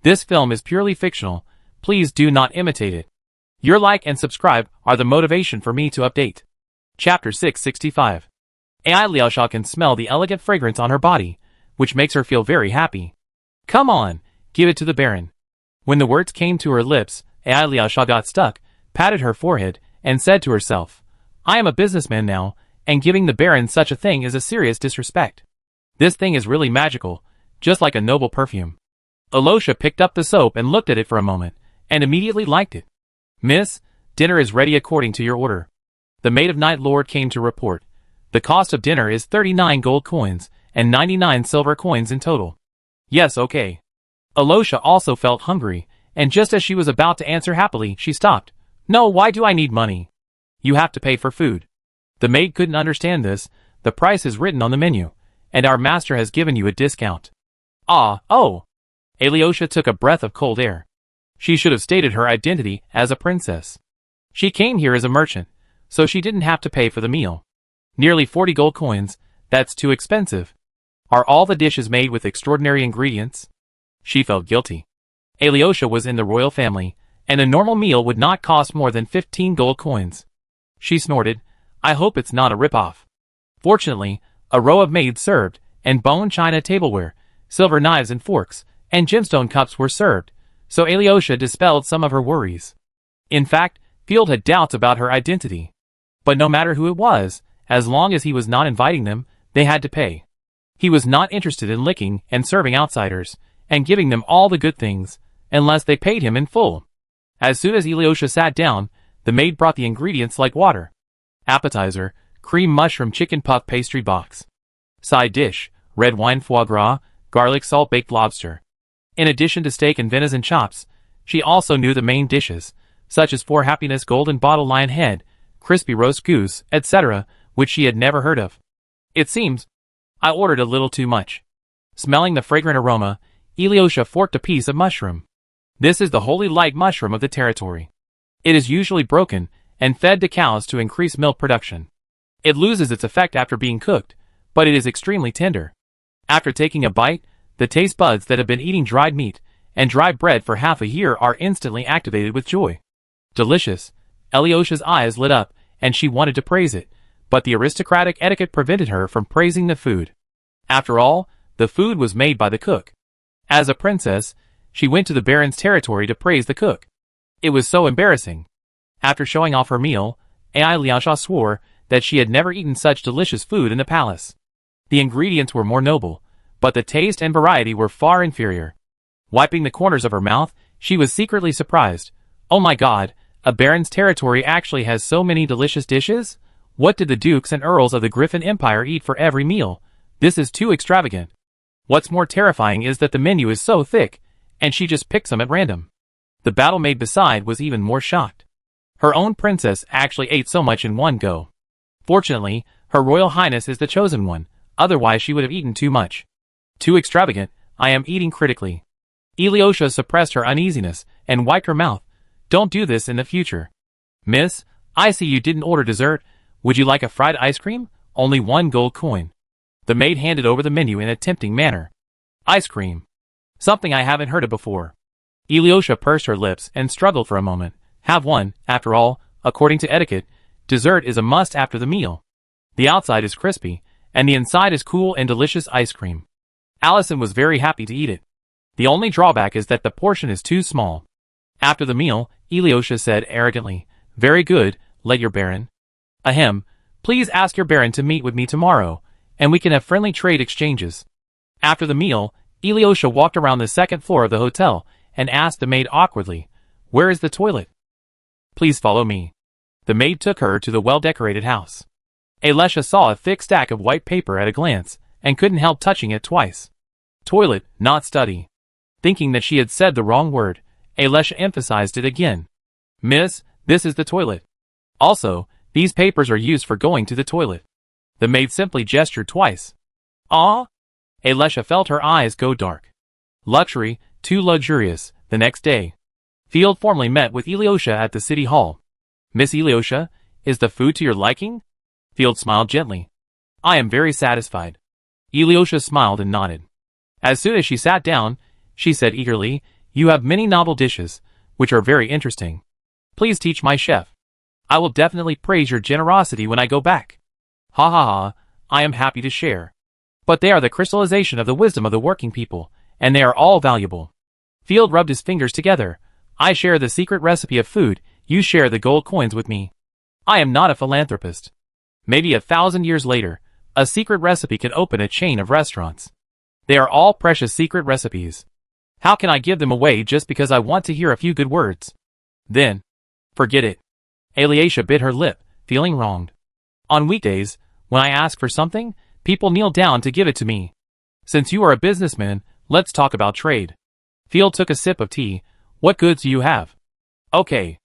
This film is purely fictional. Please do not imitate it. Your like and subscribe are the motivation for me to update. Chapter 665. Ai Liaosha can smell the elegant fragrance on her body, which makes her feel very happy. Come on, give it to the Baron. When the words came to her lips, Ai Liaosha got stuck, patted her forehead, and said to herself, I am a businessman now, and giving the Baron such a thing is a serious disrespect. This thing is really magical, just like a noble perfume. Aliosha picked up the soap and looked at it for a moment, and immediately liked it. Miss, dinner is ready according to your order. The maid of Night Lord came to report. The cost of dinner is 39 gold coins, and 99 silver coins in total. Yes, okay. Aliosha also felt hungry, and just as she was about to answer happily, she stopped. No, why do I need money? You have to pay for food. The maid couldn't understand this. The price is written on the menu, and our master has given you a discount. Oh. Aliosha took a breath of cold air. She should have stated her identity as a princess. She came here as a merchant, so she didn't have to pay for the meal. Nearly 40 gold coins, that's too expensive. Are all the dishes made with extraordinary ingredients? She felt guilty. Aliosha was in the royal family, and a normal meal would not cost more than 15 gold coins. She snorted, I hope it's not a rip-off. Fortunately, a row of maids served, and bone china tableware, silver knives and forks, and gemstone cups were served, so Aliosha dispelled some of her worries. In fact, Field had doubts about her identity. But no matter who it was, as long as he was not inviting them, they had to pay. He was not interested in licking and serving outsiders, and giving them all the good things, unless they paid him in full. As soon as Aliosha sat down, the maid brought the ingredients like water. Appetizer, cream mushroom chicken puff pastry box. Side dish, red wine foie gras, garlic salt baked lobster. In addition to steak and venison chops, she also knew the main dishes, such as For Happiness golden bottle lion head, crispy roast goose, etc., which she had never heard of. It seems I ordered a little too much. Smelling the fragrant aroma, Aliosha forked a piece of mushroom. This is the holy light mushroom of the territory. It is usually broken and fed to cows to increase milk production. It loses its effect after being cooked, but it is extremely tender. After taking a bite, the taste buds that have been eating dried meat and dry bread for half a year are instantly activated with joy. Delicious. Aliosha's eyes lit up, and she wanted to praise it, but the aristocratic etiquette prevented her from praising the food. After all, the food was made by the cook. As a princess, she went to the Baron's territory to praise the cook. It was so embarrassing. After showing off her meal, Ai Liaosha swore that she had never eaten such delicious food in the palace. The ingredients were more noble, but the taste and variety were far inferior. Wiping the corners of her mouth, she was secretly surprised. Oh my god, a Baron's territory actually has so many delicious dishes? What did the dukes and earls of the Griffin Empire eat for every meal? This is too extravagant. What's more terrifying is that the menu is so thick, and she just picked some at random. The battle maid beside was even more shocked. Her own princess actually ate so much in one go. Fortunately, Her Royal Highness is the chosen one, otherwise she would have eaten too much. Too extravagant, I am eating critically. Aliosha suppressed her uneasiness and wiped her mouth. Don't do this in the future. Miss, I see you didn't order dessert. Would you like a fried ice cream? Only 1 gold coin. The maid handed over the menu in a tempting manner. Ice cream. Something I haven't heard of before. Aliosha pursed her lips and struggled for a moment. Have one, after all, according to etiquette, dessert is a must after the meal. The outside is crispy, and the inside is cool and delicious ice cream. Allison was very happy to eat it. The only drawback is that the portion is too small. After the meal, Aliosha said arrogantly, Very good, let your Baron. Ahem, please ask your Baron to meet with me tomorrow, and we can have friendly trade exchanges. After the meal, Aliosha walked around the second floor of the hotel and asked the maid awkwardly, Where is the toilet? Please follow me. The maid took her to the well-decorated house. Aliosha saw a thick stack of white paper at a glance, and couldn't help touching it twice. Toilet, not study. Thinking that she had said the wrong word, Aliosha emphasized it again. Miss, this is the toilet. Also, these papers are used for going to the toilet. The maid simply gestured twice. Ah? Aliosha felt her eyes go dark. Luxury, too luxurious. The next day, Field formally met with Aliosha at the city hall. Miss Aliosha, is the food to your liking? Field smiled gently. I am very satisfied. Aliosha smiled and nodded. As soon as she sat down, she said eagerly, You have many novel dishes, which are very interesting. Please teach my chef. I will definitely praise your generosity when I go back. Ha ha ha, I am happy to share. But they are the crystallization of the wisdom of the working people, and they are all valuable. Field rubbed his fingers together. I share the secret recipe of food, you share the gold coins with me. I am not a philanthropist. Maybe 1,000 years later, a secret recipe can open a chain of restaurants. They are all precious secret recipes. How can I give them away just because I want to hear a few good words? Then, forget it. Alyosha bit her lip, feeling wronged. On weekdays, when I ask for something, people kneel down to give it to me. Since you are a businessman, let's talk about trade. Field took a sip of tea. What goods do you have? Okay.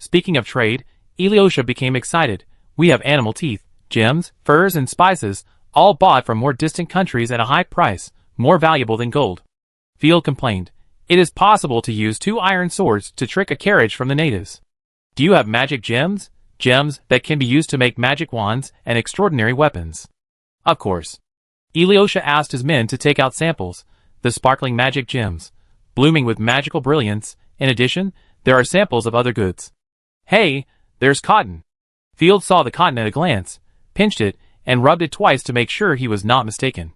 Speaking of trade, Alyosha became excited. We have animal teeth, gems, furs and spices, all bought from more distant countries at a high price, more valuable than gold. Field complained. It is possible to use 2 iron swords to trick a carriage from the natives. Do you have magic gems? Gems that can be used to make magic wands and extraordinary weapons. Of course. Alyosha asked his men to take out samples, the sparkling magic gems, blooming with magical brilliance. In addition, there are samples of other goods. Hey, there's cotton. Field saw the cotton at a glance, pinched it, and rubbed it twice to make sure he was not mistaken.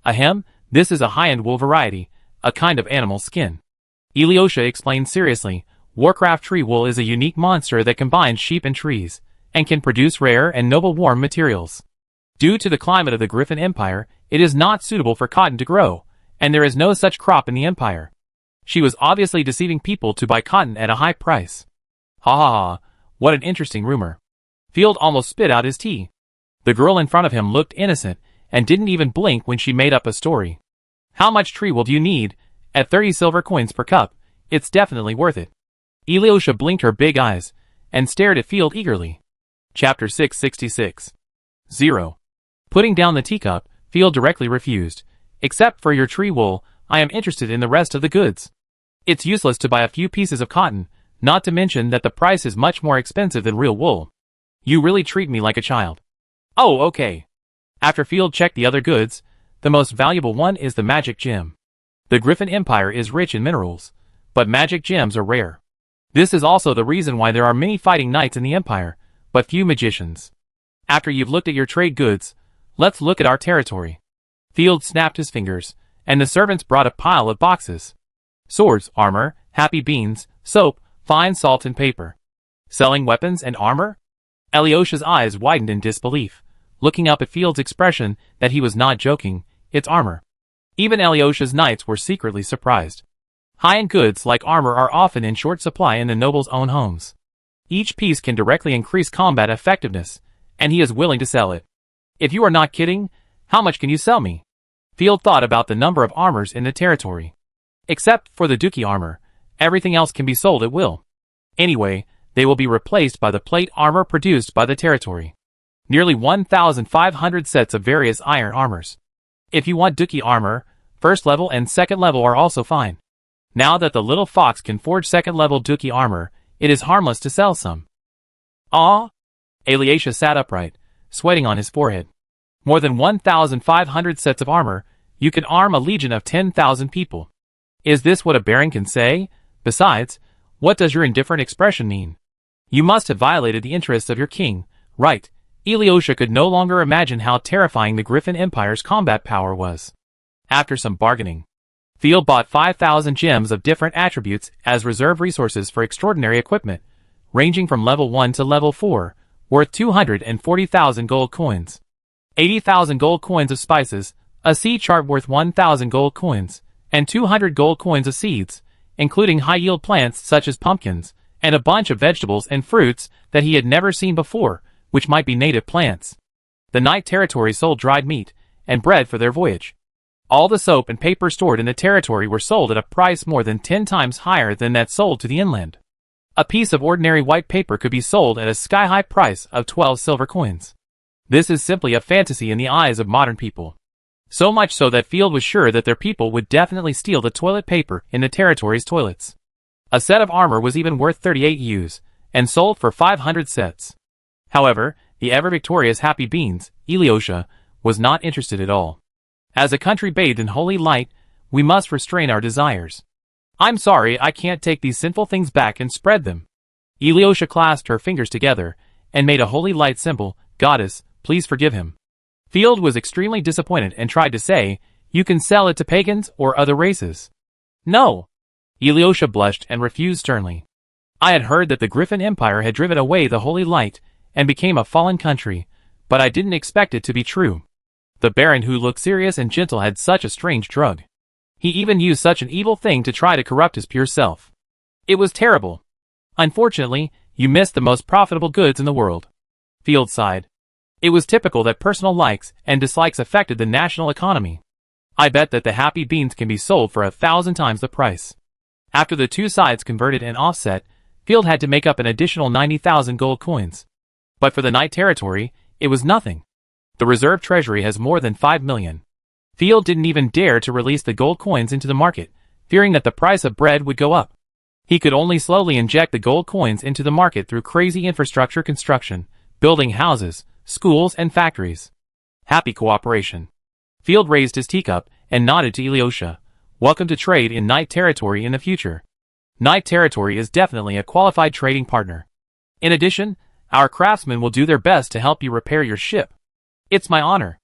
Ahem, this is a high-end wool variety, a kind of animal skin. Alyosha explained seriously. Warcraft tree wool is a unique monster that combines sheep and trees, and can produce rare and noble warm materials. Due to the climate of the Griffin Empire, it is not suitable for cotton to grow, and there is no such crop in the empire. She was obviously deceiving people to buy cotton at a high price. Ha ha ha, what an interesting rumor. Field almost spit out his tea. The girl in front of him looked innocent, and didn't even blink when she made up a story. How much tree wool do you need? At 30 silver coins per cup, it's definitely worth it. Alyosha blinked her big eyes, and stared at Field eagerly. Chapter 666. 0. Putting down the teacup, Field directly refused. Except for your tree wool, I am interested in the rest of the goods. It's useless to buy a few pieces of cotton, not to mention that the price is much more expensive than real wool. You really treat me like a child. Oh, okay. After Field checked the other goods, the most valuable one is the magic gem. The Griffin Empire is rich in minerals, but magic gems are rare. This is also the reason why there are many fighting knights in the empire, but few magicians. After you've looked at your trade goods, let's look at our territory. Field snapped his fingers, and the servants brought a pile of boxes. Swords, armor, happy beans, soap, fine salt and paper. Selling weapons and armor? Alyosha's eyes widened in disbelief, looking up at Field's expression that he was not joking. It's armor. Even Alyosha's knights were secretly surprised. High-end goods like armor are often in short supply in the noble's own homes. Each piece can directly increase combat effectiveness, and he is willing to sell it. If you are not kidding, how much can you sell me? Field thought about the number of armors in the territory. Except for the Dookie armor, everything else can be sold at will. Anyway, they will be replaced by the plate armor produced by the territory. Nearly 1,500 sets of various iron armors. If you want Dookie armor, first level and second level are also fine. Now that the little fox can forge second level Dookie armor, it is harmless to sell some. Ah! Alyosha sat upright, sweating on his forehead. More than 1,500 sets of armor, you can arm a legion of 10,000 people. Is this what a baron can say? Besides, what does your indifferent expression mean? You must have violated the interests of your king, right? Alyosha could no longer imagine how terrifying the Griffin Empire's combat power was. After some bargaining, Field bought 5,000 gems of different attributes as reserve resources for extraordinary equipment, ranging from level 1 to level 4, worth 240,000 gold coins. 80,000 gold coins of spices, a seed chart worth 1,000 gold coins, and 200 gold coins of seeds, including high-yield plants such as pumpkins, and a bunch of vegetables and fruits that he had never seen before, which might be native plants. The Knight territory sold dried meat and bread for their voyage. All the soap and paper stored in the territory were sold at a price more than 10 times higher than that sold to the inland. A piece of ordinary white paper could be sold at a sky-high price of 12 silver coins. This is simply a fantasy in the eyes of modern people. So much so that Field was sure that their people would definitely steal the toilet paper in the territory's toilets. A set of armor was even worth 38 ewes, and sold for 500 sets. However, the ever-victorious Happy Beans, Alyosha, was not interested at all. As a country bathed in holy light, we must restrain our desires. I'm sorry, I can't take these sinful things back and spread them. Alyosha clasped her fingers together and made a holy light symbol. Goddess, please forgive him. Field was extremely disappointed and tried to say, you can sell it to pagans or other races. No. Alyosha blushed and refused sternly. I had heard that the Griffin Empire had driven away the holy light and became a fallen country, but I didn't expect it to be true. The Baron, who looked serious and gentle, had such a strange drug. He even used such an evil thing to try to corrupt his pure self. It was terrible. Unfortunately, you missed the most profitable goods in the world. Field sighed. It was typical that personal likes and dislikes affected the national economy. I bet that the happy beans can be sold for 1,000 times the price. After the two sides converted and offset, Field had to make up an additional 90,000 gold coins. But for the Knight territory, it was nothing. The reserve treasury has more than 5 million. Field didn't even dare to release the gold coins into the market, fearing that the price of bread would go up. He could only slowly inject the gold coins into the market through crazy infrastructure construction, building houses, schools and factories. Happy cooperation. Field raised his teacup and nodded to Alyosha. Welcome to trade in Knight territory in the future. Knight territory is definitely a qualified trading partner. In addition, our craftsmen will do their best to help you repair your ship. It's my honor.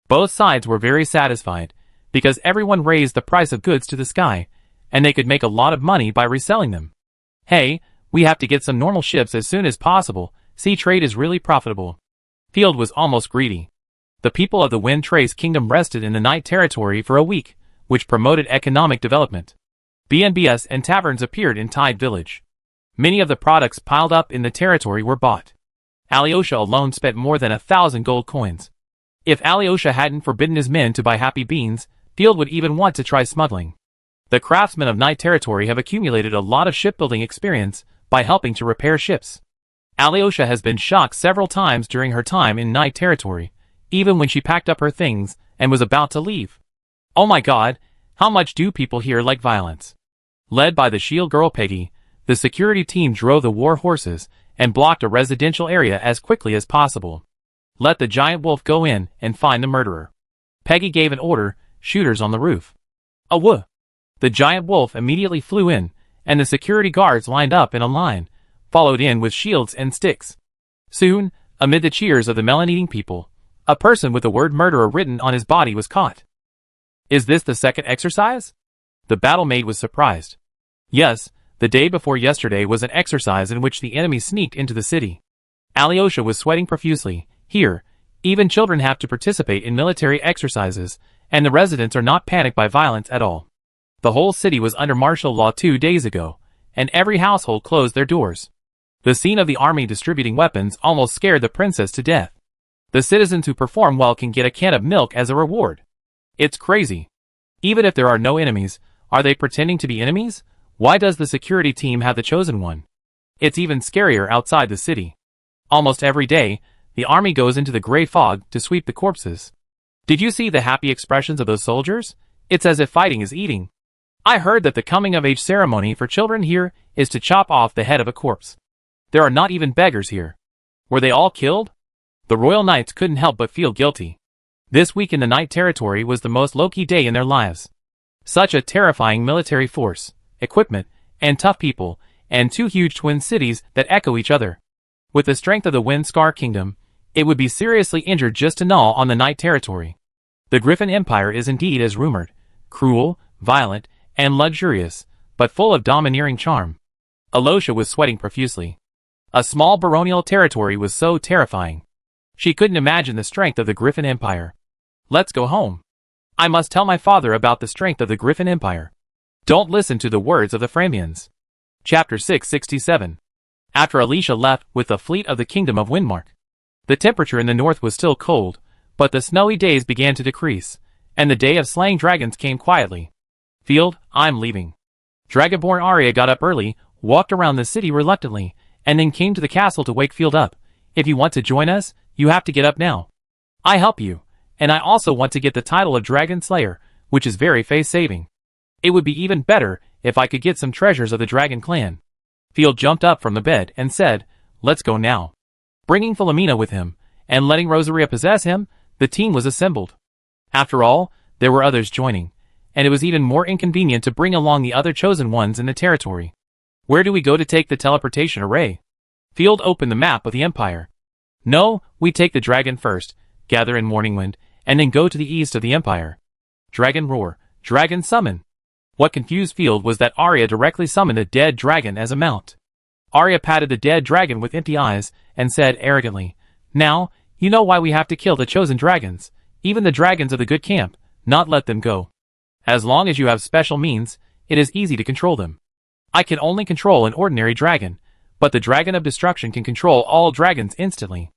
Both sides were very satisfied, because everyone raised the price of goods to the sky, and they could make a lot of money by reselling them. Hey, we have to get some normal ships as soon as possible. Sea trade is really profitable. Field was almost greedy. The people of the Wind Trace Kingdom rested in the Knight territory for a week, which promoted economic development. B&Bs and taverns appeared in Tide Village. Many of the products piled up in the territory were bought. Alyosha alone spent more than 1,000 gold coins. If Alyosha hadn't forbidden his men to buy happy beans, Field would even want to try smuggling. The craftsmen of Knight territory have accumulated a lot of shipbuilding experience by helping to repair ships. Alyosha has been shocked several times during her time in Knight territory, even when she packed up her things and was about to leave. Oh my god, how much do people here like violence? Led by the shield girl Peggy, the security team drove the war horses and blocked a residential area as quickly as possible. Let the giant wolf go in and find the murderer. Peggy gave an order, shooters on the roof. Awoo! The giant wolf immediately flew in, and the security guards lined up in a line, followed in with shields and sticks. Soon, amid the cheers of the melon-eating people, a person with the word murderer written on his body was caught. Is this the second exercise? The battle maid was surprised. Yes, the day before yesterday was an exercise in which the enemy sneaked into the city. Alyosha was sweating profusely. Here, even children have to participate in military exercises, and the residents are not panicked by violence at all. The whole city was under martial law 2 days ago, and every household closed their doors. The scene of the army distributing weapons almost scared the princess to death. The citizens who perform well can get a can of milk as a reward. It's crazy. Even if there are no enemies, are they pretending to be enemies? Why does the security team have the chosen one? It's even scarier outside the city. Almost every day, the army goes into the gray fog to sweep the corpses. Did you see the happy expressions of those soldiers? It's as if fighting is eating. I heard that the coming-of-age ceremony for children here is to chop off the head of a corpse. There are not even beggars here. Were they all killed? The Royal Knights couldn't help but feel guilty. This week in the Knight territory was the most low-key day in their lives. Such a terrifying military force, equipment, and tough people, and 2 huge twin cities that echo each other. With the strength of the Wind Scar Kingdom, it would be seriously injured just to gnaw on the Knight territory. The Griffin Empire is indeed as rumored, cruel, violent, and luxurious, but full of domineering charm. Alyosha was sweating profusely. A small baronial territory was so terrifying. She couldn't imagine the strength of the Griffin Empire. Let's go home. I must tell my father about the strength of the Griffin Empire. Don't listen to the words of the Framians. Chapter 667. After Alyosha left with the fleet of the Kingdom of Windmark, the temperature in the north was still cold, but the snowy days began to decrease, and the day of slaying dragons came quietly. Field, I'm leaving. Dragonborn Arya got up early, walked around the city reluctantly, and then came to the castle to wake Field up. If you want to join us, you have to get up now. I help you, and I also want to get the title of Dragon Slayer, which is very face-saving. It would be even better if I could get some treasures of the Dragon Clan. Field jumped up from the bed and said, let's go now. Bringing Philomena with him, and letting Rosaria possess him, the team was assembled. After all, there were others joining, and it was even more inconvenient to bring along the other chosen ones in the territory. Where do we go to take the teleportation array? Field opened the map of the Empire. No, we take the dragon first, gather in Morningwind, and then go to the east of the Empire. Dragon roar, dragon summon. What confused Field was that Arya directly summoned a dead dragon as a mount. Arya patted the dead dragon with empty eyes, and said arrogantly, "Now, you know why we have to kill the chosen dragons, even the dragons of the good camp, not let them go. As long as you have special means, it is easy to control them. I can only control an ordinary dragon, but the dragon of destruction can control all dragons instantly.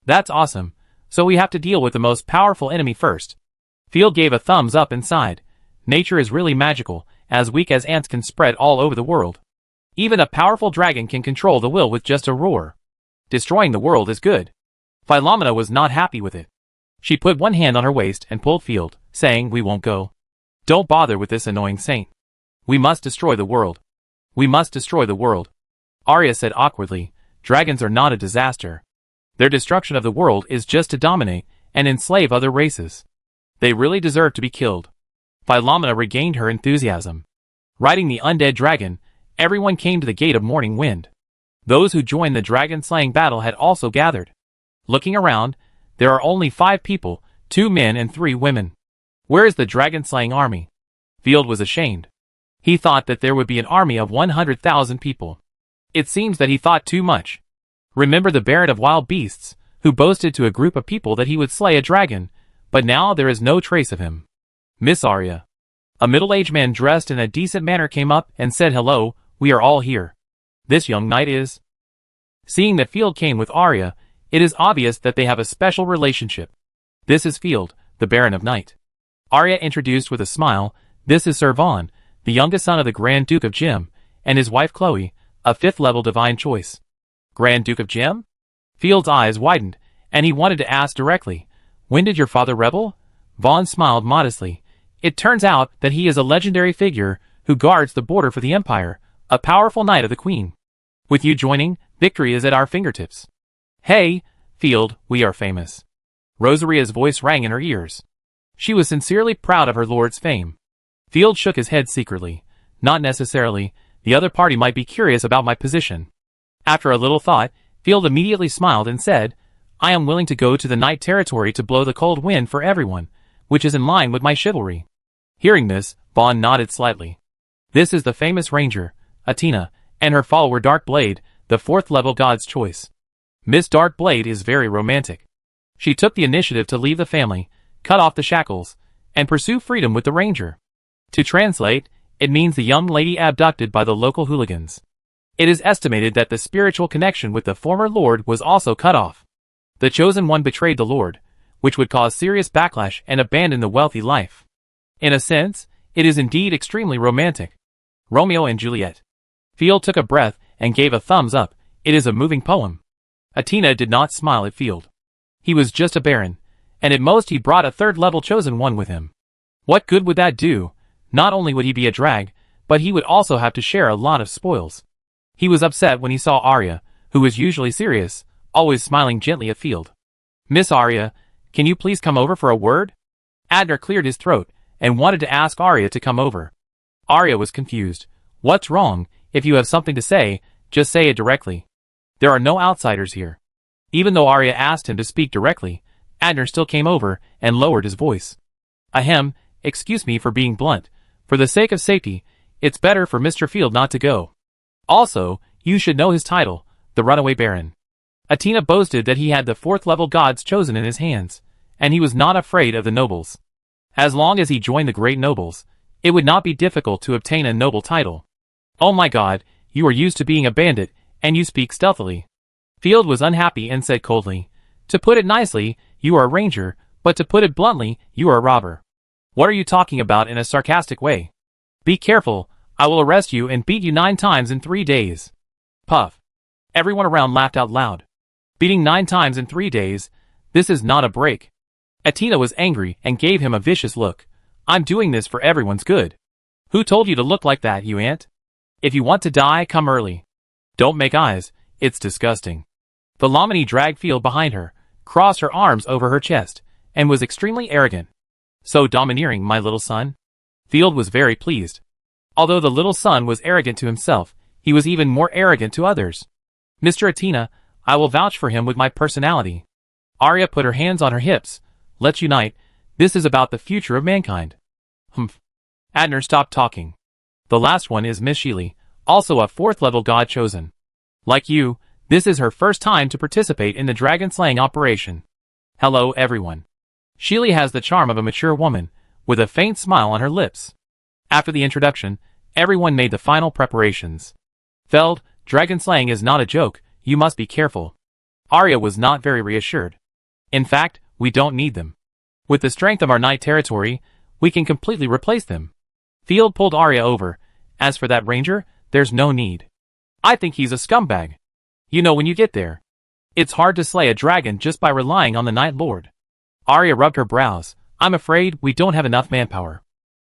That's awesome, so we have to deal with the most powerful enemy first." Field gave a thumbs up and sighed. Nature is really magical, as weak as ants can spread all over the world. Even a powerful dragon can control the will with just a roar. Destroying the world is good. Philomena was not happy with it. She put one hand on her waist and pulled Field, saying, "We won't go. Don't bother with this annoying saint. We must destroy the world. We must destroy the world." Arya said awkwardly, "Dragons are not a disaster. Their destruction of the world is just to dominate and enslave other races. They really deserve to be killed." Philomena regained her enthusiasm. Riding the undead dragon, everyone came to the gate of Morningwind. Those who joined the dragon-slaying battle had also gathered. Looking around, there are only 5 people, 2 men and 3 women. Where is the dragon-slaying army? Field was ashamed. He thought that there would be an army of 100,000 people. It seems that he thought too much. Remember the Baron of Wild Beasts, who boasted to a group of people that he would slay a dragon, but now there is no trace of him. "Miss Arya." A middle-aged man dressed in a decent manner came up and said, "Hello, we are all here. This young knight is..." Seeing that Field came with Arya, it is obvious that they have a special relationship. "This is Field, the Baron of Night." Arya introduced with a smile, "This is Sir Vaughn, the youngest son of the Grand Duke of Gem, and his wife Chloe, a 5th-level divine choice." "Grand Duke of Gem?" Field's eyes widened, and he wanted to ask directly, "When did your father rebel?" Vaughn smiled modestly. "It turns out that he is a legendary figure who guards the border for the Empire, a powerful knight of the Queen. With you joining, victory is at our fingertips." "Hey, Field, we are famous." Rosaria's voice rang in her ears. She was sincerely proud of her lord's fame. Field shook his head secretly. "Not necessarily. The other party might be curious about my position." After a little thought, Field immediately smiled and said, "I am willing to go to the night territory to blow the cold wind for everyone, which is in line with my chivalry." Hearing this, Vaughn nodded slightly. "This is the famous ranger, Atina, and her follower Darkblade, the 4th-level god's choice. Miss Darkblade is very romantic. She took the initiative to leave the family, cut off the shackles, and pursue freedom with the ranger. To translate, it means the young lady abducted by the local hooligans. It is estimated that the spiritual connection with the former lord was also cut off. The chosen one betrayed the lord, which would cause serious backlash and abandon the wealthy life. In a sense, it is indeed extremely romantic. Romeo and Juliet." Field took a breath and gave a thumbs up. "It is a moving poem." Atina did not smile at Field. He was just a baron, and at most he brought a 3rd-level chosen one with him. What good would that do? Not only would he be a drag, but he would also have to share a lot of spoils. He was upset when he saw Arya, who was usually serious, always smiling gently at Field. "Miss Arya, can you please come over for a word?" Adner cleared his throat and wanted to ask Arya to come over. Arya was confused. "What's wrong? If you have something to say, just say it directly. There are no outsiders here." Even though Arya asked him to speak directly, Adner still came over and lowered his voice. "Ahem, excuse me for being blunt. For the sake of safety, it's better for Mr. Field not to go. Also, you should know his title, the Runaway Baron." Atina boasted that he had the 4th-level gods chosen in his hands, and he was not afraid of the nobles. As long as he joined the great nobles, it would not be difficult to obtain a noble title. "Oh my god, you are used to being a bandit, and you speak stealthily." Field was unhappy and said coldly, "To put it nicely, you are a ranger, but to put it bluntly, you are a robber." "What are you talking about?" in a sarcastic way. "Be careful, I will arrest you and beat you 9 times in 3 days. Puff. Everyone around laughed out loud. Beating 9 times in 3 days, this is not a break. Atina was angry and gave him a vicious look. "I'm doing this for everyone's good. Who told you to look like that, you ant? If you want to die, come early. Don't make eyes, it's disgusting." Philomene dragged Field behind her, crossed her arms over her chest, and was extremely arrogant. "So domineering, my little son? Field was very pleased. Although the little son was arrogant to himself, he was even more arrogant to others. Mr. Athena, I will vouch for him with my personality. Arya put her hands on her hips. Let's unite. This is about the future of mankind. Humph. Adner stopped talking. The last one is Miss Sheely, also a 4th level god chosen. Like you, this is her first time to participate in the dragon slaying operation. Hello everyone. Sheely has the charm of a mature woman, with a faint smile on her lips. After the introduction, everyone made the final preparations. Feld, dragon slaying is not a joke, you must be careful. Arya was not very reassured. In fact, we don't need them. With the strength of our night territory, we can completely replace them. Field pulled Arya over. As for that ranger, there's no need. I think he's a scumbag. You know when you get there. It's hard to slay a dragon just by relying on the Night Lord. Arya rubbed her brows. I'm afraid we don't have enough manpower.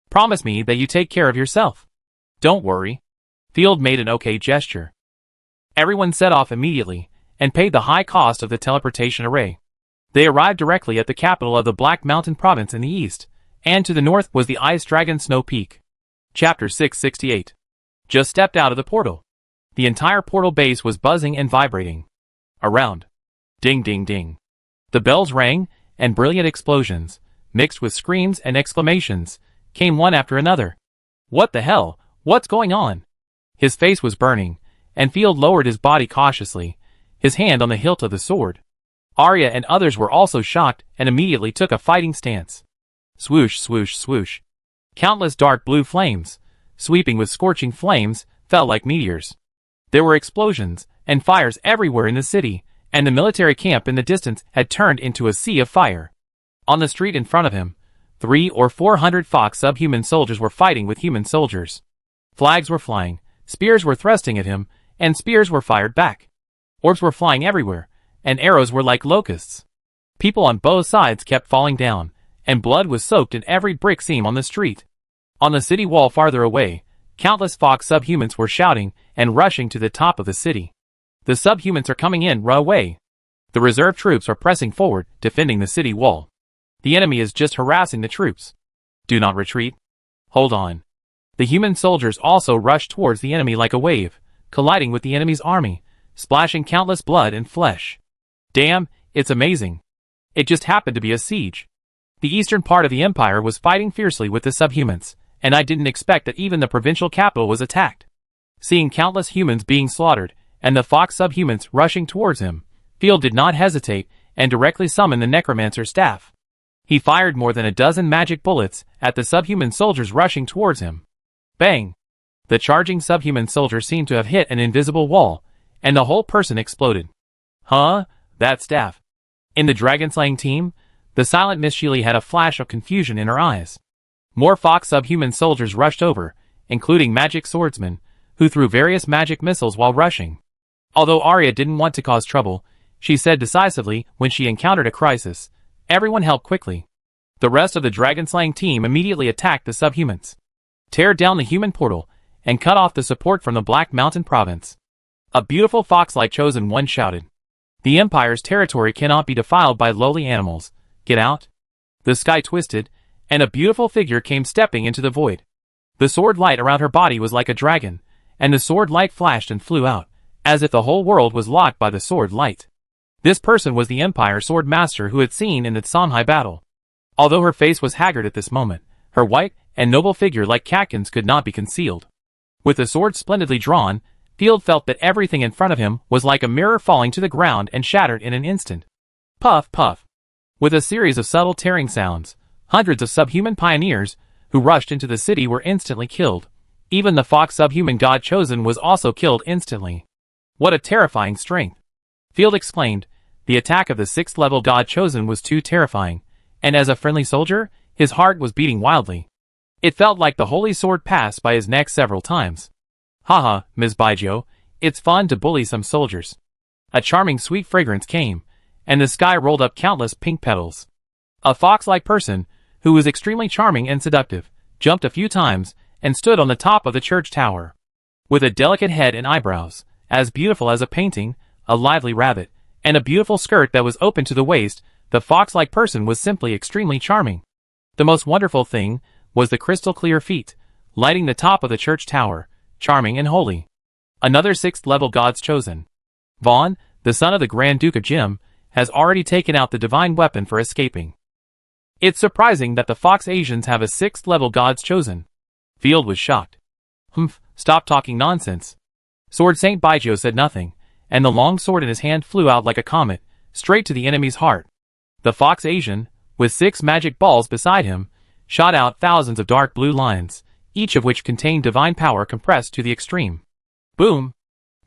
Promise me that you take care of yourself. Don't worry. Field made an okay gesture. Everyone set off immediately, and paid the high cost of the teleportation array. They arrived directly at the capital of the Black Mountain Province in the east, and to the north was the Ice Dragon Snow Peak. Chapter 668. Just stepped out of the portal. The entire portal base was buzzing and vibrating. Around. Ding ding ding. The bells rang, and brilliant explosions, mixed with screams and exclamations, came one after another. What the hell? What's going on? His face was burning, and Field lowered his body cautiously, his hand on the hilt of the sword. Arya and others were also shocked and immediately took a fighting stance. Swoosh, swoosh, swoosh. Countless dark blue flames, sweeping with scorching flames, fell like meteors. There were explosions and fires everywhere in the city, and the military camp in the distance had turned into a sea of fire. On the street in front of him, 300 or 400 Fox subhuman soldiers were fighting with human soldiers. Flags were flying, spears were thrusting at him, and spears were fired back. Orbs were flying everywhere, and arrows were like locusts. People on both sides kept falling down, and blood was soaked in every brick seam on the street. On the city wall farther away, countless Fox subhumans were shouting and rushing to the top of the city. The subhumans are coming in, run away. The reserve troops are pressing forward, defending the city wall. The enemy is just harassing the troops. Do not retreat. Hold on. The human soldiers also rushed towards the enemy like a wave, colliding with the enemy's army, splashing countless blood and flesh. Damn, it's amazing. It just happened to be a siege. The eastern part of the empire was fighting fiercely with the subhumans, and I didn't expect that even the provincial capital was attacked. Seeing countless humans being slaughtered, and the Fox subhumans rushing towards him, Field did not hesitate and directly summoned the necromancer staff. He fired more than a dozen magic bullets at the subhuman soldiers rushing towards him. Bang! The charging subhuman soldier seemed to have hit an invisible wall, and the whole person exploded. Huh? That staff. In the dragon-slaying team, the silent Miss Sheely had a flash of confusion in her eyes. More Fox subhuman soldiers rushed over, including magic swordsmen, who threw various magic missiles while rushing. Although Arya didn't want to cause trouble, she said decisively when she encountered a crisis, everyone help quickly. The rest of the dragon-slaying team immediately attacked the subhumans. Tear down the human portal, and cut off the support from the Black Mountain Province. A beautiful fox-like chosen one shouted. The Empire's territory cannot be defiled by lowly animals. Get out. The sky twisted, and a beautiful figure came stepping into the void. The sword light around her body was like a dragon, and the sword light flashed and flew out, as if the whole world was locked by the sword light. This person was the Empire Sword Master who had seen in the Songhai battle. Although her face was haggard at this moment, her white and noble figure like Katkin's could not be concealed. With the sword splendidly drawn, Field felt that everything in front of him was like a mirror falling to the ground and shattered in an instant. Puff, puff. With a series of subtle tearing sounds, hundreds of subhuman pioneers who rushed into the city were instantly killed. Even the Fox subhuman god chosen was also killed instantly. What a terrifying strength! Field exclaimed. The attack of the 6th level god chosen was too terrifying, and as a friendly soldier, his heart was beating wildly. It felt like the holy sword passed by his neck several times. Haha, Ms. Baijiu, it's fun to bully some soldiers. A charming sweet fragrance came, and the sky rolled up countless pink petals. A fox-like person, who was extremely charming and seductive, jumped a few times and stood on the top of the church tower. With a delicate head and eyebrows, as beautiful as a painting, a lively rabbit, and a beautiful skirt that was open to the waist, the fox-like person was simply extremely charming. The most wonderful thing was the crystal-clear feat, lighting the top of the church tower, charming and holy. Another 6th-level God's Chosen. Vaughn, the son of the Grand Duke of Jim, has already taken out the divine weapon for escaping. It's surprising that the Fox Asians have a 6th-level God's Chosen. Field was shocked. Humph, stop talking nonsense. Sword Saint Baijiu said nothing, and the long sword in his hand flew out like a comet, straight to the enemy's heart. The Fox Asian, with 6 magic balls beside him, shot out thousands of dark blue lines, each of which contained divine power compressed to the extreme. Boom!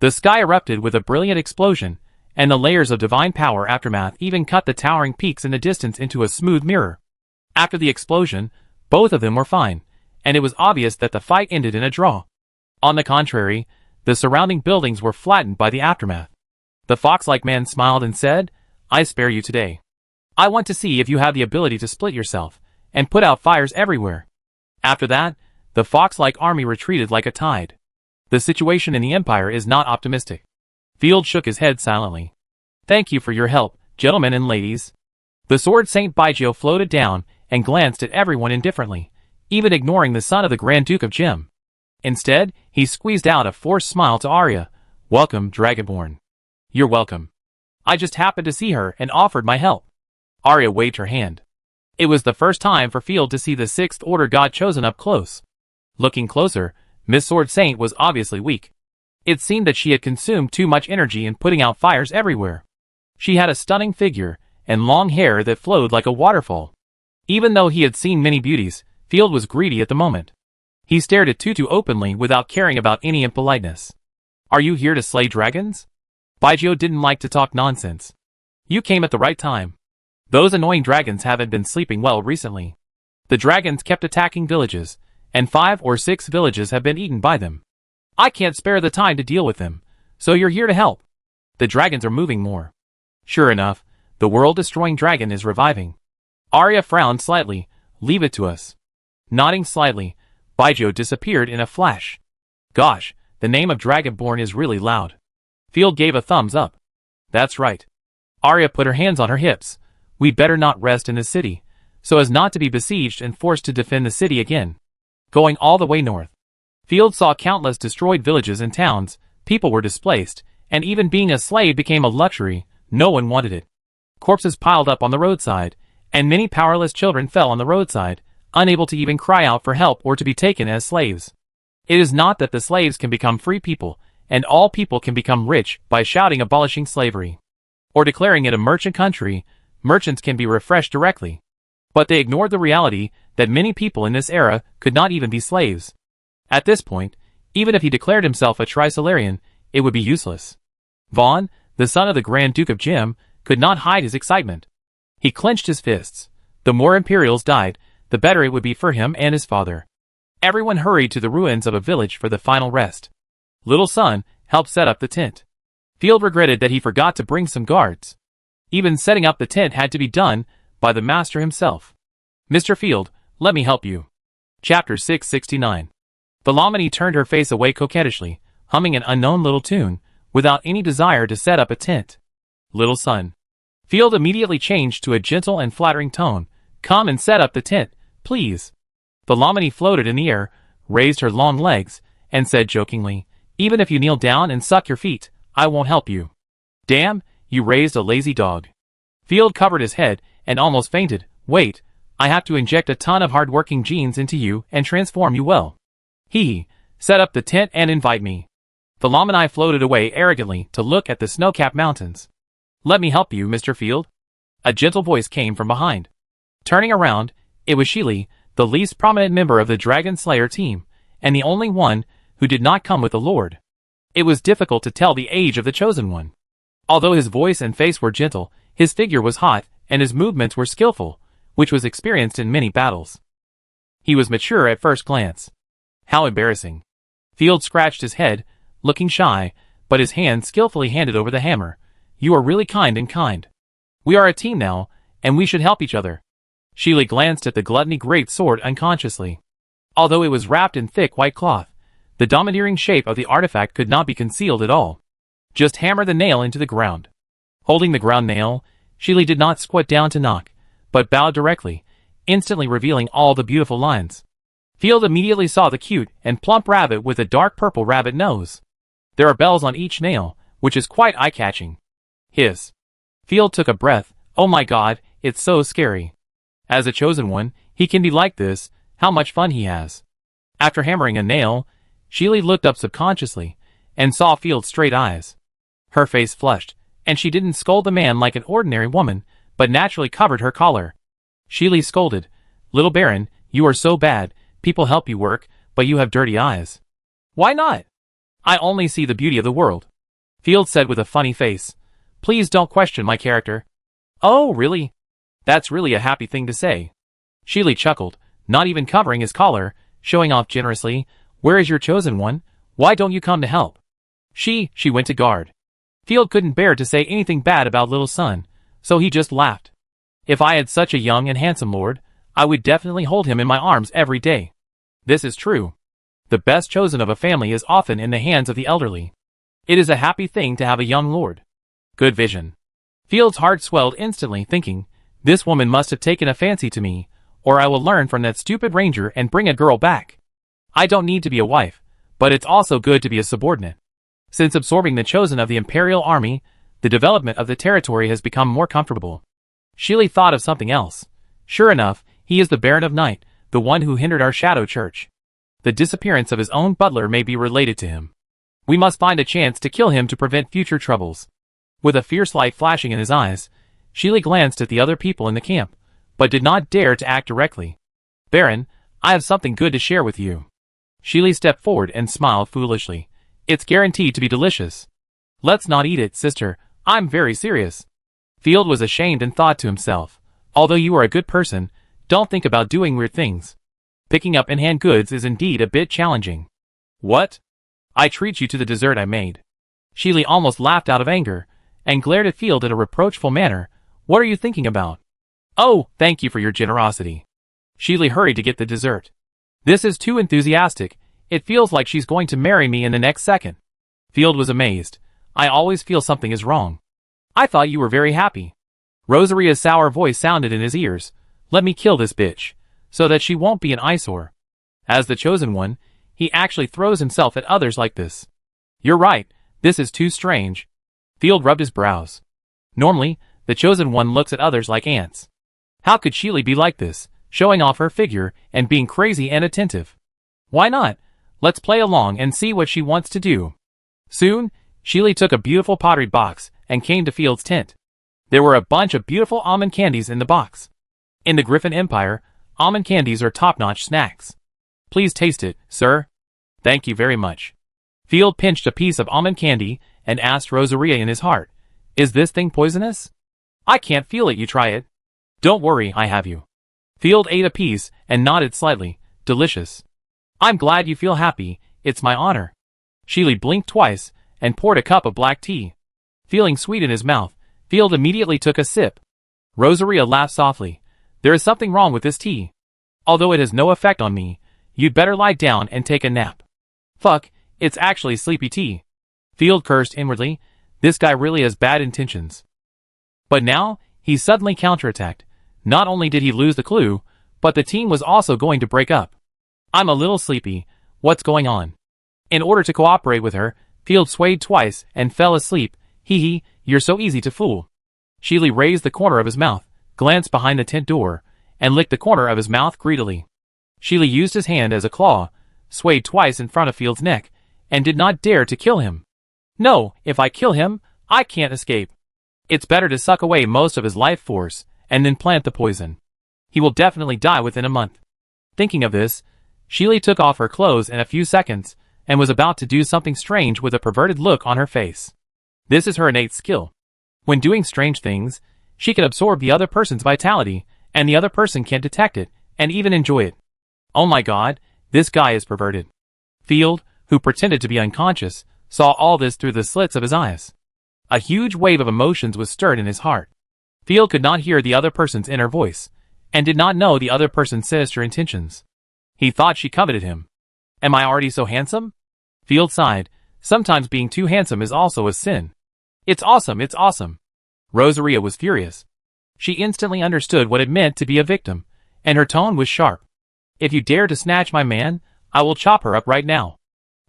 The sky erupted with a brilliant explosion, and the layers of divine power aftermath even cut the towering peaks in the distance into a smooth mirror. After the explosion, both of them were fine, and it was obvious that the fight ended in a draw. On the contrary, the surrounding buildings were flattened by the aftermath. The fox-like man smiled and said, "I spare you today. I want to see if you have the ability to split yourself, and put out fires everywhere." After that, the fox-like army retreated like a tide. The situation in the Empire is not optimistic. Field shook his head silently. "Thank you for your help, gentlemen and ladies." The Sword Saint Baijiu floated down and glanced at everyone indifferently, even ignoring the son of the Grand Duke of Jim. Instead, he squeezed out a forced smile to Arya. "Welcome, Dragonborn." "You're welcome. I just happened to see her and offered my help." Arya waved her hand. It was the first time for Field to see the 6th Order God Chosen up close. Looking closer, Miss Sword Saint was obviously weak. It seemed that she had consumed too much energy in putting out fires everywhere. She had a stunning figure, and long hair that flowed like a waterfall. Even though he had seen many beauties, Field was greedy at the moment. He stared at Tutu openly without caring about any impoliteness. "Are you here to slay dragons?" Baijiu didn't like to talk nonsense. "You came at the right time. Those annoying dragons haven't been sleeping well recently. The dragons kept attacking villages, and 5 or 6 villages have been eaten by them. I can't spare the time to deal with them, so you're here to help. The dragons are moving more." Sure enough, the world-destroying dragon is reviving. Arya frowned slightly. "Leave it to us." Nodding slightly, Baijiu disappeared in a flash. "Gosh, the name of Dragonborn is really loud." Field gave a thumbs up. "That's right." Arya put her hands on her hips. "We'd better not rest in the city, so as not to be besieged and forced to defend the city again." Going all the way north, Field saw countless destroyed villages and towns. People were displaced, and even being a slave became a luxury. No one wanted it. Corpses piled up on the roadside, and many powerless children fell on the roadside, unable to even cry out for help or to be taken as slaves. It is not that the slaves can become free people, and all people can become rich by shouting abolishing slavery, or declaring it a merchant country. Merchants can be refreshed directly. But they ignored the reality that many people in this era could not even be slaves. At this point, even if he declared himself a Trisolarian, it would be useless. Vaughn, the son of the Grand Duke of Jim, could not hide his excitement. He clenched his fists. The more Imperials died, the better it would be for him and his father. Everyone hurried to the ruins of a village for the final rest. Little Son helped set up the tent. Field regretted that he forgot to bring some guards. Even setting up the tent had to be done by the master himself. "Mr. Field, let me help you." Chapter 669. Philomene turned her face away coquettishly, humming an unknown little tune, without any desire to set up a tent. "Little Son." Field immediately changed to a gentle and flattering tone. "Come and set up the tent, please." Philomene floated in the air, raised her long legs, and said jokingly, "Even if you kneel down and suck your feet, I won't help you." "Damn, you raised a lazy dog." Field covered his head and almost fainted. "Wait, I have to inject a ton of hard-working genes into you and transform you well. Hee, set up the tent and invite me." Philomene floated away arrogantly to look at the snow-capped mountains. "Let me help you, Mr. Field." A gentle voice came from behind. Turning around, it was Sheely, the least prominent member of the Dragon Slayer team, and the only one who did not come with the Lord. It was difficult to tell the age of the Chosen One. Although his voice and face were gentle, his figure was hot, and his movements were skillful, which was experienced in many battles. He was mature at first glance. How embarrassing. Field scratched his head, looking shy, but his hand skillfully handed over the hammer. "You are really kind and kind. We are a team now, and we should help each other." Sheely glanced at the gluttony great sword unconsciously. Although it was wrapped in thick white cloth, the domineering shape of the artifact could not be concealed at all. "Just hammer the nail into the ground." Holding the ground nail, Sheely did not squat down to knock, but bowed directly, instantly revealing all the beautiful lines. Field immediately saw the cute and plump rabbit with a dark purple rabbit nose. There are bells on each nail, which is quite eye-catching. Hiss. Field took a breath. Oh my god, it's so scary. As a chosen one, he can be like this. How much fun he has. After hammering a nail, Sheely looked up subconsciously and saw Field's straight eyes. Her face flushed, and she didn't scold the man like an ordinary woman, but naturally covered her collar. Sheely scolded, "Little Baron, you are so bad. People help you work, but you have dirty eyes." "Why not? I only see the beauty of the world," Field said with a funny face. "Please don't question my character." "Oh, really? That's really a happy thing to say." Sheely chuckled, not even covering his collar, showing off generously. "Where is your chosen one? Why don't you come to help?" She went to guard. Field couldn't bear to say anything bad about little son, so he just laughed. "If I had such a young and handsome lord, I would definitely hold him in my arms every day." This is true. The best chosen of a family is often in the hands of the elderly. It is a happy thing to have a young lord. Good vision. Field's heart swelled instantly, thinking, "This woman must have taken a fancy to me, or I will learn from that stupid ranger and bring a girl back. I don't need to be a wife, but it's also good to be a subordinate." Since absorbing the chosen of the Imperial Army, the development of the territory has become more comfortable. Sheely thought of something else. Sure enough, he is the Baron of Night, the one who hindered our Shadow Church. The disappearance of his own butler may be related to him. We must find a chance to kill him to prevent future troubles. With a fierce light flashing in his eyes, Sheely glanced at the other people in the camp, but did not dare to act directly. "Baron, I have something good to share with you." Sheely stepped forward and smiled foolishly. "It's guaranteed to be delicious." "Let's not eat it, sister. I'm very serious." Field was ashamed and thought to himself, "Although you are a good person, don't think about doing weird things. Picking up in-hand goods is indeed a bit challenging." "What?" "I treat you to the dessert I made." Sheely almost laughed out of anger, and glared at Field in a reproachful manner. "What are you thinking about?" "Oh, thank you for your generosity." Sheely hurried to get the dessert. "This is too enthusiastic. It feels like she's going to marry me in the next second." Field was amazed. "I always feel something is wrong. I thought you were very happy." Rosaria's sour voice sounded in his ears. "Let me kill this bitch, so that she won't be an eyesore." As the chosen one, he actually throws himself at others like this. "You're right, this is too strange." Field rubbed his brows. Normally, the chosen one looks at others like ants. How could Sheely be like this, showing off her figure and being crazy and attentive? Why not? Let's play along and see what she wants to do. Soon, Sheely took a beautiful pottery box and came to Field's tent. There were a bunch of beautiful almond candies in the box. In the Griffin Empire, almond candies are top-notch snacks. "Please taste it, sir." "Thank you very much." Field pinched a piece of almond candy and asked Rosaria in his heart, "Is this thing poisonous?" "I can't feel it, you try it." "Don't worry, I have you." Field ate a piece and nodded slightly. "Delicious." "I'm glad you feel happy, it's my honor." Sheely blinked twice and poured a cup of black tea. Feeling sweet in his mouth, Field immediately took a sip. Rosaria laughed softly. "There is something wrong with this tea. Although it has no effect on me, you'd better lie down and take a nap." "Fuck, it's actually sleepy tea." Field cursed inwardly. This guy really has bad intentions. But now, he suddenly counterattacked. Not only did he lose the clue, but the team was also going to break up. "I'm a little sleepy. What's going on?" In order to cooperate with her, Field swayed twice and fell asleep. "Hee, you're so easy to fool." Sheely raised the corner of his mouth, glanced behind the tent door, and licked the corner of his mouth greedily. Sheely used his hand as a claw, swayed twice in front of Field's neck, and did not dare to kill him. "No, if I kill him, I can't escape. It's better to suck away most of his life force, and then plant the poison. He will definitely die within a month." Thinking of this, Sheely took off her clothes in a few seconds, and was about to do something strange with a perverted look on her face. This is her innate skill. When doing strange things, she can absorb the other person's vitality, and the other person can't detect it, and even enjoy it. Oh my god, this guy is perverted. Field, who pretended to be unconscious, saw all this through the slits of his eyes. A huge wave of emotions was stirred in his heart. Field could not hear the other person's inner voice, and did not know the other person's sinister intentions. He thought she coveted him. "Am I already so handsome?" Field sighed. Sometimes being too handsome is also a sin. It's awesome, it's awesome." Rosaria was furious. She instantly understood what it meant to be a victim, and her tone was sharp. If you dare to snatch my man, I will chop her up right now.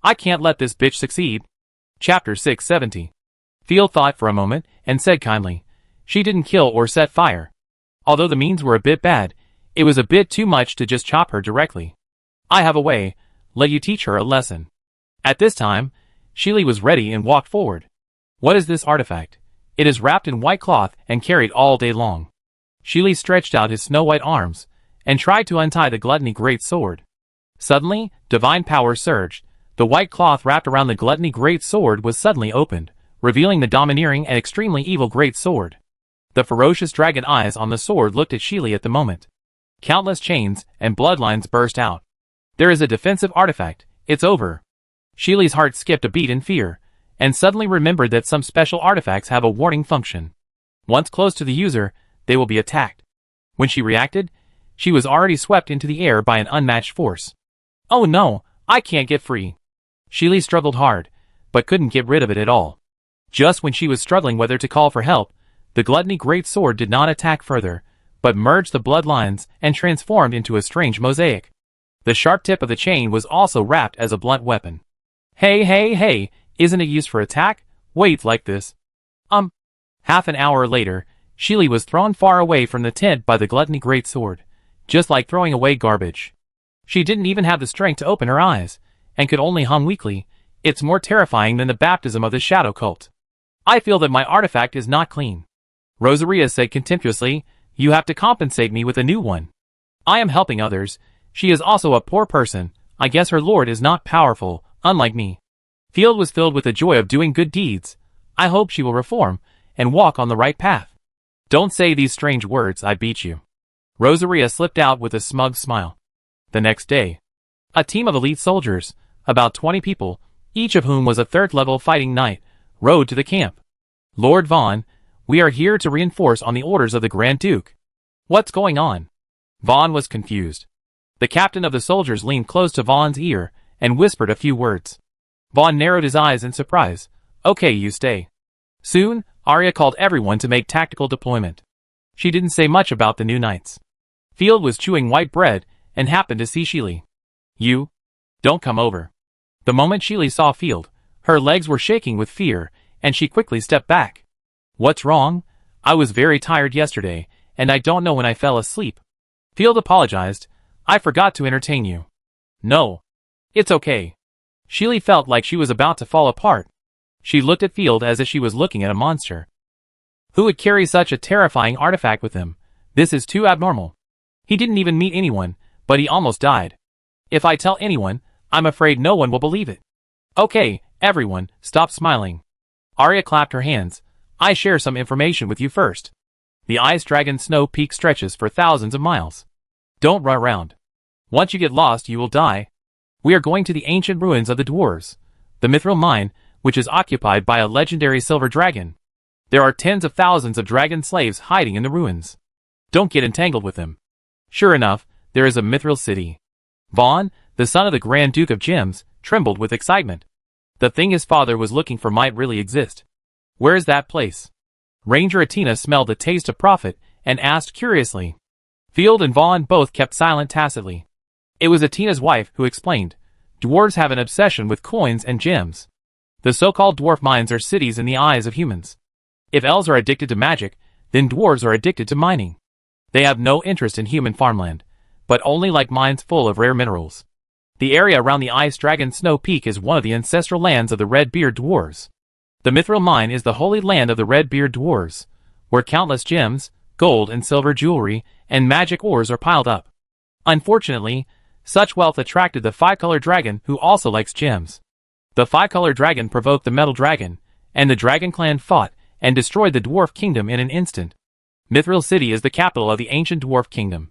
I can't let this bitch succeed. Chapter 670. Field thought for a moment and said kindly, she didn't kill or set fire. Although the means were a bit bad, it was a bit too much to just chop her directly. I have a way, let you teach her a lesson. At this time, Sheely was ready and walked forward. What is this artifact? It is wrapped in white cloth and carried all day long. Sheely stretched out his snow-white arms and tried to untie the gluttony great sword. Suddenly, divine power surged. The white cloth wrapped around the gluttony great sword was suddenly opened, revealing the domineering and extremely evil great sword. The ferocious dragon eyes on the sword looked at Sheely at the moment. Countless chains and bloodlines burst out. There is a defensive artifact, it's over. Sheely's heart skipped a beat in fear, and suddenly remembered that some special artifacts have a warning function. Once close to the user, they will be attacked. When she reacted, she was already swept into the air by an unmatched force. Oh no, I can't get free. Sheely struggled hard, but couldn't get rid of it at all. Just when she was struggling whether to call for help, the gluttony great sword did not attack further, but merged the bloodlines and transformed into a strange mosaic. The sharp tip of the chain was also wrapped as a blunt weapon. Hey, isn't it used for attack? Wait, like this. Half an hour later, Sheely was thrown far away from the tent by the gluttony great sword, just like throwing away garbage. She didn't even have the strength to open her eyes, and could only hum weakly. It's more terrifying than the baptism of the shadow cult. I feel that my artifact is not clean. Rosaria said contemptuously, you have to compensate me with a new one. I am helping others. She is also a poor person. I guess her lord is not powerful, unlike me. Field was filled with the joy of doing good deeds. I hope she will reform, and walk on the right path. Don't say these strange words, I beat you. Rosaria slipped out with a smug smile. The next day, a team of elite soldiers, about 20 people, each of whom was a third-level fighting knight, rode to the camp. Lord Vaughn, we are here to reinforce on the orders of the Grand Duke. What's going on? Vaughn was confused. The captain of the soldiers leaned close to Vaughn's ear and whispered a few words. Vaughn narrowed his eyes in surprise. Okay, you stay. Soon, Arya called everyone to make tactical deployment. She didn't say much about the new knights. Field was chewing white bread and happened to see Sheely. You? Don't come over. The moment Sheely saw Field, her legs were shaking with fear, and she quickly stepped back. What's wrong? I was very tired yesterday, and I don't know when I fell asleep. Field apologized. I forgot to entertain you. No. It's okay. Sheely felt like she was about to fall apart. She looked at Field as if she was looking at a monster. Who would carry such a terrifying artifact with him? This is too abnormal. He didn't even meet anyone, but he almost died. If I tell anyone, I'm afraid no one will believe it. Okay, everyone, stop smiling. Arya clapped her hands. I share some information with you first. The Ice Dragon Snow Peak stretches for thousands of miles. Don't run around. Once you get lost, you will die. We are going to the ancient ruins of the dwarves, the Mithril Mine, which is occupied by a legendary silver dragon. There are tens of thousands of dragon slaves hiding in the ruins. Don't get entangled with them. Sure enough, there is a Mithril city. Vaughn, the son of the Grand Duke of Gems, trembled with excitement. The thing his father was looking for might really exist. Where is that place? Ranger Atina smelled the taste of profit and asked curiously. Field and Vaughn both kept silent tacitly. It was Atina's wife who explained. Dwarves have an obsession with coins and gems. The so-called dwarf mines are cities in the eyes of humans. If elves are addicted to magic, then dwarves are addicted to mining. They have no interest in human farmland, but only like mines full of rare minerals. The area around the Ice Dragon Snow Peak is one of the ancestral lands of the Red-Beard dwarves. The Mithril Mine is the holy land of the Red-Beard dwarves, where countless gems, gold and silver jewelry, and magic ores are piled up. Unfortunately, such wealth attracted the five-color dragon who also likes gems. The five-color dragon provoked the metal dragon, and the dragon clan fought and destroyed the dwarf kingdom in an instant. Mithril City is the capital of the ancient dwarf kingdom.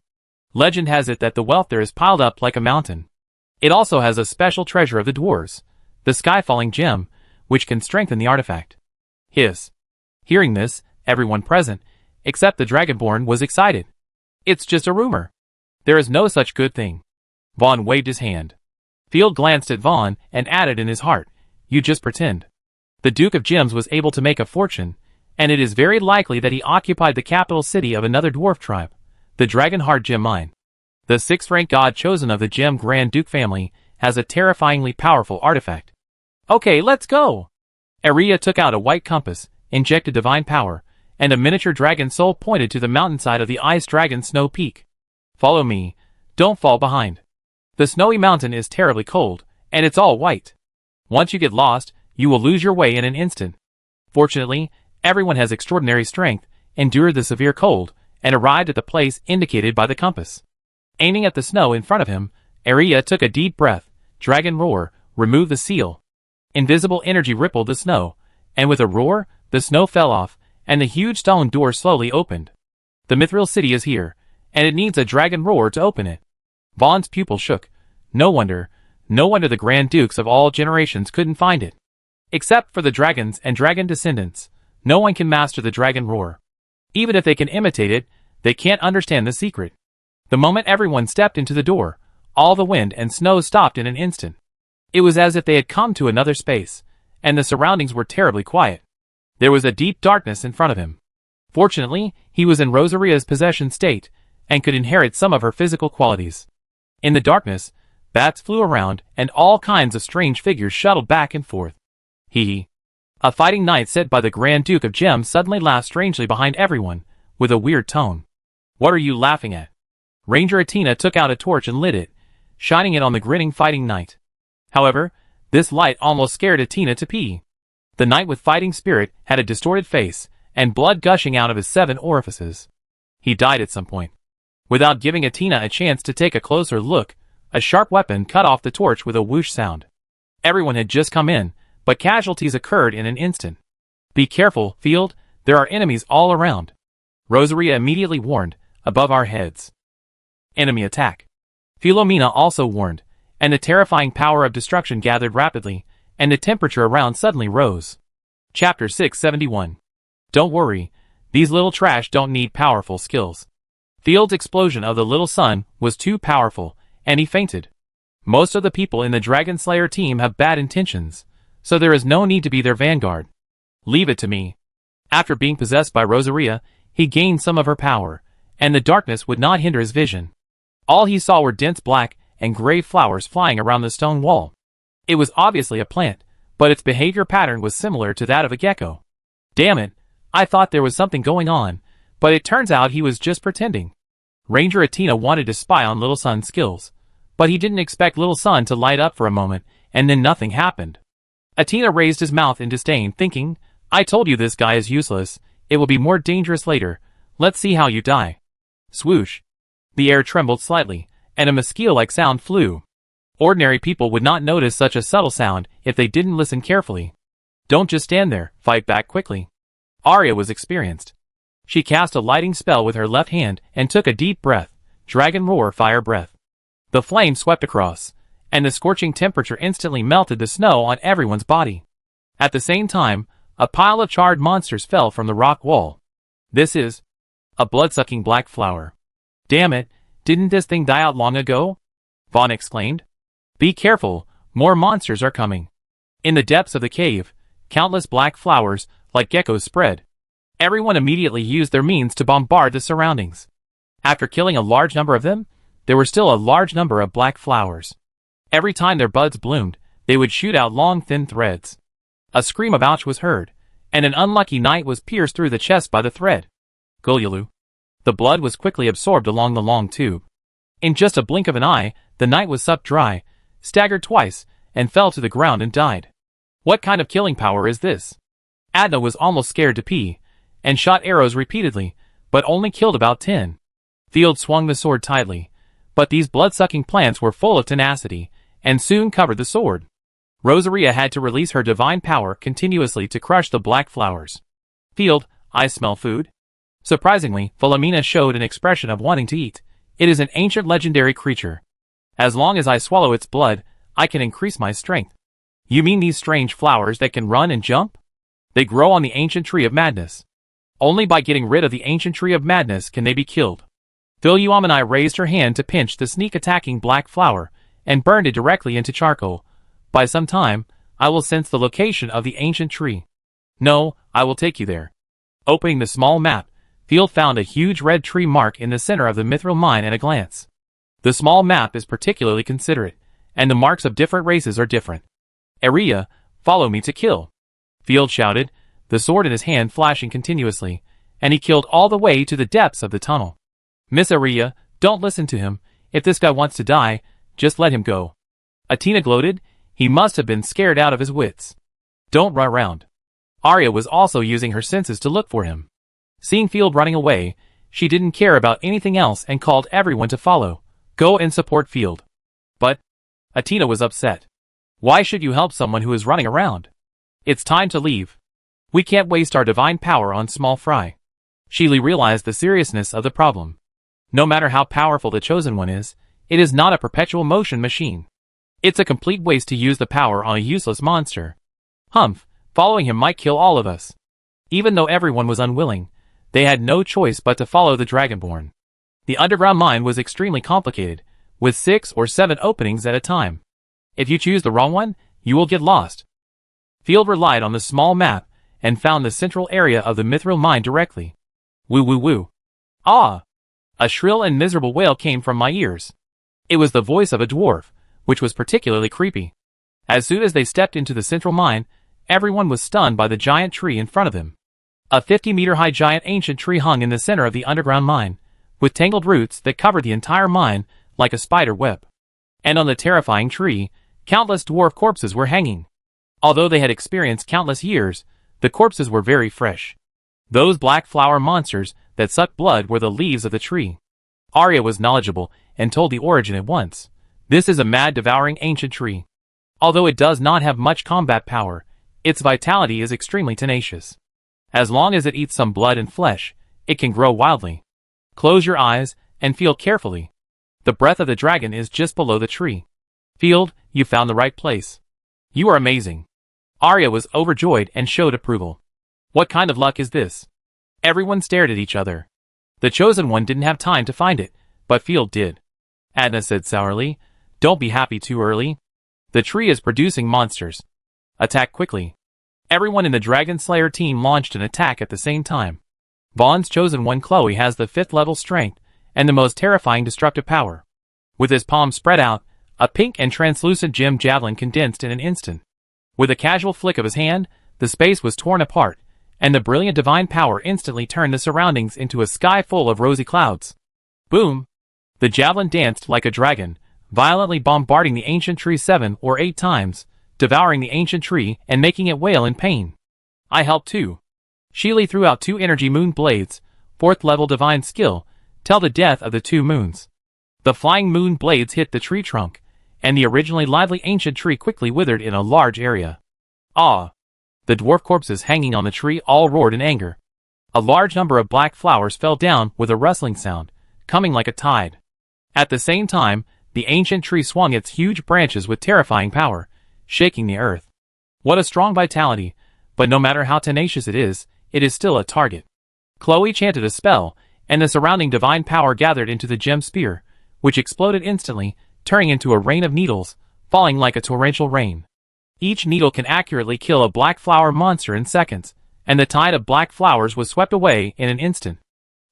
Legend has it that the wealth there is piled up like a mountain. It also has a special treasure of the dwarves, the sky-falling gem, which can strengthen the artifact. Hiss. Hearing this, everyone present, except the Dragonborn, was excited. It's just a rumor. There is no such good thing. Vaughn waved his hand. Field glanced at Vaughn and added in his heart, you just pretend. The Duke of Gems was able to make a fortune, and it is very likely that he occupied the capital city of another dwarf tribe, the Dragonheart Gem Mine. The sixth-rank god chosen of the Gem Grand Duke family has a terrifyingly powerful artifact. Okay, let's go! Aria took out a white compass, injected divine power, and a miniature dragon soul pointed to the mountainside of the Ice Dragon Snow Peak. Follow me. Don't fall behind. The snowy mountain is terribly cold, and it's all white. Once you get lost, you will lose your way in an instant. Fortunately, everyone has extraordinary strength, endured the severe cold, and arrived at the place indicated by the compass. Aiming at the snow in front of him, Aria took a deep breath, dragon roar, removed the seal. Invisible energy rippled the snow, and with a roar, the snow fell off, and the huge stone door slowly opened. The Mithril City is here, and it needs a dragon roar to open it. Vaughn's pupil shook. No wonder the Grand Dukes of all generations couldn't find it. Except for the dragons and dragon descendants, no one can master the dragon roar. Even if they can imitate it, they can't understand the secret. The moment everyone stepped into the door, all the wind and snow stopped in an instant. It was as if they had come to another space, and the surroundings were terribly quiet. There was a deep darkness in front of him. Fortunately, he was in Rosaria's possession state, and could inherit some of her physical qualities. In the darkness, bats flew around, and all kinds of strange figures shuttled back and forth. A fighting knight set by the Grand Duke of Gems suddenly laughed strangely behind everyone, with a weird tone. What are you laughing at? Ranger Athena took out a torch and lit it, shining it on the grinning fighting knight. However, this light almost scared Athena to pee. The knight with fighting spirit had a distorted face, and blood gushing out of his 7 orifices. He died at some point. Without giving Athena a chance to take a closer look, a sharp weapon cut off the torch with a whoosh sound. Everyone had just come in, but casualties occurred in an instant. Be careful, Field, there are enemies all around. Rosaria immediately warned, above our heads. Enemy attack. Philomena also warned, and the terrifying power of destruction gathered rapidly, and the temperature around suddenly rose. Chapter 671. Don't worry, these little trash don't need powerful skills. Field's explosion of the little sun was too powerful, and he fainted. Most of the people in the Dragon Slayer team have bad intentions, so there is no need to be their vanguard. Leave it to me. After being possessed by Rosaria, he gained some of her power, and the darkness would not hinder his vision. All he saw were dense black and gray flowers flying around the stone wall. It was obviously a plant, but its behavior pattern was similar to that of a gecko. Damn it, I thought there was something going on, but it turns out he was just pretending. Ranger Athena wanted to spy on Little Sun's skills, but he didn't expect Little Sun to light up for a moment, and then nothing happened. Athena raised his mouth in disdain, thinking, I told you this guy is useless, it will be more dangerous later, let's see how you die. Swoosh. The air trembled slightly, and a mosquito-like sound flew. Ordinary people would not notice such a subtle sound if they didn't listen carefully. Don't just stand there, fight back quickly. Arya was experienced. She cast a lighting spell with her left hand and took a deep breath, dragon roar fire breath. The flame swept across, and the scorching temperature instantly melted the snow on everyone's body. At the same time, a pile of charred monsters fell from the rock wall. This is a blood-sucking black flower. Damn it, didn't this thing die out long ago? Vaughn exclaimed. Be careful, more monsters are coming. In the depths of the cave, countless black flowers, like geckos, spread. Everyone immediately used their means to bombard the surroundings. After killing a large number of them, there were still a large number of black flowers. Every time their buds bloomed, they would shoot out long thin threads. A scream of ouch was heard, and an unlucky knight was pierced through the chest by the thread. Gulyulu. The blood was quickly absorbed along the long tube. In just a blink of an eye, the knight was sucked dry, staggered twice, and fell to the ground and died. What kind of killing power is this? Adna was almost scared to pee, and shot arrows repeatedly, but only killed about 10. Field swung the sword tightly, but these blood-sucking plants were full of tenacity, and soon covered the sword. Rosaria had to release her divine power continuously to crush the black flowers. Field, I smell food. Surprisingly, Philomena showed an expression of wanting to eat. It is an ancient legendary creature. As long as I swallow its blood, I can increase my strength. You mean these strange flowers that can run and jump? They grow on the ancient tree of madness. Only by getting rid of the ancient tree of madness can they be killed. Philomena raised her hand to pinch the sneak-attacking black flower, and burned it directly into charcoal. By some time, I will sense the location of the ancient tree. No, I will take you there. Opening the small map, Field found a huge red tree mark in the center of the mithril mine at a glance. The small map is particularly considerate, and the marks of different races are different. Area, follow me to kill. Field shouted, the sword in his hand flashing continuously, and he killed all the way to the depths of the tunnel. Miss Area, don't listen to him. If this guy wants to die, just let him go. Athena gloated, he must have been scared out of his wits. Don't run around. Arya was also using her senses to look for him. Seeing Field running away, she didn't care about anything else and called everyone to follow. Go and support Field. But Athena was upset. Why should you help someone who is running around? It's time to leave. We can't waste our divine power on small fry. Sheely realized the seriousness of the problem. No matter how powerful the Chosen One is, it is not a perpetual motion machine. It's a complete waste to use the power on a useless monster. Humph, following him might kill all of us. Even though everyone was unwilling, they had no choice but to follow the Dragonborn. The underground mine was extremely complicated, with 6 or 7 openings at a time. If you choose the wrong one, you will get lost. Field relied on the small map and found the central area of the mithril mine directly. Woo woo woo. Ah! A shrill and miserable wail came from my ears. It was the voice of a dwarf, which was particularly creepy. As soon as they stepped into the central mine, everyone was stunned by the giant tree in front of them. A 50-meter-high giant ancient tree hung in the center of the underground mine, with tangled roots that covered the entire mine like a spider web. And on the terrifying tree, countless dwarf corpses were hanging. Although they had experienced countless years, the corpses were very fresh. Those black flower monsters that sucked blood were the leaves of the tree. Arya was knowledgeable and told the origin at once. This is a mad devouring ancient tree. Although it does not have much combat power, its vitality is extremely tenacious. As long as it eats some blood and flesh, it can grow wildly. Close your eyes and feel carefully. The breath of the dragon is just below the tree. Field, you found the right place. You are amazing. Arya was overjoyed and showed approval. What kind of luck is this? Everyone stared at each other. The Chosen One didn't have time to find it, but Field did. Adna said sourly, don't be happy too early. The tree is producing monsters. Attack quickly. Everyone in the Dragon Slayer team launched an attack at the same time. Vaughn's Chosen One Chloe has the 5th level strength and the most terrifying destructive power. With his palms spread out, a pink and translucent gem javelin condensed in an instant. With a casual flick of his hand, the space was torn apart, and the brilliant divine power instantly turned the surroundings into a sky full of rosy clouds. Boom! The javelin danced like a dragon, violently bombarding the ancient tree 7 or 8 times, devouring the ancient tree and making it wail in pain. I helped too. Sheely threw out 2 energy moon blades, 4th level divine skill, till the death of the 2 moons. The flying moon blades hit the tree trunk, and the originally lively ancient tree quickly withered in a large area. Ah! The dwarf corpses hanging on the tree all roared in anger. A large number of black flowers fell down with a rustling sound, coming like a tide. At the same time, the ancient tree swung its huge branches with terrifying power, shaking the earth. What a strong vitality, but no matter how tenacious it is still a target. Chloe chanted a spell, and the surrounding divine power gathered into the gem spear, which exploded instantly, turning into a rain of needles, falling like a torrential rain. Each needle can accurately kill a black flower monster in seconds, and the tide of black flowers was swept away in an instant.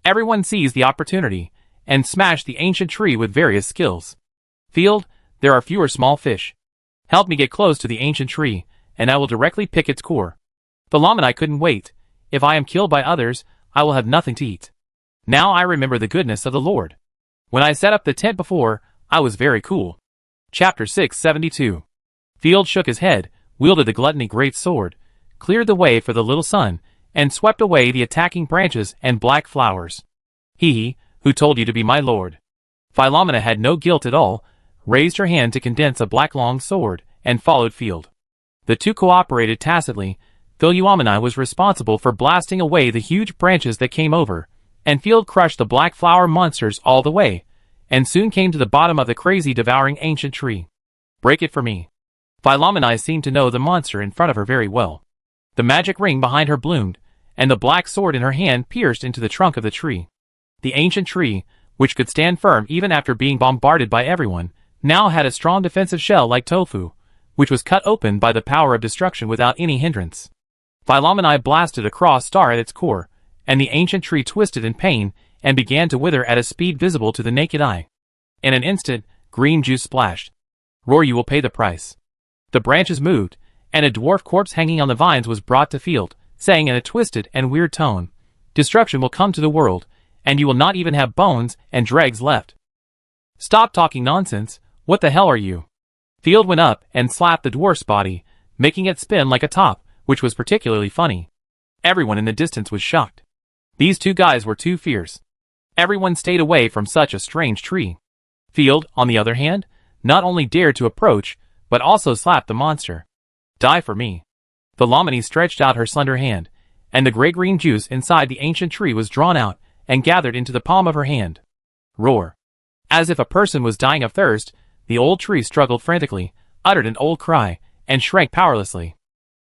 Everyone seized the opportunity, and smashed the ancient tree with various skills. Field, there are fewer small fish. Help me get close to the ancient tree, and I will directly pick its core. Philomenae couldn't wait. If I am killed by others, I will have nothing to eat. Now I remember the goodness of the Lord. When I set up the tent before, I was very cool. Chapter 672. Field shook his head, wielded the gluttony great sword, cleared the way for the little sun, and swept away the attacking branches and black flowers. He, who told you to be my lord? Philomena had no guilt at all, raised her hand to condense a black long sword, and followed Field. The two cooperated tacitly. Philomena was responsible for blasting away the huge branches that came over, and Field crushed the black flower monsters all the way, and soon came to the bottom of the crazy devouring ancient tree. Break it for me. Philomena seemed to know the monster in front of her very well. The magic ring behind her bloomed, and the black sword in her hand pierced into the trunk of the tree. The ancient tree, which could stand firm even after being bombarded by everyone, now had a strong defensive shell like tofu, which was cut open by the power of destruction without any hindrance. Philomena blasted a cross star at its core, and the ancient tree twisted in pain and began to wither at a speed visible to the naked eye. In an instant, green juice splashed. Roar, you will pay the price. The branches moved, and a dwarf corpse hanging on the vines was brought to field, saying in a twisted and weird tone, "Destruction will come to the world, and you will not even have bones and dregs left." "Stop talking nonsense, what the hell are you?" Field went up and slapped the dwarf's body, making it spin like a top, which was particularly funny. Everyone in the distance was shocked. These two guys were too fierce. Everyone stayed away from such a strange tree. Field, on the other hand, not only dared to approach, but also slapped the monster. "Die for me." The Lamini stretched out her slender hand, and the gray-green juice inside the ancient tree was drawn out and gathered into the palm of her hand. Roar. As if a person was dying of thirst, the old tree struggled frantically, uttered an old cry, and shrank powerlessly.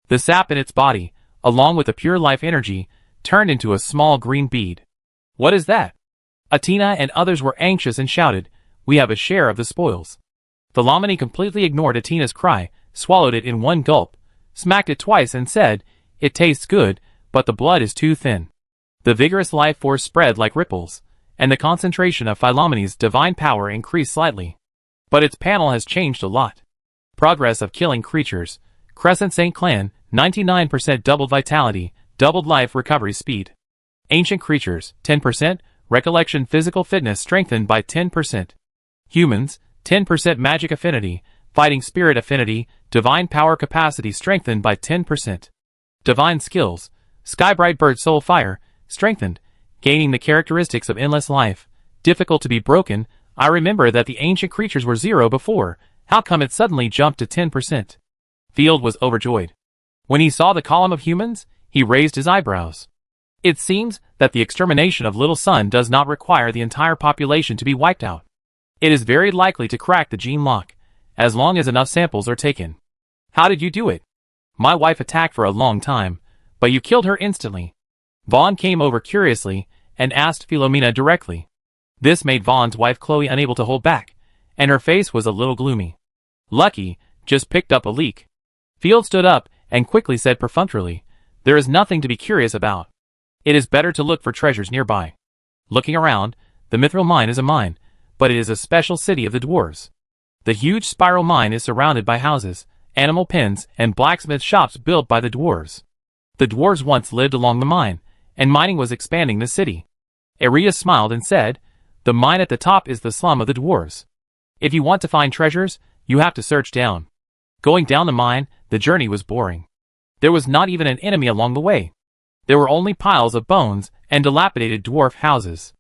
The sap in its body, along with the pure life energy, turned into a small green bead. "What is that?" Atina and others were anxious and shouted, "We have a share of the spoils." The Lamini completely ignored Atina's cry, swallowed it in one gulp, smacked it twice and said, "It tastes good, but the blood is too thin." The vigorous life force spread like ripples, and the concentration of Philomeni's divine power increased slightly. But its panel has changed a lot. Progress of killing creatures. Crescent Saint Clan, 99% doubled vitality, doubled life recovery speed. Ancient creatures, 10%, recollection physical fitness strengthened by 10%. Humans, 10% magic affinity, fighting spirit affinity, divine power capacity strengthened by 10%. Divine skills, Skybright Bird Soul Fire, strengthened, gaining the characteristics of endless life, difficult to be broken. I remember that the ancient creatures were 0 before, how come it suddenly jumped to 10%? Field was overjoyed. When he saw the column of humans, he raised his eyebrows. It seems that the extermination of Little Sun does not require the entire population to be wiped out. It is very likely to crack the gene lock, as long as enough samples are taken. "How did you do it?" "My wife attacked for a long time, but you killed her instantly." Vaughn came over curiously and asked Philomena directly. This made Vaughn's wife Chloe unable to hold back, and her face was a little gloomy. "Lucky, just picked up a leak." Field stood up and quickly said perfunctorily, "There is nothing to be curious about. It is better to look for treasures nearby." Looking around, the Mithril Mine is a mine, but it is a special city of the dwarves. The huge spiral mine is surrounded by houses, animal pens, and blacksmith shops built by the dwarves. The dwarves once lived along the mine, and mining was expanding the city. Arias smiled and said, "The mine at the top is the slum of the dwarves. If you want to find treasures, you have to search down." Going down the mine, the journey was boring. There was not even an enemy along the way. There were only piles of bones and dilapidated dwarf houses.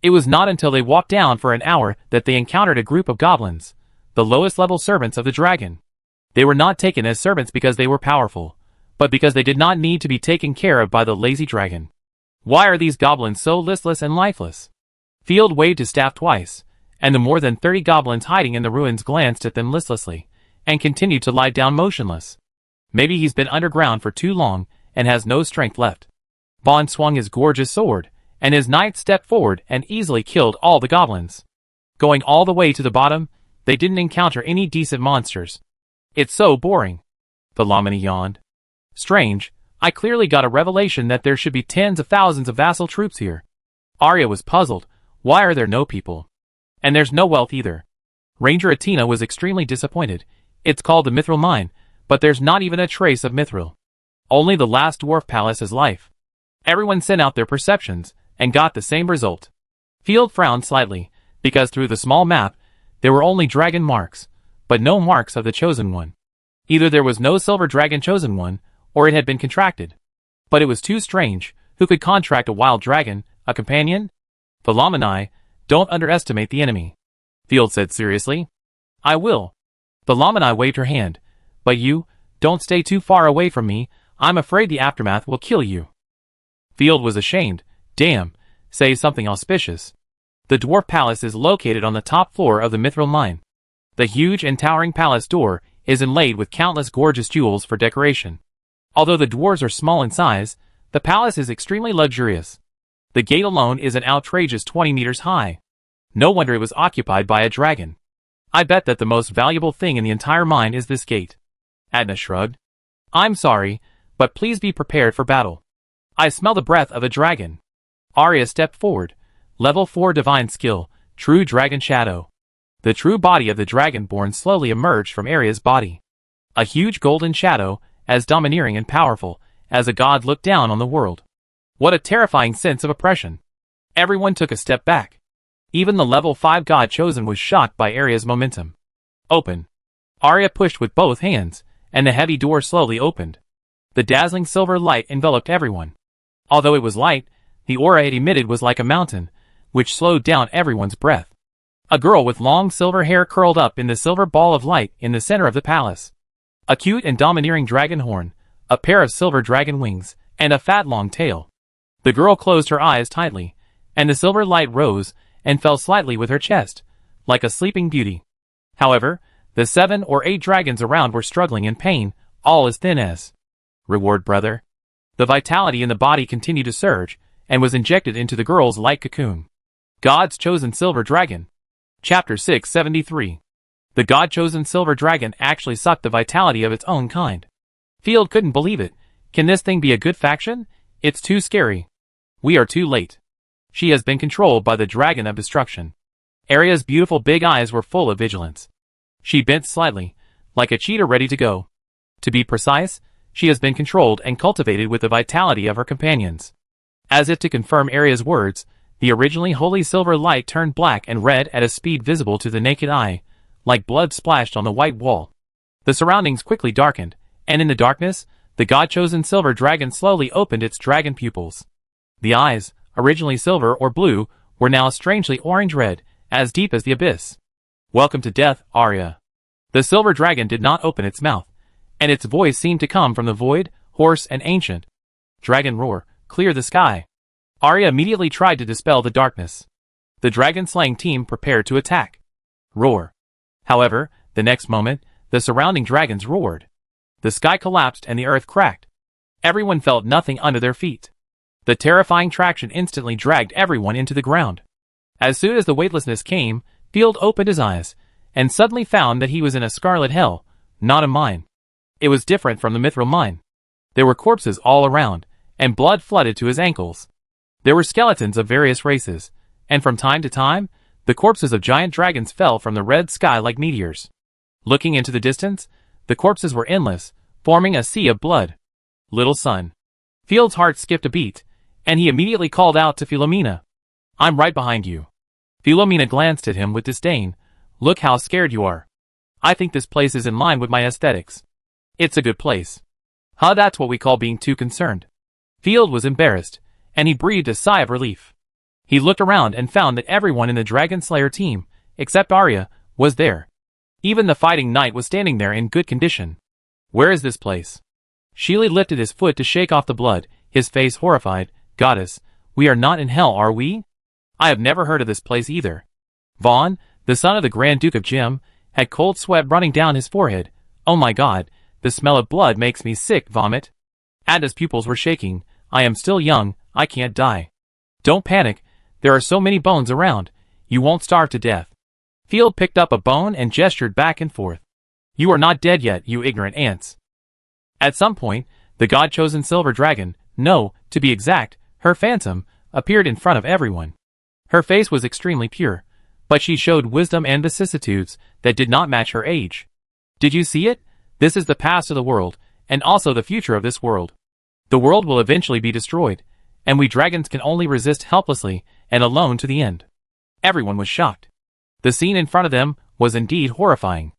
It was not until they walked down for an hour that they encountered a group of goblins, the lowest level servants of the dragon. They were not taken as servants because they were powerful, but because they did not need to be taken care of by the lazy dragon. Why are these goblins so listless and lifeless? Field waved his staff twice, and the more than 30 goblins hiding in the ruins glanced at them listlessly, and continued to lie down motionless. Maybe he's been underground for too long, and has no strength left. Vaughn swung his gorgeous sword, and his knight stepped forward and easily killed all the goblins. Going all the way to the bottom, they didn't encounter any decent monsters. "It's so boring." The Lamini yawned. "Strange, I clearly got a revelation that there should be tens of thousands of vassal troops here." Arya was puzzled. Why are there no people? And there's no wealth either. Ranger Atina was extremely disappointed. It's called the Mithril Mine, but there's not even a trace of Mithril. Only the last dwarf palace is life. Everyone sent out their perceptions, and got the same result. Field frowned slightly, because through the small map, there were only dragon marks, but no marks of the Chosen One. Either there was no silver dragon Chosen One, or it had been contracted. But it was too strange. Who could contract a wild dragon, a companion? "Philomenae, don't underestimate the enemy," Field said seriously. "I will." Philomenae waved her hand. "But you, don't stay too far away from me, I'm afraid the aftermath will kill you." Field was ashamed. "Damn, say something auspicious." The dwarf palace is located on the top floor of the Mithril Mine. The huge and towering palace door is inlaid with countless gorgeous jewels for decoration. Although the dwarves are small in size, the palace is extremely luxurious. The gate alone is an outrageous 20 meters high. No wonder it was occupied by a dragon. "I bet that the most valuable thing in the entire mine is this gate." Adna shrugged. "I'm sorry, but please be prepared for battle. I smell the breath of a dragon." Arya stepped forward. Level 4 divine skill, True Dragon Shadow. The true body of the dragonborn slowly emerged from Arya's body. A huge golden shadow, as domineering and powerful as a god looked down on the world. What a terrifying sense of oppression. Everyone took a step back. Even the level 5 god chosen was shocked by Arya's momentum. Open. Arya pushed with both hands, and the heavy door slowly opened. The dazzling silver light enveloped everyone. Although it was light, the aura it emitted was like a mountain, which slowed down everyone's breath. A girl with long silver hair curled up in the silver ball of light in the center of the palace. A cute and domineering dragon horn, a pair of silver dragon wings, and a fat long tail. The girl closed her eyes tightly, and the silver light rose and fell slightly with her chest, like a sleeping beauty. However, the 7 or 8 dragons around were struggling in pain, all as thin as reward, brother. The vitality in the body continued to surge, and was injected into the girl's light cocoon. God's chosen silver dragon. Chapter 673. The god-chosen silver dragon actually sucked the vitality of its own kind. Field couldn't believe it. Can this thing be a good faction? It's too scary. We are too late. She has been controlled by the dragon of destruction. Arya's beautiful big eyes were full of vigilance. She bent slightly, like a cheetah ready to go. To be precise, she has been controlled and cultivated with the vitality of her companions. As if to confirm Arya's words, the originally holy silver light turned black and red at a speed visible to the naked eye, like blood splashed on the white wall. The surroundings quickly darkened, and in the darkness, the god-chosen silver dragon slowly opened its dragon pupils. The eyes, originally silver or blue, were now strangely orange-red, as deep as the abyss. Welcome to death, Arya. The silver dragon did not open its mouth, and its voice seemed to come from the void, hoarse and ancient. Dragon roar, clear the sky. Arya immediately tried to dispel the darkness. The dragon-slaying team prepared to attack. Roar. However, the next moment, the surrounding dragons roared. The sky collapsed and the earth cracked. Everyone felt nothing under their feet. The terrifying traction instantly dragged everyone into the ground. As soon as the weightlessness came, Field opened his eyes, and suddenly found that he was in a scarlet hell, not a mine. It was different from the mithril mine. There were corpses all around, and blood flooded to his ankles. There were skeletons of various races, and from time to time, the corpses of giant dragons fell from the red sky like meteors. Looking into the distance, the corpses were endless, forming a sea of blood. Little son. Field's heart skipped a beat, and he immediately called out to Philomena. I'm right behind you. Philomena glanced at him with disdain. Look how scared you are. I think this place is in line with my aesthetics. It's a good place. Huh, that's what we call being too concerned. Field was embarrassed, and he breathed a sigh of relief. He looked around and found that everyone in the Dragon Slayer team, except Arya, was there. Even the fighting knight was standing there in good condition. Where is this place? Sheely lifted his foot to shake off the blood, his face horrified. Goddess, we are not in hell, are we? I have never heard of this place either. Vaughn, the son of the Grand Duke of Jim, had cold sweat running down his forehead. Oh my god, the smell of blood makes me sick, vomit. Ada's pupils were shaking. I am still young, I can't die. Don't panic. There are so many bones around, you won't starve to death. Field picked up a bone and gestured back and forth. You are not dead yet, you ignorant ants. At some point, the god-chosen silver dragon, no, to be exact, her phantom, appeared in front of everyone. Her face was extremely pure, but she showed wisdom and vicissitudes that did not match her age. Did you see it? This is the past of the world, and also the future of this world. The world will eventually be destroyed, and we dragons can only resist helplessly and alone to the end. Everyone was shocked. The scene in front of them was indeed horrifying.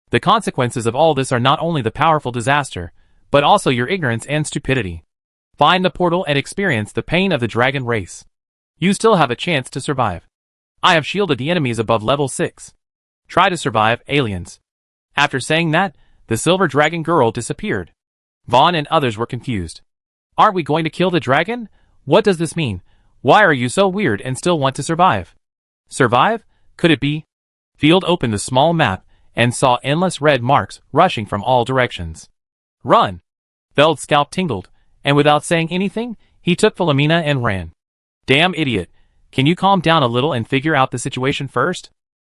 The consequences of all this are not only the powerful disaster, but also your ignorance and stupidity. Find the portal and experience the pain of the dragon race. You still have a chance to survive. I have shielded the enemies above level 6. Try to survive, aliens. After saying that, the silver dragon girl disappeared. Vaughn and others were confused. Aren't we going to kill the dragon? What does this mean? Why are you so weird and still want to survive? Survive? Could it be? Field opened the small map and saw endless red marks rushing from all directions. Run! Feld's scalp tingled, and without saying anything, he took Philomena and ran. Damn idiot. Can you calm down a little and figure out the situation first?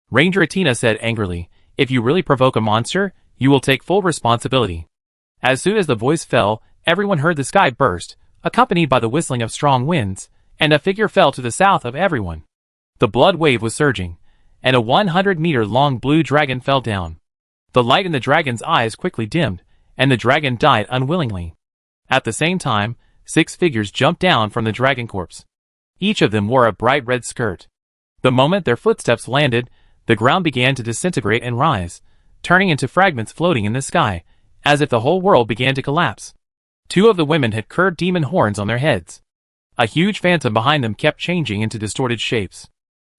Ranger Atina said angrily, if you really provoke a monster, you will take full responsibility. As soon as the voice fell, everyone heard the sky burst, accompanied by the whistling of strong winds, and a figure fell to the south of everyone. The blood wave was surging, and a 100-meter-long blue dragon fell down. The light in the dragon's eyes quickly dimmed, and the dragon died unwillingly. At the same time, 6 figures jumped down from the dragon corpse. Each of them wore a bright red skirt. The moment their footsteps landed, the ground began to disintegrate and rise, turning into fragments floating in the sky, as if the whole world began to collapse. 2 of the women had curved demon horns on their heads. A huge phantom behind them kept changing into distorted shapes.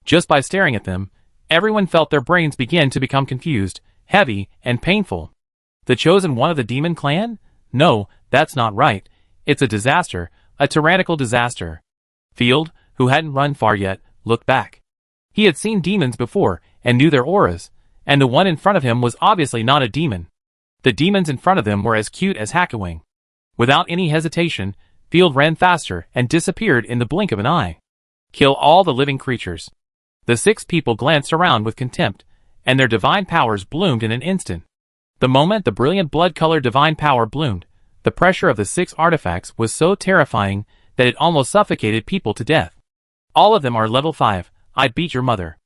Just by staring at them, everyone felt their brains begin to become confused, heavy, and painful. The chosen one of the demon clan? No, that's not right. It's a disaster, a tyrannical disaster. Field, who hadn't run far yet, looked back. He had seen demons before, and knew their auras, and the one in front of him was obviously not a demon. The demons in front of them were as cute as Hackawing. Without any hesitation, Field ran faster and disappeared in the blink of an eye. Kill all the living creatures. The 6 people glanced around with contempt, and their divine powers bloomed in an instant. The moment the brilliant blood-colored divine power bloomed, the pressure of the 6 artifacts was so terrifying that it almost suffocated people to death. All of them are level 5, I'd beat your mother.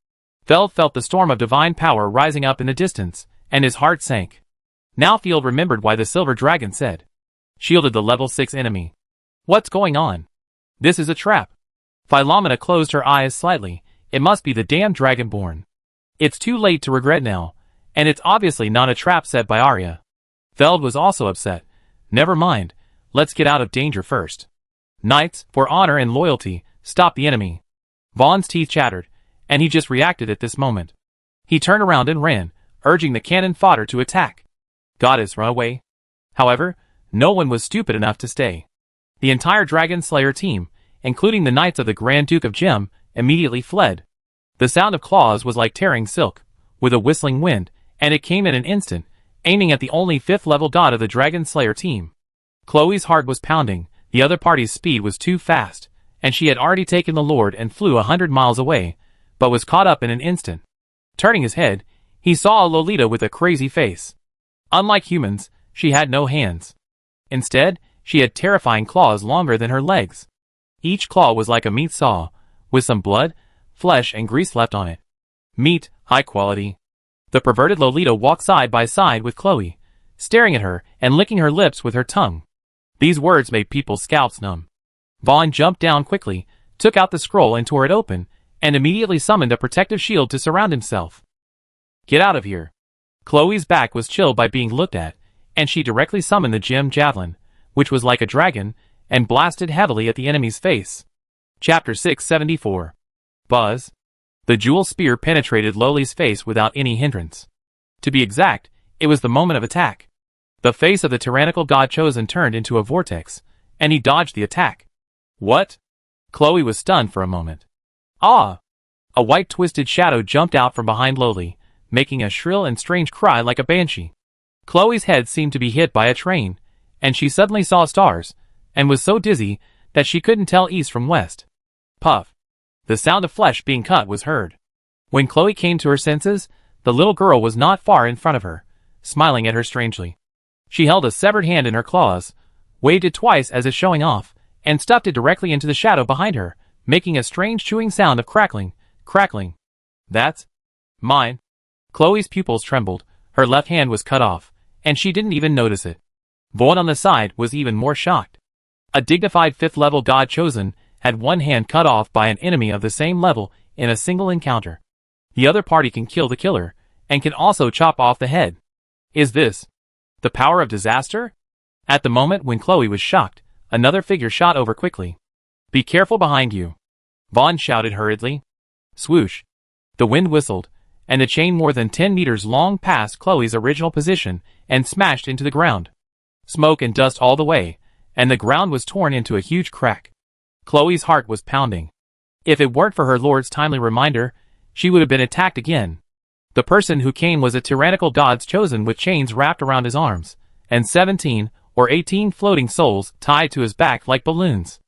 Feld felt the storm of divine power rising up in the distance, and his heart sank. Now Field remembered why the silver dragon said, "Shielded the level 6 enemy." What's going on? This is a trap. Philomena closed her eyes slightly. It must be the damn Dragonborn. It's too late to regret now, and it's obviously not a trap set by Arya. Feld was also upset. Never mind, let's get out of danger first. Knights, for honor and loyalty, stop the enemy. Vaughn's teeth chattered, and he just reacted at this moment. He turned around and ran, urging the cannon fodder to attack. Goddess, run away. However, no one was stupid enough to stay. The entire Dragon Slayer team, including the Knights of the Grand Duke of Gem, immediately fled. The sound of claws was like tearing silk, with a whistling wind, and it came in an instant, aiming at the only 5th level god of the Dragon Slayer team. Chloe's heart was pounding, the other party's speed was too fast, and she had already taken the Lord and flew 100 miles away, but was caught up in an instant. Turning his head, he saw a Lolita with a crazy face. Unlike humans, she had no hands. Instead, she had terrifying claws longer than her legs. Each claw was like a meat saw, with some blood, flesh and grease left on it. Meat, high quality. The perverted Lolita walked side by side with Chloe, staring at her and licking her lips with her tongue. These words made people's scalps numb. Vaughn jumped down quickly, took out the scroll and tore it open, and immediately summoned a protective shield to surround himself. Get out of here. Chloe's back was chilled by being looked at, and she directly summoned the gem javelin, which was like a dragon, and blasted heavily at the enemy's face. Chapter 674. Buzz. The jewel spear penetrated Loli's face without any hindrance. To be exact, it was the moment of attack. The face of the tyrannical god chosen turned into a vortex, and he dodged the attack. What? Chloe was stunned for a moment. Ah! A white twisted shadow jumped out from behind Loli, making a shrill and strange cry like a banshee. Chloe's head seemed to be hit by a train, and she suddenly saw stars, and was so dizzy that she couldn't tell east from west. Puff. The sound of flesh being cut was heard. When Chloe came to her senses, the little girl was not far in front of her, smiling at her strangely. She held a severed hand in her claws, waved it twice as if showing off, and stuffed it directly into the shadow behind her, making a strange chewing sound of crackling, crackling. That's mine. Chloe's pupils trembled, her left hand was cut off, and she didn't even notice it. Vaughn on the side was even more shocked. A dignified 5th level god chosen had one hand cut off by an enemy of the same level in a single encounter. The other party can kill the killer, and can also chop off the head. Is this the power of disaster? At the moment when Chloe was shocked, another figure shot over quickly. Be careful behind you. Vaughn shouted hurriedly. Swoosh. The wind whistled, and the chain more than 10 meters long passed Chloe's original position and smashed into the ground. Smoke and dust all the way, and the ground was torn into a huge crack. Chloe's heart was pounding. If it weren't for her lord's timely reminder, she would have been attacked again. The person who came was a tyrannical god's chosen with chains wrapped around his arms, and 17 or 18 floating souls tied to his back like balloons.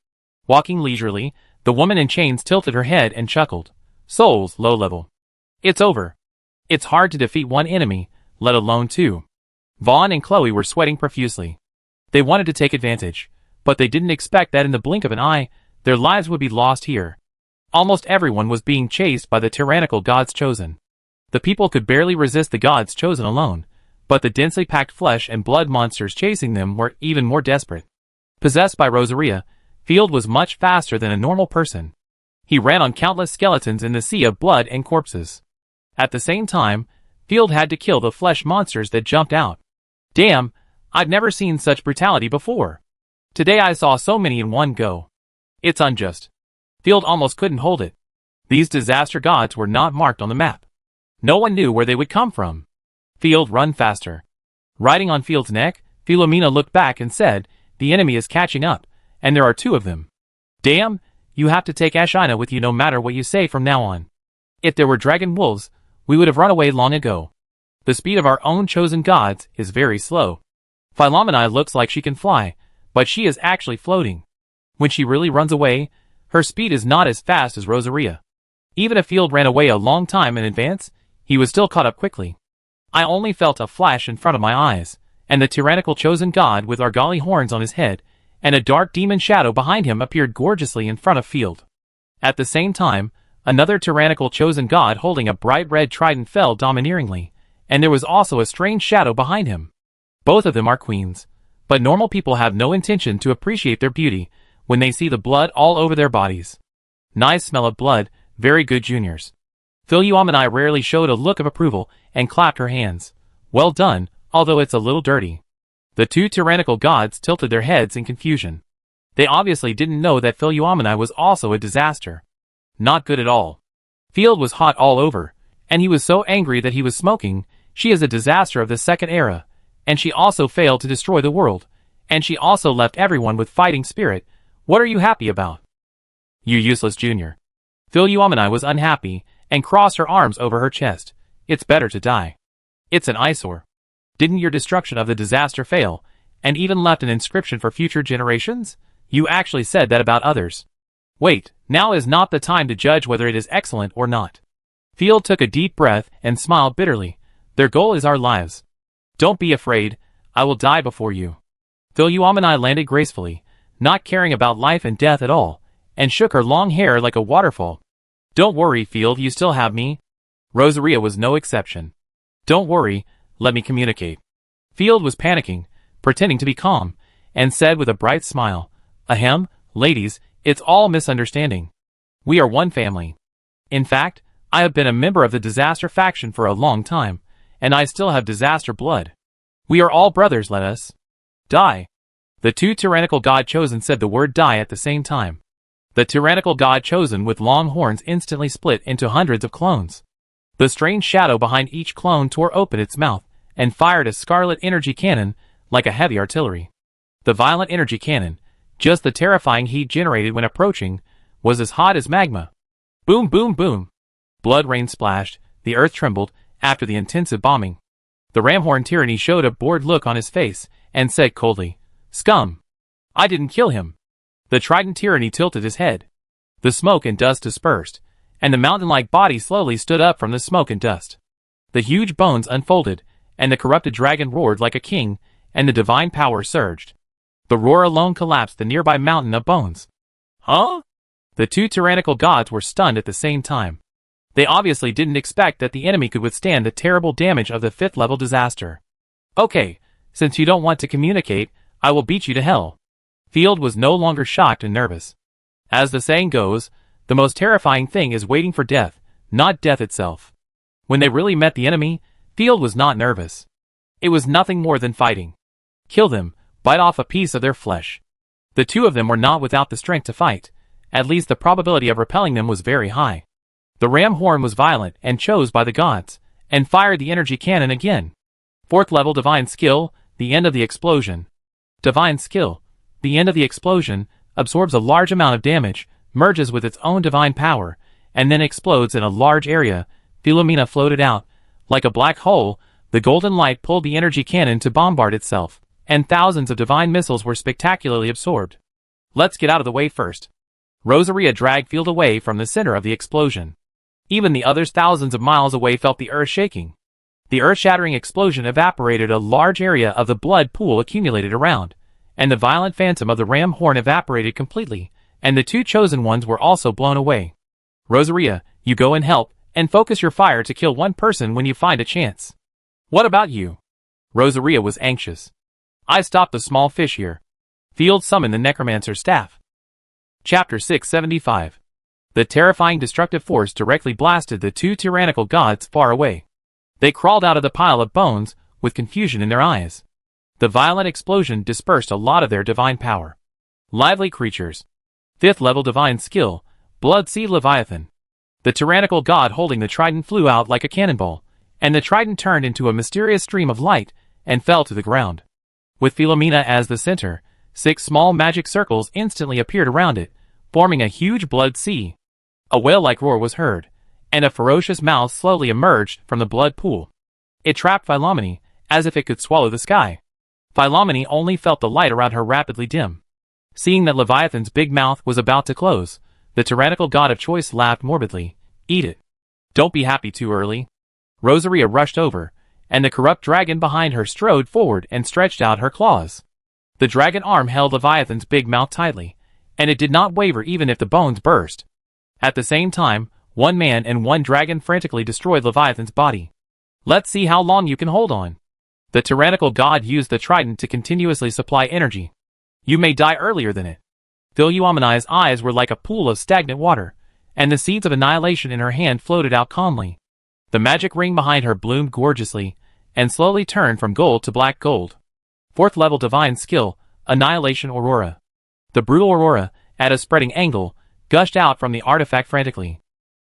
Walking leisurely, the woman in chains tilted her head and chuckled. Souls, low level. It's over. It's hard to defeat one enemy, let alone 2. Vaughn and Chloe were sweating profusely. They wanted to take advantage, but they didn't expect that in the blink of an eye, their lives would be lost here. Almost everyone was being chased by the tyrannical god's chosen. The people could barely resist the gods chosen alone, but the densely packed flesh and blood monsters chasing them were even more desperate. Possessed by Rosaria, Field was much faster than a normal person. He ran on countless skeletons in the sea of blood and corpses. At the same time, Field had to kill the flesh monsters that jumped out. Damn, I'd never seen such brutality before. Today I saw so many in one go. It's unjust. Field almost couldn't hold it. These disaster gods were not marked on the map. No one knew where they would come from. Field, run faster. Riding on Field's neck, Philomena looked back and said, the enemy is catching up, and there are 2 of them. Damn, you have to take Ashina with you no matter what you say from now on. If there were dragon wolves, we would have run away long ago. The speed of our own chosen gods is very slow. Philomena looks like she can fly, but she is actually floating. When she really runs away, her speed is not as fast as Rosaria. Even if Field ran away a long time in advance, he was still caught up quickly. I only felt a flash in front of my eyes, and the tyrannical chosen god with argali horns on his head, and a dark demon shadow behind him appeared gorgeously in front of Field. At the same time, another tyrannical chosen god holding a bright red trident fell domineeringly, and there was also a strange shadow behind him. Both of them are queens, but normal people have no intention to appreciate their beauty when they see the blood all over their bodies. Nice smell of blood, very good juniors. Philomena rarely showed a look of approval and clapped her hands. Well done, although it's a little dirty. The 2 tyrannical gods tilted their heads in confusion. They obviously didn't know that Philomena was also a disaster. Not good at all. Field was hot all over, and he was so angry that he was smoking. She is a disaster of the second era, and she also failed to destroy the world, and she also left everyone with fighting spirit. What are you happy about? You useless junior. Philomena was unhappy, and crossed her arms over her chest. It's better to die. It's an eyesore. Didn't your destruction of the disaster fail, and even left an inscription for future generations? You actually said that about others. Wait, now is not the time to judge whether it is excellent or not. Field took a deep breath and smiled bitterly. Their goal is our lives. Don't be afraid, I will die before you. Philomena landed gracefully, not caring about life and death at all, and shook her long hair like a waterfall. Don't worry, Field, you still have me. Rosaria was no exception. Don't worry, let me communicate. Field was panicking, pretending to be calm, and said with a bright smile, Ahem, ladies, it's all misunderstanding. We are one family. In fact, I have been a member of the disaster faction for a long time, and I still have disaster blood. We are all brothers, let us die. The 2 tyrannical god chosen said the word die at the same time. The tyrannical god chosen with long horns instantly split into hundreds of clones. The strange shadow behind each clone tore open its mouth and fired a scarlet energy cannon like a heavy artillery. The violent energy cannon, just the terrifying heat generated when approaching, was as hot as magma. Boom, boom, boom. Blood rain splashed, the earth trembled after the intensive bombing. The Ramhorn tyranny showed a bored look on his face and said coldly, Scum! I didn't kill him. The Trident tyranny tilted his head. The smoke and dust dispersed, and the mountain-like body slowly stood up from the smoke and dust. The huge bones unfolded, and the corrupted dragon roared like a king, and the divine power surged. The roar alone collapsed the nearby mountain of bones. Huh? The 2 tyrannical gods were stunned at the same time. They obviously didn't expect that the enemy could withstand the terrible damage of the 5th level disaster. Okay, since you don't want to communicate, I will beat you to hell. Field was no longer shocked and nervous. As the saying goes, the most terrifying thing is waiting for death, not death itself. When they really met the enemy, Field was not nervous. It was nothing more than fighting. Kill them, bite off a piece of their flesh. The 2 of them were not without the strength to fight. At least the probability of repelling them was very high. The ram horn was violent and chose by the gods, and fired the energy cannon again. 4th level divine skill, the end of the explosion. Divine skill, the end of the explosion, absorbs a large amount of damage, merges with its own divine power, and then explodes in a large area. Philomena floated out. Like a black hole, the golden light pulled the energy cannon to bombard itself, and thousands of divine missiles were spectacularly absorbed. Let's get out of the way first. Rosaria dragged Field away from the center of the explosion. Even the others thousands of miles away felt the earth shaking. The earth-shattering explosion evaporated a large area of the blood pool accumulated around, and the violent phantom of the ram horn evaporated completely, and the 2 chosen ones were also blown away. Rosaria, you go and help and focus your fire to kill one person when you find a chance. What about you? Rosaria was anxious. I stopped the small fish here. Field summoned the necromancer's staff. Chapter 675. The terrifying destructive force directly blasted the two tyrannical gods far away. They crawled out of the pile of bones, with confusion in their eyes. The violent explosion dispersed a lot of their divine power. Lively creatures. 5th level divine skill, Blood Sea Leviathan. The tyrannical god holding the trident flew out like a cannonball, and the trident turned into a mysterious stream of light and fell to the ground. With Philomena as the center, 6 small magic circles instantly appeared around it, forming a huge blood sea. A whale-like roar was heard, and a ferocious mouth slowly emerged from the blood pool. It trapped Philomene, as if it could swallow the sky. Philomene only felt the light around her rapidly dim. Seeing that Leviathan's big mouth was about to close, the tyrannical god of choice laughed morbidly. Eat it. Don't be happy too early. Rosaria rushed over, and the corrupt dragon behind her strode forward and stretched out her claws. The dragon arm held Leviathan's big mouth tightly, and it did not waver even if the bones burst. At the same time, one man and one dragon frantically destroyed Leviathan's body. Let's see how long you can hold on. The tyrannical god used the trident to continuously supply energy. You may die earlier than it. Philomeni's eyes were like a pool of stagnant water, and the seeds of annihilation in her hand floated out calmly. The magic ring behind her bloomed gorgeously, and slowly turned from gold to black gold. 4th level divine skill, Annihilation Aurora. The brutal aurora, at a spreading angle, gushed out from the artifact frantically.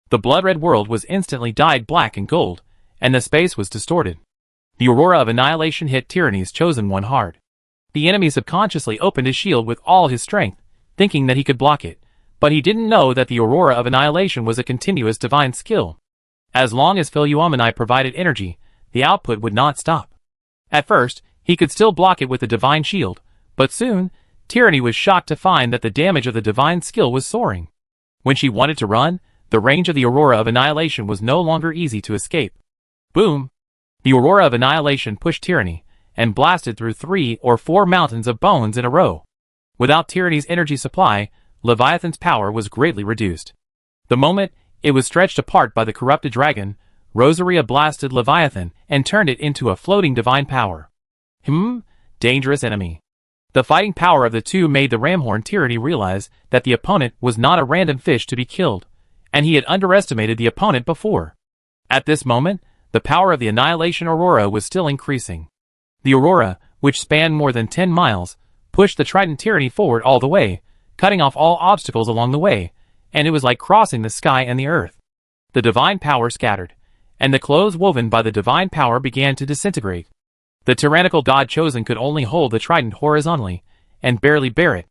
The blood-red world was instantly dyed black and gold, and the space was distorted. The aurora of annihilation hit Tyranny's chosen one hard. The enemy subconsciously opened his shield with all his strength, thinking that he could block it, but he didn't know that the aurora of annihilation was a continuous divine skill. As long as Philomeni provided energy, the output would not stop. At first, he could still block it with the divine shield, but soon, Tyranny was shocked to find that the damage of the divine skill was soaring. When she wanted to run, the range of the aurora of annihilation was no longer easy to escape. Boom! The aurora of annihilation pushed Tyranny, and blasted through 3 or 4 mountains of bones in a row. Without Tyranny's energy supply, Leviathan's power was greatly reduced. The moment it was stretched apart by the corrupted dragon, Rosaria blasted Leviathan and turned it into a floating divine power. Dangerous enemy. The fighting power of the two made the Ramhorn Tyranny realize that the opponent was not a random fish to be killed, and he had underestimated the opponent before. At this moment, the power of the Annihilation Aurora was still increasing. The Aurora, which spanned more than 10 miles, pushed the Trident Tyranny forward all the way, cutting off all obstacles along the way, and it was like crossing the sky and the earth. The divine power scattered, and the clothes woven by the divine power began to disintegrate. The tyrannical god chosen could only hold the trident horizontally, and barely bear it.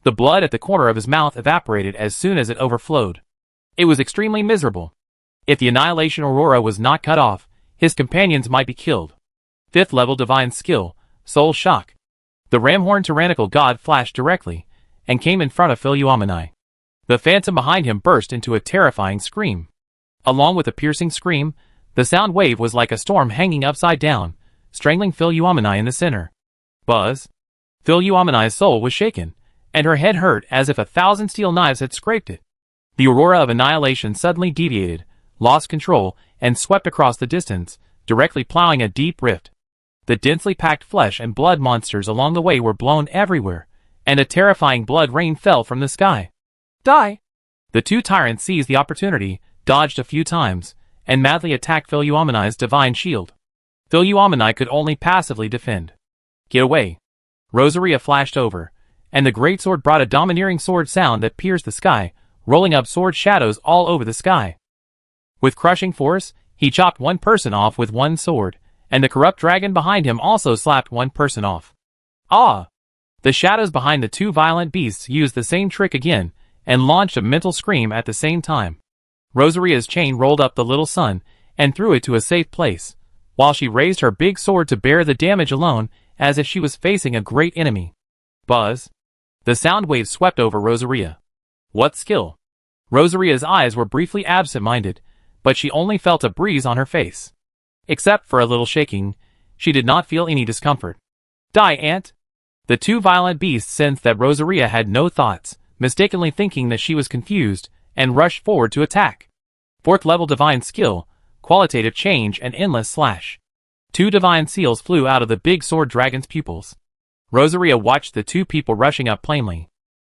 The blood at the corner of his mouth evaporated as soon as it overflowed. It was extremely miserable. If the Annihilation Aurora was not cut off, his companions might be killed. 5th level divine skill, Soul Shock. The Ramhorn tyrannical god flashed directly, and came in front of Philomeni. The phantom behind him burst into a terrifying scream. Along with a piercing scream, the sound wave was like a storm hanging upside down, strangling Philomeni in the center. Buzz. Philomeni's soul was shaken, and her head hurt as if 1,000 steel knives had scraped it. The aurora of annihilation suddenly deviated, lost control, and swept across the distance, directly plowing a deep rift. The densely packed flesh and blood monsters along the way were blown everywhere, and a terrifying blood rain fell from the sky. Die! The two tyrants seized the opportunity, dodged a few times, and madly attacked Philomeni's divine shield. Philomeni could only passively defend. Get away! Rosaria flashed over, and the greatsword brought a domineering sword sound that pierced the sky, rolling up sword shadows all over the sky. With crushing force, he chopped one person off with one sword, and the corrupt dragon behind him also slapped one person off. Ah! The shadows behind the two violent beasts used the same trick again, and launched a mental scream at the same time. Rosaria's chain rolled up the little sun, and threw it to a safe place, while she raised her big sword to bear the damage alone, as if she was facing a great enemy. Buzz. The sound wave swept over Rosaria. What skill? Rosaria's eyes were briefly absent-minded, but she only felt a breeze on her face. Except for a little shaking, she did not feel any discomfort. Die, ant! The two violent beasts sensed that Rosaria had no thoughts, mistakenly thinking that she was confused, and rushed forward to attack. 4th level divine skill, qualitative change and endless slash. 2 divine seals flew out of the big sword dragon's pupils. Rosaria watched the 2 people rushing up plainly.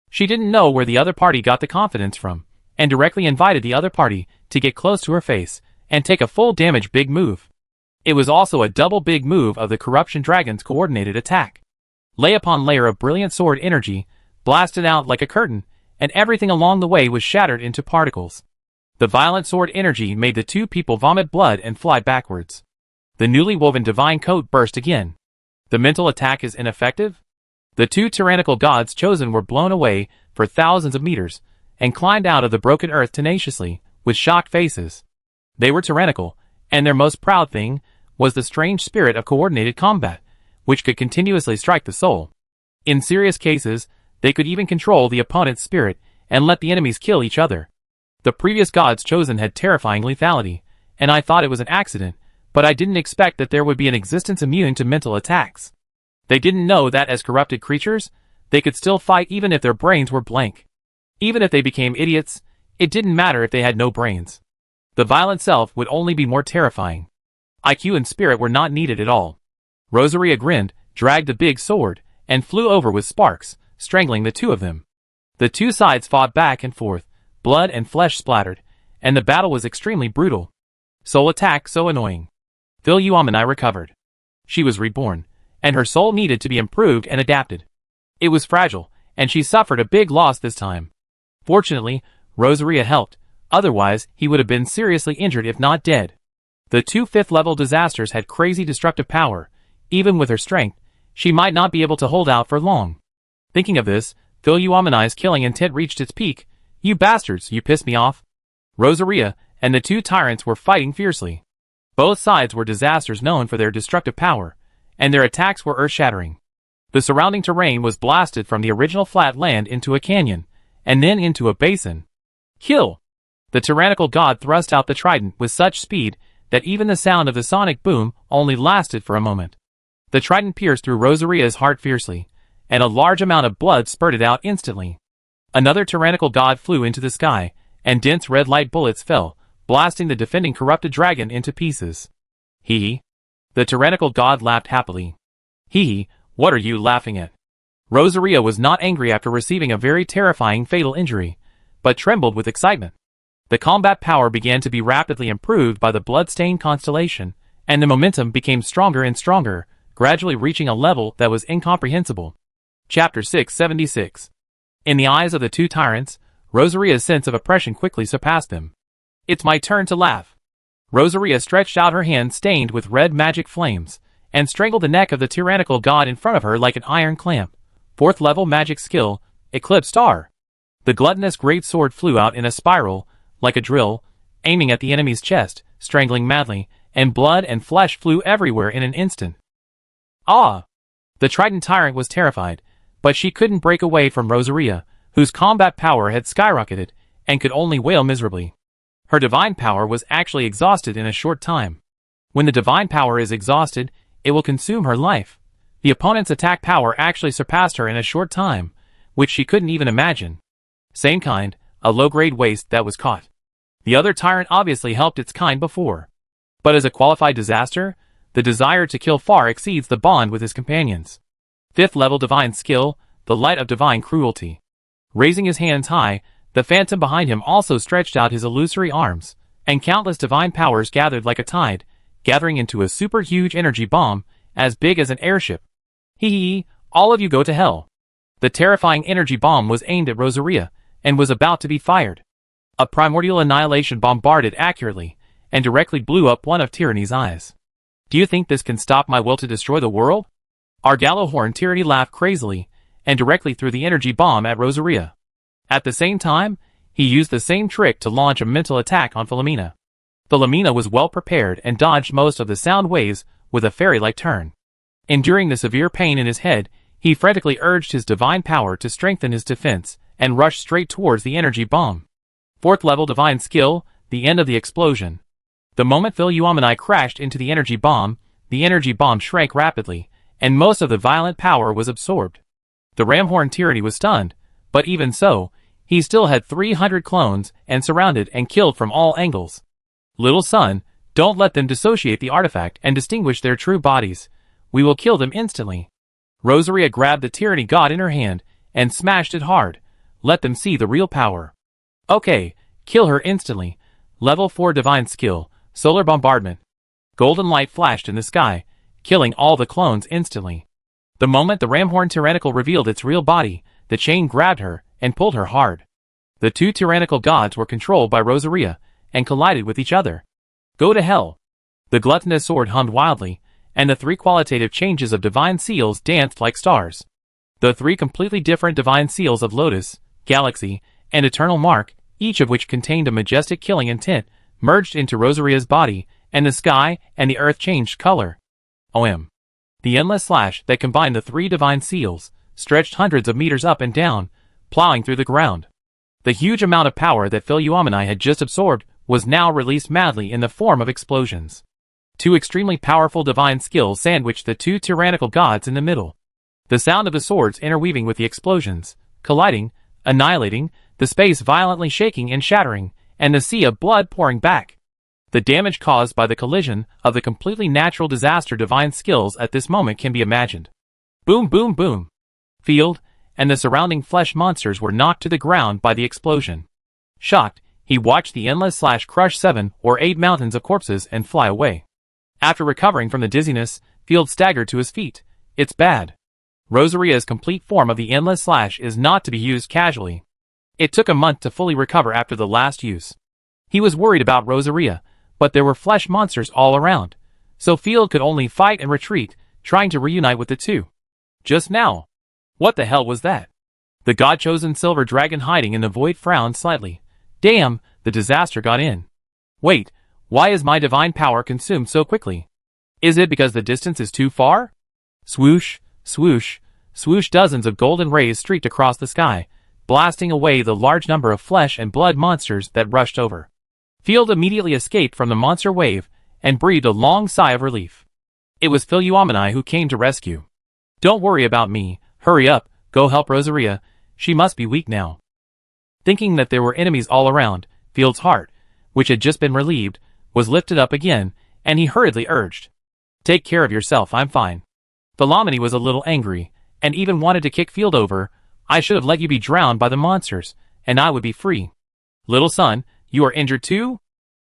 She didn't know where the other party got the confidence from, and directly invited the other party to get close to her face and take a full damage big move. It was also a double big move of the corruption dragon's coordinated attack. Layer upon layer of brilliant sword energy blasted out like a curtain, and everything along the way was shattered into particles. The violent sword energy made the 2 people vomit blood and fly backwards. The newly woven divine coat burst again. The mental attack is ineffective? The 2 tyrannical gods chosen were blown away for thousands of meters, and climbed out of the broken earth tenaciously, with shocked faces. They were tyrannical, and their most proud thing was the strange spirit of coordinated combat, which could continuously strike the soul. In serious cases, they could even control the opponent's spirit and let the enemies kill each other. The previous gods chosen had terrifying lethality, and I thought it was an accident, but I didn't expect that there would be an existence immune to mental attacks. They didn't know that as corrupted creatures, they could still fight even if their brains were blank. Even if they became idiots, it didn't matter if they had no brains. The violent self would only be more terrifying. IQ and spirit were not needed at all. Rosaria grinned, dragged the big sword, and flew over with sparks, strangling the 2 of them. The 2 sides fought back and forth, blood and flesh splattered, and the battle was extremely brutal. Soul attack so annoying. Phil Yuamani recovered. She was reborn, and her soul needed to be improved and adapted. It was fragile, and she suffered a big loss this time. Fortunately, Rosaria helped, otherwise he would have been seriously injured if not dead. The 2 5th level disasters had crazy destructive power. Even with her strength, she might not be able to hold out for long. Thinking of this, Phil Yuamani's killing intent reached its peak. You bastards, you pissed me off. Rosaria and the 2 tyrants were fighting fiercely. Both sides were disasters known for their destructive power, and their attacks were earth-shattering. The surrounding terrain was blasted from the original flat land into a canyon, and then into a basin. Kill! The tyrannical god thrust out the trident with such speed that even the sound of the sonic boom only lasted for a moment. The trident pierced through Rosaria's heart fiercely, and a large amount of blood spurted out instantly. Another tyrannical god flew into the sky, and dense red light bullets fell, blasting the defending corrupted dragon into pieces. Hee. The tyrannical god laughed happily. Hee, what are you laughing at? Rosaria was not angry after receiving a very terrifying fatal injury, but trembled with excitement. The combat power began to be rapidly improved by the blood-stained constellation, and the momentum became stronger and stronger, gradually reaching a level that was incomprehensible. Chapter 676. In the eyes of the 2 tyrants, Rosaria's sense of oppression quickly surpassed them. It's my turn to laugh. Rosaria stretched out her hand stained with red magic flames, and strangled the neck of the tyrannical god in front of her like an iron clamp. 4th level magic skill, Eclipse Star. The gluttonous great sword flew out in a spiral, like a drill, aiming at the enemy's chest, strangling madly, and blood and flesh flew everywhere in an instant. Ah! The Triton tyrant was terrified, but she couldn't break away from Rosaria, whose combat power had skyrocketed, and could only wail miserably. Her divine power was actually exhausted in a short time. When the divine power is exhausted, it will consume her life. The opponent's attack power actually surpassed her in a short time, which she couldn't even imagine. Same kind, a low-grade waste that was caught. The other tyrant obviously helped its kind before. But as a qualified disaster, the desire to kill far exceeds the bond with his companions. 5th level divine skill, the light of divine cruelty. Raising his hands high, the phantom behind him also stretched out his illusory arms, and countless divine powers gathered like a tide, gathering into a super-huge energy bomb, as big as an airship. Hee, all of you go to hell. The terrifying energy bomb was aimed at Rosaria, and was about to be fired. A primordial annihilation bombarded accurately, and directly blew up one of Tyranny's eyes. Do you think this can stop my will to destroy the world? Our Gallowhorn Tyranny laughed crazily, and directly threw the energy bomb at Rosaria. At the same time, he used the same trick to launch a mental attack on Philomena. Philomena was well prepared and dodged most of the sound waves with a fairy-like turn. Enduring the severe pain in his head, he frantically urged his divine power to strengthen his defense, and rushed straight towards the energy bomb. 4th level divine skill, the end of the explosion. The moment Phil Yuamani crashed into the energy bomb shrank rapidly, and most of the violent power was absorbed. The Ramhorn Tyranny was stunned, but even so, He still had 300 clones and surrounded and killed from all angles. Little son, don't let them dissociate the artifact and distinguish their true bodies. We will kill them instantly. Rosaria grabbed the tyranny god in her hand and smashed it hard. Let them see the real power. Okay, kill her instantly. Level 4 divine skill, solar bombardment. Golden light flashed in the sky, killing all the clones instantly. The moment the Ramhorn tyrannical revealed its real body, the chain grabbed her and pulled her hard. The two tyrannical gods were controlled by Rosaria and collided with each other. Go to hell. The gluttonous sword hummed wildly, and the three qualitative changes of divine seals danced like stars. The three completely different divine seals of Lotus, Galaxy, and Eternal Mark, each of which contained a majestic killing intent, merged into Rosaria's body, and the sky and the earth changed color. OM. The endless slash that combined the three divine seals stretched hundreds of meters up and down, plowing through the ground. The huge amount of power that Philuomeni had just absorbed was now released madly in the form of explosions. Two extremely powerful divine skills sandwiched the two tyrannical gods in the middle. The sound of the swords interweaving with the explosions, colliding, annihilating, the space violently shaking and shattering, and the sea of blood pouring back. The damage caused by the collision of the completely natural disaster divine skills at this moment can be imagined. Boom, boom, boom. Field and the surrounding flesh monsters were knocked to the ground by the explosion. Shocked, he watched the endless slash crush 7 or 8 mountains of corpses and fly away. After recovering from the dizziness, Field staggered to his feet. It's bad. Rosaria's complete form of the endless slash is not to be used casually. It took a month to fully recover after the last use. He was worried about Rosaria, but there were flesh monsters all around, so Field could only fight and retreat, trying to reunite with the two. Just now. What the hell was that? The god-chosen silver dragon hiding in the void frowned slightly. Damn, the disaster got in. Wait, why is my divine power consumed so quickly? Is it because the distance is too far? Swoosh, swoosh, swoosh. Dozens of golden rays streaked across the sky, blasting away the large number of flesh and blood monsters that rushed over. Field immediately escaped from the monster wave and breathed a long sigh of relief. It was Philuomeni who came to rescue. Don't worry about me, hurry up, go help Rosaria, she must be weak now. Thinking that there were enemies all around, Field's heart, which had just been relieved, was lifted up again, and he hurriedly urged. Take care of yourself, I'm fine. Philuomeni was a little angry, and even wanted to kick Field over. I should have let you be drowned by the monsters, and I would be free. Little son, you are injured too?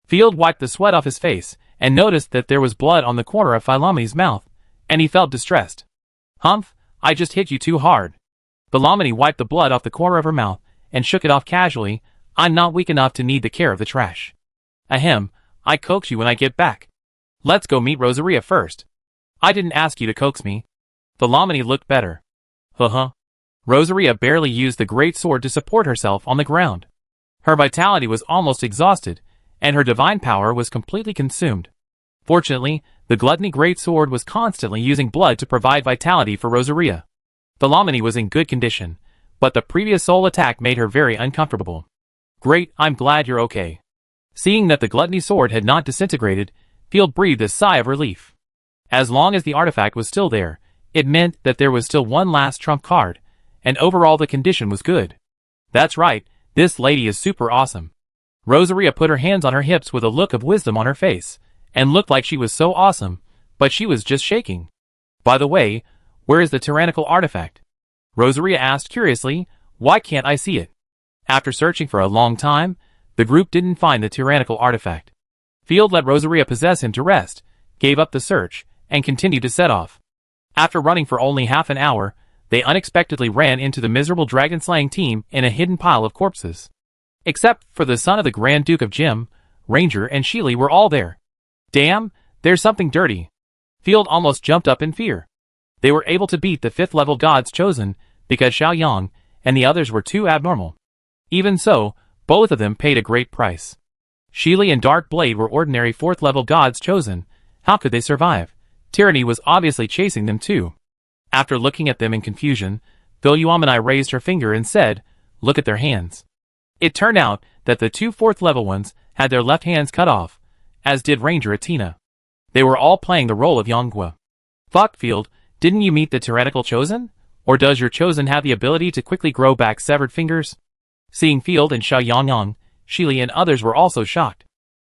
Field wiped the sweat off his face, and noticed that there was blood on the corner of Philuomeni's mouth, and he felt distressed. Humph, I just hit you too hard. Philuomeni wiped the blood off the corner of her mouth, and shook it off casually. I'm not weak enough to need the care of the trash. Ahem, I coax you when I get back. Let's go meet Rosaria first. I didn't ask you to coax me. Philuomeni looked better. Rosaria barely used the great sword to support herself on the ground. Her vitality was almost exhausted, and her divine power was completely consumed. Fortunately, the gluttony great sword was constantly using blood to provide vitality for Rosaria. Philuomeni was in good condition, but the previous soul attack made her very uncomfortable. Great, I'm glad you're okay. Seeing that the gluttony sword had not disintegrated, Field breathed a sigh of relief. As long as the artifact was still there, it meant that there was still one last trump card, and overall the condition was good. That's right, this lady is super awesome. Rosaria put her hands on her hips with a look of wisdom on her face, and looked like she was so awesome, but she was just shaking. By the way, where is the tyrannical artifact? Rosaria asked curiously. Why can't I see it? After searching for a long time, the group didn't find the tyrannical artifact. Field let Rosaria possess him to rest, gave up the search, and continued to set off. After running for only half an hour, they unexpectedly ran into the miserable dragon-slaying team in a hidden pile of corpses. Except for the son of the Grand Duke of Jim, Ranger and Sheely were all there. Damn, there's something dirty. Field almost jumped up in fear. They were able to beat the 5th level gods chosen because Xiao Yang and the others were too abnormal. Even so, both of them paid a great price. Sheely and Dark Blade were ordinary 4th level gods chosen. How could they survive? Tyranny was obviously chasing them too. After looking at them in confusion, Philuomeni raised her finger and said, look at their hands. It turned out that the two 4th level ones had their left hands cut off, as did Ranger Atina. They were all playing the role of Yonggwa. Fuck, Field, didn't you meet the tyrannical chosen? Or does your chosen have the ability to quickly grow back severed fingers? Seeing Field and Sha Yangyang, Shili and others were also shocked.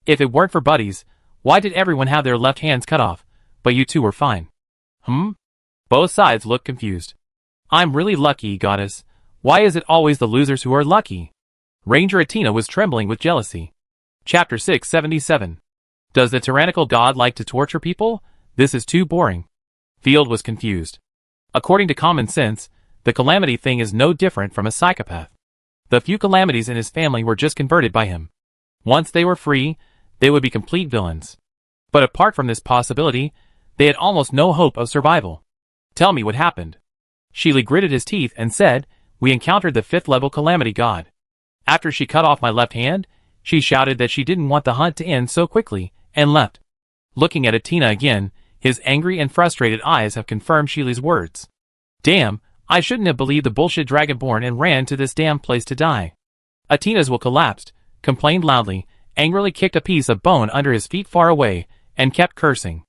If it weren't for buddies, why did everyone have their left hands cut off, but you two were fine? Both sides looked confused. I'm really lucky, goddess. Why is it always the losers who are lucky? Ranger Athena was trembling with jealousy. Chapter 677. Does the tyrannical god like to torture people? This is too boring. Field was confused. According to common sense, the Calamity thing is no different from a psychopath. The few Calamities in his family were just converted by him. Once they were free, they would be complete villains. But apart from this possibility, they had almost no hope of survival. Tell me what happened. Shili gritted his teeth and said, we encountered the 5th level Calamity god. After she cut off my left hand, she shouted that she didn't want the hunt to end so quickly, and left. Looking at Athena again, his angry and frustrated eyes have confirmed Shili's words. Damn, I shouldn't have believed the bullshit Dragonborn and ran to this damn place to die. Athena's will collapsed, complained loudly, angrily kicked a piece of bone under his feet far away, and kept cursing.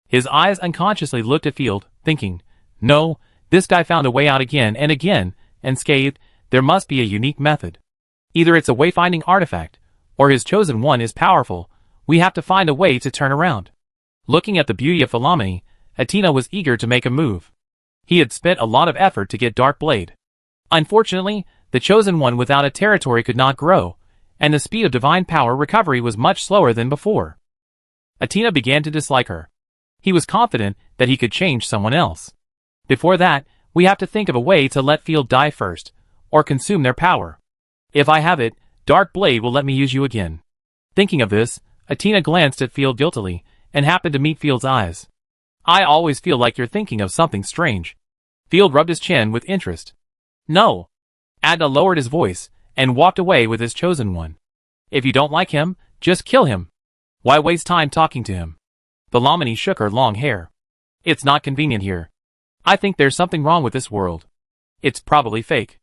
His eyes unconsciously looked at Field, thinking, no, this guy found a way out again, and scathed, there must be a unique method. Either it's a wayfinding artifact, or his chosen one is powerful, we have to find a way to turn around. Looking at the beauty of Philomené, Athena was eager to make a move. He had spent a lot of effort to get Dark Blade. Unfortunately, the chosen one without a territory could not grow, and the speed of divine power recovery was much slower than before. Athena began to dislike her. He was confident that he could change someone else. Before that, we have to think of a way to let Field die first, or consume their power. If I have it, Dark Blade will let me use you again. Thinking of this, Athena glanced at Field guiltily, and happened to meet Field's eyes. I always feel like you're thinking of something strange. Field rubbed his chin with interest. No. Adna lowered his voice, and walked away with his chosen one. If you don't like him, just kill him. Why waste time talking to him? Philomené shook her long hair. It's not convenient here. I think there's something wrong with this world. It's probably fake.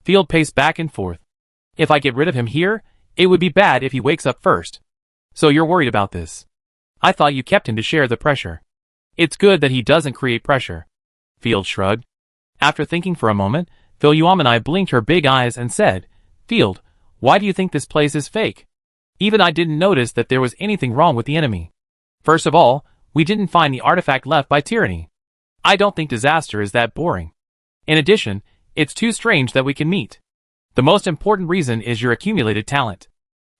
Field paced back and forth. If I get rid of him here, it would be bad if he wakes up first. So you're worried about this. I thought you kept him to share the pressure. It's good that he doesn't create pressure. Field shrugged. After thinking for a moment, Philomené blinked her big eyes and said, Field, why do you think this place is fake? Even I didn't notice that there was anything wrong with the enemy. First of all, we didn't find the artifact left by tyranny. I don't think disaster is that boring. In addition, it's too strange that we can meet. The most important reason is your accumulated talent.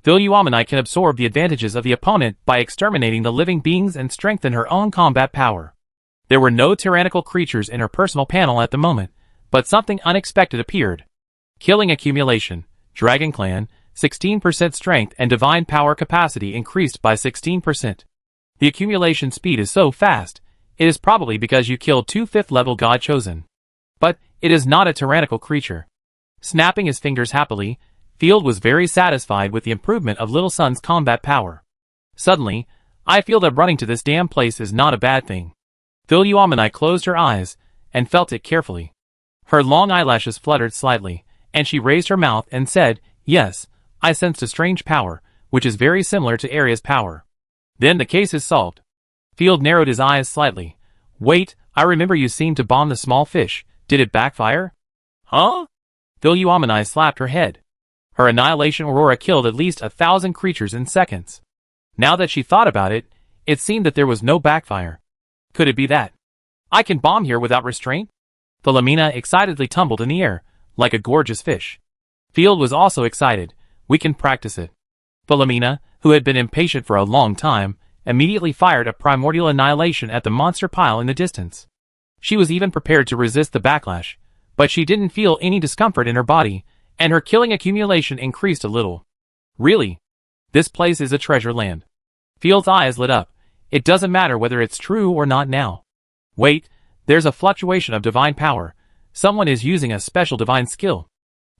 Philomené can absorb the advantages of the opponent by exterminating the living beings and strengthen her own combat power. There were no tyrannical creatures in her personal panel at the moment, but something unexpected appeared. Killing accumulation, Dragon Clan, 16% strength and divine power capacity increased by 16%. The accumulation speed is so fast, it is probably because you killed 2 5th level god chosen. But it is not a tyrannical creature. Snapping his fingers happily, Field was very satisfied with the improvement of Little Sun's combat power. Suddenly, I feel that running to this damn place is not a bad thing. Philomené closed her eyes, and felt it carefully. Her long eyelashes fluttered slightly, and she raised her mouth and said, yes, I sensed a strange power, which is very similar to Aria's power. Then the case is solved. Field narrowed his eyes slightly. Wait, I remember you seemed to bomb the small fish. Did it backfire? Huh? Philomené slapped her head. Her annihilation aurora killed at least 1,000 creatures in seconds. Now that she thought about it, it seemed that there was no backfire. Could it be that I can bomb here without restraint? Philomené excitedly tumbled in the air, like a gorgeous fish. Field was also excited. We can practice it. Philomené, who had been impatient for a long time, immediately fired a primordial annihilation at the monster pile in the distance. She was even prepared to resist the backlash, but she didn't feel any discomfort in her body, and her killing accumulation increased a little. Really? This place is a treasure land. Field's eyes lit up. It doesn't matter whether it's true or not now. Wait, there's a fluctuation of divine power. Someone is using a special divine skill.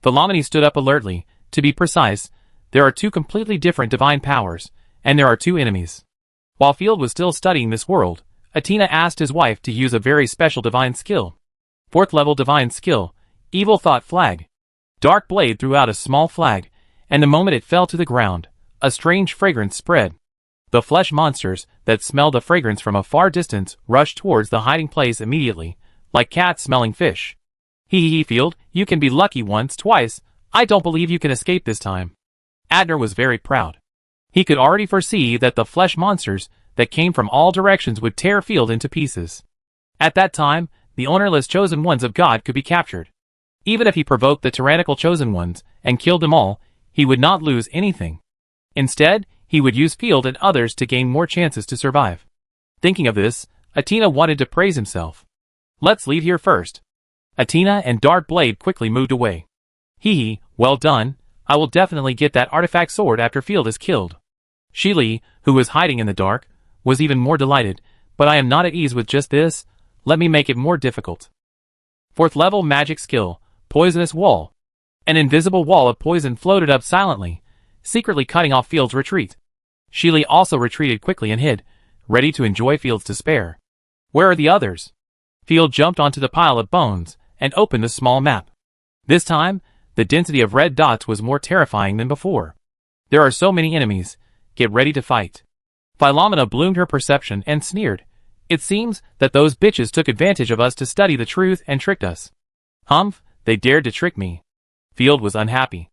Philomené stood up alertly. To be precise, there are 2 completely different divine powers, and there are 2 enemies. While Field was still studying this world, Athena asked his wife to use a very special divine skill. 4th level divine skill, Evil Thought Flag. Dark Blade threw out a small flag, and the moment it fell to the ground, a strange fragrance spread. The flesh monsters that smelled the fragrance from a far distance rushed towards the hiding place immediately, like cats smelling fish. Hee hee, Field, you can be lucky once, twice. I don't believe you can escape this time. Adner was very proud. He could already foresee that the flesh monsters that came from all directions would tear Field into pieces. At that time, the ownerless chosen ones of God could be captured. Even if he provoked the tyrannical chosen ones and killed them all, he would not lose anything. Instead, he would use Field and others to gain more chances to survive. Thinking of this, Atina wanted to praise himself. Let's leave here first. Atina and Dark Blade quickly moved away. Hee, well done. I will definitely get that artifact sword after Field is killed. Sheely, who was hiding in the dark, was even more delighted, but I am not at ease with just this. Let me make it more difficult. 4th level magic skill, Poisonous Wall. An invisible wall of poison floated up silently, secretly cutting off Field's retreat. Sheely also retreated quickly and hid, ready to enjoy Field's despair. Where are the others? Field jumped onto the pile of bones and opened the small map. This time, the density of red dots was more terrifying than before. There are so many enemies. Get ready to fight. Philomena bloomed her perception and sneered. It seems that those bitches took advantage of us to study the truth and tricked us. Humph, they dared to trick me. Field was unhappy.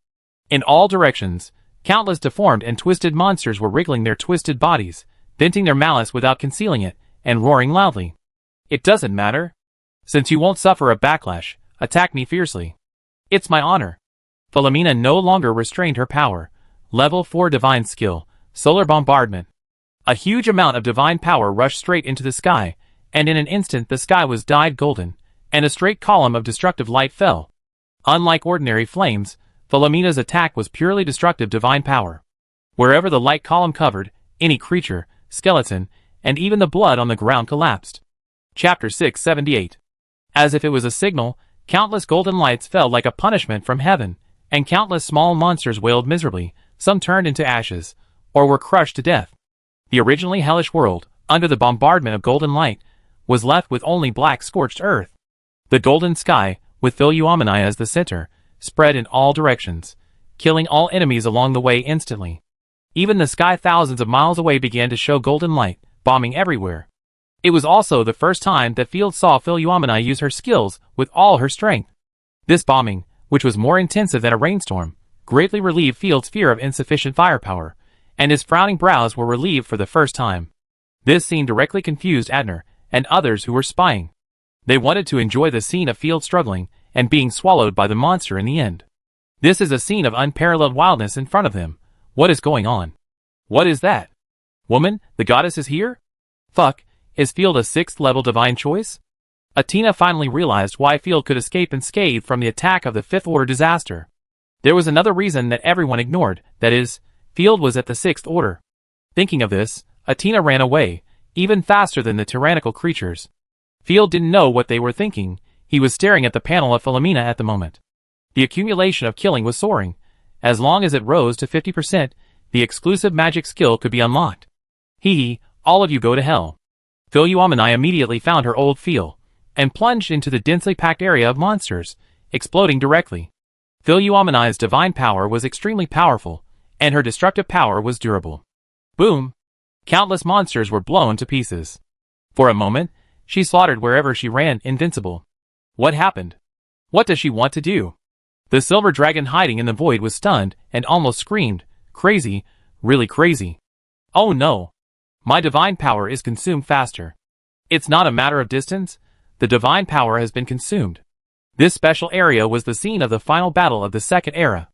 In all directions, countless deformed and twisted monsters were wriggling their twisted bodies, venting their malice without concealing it, and roaring loudly. It doesn't matter. Since you won't suffer a backlash, attack me fiercely. It's my honor. Philomena no longer restrained her power. Level 4 divine skill, Solar Bombardment. A huge amount of divine power rushed straight into the sky, and in an instant the sky was dyed golden, and a straight column of destructive light fell. Unlike ordinary flames, Philomena's attack was purely destructive divine power. Wherever the light column covered, any creature, skeleton, and even the blood on the ground collapsed. Chapter 678. As if it was a signal, countless golden lights fell like a punishment from heaven, and countless small monsters wailed miserably, some turned into ashes, or were crushed to death. The originally hellish world, under the bombardment of golden light, was left with only black scorched earth. The golden sky, with Philoumeni as the center, spread in all directions, killing all enemies along the way instantly. Even the sky thousands of miles away began to show golden light, bombing everywhere. It was also the first time that Field saw Philoumeni use her skills with all her strength. This bombing, which was more intensive than a rainstorm, greatly relieved Field's fear of insufficient firepower, and his frowning brows were relieved for the first time. This scene directly confused Adner and others who were spying. They wanted to enjoy the scene of Field struggling and being swallowed by the monster in the end. This is a scene of unparalleled wildness in front of them. What is going on? What is that? Woman, the goddess is here? Fuck, is Field a 6th level divine choice? Atina finally realized why Field could escape unscathed from the attack of the 5th order disaster. There was another reason that everyone ignored, that is, Field was at the 6th order. Thinking of this, Atina ran away, even faster than the tyrannical creatures. Field didn't know what they were thinking. He was staring at the panel of Philomena at the moment. The accumulation of killing was soaring. As long as it rose to 50%, the exclusive magic skill could be unlocked. Hee, all of you go to hell. Philoumeni immediately found her old Feel, and plunged into the densely packed area of monsters, exploding directly. Philoumeni's divine power was extremely powerful, and her destructive power was durable. Boom! Countless monsters were blown to pieces. For a moment, she slaughtered wherever she ran, invincible. What happened? What does she want to do? The silver dragon hiding in the void was stunned and almost screamed, crazy, really crazy. Oh no! My divine power is consumed faster. It's not a matter of distance, the divine power has been consumed. This special area was the scene of the final battle of the 2nd era.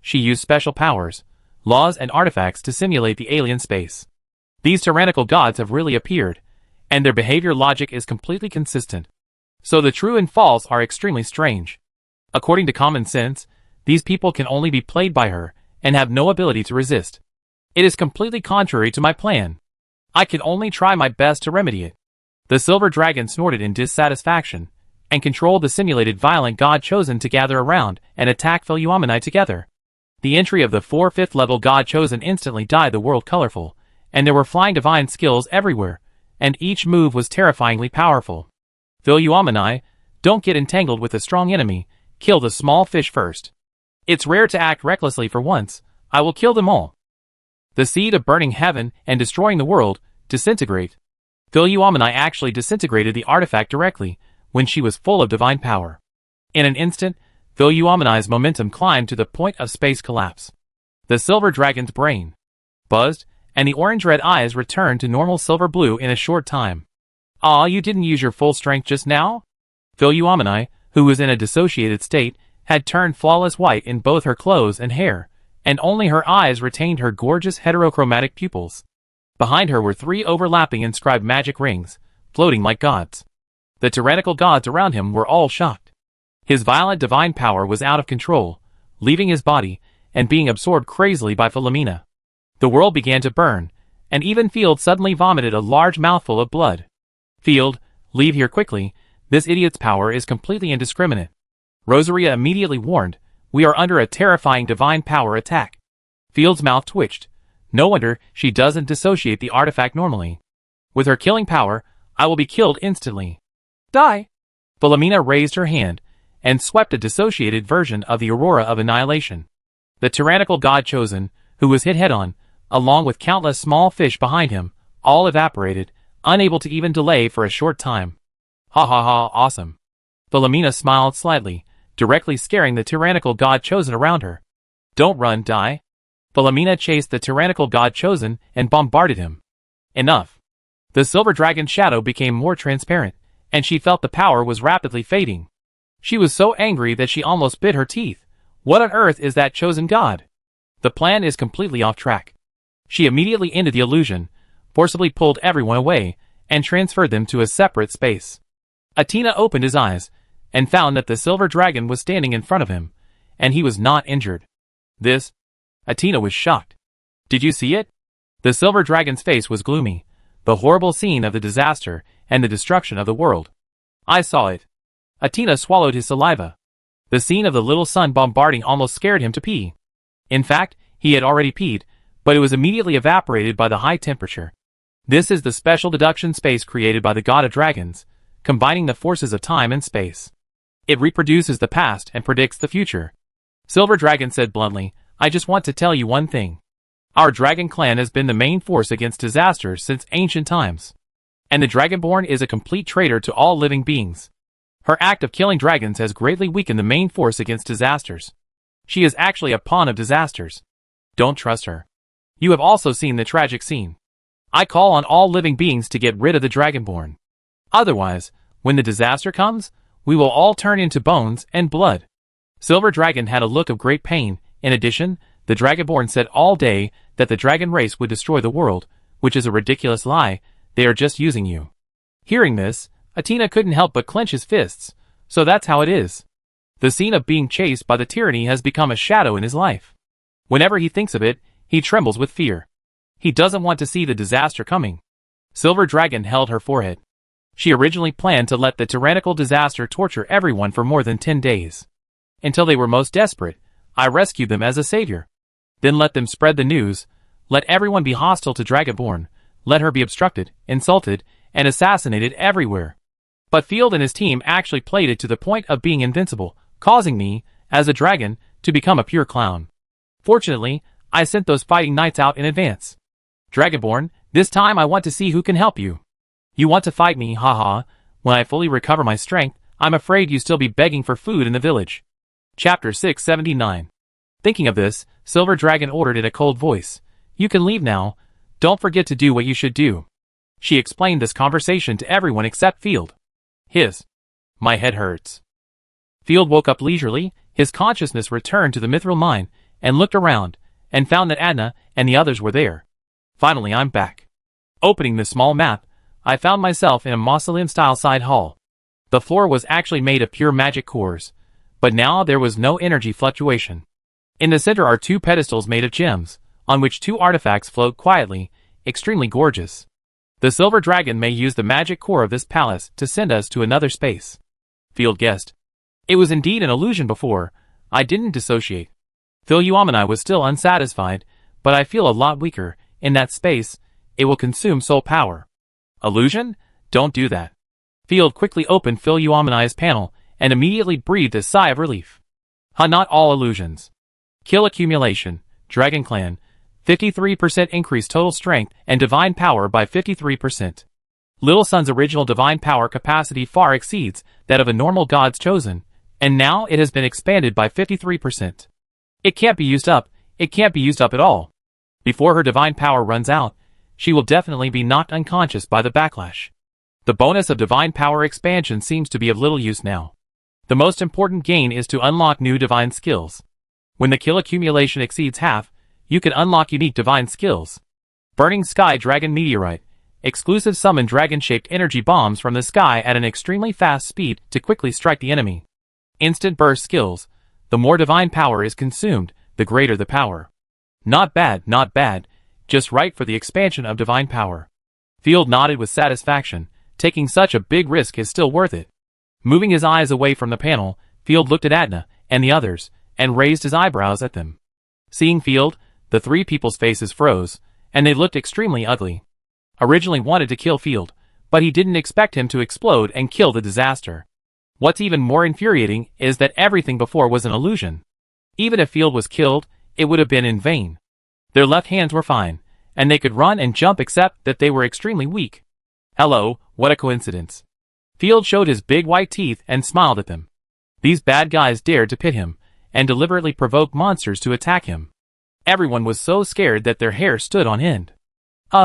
She used special powers, laws and artifacts to simulate the alien space. These tyrannical gods have really appeared, and their behavior logic is completely consistent. So the true and false are extremely strange. According to common sense, these people can only be played by her, and have no ability to resist. It is completely contrary to my plan. I can only try my best to remedy it. The silver dragon snorted in dissatisfaction, and controlled the simulated violent god chosen to gather around and attack Philoumeni together. The entry of the 4 5th level god chosen instantly dyed the world colorful, and there were flying divine skills everywhere, and each move was terrifyingly powerful. Philoumeni, don't get entangled with a strong enemy, kill the small fish first. It's rare to act recklessly for once, I will kill them all. The seed of burning heaven and destroying the world, disintegrate. Philoumeni actually disintegrated the artifact directly, when she was full of divine power. In an instant, Phil Uomani's momentum climbed to the point of space collapse. The silver dragon's brain buzzed, and the orange-red eyes returned to normal silver blue in a short time. "Aw, you didn't use your full strength just now?" Phil Uomani, who was in a dissociated state, had turned flawless white in both her clothes and hair, and only her eyes retained her gorgeous heterochromatic pupils. Behind her were 3 overlapping inscribed magic rings, floating like gods. The tyrannical gods around him were all shocked. His violent divine power was out of control, leaving his body, and being absorbed crazily by Philomena. The world began to burn, and even Field suddenly vomited a large mouthful of blood. "Field, leave here quickly, this idiot's power is completely indiscriminate." Rosaria immediately warned, "We are under a terrifying divine power attack." Field's mouth twitched. No wonder she doesn't dissociate the artifact normally. "With her killing power, I will be killed instantly." "Die!" Philomena raised her hand, and swept a dissociated version of the aurora of annihilation. The tyrannical god chosen, who was hit head-on, along with countless small fish behind him, all evaporated, unable to even delay for a short time. "Ha ha ha, awesome." Philomena smiled slightly, directly scaring the tyrannical god chosen around her. "Don't run, die." Philomena chased the tyrannical god chosen and bombarded him. Enough. The silver dragon's shadow became more transparent, and she felt the power was rapidly fading. She was so angry that she almost bit her teeth. What on earth is that chosen god? The plan is completely off track. She immediately ended the illusion, forcibly pulled everyone away, and transferred them to a separate space. Atina opened his eyes, and found that the silver dragon was standing in front of him, and he was not injured. This? Atina was shocked. "Did you see it?" The silver dragon's face was gloomy, the horrible scene of the disaster and the destruction of the world. "I saw it." Atina swallowed his saliva. The scene of the little sun bombarding almost scared him to pee. In fact, he had already peed, but it was immediately evaporated by the high temperature. This is the special deduction space created by the god of dragons, combining the forces of time and space. It reproduces the past and predicts the future. Silver Dragon said bluntly, "I just want to tell you one thing. Our dragon clan has been the main force against disasters since ancient times. And the Dragonborn is a complete traitor to all living beings. Her act of killing dragons has greatly weakened the main force against disasters. She is actually a pawn of disasters. Don't trust her. You have also seen the tragic scene. I call on all living beings to get rid of the Dragonborn. Otherwise, when the disaster comes, we will all turn into bones and blood." Silver Dragon had a look of great pain. In addition, the Dragonborn said all day that the dragon race would destroy the world, which is a ridiculous lie. They are just using you. Hearing this, Atina couldn't help but clench his fists. So that's how it is. The scene of being chased by the tyranny has become a shadow in his life. Whenever he thinks of it, he trembles with fear. He doesn't want to see the disaster coming. Silver Dragon held her forehead. She originally planned to let the tyrannical disaster torture everyone for more than 10 days. Until they were most desperate, I rescued them as a savior. Then let them spread the news, let everyone be hostile to Dragonborn, let her be obstructed, insulted, and assassinated everywhere. But Field and his team actually played it to the point of being invincible, causing me, as a dragon, to become a pure clown. Fortunately, I sent those fighting knights out in advance. Dragonborn, this time I want to see who can help you. You want to fight me, haha. When I fully recover my strength, I'm afraid you still be begging for food in the village. Chapter 679. Thinking of this, Silver Dragon ordered in a cold voice, "You can leave now. Don't forget to do what you should do." She explained this conversation to everyone except Field. My head hurts. Field woke up leisurely, his consciousness returned to the mithril mine, and looked around, and found that Adna and the others were there. Finally, I'm back. Opening the small map, I found myself in a mausoleum-style side hall. The floor was actually made of pure magic cores, but now there was no energy fluctuation. In the center are 2 pedestals made of gems, on which 2 artifacts float quietly, extremely gorgeous. The Silver Dragon may use the magic core of this palace to send us to another space. Field guessed. It was indeed an illusion before. I didn't dissociate. Phil Uomani was still unsatisfied, but I feel a lot weaker. In that space, it will consume soul power. Illusion? Don't do that. Field quickly opened Phil Uomani's panel and immediately breathed a sigh of relief. Not all illusions. Kill accumulation, Dragon Clan, 53% increase total strength and divine power by 53%. Little Sun's original divine power capacity far exceeds that of a normal god's chosen, And now it has been expanded by 53%. It can't be used up. It can't be used up at all. Before her divine power runs out, she will definitely be knocked unconscious by the backlash. The bonus of divine power expansion seems to be of little use now. The most important gain is to unlock new divine skills. When the kill accumulation exceeds half, you can unlock unique divine skills. Burning Sky Dragon Meteorite. Exclusive summon dragon-shaped energy bombs from the sky at an extremely fast speed to quickly strike the enemy. Instant burst skills. The more divine power is consumed, the greater the power. Not bad, not bad. Just right for the expansion of divine power. Field nodded with satisfaction. Taking such a big risk is still worth it. Moving his eyes away from the panel, Field looked at Adna and the others, and raised his eyebrows at them. Seeing Field, the three people's faces froze, and they looked extremely ugly. Originally wanted to kill Field, but he didn't expect him to explode and kill the disaster. What's even more infuriating is that everything before was an illusion. Even if Field was killed, it would have been in vain. Their left hands were fine, and they could run and jump except that they were extremely weak. Hello, what a coincidence. Field showed his big white teeth and smiled at them. These bad guys dared to pit him, and deliberately provoke monsters to attack him. Everyone was so scared that their hair stood on end.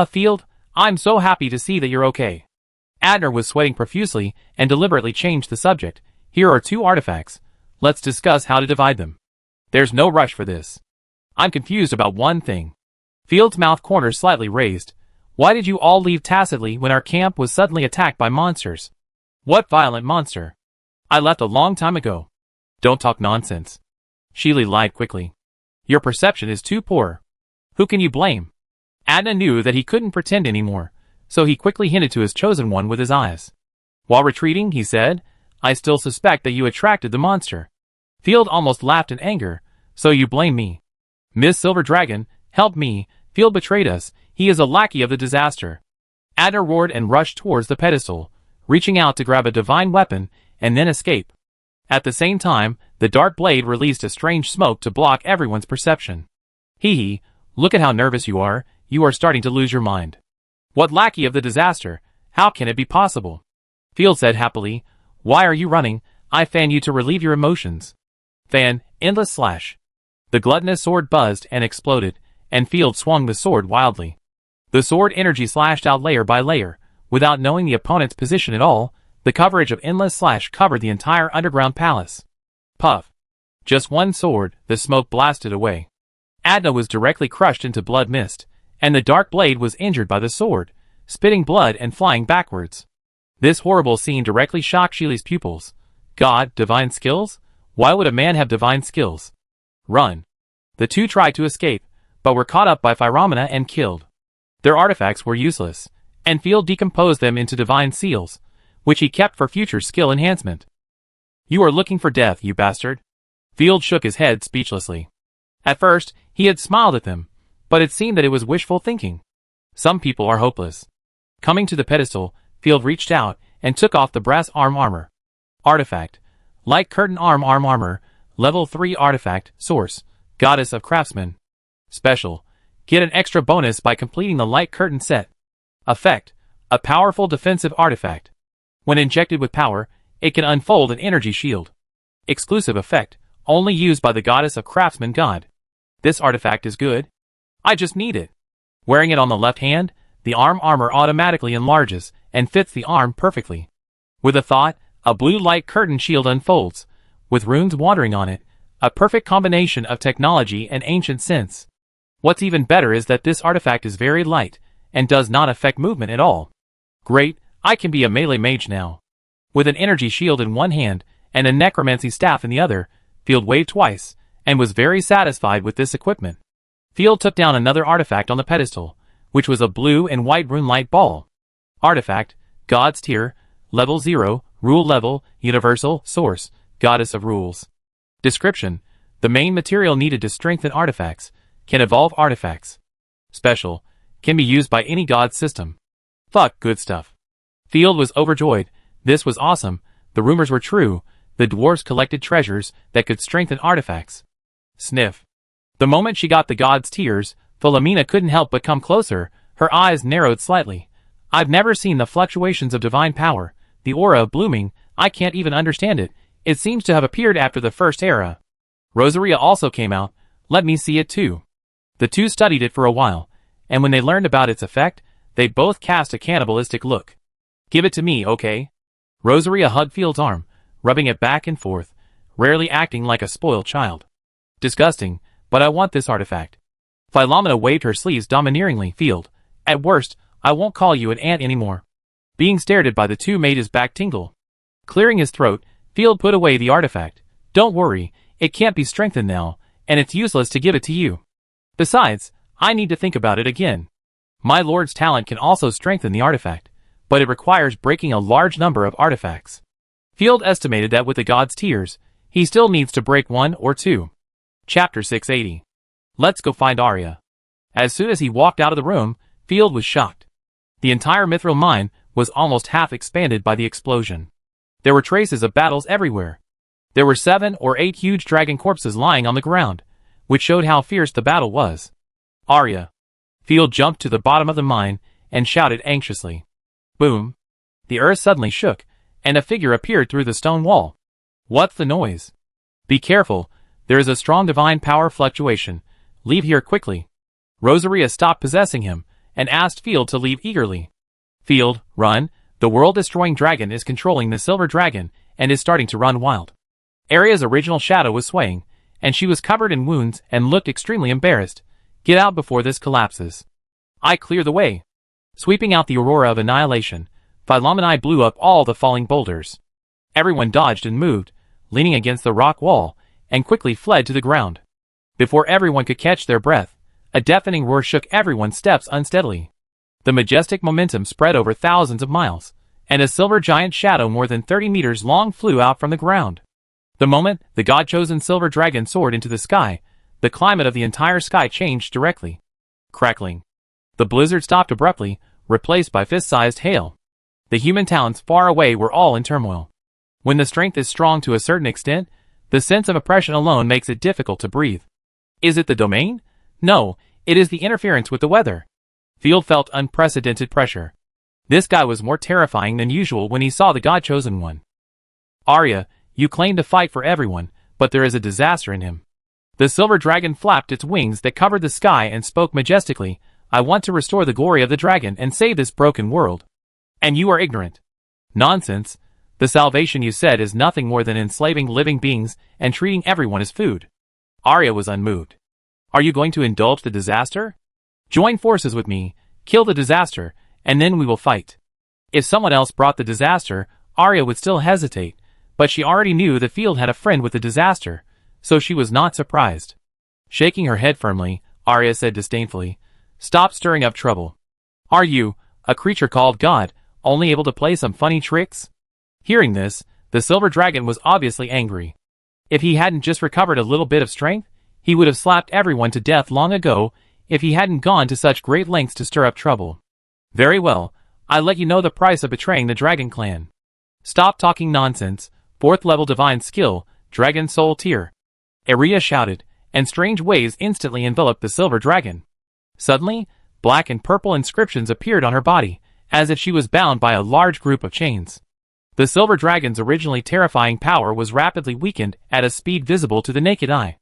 Field, I'm so happy to see that you're okay. Adner was sweating profusely and deliberately changed the subject. Here are 2 artifacts. Let's discuss how to divide them. There's no rush for this. I'm confused about one thing. Field's mouth corners slightly raised. Why did you all leave tacitly when our camp was suddenly attacked by monsters? What violent monster? I left a long time ago. Don't talk nonsense. Sheely lied quickly. Your perception is too poor. Who can you blame? Adna knew that he couldn't pretend anymore, so he quickly hinted to his chosen one with his eyes. While retreating, he said, I still suspect that you attracted the monster. Field almost laughed in anger. So you blame me. Miss Silver Dragon, help me. Field betrayed us. He is a lackey of the disaster. Adna roared and rushed towards the pedestal, reaching out to grab a divine weapon and then escape. At the same time, the dark blade released a strange smoke to block everyone's perception. Hee, look at how nervous you are. You are starting to lose your mind. What lackey of the disaster? How can it be possible? Field said happily. Why are you running? I fan you to relieve your emotions. Fan, endless slash. The gluttonous sword buzzed and exploded, and Field swung the sword wildly. The sword energy slashed out layer by layer. Without knowing the opponent's position at all, the coverage of endless slash covered the entire underground palace. Puff. Just one sword, the smoke blasted away. Adna was directly crushed into blood mist, and the dark blade was injured by the sword, spitting blood and flying backwards. This horrible scene directly shocked Sheely's pupils. God, divine skills? Why would a man have divine skills? Run. The 2 tried to escape, but were caught up by Phenomena and killed. Their artifacts were useless, and Field decomposed them into divine seals, which he kept for future skill enhancement. You are looking for death, you bastard. Field shook his head speechlessly. At first, he had smiled at them, but it seemed that it was wishful thinking. Some people are hopeless. Coming to the pedestal, Field reached out and took off the brass arm armor. Artifact. Light Curtain Arm Armor, Level 3 Artifact, Source, Goddess of Craftsmen. Special. Get an extra bonus by completing the Light Curtain set. Effect. A powerful defensive artifact. When injected with power, it can unfold an energy shield. Exclusive effect, only used by the Goddess of Craftsmen God. This artifact is good. I just need it. Wearing it on the left hand, the arm armor automatically enlarges and fits the arm perfectly. With a thought, a blue light curtain shield unfolds, with runes wandering on it, a perfect combination of technology and ancient sense. What's even better is that this artifact is very light, and does not affect movement at all. Great, I can be a melee mage now. With an energy shield in one hand, and a necromancy staff in the other, Field waved twice, and was very satisfied with this equipment. Field took down another artifact on the pedestal, which was a blue and white rune light ball. Artifact, God's Tier, Level 0, Rule Level, Universal, Source, Goddess of Rules. Description, the main material needed to strengthen artifacts, can evolve artifacts. Special, can be used by any god system. Fuck, good stuff. Field was overjoyed. This was awesome. The rumors were true. The dwarves collected treasures that could strengthen artifacts. Sniff. The moment she got the god's tears, Philomena couldn't help but come closer. Her eyes narrowed slightly. I've never seen the fluctuations of divine power. The aura blooming, I can't even understand it. It seems to have appeared after the first era. Rosaria also came out. Let me see it too. The two studied it for a while, and when they learned about its effect, they both cast a cannibalistic look. Give it to me, okay? Rosaria hugged Field's arm, rubbing it back and forth, rarely acting like a spoiled child. Disgusting, but I want this artifact. Philomena waved her sleeves domineeringly. Field, at worst, I won't call you an ant anymore. Being stared at by the two made his back tingle. Clearing his throat, Field put away the artifact. Don't worry, it can't be strengthened now, and it's useless to give it to you. Besides, I need to think about it again. My lord's talent can also strengthen the artifact, but it requires breaking a large number of artifacts. Field estimated that with the god's tears, he still needs to break 1 or 2. Chapter 680. Let's go find Arya. As soon as he walked out of the room, Field was shocked. The entire mithril mine was almost half expanded by the explosion. There were traces of battles everywhere. There were 7 or 8 huge dragon corpses lying on the ground, which showed how fierce the battle was. Arya. Field jumped to the bottom of the mine and shouted anxiously. Boom. The earth suddenly shook, and a figure appeared through the stone wall. What's the noise? Be careful, there is a strong divine power fluctuation. Leave here quickly. Rosaria stopped possessing him, and asked Field to leave eagerly. Field, run, the world-destroying dragon is controlling the silver dragon, and is starting to run wild. Arya's original shadow was swaying, and she was covered in wounds and looked extremely embarrassed. Get out before this collapses. I clear the way. Sweeping out the aurora of annihilation, Philomena blew up all the falling boulders. Everyone dodged and moved, leaning against the rock wall, and quickly fled to the ground. Before everyone could catch their breath, a deafening roar shook everyone's steps unsteadily. The majestic momentum spread over thousands of miles, and a silver giant shadow more than 30 meters long flew out from the ground. The moment the god-chosen silver dragon soared into the sky, the climate of the entire sky changed directly. Crackling. The blizzard stopped abruptly, replaced by fist-sized hail. The human towns far away were all in turmoil. When the strength is strong to a certain extent, the sense of oppression alone makes it difficult to breathe. Is it the domain? No, it is the interference with the weather. Field felt unprecedented pressure. This guy was more terrifying than usual when he saw the god-chosen one. Arya, you claim to fight for everyone, but there is a disaster in him. The silver dragon flapped its wings that covered the sky and spoke majestically. I want to restore the glory of the dragon and save this broken world. And you are ignorant. Nonsense. The salvation you said is nothing more than enslaving living beings and treating everyone as food. Arya was unmoved. Are you going to indulge the disaster? Join forces with me, kill the disaster, and then we will fight. If someone else brought the disaster, Arya would still hesitate, but she already knew the Field had a friend with the disaster, so she was not surprised. Shaking her head firmly, Arya said disdainfully, Stop stirring up trouble. Are you, a creature called God, only able to play some funny tricks? Hearing this, the silver dragon was obviously angry. If he hadn't just recovered a little bit of strength, he would have slapped everyone to death long ago if he hadn't gone to such great lengths to stir up trouble. Very well, I let you know the price of betraying the dragon clan. Stop talking nonsense. 4th level divine skill, Dragon Soul Tier. Arya shouted, and strange waves instantly enveloped the silver dragon. Suddenly, black and purple inscriptions appeared on her body, as if she was bound by a large group of chains. The silver dragon's originally terrifying power was rapidly weakened at a speed visible to the naked eye.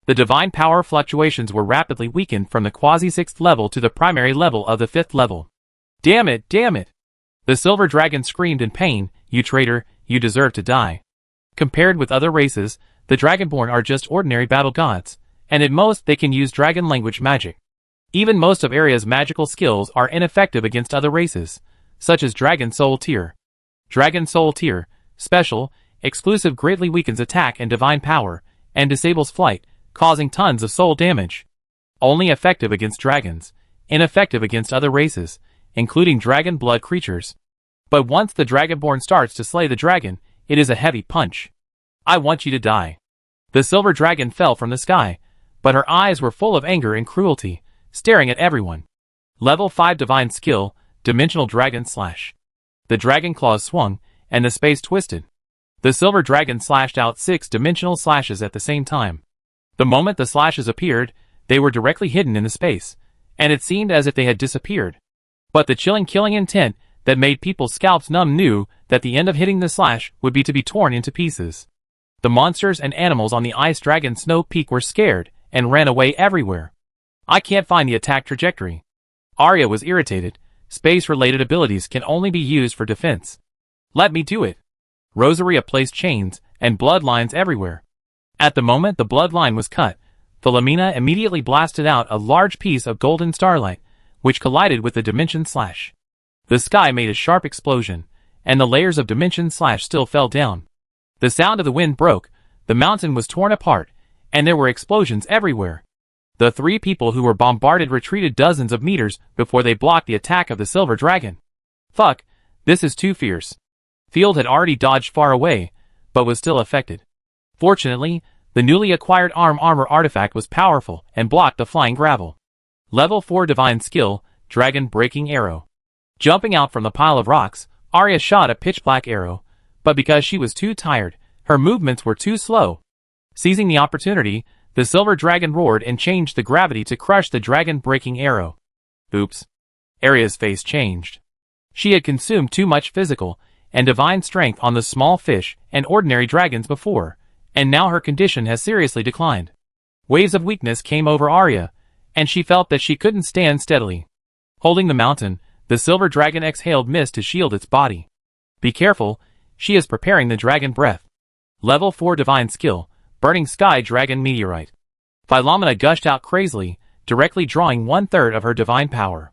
The divine power fluctuations were rapidly weakened from the quasi-6th level to the primary level of the 5th level. Damn it, damn it! The silver dragon screamed in pain, You traitor, you deserve to die. Compared with other races, the Dragonborn are just ordinary battle gods, and at most they can use dragon language magic. Even most of Arya's magical skills are ineffective against other races, such as Dragon Soul Tier. Dragon Soul Tier, special, exclusive greatly weakens attack and divine power, and disables flight, causing tons of soul damage. Only effective against dragons, ineffective against other races, including dragon blood creatures. But once the Dragonborn starts to slay the dragon, it is a heavy punch. I want you to die. The silver dragon fell from the sky, but her eyes were full of anger and cruelty, staring at everyone. Level 5 divine skill, Dimensional Dragon Slash. The dragon claws swung, and the space twisted. The silver dragon slashed out 6 dimensional slashes at the same time. The moment the slashes appeared, they were directly hidden in the space, and it seemed as if they had disappeared. But the chilling killing intent that made people's scalps numb knew that the end of hitting the slash would be to be torn into pieces. The monsters and animals on the Ice Dragon Snow Peak were scared and ran away everywhere. I can't find the attack trajectory. Arya was irritated. Space-related abilities can only be used for defense. Let me do it. Rosaria placed chains and bloodlines everywhere. At the moment the bloodline was cut, Philomena immediately blasted out a large piece of golden starlight, which collided with the Dimension Slash. The sky made a sharp explosion, and the layers of Dimension Slash still fell down. The sound of the wind broke, the mountain was torn apart, and there were explosions everywhere. The three people who were bombarded retreated dozens of meters before they blocked the attack of the Silver Dragon. Fuck, this is too fierce. Field had already dodged far away, but was still affected. Fortunately, the newly acquired armor artifact was powerful and blocked the flying gravel. Level 4 Divine Skill, Dragon Breaking Arrow. Jumping out from the pile of rocks, Arya shot a pitch-black arrow, but because she was too tired, her movements were too slow. Seizing the opportunity, the Silver Dragon roared and changed the gravity to crush the dragon-breaking arrow. Oops. Arya's face changed. She had consumed too much physical and divine strength on the small fish and ordinary dragons before, and now her condition has seriously declined. Waves of weakness came over Arya, and she felt that she couldn't stand steadily. Holding the mountain, the Silver Dragon exhaled mist to shield its body. Be careful, she is preparing the Dragon Breath. Level 4 Divine Skill, Burning Sky Dragon Meteorite. Philomena gushed out crazily, directly drawing 1/3 of her divine power.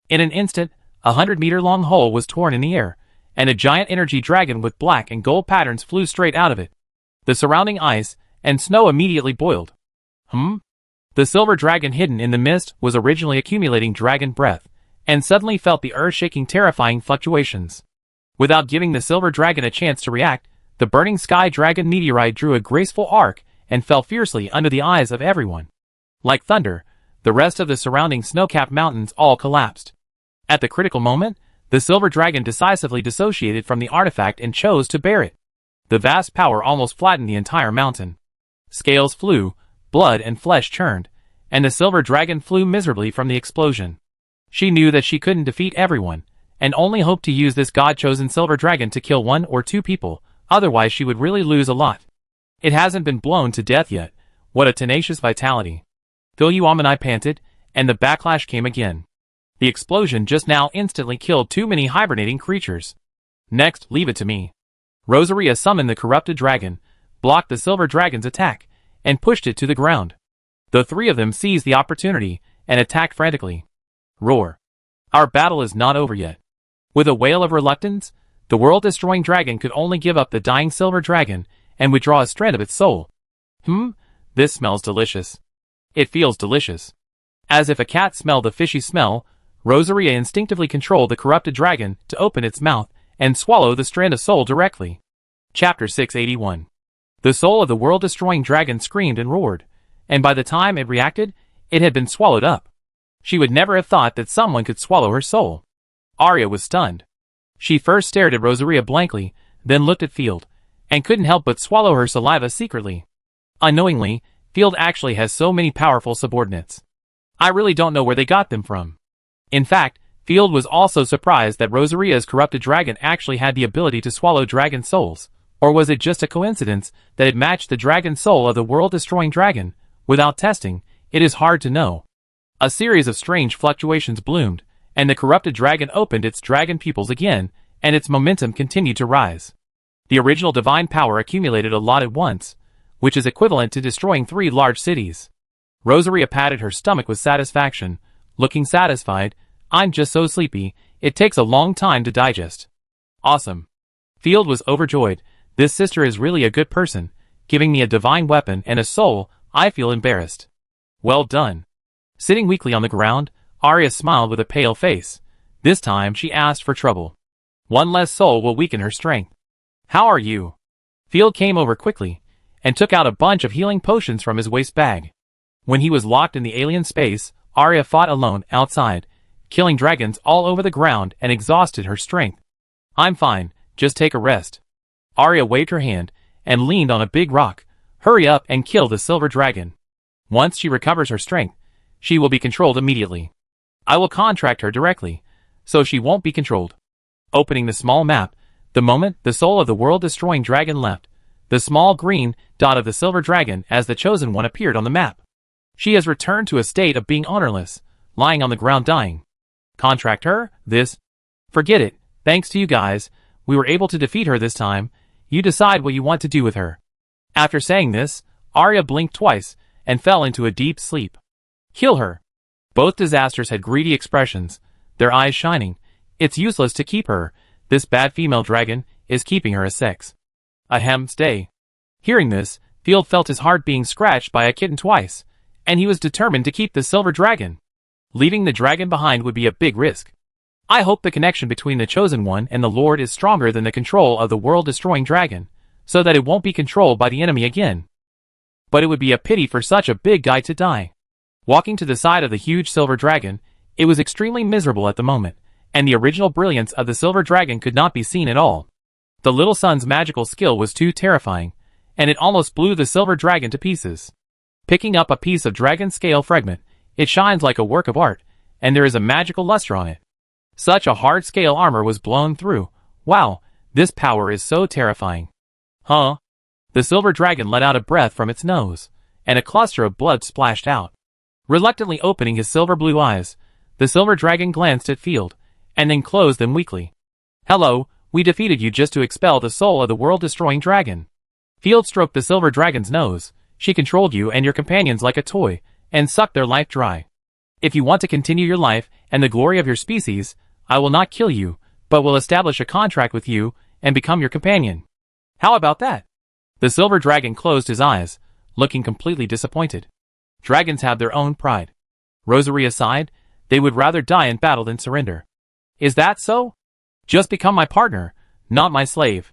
In an instant, a 100-meter-long hole was torn in the air, and a giant energy dragon with black and gold patterns flew straight out of it. The surrounding ice and snow immediately boiled. The Silver Dragon hidden in the mist was originally accumulating dragon breath, and suddenly felt the earth-shaking terrifying fluctuations. Without giving the Silver Dragon a chance to react, the Burning Sky Dragon Meteorite drew a graceful arc and fell fiercely under the eyes of everyone. Like thunder, the rest of the surrounding snow-capped mountains all collapsed. At the critical moment, the Silver Dragon decisively dissociated from the artifact and chose to bear it. The vast power almost flattened the entire mountain. Scales flew, blood and flesh churned, and the Silver Dragon flew miserably from the explosion. She knew that she couldn't defeat everyone, and only hoped to use this god-chosen Silver Dragon to kill 1 or 2 people, otherwise she would really lose a lot. It hasn't been blown to death yet. What a tenacious vitality. Philomena panted, and the backlash came again. The explosion just now instantly killed too many hibernating creatures. Next, leave it to me. Rosaria summoned the corrupted dragon, blocked the Silver Dragon's attack, and pushed it to the ground. The three of them seized the opportunity and attacked frantically. Roar. Our battle is not over yet. With a wail of reluctance, the world-destroying dragon could only give up the dying Silver Dragon and withdraw a strand of its soul. This smells delicious. It feels delicious. As if a cat smelled the fishy smell, Rosaria instinctively controlled the corrupted dragon to open its mouth and swallow the strand of soul directly. Chapter 681. The soul of the world-destroying dragon screamed and roared, and by the time it reacted, it had been swallowed up. She would never have thought that someone could swallow her soul. Arya was stunned. She first stared at Rosaria blankly, then looked at Field, and couldn't help but swallow her saliva secretly. Unknowingly, Field actually has so many powerful subordinates. I really don't know where they got them from. In fact, Field was also surprised that Rosaria's corrupted dragon actually had the ability to swallow dragon souls, or was it just a coincidence that it matched the dragon soul of the world-destroying dragon? Without testing, it is hard to know. A series of strange fluctuations bloomed, and the corrupted dragon opened its dragon pupils again, and its momentum continued to rise. The original divine power accumulated a lot at once, which is equivalent to destroying 3 large cities. Rosaria patted her stomach with satisfaction, looking satisfied. I'm just so sleepy, it takes a long time to digest. Awesome. Field was overjoyed. This sister is really a good person, giving me a divine weapon and a soul. I feel embarrassed. Well done. Sitting weakly on the ground, Arya smiled with a pale face. This time she asked for trouble. 1 less soul will weaken her strength. How are you? Field came over quickly, and took out a bunch of healing potions from his waist bag. When he was locked in the alien space, Arya fought alone outside, killing dragons all over the ground and exhausted her strength. I'm fine, just take a rest. Arya waved her hand, and leaned on a big rock. Hurry up and kill the Silver Dragon. Once she recovers her strength, she will be controlled immediately. I will contract her directly, so she won't be controlled. Opening the small map, the moment the soul of the world-destroying dragon left, the small green dot of the silver dragon as the chosen one appeared on the map. She has returned to a state of being ownerless, lying on the ground dying. Contract her? This? Forget it. Thanks to you guys, we were able to defeat her this time. You decide what you want to do with her. After saying this, Arya blinked twice and fell into a deep sleep. Kill her. Both disasters had greedy expressions, their eyes shining. It's useless to keep her. This bad female dragon is keeping her as sex. Ahem, stay. Hearing this, Field felt his heart being scratched by a kitten twice, and he was determined to keep the silver dragon. Leaving the dragon behind would be a big risk. I hope the connection between the Chosen One and the Lord is stronger than the control of the world-destroying dragon, so that it won't be controlled by the enemy again. But it would be a pity for such a big guy to die. Walking to the side of the huge silver dragon, it was extremely miserable at the moment, and the original brilliance of the silver dragon could not be seen at all. The little son's magical skill was too terrifying, and it almost blew the silver dragon to pieces. Picking up a piece of dragon scale fragment, it shines like a work of art, and there is a magical luster on it. Such a hard scale armor was blown through. Wow, this power is so terrifying. Huh? The silver dragon let out a breath from its nose, and a cluster of blood splashed out. Reluctantly opening his silver blue eyes, the silver dragon glanced at Field, and then closed them weakly. Hello, we defeated you just to expel the soul of the world-destroying dragon. Field stroked the silver dragon's nose. She controlled you and your companions like a toy, and sucked their life dry. If you want to continue your life and the glory of your species, I will not kill you, but will establish a contract with you and become your companion. How about that? The silver dragon closed his eyes, looking completely disappointed. Dragons have their own pride. Rosary aside, they would rather die in battle than surrender. Is that so? Just become my partner, not my slave.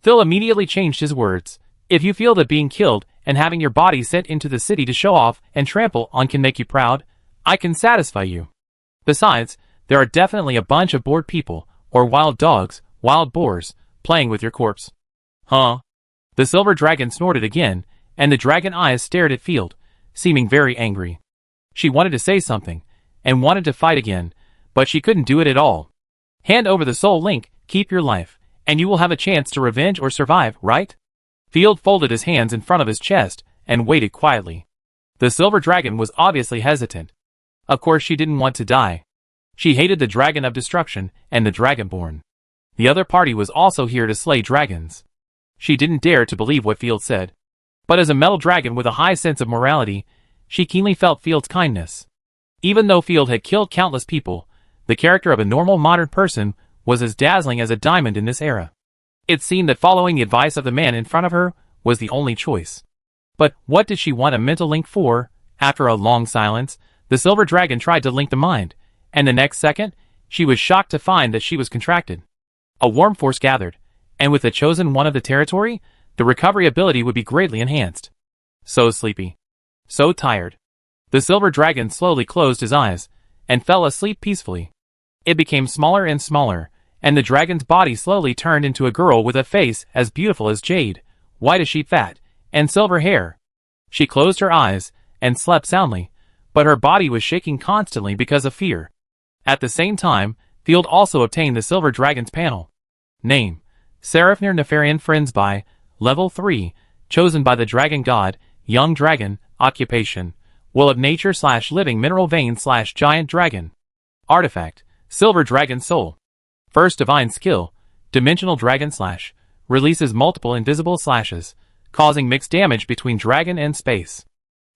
Phil immediately changed his words. If you feel that being killed and having your body sent into the city to show off and trample on can make you proud, I can satisfy you. Besides, there are definitely a bunch of bored people, or wild dogs, wild boars, playing with your corpse. Huh? The silver dragon snorted again, and the dragon eyes stared at Field, seeming very angry. She wanted to say something, and wanted to fight again, but she couldn't do it at all. Hand over the soul link, keep your life, and you will have a chance to revenge or survive, right? Field folded his hands in front of his chest, and waited quietly. The silver dragon was obviously hesitant. Of course she didn't want to die. She hated the dragon of destruction and the dragonborn. The other party was also here to slay dragons. She didn't dare to believe what Field said. But as a metal dragon with a high sense of morality, she keenly felt Field's kindness. Even though Field had killed countless people, the character of a normal modern person was as dazzling as a diamond in this era. It seemed that following the advice of the man in front of her was the only choice. But what did she want a mental link for? After a long silence, the silver dragon tried to link the mind, and the next second, she was shocked to find that she was contracted. A warm force gathered, and with the chosen one of the territory, the recovery ability would be greatly enhanced. So sleepy. So tired. The silver dragon slowly closed his eyes, and fell asleep peacefully. It became smaller and smaller, and the dragon's body slowly turned into a girl with a face as beautiful as jade, white as sheep fat, and silver hair. She closed her eyes, and slept soundly, but her body was shaking constantly because of fear. At the same time, Field also obtained the silver dragon's panel. Name: Seraphir Nefarian Friends by Level 3, chosen by the dragon god, young dragon. Occupation: Will of Nature / living mineral vein / giant dragon. Artifact: Silver Dragon Soul. First divine skill: Dimensional Dragon / releases multiple invisible slashes, causing mixed damage between dragon and space.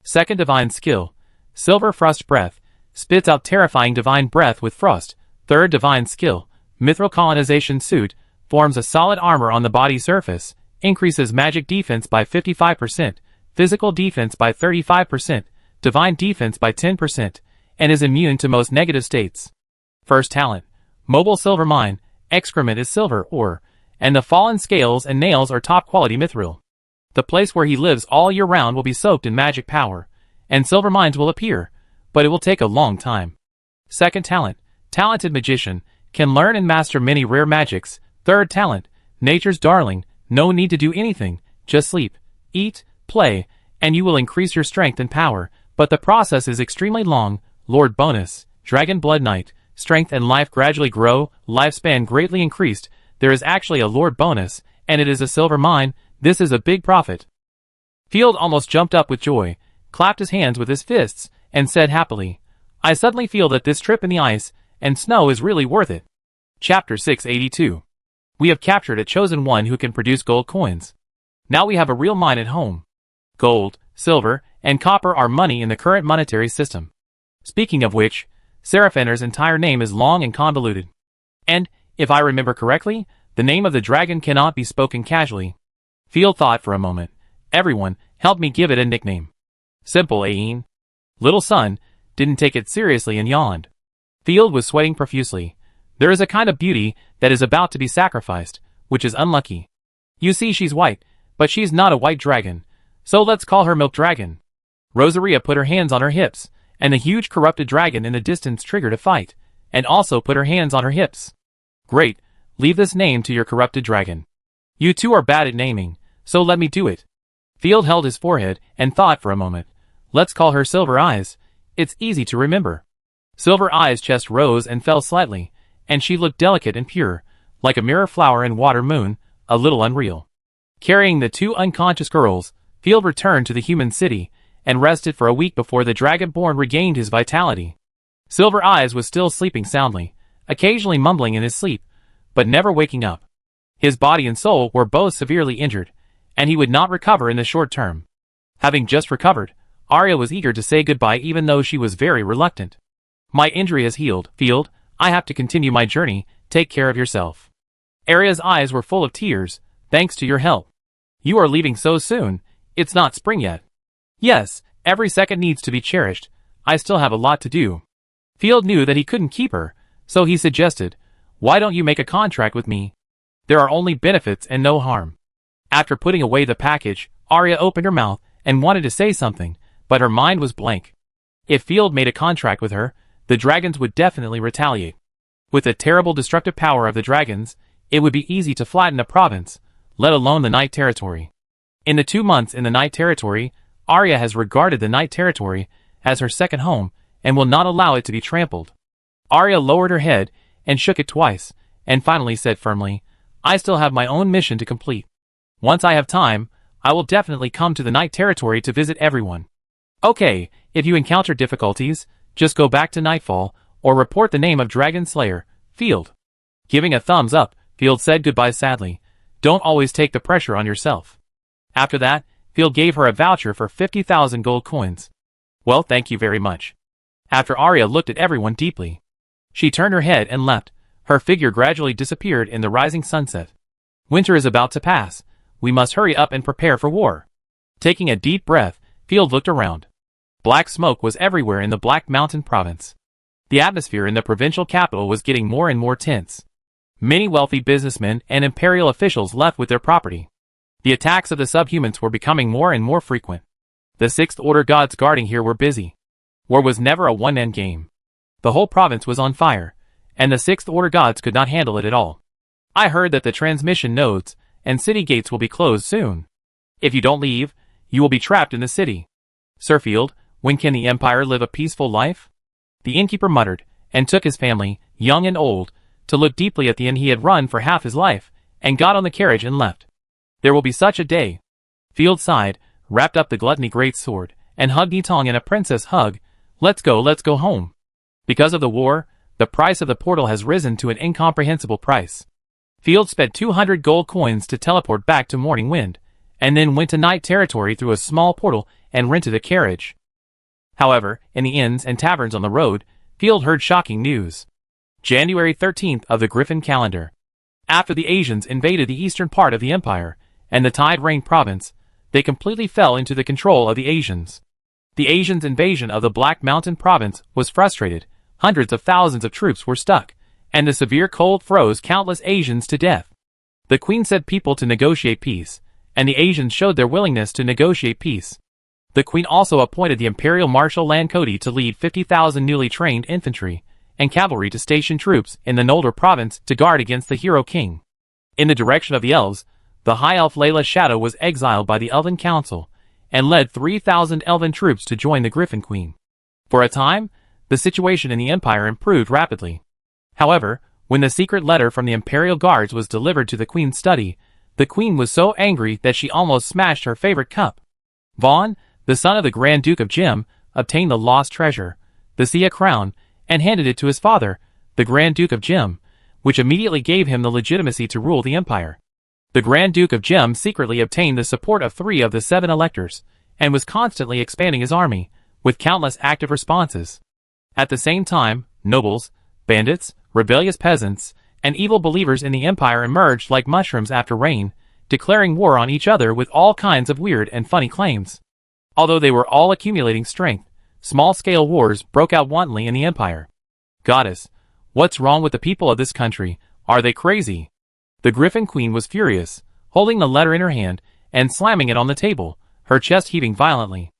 Second divine skill: Silver Frost Breath, spits out terrifying divine breath with frost. Third divine skill: Mithril Colonization Suit, forms a solid armor on the body surface, increases magic defense by 55%, physical defense by 35%, divine defense by 10%, and is immune to most negative states. First talent: Mobile Silver Mine, excrement is silver ore, and the fallen scales and nails are top quality mithril. The place where he lives all year round will be soaked in magic power, and silver mines will appear, but it will take a long time. Second talent: Talented Magician, can learn and master many rare magics. Third talent: Nature's Darling, no need to do anything, just sleep, eat, play, and you will increase your strength and power, but the process is extremely long. Lord bonus: Dragon Blood Knight, strength and life gradually grow, lifespan greatly increased. There is actually a Lord bonus, and it is a silver mine, This is a big profit. Field almost jumped up with joy, clapped his hands with his fists, and said happily, I suddenly feel that this trip in the ice and snow is really worth it. Chapter 682. We have captured a chosen one who can produce gold coins. Now we have a real mine at home. Gold, silver, and copper are money in the current monetary system. Speaking of which, Seraphiner's entire name is long and convoluted. And, if I remember correctly, the name of the dragon cannot be spoken casually. Field thought for a moment. Everyone, help me give it a nickname. Simple, Aeen. Little son didn't take it seriously and yawned. Field was sweating profusely. There is a kind of beauty that is about to be sacrificed, which is unlucky. You see, she's white, but she's not a white dragon, so let's call her Milk Dragon. Rosaria put her hands on her hips, and the huge corrupted dragon in the distance triggered a fight, and also put her hands on her hips. Great, leave this name to your corrupted dragon. You two are bad at naming, so let me do it. Field held his forehead and thought for a moment. Let's call her Silver Eyes. It's easy to remember. Silver Eyes' chest rose and fell slightly, and she looked delicate and pure, like a mirror flower in water moon, a little unreal. Carrying the two unconscious girls, Field returned to the human city, and rested for a week before the Dragonborn regained his vitality. Silver Eyes was still sleeping soundly, occasionally mumbling in his sleep, but never waking up. His body and soul were both severely injured, and he would not recover in the short term. Having just recovered, Arya was eager to say goodbye even though she was very reluctant. My injury is healed, Field. I have to continue my journey. Take care of yourself. Arya's eyes were full of tears. Thanks to your help. You are leaving so soon. It's not spring yet. Yes, every second needs to be cherished. I still have a lot to do. Field knew that he couldn't keep her, so he suggested, why don't you make a contract with me? There are only benefits and no harm. After putting away the package, Arya opened her mouth and wanted to say something, but her mind was blank. If Field made a contract with her, the dragons would definitely retaliate. With the terrible destructive power of the dragons, it would be easy to flatten a province, let alone the Night Territory. In the 2 months in the Night Territory, Arya has regarded the Night Territory as her second home and will not allow it to be trampled. Arya lowered her head and shook it twice, and finally said firmly, I still have my own mission to complete. Once I have time, I will definitely come to the Night Territory to visit everyone. Okay, if you encounter difficulties, just go back to Nightfall, or report the name of Dragon Slayer, Field. Giving a thumbs up, Field said goodbye sadly. Don't always take the pressure on yourself. After that, Field gave her a voucher for 50,000 gold coins. Well, thank you very much. After Arya looked at everyone deeply, she turned her head and left. Her figure gradually disappeared in the rising sunset. Winter is about to pass. We must hurry up and prepare for war. Taking a deep breath, Field looked around. Black smoke was everywhere in the Black Mountain province. The atmosphere in the provincial capital was getting more and more tense. Many wealthy businessmen and imperial officials left with their property. The attacks of the subhumans were becoming more and more frequent. The Sixth Order gods guarding here were busy. War was never a one-end game. The whole province was on fire, and the Sixth Order gods could not handle it at all. I heard that the transmission nodes and city gates will be closed soon. If you don't leave, you will be trapped in the city. Sir Field, when can the Empire live a peaceful life? The innkeeper muttered, and took his family, young and old, to look deeply at the inn he had run for half his life, and got on the carriage and left. There will be such a day. Field sighed, wrapped up the gluttony great sword, and hugged Yitong in a princess hug. Let's go home. Because of the war, the price of the portal has risen to an incomprehensible price. Field spent 200 gold coins to teleport back to Morning Wind, and then went to Night Territory through a small portal and rented a carriage. However, in the inns and taverns on the road, Field heard shocking news. January 13th of the Griffin calendar. After the Asians invaded the eastern part of the empire, and the Tide Rain province, they completely fell into the control of the Asians. The Asians' invasion of the Black Mountain province was frustrated, hundreds of thousands of troops were stuck, and the severe cold froze countless Asians to death. The Queen sent people to negotiate peace, and the Asians showed their willingness to negotiate peace. The Queen also appointed the Imperial Marshal Lankodi to lead 50,000 newly trained infantry and cavalry to station troops in the Noldor province to guard against the Hero King. In the direction of the elves, the High Elf Layla Shadow was exiled by the Elven Council and led 3,000 elven troops to join the Griffin Queen. For a time, the situation in the Empire improved rapidly. However, when the secret letter from the Imperial Guards was delivered to the Queen's study, The queen was so angry that she almost smashed her favorite cup. Vaughn, the son of the Grand Duke of Jim, obtained the lost treasure, the Sia crown, and handed it to his father, the Grand Duke of Jim, which immediately gave him the legitimacy to rule the empire. The Grand Duke of Jim secretly obtained the support of 3 of the 7 electors, and was constantly expanding his army, with countless active responses. At the same time, nobles, bandits, rebellious peasants, and evil believers in the empire emerged like mushrooms after rain, declaring war on each other with all kinds of weird and funny claims. Although they were all accumulating strength, small-scale wars broke out wantonly in the empire. Goddess, what's wrong with the people of this country? Are they crazy? The Griffin Queen was furious, holding the letter in her hand and slamming it on the table, her chest heaving violently.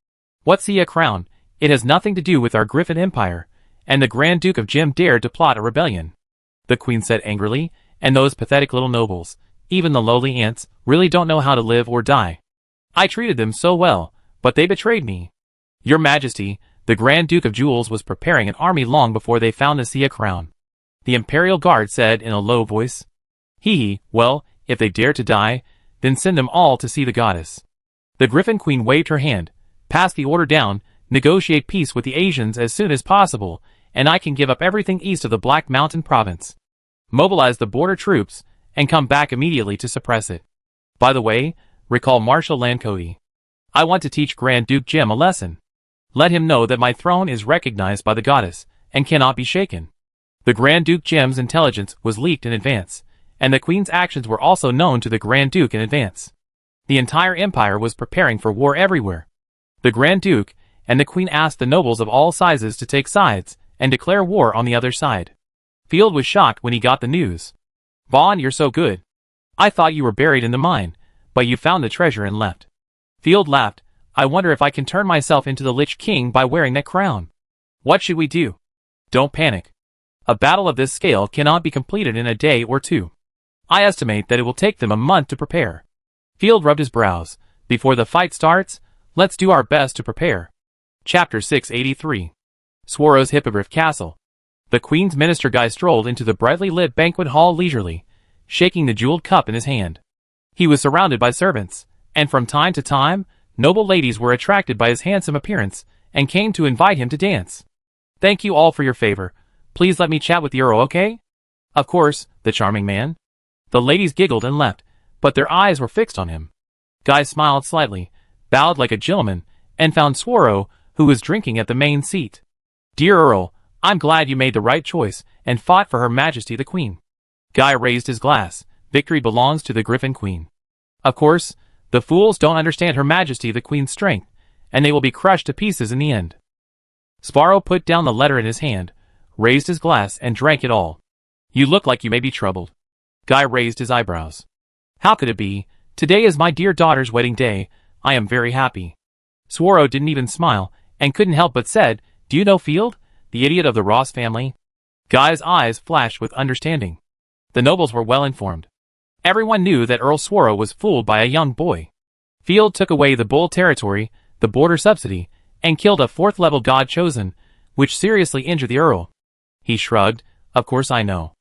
What's Sia crown? It has nothing to do with our Griffin Empire, and the Grand Duke of Jim dared to plot a rebellion. The queen said angrily, and those pathetic little nobles, even the lowly ants, really don't know how to live or die. I treated them so well, but they betrayed me. Your Majesty, the Grand Duke of Jewels was preparing an army long before they found the Sia crown. The Imperial Guard said in a low voice. Well, if they dare to die, then send them all to see the goddess. The Griffin Queen waved her hand, passed the order down, negotiate peace with the Asians as soon as possible, and I can give up everything east of the Black Mountain province. Mobilize the border troops, and come back immediately to suppress it. By the way, recall Marshal Lancody. I want to teach Grand Duke Jim a lesson. Let him know that my throne is recognized by the goddess, and cannot be shaken. The Grand Duke Jim's intelligence was leaked in advance, and the Queen's actions were also known to the Grand Duke in advance. The entire empire was preparing for war everywhere. The Grand Duke and the Queen asked the nobles of all sizes to take sides and declare war on the other side. Field was shocked when he got the news. Vaughn, you're so good. I thought you were buried in the mine, but you found the treasure and left. Field laughed. I wonder if I can turn myself into the Lich King by wearing that crown. What should we do? Don't panic. A battle of this scale cannot be completed in a day or 2. I estimate that it will take them a month to prepare. Field rubbed his brows. Before the fight starts, let's do our best to prepare. Chapter 683. Swaro's Hippogriff Castle. The Queen's minister guy strolled into the brightly lit banquet hall leisurely, shaking the jeweled cup in his hand. He was surrounded by servants, and from time to time, noble ladies were attracted by his handsome appearance and came to invite him to dance. Thank you all for your favor. Please let me chat with the Earl, okay? Of course, the charming man. The ladies giggled and left, but their eyes were fixed on him. Guy smiled slightly, bowed like a gentleman, and found Swaro, who was drinking at the main seat. Dear Earl, I'm glad you made the right choice and fought for Her Majesty the Queen. Guy raised his glass. Victory belongs to the Griffin Queen. Of course, the fools don't understand Her Majesty the Queen's strength, and they will be crushed to pieces in the end. Sparrow put down the letter in his hand, raised his glass and drank it all. You look like you may be troubled. Guy raised his eyebrows. How could it be? Today is my dear daughter's wedding day. I am very happy. Swaro didn't even smile, and couldn't help but said, Do you know Field, the idiot of the Ross family? Guy's eyes flashed with understanding. The nobles were well informed. Everyone knew that Earl Swaro was fooled by a young boy. Field took away the Bull territory, the border subsidy, and killed a 4th-level god chosen, which seriously injured the Earl. He shrugged. Of course I know.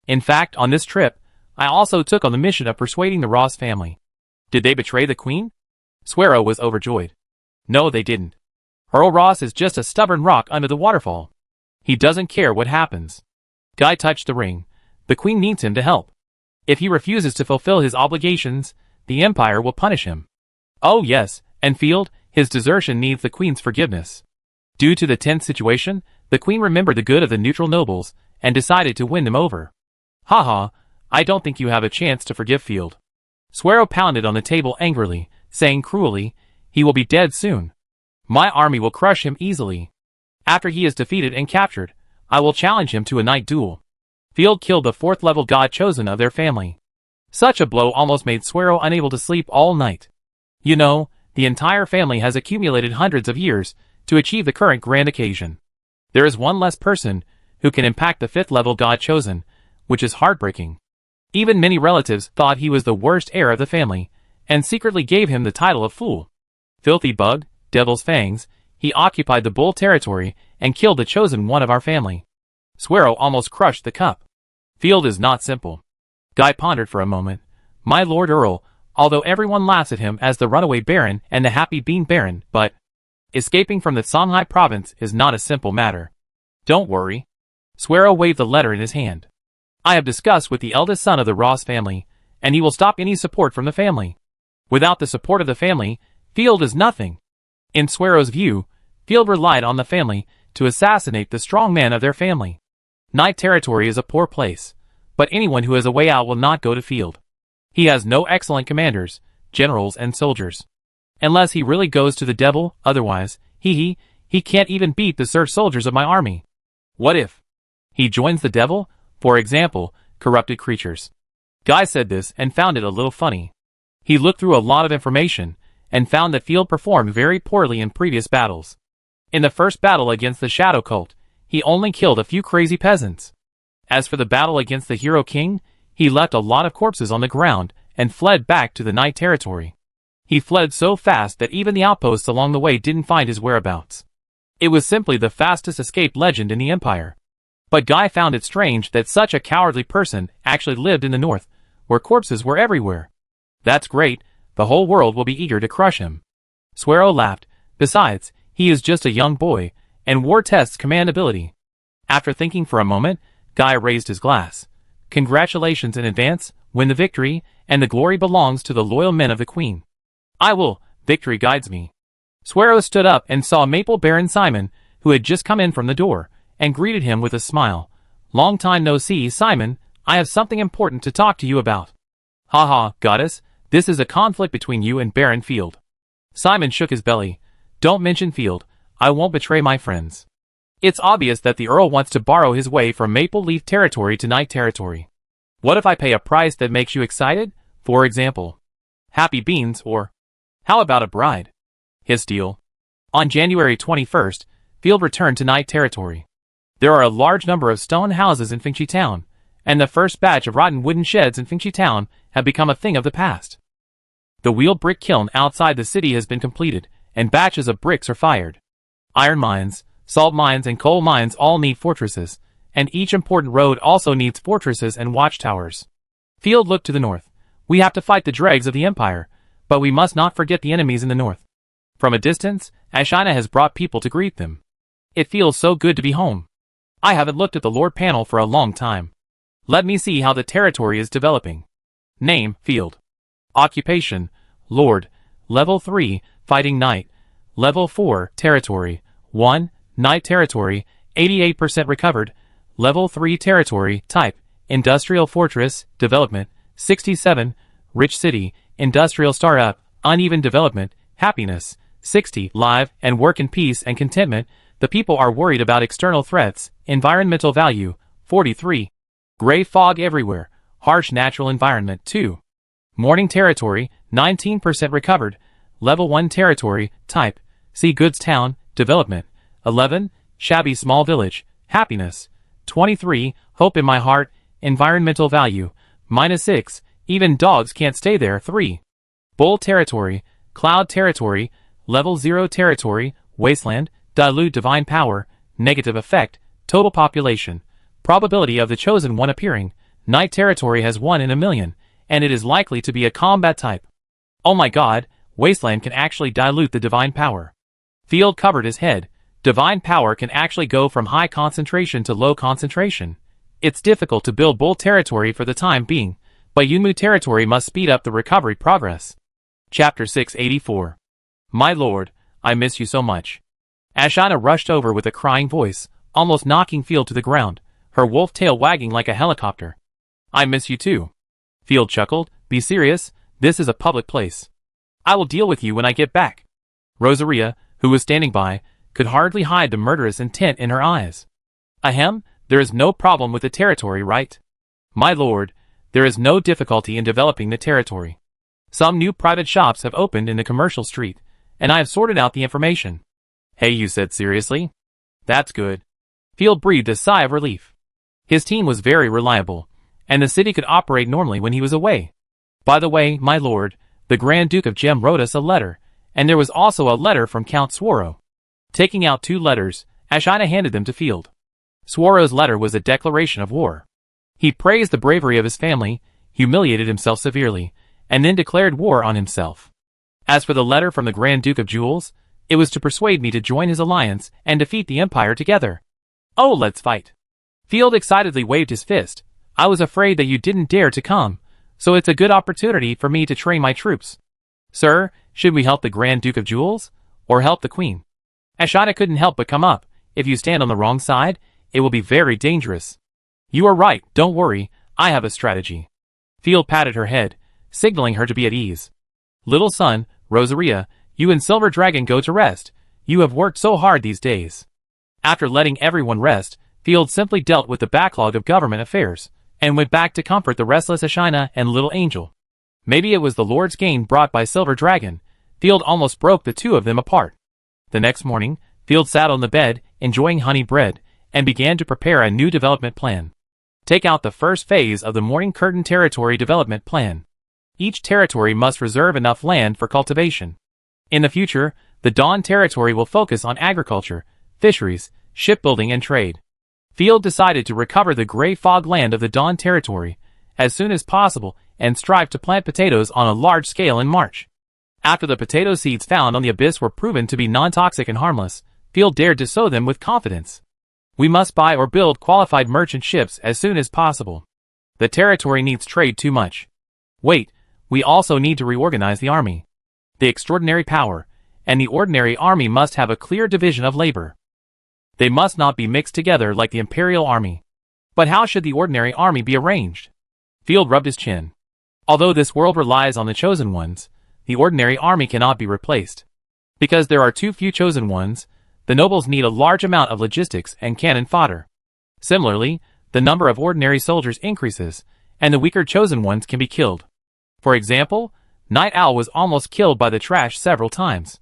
In fact, on this trip, I also took on the mission of persuading the Ross family. Did they betray the Queen? Swaro was overjoyed. No, they didn't. Earl Ross is just a stubborn rock under the waterfall. He doesn't care what happens. Guy touched the ring. The Queen needs him to help. If he refuses to fulfill his obligations, the Empire will punish him. Oh yes, and Field, his desertion needs the Queen's forgiveness. Due to the tense situation, the Queen remembered the good of the neutral nobles, and decided to win them over. Haha, I don't think you have a chance to forgive Field. Swaro pounded on the table angrily, saying cruelly, He will be dead soon. My army will crush him easily. After he is defeated and captured, I will challenge him to a night duel. Field killed the 4th-level god chosen of their family. Such a blow almost made Swaro unable to sleep all night. You know, the entire family has accumulated hundreds of years to achieve the current grand occasion. There is one less person who can impact the 5th-level god chosen, which is heartbreaking. Even many relatives thought he was the worst heir of the family, and secretly gave him the title of fool. Filthy bug, devil's fangs, he occupied the Bull territory and killed the chosen one of our family. Swaro almost crushed the cup. Field is not simple. Guy pondered for a moment. My Lord Earl, although everyone laughs at him as the runaway baron and the happy bean baron, but escaping from the Songhai province is not a simple matter. Don't worry. Swero waved the letter in his hand. I have discussed with the eldest son of the Ross family, and he will stop any support from the family. Without the support of the family, Field is nothing. In Swero's view, Field relied on the family to assassinate the strong man of their family. Night Territory is a poor place, but anyone who has a way out will not go to Field. He has no excellent commanders, generals and soldiers. Unless he really goes to the devil, otherwise, he can't even beat the serf soldiers of my army. What if he joins the devil? For example, corrupted creatures. Guy said this and found it a little funny. He looked through a lot of information and found that Field performed very poorly in previous battles. In the first battle against the Shadow Cult, he only killed a few crazy peasants. As for the battle against the Hero King, he left a lot of corpses on the ground and fled back to the Night Territory. He fled so fast that even the outposts along the way didn't find his whereabouts. It was simply the fastest escaped legend in the Empire. But Guy found it strange that such a cowardly person actually lived in the north, where corpses were everywhere. That's great, the whole world will be eager to crush him. Swero laughed. Besides, he is just a young boy, and war tests command ability. After thinking for a moment, Guy raised his glass. Congratulations in advance, win the victory, and the glory belongs to the loyal men of the Queen. I will, victory guides me. Swero stood up and saw Maple Baron Simon, who had just come in from the door, and greeted him with a smile. Long time no see, Simon, I have something important to talk to you about. Haha, goddess, this is a conflict between you and Baron Field. Simon shook his belly. Don't mention Field, I won't betray my friends. It's obvious that the Earl wants to borrow his way from Maple Leaf Territory to Night Territory. What if I pay a price that makes you excited? For example, happy beans, or how about a bride? His deal. On January 21st, Field returned to Night Territory. There are a large number of stone houses in Fingxi Town, and the first batch of rotten wooden sheds in Fingxi Town have become a thing of the past. The wheeled brick kiln outside the city has been completed, and batches of bricks are fired. Iron mines, salt mines and coal mines all need fortresses, and each important road also needs fortresses and watchtowers. Field looked to the north. We have to fight the dregs of the Empire, but we must not forget the enemies in the north. From a distance, Ashina has brought people to greet them. It feels so good to be home. I haven't looked at the Lord panel for a long time. Let me see how the territory is developing. Name, Field. Occupation, Lord. Level 3, Fighting Knight. Level 4, Territory. 1, Night Territory, 88% recovered. Level 3 Territory, Type, Industrial Fortress, Development, 67, Rich City, Industrial Startup, Uneven Development, Happiness, 60, Live and Work in Peace and Contentment. The people are worried about external threats. Environmental value, 43. Gray fog everywhere. Harsh natural environment, 2. Morning Territory, 19% recovered. Level 1 Territory, Type, See Goods Town, Development, 11. Shabby Small Village, Happiness, 23. Hope in My Heart, Environmental value, -6. Even dogs can't stay there, 3. Bull Territory, Cloud Territory, Level 0 Territory, Wasteland, Dilute Divine Power, Negative Effect, Total Population, Probability of the Chosen One appearing. Night Territory has 1 in a million, and it is likely to be a combat type. Oh my god, Wasteland can actually dilute the divine power. Field covered his head. Divine power can actually go from high concentration to low concentration. It's difficult to build Bull Territory for the time being, but Yunmu Territory must speed up the recovery progress. Chapter 684. My lord, I miss you so much. Ashina rushed over with a crying voice, almost knocking Field to the ground, her wolf tail wagging like a helicopter. I miss you too. Field chuckled. Be serious, this is a public place. I will deal with you when I get back. Rosaria, who was standing by, could hardly hide the murderous intent in her eyes. Ahem, there is no problem with the territory, right? My lord, there is no difficulty in developing the territory. Some new private shops have opened in the commercial street, and I have sorted out the information. Hey, you said seriously? That's good. Field breathed a sigh of relief. His team was very reliable, and the city could operate normally when he was away. By the way, my lord, the Grand Duke of Gem wrote us a letter, and there was also a letter from Count Swaro. Taking out 2 letters, Ashina handed them to Field. Swaro's letter was a declaration of war. He praised the bravery of his family, humiliated himself severely, and then declared war on himself. As for the letter from the Grand Duke of Jewels, it was to persuade me to join his alliance and defeat the Empire together. Oh, let's fight. Field excitedly waved his fist. I was afraid that you didn't dare to come, so it's a good opportunity for me to train my troops. Sir, should we help the Grand Duke of Jewels, or help the Queen? Ashina couldn't help but come up. If you stand on the wrong side, it will be very dangerous. You are right, don't worry, I have a strategy. Field patted her head, signaling her to be at ease. Little son, Rosaria, you and Silver Dragon go to rest. You have worked so hard these days. After letting everyone rest, Field simply dealt with the backlog of government affairs, and went back to comfort the restless Ashina and Little Angel. Maybe it was the Lord's gain brought by Silver Dragon. Field almost broke the two of them apart. The next morning, Field sat on the bed, enjoying honey bread, and began to prepare a new development plan. Take out the first phase of the Morning Curtain Territory Development Plan. Each territory must reserve enough land for cultivation. In the future, the Dawn Territory will focus on agriculture, fisheries, shipbuilding and trade. Field decided to recover the gray fog land of the Dawn Territory as soon as possible and strive to plant potatoes on a large scale in March. After the potato seeds found on the abyss were proven to be non-toxic and harmless, Field dared to sow them with confidence. We must buy or build qualified merchant ships as soon as possible. The territory needs trade too much. Wait, we also need to reorganize the army. The extraordinary power and the ordinary army must have a clear division of labor. They must not be mixed together like the Imperial Army. But how should the ordinary army be arranged? Field rubbed his chin. Although this world relies on the chosen ones, the ordinary army cannot be replaced. Because there are too few chosen ones, the nobles need a large amount of logistics and cannon fodder. Similarly, the number of ordinary soldiers increases, and the weaker chosen ones can be killed. For example, Night Owl was almost killed by the trash several times.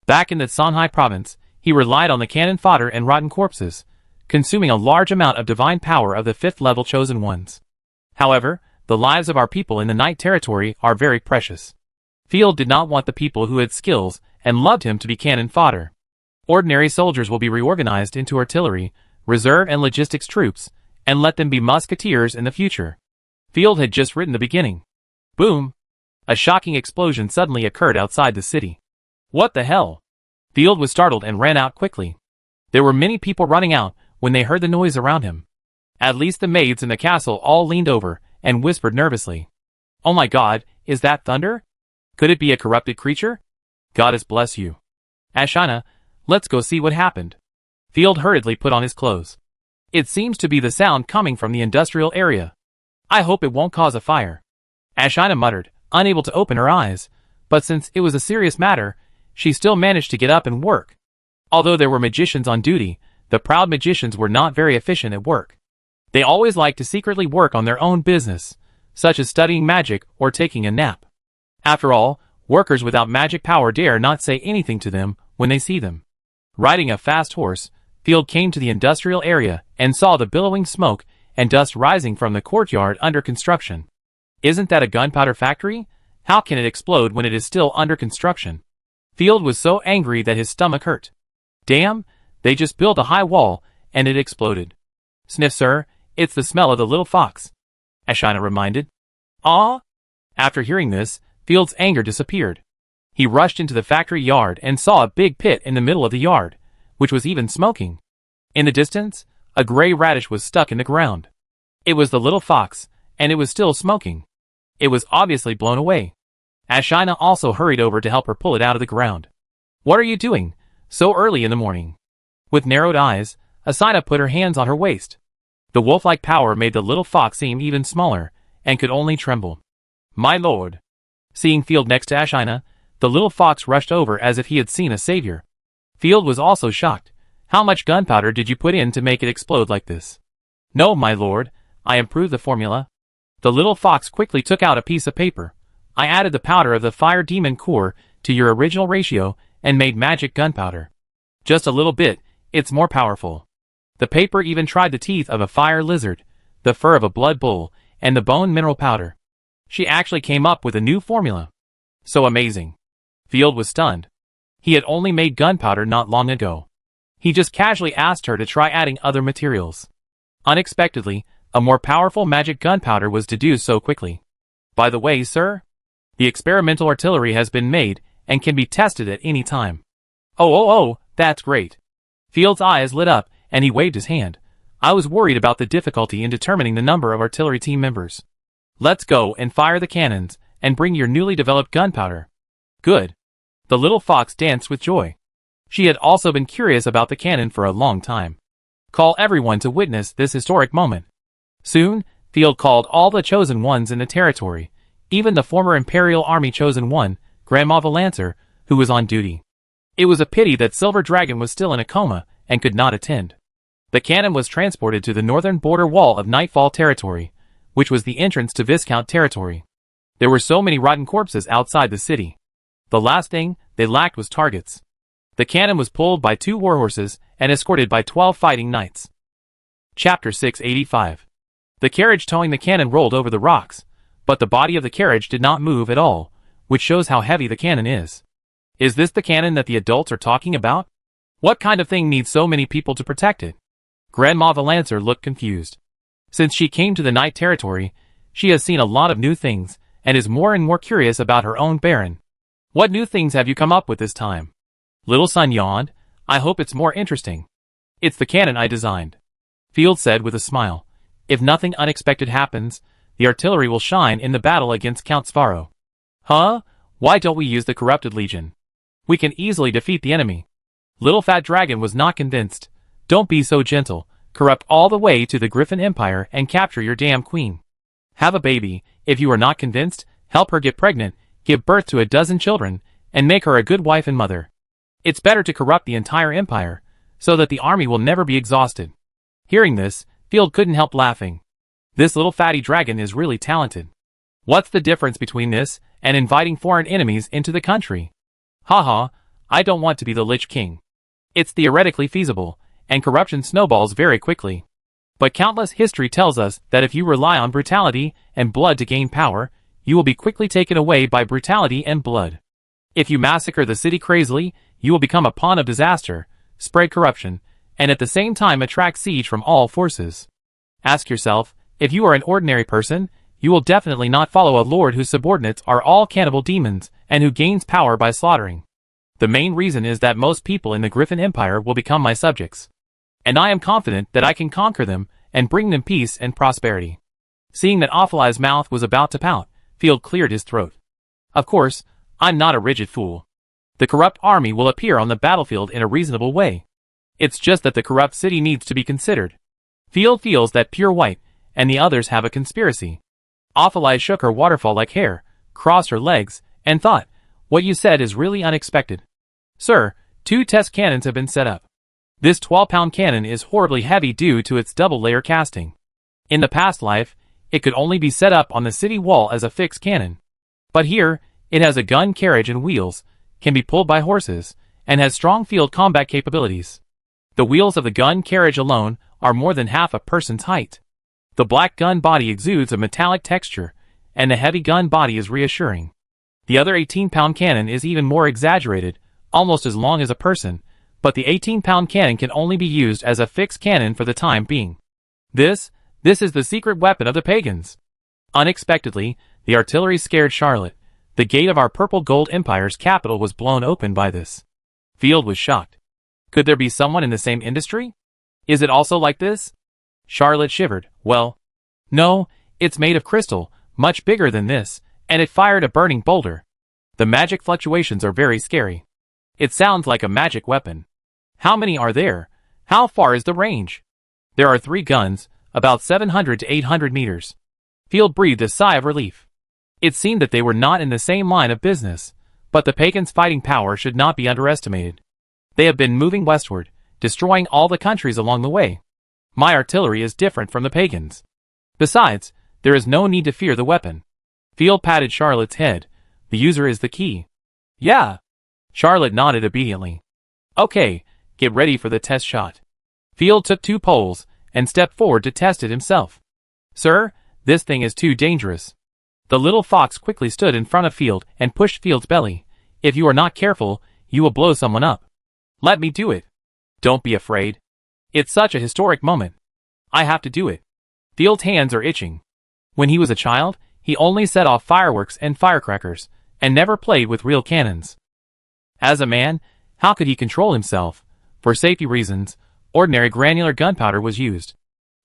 Back in the Songhai province, he relied on the cannon fodder and rotten corpses, consuming a large amount of divine power of the 5th level chosen ones. However, the lives of our people in the Night Territory are very precious. Field did not want the people who had skills and loved him to be cannon fodder. Ordinary soldiers will be reorganized into artillery, reserve and logistics troops, and let them be musketeers in the future. Field had just written the beginning. Boom! A shocking explosion suddenly occurred outside the city. What the hell? Field was startled and ran out quickly. There were many people running out when they heard the noise around him. At least the maids in the castle all leaned over and whispered nervously. Oh my god, is that thunder? Could it be a corrupted creature? Goddess bless you. Ashina, let's go see what happened. Field hurriedly put on his clothes. It seems to be the sound coming from the industrial area. I hope it won't cause a fire. Ashina muttered, unable to open her eyes, but since it was a serious matter, she still managed to get up and work. Although there were magicians on duty, the proud magicians were not very efficient at work. They always liked to secretly work on their own business, such as studying magic or taking a nap. After all, workers without magic power dare not say anything to them when they see them. Riding a fast horse, Field came to the industrial area and saw the billowing smoke and dust rising from the courtyard under construction. Isn't that a gunpowder factory? How can it explode when it is still under construction? Field was so angry that his stomach hurt. Damn, they just built a high wall, and it exploded. Sniff, sir, it's the smell of the little fox. Ashina reminded. Ah? After hearing this, Field's anger disappeared. He rushed into the factory yard and saw a big pit in the middle of the yard, which was even smoking. In the distance, a gray radish was stuck in the ground. It was the little fox, and it was still smoking. It was obviously blown away. Ashina also hurried over to help her pull it out of the ground. What are you doing, so early in the morning? With narrowed eyes, Ashina put her hands on her waist. The wolf-like power made the little fox seem even smaller, and could only tremble. My lord! Seeing Field next to Ashina, the little fox rushed over as if he had seen a savior. Field was also shocked. How much gunpowder did you put in to make it explode like this? No, my lord, I improved the formula. The little fox quickly took out a piece of paper. I added the powder of the fire demon core to your original ratio and made magic gunpowder. Just a little bit, it's more powerful. The paper even tried the teeth of a fire lizard, the fur of a blood bull, and the bone mineral powder. She actually came up with a new formula. So amazing. Field was stunned. He had only made gunpowder not long ago. He just casually asked her to try adding other materials. Unexpectedly, a more powerful magic gunpowder was deduced so quickly. By the way, sir, the experimental artillery has been made and can be tested at any time. Oh, that's great. Field's eyes lit up and he waved his hand. I was worried about the difficulty in determining the number of artillery team members. Let's go and fire the cannons and bring your newly developed gunpowder. Good. The little fox danced with joy. She had also been curious about the cannon for a long time. Call everyone to witness this historic moment. Soon, Field called all the chosen ones in the territory, even the former Imperial Army chosen one, Grandma Valancer, who was on duty. It was a pity that Silver Dragon was still in a coma and could not attend. The cannon was transported to the northern border wall of Nightfall territory, which was the entrance to Viscount territory. There were so many rotten corpses outside the city. The last thing they lacked was targets. The cannon was pulled by 2 warhorses and escorted by 12 fighting knights. Chapter 685. The carriage towing the cannon rolled over the rocks, but the body of the carriage did not move at all, which shows how heavy the cannon is. Is this the cannon that the adults are talking about? What kind of thing needs so many people to protect it? Grandma Valancer looked confused. Since she came to the Knight territory, she has seen a lot of new things, and is more and more curious about her own Baron. What new things have you come up with this time? Little Son yawned. I hope it's more interesting. It's the cannon I designed. Field said with a smile. If nothing unexpected happens, the artillery will shine in the battle against Count Sparrow. Huh? Why don't we use the Corrupted Legion? We can easily defeat the enemy. Little Fat Dragon was not convinced. Don't be so gentle. Corrupt all the way to the Griffin Empire and capture your damn queen. Have a baby. If you are not convinced, help her get pregnant, give birth to a dozen children, and make her a good wife and mother. It's better to corrupt the entire empire, so that the army will never be exhausted. Hearing this, Field couldn't help laughing. This little fatty dragon is really talented. What's the difference between this and inviting foreign enemies into the country? Haha, I don't want to be the Lich King. It's theoretically feasible, and corruption snowballs very quickly. But countless history tells us that if you rely on brutality and blood to gain power, you will be quickly taken away by brutality and blood. If you massacre the city crazily, you will become a pawn of disaster, spread corruption, and at the same time attract siege from all forces. Ask yourself, if you are an ordinary person, you will definitely not follow a lord whose subordinates are all cannibal demons and who gains power by slaughtering. The main reason is that most people in the Griffin Empire will become my subjects. And I am confident that I can conquer them and bring them peace and prosperity. Seeing that Awful Eye's mouth was about to pout, Field cleared his throat. Of course, I'm not a rigid fool. The corrupt army will appear on the battlefield in a reasonable way. It's just that the corrupt city needs to be considered. Field feels that Pure White and the others have a conspiracy. Awful Eye shook her waterfall-like hair, crossed her legs, and thought, what you said is really unexpected. Sir, 2 test cannons have been set up. This 12-pound cannon is horribly heavy due to its double-layer casting. In the past life, it could only be set up on the city wall as a fixed cannon. But here, it has a gun carriage and wheels, can be pulled by horses, and has strong field combat capabilities. The wheels of the gun carriage alone are more than half a person's height. The black gun body exudes a metallic texture, and the heavy gun body is reassuring. The other 18-pound cannon is even more exaggerated, almost as long as a person, but the 18-pound cannon can only be used as a fixed cannon for the time being. This is the secret weapon of the pagans. Unexpectedly, the artillery scared Charlotte. The gate of our Purple Gold Empire's capital was blown open by this. Field was shocked. Could there be someone in the same industry? Is it also like this? Charlotte shivered. Well, no, it's made of crystal, much bigger than this, and it fired a burning boulder. The magic fluctuations are very scary. It sounds like a magic weapon. How many are there? How far is the range? There are 3 guns, about 700 to 800 meters. Field breathed a sigh of relief. It seemed that they were not in the same line of business, but the pagans' fighting power should not be underestimated. They have been moving westward, destroying all the countries along the way. My artillery is different from the pagans. Besides, there is no need to fear the weapon. Field patted Charlotte's head. The user is the key. Yeah. Charlotte nodded obediently. Okay, get ready for the test shot. Field took 2 poles and stepped forward to test it himself. Sir, this thing is too dangerous. The little fox quickly stood in front of Field and pushed Field's belly. If you are not careful, you will blow someone up. Let me do it. Don't be afraid. It's such a historic moment. I have to do it. Field's hands are itching. When he was a child, He only set off fireworks and firecrackers, and never played with real cannons. As a man, how could he control himself? For safety reasons, ordinary granular gunpowder was used.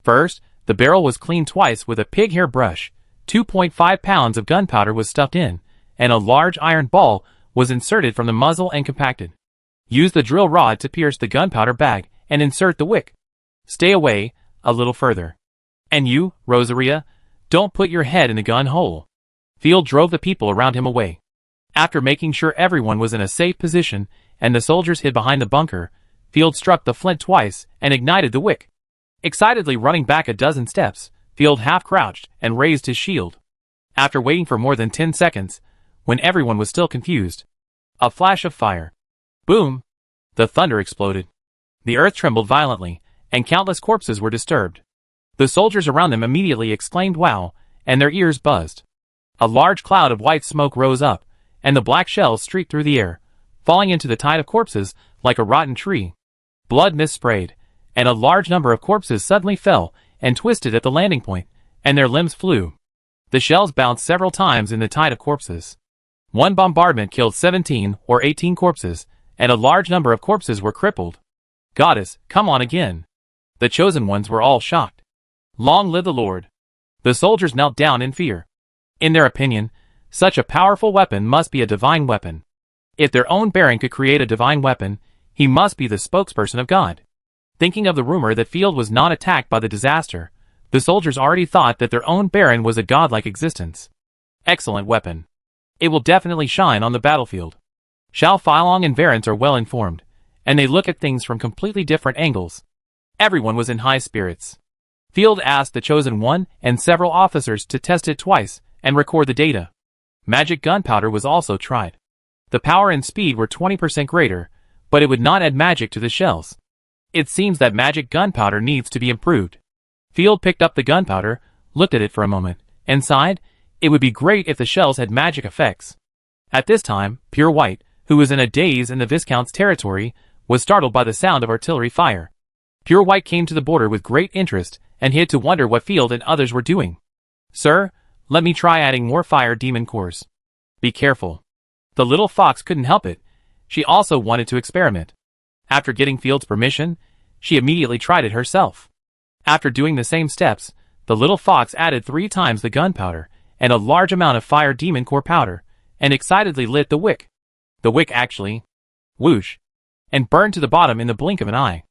First, the barrel was cleaned twice with a pig hair brush, 2.5 pounds of gunpowder was stuffed in, and a large iron ball was inserted from the muzzle and compacted. Use the drill rod to pierce the gunpowder bag and insert the wick. Stay away, a little further. And you, Rosaria, don't put your head in the gun hole. Field drove the people around him away. After making sure everyone was in a safe position and the soldiers hid behind the bunker, Field struck the flint twice and ignited the wick. Excitedly running back a dozen steps, Field half-crouched and raised his shield. After waiting for more than 10 seconds, when everyone was still confused, a flash of fire. Boom! The thunder exploded. The earth trembled violently, and countless corpses were disturbed. The soldiers around them immediately exclaimed "Wow!" and their ears buzzed. A large cloud of white smoke rose up, and the black shells streaked through the air, falling into the tide of corpses like a rotten tree. Blood mist sprayed, and a large number of corpses suddenly fell and twisted at the landing point, and their limbs flew. The shells bounced several times in the tide of corpses. One bombardment killed 17 or 18 corpses, and a large number of corpses were crippled. Goddess, come on again. The chosen ones were all shocked. Long live the Lord. The soldiers knelt down in fear. In their opinion, such a powerful weapon must be a divine weapon. If their own Baron could create a divine weapon, he must be the spokesperson of God. Thinking of the rumor that Field was not attacked by the disaster, the soldiers already thought that their own Baron was a godlike existence. Excellent weapon. It will definitely shine on the battlefield. Shao Filong and Varens are well informed, and they look at things from completely different angles. Everyone was in high spirits. Field asked the Chosen One and several officers to test it twice and record the data. Magic gunpowder was also tried. The power and speed were 20% greater, but it would not add magic to the shells. It seems that magic gunpowder needs to be improved. Field picked up the gunpowder, looked at it for a moment, and sighed. It would be great if the shells had magic effects. At this time, Pure White, who was in a daze in the Viscount's territory, was startled by the sound of artillery fire. Pure White came to the border with great interest and hid to wonder what Field and others were doing. "Sir, let me try adding more fire demon cores." "Be careful." The little fox couldn't help it. She also wanted to experiment. After getting Field's permission, she immediately tried it herself. After doing the same steps, the little fox added 3 times the gunpowder and a large amount of fire demon core powder, and excitedly lit the wick. The wick actually, whoosh, and burned to the bottom in the blink of an eye.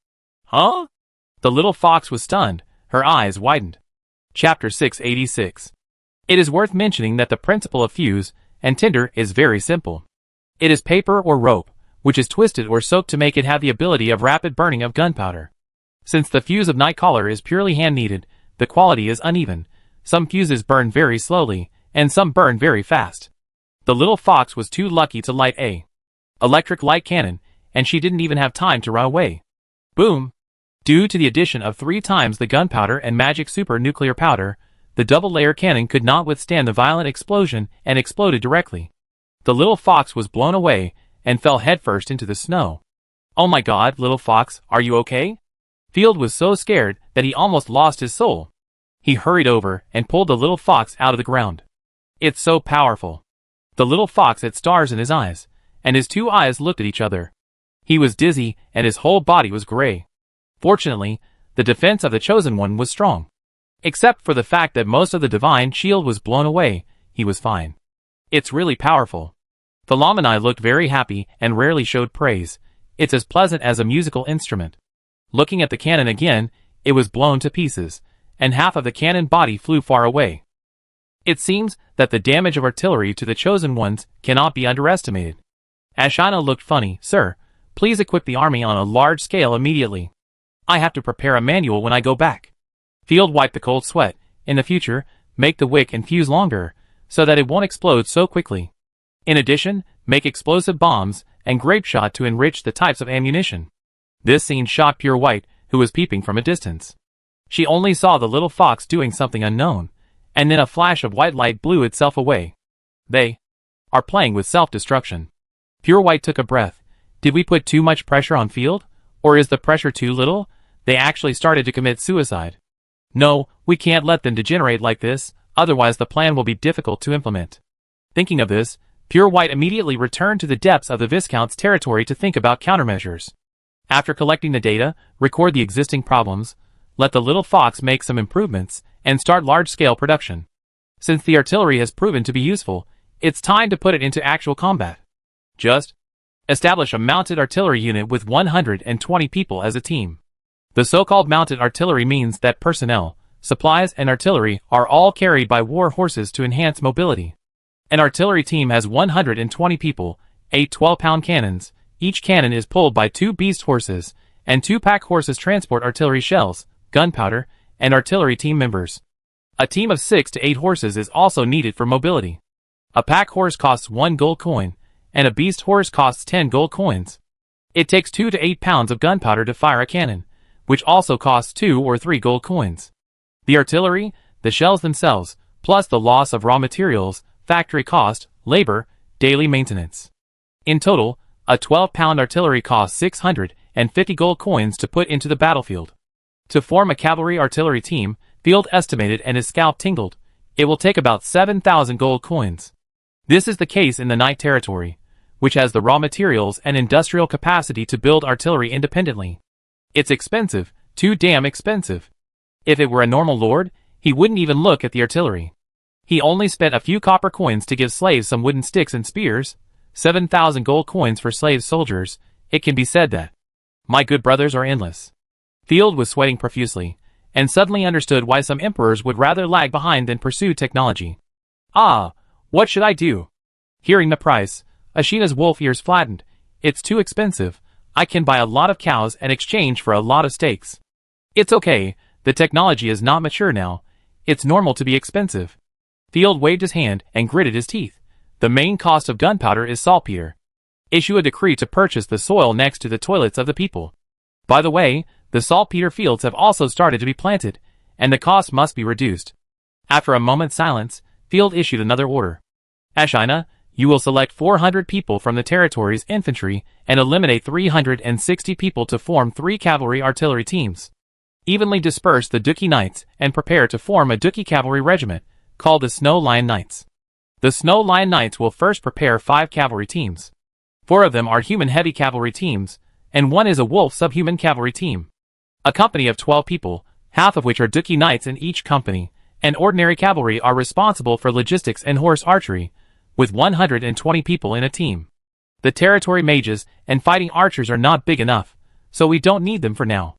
Huh? The little fox was stunned, her eyes widened. Chapter 686. It is worth mentioning that the principle of fuse and tinder is very simple. It is paper or rope, which is twisted or soaked to make it have the ability of rapid burning of gunpowder. Since the fuse of Nightcaller is purely hand-kneaded, the quality is uneven. Some fuses burn very slowly, and some burn very fast. The little fox was too lucky to light a electric light cannon, and she didn't even have time to run away. Boom! Due to the addition of 3 times the gunpowder and magic super nuclear powder, the double-layer cannon could not withstand the violent explosion and exploded directly. The little fox was blown away and fell headfirst into the snow. "Oh my God, little fox, are you okay?" Field was so scared that he almost lost his soul. He hurried over and pulled the little fox out of the ground. "It's so powerful." The little fox had stars in his eyes, and his 2 eyes looked at each other. He was dizzy and his whole body was gray. Fortunately, the defense of the Chosen One was strong. Except for the fact that most of the divine shield was blown away, he was fine. "It's really powerful." Philomeni looked very happy and rarely showed praise. "It's as pleasant as a musical instrument." Looking at the cannon again, it was blown to pieces, and half of the cannon body flew far away. It seems that the damage of artillery to the Chosen Ones cannot be underestimated. Ashina looked funny. "Sir, please equip the army on a large scale immediately. I have to prepare a manual when I go back." Field wiped the cold sweat. "In the future, make the wick and fuse longer, so that it won't explode so quickly. In addition, make explosive bombs and grape shot to enrich the types of ammunition." This scene shocked Pure White, who was peeping from a distance. She only saw the little fox doing something unknown, and then a flash of white light blew itself away. "They are playing with self-destruction." Pure White took a breath. "Did we put too much pressure on Field? Or is the pressure too little? They actually started to commit suicide." "No, we can't let them degenerate like this. otherwise the plan will be difficult to implement. Thinking of this, Pure White immediately returned to the depths of the Viscount's territory to think about countermeasures. After collecting the data, record the existing problems, let the little fox make some improvements, and start large-scale production. Since the artillery has proven to be useful, it's time to put it into actual combat. Just establish a mounted artillery unit with 120 people as a team. The so-called mounted artillery means that personnel, supplies, and artillery are all carried by war horses to enhance mobility. An artillery team has 120 people, 8 12-pound cannons. Each cannon is pulled by 2 beast horses, and 2 pack horses transport artillery shells, gunpowder, and artillery team members. A team of 6 to 8 horses is also needed for mobility. A pack horse costs 1 gold coin, and a beast horse costs 10 gold coins. It takes 2 to 8 pounds of gunpowder to fire a cannon, which also costs 2 or 3 gold coins. The artillery, the shells themselves, plus the loss of raw materials, factory cost, labor, daily maintenance. In total, a 12-pound artillery costs 650 gold coins to put into the battlefield. To form a cavalry artillery team, Field estimated and his scalp tingled, it will take about 7,000 gold coins. This is the case in the Knight territory, which has the raw materials and industrial capacity to build artillery independently. It's expensive, too damn expensive. If it were a normal lord, he wouldn't even look at the artillery. He only spent a few copper coins to give slaves some wooden sticks and spears, 7,000 gold coins for slave soldiers. It can be said that my good brothers are endless. Field was sweating profusely, and suddenly understood why some emperors would rather lag behind than pursue technology. Ah, what should I do? Hearing the price, Ashina's wolf ears flattened. It's too expensive. I can buy a lot of cows and exchange for a lot of steaks. It's okay, the technology is not mature now. It's normal to be expensive. Field waved his hand and gritted his teeth. The main cost of gunpowder is saltpeter. Issue a decree to purchase the soil next to the toilets of the people. By the way, the saltpeter fields have also started to be planted, and the cost must be reduced. After a moment's silence, Field issued another order. Ashina, you will select 400 people from the territory's infantry and eliminate 360 people to form 3 cavalry artillery teams. Evenly disperse the Duki Knights and prepare to form a Duki cavalry regiment, called the Snow Lion Knights. The Snow Lion Knights will first prepare 5 cavalry teams. 4 of them are human heavy cavalry teams, and 1 is a wolf subhuman cavalry team. A company of 12 people, half of which are Duki Knights in each company, and ordinary cavalry are responsible for logistics and horse archery, with 120 people in a team. The territory mages and fighting archers are not big enough, so we don't need them for now.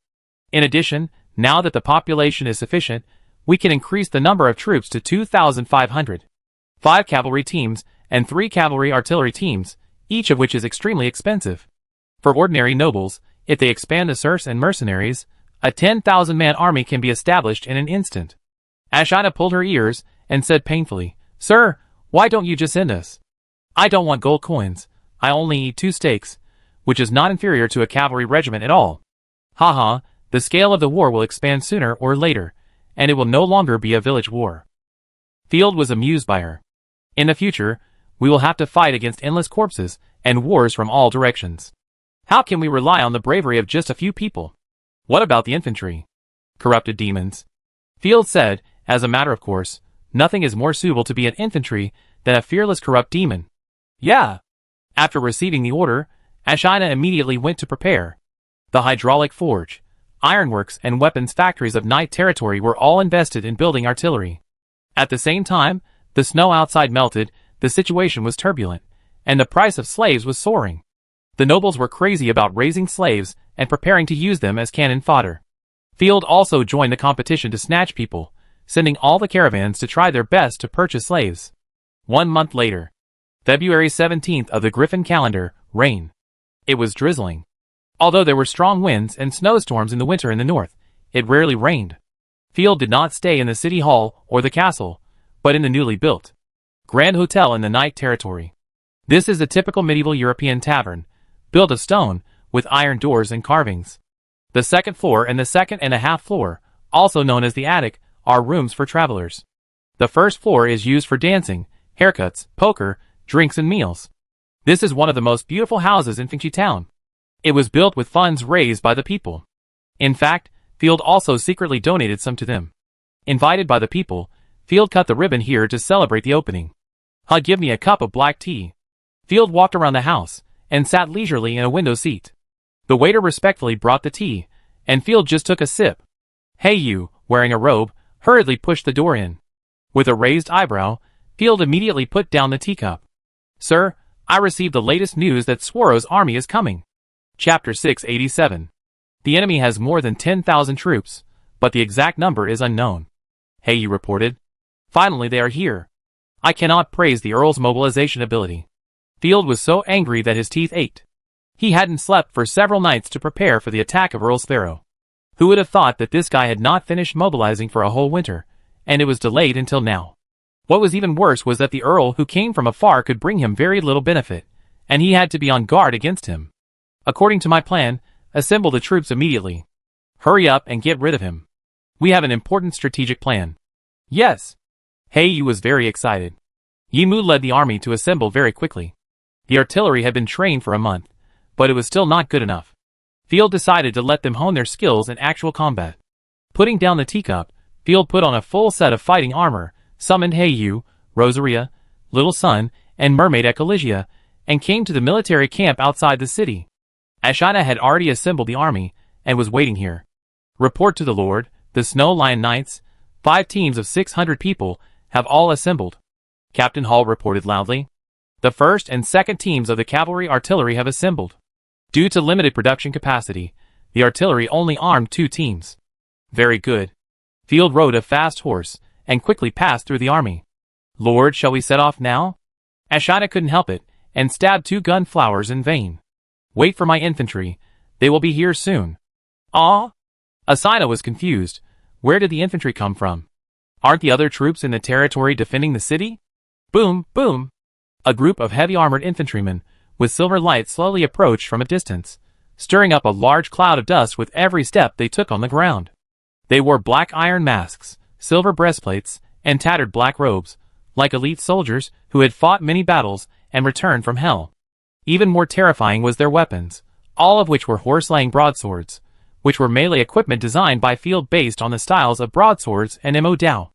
In addition, now that the population is sufficient, we can increase the number of troops to 2,500. 5 cavalry teams and 3 cavalry artillery teams, each of which is extremely expensive. For ordinary nobles, if they expand the serfs and mercenaries, a 10,000-man army can be established in an instant. Ashina pulled her ears and said painfully, Sir, why don't you just send us? I don't want gold coins. I only eat 2 steaks, which is not inferior to a cavalry regiment at all. Haha, the scale of the war will expand sooner or later, and it will no longer be a village war. Field was amused by her. In the future, we will have to fight against endless corpses and wars from all directions. How can we rely on the bravery of just a few people? What about the infantry? Corrupted demons. Field said, as a matter of course, nothing is more suitable to be an infantry than a fearless corrupt demon. Yeah. After receiving the order, Ashina immediately went to prepare. The hydraulic forge, ironworks and weapons factories of Knight territory were all invested in building artillery. At the same time, the snow outside melted, the situation was turbulent, and the price of slaves was soaring. The nobles were crazy about raising slaves and preparing to use them as cannon fodder. Field also joined the competition to snatch people, sending all the caravans to try their best to purchase slaves. 1 month later, February 17th of the Griffin calendar, rain. It was drizzling. Although there were strong winds and snowstorms in the winter in the north, it rarely rained. Field did not stay in the city hall or the castle, but in the newly built Grand Hotel in the Knight territory. This is a typical medieval European tavern, built of stone, with iron doors and carvings. The second floor and the second and a half floor, also known as the attic, are rooms for travelers. The first floor is used for dancing, haircuts, poker, drinks and meals. This is one of the most beautiful houses in Fengchi town. It was built with funds raised by the people. In fact, Field also secretly donated some to them. Invited by the people, Field cut the ribbon here to celebrate the opening. Give me a cup of black tea. Field walked around the house and sat leisurely in a window seat. The waiter respectfully brought the tea, and Field just took a sip. Hey you, wearing a robe, hurriedly pushed the door in. With a raised eyebrow, Field immediately put down the teacup. Sir, I received the latest news that Sworo's army is coming. Chapter 687. The enemy has more than 10,000 troops, but the exact number is unknown. Heiyu reported. Finally they are here. I cannot praise the Earl's mobilization ability. Field was so angry that his teeth ached. He hadn't slept for several nights to prepare for the attack of Earl Sparrow. Who would have thought that this guy had not finished mobilizing for a whole winter, and it was delayed until now. What was even worse was that the Earl who came from afar could bring him very little benefit, and he had to be on guard against him. According to my plan, assemble the troops immediately. Hurry up and get rid of him. We have an important strategic plan. Yes. Heiyu was very excited. Yimu led the army to assemble very quickly. The artillery had been trained for a month, but it was still not good enough. Field decided to let them hone their skills in actual combat. Putting down the teacup, Field put on a full set of fighting armor, summoned Heiyu, Rosaria, Little Sun, and Mermaid Ecologia, and came to the military camp outside the city. Ashina had already assembled the army, and was waiting here. Report to the Lord, the Snow Lion Knights, 5 teams of 600 people, have all assembled. Captain Hall reported loudly. The first and second teams of the cavalry artillery have assembled. Due to limited production capacity, the artillery only armed 2 teams. Very good. Field rode a fast horse, and quickly passed through the army. Lord, shall we set off now? Ashina couldn't help it, and stabbed 2 gun flowers in vain. Wait for my infantry, they will be here soon. Ah? Asina was confused. Where did the infantry come from? Aren't the other troops in the territory defending the city? Boom, boom. A group of heavy-armored infantrymen, with silver lights slowly approached from a distance, stirring up a large cloud of dust with every step they took on the ground. They wore black iron masks, silver breastplates, and tattered black robes, like elite soldiers who had fought many battles and returned from hell. Even more terrifying was their weapons, all of which were horse-laying broadswords, which were melee equipment designed by Field based on the styles of broadswords and Mo Dao.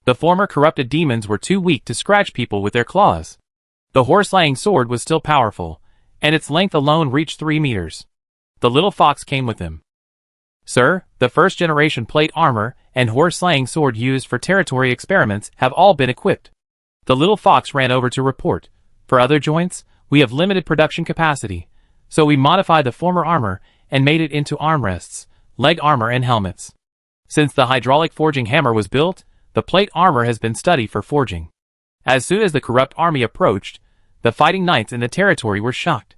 The former corrupted demons were too weak to scratch people with their claws. The horse-laying sword was still powerful, and its length alone reached 3 meters. The little fox came with him. Sir, the first-generation plate armor and horse-slaying sword used for territory experiments have all been equipped. The little fox ran over to report. For other joints, we have limited production capacity, so we modified the former armor and made it into armrests, leg armor and helmets. Since the hydraulic forging hammer was built, the plate armor has been studied for forging. As soon as the corrupt army approached, the fighting knights in the territory were shocked.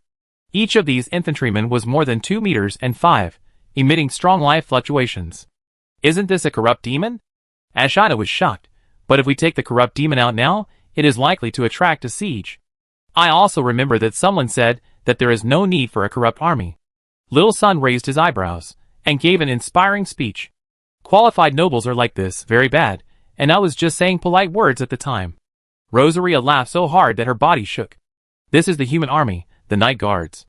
Each of these infantrymen was more than 2 meters and 5, emitting strong life fluctuations. Isn't this a corrupt demon? Ashina was shocked, but if we take the corrupt demon out now, it is likely to attract a siege. I also remember that someone said that there is no need for a corrupt army. Little Sun raised his eyebrows, and gave an inspiring speech. Qualified nobles are like this, very bad, and I was just saying polite words at the time. Rosaria laughed so hard that her body shook. This is the human army, the Night Guards.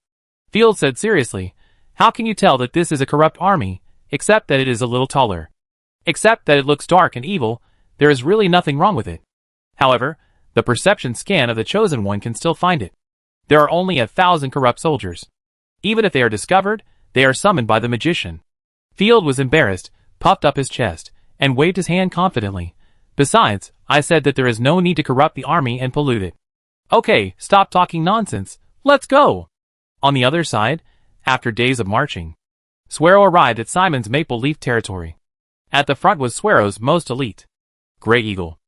Field said seriously, how can you tell that this is a corrupt army, except that it is a little taller? Except that it looks dark and evil, there is really nothing wrong with it. However, the perception scan of the Chosen One can still find it. There are only 1,000 corrupt soldiers. Even if they are discovered, they are summoned by the magician. Field was embarrassed, puffed up his chest, and waved his hand confidently. Besides, I said that there is no need to corrupt the army and pollute it. Okay, stop talking nonsense. Let's go! On the other side, after days of marching, Swero arrived at Simon's Maple Leaf territory. At the front was Swero's most elite Grey Eagle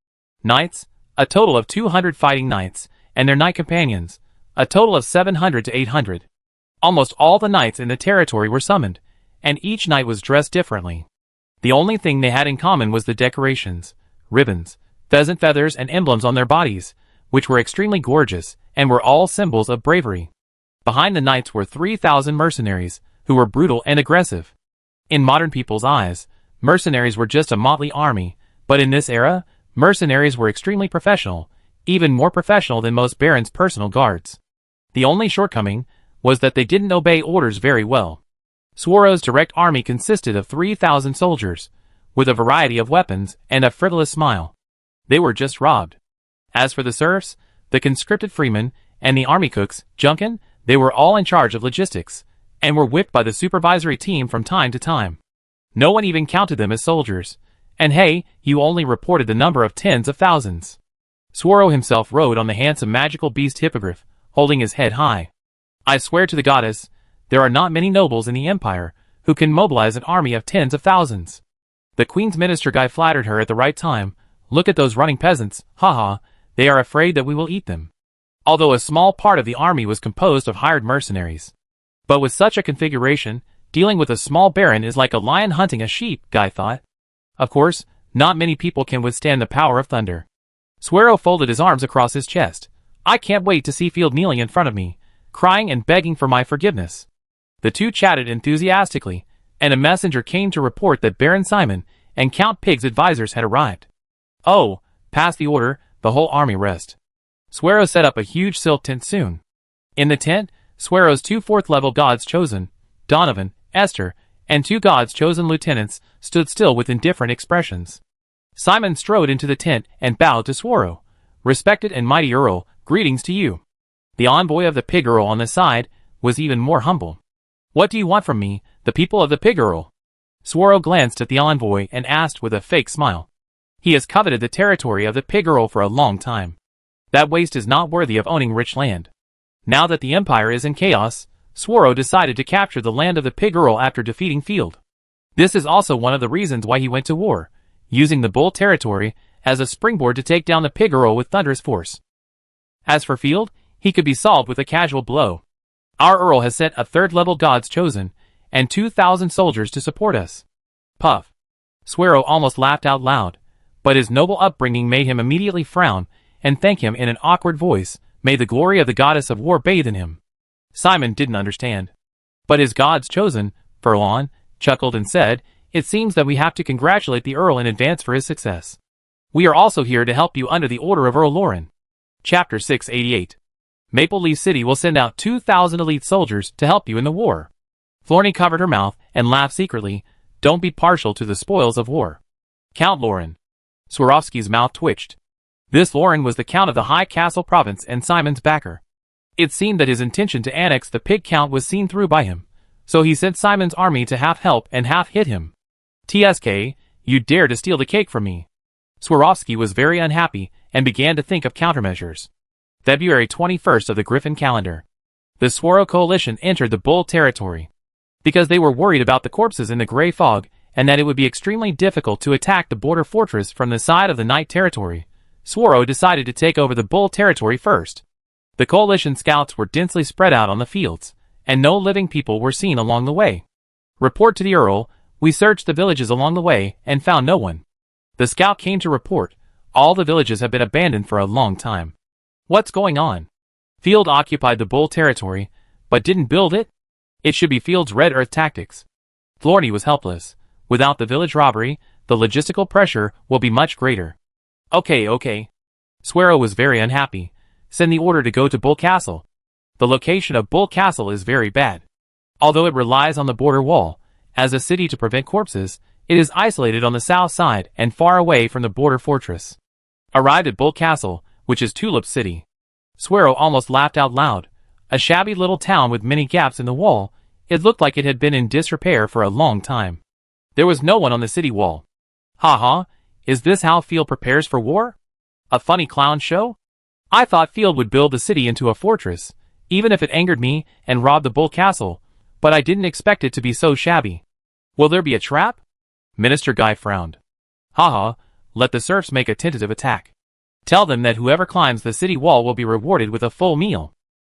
Knights, a total of 200 fighting knights, and their knight companions, a total of 700 to 800. Almost all the knights in the territory were summoned, and each knight was dressed differently. The only thing they had in common was the decorations, ribbons, pheasant feathers and emblems on their bodies, which were extremely gorgeous, and were all symbols of bravery. Behind the knights were 3,000 mercenaries, who were brutal and aggressive. In modern people's eyes, mercenaries were just a motley army, but in this era, mercenaries were extremely professional, even more professional than most barons' personal guards. The only shortcoming was that they didn't obey orders very well. Sworo's direct army consisted of 3,000 soldiers, with a variety of weapons and a frivolous smile. They were just robbed. As for the serfs, the conscripted freemen, and the army cooks, Junkin, they were all in charge of logistics, and were whipped by the supervisory team from time to time. No one even counted them as soldiers. And hey, you only reported the number of tens of thousands. Suoro himself rode on the handsome magical beast Hippogriff, holding his head high. I swear to the goddess, there are not many nobles in the empire who can mobilize an army of tens of thousands. The queen's minister guy flattered her at the right time. Look at those running peasants, haha, they are afraid that we will eat them. Although a small part of the army was composed of hired mercenaries. But with such a configuration, dealing with a small baron is like a lion hunting a sheep, Guy thought. Of course, not many people can withstand the power of thunder. Suoro folded his arms across his chest. I can't wait to see Field kneeling in front of me, crying and begging for my forgiveness. The two chatted enthusiastically, and a messenger came to report that Baron Simon and Count Pig's advisors had arrived. Oh, pass the order, the whole army rest. Suoro set up a huge silk tent soon. In the tent, Suoro's 2 4th-level gods chosen, Donovan, Esther, and 2 gods chosen lieutenants, stood still with indifferent expressions. Simon strode into the tent and bowed to Suoro. Respected and mighty Earl, greetings to you. The envoy of the Pig Earl on the side was even more humble. What do you want from me, the people of the Pig Earl? Suoro glanced at the envoy and asked with a fake smile. He has coveted the territory of the Pig Earl for a long time. That waste is not worthy of owning rich land. Now that the empire is in chaos, Suoro decided to capture the land of the Pig Earl after defeating Field. This is also one of the reasons why he went to war, using the Bull territory as a springboard to take down the Pig Earl with thunderous force. As for Field, he could be solved with a casual blow. Our Earl has sent a 3rd-level gods chosen, and 2,000 soldiers to support us. Puff. Suoro almost laughed out loud, but his noble upbringing made him immediately frown and thank him in an awkward voice. May the glory of the goddess of war bathe in him. Simon didn't understand. But his gods chosen, Furlon, chuckled and said, it seems that we have to congratulate the Earl in advance for his success. We are also here to help you under the order of Earl Lauren. Chapter 688. Maple Leaf City will send out 2,000 elite soldiers to help you in the war. Florny covered her mouth and laughed secretly. Don't be partial to the spoils of war. Count Lauren. Swarovski's mouth twitched. This Lauren was the Count of the High Castle province and Simon's backer. It seemed that his intention to annex the Pig Count was seen through by him, so he sent Simon's army to half help and half hit him. TSK, you dare to steal the cake from me. Swarovski was very unhappy and began to think of countermeasures. February 21st of the Griffin calendar. The Suoro coalition entered the Bull territory. Because they were worried about the corpses in the gray fog, and that it would be extremely difficult to attack the border fortress from the side of the Night territory, Suoro decided to take over the Bull territory first. The coalition scouts were densely spread out on the fields, and no living people were seen along the way. Report to the Earl, we searched the villages along the way and found no one. The scout came to report, all the villages have been abandoned for a long time. What's going on? Field occupied the Bull territory, but didn't build it? It should be Field's Red Earth tactics. Florny was helpless. Without the village robbery, the logistical pressure will be much greater. Okay. Suoro was very unhappy. Send the order to go to Bull Castle. The location of Bull Castle is very bad. Although it relies on the border wall, as a city to prevent corpses, it is isolated on the south side and far away from the border fortress. Arrived at Bull Castle, which is Tulip City. Suoro almost laughed out loud. A shabby little town with many gaps in the wall, it looked like it had been in disrepair for a long time. There was no one on the city wall. Ha, is this how Field prepares for war? A funny clown show? I thought Field would build the city into a fortress, even if it angered me and robbed the Bull Castle, but I didn't expect it to be so shabby. Will there be a trap? Minister Guy frowned. Haha, let the serfs make a tentative attack. Tell them that whoever climbs the city wall will be rewarded with a full meal.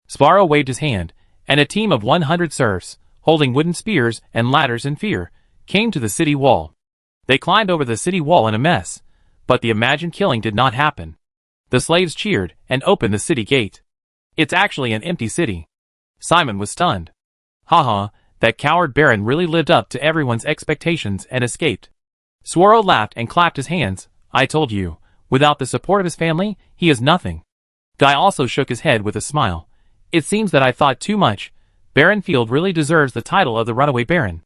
Sparrow waved his hand, and a team of 100 serfs, holding wooden spears and ladders in fear, came to the city wall. They climbed over the city wall in a mess, but the imagined killing did not happen. The slaves cheered and opened the city gate. It's actually an empty city. Simon was stunned. Haha, that coward Baron really lived up to everyone's expectations and escaped. Suoro laughed and clapped his hands. I told you. Without the support of his family, he is nothing. Guy also shook his head with a smile. It seems that I thought too much. Baron Field really deserves the title of the runaway baron.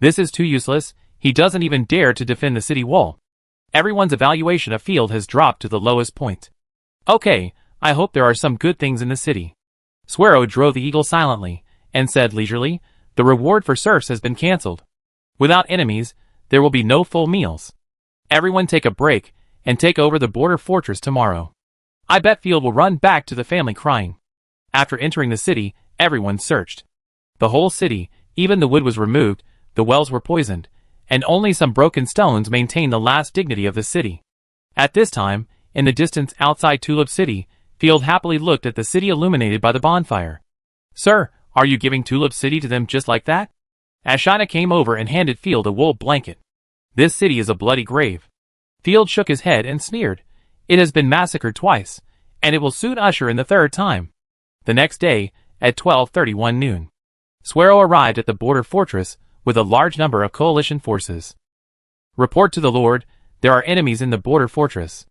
This is too useless, he doesn't even dare to defend the city wall. Everyone's evaluation of Field has dropped to the lowest point. Okay, I hope there are some good things in the city. Suero drove the Eagle silently, and said leisurely, the reward for serfs has been cancelled. Without enemies, there will be no full meals. Everyone take a break, and take over the border fortress tomorrow. I bet Field will run back to the family crying. After entering the city, everyone searched. The whole city, even the wood was removed, the wells were poisoned, and only some broken stones maintained the last dignity of the city. At this time, in the distance outside Tulip City, Field happily looked at the city illuminated by the bonfire. Sir, are you giving Tulip City to them just like that? Ashina came over and handed Field a wool blanket. This city is a bloody grave. Field shook his head and sneered. It has been massacred twice, and it will soon usher in the third time. The next day, at 12:31 noon, Suero arrived at the border fortress with a large number of coalition forces. Report to the Lord, there are enemies in the border fortress.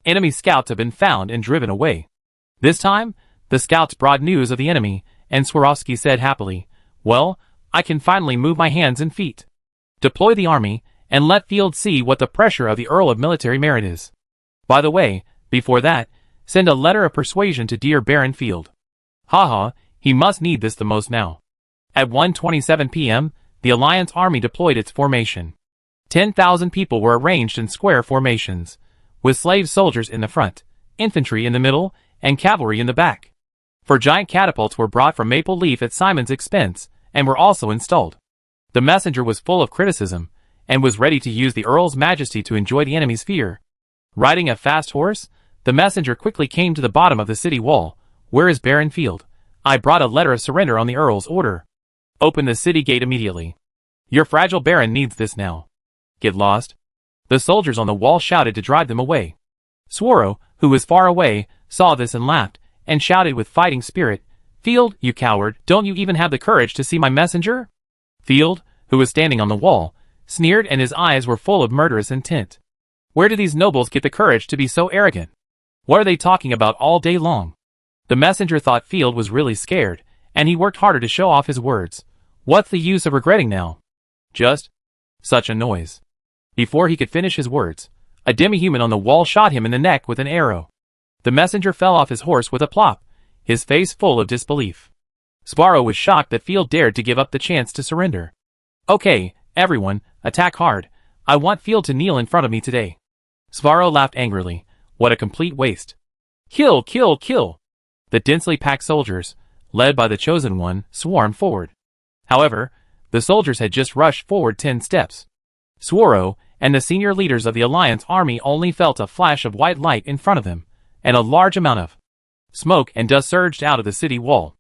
Enemy scouts have been found and driven away. This time, the scouts brought news of the enemy, and Swarovski said happily, well, I can finally move my hands and feet. Deploy the army, and let Field see what the pressure of the Earl of Military Merit is. By the way, before that, send a letter of persuasion to dear Baron Field. Haha, he must need this the most now. At 1:27 p.m., the Alliance army deployed its formation. 10,000 people were arranged in square formations, with slave soldiers in the front, infantry in the middle, and cavalry in the back. 4 giant catapults were brought from Maple Leaf at Simon's expense, and were also installed. The messenger was full of criticism, and was ready to use the Earl's majesty to enjoy the enemy's fear. Riding a fast horse, the messenger quickly came to the bottom of the city wall. Where is Baron Field? I brought a letter of surrender on the Earl's order. Open the city gate immediately. Your fragile Baron needs this now. Get lost. The soldiers on the wall shouted to drive them away. Suero, who was far away, saw this and laughed, and shouted with fighting spirit, Field, you coward, don't you even have the courage to see my messenger? Field, who was standing on the wall, sneered, and his eyes were full of murderous intent. Where do these nobles get the courage to be so arrogant? What are they talking about all day long? The messenger thought Field was really scared, and he worked harder to show off his words. What's the use of regretting now? Just such a noise. Before he could finish his words, a demi-human on the wall shot him in the neck with an arrow. The messenger fell off his horse with a plop, his face full of disbelief. Suero was shocked that Field dared to give up the chance to surrender. Okay, everyone, attack hard. I want Field to kneel in front of me today. Suero laughed angrily. What a complete waste. Kill, kill, kill. The densely packed soldiers, led by the chosen one, swarmed forward. However, the soldiers had just rushed forward 10 steps. Suero and the senior leaders of the Alliance army only felt a flash of white light in front of them, and a large amount of smoke and dust surged out of the city wall.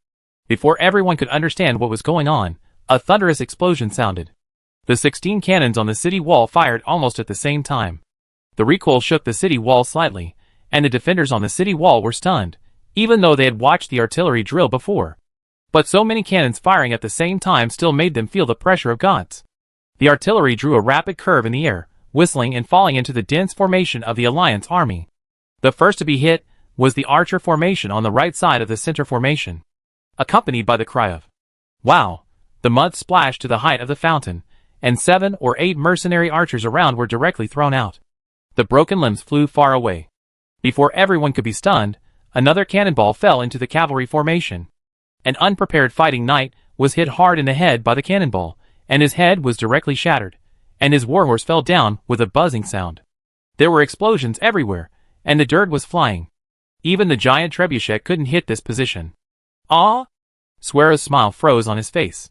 Before everyone could understand what was going on, a thunderous explosion sounded. The 16 cannons on the city wall fired almost at the same time. The recoil shook the city wall slightly, and the defenders on the city wall were stunned, even though they had watched the artillery drill before. But so many cannons firing at the same time still made them feel the pressure of gods. The artillery drew a rapid curve in the air, whistling and falling into the dense formation of the Alliance army. The first to be hit was the archer formation on the right side of the center formation, accompanied by the cry of "Wow!" The mud splashed to the height of the fountain, and 7 or 8 mercenary archers around were directly thrown out. The broken limbs flew far away. Before everyone could be stunned, another cannonball fell into the cavalry formation. An unprepared fighting knight was hit hard in the head by the cannonball, and his head was directly shattered, and his warhorse fell down with a buzzing sound. There were explosions everywhere, and the dirt was flying. Even the giant trebuchet couldn't hit this position. Ah! Suero's smile froze on his face.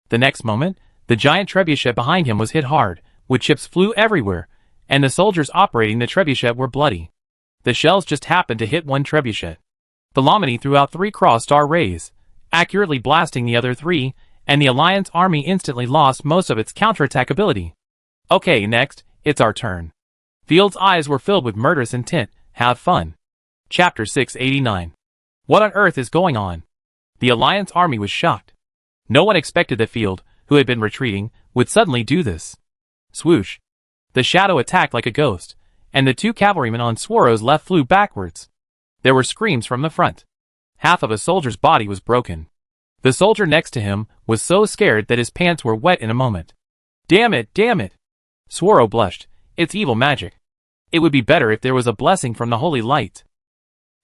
The next moment, the giant trebuchet behind him was hit hard, with chips flew everywhere, and the soldiers operating the trebuchet were bloody. The shells just happened to hit one trebuchet. Philomene threw out 3 cross-star rays, accurately blasting the other 3, and the Alliance army instantly lost most of its counterattack ability. Okay, next, it's our turn. Field's eyes were filled with murderous intent. Have fun. Chapter 689. What on earth is going on? The Alliance army was shocked. No one expected that Field, who had been retreating, would suddenly do this. Swoosh. The shadow attacked like a ghost, and the 2 cavalrymen on Suero's left flew backwards. There were screams from the front. Half of a soldier's body was broken. The soldier next to him was so scared that his pants were wet in a moment. Damn it, damn it! Suero blushed. It's evil magic. It would be better if there was a blessing from the holy light.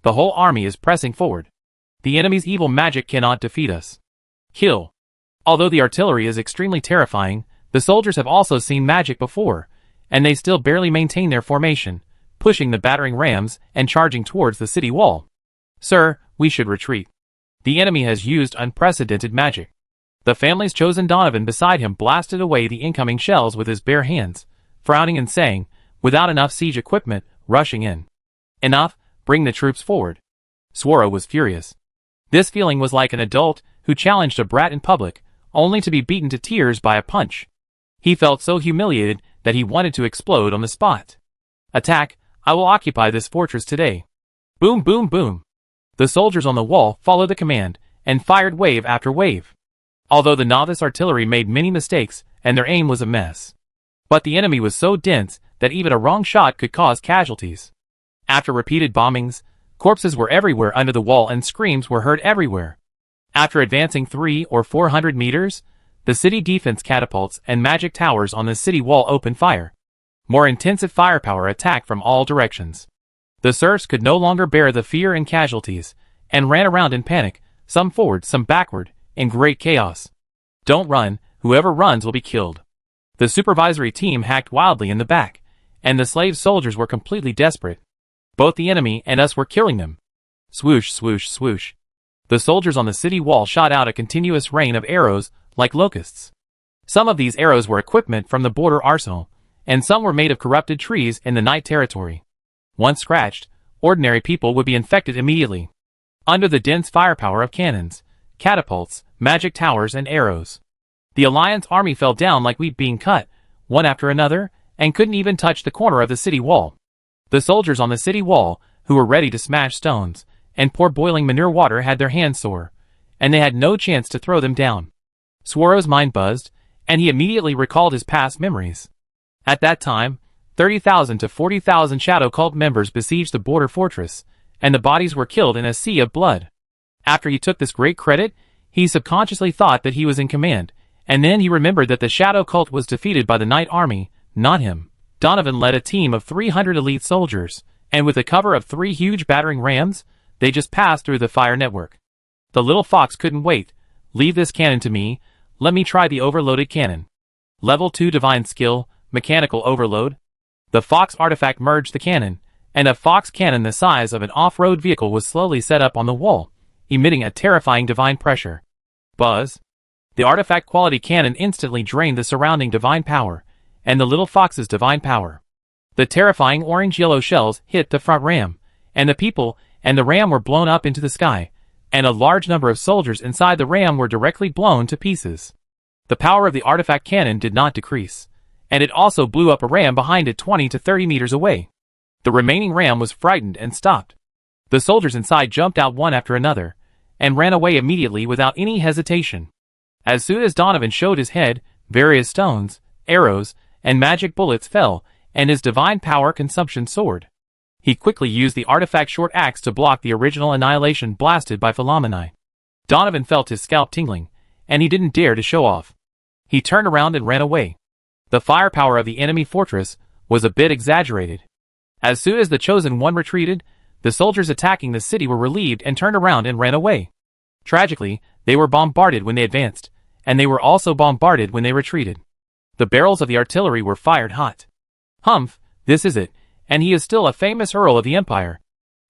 The whole army is pressing forward. The enemy's evil magic cannot defeat us. Kill. Although the artillery is extremely terrifying, the soldiers have also seen magic before, and they still barely maintain their formation, pushing the battering rams and charging towards the city wall. Sir, we should retreat. The enemy has used unprecedented magic. The family's chosen Donovan beside him blasted away the incoming shells with his bare hands, frowning and saying, without enough siege equipment, rushing in. Enough, bring the troops forward. Swaro was furious. This feeling was like an adult who challenged a brat in public, only to be beaten to tears by a punch. He felt so humiliated that he wanted to explode on the spot. Attack, I will occupy this fortress today. Boom, boom, boom. The soldiers on the wall followed the command and fired wave after wave. Although the novice artillery made many mistakes and their aim was a mess. But the enemy was so dense that even a wrong shot could cause casualties. After repeated bombings, corpses were everywhere under the wall and screams were heard everywhere. After advancing 300 or 400 meters, the city defense catapults and magic towers on the city wall opened fire. More intensive firepower attacked from all directions. The serfs could no longer bear the fear and casualties, and ran around in panic, some forward, some backward, in great chaos. Don't run, whoever runs will be killed. The supervisory team hacked wildly in the back, and the slave soldiers were completely desperate. Both the enemy and us were killing them. Swoosh, swoosh, swoosh. The soldiers on the city wall shot out a continuous rain of arrows, like locusts. Some of these arrows were equipment from the border arsenal, and some were made of corrupted trees in the night territory. Once scratched, ordinary people would be infected immediately. Under the dense firepower of cannons, catapults, magic towers, and arrows, the Alliance army fell down like wheat being cut, one after another, and couldn't even touch the corner of the city wall. The soldiers on the city wall, who were ready to smash stones and pour boiling manure water, had their hands sore, and they had no chance to throw them down. Swaro's mind buzzed, and he immediately recalled his past memories. At that time, 30,000 to 40,000 Shadow Cult members besieged the border fortress, and the bodies were killed in a sea of blood. After he took this great credit, he subconsciously thought that he was in command, and then he remembered that the Shadow Cult was defeated by the Night Army, not him. Donovan led a team of 300 elite soldiers, and with the cover of 3 huge battering rams, they just passed through the fire network. The little fox couldn't wait. Leave this cannon to me, let me try the overloaded cannon. Level 2 Divine Skill, Mechanical Overload. The Fox artifact merged the cannon, and a Fox cannon the size of an off-road vehicle was slowly set up on the wall, emitting a terrifying divine pressure. Buzz. The artifact quality cannon instantly drained the surrounding divine power, and the little fox's divine power. The terrifying orange-yellow shells hit the front ram, and the people and the ram were blown up into the sky, and a large number of soldiers inside the ram were directly blown to pieces. The power of the artifact cannon did not decrease, and it also blew up a ram behind it 20 to 30 meters away. The remaining ram was frightened and stopped. The soldiers inside jumped out one after another, and ran away immediately without any hesitation. As soon as Donovan showed his head, various stones, arrows, and magic bullets fell, and his divine power consumption soared. He quickly used the artifact short axe to block the original annihilation blasted by Philomenae. Donovan felt his scalp tingling, and he didn't dare to show off. He turned around and ran away. The firepower of the enemy fortress was a bit exaggerated. As soon as the Chosen One retreated, the soldiers attacking the city were relieved and turned around and ran away. Tragically, they were bombarded when they advanced, and they were also bombarded when they retreated. The barrels of the artillery were fired hot. Humph, this is it, and he is still a famous Earl of the Empire.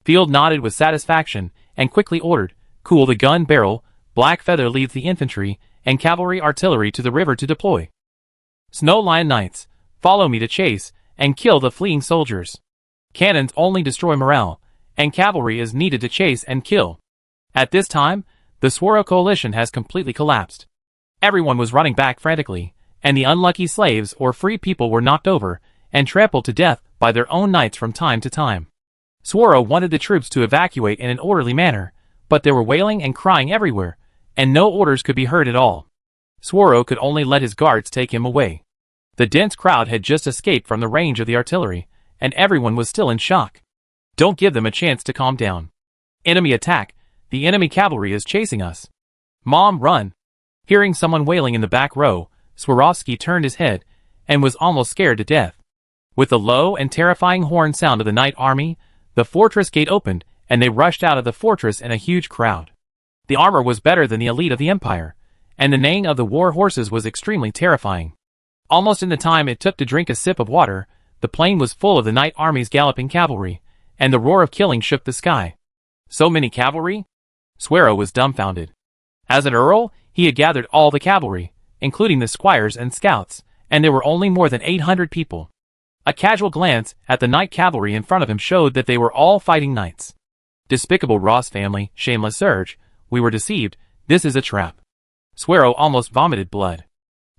Field nodded with satisfaction, and quickly ordered, cool the gun barrel, Black Feather leads the infantry, and cavalry artillery to the river to deploy. Snow Lion Knights, follow me to chase, and kill the fleeing soldiers. Cannons only destroy morale, and cavalry is needed to chase and kill. At this time, the Swaro coalition has completely collapsed. Everyone was running back frantically, and the unlucky slaves or free people were knocked over and trampled to death by their own knights from time to time. Swaro wanted the troops to evacuate in an orderly manner, but there were wailing and crying everywhere, and no orders could be heard at all. Swaro could only let his guards take him away. The dense crowd had just escaped from the range of the artillery, and everyone was still in shock. Don't give them a chance to calm down. Enemy attack, the enemy cavalry is chasing us. Mom, run. Hearing someone wailing in the back row, Swarovski turned his head, and was almost scared to death. With the low and terrifying horn sound of the night army, the fortress gate opened, and they rushed out of the fortress in a huge crowd. The armor was better than the elite of the empire, and the neighing of the war horses was extremely terrifying. Almost in the time it took to drink a sip of water, the plain was full of the night army's galloping cavalry, and the roar of killing shook the sky. So many cavalry? Suero was dumbfounded. As an earl, he had gathered all the cavalry, including the squires and scouts, and there were only more than 800 people. A casual glance at the night cavalry in front of him showed that they were all fighting knights. Despicable Ross family, shameless surge, we were deceived, this is a trap. Suero almost vomited blood.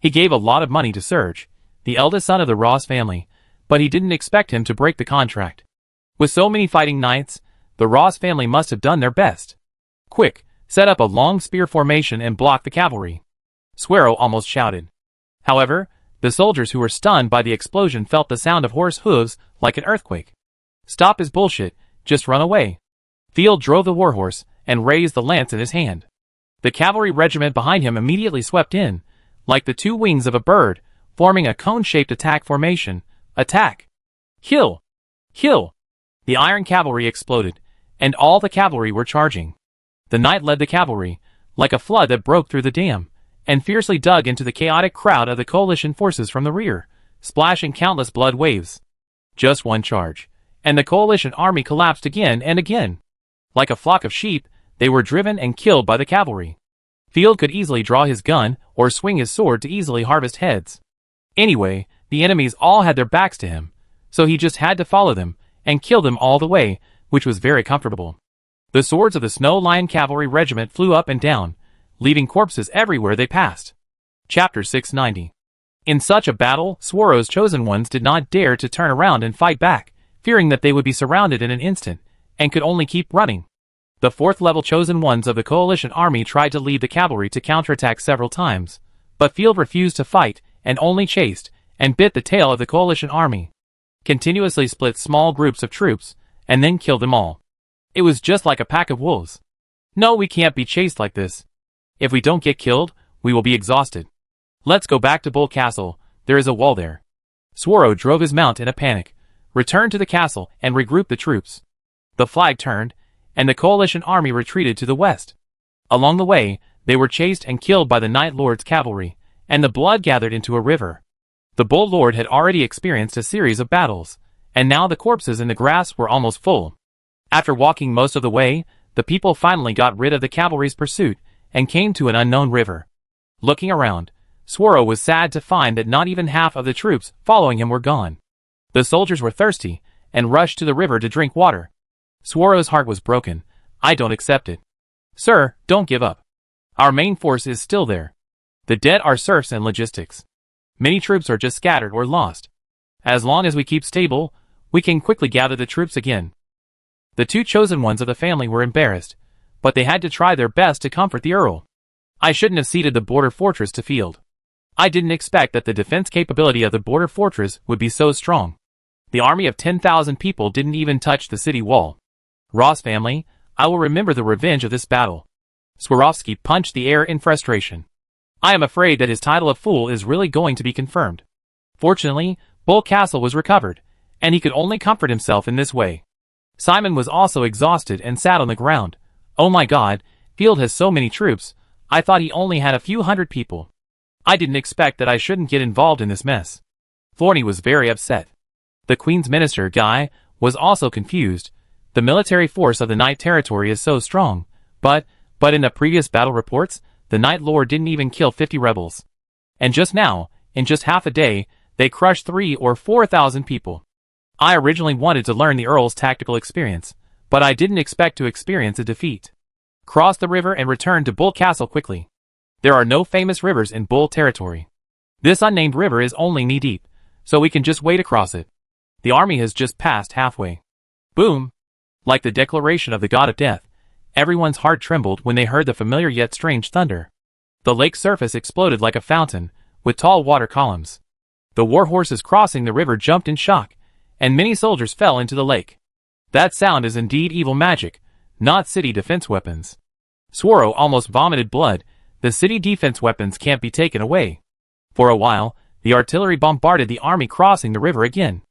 He gave a lot of money to Serge, the eldest son of the Ross family, but he didn't expect him to break the contract. With so many fighting knights, the Ross family must have done their best. Quick, set up a long spear formation and block the cavalry. Suero almost shouted. However, the soldiers who were stunned by the explosion felt the sound of horse hooves like an earthquake. Stop his bullshit, just run away. Field drove the warhorse and raised the lance in his hand. The cavalry regiment behind him immediately swept in, like the two wings of a bird, forming a cone-shaped attack formation. Attack! Kill! Kill! The iron cavalry exploded, and all the cavalry were charging. The knight led the cavalry, like a flood that broke through the dam, and fiercely dug into the chaotic crowd of the coalition forces from the rear, splashing countless blood waves. Just one charge, and the coalition army collapsed again and again. Like a flock of sheep, they were driven and killed by the cavalry. Field could easily draw his gun or swing his sword to easily harvest heads. Anyway, the enemies all had their backs to him, so he just had to follow them and kill them all the way, which was very comfortable. The swords of the Snow Lion Cavalry Regiment flew up and down, leaving corpses everywhere they passed. Chapter 690. In such a battle, Suero's chosen ones did not dare to turn around and fight back, fearing that they would be surrounded in an instant, and could only keep running. The fourth-level chosen ones of the coalition army tried to lead the cavalry to counterattack several times, but Field refused to fight and only chased and bit the tail of the coalition army. Continuously split small groups of troops, and then killed them all. It was just like a pack of wolves. No, we can't be chased like this. If we don't get killed, we will be exhausted. Let's go back to Bull Castle, there is a wall there. Suero drove his mount in a panic, returned to the castle and regrouped the troops. The flag turned, and the coalition army retreated to the west. Along the way, they were chased and killed by the Night Lord's cavalry, and the blood gathered into a river. The Bull Lord had already experienced a series of battles, and now the corpses in the grass were almost full. After walking most of the way, the people finally got rid of the cavalry's pursuit and came to an unknown river. Looking around, Suero was sad to find that not even half of the troops following him were gone. The soldiers were thirsty and rushed to the river to drink water. Suero's heart was broken. I don't accept it. Sir, don't give up. Our main force is still there. The dead are serfs and logistics. Many troops are just scattered or lost. As long as we keep stable, we can quickly gather the troops again. The two chosen ones of the family were embarrassed, but they had to try their best to comfort the Earl. I shouldn't have ceded the border fortress to Field. I didn't expect that the defense capability of the border fortress would be so strong. The army of 10,000 people didn't even touch the city wall. Ross family, I will remember the revenge of this battle. Swarovski punched the air in frustration. I am afraid that his title of fool is really going to be confirmed. Fortunately, Bull Castle was recovered, and he could only comfort himself in this way. Simon was also exhausted and sat on the ground. Oh my god, Field has so many troops, I thought he only had a few hundred people. I didn't expect that I shouldn't get involved in this mess. Thorny was very upset. The Queen's Minister, Guy, was also confused. The military force of the Night Territory is so strong, but in the previous battle reports, the Night Lord didn't even kill 50 rebels. And just now, in just half a day, they crushed 3,000 or 4,000 people. I originally wanted to learn the Earl's tactical experience, but I didn't expect to experience a defeat. Cross the river and return to Bull Castle quickly. There are no famous rivers in Bull Territory. This unnamed river is only knee-deep, so we can just wade across it. The army has just passed halfway. Boom! Like the declaration of the god of death, everyone's heart trembled when they heard the familiar yet strange thunder. The lake's surface exploded like a fountain, with tall water columns. The war horses crossing the river jumped in shock, and many soldiers fell into the lake. That sound is indeed evil magic, not city defense weapons. Suero almost vomited blood. The city defense weapons can't be taken away. For a while, the artillery bombarded the army crossing the river again.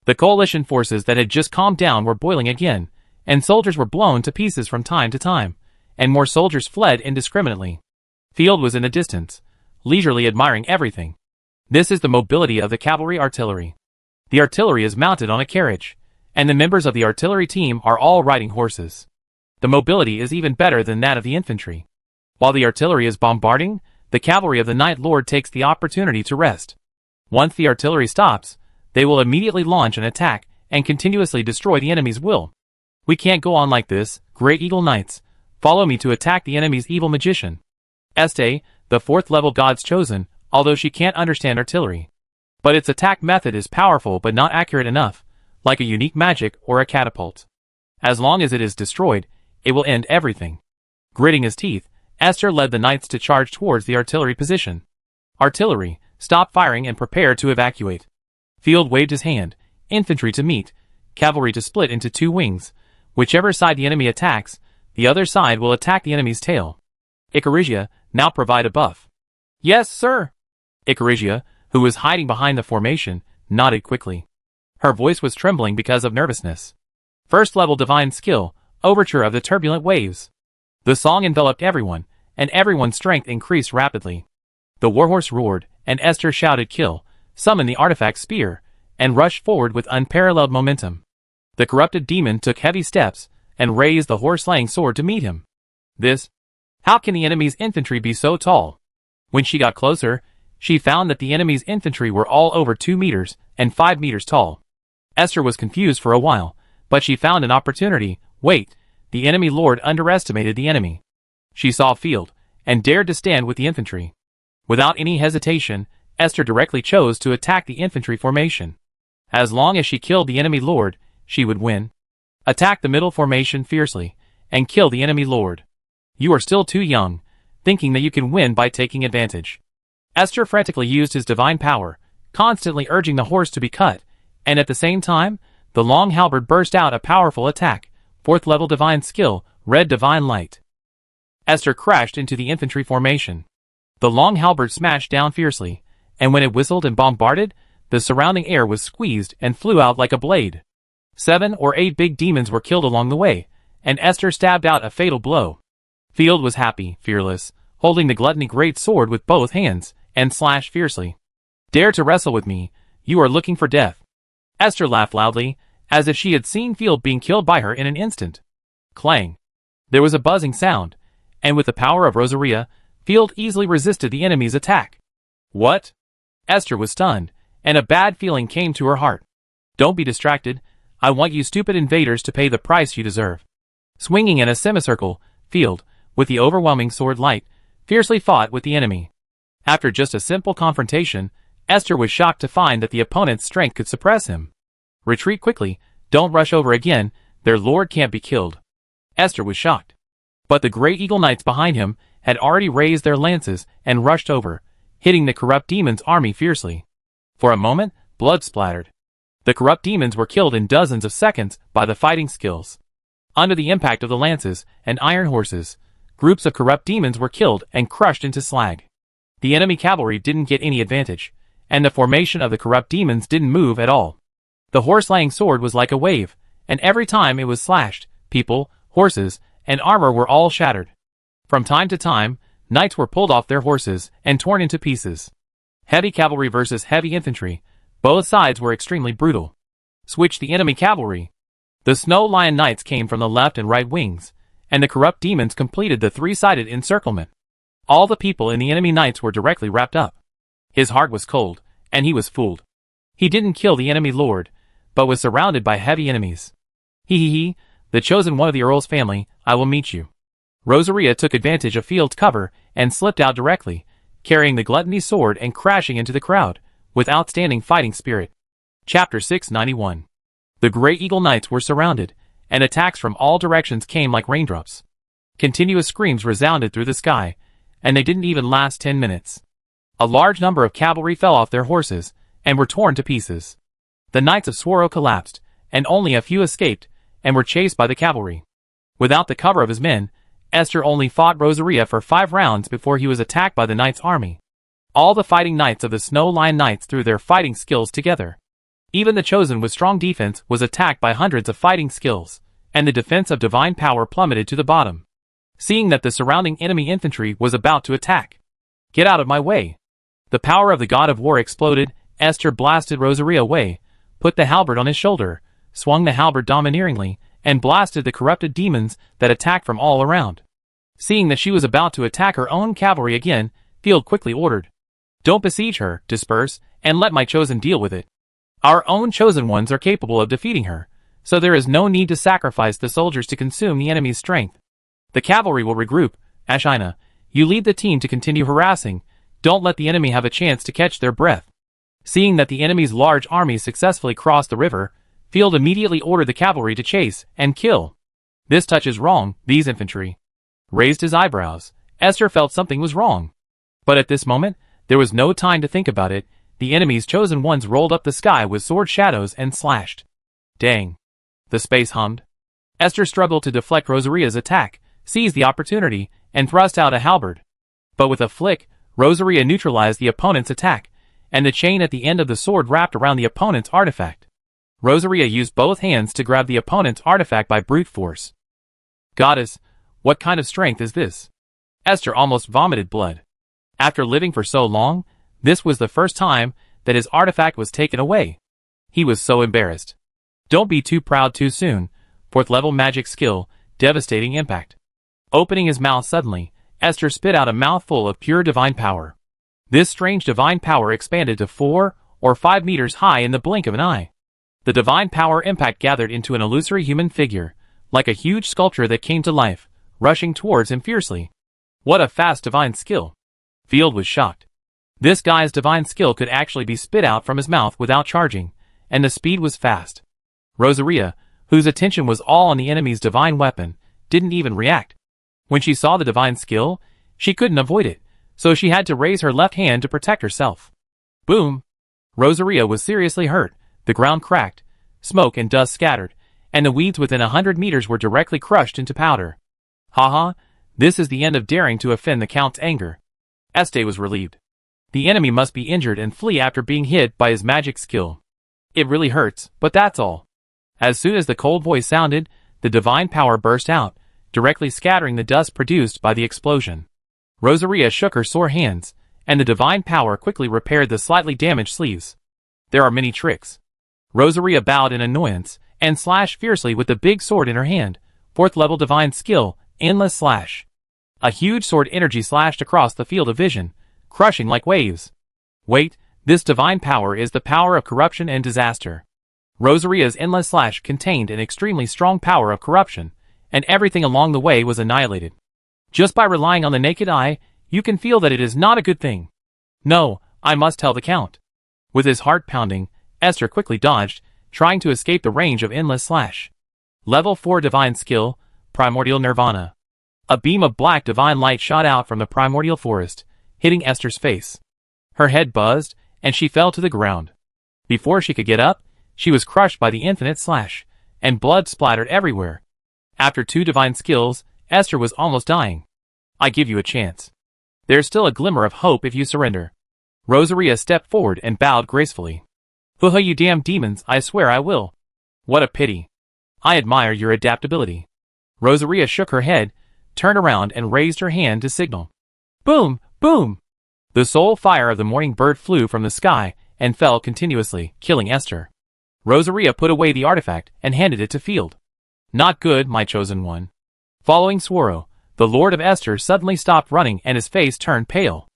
The coalition forces that had just calmed down were boiling again, and soldiers were blown to pieces from time to time, and more soldiers fled indiscriminately. Field was in the distance, leisurely admiring everything. This is the mobility of the cavalry artillery. The artillery is mounted on a carriage, and the members of the artillery team are all riding horses. The mobility is even better than that of the infantry. While the artillery is bombarding, the cavalry of the Night Lord takes the opportunity to rest. Once the artillery stops, they will immediately launch an attack and continuously destroy the enemy's will. We can't go on like this, Great Eagle Knights. Follow me to attack the enemy's evil magician. Este, the 4th level God's chosen, although she can't understand artillery. But its attack method is powerful but not accurate enough, like a unique magic or a catapult. As long as it is destroyed, it will end everything. Gritting his teeth, Esther led the knights to charge towards the artillery position. Artillery, stop firing and prepare to evacuate. Field waved his hand, infantry to meet, cavalry to split into 2 wings. Whichever side the enemy attacks, the other side will attack the enemy's tail. Icarigia, now provide a buff. Yes, sir. Icarigia, who was hiding behind the formation, nodded quickly. Her voice was trembling because of nervousness. First level divine skill, overture of the turbulent waves. The song enveloped everyone, and everyone's strength increased rapidly. The warhorse roared, and Esther shouted kill, summoned the artifact spear, and rushed forward with unparalleled momentum. The corrupted demon took heavy steps, and raised the horse-slaying sword to meet him. How can the enemy's infantry be so tall? When she got closer, she found that the enemy's infantry were all over 2 meters and 5 meters tall. Esther was confused for a while, but she found an opportunity. Wait, the enemy lord underestimated the enemy. She saw Field, and dared to stand with the infantry. Without any hesitation, Esther directly chose to attack the infantry formation. As long as she killed the enemy lord, she would win. Attack the middle formation fiercely, and kill the enemy lord. You are still too young, thinking that you can win by taking advantage. Esther frantically used his divine power, constantly urging the horse to be cut, and at the same time, the long halberd burst out a powerful attack, 4th level divine skill, red divine light. Esther crashed into the infantry formation. The long halberd smashed down fiercely, and when it whistled and bombarded, the surrounding air was squeezed and flew out like a blade. 7 or 8 big demons were killed along the way, and Esther stabbed out a fatal blow. Field was happy, fearless, holding the gluttony great sword with both hands, and slashed fiercely. Dare to wrestle with me, you are looking for death. Esther laughed loudly, as if she had seen Field being killed by her in an instant. Clang. There was a buzzing sound, and with the power of Rosaria, Field easily resisted the enemy's attack. What? Esther was stunned, and a bad feeling came to her heart. Don't be distracted, I want you stupid invaders to pay the price you deserve. Swinging in a semicircle, Field, with the overwhelming sword light, fiercely fought with the enemy. After just a simple confrontation, Esther was shocked to find that the opponent's strength could suppress him. Retreat quickly, don't rush over again, their lord can't be killed. Esther was shocked. But the Grey Eagle Knights behind him had already raised their lances and rushed over, hitting the corrupt demon's army fiercely. For a moment, blood splattered. The corrupt demons were killed in dozens of seconds by the fighting skills. Under the impact of the lances and iron horses, groups of corrupt demons were killed and crushed into slag. The enemy cavalry didn't get any advantage, and the formation of the corrupt demons didn't move at all. The horse-laying sword was like a wave, and every time it was slashed, people, horses, and armor were all shattered. From time to time, knights were pulled off their horses and torn into pieces. Heavy cavalry versus heavy infantry, both sides were extremely brutal. Switch the enemy cavalry. The Snow Lion Knights came from the left and right wings, and the corrupt demons completed the 3-sided encirclement. All the people in the enemy knights were directly wrapped up. His heart was cold, and he was fooled. He didn't kill the enemy lord, but was surrounded by heavy enemies. He, the chosen one of the Earl's family, I will meet you. Rosaria took advantage of Field's cover and slipped out directly, carrying the gluttony sword and crashing into the crowd, with outstanding fighting spirit. Chapter 691. The Grey Eagle Knights were surrounded, and attacks from all directions came like raindrops. Continuous screams resounded through the sky, and they didn't even last 10 minutes. A large number of cavalry fell off their horses, and were torn to pieces. The Knights of Swaro collapsed, and only a few escaped, and were chased by the cavalry. Without the cover of his men, Esther only fought Rosaria for 5 rounds before he was attacked by the Knight's army. All the fighting knights of the Snow Lion Knights threw their fighting skills together. Even the Chosen with strong defense was attacked by hundreds of fighting skills, and the defense of divine power plummeted to the bottom. Seeing that the surrounding enemy infantry was about to attack. Get out of my way. The power of the god of war exploded. Esther blasted Rosaria away, put the halberd on his shoulder, swung the halberd domineeringly, and blasted the corrupted demons that attacked from all around. Seeing that she was about to attack her own cavalry again, Field quickly ordered, "Don't besiege her, disperse, and let my Chosen deal with it. Our own Chosen ones are capable of defeating her, so there is no need to sacrifice the soldiers to consume the enemy's strength. The cavalry will regroup. Ashina, you lead the team to continue harassing. Don't let the enemy have a chance to catch their breath." Seeing that the enemy's large army successfully crossed the river, Field immediately ordered the cavalry to chase and kill. "This touches wrong, these infantry." Raised his eyebrows. Esther felt something was wrong. But at this moment, there was no time to think about it. The enemy's Chosen ones rolled up the sky with sword shadows and slashed. Dang. The space hummed. Esther struggled to deflect Rosaria's attack, seized the opportunity, and thrust out a halberd. But with a flick, Rosaria neutralized the opponent's attack, and the chain at the end of the sword wrapped around the opponent's artifact. Rosaria used both hands to grab the opponent's artifact by brute force. Goddess, what kind of strength is this? Esther almost vomited blood. After living for so long, this was the first time that his artifact was taken away. He was so embarrassed. Don't be too proud too soon. 4th level magic skill, devastating impact. Opening his mouth suddenly, Esther spit out a mouthful of pure divine power. This strange divine power expanded to 4 or 5 meters high in the blink of an eye. The divine power impact gathered into an illusory human figure, like a huge sculpture that came to life, rushing towards him fiercely. What a fast divine skill. Field was shocked. This guy's divine skill could actually be spit out from his mouth without charging, and the speed was fast. Rosaria, whose attention was all on the enemy's divine weapon, didn't even react. When she saw the divine skill, she couldn't avoid it, so she had to raise her left hand to protect herself. Boom! Rosaria was seriously hurt. The ground cracked, smoke and dust scattered, and the weeds within 100 meters were directly crushed into powder. Haha, this is the end of daring to offend the Count's anger. Este was relieved. The enemy must be injured and flee after being hit by his magic skill. It really hurts, but that's all. As soon as the cold voice sounded, the divine power burst out, directly scattering the dust produced by the explosion. Rosaria shook her sore hands, and the divine power quickly repaired the slightly damaged sleeves. There are many tricks. Rosaria bowed in annoyance, and slashed fiercely with the big sword in her hand. 4th level divine skill, endless slash. A huge sword energy slashed across the field of vision, crushing like waves. Wait, this divine power is the power of corruption and disaster. Rosaria's endless slash contained an extremely strong power of corruption, and everything along the way was annihilated. Just by relying on the naked eye, you can feel that it is not a good thing. No, I must tell the Count. With his heart pounding, Esther quickly dodged, trying to escape the range of endless slash. Level 4 divine skill, Primordial Nirvana. A beam of black divine light shot out from the primordial forest, hitting Esther's face. Her head buzzed, and she fell to the ground. Before she could get up, she was crushed by the infinite slash, and blood splattered everywhere. After 2 divine skills, Esther was almost dying. I give you a chance. There's still a glimmer of hope if you surrender. Rosaria stepped forward and bowed gracefully. Haha, you damn demons, I swear I will. What a pity. I admire your adaptability. Rosaria shook her head, turned around and raised her hand to signal. Boom! Boom! The soul fire of the morning bird flew from the sky and fell continuously, killing Esther. Rosaria put away the artifact and handed it to Field. Not good, my chosen one. Following Swaro, the Lord of Esther suddenly stopped running and his face turned pale.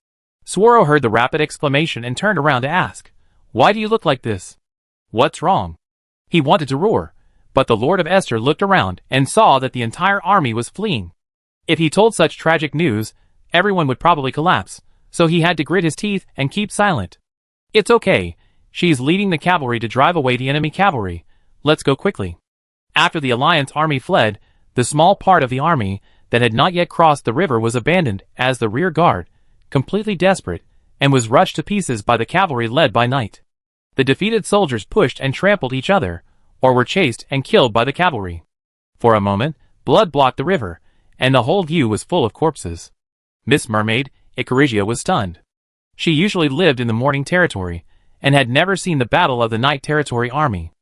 Swaro heard the rapid exclamation and turned around to ask, Why do you look like this? What's wrong? He wanted to roar, but the Lord of Esther looked around and saw that the entire army was fleeing. If he told such tragic news, everyone would probably collapse, so he had to grit his teeth and keep silent. It's okay, she's leading the cavalry to drive away the enemy cavalry. Let's go quickly. After the Alliance army fled, the small part of the army that had not yet crossed the river was abandoned as the rear guard, completely desperate, and was rushed to pieces by the cavalry led by Knight. The defeated soldiers pushed and trampled each other, or were chased and killed by the cavalry. For a moment, blood blocked the river, and the whole view was full of corpses. Miss Mermaid, Icarigia was stunned. She usually lived in the morning territory, and had never seen the battle of the Night Territory army.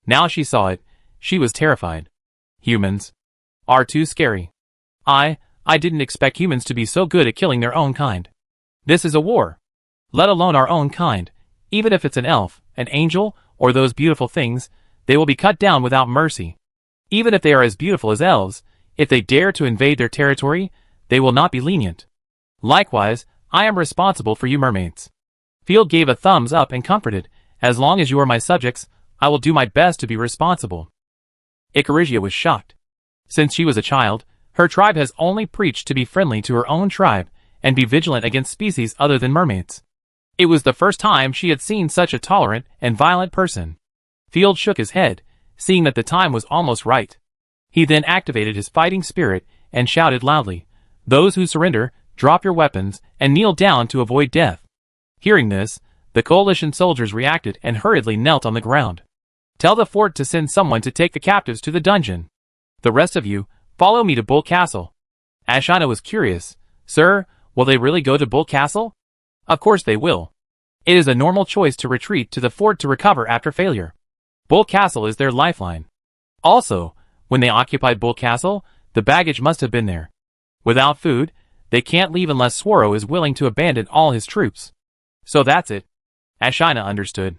Now she saw it. She was terrified. Humans are too scary. I didn't expect humans to be so good at killing their own kind. This is a war. Let alone our own kind. Even if it's an elf, an angel, or those beautiful things, they will be cut down without mercy. Even if they are as beautiful as elves, if they dare to invade their territory, they will not be lenient. Likewise, I am responsible for you mermaids. Field gave a thumbs up and comforted, as long as you are my subjects, I will do my best to be responsible. Icarigia was shocked. Since she was a child, her tribe has only preached to be friendly to her own tribe, and be vigilant against species other than mermaids. It was the first time she had seen such a tolerant and violent person. Field shook his head, seeing that the time was almost right. He then activated his fighting spirit and shouted loudly, "Those who surrender, drop your weapons and kneel down to avoid death." Hearing this, the coalition soldiers reacted and hurriedly knelt on the ground. "Tell the fort to send someone to take the captives to the dungeon. The rest of you, follow me to Bull Castle." Ashina was curious. "Sir, will they really go to Bull Castle?" "Of course they will. It is a normal choice to retreat to the fort to recover after failure. Bull Castle is their lifeline. Also, when they occupied Bull Castle, the baggage must have been there. Without food, they can't leave unless Swaro is willing to abandon all his troops. So that's it." Ashina understood.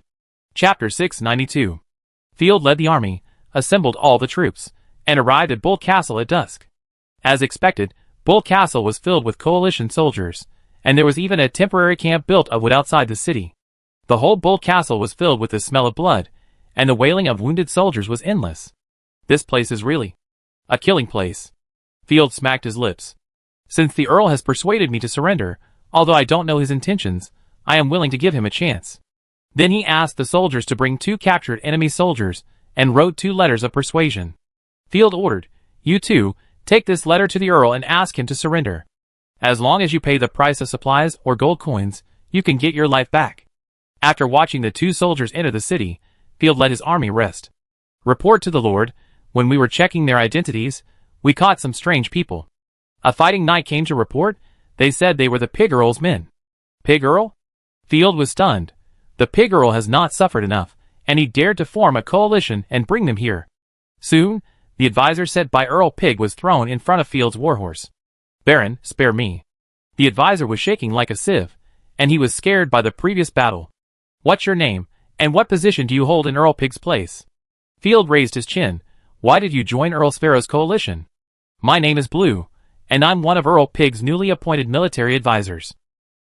Chapter 692. Field led the army, assembled all the troops, and arrived at Bull Castle at dusk. As expected, Bull Castle was filled with coalition soldiers, and there was even a temporary camp built of wood outside the city. The whole Bull Castle was filled with the smell of blood, and the wailing of wounded soldiers was endless. This place is really a killing place. Field smacked his lips. Since the Earl has persuaded me to surrender, although I don't know his intentions, I am willing to give him a chance. Then he asked the soldiers to bring 2 captured enemy soldiers, and wrote 2 letters of persuasion. Field ordered, "You two, take this letter to the Earl and ask him to surrender. As long as you pay the price of supplies or gold coins, you can get your life back." After watching the 2 soldiers enter the city, Field let his army rest. "Report to the Lord, when we were checking their identities, we caught some strange people. A fighting knight came to report. They said they were the Pig Earl's men." "Pig Earl?" Field was stunned. The Pig Earl has not suffered enough, and he dared to form a coalition and bring them here. Soon, the advisor sent by Earl Pig was thrown in front of Field's warhorse. "Baron, spare me." The advisor was shaking like a sieve, and he was scared by the previous battle. "What's your name, and what position do you hold in Earl Pig's place?" Field raised his chin. "Why did you join Earl Sparrow's coalition?" "My name is Blue, and I'm one of Earl Pig's newly appointed military advisors."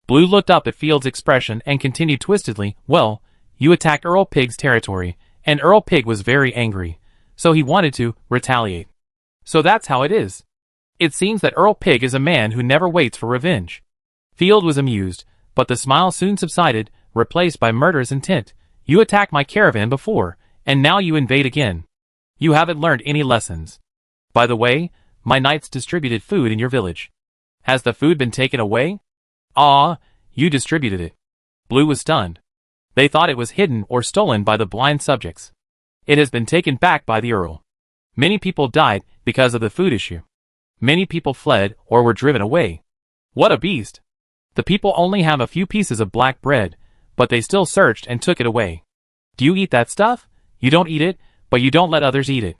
Blue looked up at Field's expression and continued twistedly, "Well, you attacked Earl Pig's territory, and Earl Pig was very angry, so he wanted to retaliate. So that's how it is. It seems that Earl Pig is a man who never waits for revenge." Field was amused, but the smile soon subsided, replaced by murderous intent. "You attacked my caravan before, and now you invade again. You haven't learned any lessons. By the way, my knights distributed food in your village. Has the food been taken away?" "Ah, you distributed it." Blue was stunned. They thought it was hidden or stolen by the blind subjects. "It has been taken back by the Earl. Many people died because of the food issue. Many people fled or were driven away." "What a beast." "The people only have a few pieces of black bread, but they still searched and took it away." "Do you eat that stuff?" "You don't eat it, but you don't let others eat it."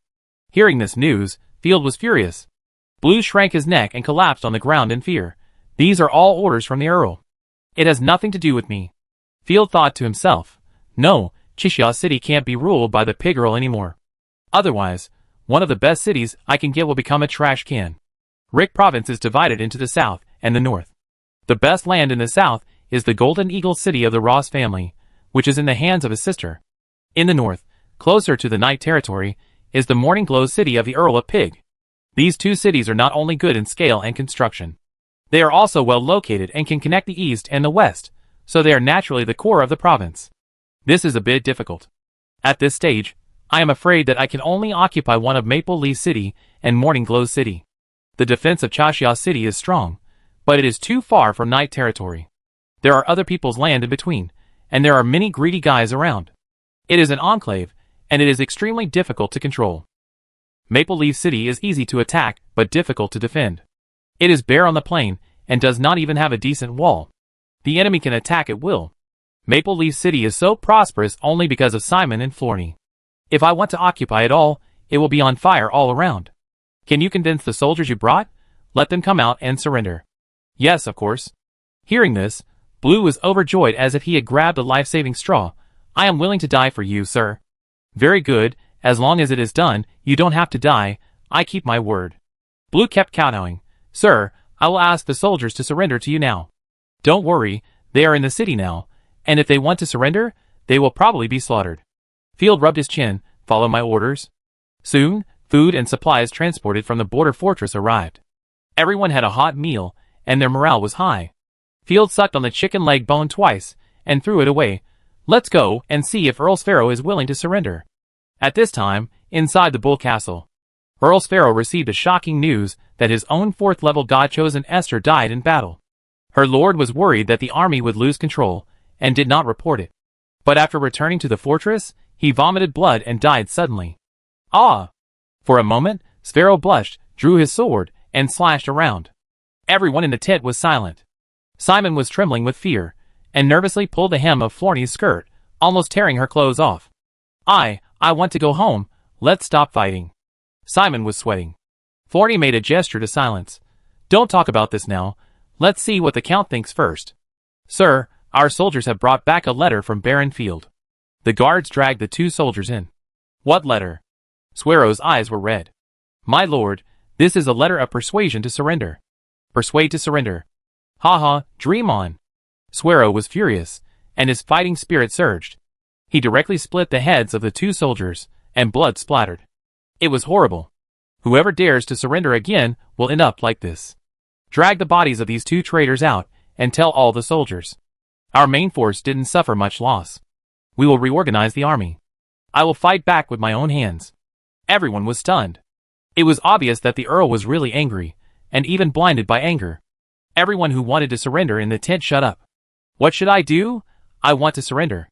Hearing this news, Field was furious. Blue shrank his neck and collapsed on the ground in fear. "These are all orders from the Earl. It has nothing to do with me." Field thought to himself, "No, Chishia City can't be ruled by the Pig Earl anymore. Otherwise, one of the best cities I can get will become a trash can." Rick Province is divided into the south and the north. The best land in the south is the Golden Eagle city of the Ross family, which is in the hands of his sister. In the north, closer to the Night Territory, is the Morning Glow city of the Earl of Pig. These 2 cities are not only good in scale and construction. They are also well located and can connect the east and the west, so they are naturally the core of the province. This is a bit difficult. At this stage, I am afraid that I can only occupy one of Maple Leaf City and Morning Glow City. The defense of Chashia City is strong, but it is too far from Night Territory. There are other people's land in between, and there are many greedy guys around. It is an enclave, and it is extremely difficult to control. Maple Leaf City is easy to attack, but difficult to defend. It is bare on the plain, and does not even have a decent wall. The enemy can attack at will. Maple Leaf City is so prosperous only because of Simon and Florny. If I want to occupy it all, it will be on fire all around. Can you convince the soldiers you brought? Let them come out and surrender. Yes, of course. Hearing this, Blue was overjoyed as if he had grabbed a life-saving straw. I am willing to die for you, sir. Very good, as long as it is done, you don't have to die, I keep my word. Blue kept kowtowing. Sir, I will ask the soldiers to surrender to you now. Don't worry, they are in the city now, and if they want to surrender, they will probably be slaughtered. Field rubbed his chin. Follow my orders. Soon, food and supplies transported from the border fortress arrived. Everyone had a hot meal, and their morale was high. Field sucked on the chicken leg bone twice, and threw it away. Let's go and see if Earl Sparrow is willing to surrender. At this time, inside the Bull Castle, Earl Sparrow received a shocking news that his own fourth-level god-chosen Esther died in battle. Her lord was worried that the army would lose control, and did not report it. But after returning to the fortress, he vomited blood and died suddenly. Ah! For a moment, Sparrow blushed, drew his sword, and slashed around. Everyone in the tent was silent. Simon was trembling with fear, and nervously pulled the hem of Florny's skirt, almost tearing her clothes off. I want to go home, let's stop fighting. Simon was sweating. Florny made a gesture to silence. Don't talk about this now, let's see what the Count thinks first. Sir, our soldiers have brought back a letter from Baron Field. The guards dragged the two soldiers in. What letter? Sparrow's eyes were red. My lord, this is a letter of persuasion to surrender. Persuade to surrender. Ha ha, dream on. Sparrow was furious, and his fighting spirit surged. He directly split the heads of the two soldiers, and blood splattered. It was horrible. Whoever dares to surrender again will end up like this. Drag the bodies of these two traitors out, and tell all the soldiers. Our main force didn't suffer much loss. We will reorganize the army. I will fight back with my own hands. Everyone was stunned. It was obvious that the Earl was really angry, and even blinded by anger. Everyone who wanted to surrender in the tent shut up. What should I do? I want to surrender.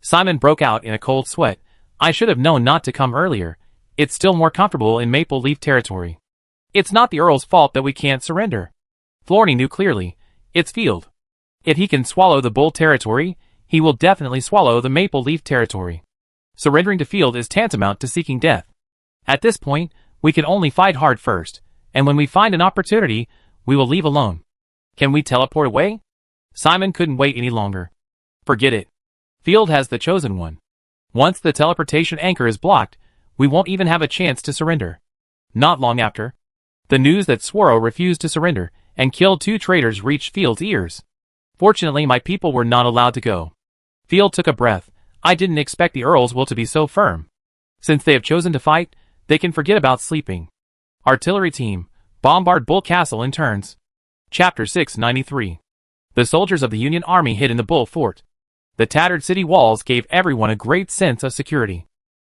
Simon broke out in a cold sweat. I should have known not to come earlier. It's still more comfortable in Maple Leaf territory. It's not the Earl's fault that we can't surrender. Florny knew clearly. It's Field. If he can swallow the Bull territory, he will definitely swallow the Maple Leaf territory. Surrendering to Field is tantamount to seeking death. At this point, we can only fight hard first, and when we find an opportunity, we will leave alone. Can we teleport away? Simon couldn't wait any longer. Forget it. Field has the chosen one. Once the teleportation anchor is blocked, we won't even have a chance to surrender. Not long after, the news that Sparrow refused to surrender and killed two traitors reached Field's ears. Fortunately, my people were not allowed to go. Field took a breath. I didn't expect the Earl's will to be so firm. Since they have chosen to fight, they can forget about sleeping. Artillery team, bombard Bull Castle in turns. Chapter 693. The soldiers of the Union Army hid in the Bull Fort. The tattered city walls gave everyone a great sense of security.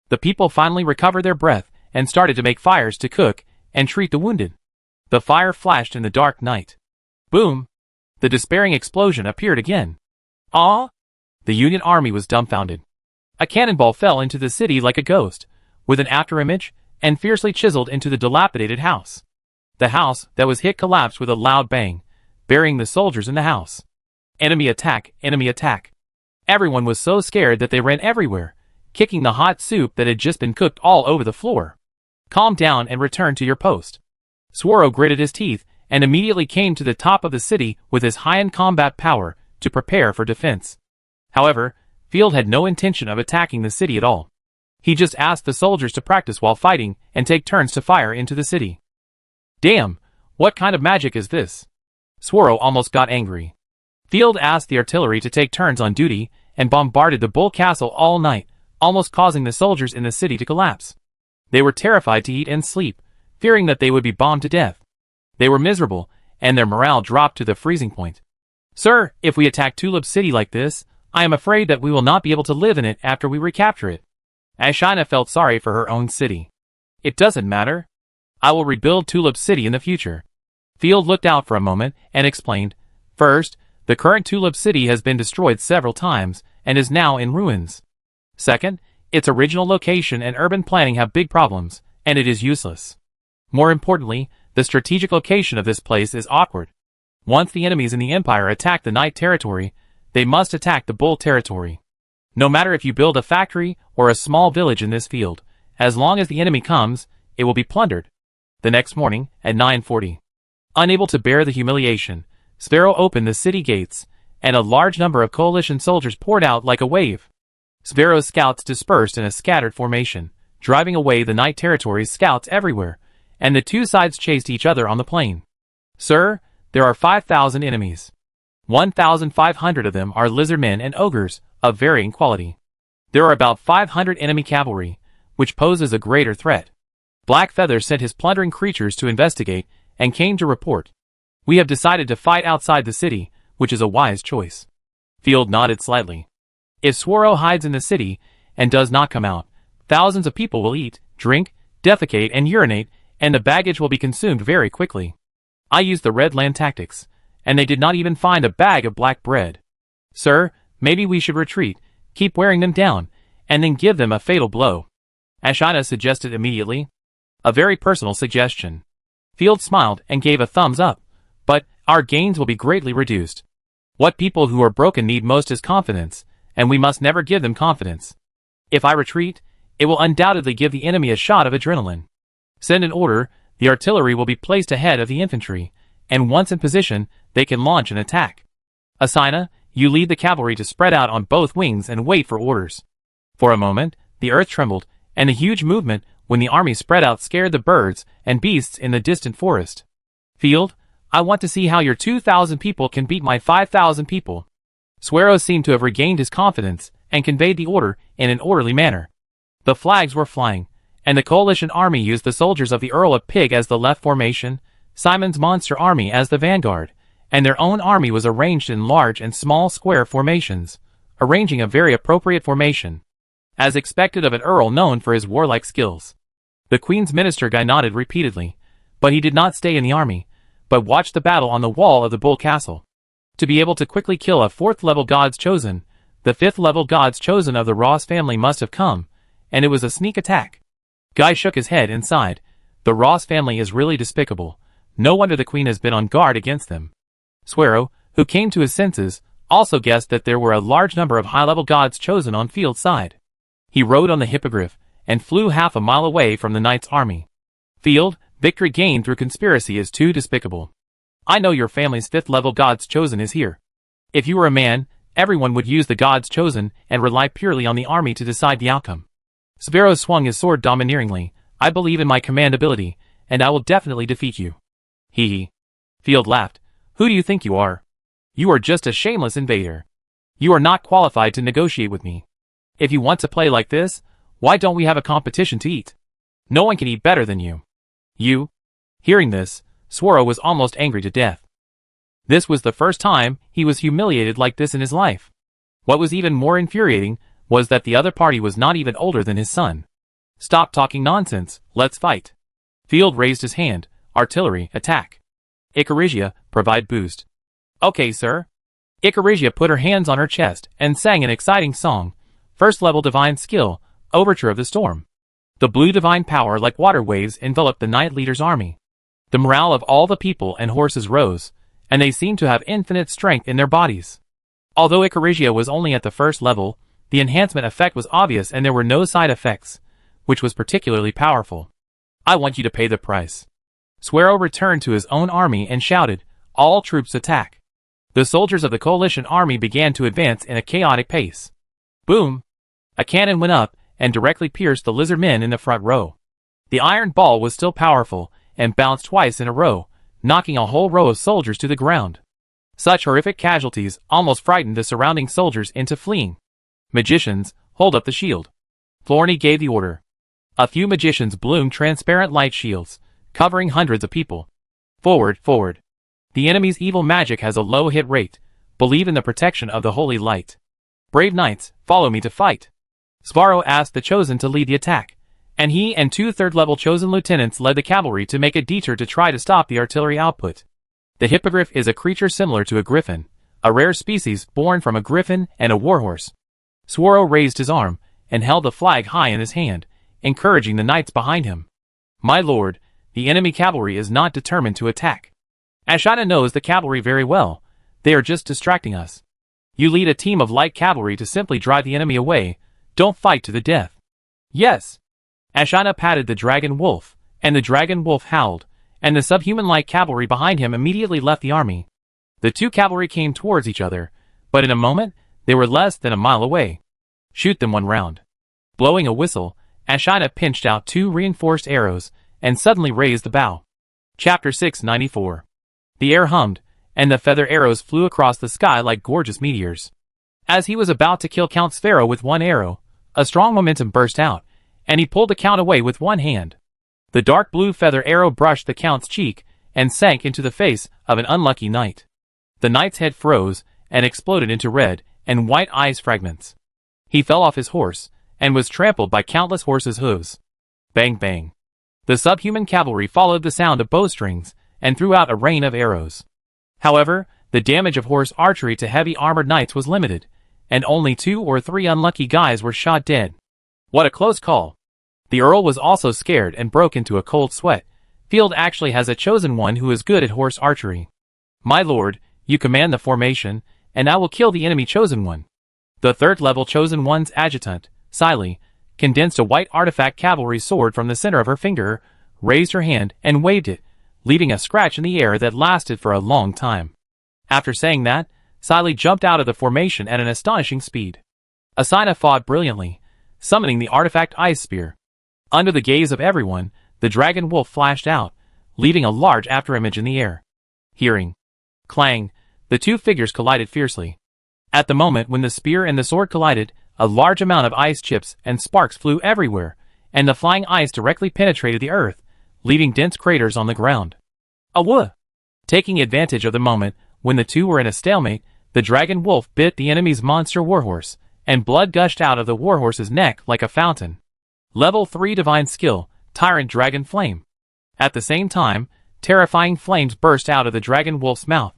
The people finally recovered their breath and started to make fires to cook and treat the wounded. The fire flashed in the dark night. Boom! The despairing explosion appeared again. Ah! The Union Army was dumbfounded. A cannonball fell into the city like a ghost, with an afterimage, and fiercely chiseled into the dilapidated house. The house that was hit collapsed with a loud bang, burying the soldiers in the house. Enemy attack, enemy attack. Everyone was so scared that they ran everywhere, kicking the hot soup that had just been cooked all over the floor. Calm down and return to your post. Sparrow gritted his teeth and immediately came to the top of the city with his high-end combat power to prepare for defense. However, Field had no intention of attacking the city at all. He just asked the soldiers to practice while fighting and take turns to fire into the city. Damn, what kind of magic is this? Sparrow almost got angry. Field asked the artillery to take turns on duty and bombarded the Bull Castle all night, almost causing the soldiers in the city to collapse. They were terrified to eat and sleep, fearing that they would be bombed to death. They were miserable, and their morale dropped to the freezing point. Sir, if we attack Tulip City like this, I am afraid that we will not be able to live in it after we recapture it. Ashina felt sorry for her own city. It doesn't matter. I will rebuild Tulip City in the future. Field looked out for a moment and explained, First, the current Tulip City has been destroyed several times and is now in ruins. Second, its original location and urban planning have big problems, and it is useless. More importantly, the strategic location of this place is awkward. Once the enemies in the Empire attack the Night territory, They must attack the bull territory. No matter if you build a factory or a small village in this field, as long as the enemy comes, it will be plundered. The next morning, at 9:40. Unable to bear the humiliation, Sparrow opened the city gates, and a large number of coalition soldiers poured out like a wave. Sparrow's scouts dispersed in a scattered formation, driving away the Night Territory's scouts everywhere, and the two sides chased each other on the plain. Sir, there are 5,000 enemies. 1,500 of them are lizardmen and ogres, of varying quality. There are about 500 enemy cavalry, which poses a greater threat. Blackfeather sent his plundering creatures to investigate, and came to report. We have decided to fight outside the city, which is a wise choice. Field nodded slightly. If Swaro hides in the city, and does not come out, thousands of people will eat, drink, defecate and urinate, and the baggage will be consumed very quickly. I used the Red Land tactics, and they did not even find a bag of black bread. Sir, maybe we should retreat, keep wearing them down, and then give them a fatal blow. Ashina suggested immediately. A very personal suggestion. Field smiled and gave a thumbs up, but our gains will be greatly reduced. What people who are broken need most is confidence, and we must never give them confidence. If I retreat, it will undoubtedly give the enemy a shot of adrenaline. Send an order, the artillery will be placed ahead of the infantry, and once in position, they can launch an attack. Asina, you lead the cavalry to spread out on both wings and wait for orders. For a moment, the earth trembled, and a huge movement when the army spread out scared the birds and beasts in the distant forest. Field, I want to see how your 2,000 people can beat my 5,000 people. Swaro seemed to have regained his confidence and conveyed the order in an orderly manner. The flags were flying, and the coalition army used the soldiers of the Earl of Pig as the left formation, Simon's monster army as the vanguard, and their own army was arranged in large and small square formations, arranging a very appropriate formation, as expected of an earl known for his warlike skills. The Queen's minister Guy nodded repeatedly, but he did not stay in the army, but watched the battle on the wall of the Bull Castle. To be able to quickly kill a 4th level God's Chosen, the 5th level God's Chosen of the Ross family must have come, and it was a sneak attack. Guy shook his head and sighed. The Ross family is really despicable. No wonder the Queen has been on guard against them. Swaro, who came to his senses, also guessed that there were a large number of high-level God's Chosen on Field's side. He rode on the hippogriff, and flew half a mile away from the knight's army. Field, victory gained through conspiracy is too despicable. I know your family's 5th level God's Chosen is here. If you were a man, everyone would use the God's Chosen and rely purely on the army to decide the outcome. Sparrow swung his sword domineeringly. I believe in my command ability, and I will definitely defeat you. Hee hee. Field laughed. Who do you think you are? You are just a shameless invader. You are not qualified to negotiate with me. If you want to play like this, why don't we have a competition to eat? No one can eat better than you. You? Hearing this, Swaro was almost angry to death. This was the first time he was humiliated like this in his life. What was even more infuriating was that the other party was not even older than his son. Stop talking nonsense, let's fight. Field raised his hand. Artillery, attack. Icarigia, provide boost. Okay, sir. Icarigia put her hands on her chest and sang an exciting song. 1st level divine skill, Overture of the Storm. The blue divine power like water waves enveloped the Knight Leader's army. The morale of all the people and horses rose, and they seemed to have infinite strength in their bodies. Although Icarigia was only at the 1st level, the enhancement effect was obvious and there were no side effects, which was particularly powerful. I want you to pay the price. Swaro returned to his own army and shouted, all troops attack. The soldiers of the coalition army began to advance in a chaotic pace. Boom! A cannon went up and directly pierced the lizard men in the front row. The iron ball was still powerful and bounced twice in a row, knocking a whole row of soldiers to the ground. Such horrific casualties almost frightened the surrounding soldiers into fleeing. Magicians, hold up the shield. Florney gave the order. A few magicians bloomed transparent light shields, covering hundreds of people. Forward, forward. The enemy's evil magic has a low hit rate. Believe in the protection of the holy light. Brave knights, follow me to fight. Sparrow asked the Chosen to lead the attack, and he and 2 3rd-level Chosen lieutenants led the cavalry to make a detour to try to stop the artillery output. The hippogriff is a creature similar to a griffin, a rare species born from a griffin and a warhorse. Swaro raised his arm and held the flag high in his hand, encouraging the knights behind him. My lord, the enemy cavalry is not determined to attack. Ashina knows the cavalry very well. They are just distracting us. You lead a team of light cavalry to simply drive the enemy away. Don't fight to the death. Yes. Ashina patted the dragon wolf, and the dragon wolf howled, and the subhuman light cavalry behind him immediately left the army. The two cavalry came towards each other, but in a moment, they were less than a mile away. Shoot them one round. Blowing a whistle, Ashina pinched out 2 reinforced arrows, and suddenly raised the bow. Chapter 694. The air hummed, and the feather arrows flew across the sky like gorgeous meteors. As he was about to kill Count Sphero with one arrow, a strong momentum burst out, and he pulled the Count away with one hand. The dark blue feather arrow brushed the Count's cheek, and sank into the face of an unlucky knight. The knight's head froze, and exploded into red and white ice fragments. He fell off his horse, and was trampled by countless horses' hooves. Bang bang. The subhuman cavalry followed the sound of bowstrings, and threw out a rain of arrows. However, the damage of horse archery to heavy armored knights was limited, and only 2 or 3 unlucky guys were shot dead. What a close call. The Earl was also scared and broke into a cold sweat. Field actually has a chosen one who is good at horse archery. My lord, you command the formation, and I will kill the enemy chosen one. The 3rd level chosen one's adjutant, Siley, condensed a white artifact cavalry sword from the center of her finger, raised her hand, and waved it, leaving a scratch in the air that lasted for a long time. After saying that, Siley jumped out of the formation at an astonishing speed. Asina fought brilliantly, summoning the artifact ice spear. Under the gaze of everyone, the dragon wolf flashed out, leaving a large afterimage in the air. Hearing clang, the 2 figures collided fiercely. At the moment when the spear and the sword collided, a large amount of ice chips and sparks flew everywhere, and the flying ice directly penetrated the earth, leaving dense craters on the ground. Awooh! Taking advantage of the moment when the 2 were in a stalemate, the dragon wolf bit the enemy's monster warhorse, and blood gushed out of the warhorse's neck like a fountain. Level 3 Divine Skill, Tyrant Dragon Flame. At the same time, terrifying flames burst out of the dragon wolf's mouth.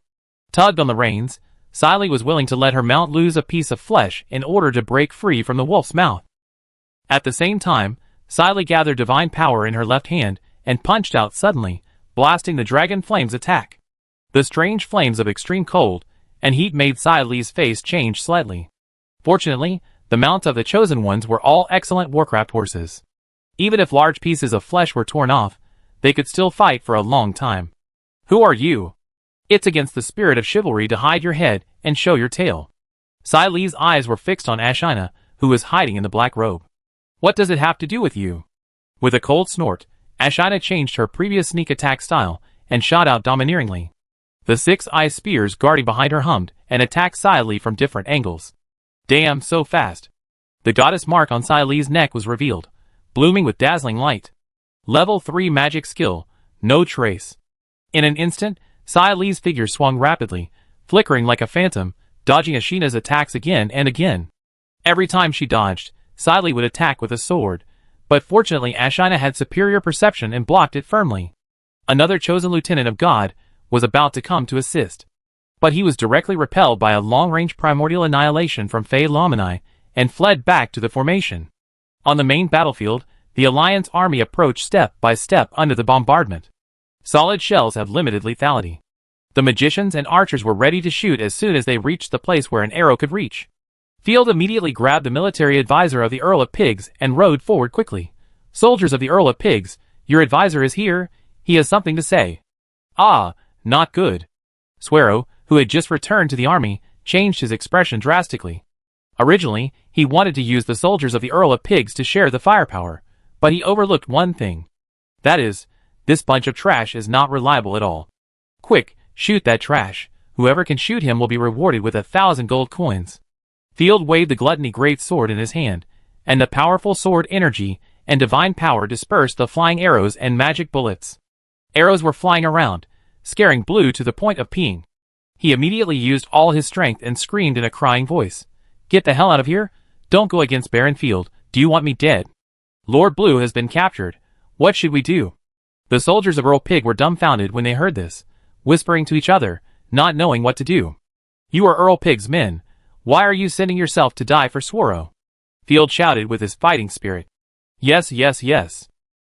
Tugged on the reins, Siley was willing to let her mount lose a piece of flesh in order to break free from the wolf's mouth. At the same time, Siley gathered divine power in her left hand and punched out suddenly, blasting the dragon flame's attack. The strange flames of extreme cold and heat made Siley's face change slightly. Fortunately, the mounts of the chosen ones were all excellent warcraft horses. Even if large pieces of flesh were torn off, they could still fight for a long time. Who are you? It's against the spirit of chivalry to hide your head and show your tail. Siley's eyes were fixed on Ashina, who was hiding in the black robe. What does it have to do with you? With a cold snort, Ashina changed her previous sneak attack style and shot out domineeringly. The 6 ice spears guarding behind her hummed and attacked Siley from different angles. Damn, so fast. The goddess mark on Siley's neck was revealed, blooming with dazzling light. Level 3 Magic Skill, No Trace. In an instant, Siley's figure swung rapidly, flickering like a phantom, dodging Ashina's attacks again and again. Every time she dodged, Siley would attack with a sword, but fortunately Ashina had superior perception and blocked it firmly. Another chosen lieutenant of God was about to come to assist, but he was directly repelled by a long-range primordial annihilation from Fey Lamanai and fled back to the formation. On the main battlefield, the Alliance army approached step by step under the bombardment. Solid shells have limited lethality. The magicians and archers were ready to shoot as soon as they reached the place where an arrow could reach. Field immediately grabbed the military advisor of the Earl of Pigs and rode forward quickly. Soldiers of the Earl of Pigs, your advisor is here. He has something to say. Ah, not good. Swearo, who had just returned to the army, changed his expression drastically. Originally, he wanted to use the soldiers of the Earl of Pigs to share the firepower, but he overlooked one thing. That is, this bunch of trash is not reliable at all. Quick, shoot that trash. Whoever can shoot him will be rewarded with 1,000 gold coins. Field waved the gluttony great sword in his hand, and the powerful sword energy and divine power dispersed the flying arrows and magic bullets. Arrows were flying around, scaring Blue to the point of peeing. He immediately used all his strength and screamed in a crying voice. Get the hell out of here! Don't go against Baron Field. Do you want me dead? Lord Blue has been captured. What should we do? The soldiers of Earl Pig were dumbfounded when they heard this, whispering to each other, not knowing what to do. You are Earl Pig's men. Why are you sending yourself to die for Swearo? Field shouted with his fighting spirit. Yes, yes, yes.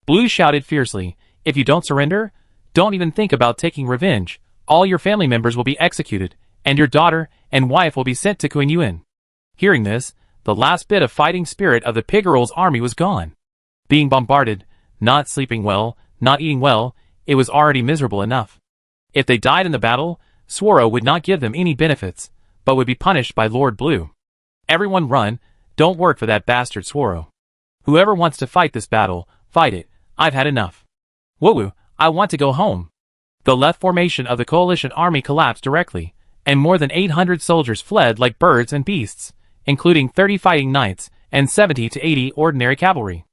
Blue shouted fiercely. If you don't surrender, don't even think about taking revenge. All your family members will be executed, and your daughter and wife will be sent to Kuan. Hearing this, the last bit of fighting spirit of the pig girl's army was gone. Being bombarded, not sleeping well, not eating well, it was already miserable enough. If they died in the battle, Swaro would not give them any benefits, but would be punished by Lord Blue. Everyone run, don't work for that bastard Swaro. Whoever wants to fight this battle, fight it, I've had enough. Woo-woo, I want to go home. The left formation of the coalition army collapsed directly, and more than 800 soldiers fled like birds and beasts, including 30 fighting knights and 70 to 80 ordinary cavalry.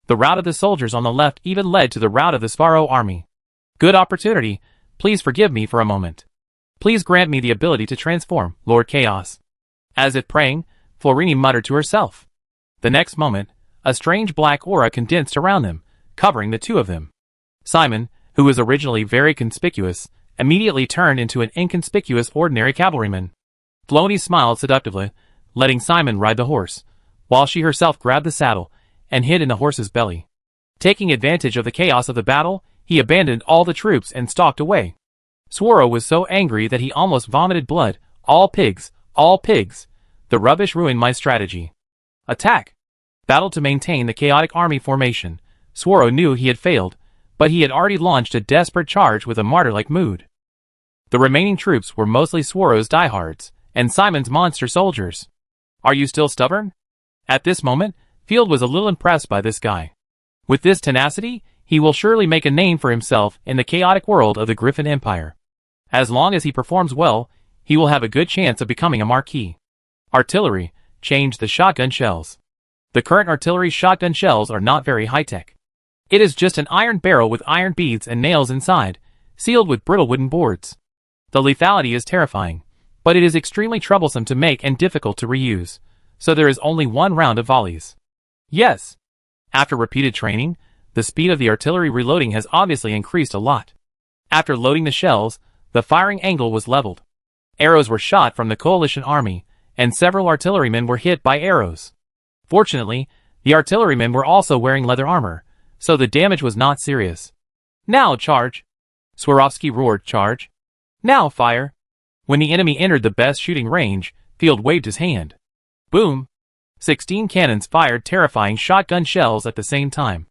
The rout of the soldiers on the left even led to the rout of the Swaro army. Good opportunity, please forgive me for a moment. Please grant me the ability to transform, Lord Chaos. As if praying, Florini muttered to herself. The next moment, a strange black aura condensed around them, covering the two of them. Simon, who was originally very conspicuous, immediately turned into an inconspicuous ordinary cavalryman. Florini smiled seductively, letting Simon ride the horse, while she herself grabbed the saddle and hid in the horse's belly. Taking advantage of the chaos of the battle, he abandoned all the troops and stalked away. Swaro was so angry that he almost vomited blood. All pigs, all pigs. The rubbish ruined my strategy. Attack! Battle to maintain the chaotic army formation. Swaro knew he had failed, but he had already launched a desperate charge with a martyr-like mood. The remaining troops were mostly Swaro's diehards, and Simon's monster soldiers. Are you still stubborn? At this moment, Field was a little impressed by this guy. With this tenacity, he will surely make a name for himself in the chaotic world of the Griffin Empire. As long as he performs well, he will have a good chance of becoming a marquis. Artillery, change the shotgun shells. The current artillery shotgun shells are not very high-tech. It is just an iron barrel with iron beads and nails inside, sealed with brittle wooden boards. The lethality is terrifying, but it is extremely troublesome to make and difficult to reuse, so there is only one round of volleys. Yes. After repeated training, the speed of the artillery reloading has obviously increased a lot. After loading the shells, the firing angle was leveled. Arrows were shot from the coalition army, and several artillerymen were hit by arrows. Fortunately, the artillerymen were also wearing leather armor, so the damage was not serious. Now charge! Swarovski roared, charge! Now fire! When the enemy entered the best shooting range, Field waved his hand. Boom! 16 cannons fired terrifying shotgun shells at the same time.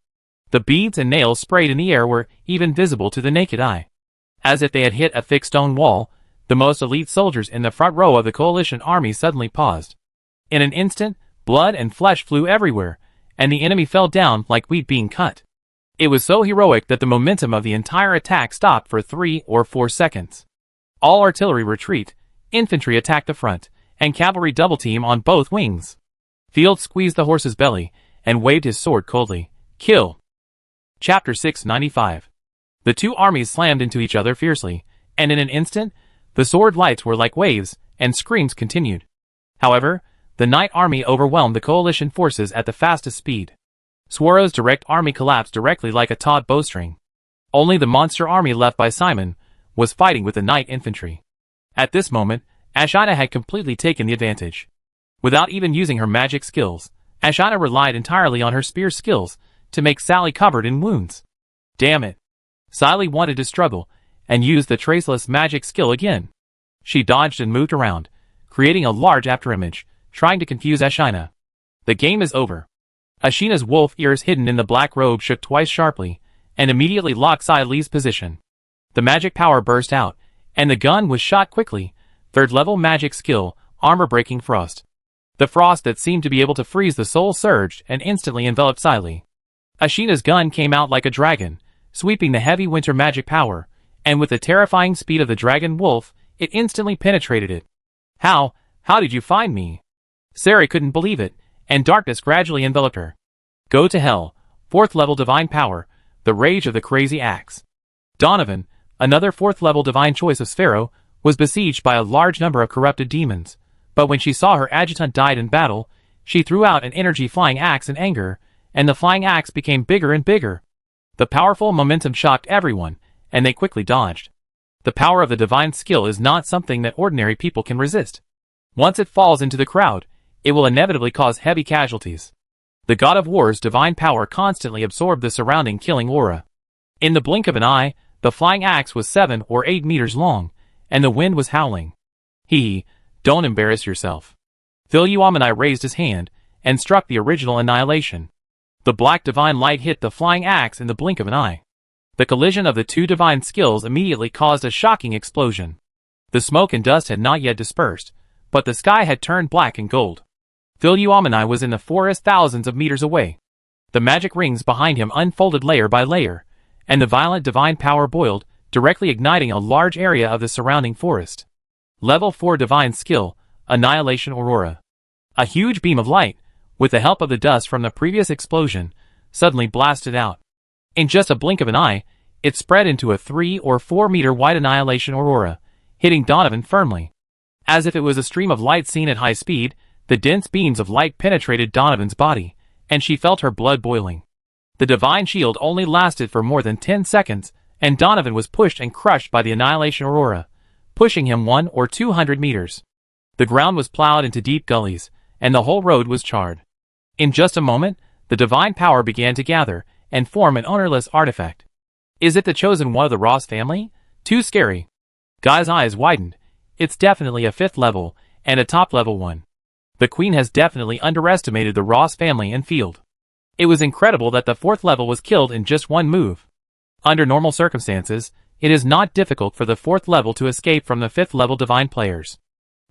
The beads and nails sprayed in the air were even visible to the naked eye. As if they had hit a thick stone wall, the most elite soldiers in the front row of the coalition army suddenly paused. In an instant, blood and flesh flew everywhere, and the enemy fell down like wheat being cut. It was so heroic that the momentum of the entire attack stopped for 3 or 4 seconds. All artillery retreat, infantry attack the front, and cavalry double-team on both wings. Field squeezed the horse's belly and waved his sword coldly. Kill! Chapter 695. The two armies slammed into each other fiercely, and in an instant, the sword lights were like waves, and screams continued. However, the Knight army overwhelmed the coalition forces at the fastest speed. Swaro's direct army collapsed directly like a taut bowstring. Only the monster army left by Simon was fighting with the Knight infantry. At this moment, Ashina had completely taken the advantage. Without even using her magic skills, Ashina relied entirely on her spear skills to make Sally covered in wounds. Damn it! Sally wanted to struggle and used the traceless magic skill again. She dodged and moved around, creating a large afterimage, trying to confuse Ashina. The game is over. Ashina's wolf ears hidden in the black robe shook twice sharply, and immediately locked Sali's position. The magic power burst out, and the gun was shot quickly. Third-level magic skill, armor-breaking frost. The frost that seemed to be able to freeze the soul surged and instantly enveloped Sali. Ashina's gun came out like a dragon, sweeping the heavy winter magic power, and with the terrifying speed of the dragon wolf, it instantly penetrated it. How did you find me? Sari couldn't believe it, and darkness gradually enveloped her. Go to hell, 4th level divine power, the rage of the crazy axe. Donovan, another 4th level divine choice of Sphero, was besieged by a large number of corrupted demons, but when she saw her adjutant died in battle, she threw out an energy flying axe in anger, and the flying axe became bigger and bigger. The powerful momentum shocked everyone, and they quickly dodged. The power of the divine skill is not something that ordinary people can resist. Once it falls into the crowd, it will inevitably cause heavy casualties. The God of War's divine power constantly absorbed the surrounding killing aura. In the blink of an eye, the flying axe was 7 or 8 meters long, and the wind was howling. Don't embarrass yourself. Philuamanai raised his hand and struck the original annihilation. The black divine light hit the flying axe in the blink of an eye. The collision of the two divine skills immediately caused a shocking explosion. The smoke and dust had not yet dispersed, but the sky had turned black and gold. Philuamanai was in the forest thousands of meters away. The magic rings behind him unfolded layer by layer, and the violent divine power boiled, directly igniting a large area of the surrounding forest. Level 4 divine skill, Annihilation Aurora. A huge beam of light, with the help of the dust from the previous explosion, suddenly blasted out. In just a blink of an eye, it spread into a 3 or 4 meter wide annihilation aurora, hitting Donovan firmly. As if it was a stream of light seen at high speed, the dense beams of light penetrated Donovan's body, and she felt her blood boiling. The divine shield only lasted for more than 10 seconds, and Donovan was pushed and crushed by the annihilation aurora, pushing him 100 or 200 meters. The ground was plowed into deep gullies, and the whole road was charred. In just a moment, the divine power began to gather and form an ownerless artifact. Is it the chosen one of the Ross family? Too scary. Guy's eyes widened. It's definitely a 5th level, and a top level one. The Queen has definitely underestimated the Ross family and field. It was incredible that the 4th level was killed in just one move. Under normal circumstances, it is not difficult for the 4th level to escape from the 5th level divine players.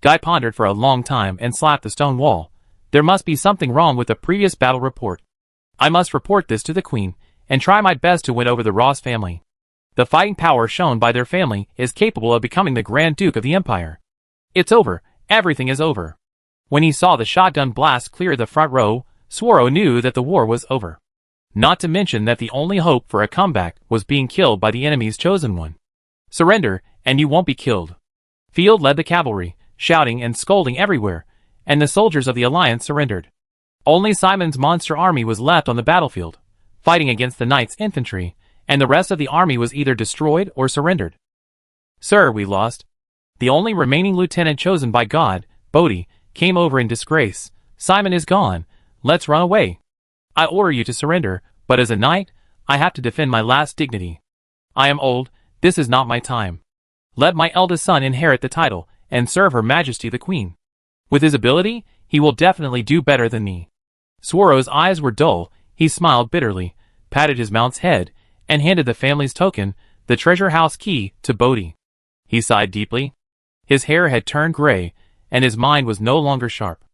Guy pondered for a long time and slapped the stone wall. There must be something wrong with the previous battle report. I must report this to the Queen, and try my best to win over the Ross family. The fighting power shown by their family is capable of becoming the Grand Duke of the Empire. It's over. Everything is over. When he saw the shotgun blast clear the front row, Swaro knew that the war was over. Not to mention that the only hope for a comeback was being killed by the enemy's chosen one. Surrender, and you won't be killed. Field led the cavalry, shouting and scolding everywhere, and the soldiers of the Alliance surrendered. Only Simon's monster army was left on the battlefield, fighting against the Knights' infantry, and the rest of the army was either destroyed or surrendered. Sir, we lost. The only remaining lieutenant chosen by God, Bodhi, came over in disgrace. Simon is gone. Let's run away. I order you to surrender, but as a knight, I have to defend my last dignity. I am old. This is not my time. Let my eldest son inherit the title, and serve Her Majesty the Queen. With his ability, he will definitely do better than me. Swaro's eyes were dull. He smiled bitterly, patted his mount's head, and handed the family's token, the treasure house key, to Bodhi. He sighed deeply. His hair had turned gray, and his mind was no longer sharp.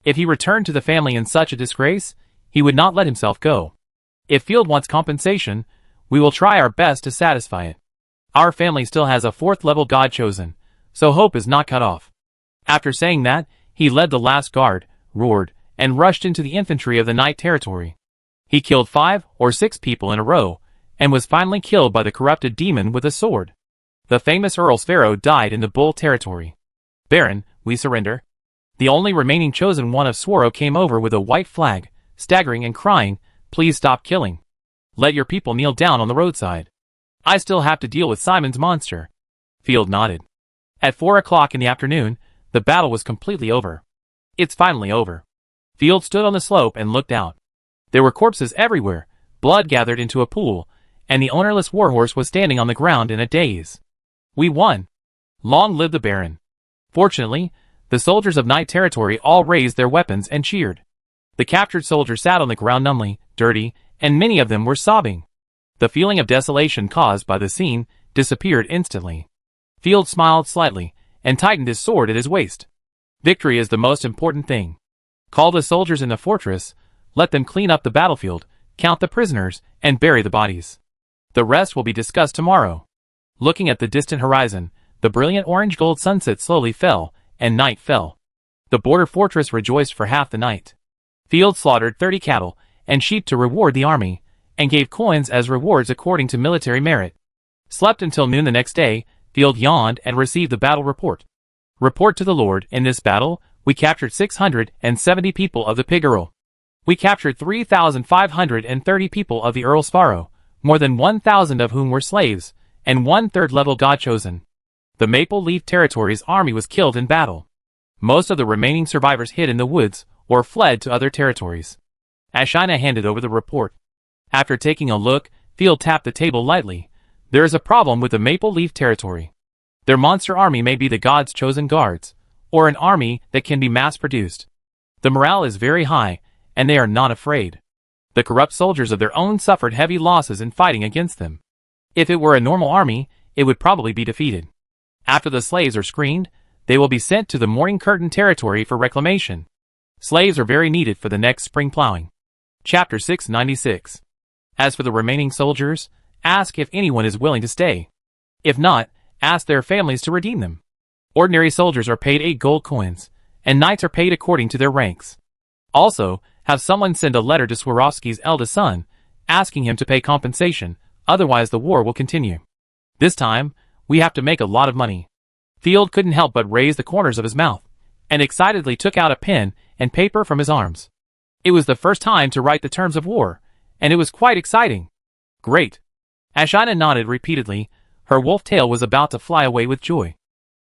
If he returned to the family in such a disgrace, he would not let himself go. If Field wants compensation, we will try our best to satisfy it. Our family still has a 4th level god chosen, so hope is not cut off. After saying that, he led the last guard, roared, and rushed into the infantry of the Knight territory. He killed 5 or 6 people in a row, and was finally killed by the corrupted demon with a sword. The famous Earl Sparrow died in the Bull territory. Baron, we surrender. The only remaining chosen one of Swaro came over with a white flag, staggering and crying, please stop killing. Let your people kneel down on the roadside. I still have to deal with Simon's monster. Field nodded. At 4 o'clock in the afternoon, the battle was completely over. It's finally over. Field stood on the slope and looked out. There were corpses everywhere, blood gathered into a pool, and the ownerless warhorse was standing on the ground in a daze. We won. Long live the Baron. Fortunately, the soldiers of Knight territory all raised their weapons and cheered. The captured soldiers sat on the ground numbly, dirty, and many of them were sobbing. The feeling of desolation caused by the scene disappeared instantly. Field smiled slightly, and tightened his sword at his waist. Victory is the most important thing. Call the soldiers in the fortress, let them clean up the battlefield, count the prisoners, and bury the bodies. The rest will be discussed tomorrow. Looking at the distant horizon, the brilliant orange-gold sunset slowly fell, and night fell. The border fortress rejoiced for half the night. Field slaughtered 30 cattle and sheep to reward the army, and gave coins as rewards according to military merit. Slept until noon the next day. Field yawned and received the battle report. Report to the Lord, in this battle, we captured 670 people of the Pig Earl. We captured 3,530 people of the Earl Sparrow, more than 1,000 of whom were slaves, and 1/3 level god chosen. The Maple Leaf Territory's army was killed in battle. Most of the remaining survivors hid in the woods or fled to other territories. Ashina handed over the report. After taking a look, Field tapped the table lightly. There is a problem with the Maple Leaf Territory. Their monster army may be the gods' chosen guards, or an army that can be mass-produced. The morale is very high, and they are not afraid. The corrupt soldiers of their own suffered heavy losses in fighting against them. If it were a normal army, it would probably be defeated. After the slaves are screened, they will be sent to the Morning Curtain territory for reclamation. Slaves are very needed for the next spring plowing. Chapter 696. As for the remaining soldiers, ask if anyone is willing to stay. If not, ask their families to redeem them. Ordinary soldiers are paid 8 gold coins, and knights are paid according to their ranks. Also, have someone send a letter to Swarovski's eldest son, asking him to pay compensation, otherwise the war will continue. This time, we have to make a lot of money. Field couldn't help but raise the corners of his mouth, and excitedly took out a pen and paper from his arms. It was the first time to write the terms of war, and it was quite exciting. Great. Ashina nodded repeatedly. Her wolf tail was about to fly away with joy.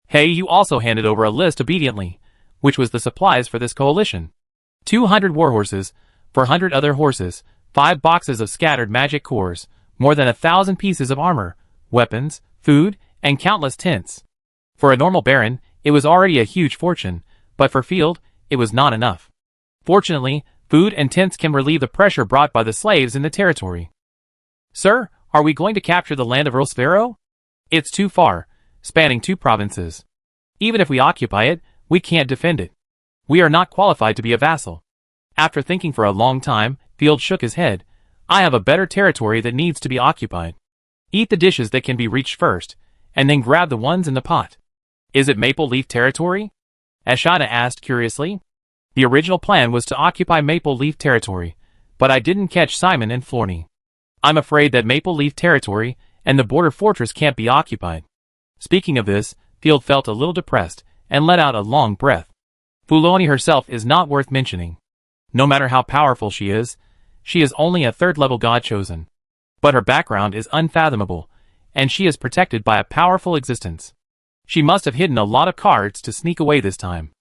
Hey, you also handed over a list obediently, which was the supplies for this coalition. 200 warhorses, 400 other horses, 5 boxes of scattered magic cores, more than 1,000 pieces of armor, weapons, food, and countless tents. For a normal baron, it was already a huge fortune, but for Field, it was not enough. Fortunately, food and tents can relieve the pressure brought by the slaves in the territory. Sir, are we going to capture the land of Earl Sparrow? It's too far, spanning 2 provinces. Even if we occupy it, we can't defend it. We are not qualified to be a vassal. After thinking for a long time, Field shook his head. I have a better territory that needs to be occupied. Eat the dishes that can be reached first, and then grab the ones in the pot. Is it Maple Leaf territory? Ashina asked curiously. The original plan was to occupy Maple Leaf territory, but I didn't catch Simon and Florney. I'm afraid that Maple Leaf territory and the border fortress can't be occupied. Speaking of this, Field felt a little depressed and let out a long breath. Fuloni herself is not worth mentioning. No matter how powerful she is only a 3rd-level god chosen. But her background is unfathomable, and she is protected by a powerful existence. She must have hidden a lot of cards to sneak away this time.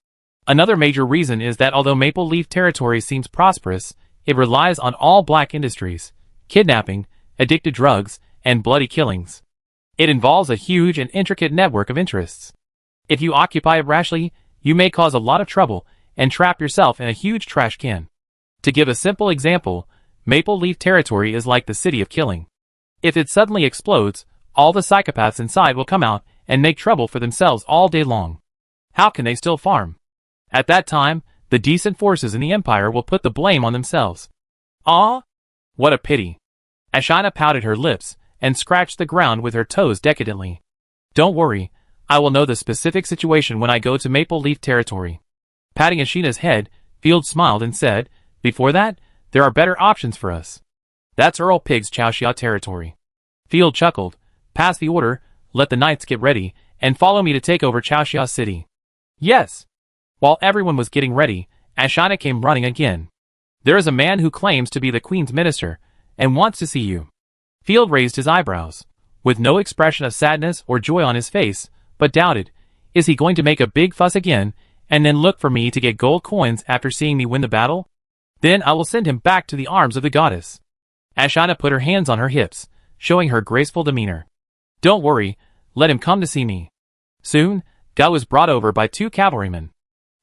Another major reason is that although Maple Leaf territory seems prosperous, it relies on all black industries, kidnapping, addicted drugs, and bloody killings. It involves a huge and intricate network of interests. If you occupy it rashly, you may cause a lot of trouble and trap yourself in a huge trash can. To give a simple example, Maple Leaf territory is like the city of killing. If it suddenly explodes, all the psychopaths inside will come out and make trouble for themselves all day long. How can they still farm? At that time, the decent forces in the Empire will put the blame on themselves. Ah, what a pity. Ashina pouted her lips and scratched the ground with her toes decadently. Don't worry, I will know the specific situation when I go to Maple Leaf territory. Patting Ashina's head, Field smiled and said, before that, there are better options for us. That's Earl Pig's Chaoxia territory. Field chuckled. Pass the order, let the knights get ready, and follow me to take over Chaoxia City. Yes. While everyone was getting ready, Ashina came running again. There is a man who claims to be the Queen's minister, and wants to see you. Field raised his eyebrows, with no expression of sadness or joy on his face, but doubted, is he going to make a big fuss again, and then look for me to get gold coins after seeing me win the battle? Then I will send him back to the arms of the goddess. Ashina put her hands on her hips, showing her graceful demeanor. Don't worry, let him come to see me. Soon, Guy was brought over by 2 cavalrymen.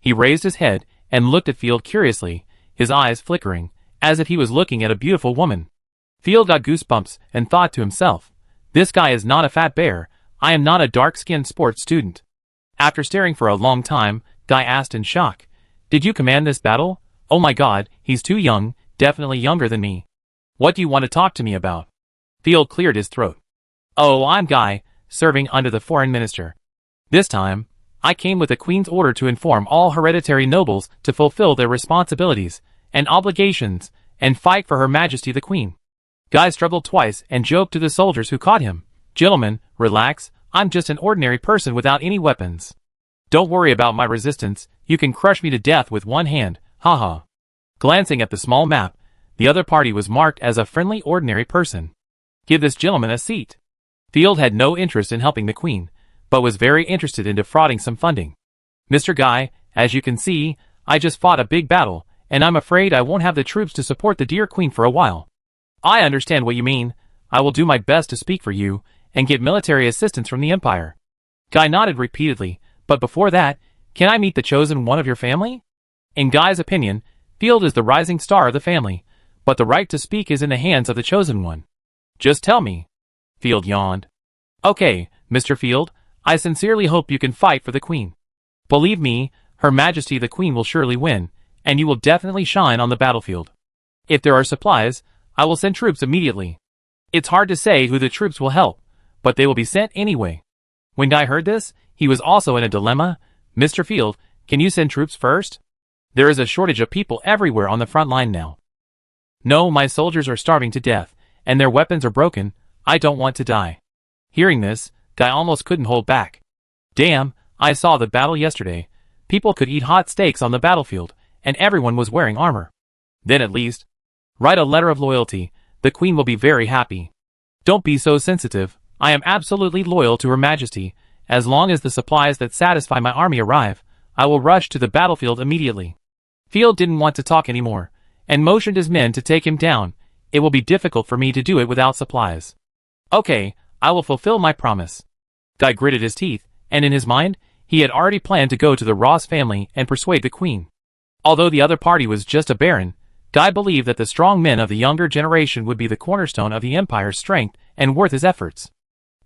He raised his head and looked at Field curiously, his eyes flickering, as if he was looking at a beautiful woman. Field got goosebumps and thought to himself, this guy is not a fat bear, I am not a dark-skinned sports student. After staring for a long time, Guy asked in shock, did you command this battle? Oh my god, he's too young, definitely younger than me. What do you want to talk to me about? Field cleared his throat. Oh, I'm Guy, serving under the foreign minister. This time, I came with the Queen's order to inform all hereditary nobles to fulfill their responsibilities and obligations and fight for Her Majesty the Queen. Guy struggled twice and joked to the soldiers who caught him. Gentlemen, relax, I'm just an ordinary person without any weapons. Don't worry about my resistance, you can crush me to death with one hand, haha. Glancing at the small map, the other party was marked as a friendly ordinary person. Give this gentleman a seat. Field had no interest in helping the Queen, but was very interested in defrauding some funding. Mr. Guy, as you can see, I just fought a big battle, and I'm afraid I won't have the troops to support the dear Queen for a while. I understand what you mean. I will do my best to speak for you, and get military assistance from the Empire. Guy nodded repeatedly, but before that, can I meet the chosen one of your family? In Guy's opinion, Field is the rising star of the family, but the right to speak is in the hands of the chosen one. Just tell me. Field yawned. Okay, Mr. Field, I sincerely hope you can fight for the Queen. Believe me, Her Majesty the Queen will surely win, and you will definitely shine on the battlefield. If there are supplies, I will send troops immediately. It's hard to say who the troops will help, but they will be sent anyway. When Guy heard this, he was also in a dilemma. Mr. Field, can you send troops first? There is a shortage of people everywhere on the front line now. No, my soldiers are starving to death, and their weapons are broken. I don't want to die. Hearing this, Guy almost couldn't hold back. Damn, I saw the battle yesterday. People could eat hot steaks on the battlefield, and everyone was wearing armor. Then at least, write a letter of loyalty. The Queen will be very happy. Don't be so sensitive. I am absolutely loyal to Her Majesty. As long as the supplies that satisfy my army arrive, I will rush to the battlefield immediately. Field didn't want to talk anymore, and motioned his men to take him down. It will be difficult for me to do it without supplies. Okay, I will fulfill my promise. Guy gritted his teeth, and in his mind, he had already planned to go to the Ross family and persuade the Queen. Although the other party was just a baron, Guy believed that the strong men of the younger generation would be the cornerstone of the Empire's strength and worth his efforts.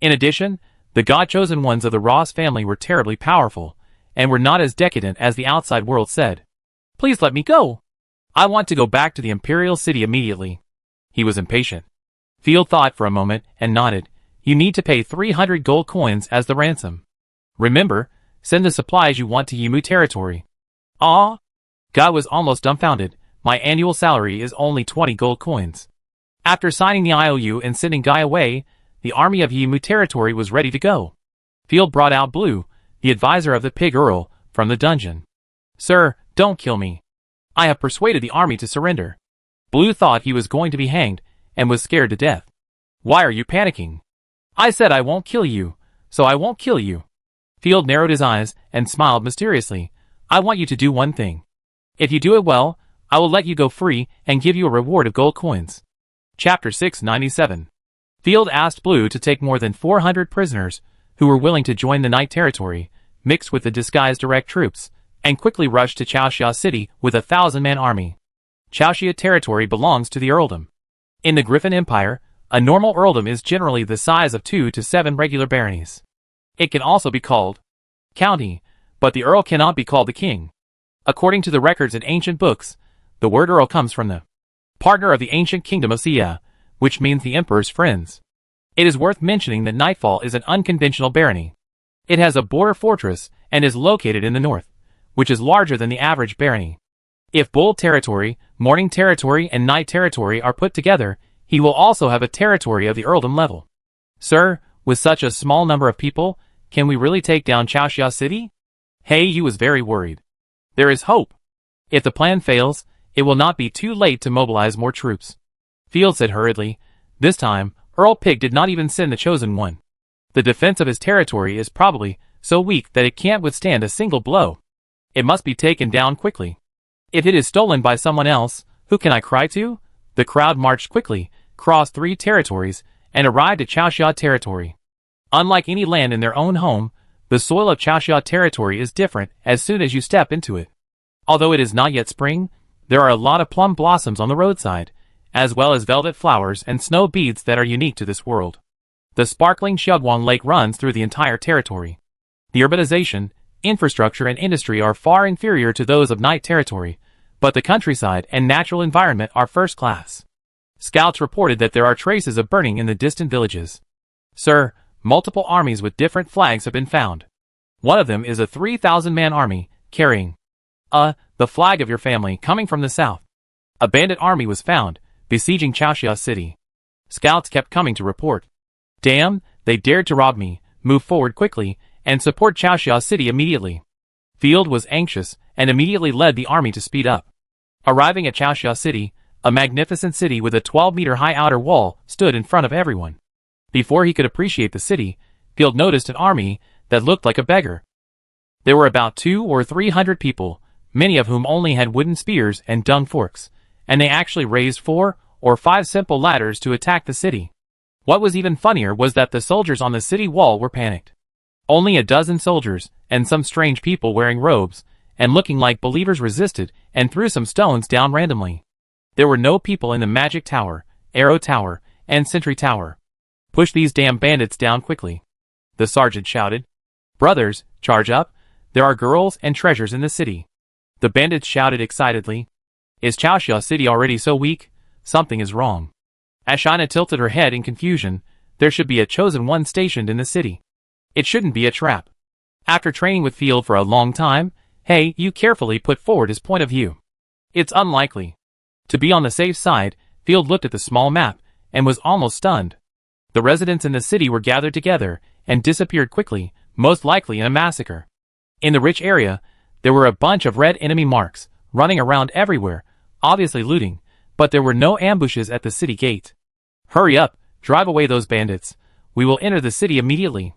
In addition, the God-chosen ones of the Ross family were terribly powerful, and were not as decadent as the outside world said. Please let me go. I want to go back to the Imperial City immediately. He was impatient. Field thought for a moment and nodded. You need to pay 300 gold coins as the ransom. Remember, send the supplies you want to Yimu territory. Ah? Guy was almost dumbfounded. My annual salary is only 20 gold coins. After signing the IOU and sending Guy away, the army of Yimu territory was ready to go. Field brought out Blue, the advisor of the Pig Earl, from the dungeon. Sir, don't kill me. I have persuaded the army to surrender. Blue thought he was going to be hanged, and was scared to death. Why are you panicking? I said I won't kill you, so I won't kill you. Field narrowed his eyes, and smiled mysteriously. I want you to do one thing. If you do it well, I will let you go free, and give you a reward of gold coins. Chapter 697. Field asked Blue to take more than 400 prisoners, who were willing to join the Knight territory, mixed with the disguised direct troops, and quickly rushed to Chaoxia City with a 1,000-man army. Chaoxia territory belongs to the earldom. In the Griffin Empire, a normal earldom is generally the size of 2 to 7 regular baronies. It can also be called county, but the earl cannot be called the king. According to the records in ancient books, the word earl comes from the partner of the ancient kingdom of Sia, which means the emperor's friends. It is worth mentioning that Nightfall is an unconventional barony. It has a border fortress and is located in the north, which is larger than the average barony. If Bull territory, Morning territory, and Night territory are put together, he will also have a territory of the earldom level. Sir, with such a small number of people, can we really take down Chaoxia City? He was very worried. There is hope. If the plan fails, it will not be too late to mobilize more troops. Field said hurriedly. This time, Earl Pig did not even send the chosen one. The defense of his territory is probably so weak that it can't withstand a single blow. It must be taken down quickly. If it is stolen by someone else, who can I cry to? The crowd marched quickly, crossed 3 territories, and arrived at Chaoxia territory. Unlike any land in their own home, the soil of Chaoxia territory is different as soon as you step into it. Although it is not yet spring, there are a lot of plum blossoms on the roadside, as well as velvet flowers and snow beads that are unique to this world. The sparkling Xiaoguang Lake runs through the entire territory. The urbanization, infrastructure, and industry are far inferior to those of Night territory, but the countryside and natural environment are first class. Scouts reported that there are traces of burning in the distant villages. Sir, multiple armies with different flags have been found. One of them is a 3,000-man army, carrying the flag of your family coming from the south. A bandit army was found, besieging Chaoxia City. Scouts kept coming to report. Damn, they dared to rob me. Move forward quickly, and support Chaoxia City immediately. Field was anxious, and immediately led the army to speed up. Arriving at Chaoxia City, a magnificent city with a 12-meter-high outer wall stood in front of everyone. Before he could appreciate the city, Field noticed an army that looked like a beggar. There were about 200 or 300 people, many of whom only had wooden spears and dung forks, and they actually raised 4 or 5 simple ladders to attack the city. What was even funnier was that the soldiers on the city wall were panicked. Only a dozen soldiers, and some strange people wearing robes, and looking like believers resisted and threw some stones down randomly. There were no people in the Magic Tower, Arrow Tower, and Sentry Tower. Push these damn bandits down quickly. The sergeant shouted. Brothers, charge up. There are girls and treasures in the city. The bandits shouted excitedly. Is Chaoxia City already so weak? Something is wrong. Ashina tilted her head in confusion. There should be a chosen one stationed in the city. It shouldn't be a trap. After training with Field for a long time, Hey, you carefully put forward his point of view. It's unlikely. To be on the safe side, Field looked at the small map and was almost stunned. The residents in the city were gathered together and disappeared quickly, most likely in a massacre. In the rich area, there were a bunch of red enemy marks, running around everywhere, obviously looting, but there were no ambushes at the city gate. Hurry up, drive away those bandits. We will enter the city immediately.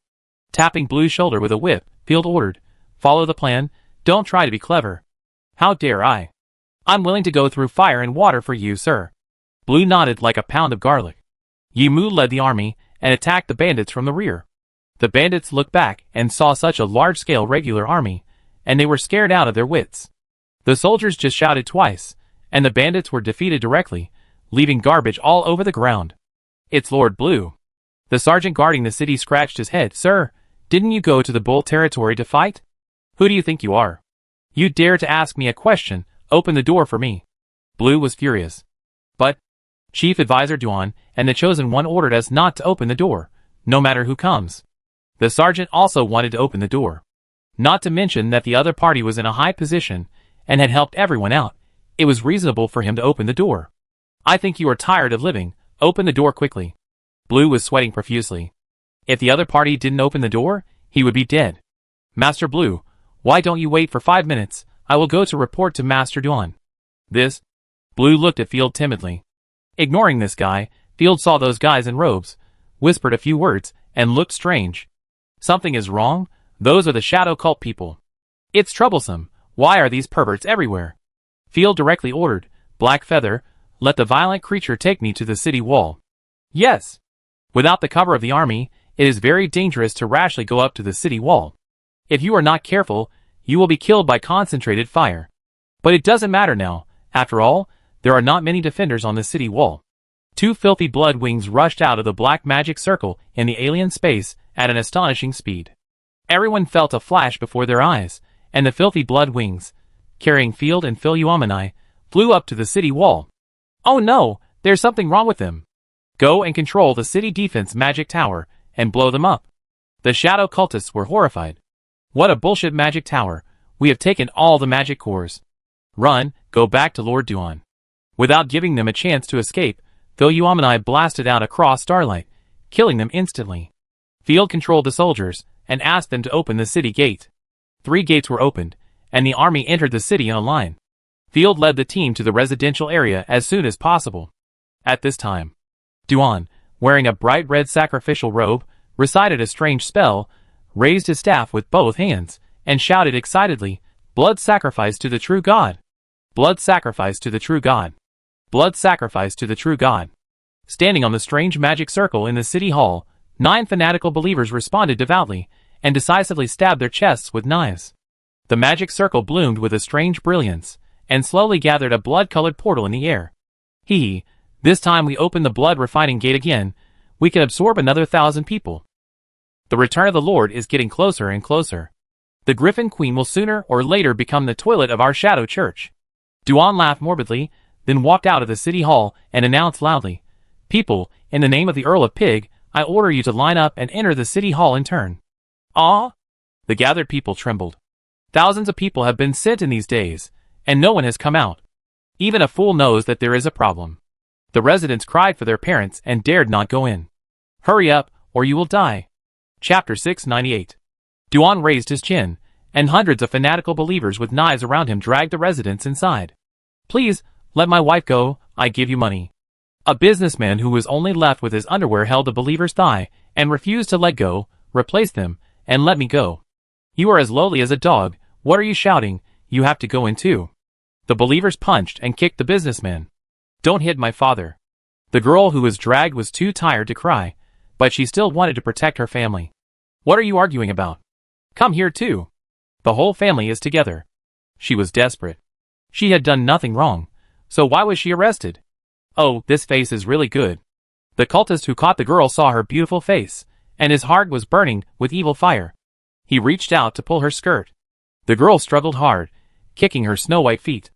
Tapping Blue's shoulder with a whip, Field ordered, Follow the plan, don't try to be clever. How dare I? I'm willing to go through fire and water for you, sir. Blue nodded like a pound of garlic. Yimu led the army and attacked the bandits from the rear. The bandits looked back and saw such a large-scale regular army, and they were scared out of their wits. The soldiers just shouted twice, and the bandits were defeated directly, leaving garbage all over the ground. It's Lord Blue. The sergeant guarding the city scratched his head. Sir, didn't you go to the Bull territory to fight? Who do you think you are? You dare to ask me a question? Open the door for me. Blue was furious. But Chief Advisor Duan and the Chosen One ordered us not to open the door, no matter who comes. The sergeant also wanted to open the door. Not to mention that the other party was in a high position and had helped everyone out. It was reasonable for him to open the door. I think you are tired of living. Open the door quickly. Blue was sweating profusely. If the other party didn't open the door, he would be dead. Master Blue, why don't you wait for 5 minutes? I will go to report to Master Duan. This? Blue looked at Field timidly. Ignoring this guy, Field saw those guys in robes, whispered a few words, and looked strange. Something is wrong. Those are the shadow cult people. It's troublesome. Why are these perverts everywhere? Field directly ordered, Black Feather, let the violent creature take me to the city wall. Yes. Without the cover of the army, it is very dangerous to rashly go up to the city wall. If you are not careful, you will be killed by concentrated fire. But it doesn't matter now. After all, there are not many defenders on the city wall. 2 filthy blood wings rushed out of the black magic circle in the alien space at an astonishing speed. Everyone felt a flash before their eyes, and the filthy blood wings, carrying Field and Philuomani, flew up to the city wall. Oh no, there's something wrong with them. Go and control the city defense magic tower, and blow them up. The shadow cultists were horrified. What a bullshit magic tower. We have taken all the magic cores. Run, go back to Lord Duan. Without giving them a chance to escape, Philuomani blasted out across starlight, killing them instantly. Field controlled the soldiers, and asked them to open the city gate. 3 gates were opened, and the army entered the city in a line. Field led the team to the residential area as soon as possible. At this time, Duan, wearing a bright red sacrificial robe, recited a strange spell, raised his staff with both hands, and shouted excitedly, Blood sacrifice to the true God! Blood sacrifice to the true God! Blood sacrifice to the true God! Standing on the strange magic circle in the city hall, 9 fanatical believers responded devoutly, and decisively stabbed their chests with knives. The magic circle bloomed with a strange brilliance, and slowly gathered a blood-colored portal in the air. This time we open the blood-refining gate again, we can absorb another 1,000 people. The return of the Lord is getting closer and closer. The Griffin Queen will sooner or later become the toilet of our shadow church. Duan laughed morbidly, then walked out of the city hall and announced loudly, People, in the name of the Earl of Pig, I order you to line up and enter the city hall in turn. Ah! The gathered people trembled. Thousands of people have been sent in these days, and no one has come out. Even a fool knows that there is a problem. The residents cried for their parents and dared not go in. Hurry up, or you will die. Chapter 698. Duan raised his chin, and hundreds of fanatical believers with knives around him dragged the residents inside. Please, let my wife go, I give you money. A businessman who was only left with his underwear held the believer's thigh, and refused to let go, replace them, and let me go. You are as lowly as a dog, what are you shouting, you have to go in too. The believers punched and kicked the businessman. Don't hit my father. The girl who was dragged was too tired to cry, but she still wanted to protect her family. What are you arguing about? Come here too. The whole family is together. She was desperate. She had done nothing wrong, so why was she arrested? Oh, this face is really good. The cultist who caught the girl saw her beautiful face, and his heart was burning with evil fire. He reached out to pull her skirt. The girl struggled hard, kicking her snow-white feet.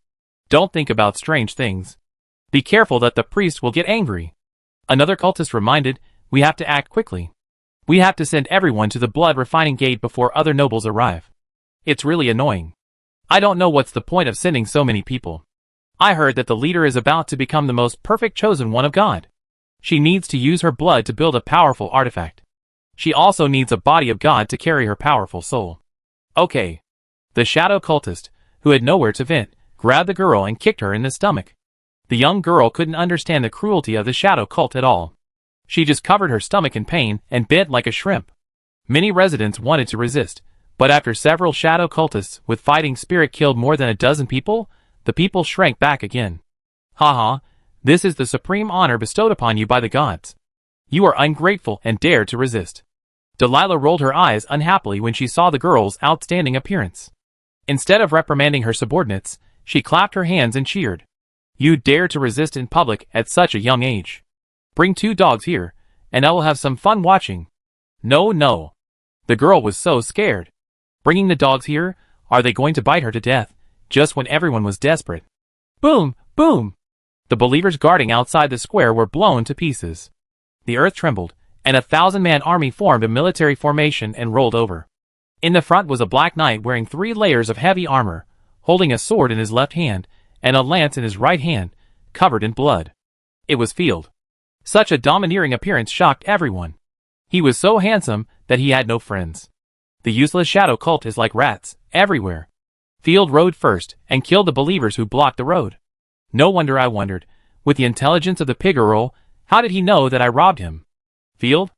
Don't think about strange things. Be careful that the priest will get angry. Another cultist reminded, we have to act quickly. We have to send everyone to the blood refining gate before other nobles arrive. It's really annoying. I don't know what's the point of sending so many people. I heard that the leader is about to become the most perfect chosen one of God. She needs to use her blood to build a powerful artifact. She also needs a body of God to carry her powerful soul. Okay. The shadow cultist, who had nowhere to vent, grabbed the girl and kicked her in the stomach. The young girl couldn't understand the cruelty of the shadow cult at all. She just covered her stomach in pain and bit like a shrimp. Many residents wanted to resist, but after several shadow cultists with fighting spirit killed more than a dozen people, the people shrank back again. Haha, this is the supreme honor bestowed upon you by the gods. You are ungrateful and dare to resist. Delilah rolled her eyes unhappily when she saw the girl's outstanding appearance. Instead of reprimanding her subordinates, she clapped her hands and cheered. You dare to resist in public at such a young age. Bring 2 dogs here, and I will have some fun watching. No, no. The girl was so scared. Bringing the dogs here? Are they going to bite her to death, just when everyone was desperate? Boom, boom! The believers guarding outside the square were blown to pieces. The earth trembled, and a 1,000-man army formed a military formation and rolled over. In the front was a black knight wearing 3 layers of heavy armor, holding a sword in his left hand, and a lance in his right hand, covered in blood. It was Field. Such a domineering appearance shocked everyone. He was so handsome that he had no friends. The useless shadow cult is like rats, everywhere. Field rode first, and killed the believers who blocked the road. No wonder I wondered, with the intelligence of the pig-girl, how did he know that I robbed him? Field?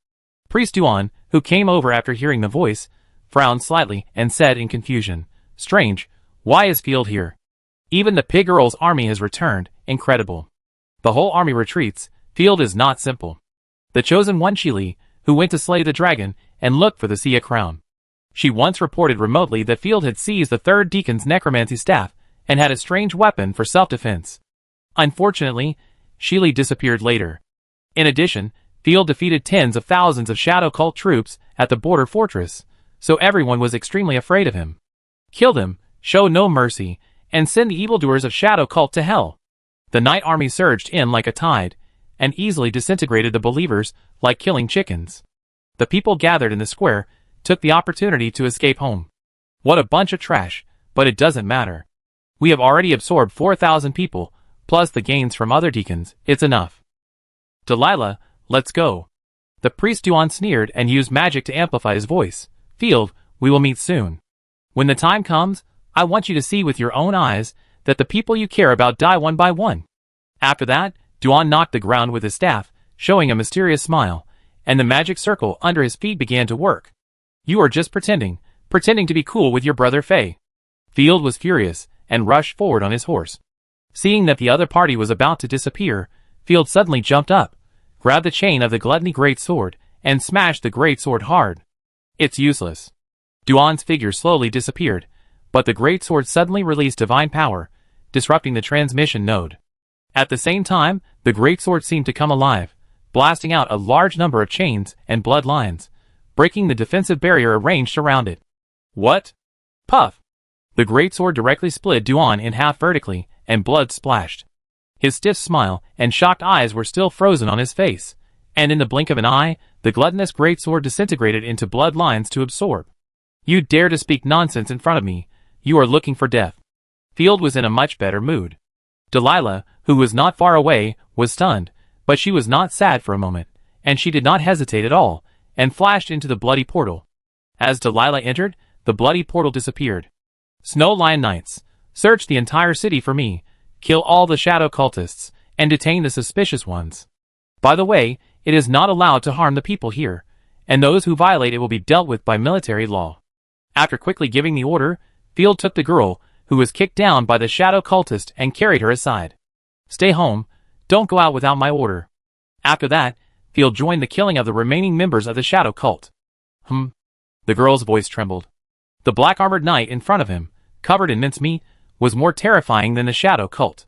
Priest Duan, who came over after hearing the voice, frowned slightly and said in confusion, Strange, why is Field here? Even the pig-girl's army has returned, incredible. The whole army retreats. Field is not simple. The chosen one Chili, who went to slay the dragon and look for the Sia crown. She once reported remotely that Field had seized the 3rd deacon's necromancy staff and had a strange weapon for self-defense. Unfortunately, Chili disappeared later. In addition, Field defeated tens of thousands of shadow cult troops at the border fortress, so everyone was extremely afraid of him. Kill them, show no mercy, and send the evildoers of shadow cult to hell. The night army surged in like a tide, and easily disintegrated the believers like killing chickens. The people gathered in the square took the opportunity to escape home. What a bunch of trash, but it doesn't matter. We have already absorbed 4,000 people, plus the gains from other deacons, it's enough. Delilah, let's go. The priest Duan sneered and used magic to amplify his voice. Field, we will meet soon. When the time comes, I want you to see with your own eyes that the people you care about die one by one. After that, Duan knocked the ground with his staff, showing a mysterious smile, and the magic circle under his feet began to work. You are just pretending to be cool with your brother Fei. Field was furious, and rushed forward on his horse. Seeing that the other party was about to disappear, Field suddenly jumped up, grabbed the chain of the gluttony great sword, and smashed the great sword hard. It's useless. Duan's figure slowly disappeared, but the great sword suddenly released divine power, disrupting the transmission node. At the same time, the great sword seemed to come alive, blasting out a large number of chains and bloodlines, breaking the defensive barrier arranged around it. What? Puff! The great sword directly split Duan in half vertically, and blood splashed. His stiff smile and shocked eyes were still frozen on his face, and in the blink of an eye, the gluttonous great sword disintegrated into bloodlines to absorb. You dare to speak nonsense in front of me, you are looking for death. Field was in a much better mood. Delilah, who was not far away, was stunned, but she was not sad for a moment, and she did not hesitate at all, and flashed into the bloody portal. As Delilah entered, the bloody portal disappeared. Snow Lion Knights, search the entire city for me, kill all the shadow cultists, and detain the suspicious ones. By the way, it is not allowed to harm the people here, and those who violate it will be dealt with by military law. After quickly giving the order, Field took the girl, who was kicked down by the shadow cultist, and carried her aside. Stay home, don't go out without my order. After that, Field joined the killing of the remaining members of the shadow cult. The girl's voice trembled. The black-armored knight in front of him, covered in mincemeat, was more terrifying than the shadow cult.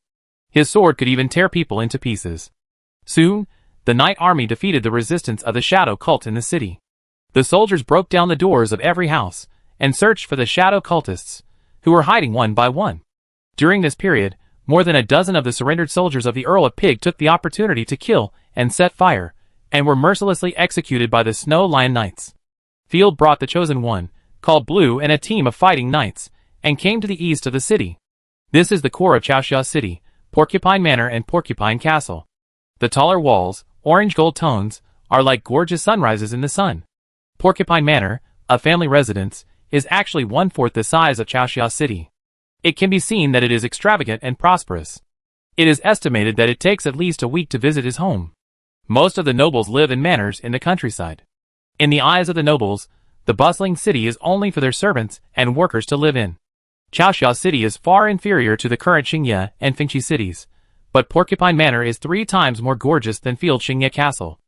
His sword could even tear people into pieces. Soon, the knight army defeated the resistance of the shadow cult in the city. The soldiers broke down the doors of every house and searched for the shadow cultists, who were hiding one by one. During this period, more than a dozen of the surrendered soldiers of the Earl of Pig took the opportunity to kill and set fire, and were mercilessly executed by the Snow Lion Knights. Field brought the Chosen One, called Blue, and a team of fighting knights, and came to the east of the city. This is the core of Chaoxia City, Porcupine Manor and Porcupine Castle. The taller walls, orange gold tones, are like gorgeous sunrises in the sun. Porcupine Manor, a family residence, is actually 1/4 the size of Chaoxia City. It can be seen that it is extravagant and prosperous. It is estimated that it takes at least a week to visit his home. Most of the nobles live in manors in the countryside. In the eyes of the nobles, the bustling city is only for their servants and workers to live in. Chaoxia City is far inferior to the current Xingye and Fengqi cities, but Porcupine Manor is 3 times more gorgeous than Field Xingye Castle.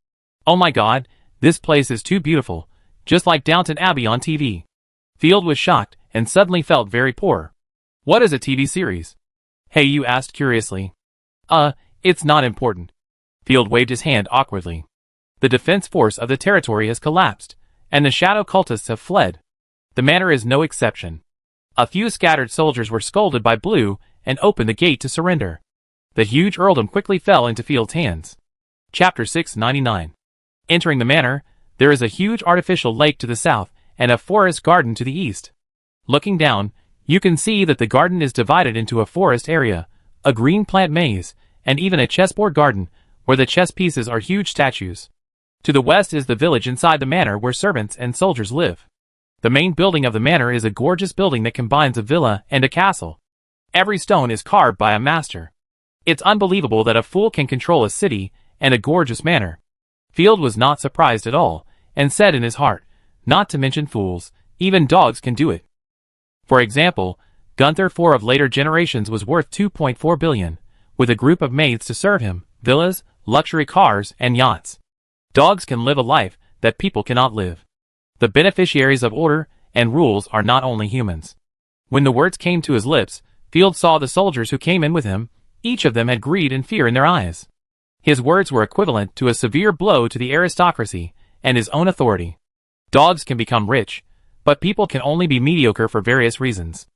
Oh my god, this place is too beautiful, just like Downton Abbey on TV. Field was shocked and suddenly felt very poor. What is a TV series? Hey, you asked curiously. It's not important. Field waved his hand awkwardly. The defense force of the territory has collapsed, and the shadow cultists have fled. The manor is no exception. A few scattered soldiers were scolded by Blue and opened the gate to surrender. The huge earldom quickly fell into Field's hands. Chapter 699. Entering the manor, there is a huge artificial lake to the south and a forest garden to the east. Looking down, you can see that the garden is divided into a forest area, a green plant maze, and even a chessboard garden, where the chess pieces are huge statues. To the west is the village inside the manor where servants and soldiers live. The main building of the manor is a gorgeous building that combines a villa and a castle. Every stone is carved by a master. It's unbelievable that a fool can control a city and a gorgeous manor. Field was not surprised at all, and said in his heart, not to mention fools, even dogs can do it. For example, Gunther IV of later generations was worth 2.4 billion, with a group of maids to serve him, villas, luxury cars, and yachts. Dogs can live a life that people cannot live. The beneficiaries of order and rules are not only humans. When the words came to his lips, Field saw the soldiers who came in with him. Each of them had greed and fear in their eyes. His words were equivalent to a severe blow to the aristocracy and his own authority. Dogs can become rich, but people can only be mediocre for various reasons.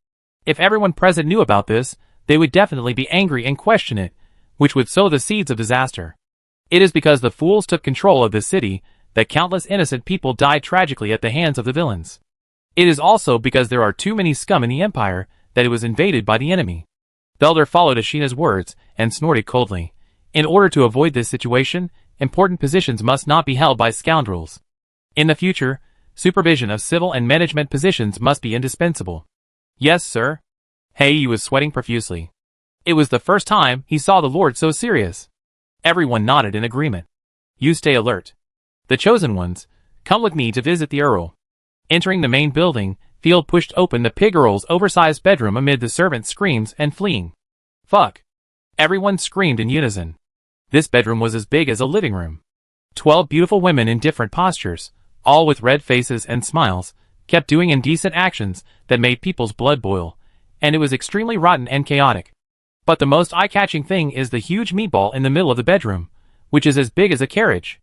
If everyone present knew about this, they would definitely be angry and question it, which would sow the seeds of disaster. It is because the fools took control of this city that countless innocent people died tragically at the hands of the villains. It is also because there are too many scum in the empire that it was invaded by the enemy. Felder followed Ashina's words and snorted coldly. In order to avoid this situation, important positions must not be held by scoundrels. In the future, supervision of civil and management positions must be indispensable. Yes, sir. He was sweating profusely. It was the first time he saw the Lord so serious. Everyone nodded in agreement. You stay alert. The Chosen Ones, come with me to visit the Earl. Entering the main building, Field pushed open the Pig Earl's oversized bedroom amid the servants' screams and fleeing. Fuck. Everyone screamed in unison. This bedroom was as big as a living room. 12 beautiful women in different postures, all with red faces and smiles, kept doing indecent actions that made people's blood boil, and it was extremely rotten and chaotic. But the most eye-catching thing is the huge meatball in the middle of the bedroom, which is as big as a carriage.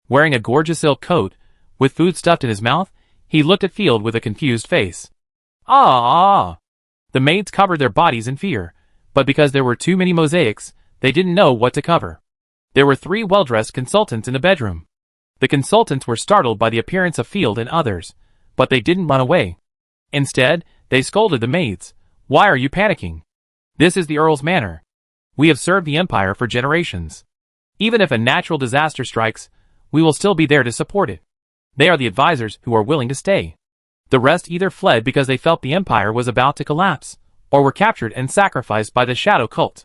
Wearing a gorgeous silk coat, with food stuffed in his mouth, he looked at Field with a confused face. Ah! The maids covered their bodies in fear, but because there were too many mosaics, they didn't know what to cover. There were 3 well-dressed consultants in the bedroom. The consultants were startled by the appearance of Field and others, but they didn't run away. Instead, they scolded the maids. Why are you panicking? This is the Earl's manor. We have served the Empire for generations. Even if a natural disaster strikes, we will still be there to support it. They are the advisors who are willing to stay. The rest either fled because they felt the Empire was about to collapse, or were captured and sacrificed by the Shadow Cult.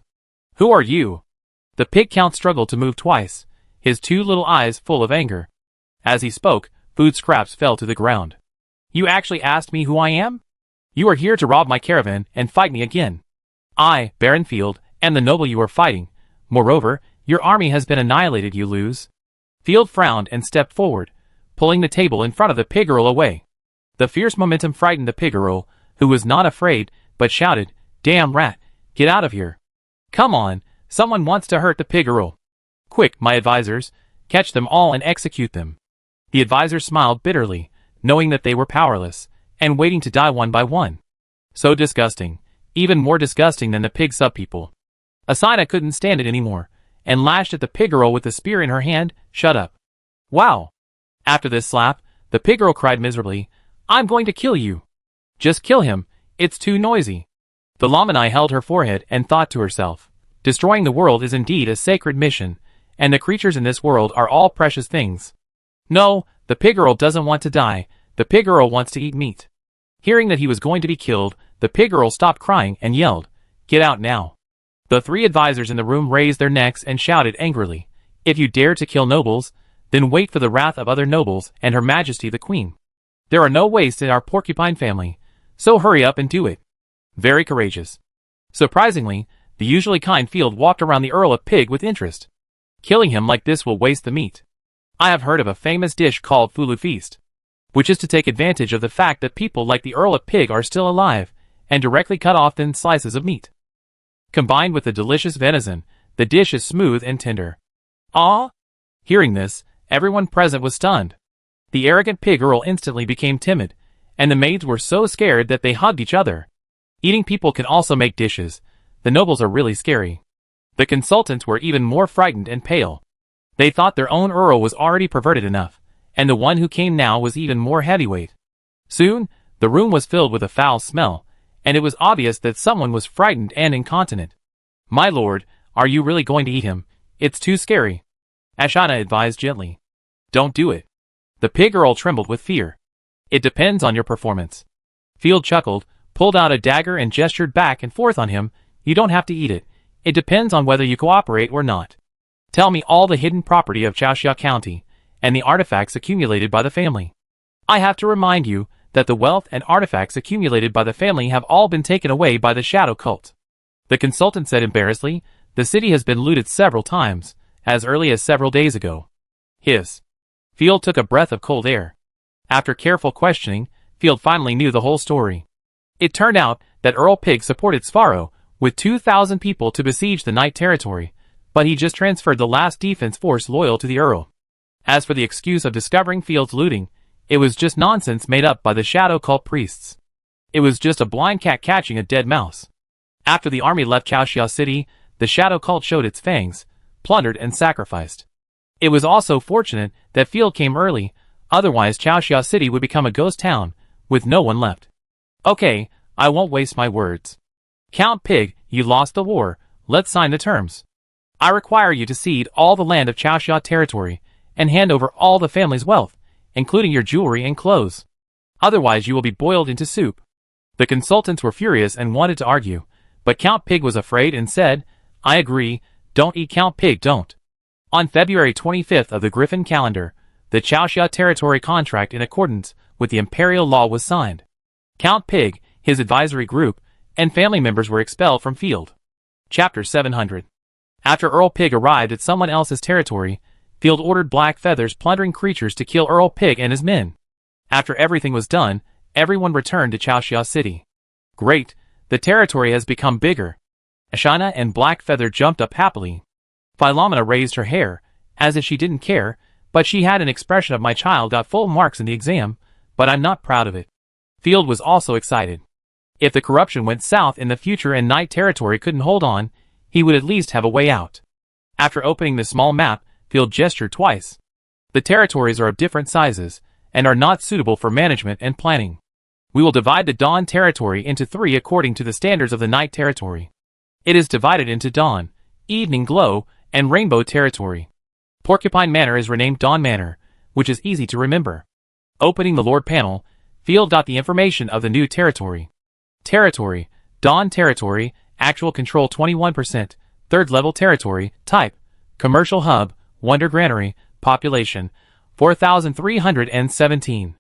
Who are you? The pig count struggled to move twice, his 2 little eyes full of anger. As he spoke, food scraps fell to the ground. You actually asked me who I am? You are here to rob my caravan and fight me again. I, Baron Field, am the noble you are fighting. Moreover, your army has been annihilated, you lose. Field frowned and stepped forward, pulling the table in front of the pig Earl away. The fierce momentum frightened the pig girl, who was not afraid, but shouted, "Damn rat, get out of here. Come on, someone wants to hurt the pig girl. Quick, my advisors, catch them all and execute them." The advisors smiled bitterly, knowing that they were powerless, and waiting to die one by one. So disgusting, even more disgusting than the pig sub-people. Asina couldn't stand it anymore, and lashed at the pig girl with the spear in her hand. "Shut up." "Wow." After this slap, the pig girl cried miserably, "I'm going to kill you." "Just kill him, it's too noisy." The Lamanai held her forehead and thought to herself, destroying the world is indeed a sacred mission, and the creatures in this world are all precious things. No, the pig girl doesn't want to die, the pig girl wants to eat meat. Hearing that he was going to be killed, the pig girl stopped crying and yelled, "Get out now." The three advisors in the room raised their necks and shouted angrily, "If you dare to kill nobles, then wait for the wrath of other nobles and Her Majesty the Queen. There are no wastes in our porcupine family, so hurry up and do it." Very courageous. Surprisingly, the usually kind Field walked around the Earl of Pig with interest. "Killing him like this will waste the meat. I have heard of a famous dish called Fulu Feast, which is to take advantage of the fact that people like the Earl of Pig are still alive, and directly cut off thin slices of meat. Combined with the delicious venison, the dish is smooth and tender." "Ah!" Hearing this, everyone present was stunned. The arrogant pig girl instantly became timid, and the maids were so scared that they hugged each other. Eating people can also make dishes. The nobles are really scary. The consultants were even more frightened and pale. They thought their own Earl was already perverted enough, and the one who came now was even more heavyweight. Soon, the room was filled with a foul smell, and it was obvious that someone was frightened and incontinent. "My lord, are you really going to eat him? It's too scary." Ashana advised gently. "Don't do it." The pig girl trembled with fear. "It depends on your performance." Field chuckled, pulled out a dagger and gestured back and forth on him. "You don't have to eat it. It depends on whether you cooperate or not. Tell me all the hidden property of Chaoxia County, and the artifacts accumulated by the family. I have to remind you that the wealth and artifacts accumulated by the family have all been taken away by the shadow cult." The consultant said embarrassedly, "The city has been looted several times, as early as several days ago." Hiss. Field took a breath of cold air. After careful questioning, Field finally knew the whole story. It turned out that Earl Pig supported Sparrow with 2,000 people to besiege the Night Territory, but he just transferred the last defense force loyal to the Earl. As for the excuse of discovering Field's looting, it was just nonsense made up by the shadow cult priests. It was just a blind cat catching a dead mouse. After the army left Chaoxia City, the shadow cult showed its fangs, plundered and sacrificed. It was also fortunate that Field came early, otherwise Chaoxia City would become a ghost town, with no one left. Okay, I won't waste my words. Count Pig, you lost the war, let's sign the terms. I require you to cede all the land of Chaoxia Territory, and hand over all the family's wealth, including your jewelry and clothes. Otherwise you will be boiled into soup. The consultants were furious and wanted to argue, but Count Pig was afraid and said, I agree, don't eat Count Pig, don't. On February 25th of the Griffin calendar, the Chaoxia Territory contract in accordance with the imperial law was signed. Count Pig, his advisory group, and family members were expelled from Field. Chapter 700. After Earl Pig arrived at someone else's territory, Field ordered Black Feather's plundering creatures to kill Earl Pig and his men. After everything was done, everyone returned to Chaoxia City. Great, the territory has become bigger. Ashana and Black Feather jumped up happily. Philomena raised her hair, as if she didn't care, but she had an expression of my child got full marks in the exam, but I'm not proud of it. Field was also excited. If the corruption went south in the future and Night Territory couldn't hold on, he would at least have a way out. After opening the small map, Field gestured twice. The territories are of different sizes, and are not suitable for management and planning. We will divide the Dawn Territory into 3 according to the standards of the Night Territory. It is divided into Dawn, Evening Glow, and Rainbow Territory. Porcupine Manor is renamed Dawn Manor, which is easy to remember. Opening the Lord panel, Field got the information of the new territory. Territory, Dawn Territory, actual control 21%, 3rd level territory, type, commercial hub, Wonder Granary, population, 4,317.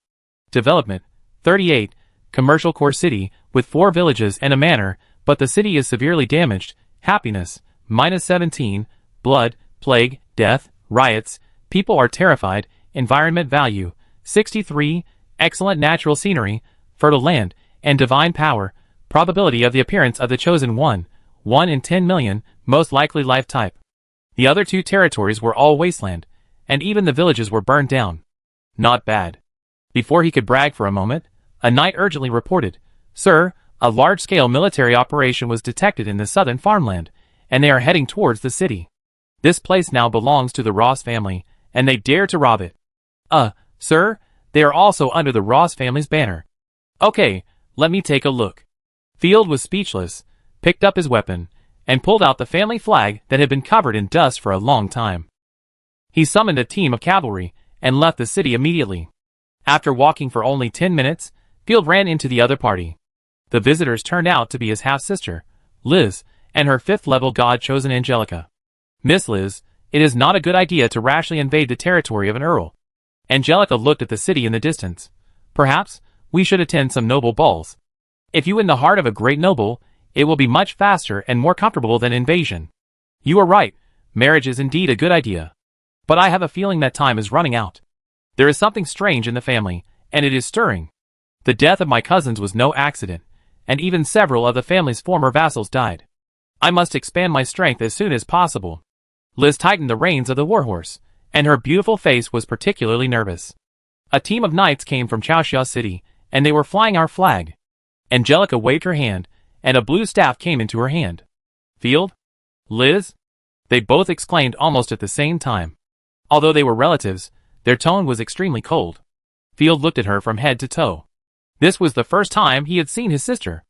Development, 38, commercial core city, with 4 villages and a manor, but the city is severely damaged, happiness, -17, blood, plague, death, riots, people are terrified, environment value, 63, Excellent natural scenery, fertile land, and divine power. Probability of the appearance of the chosen one, 1 in 10 million, most likely life type. The other 2 territories were all wasteland, and even the villages were burned down. Not bad. Before he could brag for a moment, a knight urgently reported, "Sir, a large-scale military operation was detected in the southern farmland, and they are heading towards the city. This place now belongs to the Ross family, and they dare to rob it." Sir, they are also under the Ross family's banner." "Okay, let me take a look." Field was speechless, picked up his weapon, and pulled out the family flag that had been covered in dust for a long time. He summoned a team of cavalry and left the city immediately. After walking for only 10 minutes, Field ran into the other party. The visitors turned out to be his half-sister, Liz, and her 5th-level god-chosen Angelica. "Miss Liz, it is not a good idea to rashly invade the territory of an earl." Angelica looked at the city in the distance. "Perhaps we should attend some noble balls. If you win the heart of a great noble, it will be much faster and more comfortable than invasion." "You are right, marriage is indeed a good idea. But I have a feeling that time is running out. There is something strange in the family, and it is stirring. The death of my cousins was no accident, and even several of the family's former vassals died. I must expand my strength as soon as possible." Liz tightened the reins of the warhorse, and her beautiful face was particularly nervous. "A team of knights came from Chaoxia City, and they were flying our flag." Angelica waved her hand, and a blue staff came into her hand. "Field? Liz?" they both exclaimed almost at the same time. Although they were relatives, their tone was extremely cold. Field looked at her from head to toe. This was the first time he had seen his sister.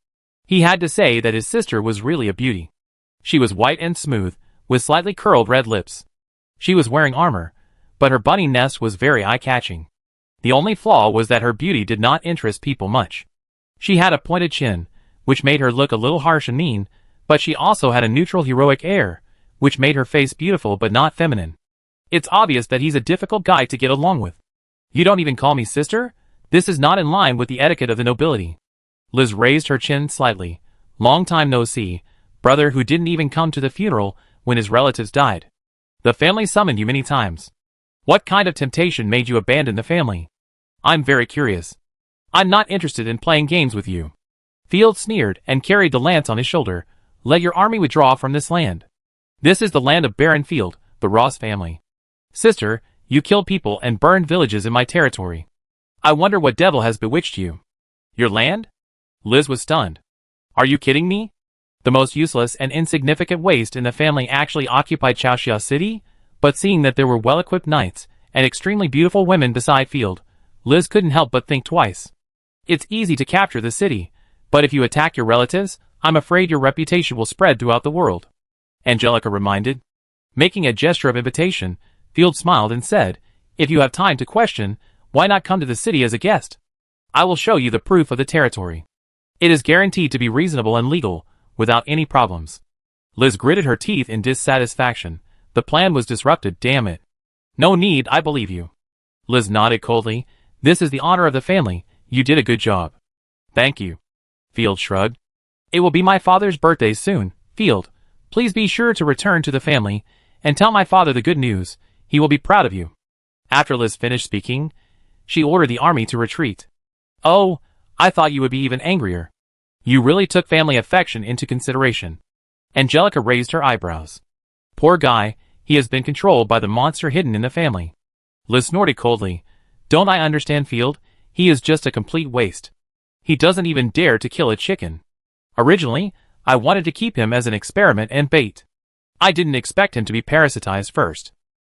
He had to say that his sister was really a beauty. She was white and smooth, with slightly curled red lips. She was wearing armor, but her bunny nest was very eye-catching. The only flaw was that her beauty did not interest people much. She had a pointed chin, which made her look a little harsh and mean, but she also had a neutral heroic air, which made her face beautiful but not feminine. "It's obvious that he's a difficult guy to get along with. You don't even call me sister? This is not in line with the etiquette of the nobility." Liz raised her chin slightly. "Long time no see, brother who didn't even come to the funeral when his relatives died. The family summoned you many times. What kind of temptation made you abandon the family? I'm very curious. I'm not interested in playing games with you." Field sneered and carried the lance on his shoulder. "Let your army withdraw from this land. This is the land of Baron Field, the Ross family. Sister, you killed people and burned villages in my territory. I wonder what devil has bewitched you." "Your land?" Liz was stunned. "Are you kidding me? The most useless and insignificant waste in the family actually occupied Chaoxia City?" But seeing that there were well-equipped knights and extremely beautiful women beside Field, Liz couldn't help but think twice. "It's easy to capture the city, but if you attack your relatives, I'm afraid your reputation will spread throughout the world," Angelica reminded. Making a gesture of invitation, Field smiled and said, "If you have time to question, why not come to the city as a guest? I will show you the proof of the territory. It is guaranteed to be reasonable and legal, without any problems." Liz gritted her teeth in dissatisfaction. The plan was disrupted, damn it. "No need, I believe you." Liz nodded coldly. "This is the honor of the family. You did a good job." "Thank you." Field shrugged. "It will be my father's birthday soon. Field, please be sure to return to the family, and tell my father the good news. He will be proud of you." After Liz finished speaking, she ordered the army to retreat. "Oh, I thought you would be even angrier. You really took family affection into consideration." Angelica raised her eyebrows. "Poor guy, he has been controlled by the monster hidden in the family." Liz snorted coldly. "Don't I understand, Field? He is just a complete waste. He doesn't even dare to kill a chicken. Originally, I wanted to keep him as an experiment and bait. I didn't expect him to be parasitized first."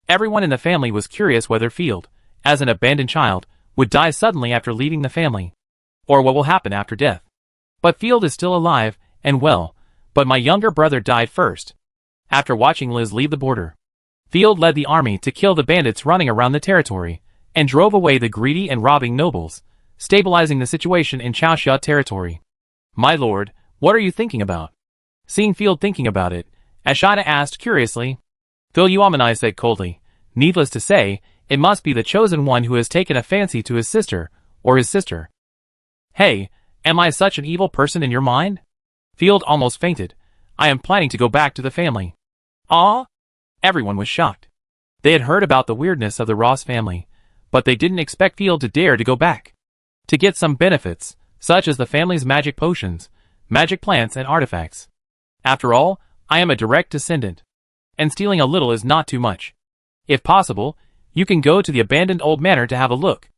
Everyone in the family was curious whether Field, as an abandoned child, would die suddenly after leaving the family, or what will happen after death. "But Field is still alive and well, but my younger brother died first." After watching Liz leave the border, Field led the army to kill the bandits running around the territory, and drove away the greedy and robbing nobles, stabilizing the situation in Chaoxia territory. "My lord, what are you thinking about?" Seeing Field thinking about it, Ashina asked curiously. Philyuamani said coldly, "Needless to say, it must be the chosen one who has taken a fancy to his sister, or his sister." "Hey, am I such an evil person in your mind?" Field almost fainted. "I am planning to go back to the family." "Ah?" Everyone was shocked. They had heard about the weirdness of the Ross family, but they didn't expect Field to dare to go back. to get some benefits, such as the family's magic potions, magic plants and artifacts. After all, I am a direct descendant. And stealing a little is not too much. If possible, you can go to the abandoned old manor to have a look.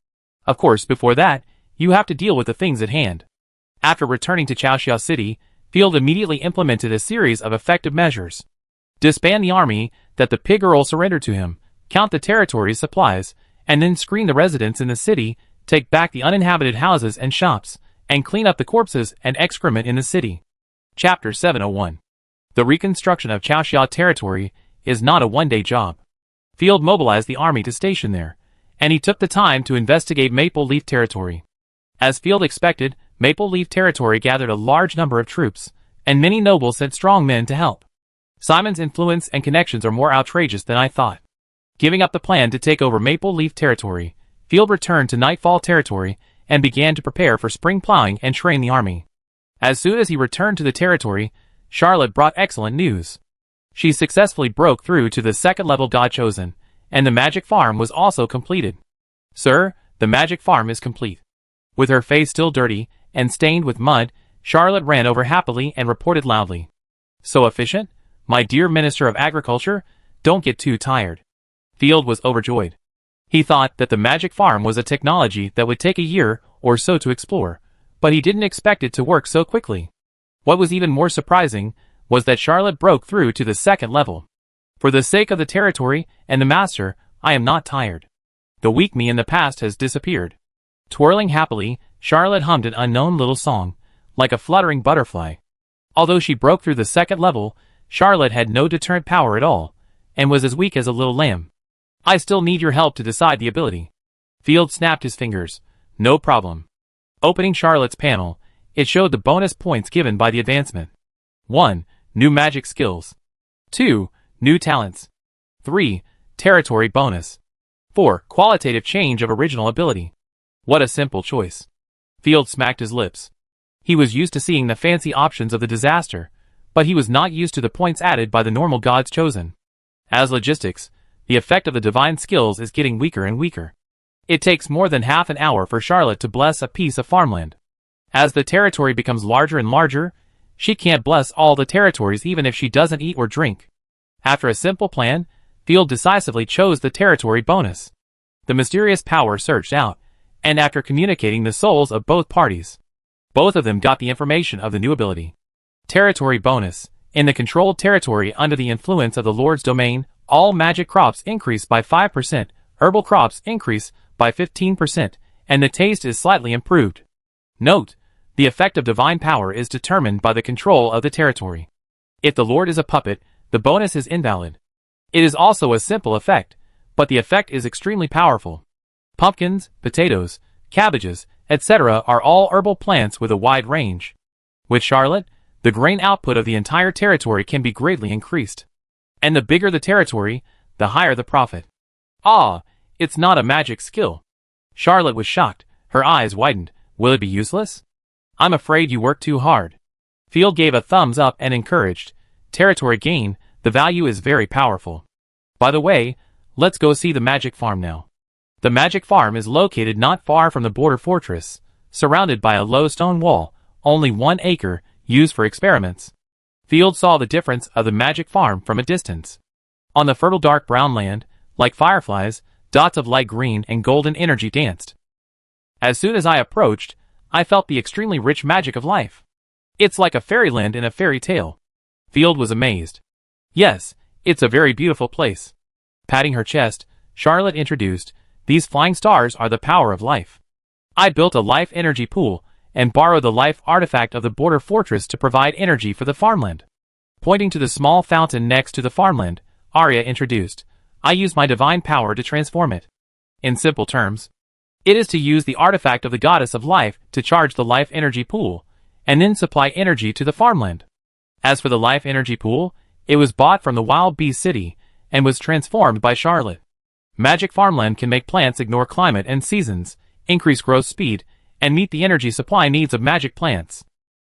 Of course, before that, you have to deal with the things at hand. After returning to Chaoxia City, Field immediately implemented a series of effective measures. Disband the army that the pig Earl surrendered to him, count the territory's supplies, and then screen the residents in the city, take back the uninhabited houses and shops, and clean up the corpses and excrement in the city. Chapter 701. The reconstruction of Chaoxia territory is not a one-day job. Field mobilized the army to station there, and he took the time to investigate Maple Leaf territory. As Field expected, Maple Leaf territory gathered a large number of troops, and many nobles sent strong men to help. Simon's influence and connections are more outrageous than I thought. Giving up the plan to take over Maple Leaf territory, Field returned to Nightfall territory and began to prepare for spring plowing and train the army. As soon as he returned to the territory, Charlotte brought excellent news. She successfully broke through to the second-level God Chosen, and the magic farm was also completed. Sir, the magic farm is complete. With her face still dirty and stained with mud, Charlotte ran over happily and reported loudly. So efficient? My dear Minister of Agriculture, don't get too tired. Field was overjoyed. He thought that the magic farm was a technology that would take a year or so to explore, but he didn't expect it to work so quickly. What was even more surprising was that Charlotte broke through to the second level. For the sake of the territory and the master, I am not tired. The weak me in the past has disappeared. Twirling happily, Charlotte hummed an unknown little song, like a fluttering butterfly. Although she broke through the second level, Charlotte had no deterrent power at all, and was as weak as a little lamb. I still need your help to decide the ability. Field snapped his fingers. No problem. Opening Charlotte's panel, it showed the bonus points given by the advancement. 1. New magic skills. 2. New talents. 3. Territory bonus. 4. Qualitative change of original ability. What a simple choice. Field smacked his lips. He was used to seeing the fancy options of the disaster, but he was not used to the points added by the normal gods chosen. As logistics, the effect of the divine skills is getting weaker and weaker. It takes more than half an hour for Charlotte to bless a piece of farmland. As the territory becomes larger and larger, she can't bless all the territories even if she doesn't eat or drink. After a simple plan, Field decisively chose the territory bonus. The mysterious power surged out, and after communicating the souls of both parties, both of them got the information of the new ability. Territory bonus. In the controlled territory under the influence of the Lord's domain, all magic crops increase by 5%, herbal crops increase by 15%, and the taste is slightly improved. Note: the effect of divine power is determined by the control of the territory. If the Lord is a puppet, the bonus is invalid. It is also a simple effect, but the effect is extremely powerful. Pumpkins, potatoes, cabbages, etc. are all herbal plants with a wide range. With Charlotte, the grain output of the entire territory can be greatly increased. And the bigger the territory, the higher the profit. Ah, it's not a magic skill. Charlotte was shocked, her eyes widened. Will it be useless? I'm afraid you work too hard. Field gave a thumbs up and encouraged. Territory gain, the value is very powerful. By the way, let's go see the magic farm now. The magic farm is located not far from the border fortress, surrounded by a low stone wall, only 1 acre, used for experiments. Field saw the difference of the magic farm from a distance. On the fertile dark brown land, like fireflies, dots of light green and golden energy danced. As soon as I approached, I felt the extremely rich magic of life. It's like a fairyland in a fairy tale. Field was amazed. Yes, it's a very beautiful place. Patting her chest, Charlotte introduced, these flying stars are the power of life. I built a life energy pool, and borrowed the life artifact of the border fortress to provide energy for the farmland. Pointing to the small fountain next to the farmland, Arya introduced, I used my divine power to transform it. In simple terms, it is to use the artifact of the goddess of life to charge the life energy pool, and then supply energy to the farmland. As for the life energy pool, it was bought from the Wild Bee City, and was transformed by Charlotte. Magic farmland can make plants ignore climate and seasons, increase growth speed, and meet the energy supply needs of magic plants.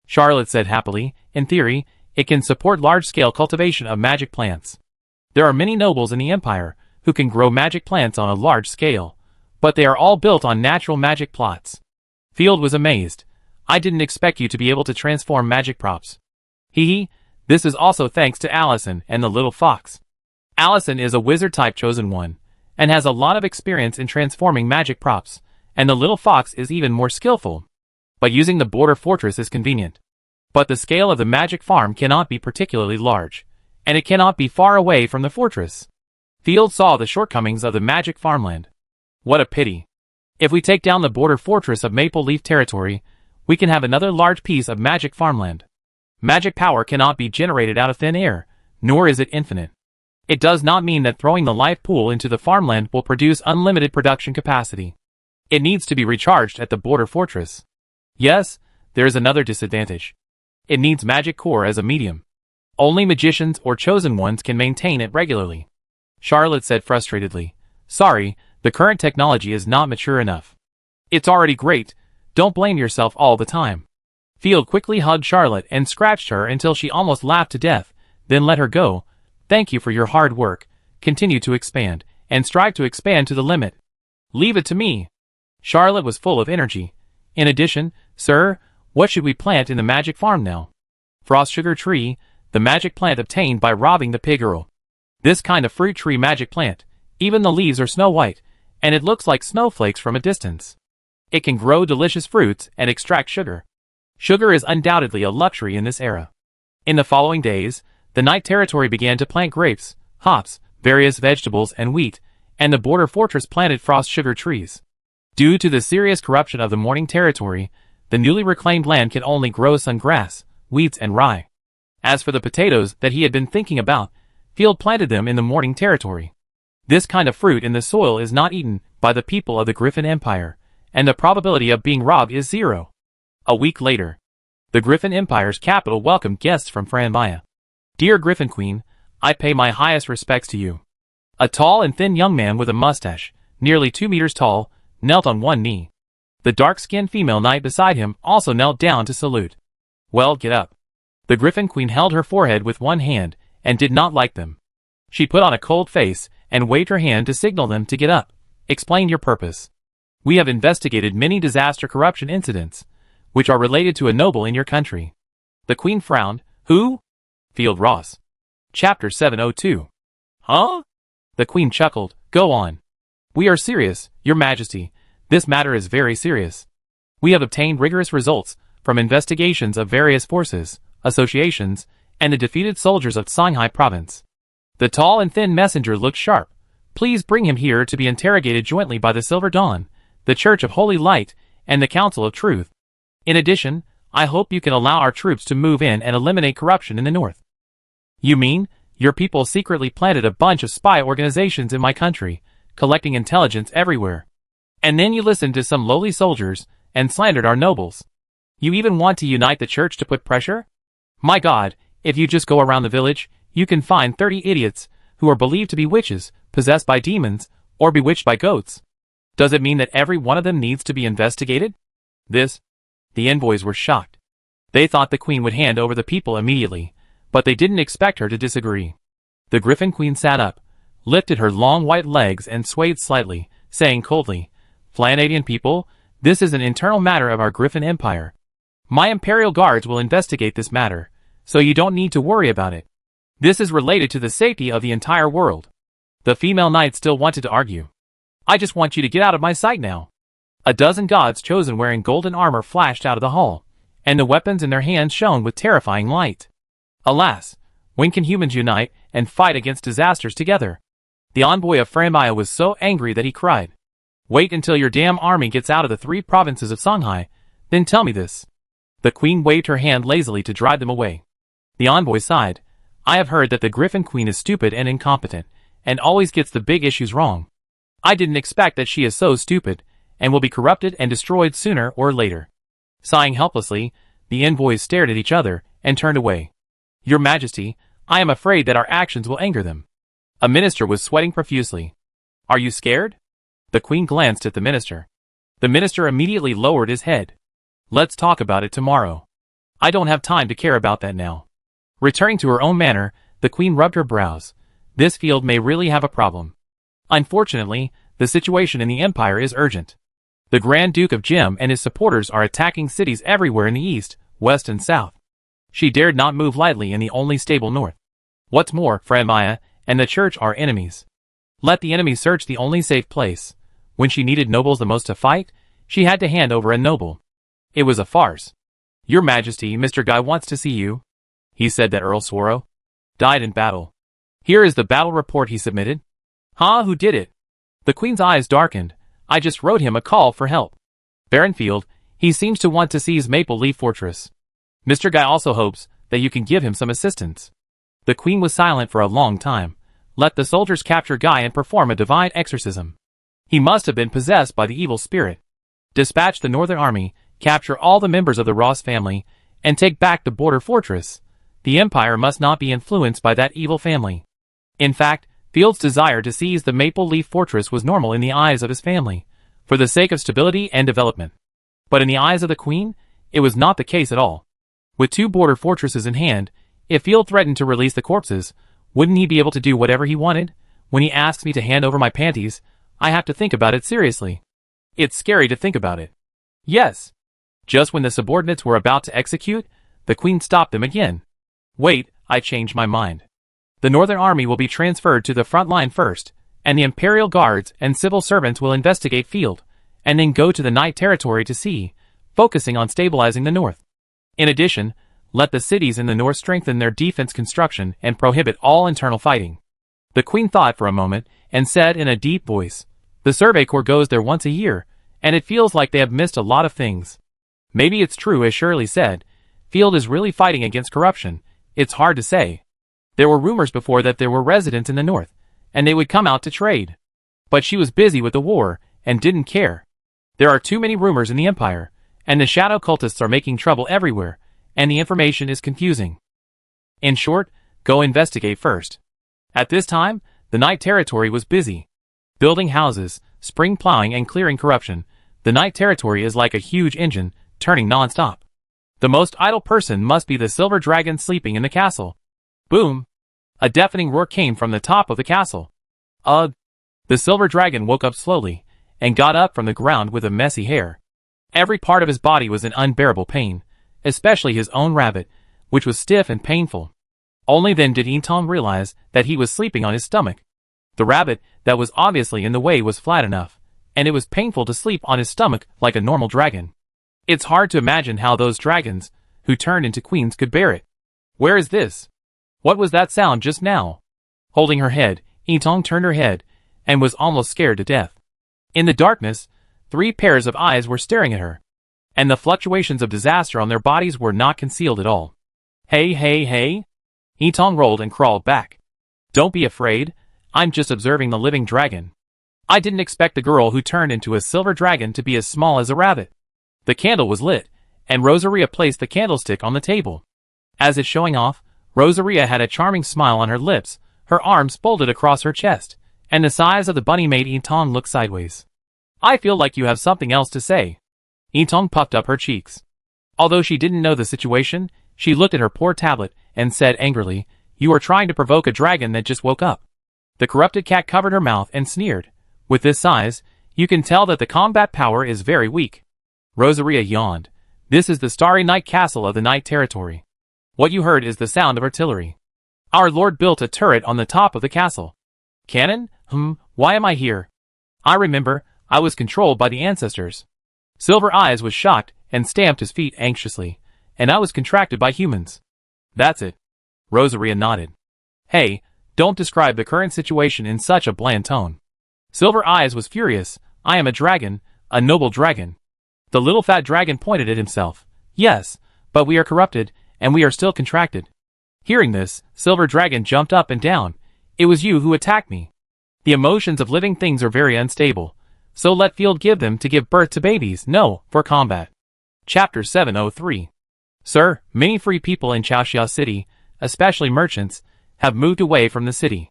Charlotte said happily, in theory, it can support large-scale cultivation of magic plants. There are many nobles in the Empire who can grow magic plants on a large scale, but they are all built on natural magic plots. Field was amazed. I didn't expect you to be able to transform magic props. Hee. This is also thanks to Allison and the little fox. Allison is a wizard-type chosen one, and has a lot of experience in transforming magic props, and the little fox is even more skillful. But using the border fortress is convenient. But the scale of the magic farm cannot be particularly large, and it cannot be far away from the fortress. Field saw the shortcomings of the magic farmland. What a pity. If we take down the border fortress of Maple Leaf Territory, we can have another large piece of magic farmland. Magic power cannot be generated out of thin air, nor is it infinite. It does not mean that throwing the life pool into the farmland will produce unlimited production capacity. It needs to be recharged at the border fortress. Yes, there is another disadvantage. It needs magic core as a medium. Only magicians or chosen ones can maintain it regularly. Charlotte said frustratedly, "Sorry, the current technology is not mature enough." "It's already great, don't blame yourself all the time." Field quickly hugged Charlotte and scratched her until she almost laughed to death, then let her go. "Thank you for your hard work. Continue to expand, and strive to expand to the limit. Leave it to me." Charlotte was full of energy. "In addition, sir, what should we plant in the magic farm now?" "Frost sugar tree, the magic plant obtained by robbing the pig girl. This kind of fruit tree magic plant, even the leaves are snow white, and it looks like snowflakes from a distance. It can grow delicious fruits and extract sugar. Sugar is undoubtedly a luxury in this era." In the following days, the Night Territory began to plant grapes, hops, various vegetables and wheat, and the border fortress planted frost sugar trees. Due to the serious corruption of the Morning Territory, the newly reclaimed land can only grow sun grass, weeds and rye. As for the potatoes that he had been thinking about, Field planted them in the Morning Territory. This kind of fruit in the soil is not eaten by the people of the Griffin Empire, and the probability of being robbed is 0. A week later, the Griffin Empire's capital welcomed guests from Franmaya. "Dear Griffin Queen, I pay my highest respects to you." A tall and thin young man with a mustache, nearly 2 meters tall, knelt on one knee. The dark-skinned female knight beside him also knelt down to salute. "Well, get up." The Griffin Queen held her forehead with one hand, and did not like them. She put on a cold face, and waved her hand to signal them to get up. "Explain your purpose." "We have investigated many disaster corruption incidents, which are related to a noble in your country." The Queen frowned. "Who?" Field Ross. Chapter 702. "Huh?" The Queen chuckled. "Go on." "We are serious, Your Majesty. This matter is very serious. We have obtained rigorous results from investigations of various forces, associations, and the defeated soldiers of Shanghai Province." The tall and thin messenger looked sharp. "Please bring him here to be interrogated jointly by the Silver Dawn, the Church of Holy Light, and the Council of Truth. In addition, I hope you can allow our troops to move in and eliminate corruption in the north." "You mean, your people secretly planted a bunch of spy organizations in my country, collecting intelligence everywhere. And then you listened to some lowly soldiers, and slandered our nobles. You even want to unite the church to put pressure? My God, if you just go around the village, you can find 30 idiots, who are believed to be witches, possessed by demons, or bewitched by goats. Does it mean that every one of them needs to be investigated?" The envoys were shocked. They thought the Queen would hand over the people immediately, but they didn't expect her to disagree. The Griffin Queen sat up, lifted her long white legs and swayed slightly, saying coldly, "Flanadian people, this is an internal matter of our Griffin Empire. My Imperial Guards will investigate this matter, so you don't need to worry about it. This is related to the safety of the entire world." The female knight still wanted to argue. "I just want you to get out of my sight now." A dozen gods chosen wearing golden armor flashed out of the hall, and the weapons in their hands shone with terrifying light. Alas, when can humans unite and fight against disasters together? The envoy of Franmaya was so angry that he cried, "Wait until your damn army gets out of the 3 provinces of Shanghai, then tell me this." The Queen waved her hand lazily to drive them away. The envoy sighed. "I have heard that the Griffin Queen is stupid and incompetent, and always gets the big issues wrong. I didn't expect that she is so stupid, and will be corrupted and destroyed sooner or later." Sighing helplessly, the envoys stared at each other, and turned away. "Your Majesty, I am afraid that our actions will anger them." A minister was sweating profusely. "Are you scared?" The Queen glanced at the minister. The minister immediately lowered his head. "Let's talk about it tomorrow. I don't have time to care about that now." Returning to her own manor, the Queen rubbed her brows. This Field may really have a problem. Unfortunately, the situation in the Empire is urgent. The Grand Duke of Jim and his supporters are attacking cities everywhere in the east, west and south. She dared not move lightly in the only stable north. What's more, Friend Maya and the church are enemies. Let the enemy search the only safe place. When she needed nobles the most to fight, she had to hand over a noble. It was a farce. Your Majesty, Mr. Guy wants to see you. He said that Earl Swaro died in battle. Here is the battle report he submitted. Huh, who did it? The Queen's eyes darkened. I just wrote him a call for help. Baron Field, he seems to want to seize Maple Leaf Fortress. Mr. Guy also hopes that you can give him some assistance. The Queen was silent for a long time. Let the soldiers capture Guy and perform a divine exorcism. He must have been possessed by the evil spirit. Dispatch the Northern Army, capture all the members of the Ross family, and take back the border fortress. The Empire must not be influenced by that evil family. In fact, Field's desire to seize the Maple Leaf Fortress was normal in the eyes of his family, for the sake of stability and development. But in the eyes of the Queen, it was not the case at all. With 2 border fortresses in hand, if Field threatened to release the corpses, wouldn't he be able to do whatever he wanted? When he asks me to hand over my panties, I have to think about it seriously. It's scary to think about it. Yes. Just when the subordinates were about to execute, the Queen stopped them again. Wait, I changed my mind. The Northern Army will be transferred to the front line first, and the Imperial Guards and civil servants will investigate Field, and then go to the Night Territory to see, focusing on stabilizing the North. In addition, let the cities in the North strengthen their defense construction and prohibit all internal fighting. The Queen thought for a moment, and said in a deep voice, the Survey Corps goes there once a year, and it feels like they have missed a lot of things. Maybe it's true as Shirley said, Field is really fighting against corruption. It's hard to say. There were rumors before that there were residents in the North, and they would come out to trade. But she was busy with the war, and didn't care. There are too many rumors in the Empire, and the shadow cultists are making trouble everywhere, and the information is confusing. In short, go investigate first. At this time, the Night Territory was busy. Building houses, spring plowing and clearing corruption. The Night Territory is like a huge engine, turning non-stop. The most idle person must be the silver dragon sleeping in the castle. Boom! A deafening roar came from the top of the castle. The silver dragon woke up slowly, and got up from the ground with a messy hair. Every part of his body was in unbearable pain, especially his own rabbit, which was stiff and painful. Only then did Eton realize that he was sleeping on his stomach. The rabbit that was obviously in the way was flat enough, and it was painful to sleep on his stomach like a normal dragon. It's hard to imagine how those dragons, who turned into queens, could bear it. Where is this? What was that sound just now? Holding her head, Eton turned her head, and was almost scared to death. In the darkness, 3 pairs of eyes were staring at her, and the fluctuations of disaster on their bodies were not concealed at all. Hey, hey, hey! Eton rolled and crawled back. Don't be afraid, I'm just observing the living dragon. I didn't expect the girl who turned into a silver dragon to be as small as a rabbit. The candle was lit, and Rosaria placed the candlestick on the table. As if showing off, Rosaria had a charming smile on her lips, her arms folded across her chest, and the size of the bunny made Eton look sideways. I feel like you have something else to say. Eton puffed up her cheeks. Although she didn't know the situation, she looked at her poor tablet and said angrily, You are trying to provoke a dragon that just woke up. The corrupted cat covered her mouth and sneered. With this size, you can tell that the combat power is very weak. Rosaria yawned. This is the Starry Night Castle of the Night Territory. What you heard is the sound of artillery. Our lord built a turret on the top of the castle. Cannon? Why am I here? I remember, I was controlled by the ancestors. Silver Eyes was shocked and stamped his feet anxiously, and I was contracted by humans. That's it. Rosaria nodded. Hey, don't describe the current situation in such a bland tone. Silver Eyes was furious. I am a dragon, a noble dragon. The little fat dragon pointed at himself. Yes, but we are corrupted, and we are still contracted. Hearing this, Silver Dragon jumped up and down. It was you who attacked me. The emotions of living things are very unstable, so let Field give them to give birth to babies, no, for combat. Chapter 703. Sir, many free people in Chaoxia City, especially merchants, have moved away from the city.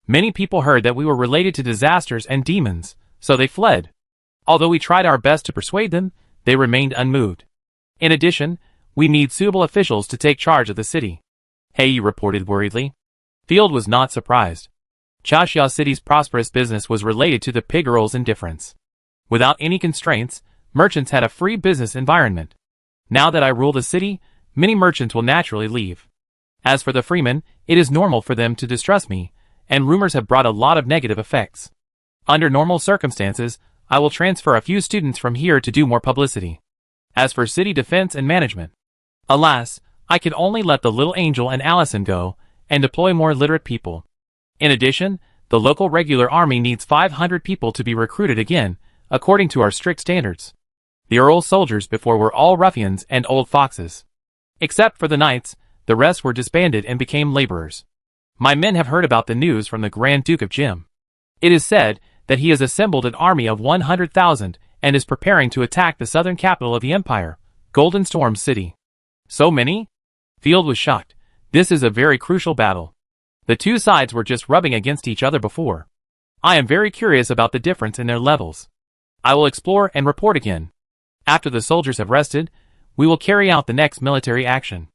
Many people heard that we were related to disasters and demons, so they fled. Although we tried our best to persuade them, they remained unmoved. In addition, we need suitable officials to take charge of the city. He reported worriedly. Field was not surprised. Chaoxia City's prosperous business was related to the pig earl's indifference. Without any constraints, merchants had a free business environment. Now that I rule the city, many merchants will naturally leave. As for the freemen, it is normal for them to distrust me, and rumors have brought a lot of negative effects. Under normal circumstances, I will transfer a few students from here to do more publicity. As for city defense and management, alas, I could only let the little angel and Allison go, and deploy more literate people. In addition, the local regular army needs 500 people to be recruited again, according to our strict standards. The Earl's soldiers before were all ruffians and old foxes. Except for the knights, the rest were disbanded and became laborers. My men have heard about the news from the Grand Duke of Jim. It is said that he has assembled an army of 100,000 and is preparing to attack the southern capital of the empire, Golden Storm City. So many? Field was shocked. This is a very crucial battle. The two sides were just rubbing against each other before. I am very curious about the difference in their levels. I will explore and report again. After the soldiers have rested, we will carry out the next military action.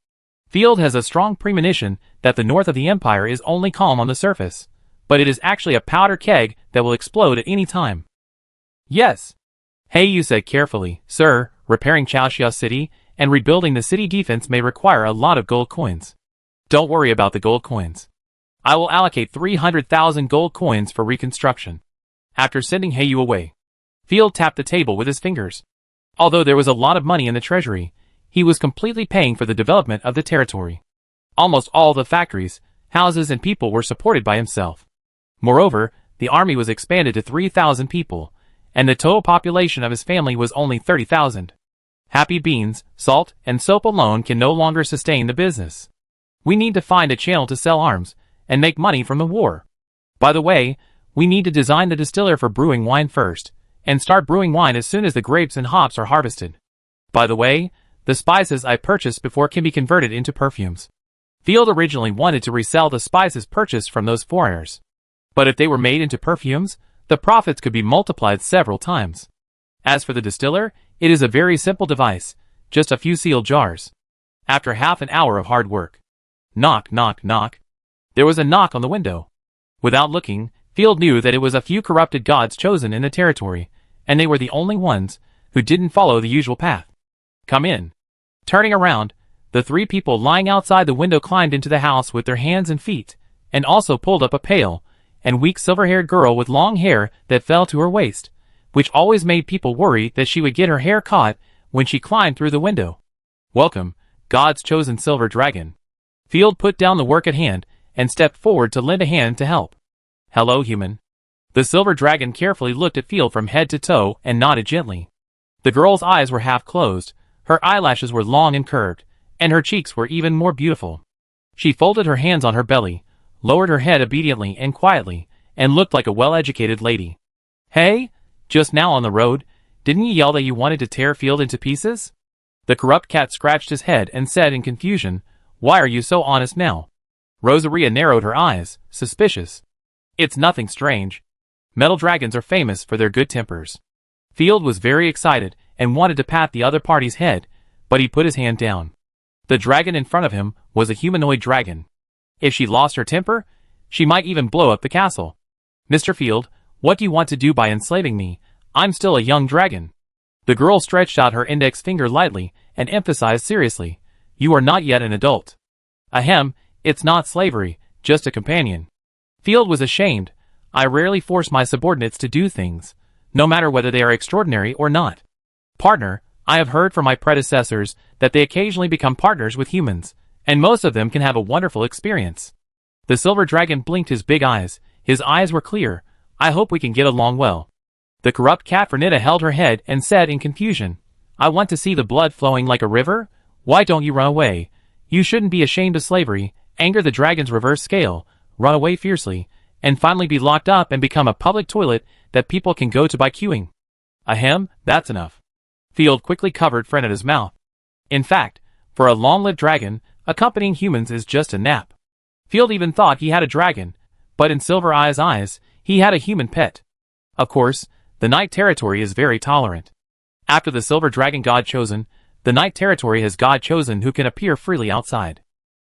Field has a strong premonition that the north of the empire is only calm on the surface, but it is actually a powder keg that will explode at any time. Yes. Hey, you said carefully, sir, repairing Chaoxia City and rebuilding the city defense may require a lot of gold coins. Don't worry about the gold coins. I will allocate 300,000 gold coins for reconstruction. After sending Heyu away, Field tapped the table with his fingers. Although there was a lot of money in the treasury, he was completely paying for the development of the territory. Almost all the factories, houses and people were supported by himself. Moreover, the army was expanded to 3,000 people, and the total population of his family was only 30,000. Happy beans, salt, and soap alone can no longer sustain the business. We need to find a channel to sell arms and make money from the war. By the way, we need to design the distiller for brewing wine first, and start brewing wine as soon as the grapes and hops are harvested. By the way, the spices I purchased before can be converted into perfumes. Field originally wanted to resell the spices purchased from those foreigners. But if they were made into perfumes, the profits could be multiplied several times. As for the distiller, it is a very simple device, just a few sealed jars. After half an hour of hard work. Knock, knock, knock. There was a knock on the window. Without looking, Field knew that it was a few corrupted gods chosen in the territory, and they were the only ones who didn't follow the usual path. Come in. Turning around, the three people lying outside the window climbed into the house with their hands and feet, and also pulled up a pale and weak silver-haired girl with long hair that fell to her waist, which always made people worry that she would get her hair caught when she climbed through the window. Welcome, God's chosen silver dragon. Field put down the work at hand and stepped forward to lend a hand to help. Hello, human. The silver dragon carefully looked at Field from head to toe and nodded gently. The girl's eyes were half closed, her eyelashes were long and curved, and her cheeks were even more beautiful. She folded her hands on her belly, lowered her head obediently and quietly, and looked like a well-educated lady. Hey, just now on the road, didn't you yell that you wanted to tear Field into pieces? The corrupt cat scratched his head and said in confusion, Why are you so honest now? Rosaria narrowed her eyes, suspicious. It's nothing strange. Metal dragons are famous for their good tempers. Field was very excited and wanted to pat the other party's head, but he put his hand down. The dragon in front of him was a humanoid dragon. If she lost her temper, she might even blow up the castle. Mr. Field, what do you want to do by enslaving me? I'm still a young dragon. The girl stretched out her index finger lightly and emphasized seriously, You are not yet an adult. Ahem, it's not slavery, just a companion. Field was ashamed. I rarely force my subordinates to do things, no matter whether they are extraordinary or not. Partner, I have heard from my predecessors that they occasionally become partners with humans, and most of them can have a wonderful experience. The silver dragon blinked his big eyes. His eyes were clear. I hope we can get along well. The corrupt cat Fernita held her head and said in confusion, I want to see the blood flowing like a river. Why don't you run away? You shouldn't be ashamed of slavery, anger the dragon's reverse scale, run away fiercely, and finally be locked up and become a public toilet that people can go to by queuing. Ahem, that's enough. Field quickly covered Freneta's mouth. In fact, for a long-lived dragon, accompanying humans is just a nap. Field even thought he had a dragon, but in Silver Eye's eyes, he had a human pet. Of course, the Night Territory is very tolerant. After the Silver Dragon God Chosen, the Night Territory has God Chosen who can appear freely outside.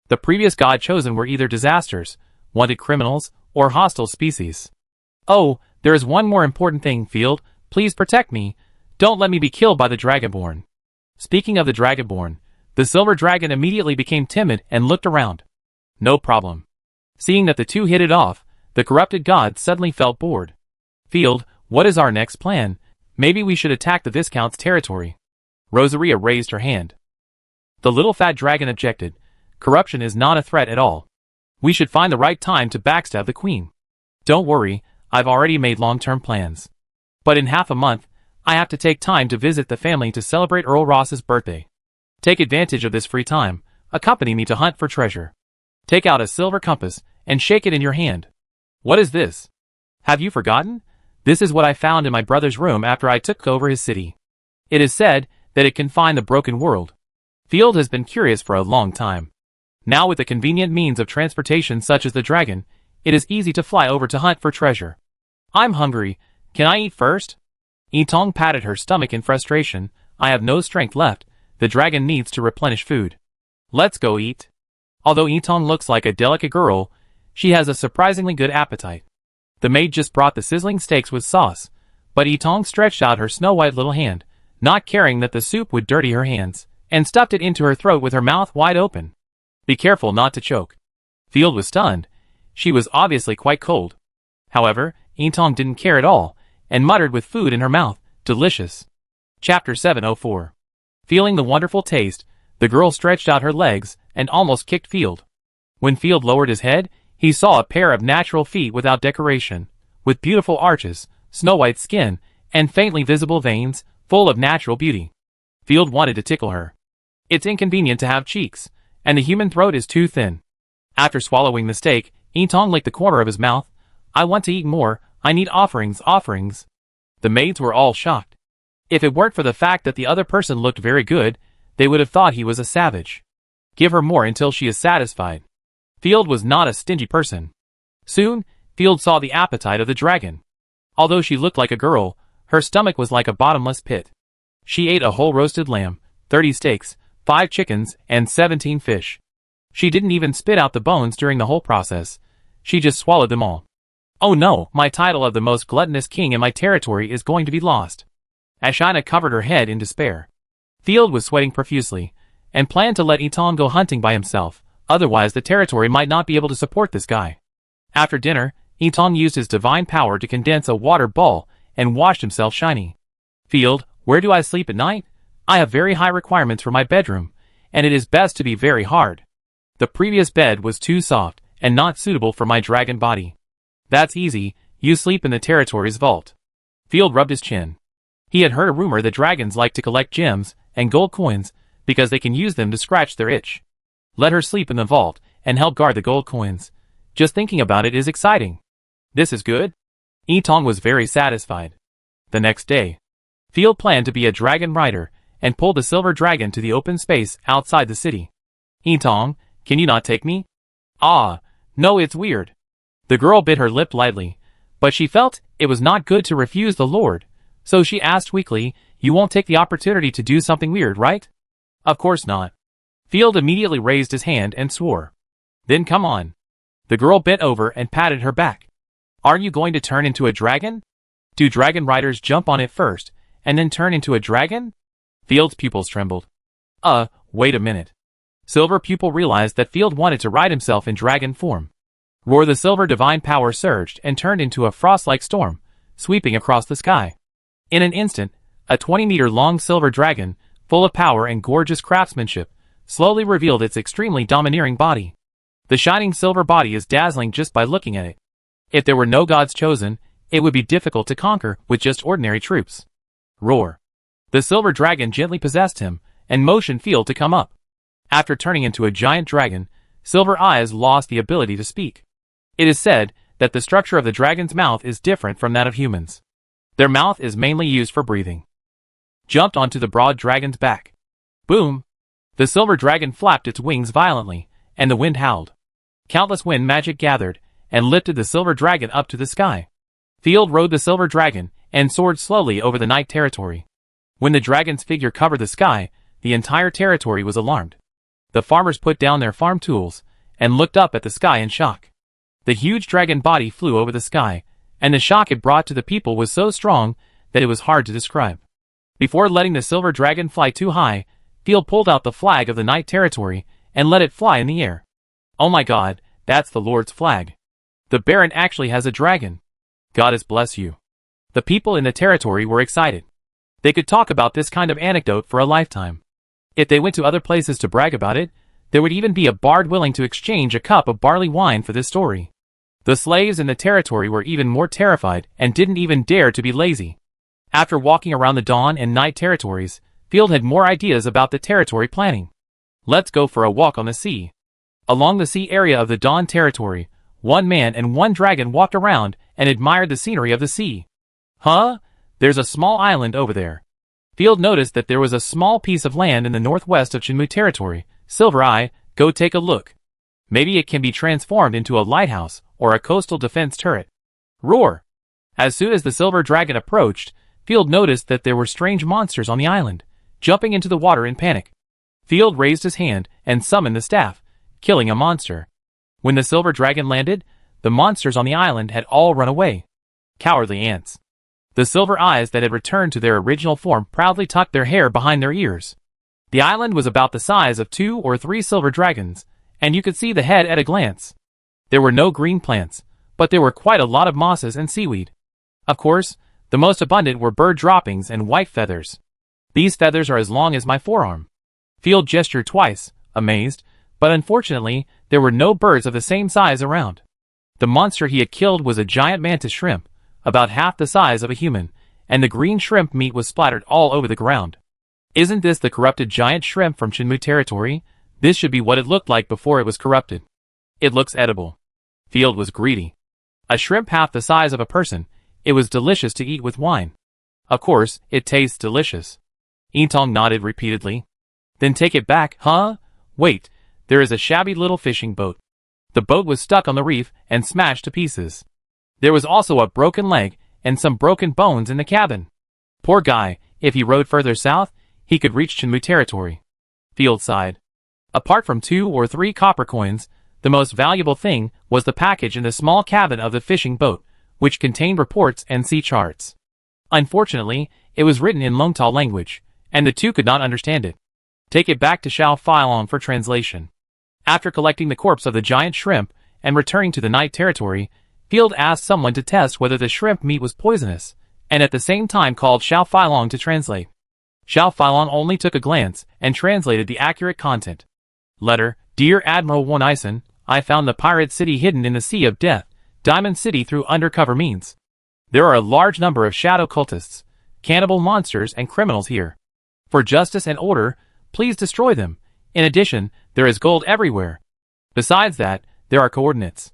The previous God Chosen were either disasters, wanted criminals, or hostile species. Oh, there is one more important thing, Field. Please protect me. Don't let me be killed by the Dragonborn. Speaking of the Dragonborn, the silver dragon immediately became timid and looked around. No problem. Seeing that the two hit it off, the corrupted god suddenly felt bored. Field, what is our next plan? Maybe we should attack the Viscount's territory. Rosaria raised her hand. The little fat dragon objected. Corruption is not a threat at all. We should find the right time to backstab the queen. Don't worry, I've already made long-term plans. But in half a month, I have to take time to visit the family to celebrate Earl Ross's birthday. Take advantage of this free time. Accompany me to hunt for treasure. Take out a silver compass and shake it in your hand. What is this? Have you forgotten? This is what I found in my brother's room after I took over his city. It is said that it can find the broken world. Field has been curious for a long time. Now with the convenient means of transportation such as the dragon, it is easy to fly over to hunt for treasure. I'm hungry. Can I eat first? Yitong patted her stomach in frustration. I have no strength left. The dragon needs to replenish food. Let's go eat. Although Yitong looks like a delicate girl, she has a surprisingly good appetite. The maid just brought the sizzling steaks with sauce, but Yitong stretched out her snow-white little hand, not caring that the soup would dirty her hands, and stuffed it into her throat with her mouth wide open. Be careful not to choke. Field was stunned. She was obviously quite cold. However, Yitong didn't care at all, and muttered with food in her mouth, delicious. Chapter 704. Feeling the wonderful taste, the girl stretched out her legs and almost kicked Field. When Field lowered his head, he saw a pair of natural feet without decoration, with beautiful arches, snow-white skin, and faintly visible veins, full of natural beauty. Field wanted to tickle her. It's inconvenient to have cheeks, and the human throat is too thin. After swallowing the steak, Yitong licked the corner of his mouth. I want to eat more. I need offerings. The maids were all shocked. If it weren't for the fact that the other person looked very good, they would have thought he was a savage. Give her more until she is satisfied. Field was not a stingy person. Soon, Field saw the appetite of the dragon. Although she looked like a girl, her stomach was like a bottomless pit. She ate a whole roasted lamb, 30 steaks, 5 chickens, and 17 fish. She didn't even spit out the bones during the whole process. She just swallowed them all. Oh no, my title of the most gluttonous king in my territory is going to be lost. Ashina covered her head in despair. Field was sweating profusely, and planned to let Yitong go hunting by himself, otherwise the territory might not be able to support this guy. After dinner, Yitong used his divine power to condense a water ball and washed himself shiny. Field, where do I sleep at night? I have very high requirements for my bedroom, and it is best to be very hard. The previous bed was too soft and not suitable for my dragon body. That's easy, you sleep in the territory's vault. Field rubbed his chin. He had heard a rumor that dragons like to collect gems and gold coins because they can use them to scratch their itch. Let her sleep in the vault and help guard the gold coins. Just thinking about it is exciting. This is good. Yitong was very satisfied. The next day, Field planned to be a dragon rider and pulled the silver dragon to the open space outside the city. Yitong, can you not take me? Ah, no, it's weird. The girl bit her lip lightly, but she felt it was not good to refuse the lord, so she asked weakly, you won't take the opportunity to do something weird, right? Of course not. Field immediately raised his hand and swore. Then come on. The girl bent over and patted her back. Aren't you going to turn into a dragon? Do dragon riders jump on it first, and then turn into a dragon? Field's pupils trembled. Wait a minute. Silver Pupil realized that Field wanted to ride himself in dragon form. Roar the silver divine power surged and turned into a frost-like storm, sweeping across the sky. In an instant, a 20-meter-long silver dragon, full of power and gorgeous craftsmanship, slowly revealed its extremely domineering body. The shining silver body is dazzling just by looking at it. If there were no gods chosen, it would be difficult to conquer with just ordinary troops. Roar. The silver dragon gently possessed him, and motioned Field to come up. After turning into a giant dragon, Silver Eyes lost the ability to speak. It is said that the structure of the dragon's mouth is different from that of humans. Their mouth is mainly used for breathing. Jumped onto the broad dragon's back. Boom! The silver dragon flapped its wings violently, and the wind howled. Countless wind magic gathered, and lifted the silver dragon up to the sky. Field rode the silver dragon, and soared slowly over the night territory. When the dragon's figure covered the sky, the entire territory was alarmed. The farmers put down their farm tools, and looked up at the sky in shock. The huge dragon body flew over the sky, and the shock it brought to the people was so strong that it was hard to describe. Before letting the silver dragon fly too high, Field pulled out the flag of the Night Territory and let it fly in the air. Oh my god, that's the Lord's flag. The Baron actually has a dragon. Goddess bless you. The people in the territory were excited. They could talk about this kind of anecdote for a lifetime. If they went to other places to brag about it, there would even be a bard willing to exchange a cup of barley wine for this story. The slaves in the territory were even more terrified and didn't even dare to be lazy. After walking around the Dawn and Night territories, Field had more ideas about the territory planning. Let's go for a walk on the sea. Along the sea area of the Dawn territory, one man and one dragon walked around and admired the scenery of the sea. Huh? There's a small island over there. Field noticed that there was a small piece of land in the northwest of Shenmue territory. Silver Eye, go take a look. Maybe it can be transformed into a lighthouse or a coastal defense turret. Roar! As soon as the silver dragon approached, Field noticed that there were strange monsters on the island, jumping into the water in panic. Field raised his hand and summoned the staff, killing a monster. When the silver dragon landed, the monsters on the island had all run away. Cowardly ants. The silver eyes that had returned to their original form proudly tucked their hair behind their ears. The island was about the size of 2 or 3 silver dragons, and you could see the head at a glance. There were no green plants, but there were quite a lot of mosses and seaweed. Of course, the most abundant were bird droppings and white feathers. These feathers are as long as my forearm. Field gestured twice, amazed, but unfortunately, there were no birds of the same size around. The monster he had killed was a giant mantis shrimp, about half the size of a human, and the green shrimp meat was splattered all over the ground. Isn't this the corrupted giant shrimp from Shenmue territory? This should be what it looked like before it was corrupted. It looks edible. Field was greedy. A shrimp half the size of a person, it was delicious to eat with wine. Of course, it tastes delicious. Intong nodded repeatedly. Then take it back, huh? Wait, there is a shabby little fishing boat. The boat was stuck on the reef and smashed to pieces. There was also a broken leg and some broken bones in the cabin. Poor guy, if he rowed further south, he could reach Shenmue territory. Field sighed. Apart from 2 or 3 copper coins, the most valuable thing was the package in the small cabin of the fishing boat, which contained reports and sea charts. Unfortunately, it was written in Longtal language, and the two could not understand it. Take it back to Xiao Filong for translation. After collecting the corpse of the giant shrimp and returning to the Night territory, Field asked someone to test whether the shrimp meat was poisonous, and at the same time called Xiao Filong to translate. Xiao Filong only took a glance and translated the accurate content. Letter, Dear Admiral Wonison, I found the pirate city hidden in the Sea of Death, Diamond City through undercover means. There are a large number of shadow cultists, cannibal monsters and criminals here. For justice and order, please destroy them. In addition, there is gold everywhere. Besides that, there are coordinates.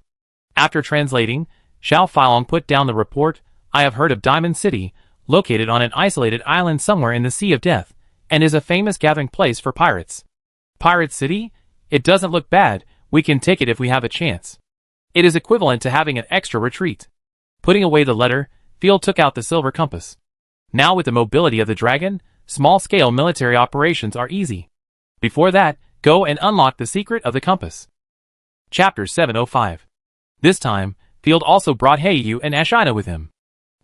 After translating, Xiao Filong put down the report. I have heard of Diamond City, located on an isolated island somewhere in the Sea of Death, and is a famous gathering place for pirates. Pirate City? It doesn't look bad. We can take it if we have a chance. It is equivalent to having an extra retreat. Putting away the letter, Field took out the silver compass. Now with the mobility of the dragon, small-scale military operations are easy. Before that, go and unlock the secret of the compass. Chapter 705. This time, Field also brought Heiyu and Ashina with him.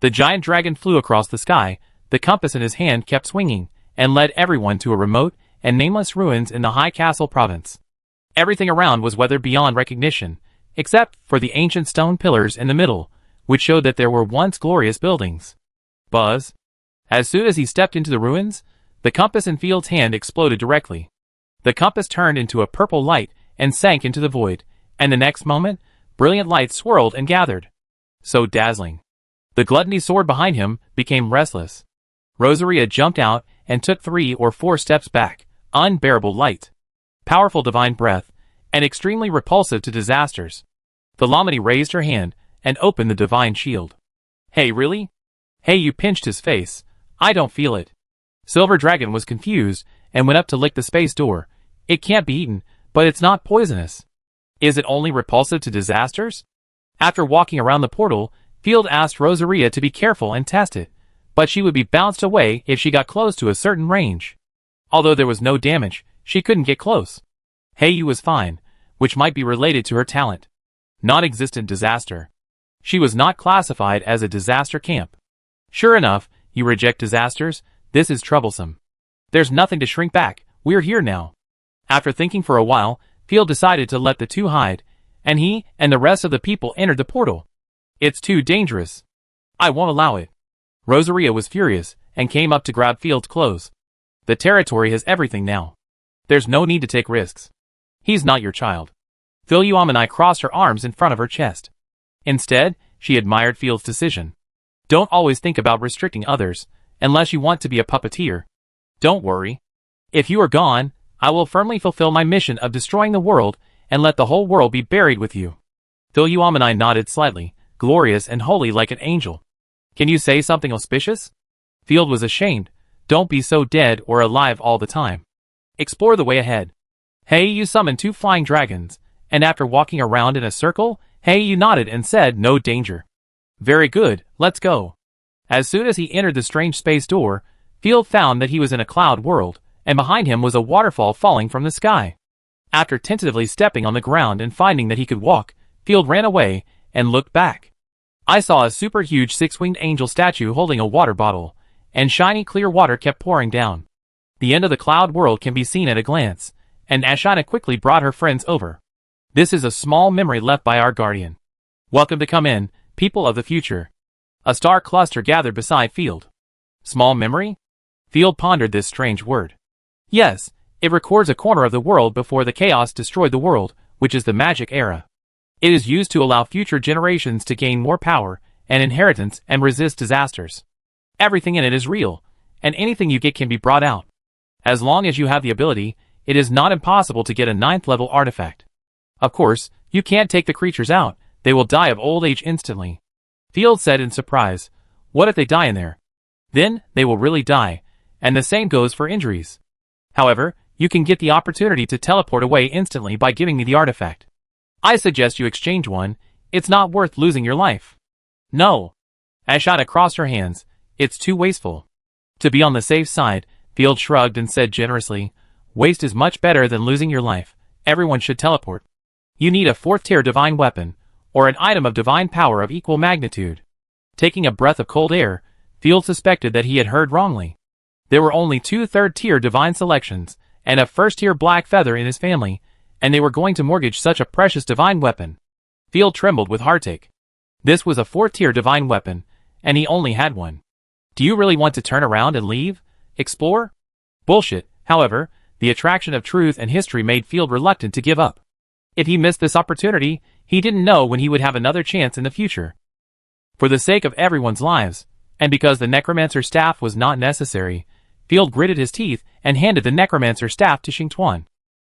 The giant dragon flew across the sky, the compass in his hand kept swinging, and led everyone to a remote and nameless ruins in the High Castle province. Everything around was weathered beyond recognition, except for the ancient stone pillars in the middle, which showed that there were once glorious buildings. Buzz. As soon as he stepped into the ruins, the compass in Field's hand exploded directly. The compass turned into a purple light and sank into the void, and the next moment, brilliant lights swirled and gathered. So dazzling. The gluttony sword behind him became restless. Rosaria jumped out and took 3 or 4 steps back. Unbearable light. Powerful divine breath, and extremely repulsive to disasters. Thalamini raised her hand and opened the divine shield. Hey, really? Hey, you pinched his face. I don't feel it. Silver Dragon was confused and went up to lick the space door. It can't be eaten, but it's not poisonous. Is it only repulsive to disasters? After walking around the portal, Field asked Rosaria to be careful and test it, but she would be bounced away if she got close to a certain range. Although there was no damage, she couldn't get close. Heiyu was fine, which might be related to her talent. Non-existent disaster. She was not classified as a disaster camp. Sure enough, You reject disasters? This is troublesome. There's nothing to shrink back, we're here now. After thinking for a while, Field decided to let the two hide, and he and the rest of the people entered the portal. It's too dangerous. I won't allow it. Rosaria was furious, and came up to grab Field's clothes. The territory has everything now. There's no need to take risks. He's not your child. Philoumeni crossed her arms in front of her chest. Instead, she admired Field's decision. Don't always think about restricting others, unless you want to be a puppeteer. Don't worry. If you are gone, I will firmly fulfill my mission of destroying the world and let the whole world be buried with you. Philoumeni nodded slightly, glorious and holy like an angel. Can you say something auspicious? Field was ashamed. Don't be so dead or alive all the time. Explore the way ahead. Hey, you summoned 2 flying dragons, and after walking around in a circle, Hey, you nodded and said no danger. Very good, let's go. As soon as he entered the strange space door, Field found that he was in a cloud world, and behind him was a waterfall falling from the sky. After tentatively stepping on the ground and finding that he could walk, Field ran away and looked back. I saw a super huge 6-winged angel statue holding a water bottle, and shiny clear water kept pouring down. The end of the cloud world can be seen at a glance, and Ashina quickly brought her friends over. This is a small memory left by our guardian. Welcome to come in, people of the future. A star cluster gathered beside Field. Small memory? Field pondered this strange word. Yes, it records a corner of the world before the chaos destroyed the world, which is the magic era. It is used to allow future generations to gain more power and inheritance and resist disasters. Everything in it is real, and anything you get can be brought out. As long as you have the ability, it is not impossible to get a 9th level artifact. Of course, you can't take the creatures out, they will die of old age instantly. Field said in surprise, what if they die in there? Then, they will really die, and the same goes for injuries. However, you can get the opportunity to teleport away instantly by giving me the artifact. I suggest you exchange one, it's not worth losing your life. No. Ashina crossed her hands, it's too wasteful. To be on the safe side, Field shrugged and said generously, waste is much better than losing your life, everyone should teleport. You need a 4th tier divine weapon, or an item of divine power of equal magnitude. Taking a breath of cold air, Field suspected that he had heard wrongly. There were only 2 3rd tier divine selections, and a 1st tier black feather in his family, and they were going to mortgage such a precious divine weapon. Field trembled with heartache. This was a 4th tier divine weapon, and he only had one. Do you really want to turn around and leave? Explore? Bullshit. However, the attraction of truth and history made Field reluctant to give up. If he missed this opportunity, he didn't know when he would have another chance in the future. For the sake of everyone's lives, and because the necromancer's staff was not necessary, Field gritted his teeth and handed the necromancer's staff to Xingtuan.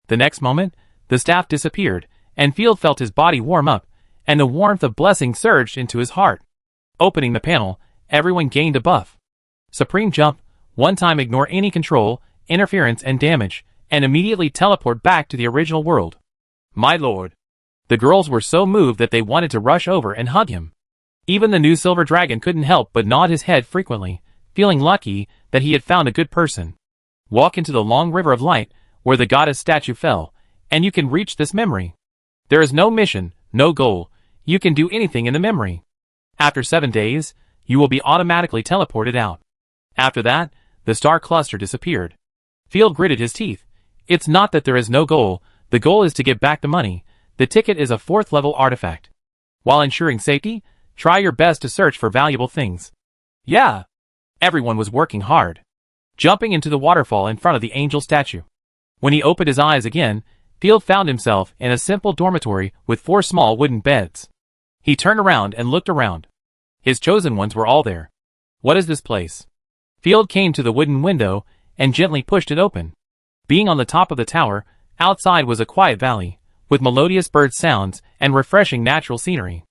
The next moment, the staff disappeared, and Field felt his body warm up, and the warmth of blessing surged into his heart. Opening the panel, everyone gained a buff. Supreme Jump, one time ignore any control, interference and damage, and immediately teleport back to the original world. My lord. The girls were so moved that they wanted to rush over and hug him. Even the new silver dragon couldn't help but nod his head frequently, feeling lucky that he had found a good person. Walk into the long river of light, where the goddess statue fell, and you can reach this memory. There is no mission, no goal, you can do anything in the memory. After 7 days, you will be automatically teleported out. After that, the star cluster disappeared. Field gritted his teeth. It's not that there is no goal, the goal is to get back the money. The ticket is a 4th level artifact. While ensuring safety, try your best to search for valuable things. Yeah. Everyone was working hard. Jumping into the waterfall in front of the angel statue. When he opened his eyes again, Field found himself in a simple dormitory with 4 small wooden beds. He turned around and looked around. His chosen ones were all there. What is this place? Field came to the wooden window and gently pushed it open. Being on the top of the tower, outside was a quiet valley, with melodious bird sounds and refreshing natural scenery.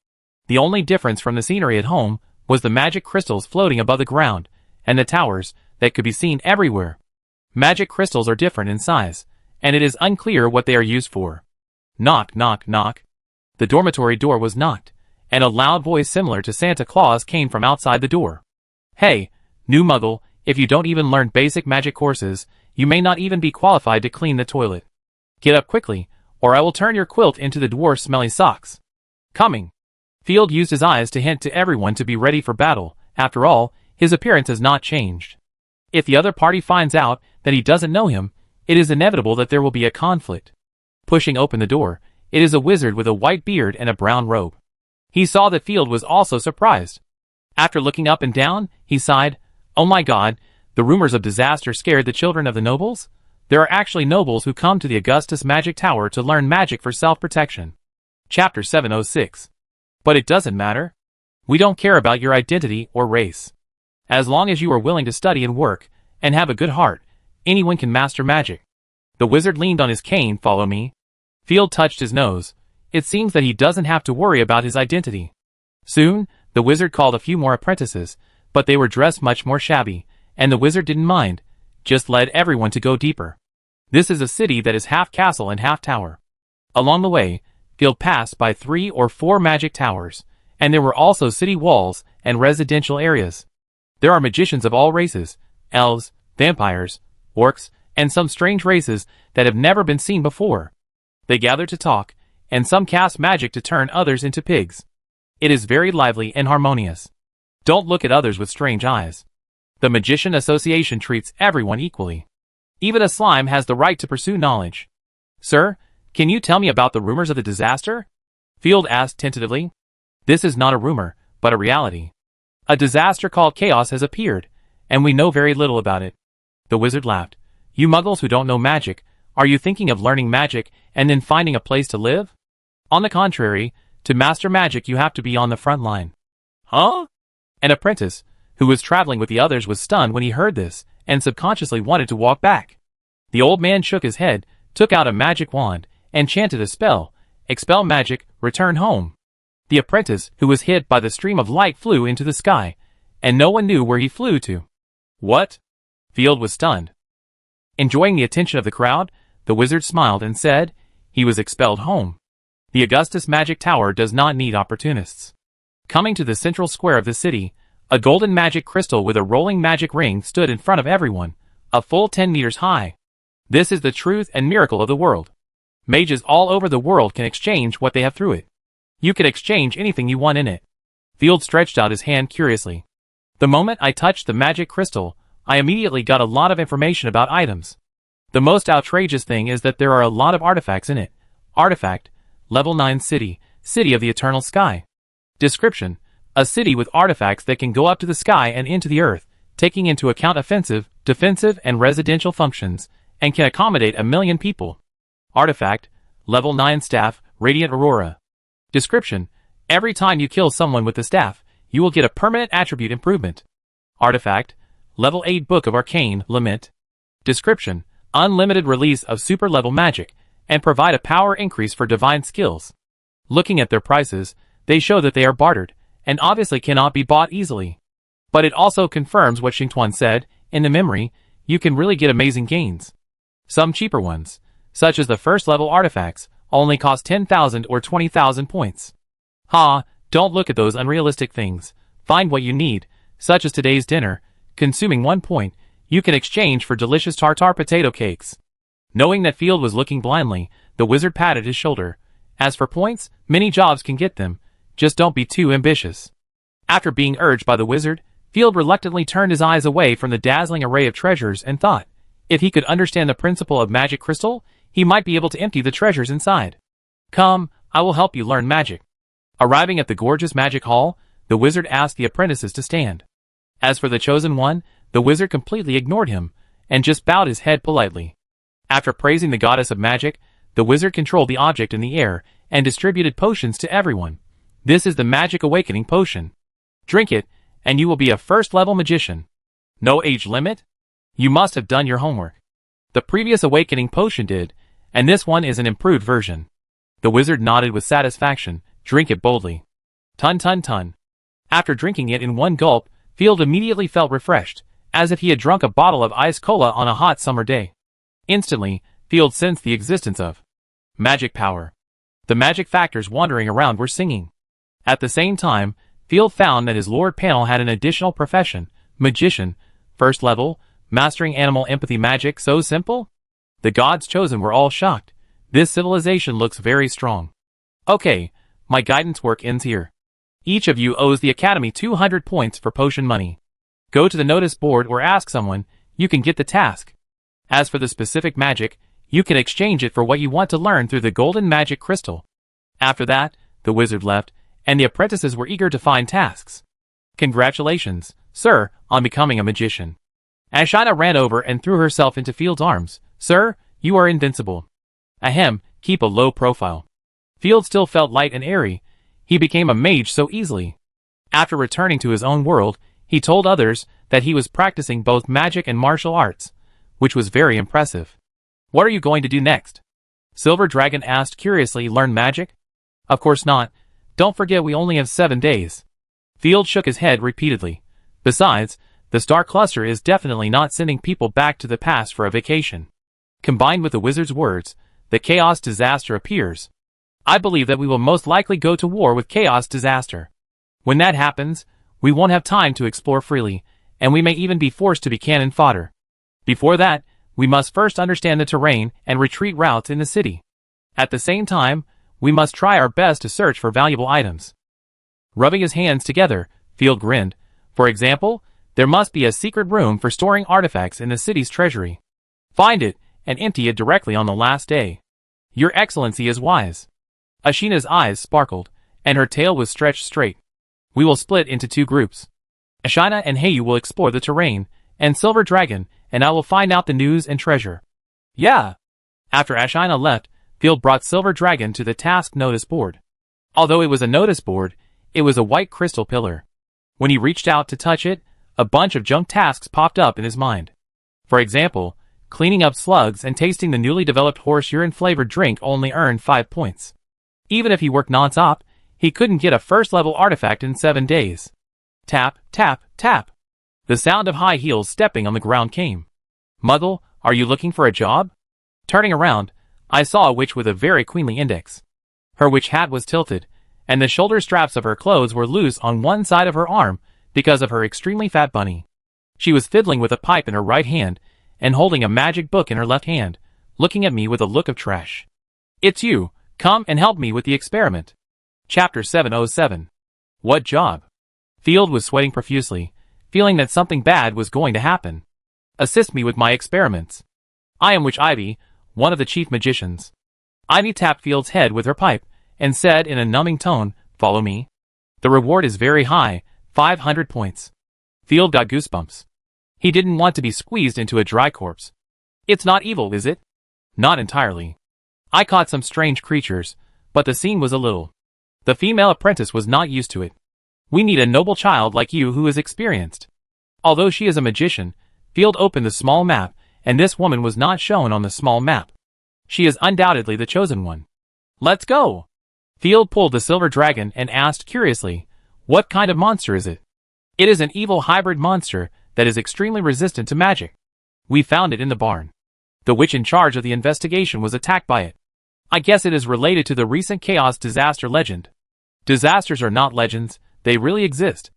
The only difference from the scenery at home was the magic crystals floating above the ground, and the towers that could be seen everywhere. Magic crystals are different in size, and it is unclear what they are used for. Knock, knock, knock. The dormitory door was knocked, and a loud voice similar to Santa Claus came from outside the door. Hey, new muggle, if you don't even learn basic magic courses, you may not even be qualified to clean the toilet. Get up quickly, or I will turn your quilt into the dwarf's smelly socks. Coming. Field used his eyes to hint to everyone to be ready for battle. After all, His appearance has not changed. If the other party finds out that he doesn't know him, it is inevitable that there will be a conflict. Pushing open the door, it is a wizard with a white beard and a brown robe. He saw that Field was also surprised. After looking up and down, he sighed, "Oh my God, the rumors of disaster scared the children of the nobles? There are actually nobles who come to the Augustus Magic Tower to learn magic for self-protection." Chapter 706. But it doesn't matter. We don't care about your identity or race. As long as you are willing to study and work, and have a good heart, anyone can master magic. The wizard leaned on his cane. "Follow me." Field touched his nose. It seems that he doesn't have to worry about his identity. Soon, the wizard called a few more apprentices, but they were dressed much more shabby, and the wizard didn't mind, just led everyone to go deeper. This is a city that is half castle and half tower. Along the way, Field passed by 3 or 4 magic towers, and there were also city walls and residential areas. There are magicians of all races, elves, vampires, orcs, and some strange races that have never been seen before. They gather to talk, and some cast magic to turn others into pigs. It is very lively and harmonious. Don't look at others with strange eyes. The Magician Association treats everyone equally. Even a slime has the right to pursue knowledge. "Sir, can you tell me about the rumors of the disaster?" Field asked tentatively. "This is not a rumor, but a reality. A disaster called chaos has appeared, and we know very little about it." The wizard laughed. "You muggles who don't know magic, are you thinking of learning magic and then finding a place to live? On the contrary, to master magic you have to be on the front line." "Huh?" An apprentice, who was traveling with the others, was stunned when he heard this, and subconsciously wanted to walk back. The old man shook his head, took out a magic wand, and chanted a spell. "Expel magic, return home." The apprentice, who was hit by the stream of light, flew into the sky, and no one knew where he flew to. "What?" Field was stunned. Enjoying the attention of the crowd, the wizard smiled and said, "He was expelled home. The Augustus Magic Tower does not need opportunists." Coming to the central square of the city, a golden magic crystal with a rolling magic ring stood in front of everyone, a full 10 meters high. This is the truth and miracle of the world. Mages all over the world can exchange what they have through it. You can exchange anything you want in it. Field stretched out his hand curiously. "The moment I touched the magic crystal, I immediately got a lot of information about items. The most outrageous thing is that there are a lot of artifacts in it. Artifact, level 9 city, city of the eternal sky. Description, a city with artifacts that can go up to the sky and into the earth, taking into account offensive, defensive, and residential functions, and can accommodate 1 million people. Artifact, level 9 staff, radiant aurora. Description, every time you kill someone with the staff, you will get a permanent attribute improvement. Artifact, level 8 book of arcane, lament. Description, unlimited release of super level magic, and provide a power increase for divine skills. Looking at their prices, they show that they are bartered, and obviously cannot be bought easily. But it also confirms what Xingtuan said, in the memory, you can really get amazing gains. Some cheaper ones, such as the first level artifacts, only cost 10,000 or 20,000 points. Ha, don't look at those unrealistic things. Find what you need, such as today's dinner, consuming 1 point, you can exchange for delicious tartar potato cakes. Knowing that Field was looking blindly, the wizard patted his shoulder. As for points, many jobs can get them, just don't be too ambitious. After being urged by the wizard, Field reluctantly turned his eyes away from the dazzling array of treasures and thought, if he could understand the principle of magic crystal, he might be able to empty the treasures inside. "Come, I will help you learn magic." Arriving at the gorgeous magic hall, the wizard asked the apprentices to stand. As for the chosen one, the wizard completely ignored him, and just bowed his head politely. After praising the goddess of magic, the wizard controlled the object in the air, and distributed potions to everyone. This is the Magic Awakening Potion. Drink it, and you will be a first-level magician. No age limit? You must have done your homework. The previous Awakening Potion did, and this one is an improved version. The wizard nodded with satisfaction. Drink it boldly. Tun tun tun. After drinking it in one gulp, Field immediately felt refreshed, as if he had drunk a bottle of ice cola on a hot summer day. Instantly, Field sensed the existence of magic power. The magic factors wandering around were singing. At the same time, Field found that his Lord panel had an additional profession, magician, first level, mastering animal empathy magic. So simple? The gods chosen were all shocked. This civilization looks very strong. Okay, my guidance work ends here. Each of you owes the Academy 200 points for potion money. Go to the notice board or ask someone, you can get the task. As for the specific magic, you can exchange it for what you want to learn through the golden magic crystal. After that, the wizard left, and the apprentices were eager to find tasks. Congratulations, sir, on becoming a magician. Ashina ran over and threw herself into Field's arms. Sir, you are invincible. Ahem, keep a low profile. Field still felt light and airy. He became a mage so easily. After returning to his own world, he told others that he was practicing both magic and martial arts, which was very impressive. What are you going to do next? Silver Dragon asked curiously. Learn magic? Of course not. Don't forget we only have 7 days. Field shook his head repeatedly. Besides, the star cluster is definitely not sending people back to the past for a vacation. Combined with the wizard's words, the chaos disaster appears. I believe that we will most likely go to war with chaos disaster. When that happens, we won't have time to explore freely, and we may even be forced to be cannon fodder. Before that, we must first understand the terrain and retreat routes in the city. At the same time, we must try our best to search for valuable items. Rubbing his hands together, Field grinned. For example, there must be a secret room for storing artifacts in the city's treasury. Find it, and empty it directly on the last day. Your Excellency is wise. Ashina's eyes sparkled, and her tail was stretched straight. We will split into 2 groups. Ashina and Heiyu will explore the terrain, and Silver Dragon and I will find out the news and treasure. Yeah. After Ashina left, Field brought Silver Dragon to the task notice board. Although it was a notice board, it was a white crystal pillar. When he reached out to touch it, a bunch of junk tasks popped up in his mind. For example, cleaning up slugs and tasting the newly developed horse urine-flavored drink only earned 5 points. Even if he worked non-stop, he couldn't get a first-level artifact in 7 days. Tap, tap, tap. The sound of high heels stepping on the ground came. Muddle, are you looking for a job? Turning around, I saw a witch with a very queenly index. Her witch hat was tilted, and the shoulder straps of her clothes were loose on one side of her arm because of her extremely fat bunny. She was fiddling with a pipe in her right hand and holding a magic book in her left hand, looking at me with a look of trash. It's you. Come and help me with the experiment. Chapter 707. What job? Field was sweating profusely, feeling that something bad was going to happen. Assist me with my experiments. I am Witch Ivy, one of the chief magicians. Ivy tapped Field's head with her pipe and said in a numbing tone, follow me. The reward is very high, 500 points. Field got goosebumps. He didn't want to be squeezed into a dry corpse. It's not evil, is it? Not entirely. I caught some strange creatures, but the scene was a little. The female apprentice was not used to it. We need a noble child like you who is experienced. Although she is a magician, Field opened the small map, and this woman was not shown on the small map. She is undoubtedly the chosen one. Let's go! Field pulled the silver dragon and asked curiously, what kind of monster is it? It is an evil hybrid monster that is extremely resistant to magic. We found it in the barn. The witch in charge of the investigation was attacked by it. I guess it is related to the recent chaos disaster legend. Disasters are not legends, they really exist.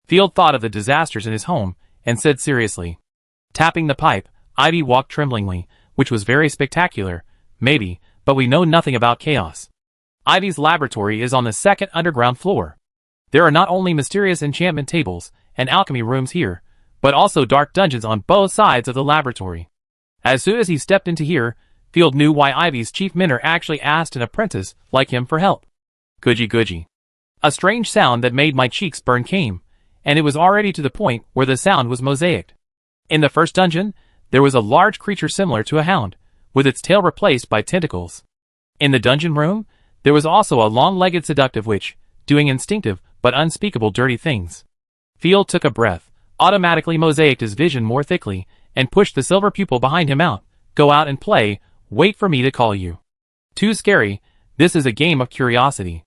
Field thought of the disasters in his home and said seriously. Tapping the pipe, Ivy walked tremblingly, which was very spectacular, maybe, but we know nothing about chaos. Ivy's laboratory is on the 2nd underground floor. There are not only mysterious enchantment tables and alchemy rooms here, but also dark dungeons on both sides of the laboratory. As soon as he stepped into here, Field knew why Ivy's chief mentor actually asked an apprentice like him for help. Goodgy goodgy. A strange sound that made my cheeks burn came, and it was already to the point where the sound was mosaicked. In the first dungeon, there was a large creature similar to a hound, with its tail replaced by tentacles. In the dungeon room, there was also a long-legged seductive witch, doing instinctive but unspeakable dirty things. Field took a breath, automatically mosaicked his vision more thickly, and pushed the silver pupil behind him out. Go out and play, wait for me to call you. Too scary, this is a game of curiosity.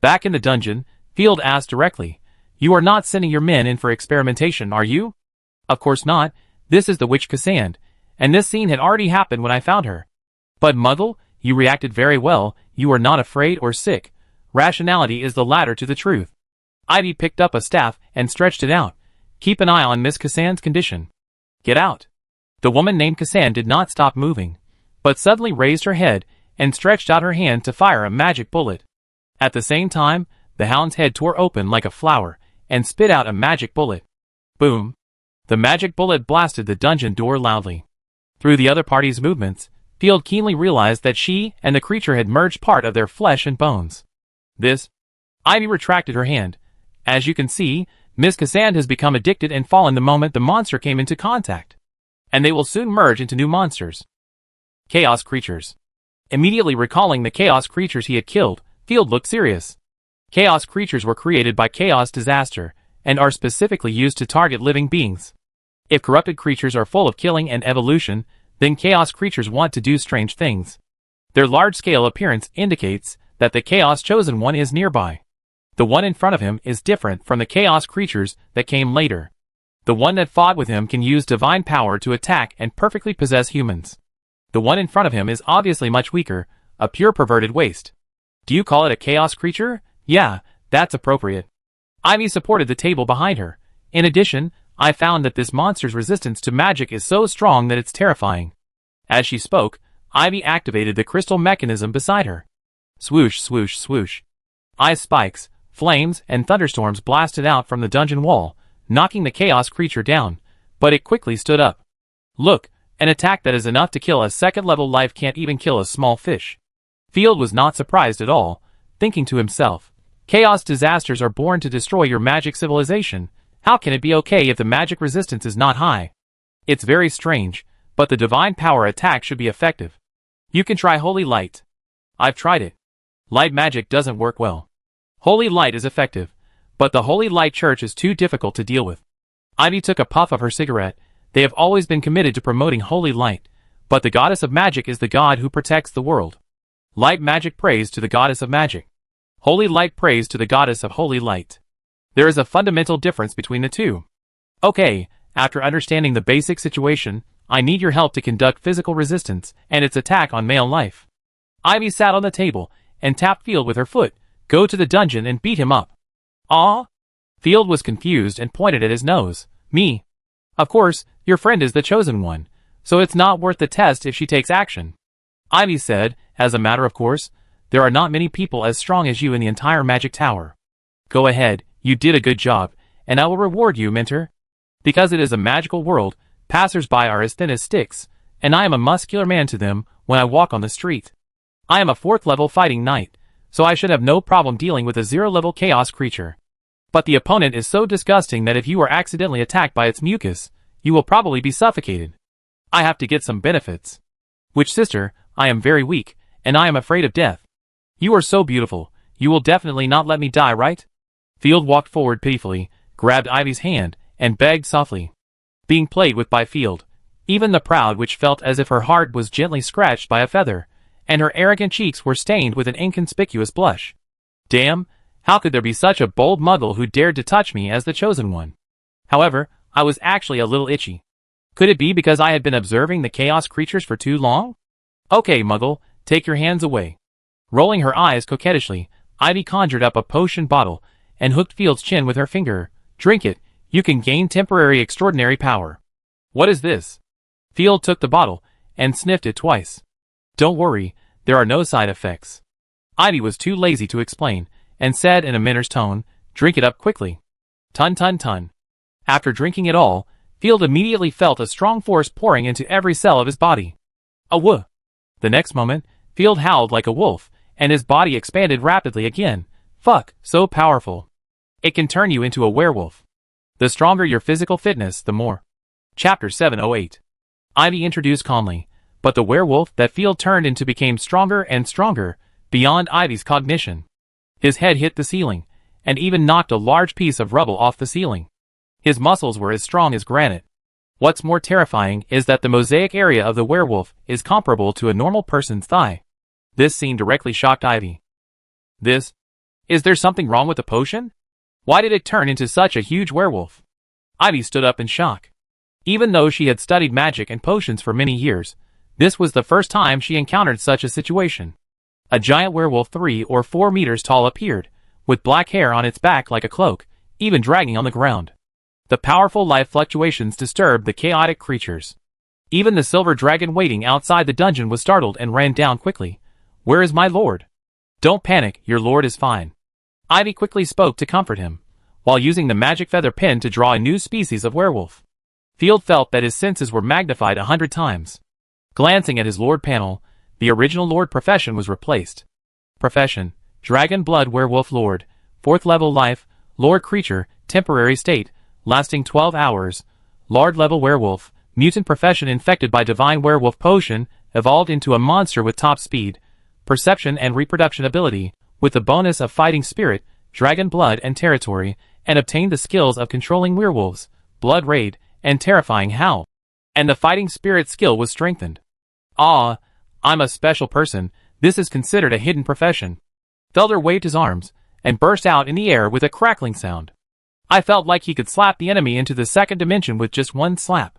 Back in the dungeon, Field asked directly, you are not sending your men in for experimentation, are you? Of course not, this is the witch Cassandra, and this scene had already happened when I found her. But Muddle, you reacted very well, you are not afraid or sick. Rationality is the ladder to the truth. Ivy picked up a staff and stretched it out. Keep an eye on Miss Cassandra's condition. Get out. The woman named Cassandra did not stop moving, but suddenly raised her head and stretched out her hand to fire a magic bullet. At the same time, the hound's head tore open like a flower and spit out a magic bullet. Boom. The magic bullet blasted the dungeon door loudly. Through the other party's movements, Field keenly realized that she and the creature had merged part of their flesh and bones. Ivy retracted her hand. As you can see, Miss Cassandra has become addicted and fallen the moment the monster came into contact. And they will soon merge into new monsters. Chaos creatures. Immediately recalling the chaos creatures he had killed, Field looked serious. Chaos creatures were created by Chaos Disaster, and are specifically used to target living beings. If corrupted creatures are full of killing and evolution, then chaos creatures want to do strange things. Their large-scale appearance indicates that the Chaos Chosen One is nearby. The one in front of him is different from the chaos creatures that came later. The one that fought with him can use divine power to attack and perfectly possess humans. The one in front of him is obviously much weaker, a pure perverted waste. Do you call it a chaos creature? Yeah, that's appropriate. Ivy supported the table behind her. In addition, I found that this monster's resistance to magic is so strong that it's terrifying. As she spoke, Ivy activated the crystal mechanism beside her. Swoosh, swoosh, swoosh. Ice spikes, flames, and thunderstorms blasted out from the dungeon wall, knocking the chaos creature down, but it quickly stood up. Look, an attack that is enough to kill a second-level life can't even kill a small fish. Field was not surprised at all, thinking to himself, chaos disasters are born to destroy your magic civilization. How can it be okay if the magic resistance is not high? It's very strange, but the divine power attack should be effective. You can try Holy Light. I've tried it. Light magic doesn't work well. Holy Light is effective, but the Holy Light Church is too difficult to deal with. Ivy took a puff of her cigarette. They have always been committed to promoting Holy Light, but the goddess of magic is the god who protects the world. Light magic prays to the goddess of magic. Holy Light prays to the goddess of Holy Light. There is a fundamental difference between the two. Okay, after understanding the basic situation, I need your help to conduct physical resistance and its attack on male life. Ivy sat on the table and tapped Field with her foot. Go to the dungeon and beat him up. Ah? Field was confused and pointed at his nose. Me? Of course, your friend is the chosen one, so it's not worth the test if she takes action. Ivy said, as a matter of course, there are not many people as strong as you in the entire magic tower. Go ahead, you did a good job, and I will reward you, mentor. Because it is a magical world, passers-by are as thin as sticks, and I am a muscular man to them when I walk on the street. I am a 4th-level fighting knight, so I should have no problem dealing with a 0-level chaos creature. But the opponent is so disgusting that if you are accidentally attacked by its mucus, you will probably be suffocated. I have to get some benefits. Witch sister, I am very weak, and I am afraid of death. You are so beautiful, you will definitely not let me die, right? Field walked forward pitifully, grabbed Ivy's hand, and begged softly. Being played with by Field, even the proud witch felt as if her heart was gently scratched by a feather, and her arrogant cheeks were stained with an inconspicuous blush. Damn, how could there be such a bold muggle who dared to touch me as the chosen one? However, I was actually a little itchy. Could it be because I had been observing the chaos creatures for too long? Okay, muggle, take your hands away. Rolling her eyes coquettishly, Ivy conjured up a potion bottle and hooked Field's chin with her finger. Drink it, you can gain temporary extraordinary power. What is this? Field took the bottle and sniffed it twice. Don't worry, there are no side effects. Ivy was too lazy to explain, and said in a mentor's tone, drink it up quickly. Tun tun tun. After drinking it all, Field immediately felt a strong force pouring into every cell of his body. A woof. The next moment, Field howled like a wolf, and his body expanded rapidly again. Fuck, so powerful. It can turn you into a werewolf. The stronger your physical fitness, the more. Chapter 708. Ivy introduced calmly, but the werewolf that Field turned into became stronger and stronger, beyond Ivy's cognition. His head hit the ceiling, and even knocked a large piece of rubble off the ceiling. His muscles were as strong as granite. What's more terrifying is that the mosaic area of the werewolf is comparable to a normal person's thigh. This scene directly shocked Ivy. Is there something wrong with the potion? Why did it turn into such a huge werewolf? Ivy stood up in shock. Even though she had studied magic and potions for many years, this was the first time she encountered such a situation. A giant werewolf 3 or 4 meters tall appeared, with black hair on its back like a cloak, even dragging on the ground. The powerful life fluctuations disturbed the chaotic creatures. Even the silver dragon waiting outside the dungeon was startled and ran down quickly. Where is my lord? Don't panic, your lord is fine. Ivy quickly spoke to comfort him, while using the magic feather pen to draw a new species of werewolf. Field felt that his senses were magnified 100 times. Glancing at his Lord panel, the original Lord profession was replaced. Profession: Dragon Blood Werewolf Lord, 4th level life, Lord creature, temporary state, lasting 12 hours, Lord level werewolf, mutant profession infected by divine werewolf potion, evolved into a monster with top speed, perception and reproduction ability, with the bonus of fighting spirit, dragon blood and territory, and obtained the skills of controlling werewolves, blood raid, and terrifying howl. And the fighting spirit skill was strengthened. Ah, I'm a special person, this is considered a hidden profession. Felder waved his arms, and burst out in the air with a crackling sound. I felt like he could slap the enemy into the second dimension with just one slap.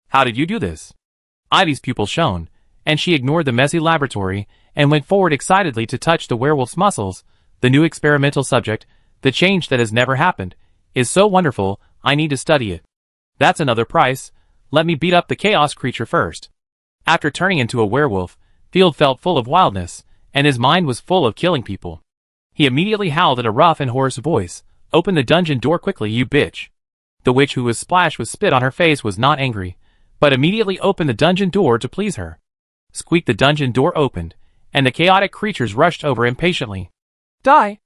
How did you do this? Ivy's pupils shone, and she ignored the messy laboratory, and went forward excitedly to touch the werewolf's muscles. The new experimental subject, the change that has never happened, is so wonderful, I need to study it. That's another price, let me beat up the chaos creature first. After turning into a werewolf, Field felt full of wildness, and his mind was full of killing people. He immediately howled at a rough and hoarse voice, "Open the dungeon door quickly, you bitch." The witch, who was splashed with spit on her face, was not angry, but immediately opened the dungeon door to please her. Squeak! The dungeon door opened, and the chaotic creatures rushed over impatiently. Die!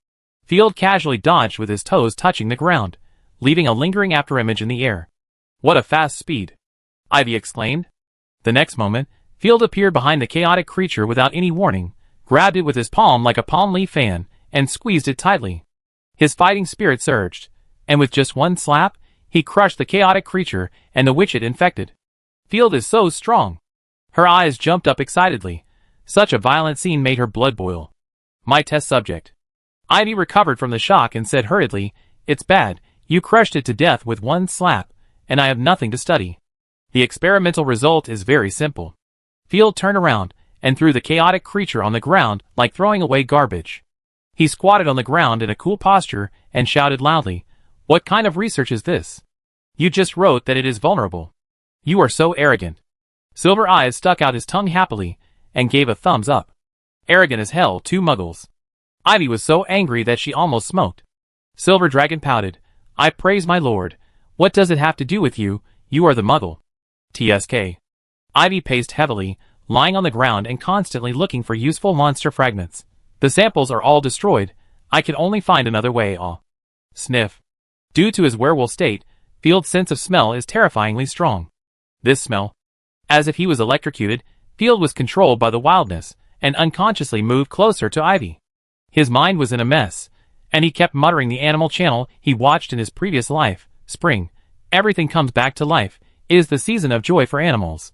Field casually dodged with his toes touching the ground, leaving a lingering afterimage in the air. What a fast speed! Ivy exclaimed. The next moment, Field appeared behind the chaotic creature without any warning, grabbed it with his palm like a palm leaf fan, and squeezed it tightly. His fighting spirit surged, and with just one slap, he crushed the chaotic creature and the witch it infected. Field is so strong. Her eyes jumped up excitedly. Such a violent scene made her blood boil. My test subject. Ivy recovered from the shock and said hurriedly, "It's bad, you crushed it to death with one slap, and I have nothing to study." The experimental result is very simple. Field turned around and threw the chaotic creature on the ground like throwing away garbage. He squatted on the ground in a cool posture and shouted loudly, "What kind of research is this? You just wrote that it is vulnerable. You are so arrogant." Silver Eyes stuck out his tongue happily and gave a thumbs up. Arrogant as hell, two muggles. Ivy was so angry that she almost smoked. Silver Dragon pouted, "I praise my lord. What does it have to do with you? You are the muggle." TSK. Ivy paced heavily, lying on the ground and constantly looking for useful monster fragments. The samples are all destroyed. I can only find another way. Sniff. Due to his werewolf state, Field's sense of smell is terrifyingly strong. This smell. As if he was electrocuted, Field was controlled by the wildness, and unconsciously moved closer to Ivy. His mind was in a mess, and he kept muttering the animal channel he watched in his previous life. Spring. Everything comes back to life. It is the season of joy for animals.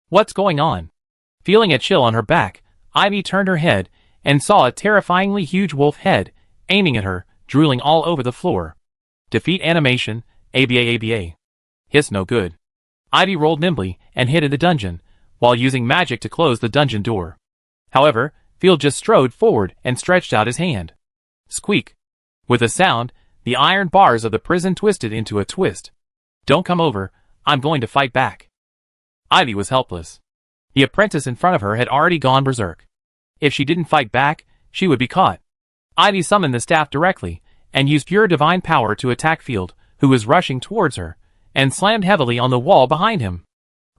What's going on? Feeling a chill on her back, Ivy turned her head, and saw a terrifyingly huge wolf head, aiming at her, drooling all over the floor. Defeat animation, ABA. Hiss no good. Ivy rolled nimbly and hid in the dungeon, while using magic to close the dungeon door. However, Field just strode forward and stretched out his hand. Squeak. With a sound, the iron bars of the prison twisted into a twist. Don't come over, I'm going to fight back. Ivy was helpless. The apprentice in front of her had already gone berserk. If she didn't fight back, she would be caught. Ivy summoned the staff directly, and used pure divine power to attack Field, who was rushing towards her, and slammed heavily on the wall behind him.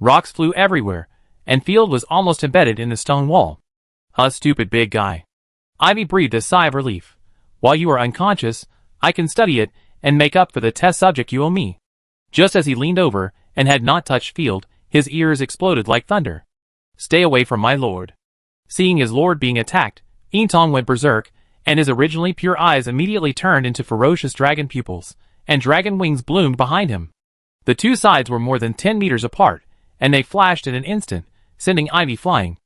Rocks flew everywhere, and Field was almost embedded in the stone wall. Stupid big guy. Ivy breathed a sigh of relief. While you are unconscious, I can study it, and make up for the test subject you owe me. Just as he leaned over, and had not touched Field, his ears exploded like thunder. Stay away from my lord. Seeing his lord being attacked, Eentong went berserk, and his originally pure eyes immediately turned into ferocious dragon pupils, and dragon wings bloomed behind him. The two sides were more than 10 meters apart, and they flashed in an instant, sending Ivy flying.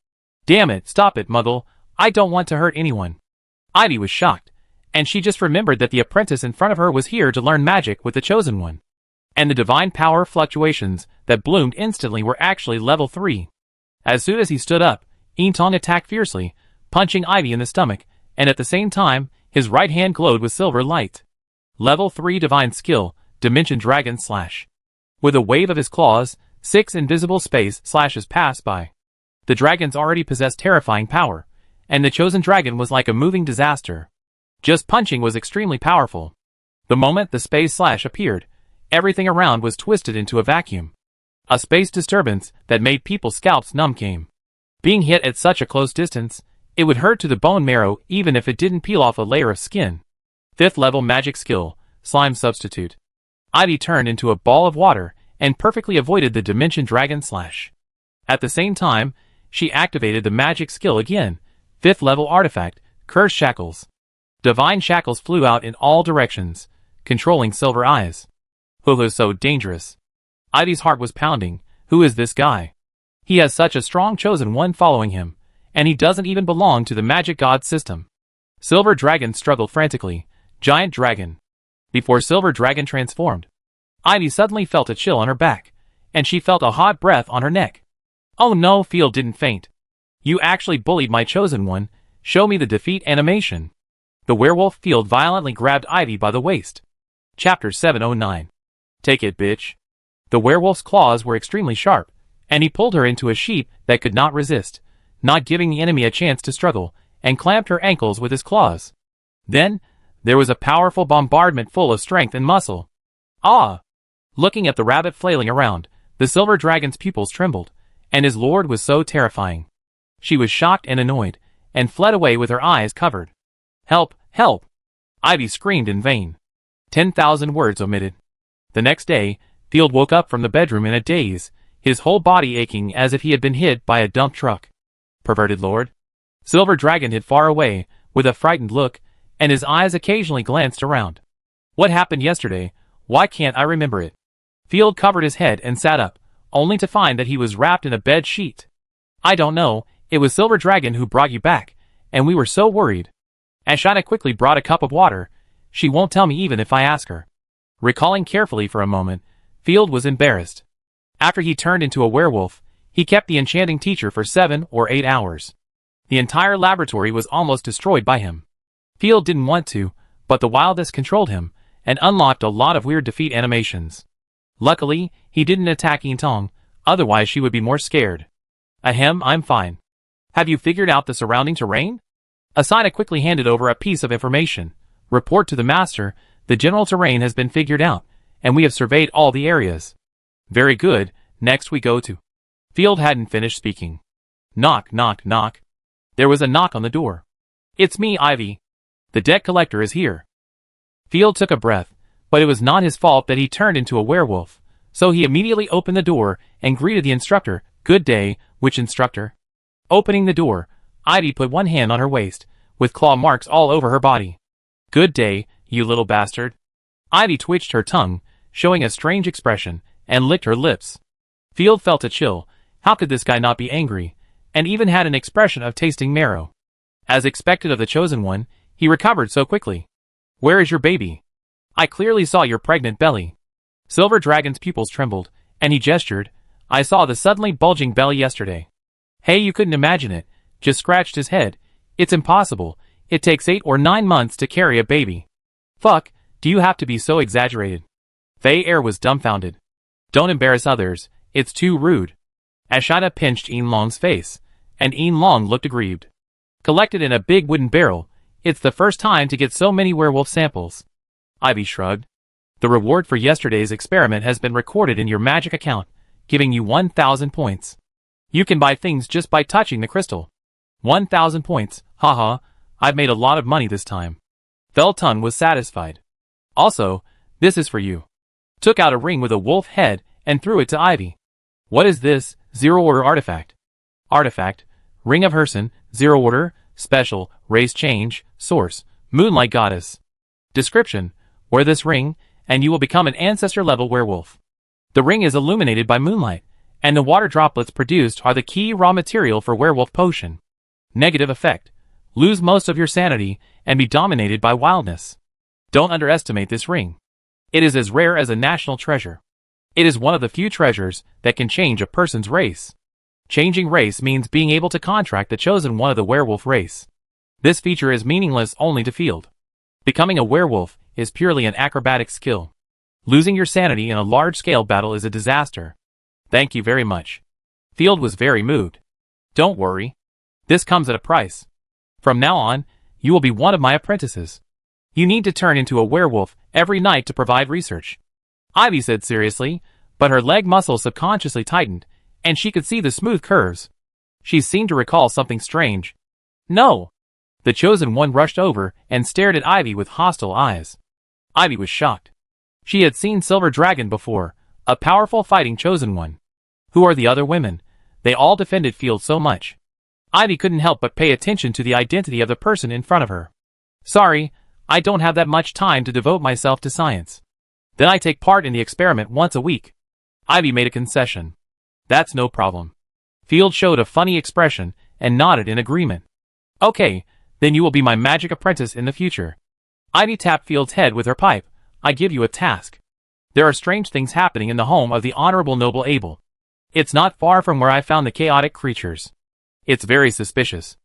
Damn it, stop it, muggle, I don't want to hurt anyone. Ivy was shocked, and she just remembered that the apprentice in front of her was here to learn magic with the Chosen One. And the divine power fluctuations that bloomed instantly were actually level 3. As soon as he stood up, Eentong attacked fiercely, punching Ivy in the stomach, and at the same time, his right hand glowed with silver light. Level 3 divine skill, Dimension Dragon Slash. With a wave of his claws, 6 invisible space slashes passed by. The dragons already possessed terrifying power, and the chosen dragon was like a moving disaster. Just punching was extremely powerful. The moment the space slash appeared, everything around was twisted into a vacuum. A space disturbance that made people's scalps numb came. Being hit at such a close distance, it would hurt to the bone marrow even if it didn't peel off a layer of skin. 5th level magic skill, Slime Substitute. Ivy turned into a ball of water and perfectly avoided the Dimension Dragon Slash. At the same time, she activated the magic skill again, 5th level artifact, Cursed Shackles. Divine shackles flew out in all directions, controlling Silver Eyes. Who was so dangerous? Ivy's heart was pounding. Who is this guy? He has such a strong chosen one following him, and he doesn't even belong to the magic god system. Silver Dragon struggled frantically. Giant Dragon. Before Silver Dragon transformed, Ivy suddenly felt a chill on her back, and she felt a hot breath on her neck. Oh no, Field didn't faint. You actually bullied my chosen one. Show me the defeat animation. The werewolf Field violently grabbed Ivy by the waist. Chapter 709. Take it, bitch. The werewolf's claws were extremely sharp, and he pulled her into a sheep that could not resist, not giving the enemy a chance to struggle, and clamped her ankles with his claws. Then, there was a powerful bombardment full of strength and muscle. Ah! Looking at the rabbit flailing around, the silver dragon's pupils trembled, and his lord was so terrifying. She was shocked and annoyed, and fled away with her eyes covered. Help! Help! Ivy screamed in vain. 10,000 words omitted. The next day, Field woke up from the bedroom in a daze, his whole body aching as if he had been hit by a dump truck. Perverted lord. Silver Dragon hid far away, with a frightened look, and his eyes occasionally glanced around. What happened yesterday? Why can't I remember it? Field covered his head and sat up, only to find that he was wrapped in a bed sheet. I don't know, it was Silver Dragon who brought you back, and we were so worried. Ashana quickly brought a cup of water. She won't tell me even if I ask her. Recalling carefully for a moment, Field was embarrassed. After he turned into a werewolf, he kept the enchanting teacher for 7 or 8 hours. The entire laboratory was almost destroyed by him. Field didn't want to, but the wildness controlled him, and unlocked a lot of weird defeat animations. Luckily, he didn't attack Yintong, otherwise she would be more scared. Ahem, I'm fine. Have you figured out the surrounding terrain? Asana quickly handed over a piece of information. Report to the master, the general terrain has been figured out, and we have surveyed all the areas. Very good, next we go to... Field hadn't finished speaking. Knock, knock, knock. There was a knock on the door. It's me, Ivy. The debt collector is here. Field took a breath, but it was not his fault that he turned into a werewolf, so he immediately opened the door and greeted the instructor. Good day, which instructor? Opening the door, Ivy put one hand on her waist, with claw marks all over her body. Good day, you little bastard. Ivy twitched her tongue, showing a strange expression, and licked her lips. Field felt a chill. How could this guy not be angry? And even had an expression of tasting marrow. As expected of the chosen one, he recovered so quickly. Where is your baby? I clearly saw your pregnant belly. Silver Dragon's pupils trembled, and he gestured. I saw the suddenly bulging belly yesterday. Hey, you couldn't imagine it. Just scratched his head. It's impossible. It takes 8 or 9 months to carry a baby. Fuck, do you have to be so exaggerated? Fei Air was dumbfounded. Don't embarrass others, it's too rude. Ashana pinched Yin Long's face, and Yin Long looked aggrieved. Collected in a big wooden barrel, it's the first time to get so many werewolf samples. Ivy shrugged. The reward for yesterday's experiment has been recorded in your magic account, giving you 1,000 points. You can buy things just by touching the crystal. 1,000 points, haha, I've made a lot of money this time. Felton was satisfied. Also, this is for you. Took out a ring with a wolf head and threw it to Ivy. What is this? Zero order artifact. Artifact, Ring of Herson, 0 order, special, race change, source, Moonlight Goddess. Description, wear this ring, and you will become an ancestor level werewolf. The ring is illuminated by moonlight, and the water droplets produced are the key raw material for werewolf potion. Negative effect, lose most of your sanity, and be dominated by wildness. Don't underestimate this ring. It is as rare as a national treasure. It is one of the few treasures that can change a person's race. Changing race means being able to contract the chosen one of the werewolf race. This feature is meaningless only to Field. Becoming a werewolf is purely an acrobatic skill. Losing your sanity in a large-scale battle is a disaster. Thank you very much. Field was very moved. Don't worry. This comes at a price. From now on, you will be one of my apprentices. You need to turn into a werewolf every night to provide research. Ivy said seriously, but her leg muscles subconsciously tightened, and she could see the smooth curves. She seemed to recall something strange. No! The chosen one rushed over and stared at Ivy with hostile eyes. Ivy was shocked. She had seen Silver Dragon before, a powerful fighting chosen one. Who are the other women? They all defended Field so much. Ivy couldn't help but pay attention to the identity of the person in front of her. Sorry, I don't have that much time to devote myself to science. Then I take part in the experiment once a week. Ivy made a concession. That's no problem. Field showed a funny expression and nodded in agreement. Okay, then you will be my magic apprentice in the future. Ivy tapped Field's head with her pipe. I give you a task. There are strange things happening in the home of the Honorable Noble Abel. It's not far from where I found the chaotic creatures. It's very suspicious.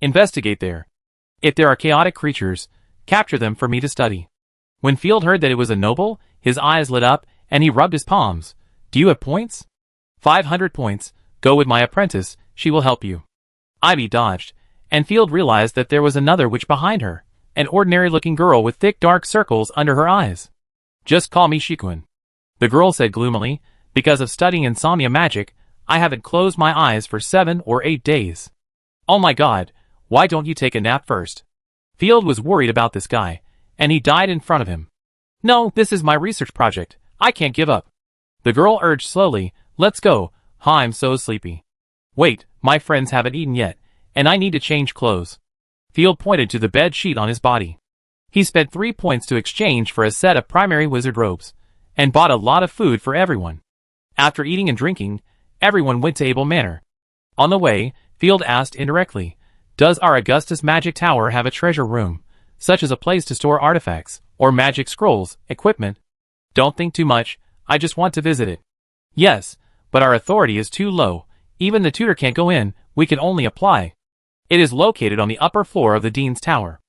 Investigate there. If there are chaotic creatures, capture them for me to study. When Field heard that it was a noble, his eyes lit up, and he rubbed his palms. Do you have points? 500 points. Go with my apprentice, she will help you. Ivy dodged, and Field realized that there was another witch behind her, an ordinary-looking girl with thick dark circles under her eyes. Just call me Shikun. The girl said gloomily, because of studying insomnia magic, I haven't closed my eyes for 7 or 8 days. Oh my god, why don't you take a nap first? Field was worried about this guy, and he died in front of him. No, this is my research project. I can't give up. The girl urged slowly, let's go. I'm so sleepy. Wait, my friends haven't eaten yet, and I need to change clothes. Field pointed to the bed sheet on his body. He spent 3 points to exchange for a set of primary wizard robes, and bought a lot of food for everyone. After eating and drinking, everyone went to Abel Manor. On the way, Field asked indirectly, does our Augustus Magic Tower have a treasure room, such as a place to store artifacts, or magic scrolls, equipment? Don't think too much, I just want to visit it. Yes, but our authority is too low, even the tutor can't go in, we can only apply. It is located on the upper floor of the Dean's Tower.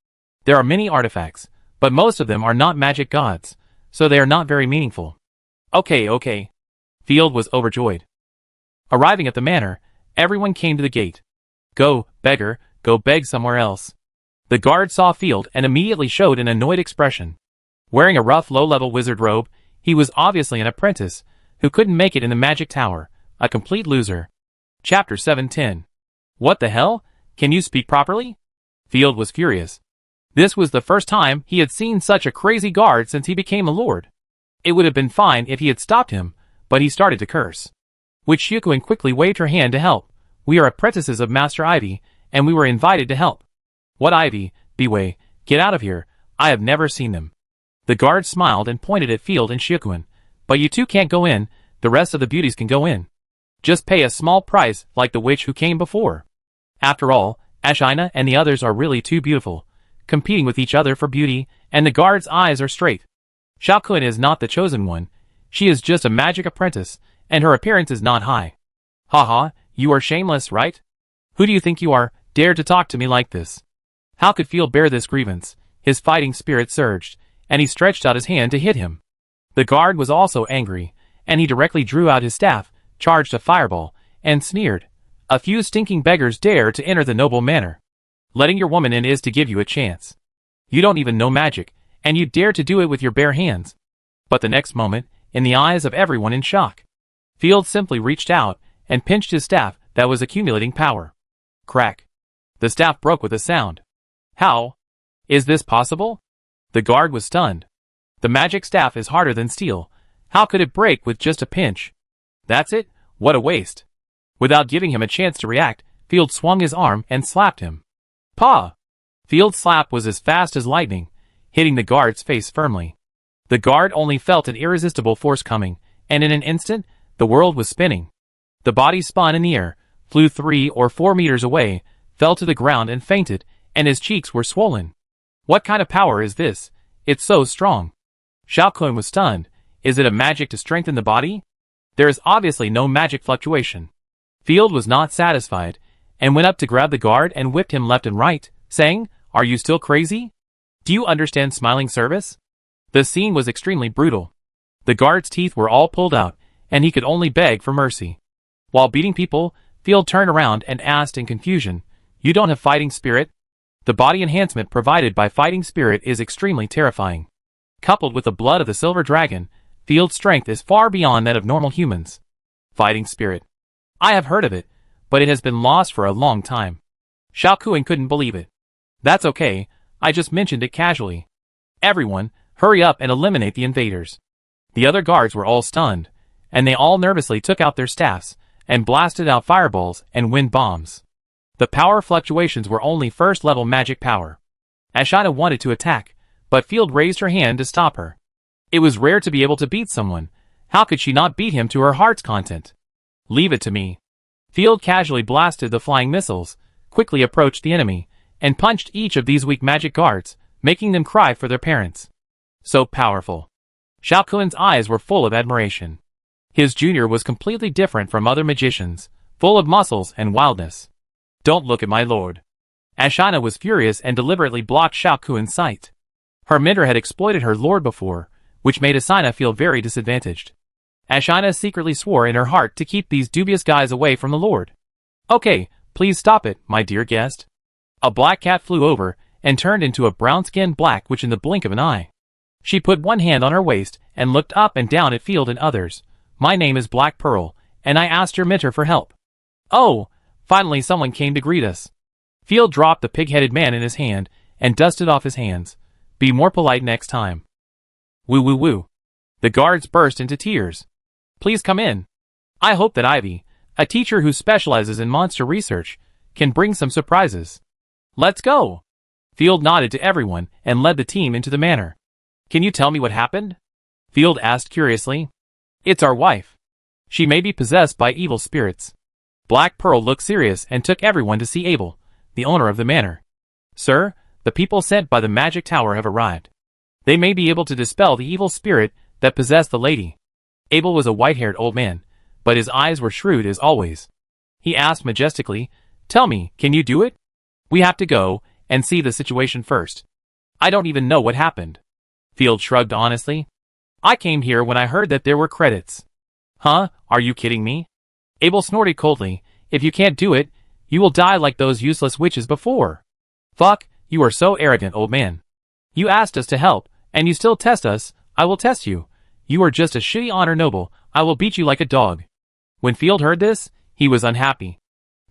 There are many artifacts, but most of them are not magic gods, so they are not very meaningful. Okay. Field was overjoyed. Arriving at the manor, everyone came to the gate. Go, beggar, go beg somewhere else. The guard saw Field and immediately showed an annoyed expression. Wearing a rough low-level wizard robe, he was obviously an apprentice, who couldn't make it in the magic tower, a complete loser. Chapter 710. What the hell? Can you speak properly? Field was furious. This was the first time he had seen such a crazy guard since he became a lord. It would have been fine if he had stopped him, but he started to curse. Witch Shukuin quickly waved her hand to help. We are apprentices of Master Ivy, and we were invited to help. What Ivy? Beway, get out of here, I have never seen them. The guard smiled and pointed at Field and Shukuin. But you two can't go in, the rest of the beauties can go in. Just pay a small price like the witch who came before. After all, Ashina and the others are really too beautiful, competing with each other for beauty, and the guard's eyes are straight. Xiaokun is not the chosen one, she is just a magic apprentice, and her appearance is not high. Haha, you are shameless, right? Who do you think you are, dare to talk to me like this? How could Field bear this grievance? His fighting spirit surged, and he stretched out his hand to hit him. The guard was also angry, and he directly drew out his staff, charged a fireball, and sneered. A few stinking beggars dare to enter the noble manor. Letting your woman in is to give you a chance. You don't even know magic, and you dare to do it with your bare hands. But the next moment, in the eyes of everyone in shock, Field simply reached out and pinched his staff that was accumulating power. Crack. The staff broke with a sound. How? Is this possible? The guard was stunned. The magic staff is harder than steel. How could it break with just a pinch? That's it? What a waste. Without giving him a chance to react, Field swung his arm and slapped him. Paw! Field's slap was as fast as lightning, hitting the guard's face firmly. The guard only felt an irresistible force coming, and in an instant, the world was spinning. The body spun in the air, flew 3 or 4 meters away, fell to the ground and fainted, and his cheeks were swollen. What kind of power is this? It's so strong. Xiaokun was stunned. Is it a magic to strengthen the body? There is obviously no magic fluctuation. Field was not satisfied, and went up to grab the guard and whipped him left and right, saying, Are you still crazy? Do you understand smiling service? The scene was extremely brutal. The guard's teeth were all pulled out, and he could only beg for mercy. While beating people, Field turned around and asked in confusion, You don't have fighting spirit? The body enhancement provided by fighting spirit is extremely terrifying. Coupled with the blood of the silver dragon, Field's strength is far beyond that of normal humans. Fighting spirit. I have heard of it, but it has been lost for a long time. Xiao Kuan couldn't believe it. That's okay, I just mentioned it casually. Everyone, hurry up and eliminate the invaders. The other guards were all stunned, and they all nervously took out their staffs and blasted out fireballs and wind bombs. The power fluctuations were only first-level magic power. Ashina wanted to attack, but Field raised her hand to stop her. It was rare to be able to beat someone. How could she not beat him to her heart's content? Leave it to me. Field casually blasted the flying missiles, quickly approached the enemy, and punched each of these weak magic guards, making them cry for their parents. So powerful. Xiao Kuan's eyes were full of admiration. His junior was completely different from other magicians, full of muscles and wildness. Don't look at my lord. Ashina was furious and deliberately blocked Xiao Kuan's sight. Her mentor had exploited her lord before, which made Ashina feel very disadvantaged. Ashina secretly swore in her heart to keep these dubious guys away from the lord. Okay, please stop it, my dear guest. A black cat flew over and turned into a brown-skinned black witch in the blink of an eye. She put one hand on her waist and looked up and down at Field and others. My name is Black Pearl, and I asked your mentor for help. Oh, finally someone came to greet us. Field dropped the pig-headed man in his hand and dusted off his hands. Be more polite next time. Woo woo woo. The guards burst into tears. Please come in. I hope that Ivy, a teacher who specializes in monster research, can bring some surprises. Let's go. Field nodded to everyone and led the team into the manor. Can you tell me what happened? Field asked curiously. It's our wife. She may be possessed by evil spirits. Black Pearl looked serious and took everyone to see Abel, the owner of the manor. Sir, the people sent by the magic tower have arrived. They may be able to dispel the evil spirit that possessed the lady. Abel was a white-haired old man, but his eyes were shrewd as always. He asked majestically, Tell me, can you do it? We have to go and see the situation first. I don't even know what happened. Field shrugged honestly. I came here when I heard that there were credits. Huh? Are you kidding me? Abel snorted coldly. If you can't do it, you will die like those useless witches before. Fuck, you are so arrogant, old man. You asked us to help, and you still test us. I will test you. You are just a shitty honor noble. I will beat you like a dog. When Field heard this, he was unhappy.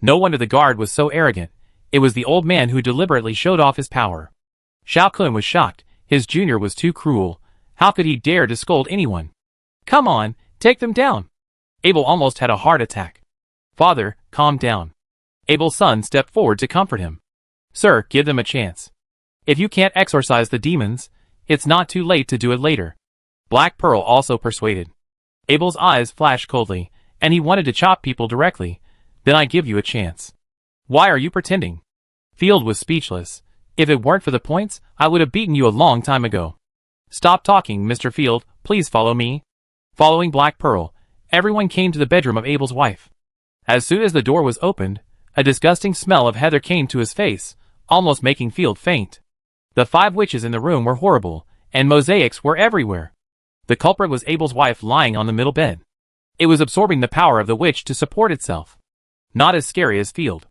No wonder the guard was so arrogant. It was the old man who deliberately showed off his power. Xiao Kun was shocked. His junior was too cruel. How could he dare to scold anyone? Come on, take them down. Abel almost had a heart attack. Father, calm down. Abel's son stepped forward to comfort him. Sir, give them a chance. If you can't exorcise the demons, it's not too late to do it later. Black Pearl also persuaded. Abel's eyes flashed coldly, and he wanted to chop people directly. Then I give you a chance. Why are you pretending? Field was speechless. If it weren't for the points, I would have beaten you a long time ago. Stop talking, Mr. Field, please follow me. Following Black Pearl, everyone came to the bedroom of Abel's wife. As soon as the door was opened, a disgusting smell of heather came to his face, almost making Field faint. The 5 witches in the room were horrible, and mosaics were everywhere. The culprit was Abel's wife lying on the middle bed. It was absorbing the power of the witch to support itself. Not as scary as Field.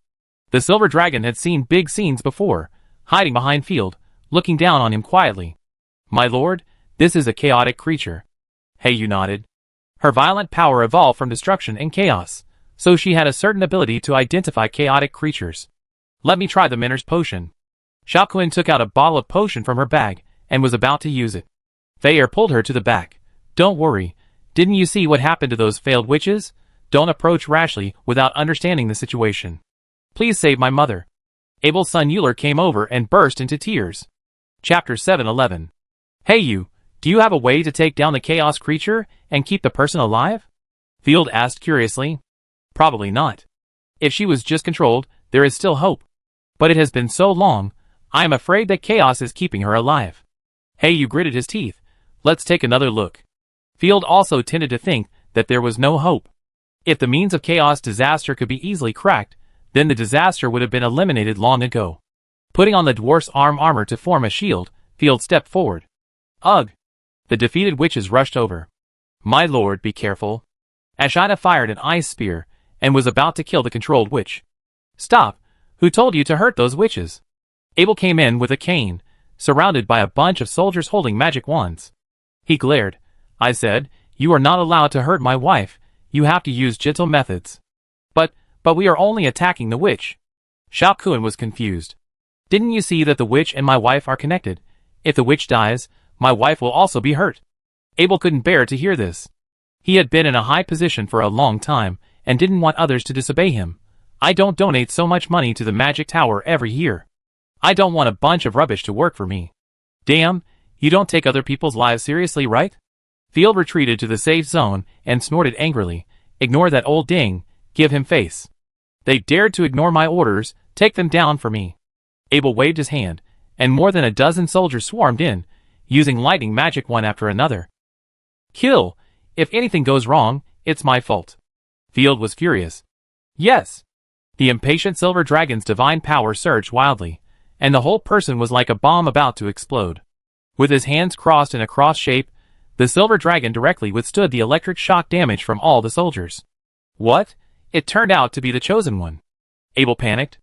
The silver dragon had seen big scenes before, hiding behind Field, looking down on him quietly. My lord, this is a chaotic creature. Hey, you nodded. Her violent power evolved from destruction and chaos, so she had a certain ability to identify chaotic creatures. Let me try the Miner's potion. Xiao Kun took out a bottle of potion from her bag and was about to use it. Thayer pulled her to the back. Don't worry. Didn't you see what happened to those failed witches? Don't approach rashly without understanding the situation. Please save my mother. Abel's son Euler came over and burst into tears. Chapter 7:11. Hey you, do you have a way to take down the chaos creature and keep the person alive? Field asked curiously. Probably not. If she was just controlled, there is still hope. But it has been so long, I am afraid that chaos is keeping her alive. Hey you gritted his teeth. Let's take another look. Field also tended to think that there was no hope. If the means of chaos disaster could be easily cracked, then the disaster would have been eliminated long ago. Putting on the dwarf's armor to form a shield, Field stepped forward. Ugh! The defeated witches rushed over. My lord, be careful. Ashina fired an ice spear, and was about to kill the controlled witch. Stop! Who told you to hurt those witches? Abel came in with a cane, surrounded by a bunch of soldiers holding magic wands. He glared. I said, "You are not allowed to hurt my wife. You have to use gentle methods." But we are only attacking the witch. Shao Kun was confused. "Didn't you see that the witch and my wife are connected? If the witch dies, my wife will also be hurt." Abel couldn't bear to hear this. He had been in a high position for a long time, and didn't want others to disobey him. "I don't donate so much money to the magic tower every year. I don't want a bunch of rubbish to work for me." "Damn, you don't take other people's lives seriously, right?" Field retreated to the safe zone and snorted angrily. "Ignore that old ding, give him face. They dared to ignore my orders, take them down for me." Abel waved his hand, and more than a dozen soldiers swarmed in, using lightning magic one after another. "Kill! If anything goes wrong, it's my fault." Field was furious. "Yes." The impatient silver dragon's divine power surged wildly, and the whole person was like a bomb about to explode. With his hands crossed in a cross shape, the silver dragon directly withstood the electric shock damage from all the soldiers. What? It turned out to be the chosen one. Abel panicked.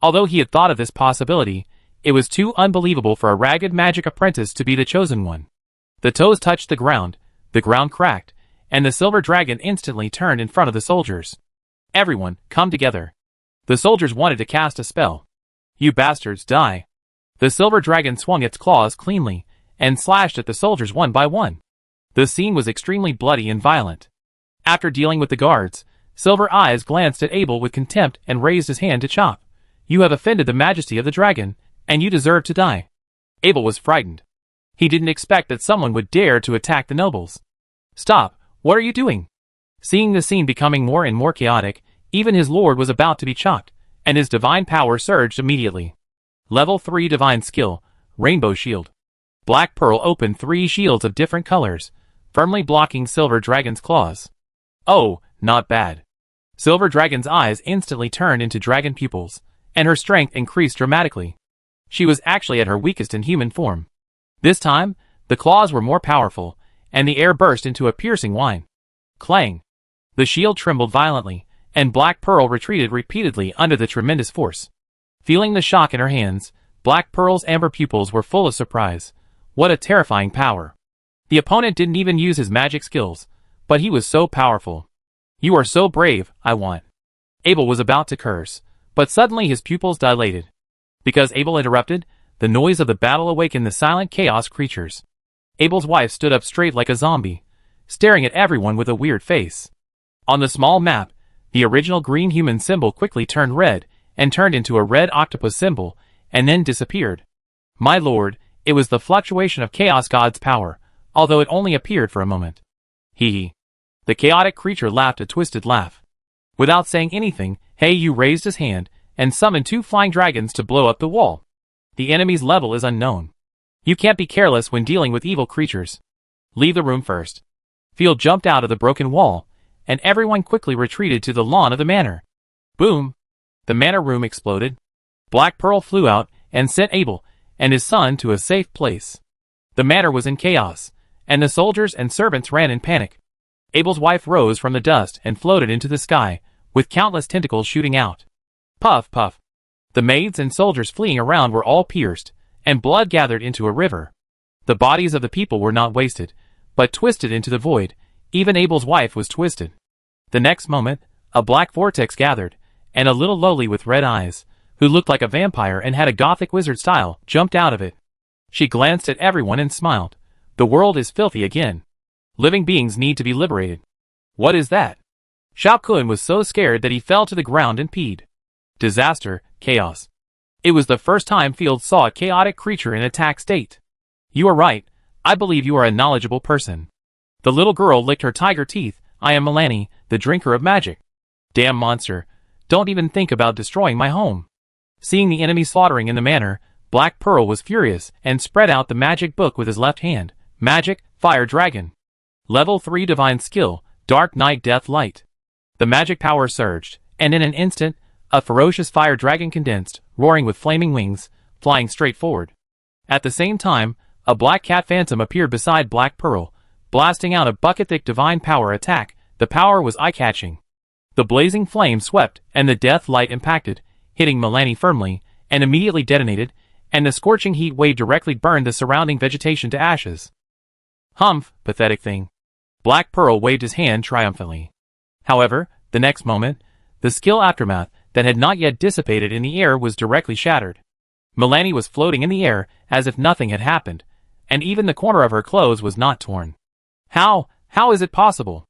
Although he had thought of this possibility, it was too unbelievable for a ragged magic apprentice to be the chosen one. The toes touched the ground cracked, and the silver dragon instantly turned in front of the soldiers. "Everyone, come together." The soldiers wanted to cast a spell. "You bastards, die." The silver dragon swung its claws cleanly, and slashed at the soldiers one by one. The scene was extremely bloody and violent. After dealing with the guards, Silver Eyes glanced at Abel with contempt and raised his hand to chop. "You have offended the majesty of the dragon, and you deserve to die." Abel was frightened. He didn't expect that someone would dare to attack the nobles. "Stop, what are you doing?" Seeing the scene becoming more and more chaotic, even his lord was about to be chopped, and his divine power surged immediately. Level 3 divine skill, Rainbow Shield. Black Pearl opened 3 shields of different colors, firmly blocking Silver Dragon's claws. Oh, not bad. Silver Dragon's eyes instantly turned into dragon pupils, and her strength increased dramatically. She was actually at her weakest in human form. This time, the claws were more powerful, and the air burst into a piercing whine. Clang! The shield trembled violently, and Black Pearl retreated repeatedly under the tremendous force. Feeling the shock in her hands, Black Pearl's amber pupils were full of surprise. What a terrifying power! The opponent didn't even use his magic skills, but he was so powerful. "You are so brave, I want." Abel was about to curse, but suddenly his pupils dilated. Because Abel interrupted, the noise of the battle awakened the silent chaos creatures. Abel's wife stood up straight like a zombie, staring at everyone with a weird face. On the small map, the original green human symbol quickly turned red, and turned into a red octopus symbol, and then disappeared. My lord, it was the fluctuation of Chaos God's power, although it only appeared for a moment. Hee hee. The chaotic creature laughed a twisted laugh. Without saying anything, Yu raised his hand, and summoned 2 flying dragons to blow up the wall. The enemy's level is unknown. You can't be careless when dealing with evil creatures. Leave the room first. Field jumped out of the broken wall, and everyone quickly retreated to the lawn of the manor. Boom! The manor room exploded. Black Pearl flew out, and sent Abel and his son to a safe place. The manor was in chaos, and the soldiers and servants ran in panic. Abel's wife rose from the dust and floated into the sky, with countless tentacles shooting out. Puff, puff. The maids and soldiers fleeing around were all pierced, and blood gathered into a river. The bodies of the people were not wasted, but twisted into the void. Even Abel's wife was twisted. The next moment, a black vortex gathered, and a little lowly with red eyes, who looked like a vampire and had a gothic wizard style, jumped out of it. She glanced at everyone and smiled. The world is filthy again. Living beings need to be liberated. What is that? Shao Kun was so scared that he fell to the ground and peed. Disaster, chaos. It was the first time Field saw a chaotic creature in attack state. You are right. I believe you are a knowledgeable person. The little girl licked her tiger teeth. I am Milani, the drinker of magic. Damn monster. Don't even think about destroying my home. Seeing the enemy slaughtering in the manor, Black Pearl was furious and spread out the magic book with his left hand. Magic, Fire Dragon. Level 3 Divine Skill, Dark Night Death Light. The magic power surged, and in an instant, a ferocious fire dragon condensed, roaring with flaming wings, flying straight forward. At the same time, a black cat phantom appeared beside Black Pearl, blasting out a bucket-thick divine power attack. The power was eye-catching. The blazing flame swept, and the death light impacted, hitting Milani firmly, and immediately detonated, and the scorching heat wave directly burned the surrounding vegetation to ashes. Humph, pathetic thing. Black Pearl waved his hand triumphantly. However, the next moment, the skill aftermath that had not yet dissipated in the air was directly shattered. Milani was floating in the air as if nothing had happened, and even the corner of her clothes was not torn. How is it possible?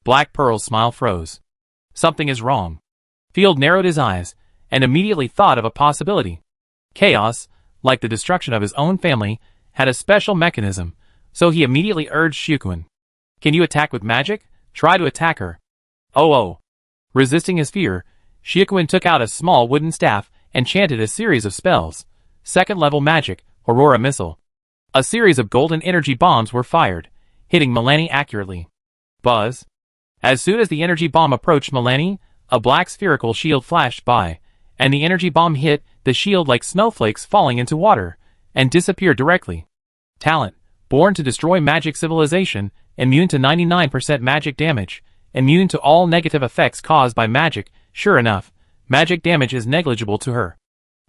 Black Pearl's smile froze. Something is wrong. Field narrowed his eyes, and immediately thought of a possibility. Chaos, like the destruction of his own family, had a special mechanism, so he immediately urged Shikuin. Can you attack with magic? Try to attack her. Oh. Resisting his fear, Shikuin took out a small wooden staff and chanted a series of spells. Second-level magic, Aurora Missile. A series of golden energy bombs were fired, hitting Milani accurately. Buzz. As soon as the energy bomb approached Milani, a black spherical shield flashed by, and the energy bomb hit the shield like snowflakes falling into water, and disappeared directly. Talent. Born to destroy magic civilization, immune to 99% magic damage, immune to all negative effects caused by magic. Sure enough, magic damage is negligible to her.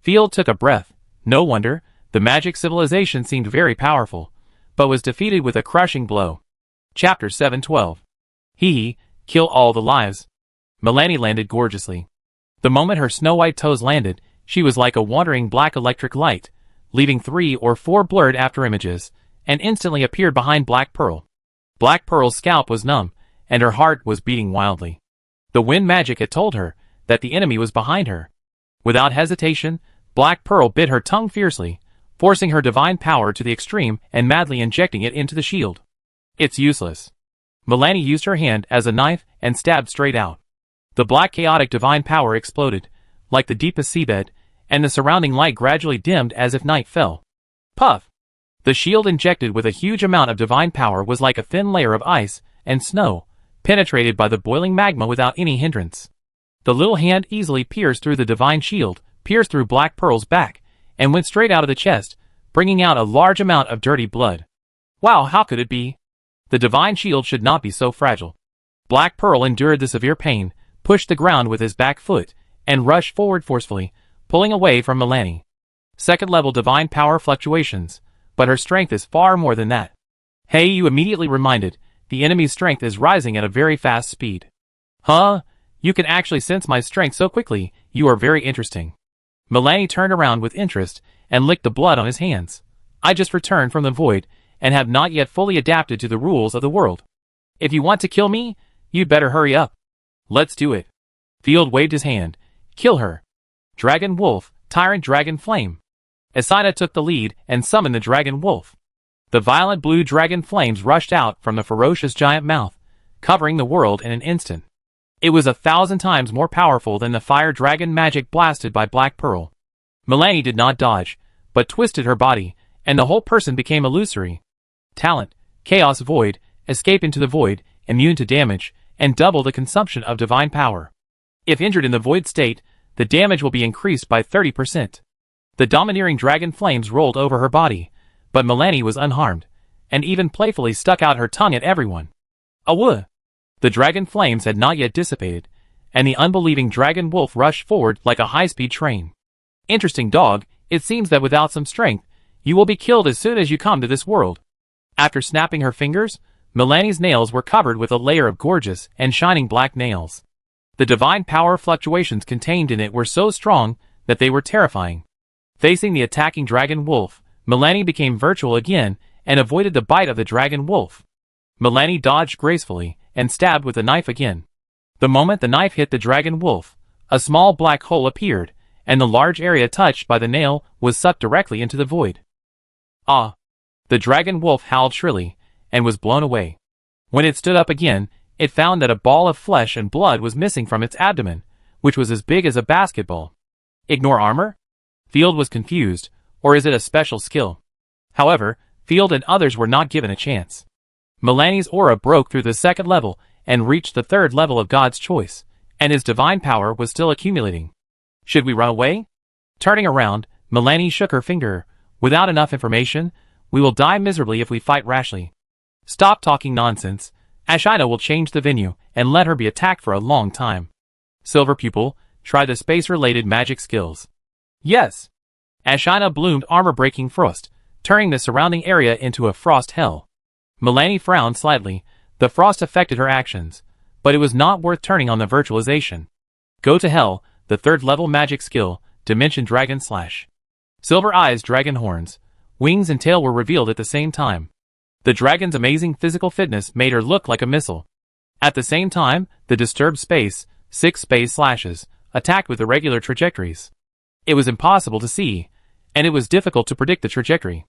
Field took a breath. No wonder, the magic civilization seemed very powerful, but was defeated with a crushing blow. Chapter 712. Kill all the lives. Milani landed gorgeously. The moment her snow-white toes landed, she was like a wandering black electric light, leaving 3 or 4 blurred afterimages, and instantly appeared behind Black Pearl. Black Pearl's scalp was numb, and her heart was beating wildly. The wind magic had told her that the enemy was behind her. Without hesitation, Black Pearl bit her tongue fiercely, forcing her divine power to the extreme and madly injecting it into the shield. It's useless. Milani used her hand as a knife and stabbed straight out. The black chaotic divine power exploded, like the deepest seabed, and the surrounding light gradually dimmed as if night fell. Puff! The shield injected with a huge amount of divine power was like a thin layer of ice and snow, penetrated by the boiling magma without any hindrance. The little hand easily pierced through the divine shield, pierced through Black Pearl's back, and went straight out of the chest, bringing out a large amount of dirty blood. Wow, how could it be? The divine shield should not be so fragile. Black Pearl endured the severe pain, pushed the ground with his back foot, and rushed forward forcefully, pulling away from Milani. Second-level divine power fluctuations, but her strength is far more than that. Hey, you immediately reminded, the enemy's strength is rising at a very fast speed. Huh? You can actually sense my strength so quickly, you are very interesting. Milani turned around with interest, and licked the blood on his hands. I just returned from the void, and have not yet fully adapted to the rules of the world. If you want to kill me, you'd better hurry up. Let's do it. Field waved his hand. Kill her. Dragon Wolf, Tyrant Dragon Flame. Asina took the lead and summoned the Dragon Wolf. The violent blue dragon flames rushed out from the ferocious giant mouth, covering the world in an instant. It was 1,000 times more powerful than the fire dragon magic blasted by Black Pearl. Milani did not dodge, but twisted her body, and the whole person became illusory. Talent, Chaos Void, escape into the void, immune to damage, and double the consumption of divine power. If injured in the void state, the damage will be increased by 30%. The domineering dragon flames rolled over her body, but Milani was unharmed, and even playfully stuck out her tongue at everyone. Awoo! The dragon flames had not yet dissipated, and the unbelieving dragon wolf rushed forward like a high-speed train. Interesting dog, it seems that without some strength, you will be killed as soon as you come to this world. After snapping her fingers, Milani's nails were covered with a layer of gorgeous and shining black nails. The divine power fluctuations contained in it were so strong that they were terrifying. Facing the attacking dragon wolf, Milani became virtual again and avoided the bite of the dragon wolf. Milani dodged gracefully and stabbed with the knife again. The moment the knife hit the dragon wolf, a small black hole appeared, and the large area touched by the nail was sucked directly into the void. Ah! The dragon wolf howled shrilly, and was blown away. When it stood up again, it found that a ball of flesh and blood was missing from its abdomen, which was as big as a basketball. Ignore armor? Field was confused, or is it a special skill? However, Field and others were not given a chance. Milani's aura broke through the second level and reached the third level of God's choice, and his divine power was still accumulating. Should we run away? Turning around, Milani shook her finger. Without enough information, we will die miserably if we fight rashly. Stop talking nonsense. Asina will change the venue and let her be attacked for a long time. Silver Pupil, try the space-related magic skills. Yes. Asina bloomed armor-breaking frost, turning the surrounding area into a frost hell. Milani frowned slightly, The frost affected her actions, but it was not worth turning on the virtualization. Go to hell, the 3rd level magic skill, Dimension Dragon Slash. Silver eyes, dragon horns, wings and tail were revealed at the same time. The dragon's amazing physical fitness made her look like a missile. At the same time, the disturbed space, 6 space slashes, attacked with irregular trajectories. It was impossible to see, and it was difficult to predict the trajectory.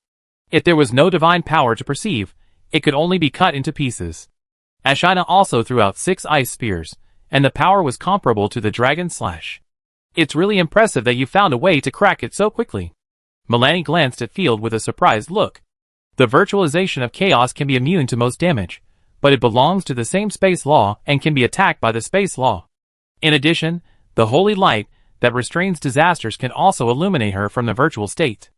If there was no divine power to perceive, it could only be cut into pieces. Ashina also threw out 6 ice spears, and the power was comparable to the dragon slash. It's really impressive that you found a way to crack it so quickly. Milani glanced at Field with a surprised look. The virtualization of chaos can be immune to most damage, but it belongs to the same space law and can be attacked by the space law. In addition, the holy light that restrains disasters can also illuminate her from the virtual state.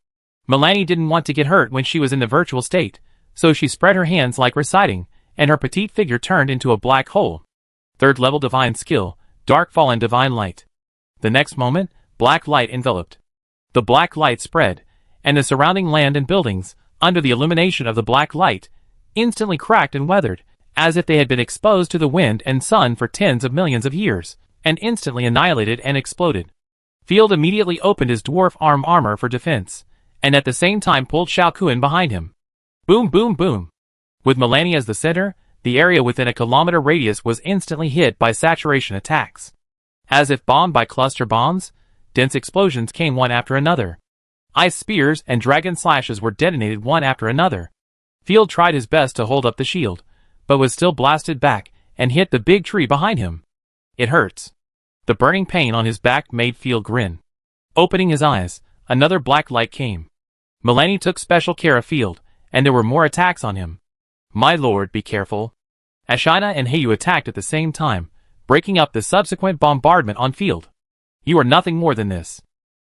Milani didn't want to get hurt when she was in the virtual state, so she spread her hands like reciting, and her petite figure turned into a black hole. 3rd level divine skill, Darkfall and Divine Light. The next moment, black light enveloped. The black light spread, and the surrounding land and buildings, under the illumination of the black light, instantly cracked and weathered, as if they had been exposed to the wind and sun for tens of millions of years, and instantly annihilated and exploded. Field immediately opened his dwarf armor for defense, and at the same time pulled Shao Kuan behind him. Boom boom boom. With Milani as the center, the area within a kilometer radius was instantly hit by saturation attacks. As if bombed by cluster bombs, dense explosions came one after another. Ice spears and dragon slashes were detonated one after another. Field tried his best to hold up the shield, but was still blasted back and hit the big tree behind him. It hurts. The burning pain on his back made Field grin. Opening his eyes, another black light came. Milani took special care of Field, and there were more attacks on him. My lord, be careful. Ashina and Heiyu attacked at the same time, breaking up the subsequent bombardment on Field. You are nothing more than this.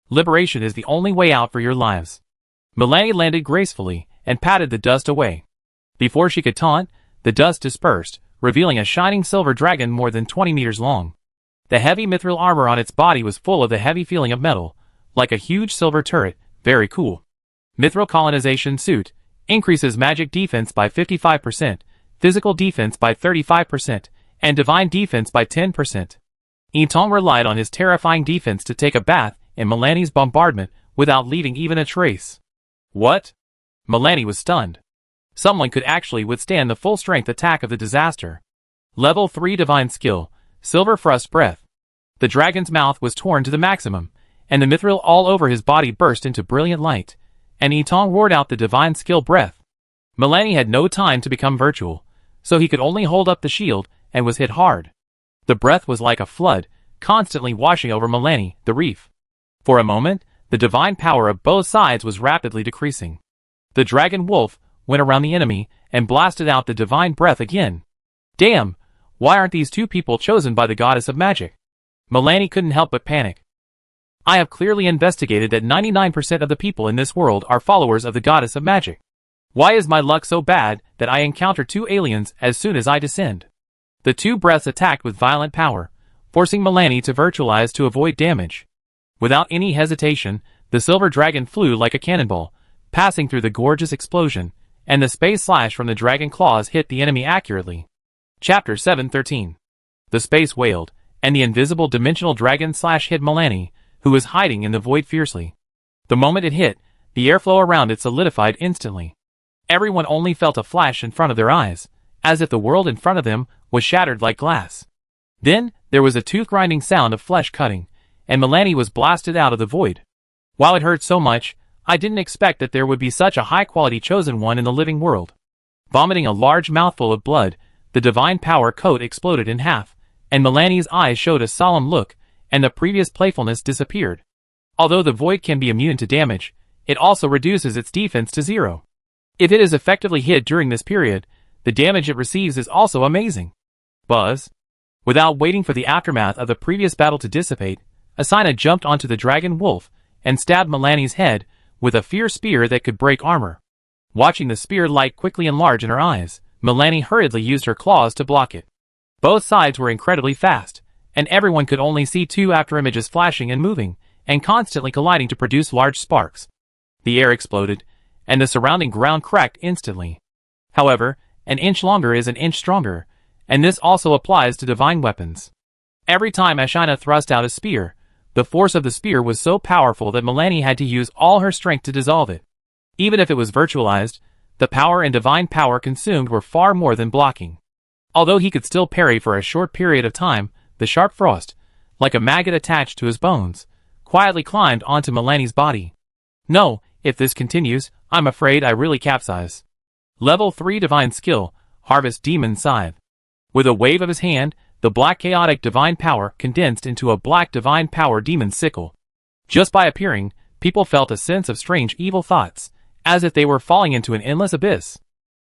Liberation is the only way out for your lives. Milani landed gracefully and patted the dust away. Before she could taunt, the dust dispersed, revealing a shining silver dragon more than 20 meters long. The heavy mithril armor on its body was full of the heavy feeling of metal, like a huge silver turret. Very cool. Mithril colonization suit increases magic defense by 55%, physical defense by 35%, and divine defense by 10%. Yitong relied on his terrifying defense to take a bath in Milani's bombardment without leaving even a trace. What? Milani was stunned. Someone could actually withstand the full-strength attack of the disaster. Level 3 Divine Skill, Silver Frost Breath. The dragon's mouth was torn to the maximum, and the mithril all over his body burst into brilliant light, and Yitong roared out the Divine Skill Breath. Milani had no time to become virtual, so he could only hold up the shield and was hit hard. The breath was like a flood, constantly washing over Milani, the reef. For a moment, the divine power of both sides was rapidly decreasing. The dragon wolf went around the enemy and blasted out the divine breath again. Damn, why aren't these two people chosen by the goddess of magic? Milani couldn't help but panic. I have clearly investigated that 99% of the people in this world are followers of the goddess of magic. Why is my luck so bad that I encounter 2 aliens as soon as I descend? The 2 breaths attacked with violent power, forcing Milani to virtualize to avoid damage. Without any hesitation, the silver dragon flew like a cannonball, passing through the gorgeous explosion, and the space slash from the dragon claws hit the enemy accurately. Chapter 7:13. The space wailed, and the invisible dimensional dragon slash hit Milani, who was hiding in the void fiercely. The moment it hit, the airflow around it solidified instantly. Everyone only felt a flash in front of their eyes, as if the world in front of them was shattered like glass. Then, there was a tooth-grinding sound of flesh cutting, and Milani was blasted out of the void. While it hurt so much, I didn't expect that there would be such a high-quality chosen one in the living world. Vomiting a large mouthful of blood, the divine power coat exploded in half, and Milani's eyes showed a solemn look, and the previous playfulness disappeared. Although the void can be immune to damage, it also reduces its defense to 0. If it is effectively hid during this period, the damage it receives is also amazing. Buzz. Without waiting for the aftermath of the previous battle to dissipate, Asina jumped onto the dragon wolf and stabbed Milani's head with a fierce spear that could break armor. Watching the spear light quickly enlarge in her eyes, Milani hurriedly used her claws to block it. Both sides were incredibly fast, and everyone could only see 2 after images flashing and moving, and constantly colliding to produce large sparks. The air exploded, and the surrounding ground cracked instantly. However, an inch longer is an inch stronger, and this also applies to divine weapons. Every time Ashina thrust out a spear, the force of the spear was so powerful that Milani had to use all her strength to dissolve it. Even if it was virtualized, the power and divine power consumed were far more than blocking. Although he could still parry for a short period of time, the sharp frost, like a maggot attached to his bones, quietly climbed onto Milani's body. No, if this continues, I'm afraid I really capsize. Level 3 Divine Skill, Harvest Demon Scythe. With a wave of his hand, the black chaotic divine power condensed into a black divine power demon sickle. Just by appearing, people felt a sense of strange evil thoughts, as if they were falling into an endless abyss.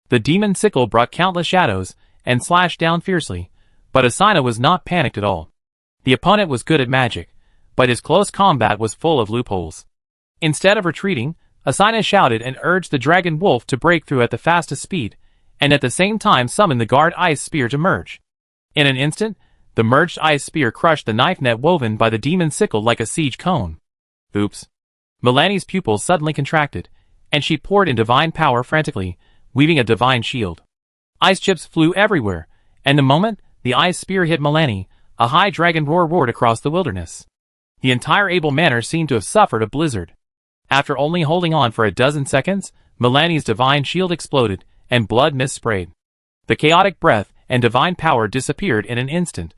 The demon sickle brought countless shadows, and slashed down fiercely, but Asina was not panicked at all. The opponent was good at magic, but his close combat was full of loopholes. Instead of retreating, Asina shouted and urged the dragon wolf to break through at the fastest speed, and at the same time summoned the guard ice spear to merge. In an instant, the merged ice spear crushed the knife net woven by the demon sickle like a siege cone. Oops. Milani's pupils suddenly contracted, and she poured in divine power frantically, weaving a divine shield. Ice chips flew everywhere, and the moment the ice spear hit Milani, a high dragon roar roared across the wilderness. The entire Able Manor seemed to have suffered a blizzard. After only holding on for a dozen seconds, Milani's divine shield exploded, and blood mist sprayed. The chaotic breath and divine power disappeared in an instant.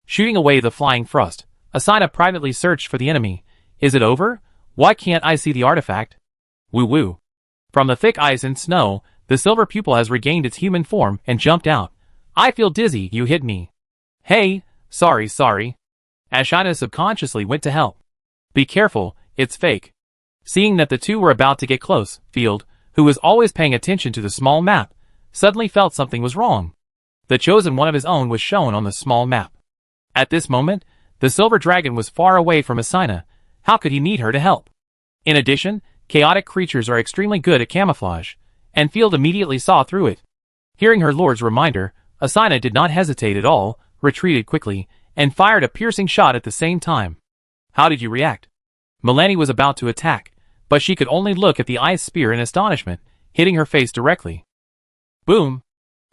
Shooting away the flying frost, Asina privately searched for the enemy. Is it over? Why can't I see the artifact? Woo-woo. From the thick ice and snow, the silver pupil has regained its human form and jumped out. I feel dizzy, you hit me. Hey, sorry. Ashina subconsciously went to help. Be careful, it's fake. Seeing that the two were about to get close, Field, who was always paying attention to the small map, suddenly felt something was wrong. The chosen one of his own was shown on the small map. At this moment, the silver dragon was far away from Asina. How could he need her to help? In addition, chaotic creatures are extremely good at camouflage, and Field immediately saw through it. Hearing her lord's reminder, Asina did not hesitate at all, retreated quickly, and fired a piercing shot at the same time. How did you react? Milani was about to attack, but she could only look at the ice spear in astonishment, hitting her face directly. Boom!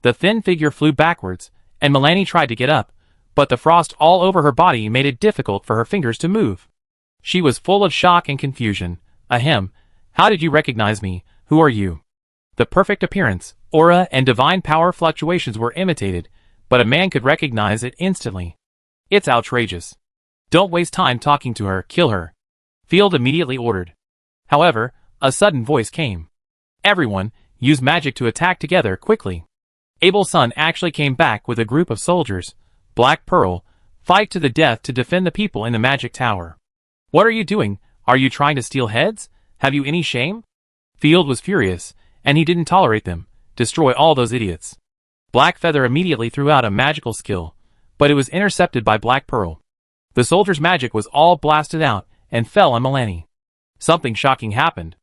The thin figure flew backwards, and Milani tried to get up, but the frost all over her body made it difficult for her fingers to move. She was full of shock and confusion. Ahem, how did you recognize me? Who are you? The perfect appearance, aura, and divine power fluctuations were imitated, but a man could recognize it instantly. It's outrageous. Don't waste time talking to her, kill her. Field immediately ordered. However, a sudden voice came. Everyone, use magic to attack together quickly. Abel's son actually came back with a group of soldiers. Black Pearl, fight to the death to defend the people in the magic tower. What are you doing? Are you trying to steal heads? Have you any shame? Field was furious, and he didn't tolerate them. Destroy all those idiots. Black Feather immediately threw out a magical skill, but it was intercepted by Black Pearl. The soldier's magic was all blasted out and fell on Milani. Something shocking happened.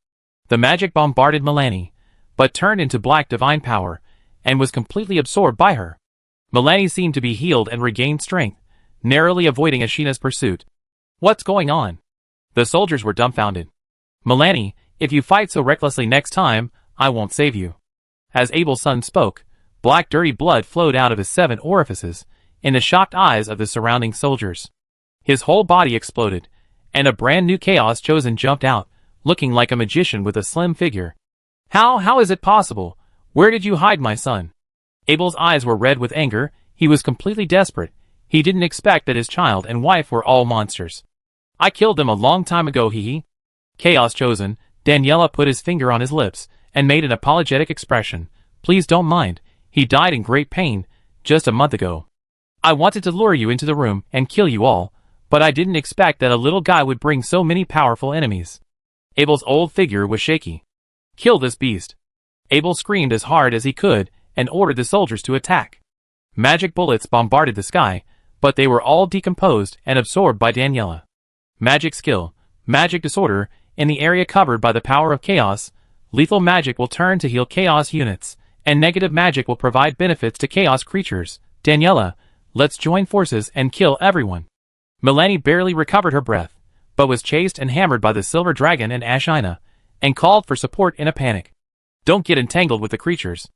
The magic bombarded Milani, but turned into black divine power, and was completely absorbed by her. Milani seemed to be healed and regained strength, narrowly avoiding Ashina's pursuit. What's going on? The soldiers were dumbfounded. Milani, if you fight so recklessly next time, I won't save you. As Abel's son spoke, black dirty blood flowed out of his 7 orifices, in the shocked eyes of the surrounding soldiers. His whole body exploded, and a brand new Chaos Chosen jumped out, looking like a magician with a slim figure. How is it possible? Where did you hide my son? Abel's eyes were red with anger. He was completely desperate. He didn't expect that his child and wife were all monsters. I killed them a long time ago, hee. Chaos Chosen, Daniela put his finger on his lips, and made an apologetic expression. Please don't mind. He died in great pain, just a month ago. I wanted to lure you into the room and kill you all, but I didn't expect that a little guy would bring so many powerful enemies. Abel's old figure was shaky. Kill this beast. Abel screamed as hard as he could, and ordered the soldiers to attack. Magic bullets bombarded the sky, but they were all decomposed and absorbed by Daniela. Magic skill, magic disorder, in the area covered by the power of chaos, lethal magic will turn to heal chaos units, and negative magic will provide benefits to chaos creatures. Daniela, let's join forces and kill everyone. Milani barely recovered her breath, but was chased and hammered by the silver dragon and Ashina, and called for support in a panic. Don't get entangled with the creatures.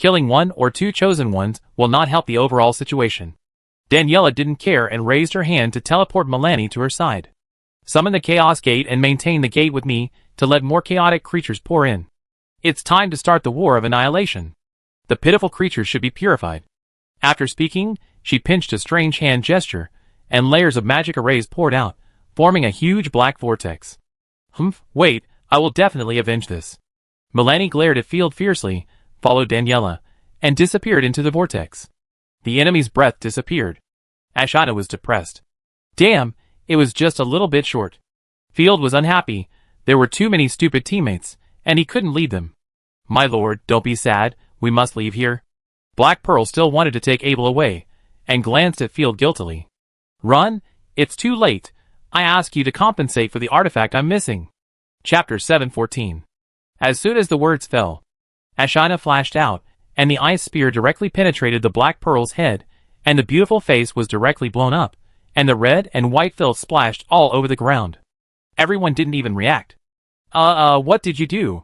Killing one or two chosen ones will not help the overall situation. Daniela didn't care and raised her hand to teleport Milani to her side. Summon the Chaos Gate and maintain the gate with me to let more chaotic creatures pour in. It's time to start the war of annihilation. The pitiful creatures should be purified. After speaking, she pinched a strange hand gesture, and layers of magic arrays poured out, forming a huge black vortex. Wait, I will definitely avenge this. Milani glared at Field fiercely, followed Daniela, and disappeared into the vortex. The enemy's breath disappeared. Ashina was depressed. Damn, it was just a little bit short. Field was unhappy. There were too many stupid teammates, and he couldn't lead them. My lord, don't be sad, we must leave here. Black Pearl still wanted to take Abel away, and glanced at Field guiltily. Run, it's too late. I ask you to compensate for the artifact I'm missing. Chapter 7:14. As soon as the words fell, Ashina flashed out, and the ice spear directly penetrated the Black Pearl's head, and the beautiful face was directly blown up, and the red and white filth splashed all over the ground. Everyone didn't even react. What did you do?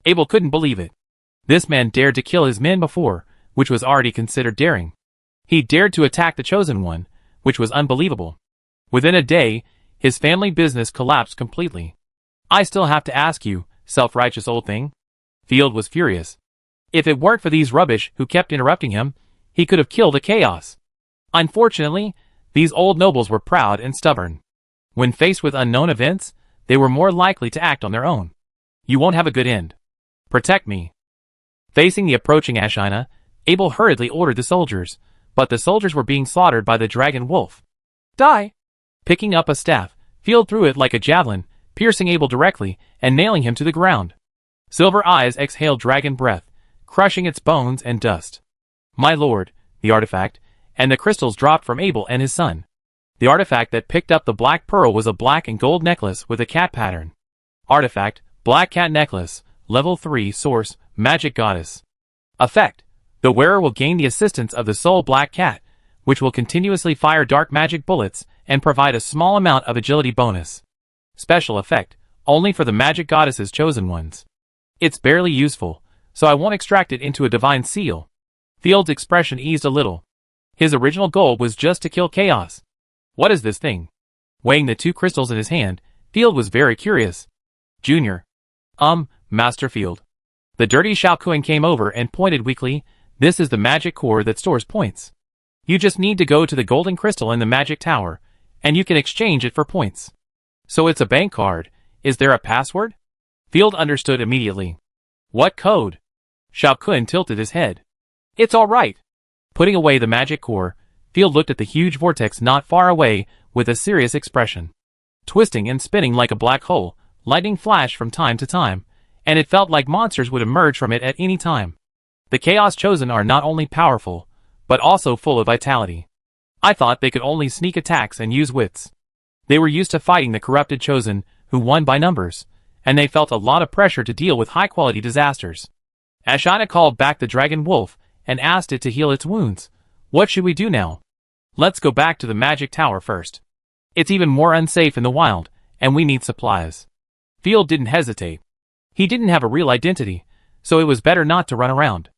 Abel couldn't believe it. This man dared to kill his men before, which was already considered daring. He dared to attack the Chosen One, which was unbelievable. Within a day, his family business collapsed completely. I still have to ask you, self-righteous old thing? Field was furious. If it weren't for these rubbish who kept interrupting him, he could have killed a chaos. Unfortunately, these old nobles were proud and stubborn. When faced with unknown events, they were more likely to act on their own. You won't have a good end. Protect me. Facing the approaching Ashina, Abel hurriedly ordered the soldiers, but the soldiers were being slaughtered by the dragon wolf. Die! Picking up a staff, Field threw it like a javelin, piercing Abel directly and nailing him to the ground. Silver Eyes exhaled dragon breath, crushing its bones and dust. My lord, the artifact, and the crystals dropped from Abel and his son. The artifact that picked up the Black Pearl was a black and gold necklace with a cat pattern. Artifact, Black Cat Necklace, Level 3 Source, Magic Goddess. Effect, the wearer will gain the assistance of the Soul Black Cat, which will continuously fire dark magic bullets and provide a small amount of agility bonus. Special effect, only for the Magic Goddess's chosen ones. It's barely useful, so I won't extract it into a divine seal. Field's expression eased a little. His original goal was just to kill chaos. What is this thing? Weighing the two crystals in his hand, Field was very curious. Junior. Master Field. The dirty Xiaokuan came over and pointed weakly. This is the magic core that stores points. You just need to go to the golden crystal in the magic tower, and you can exchange it for points. So it's a bank card. Is there a password? Field understood immediately. What code? Xiaokuan tilted his head. It's all right. Putting away the magic core, Field looked at the huge vortex not far away with a serious expression. Twisting and spinning like a black hole, lightning flashed from time to time, and it felt like monsters would emerge from it at any time. The Chaos Chosen are not only powerful, but also full of vitality. I thought they could only sneak attacks and use wits. They were used to fighting the corrupted Chosen, who won by numbers, and they felt a lot of pressure to deal with high-quality disasters. Ashina called back the dragon wolf and asked it to heal its wounds. What should we do now? Let's go back to the magic tower first. It's even more unsafe in the wild, and we need supplies. Field didn't hesitate. He didn't have a real identity, so it was better not to run around.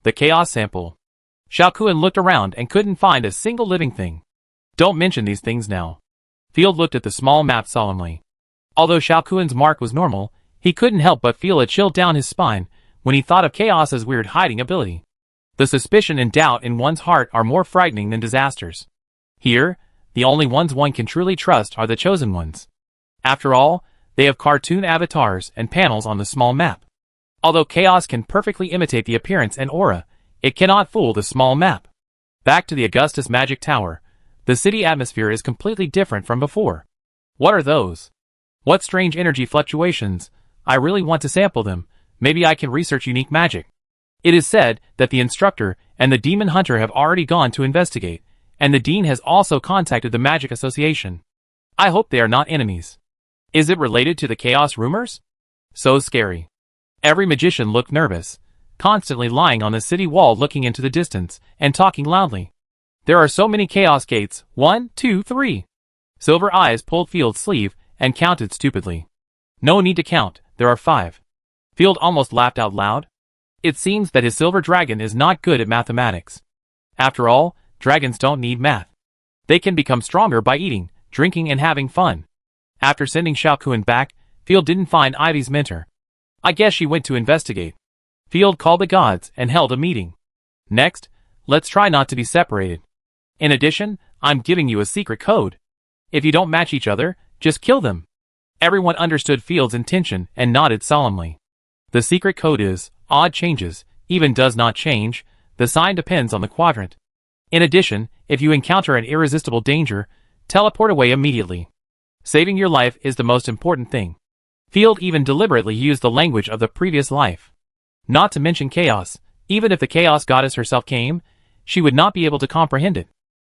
The chaos sample. Xiaokuan looked around and couldn't find a single living thing. Don't mention these things now. Field looked at the small map solemnly. Although Xiaokuan's mark was normal, he couldn't help but feel a chill down his spine when he thought of Chaos's weird hiding ability. The suspicion and doubt in one's heart are more frightening than disasters. Here, the only ones one can truly trust are the chosen ones. After all, they have cartoon avatars and panels on the small map. Although Chaos can perfectly imitate the appearance and aura, it cannot fool the small map. Back to the Augustus Magic Tower. The city atmosphere is completely different from before. What are those? What strange energy fluctuations? I really want to sample them. Maybe I can research unique magic. It is said that the instructor and the demon hunter have already gone to investigate, and the dean has also contacted the Magic Association. I hope they are not enemies. Is it related to the chaos rumors? So scary. Every magician looked nervous, constantly lying on the city wall looking into the distance and talking loudly. There are so many chaos gates. 1, 2, 3. Silver Eyes pulled Field's sleeve and counted stupidly. No need to count, there are 5. Field almost laughed out loud. It seems that his silver dragon is not good at mathematics. After all, dragons don't need math. They can become stronger by eating, drinking and having fun. After sending Xiaokuan back, Field didn't find Ivy's mentor. I guess she went to investigate. Field called the gods and held a meeting. Next, let's try not to be separated. In addition, I'm giving you a secret code. If you don't match each other, just kill them. Everyone understood Field's intention and nodded solemnly. The secret code is, odd changes, even does not change, the sign depends on the quadrant. In addition, if you encounter an irresistible danger, teleport away immediately. Saving your life is the most important thing. Field even deliberately used the language of the previous life. Not to mention chaos, even if the chaos goddess herself came, she would not be able to comprehend it.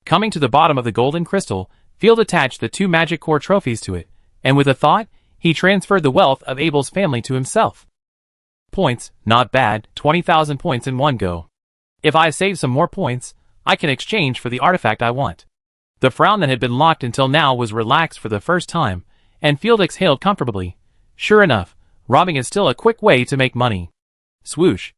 Coming to the bottom of the golden crystal, Field attached the 2 magic core trophies to it, and with a thought, he transferred the wealth of Abel's family to himself. Points, not bad, 20,000 points in one go. If I save some more points, I can exchange for the artifact I want. The frown that had been locked until now was relaxed for the first time, and Field exhaled comfortably. Sure enough, robbing is still a quick way to make money. Swoosh.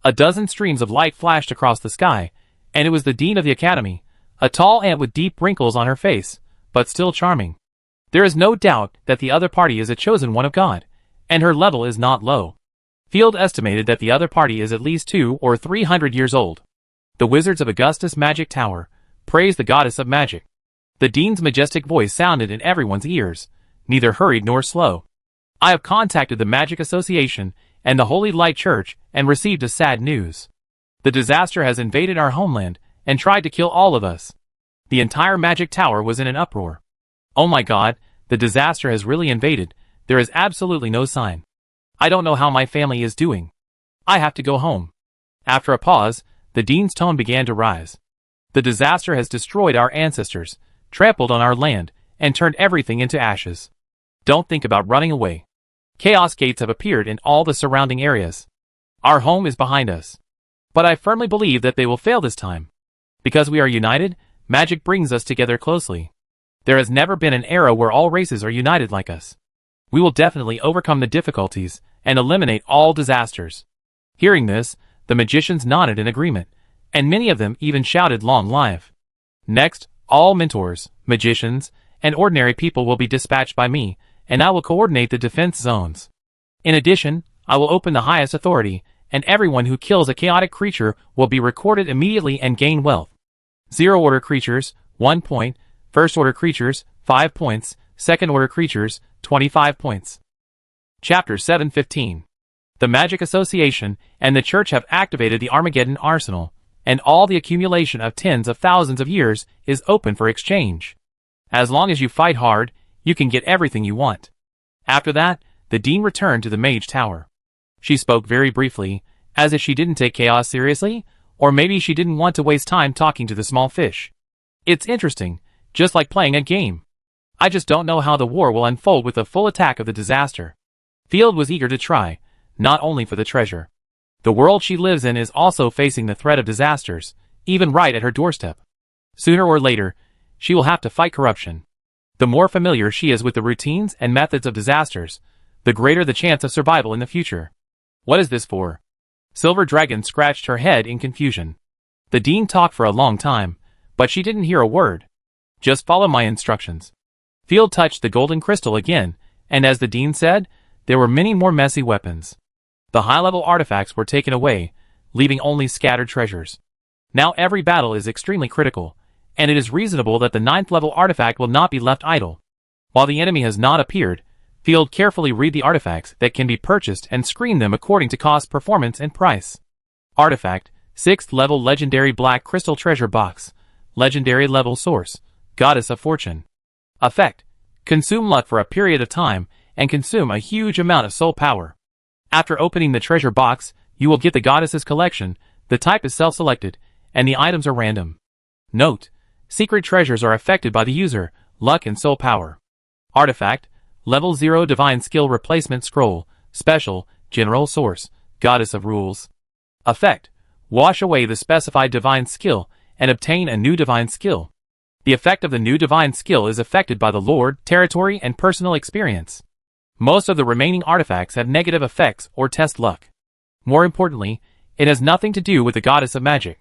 A dozen streams of light flashed across the sky, and it was the dean of the academy, a tall ant with deep wrinkles on her face, but still charming. There is no doubt that the other party is a chosen one of God, and her level is not low. Field estimated that the other party is at least 200 or 300 years old. The wizards of Augustus Magic Tower praised the goddess of magic. The dean's majestic voice sounded in everyone's ears, neither hurried nor slow. I have contacted the Magic Association and the Holy Light Church and received a sad news. The disaster has invaded our homeland and tried to kill all of us. The entire Magic Tower was in an uproar. Oh my god, the disaster has really invaded. There is absolutely no sign. I don't know how my family is doing. I have to go home. After a pause, the dean's tone began to rise. The disaster has destroyed our ancestors, trampled on our land, and turned everything into ashes. Don't think about running away. Chaos gates have appeared in all the surrounding areas. Our home is behind us. But I firmly believe that they will fail this time. Because we are united, magic brings us together closely. There has never been an era where all races are united like us. We will definitely overcome the difficulties and eliminate all disasters. Hearing this, the magicians nodded in agreement, and many of them even shouted long live. Next, all mentors, magicians, and ordinary people will be dispatched by me, and I will coordinate the defense zones. In addition, I will open the highest authority, and everyone who kills a chaotic creature will be recorded immediately and gain wealth. 0-order creatures, 1 point, 1st-order creatures, 5 points, 2nd-order creatures, 25 points. Chapter 715. The Magic Association and the Church have activated the Armageddon Arsenal, and all the accumulation of tens of thousands of years is open for exchange. As long as you fight hard, you can get everything you want. After that, the Dean returned to the Mage Tower. She spoke very briefly, as if she didn't take chaos seriously, or maybe she didn't want to waste time talking to the small fish. It's interesting, just like playing a game. I just don't know how the war will unfold with the full attack of the disaster. Field was eager to try, not only for the treasure. The world she lives in is also facing the threat of disasters, even right at her doorstep. Sooner or later, she will have to fight corruption. The more familiar she is with the routines and methods of disasters, the greater the chance of survival in the future. What is this for? Silver Dragon scratched her head in confusion. The Dean talked for a long time, but she didn't hear a word. Just follow my instructions. Field touched the golden crystal again, and as the Dean said, there were many more messy weapons. The high-level artifacts were taken away, leaving only scattered treasures. Now every battle is extremely critical, and it is reasonable that the 9th-level artifact will not be left idle. While the enemy has not appeared, Field carefully read the artifacts that can be purchased and screen them according to cost, performance, and price. Artifact, 6th level Legendary Black Crystal Treasure Box, Legendary Level Source, Goddess of Fortune. Effect, consume luck for a period of time, and consume a huge amount of soul power. After opening the treasure box, you will get the goddess's collection, the type is self-selected, and the items are random. Note, secret treasures are affected by the user, luck and soul power. Artifact, Level 0 Divine Skill Replacement Scroll, Special, General Source, Goddess of Rules. Effect, wash away the specified divine skill, and obtain a new divine skill. The effect of the new divine skill is affected by the Lord, territory, and personal experience. Most of the remaining artifacts have negative effects or test luck. More importantly, It has nothing to do with the goddess of magic.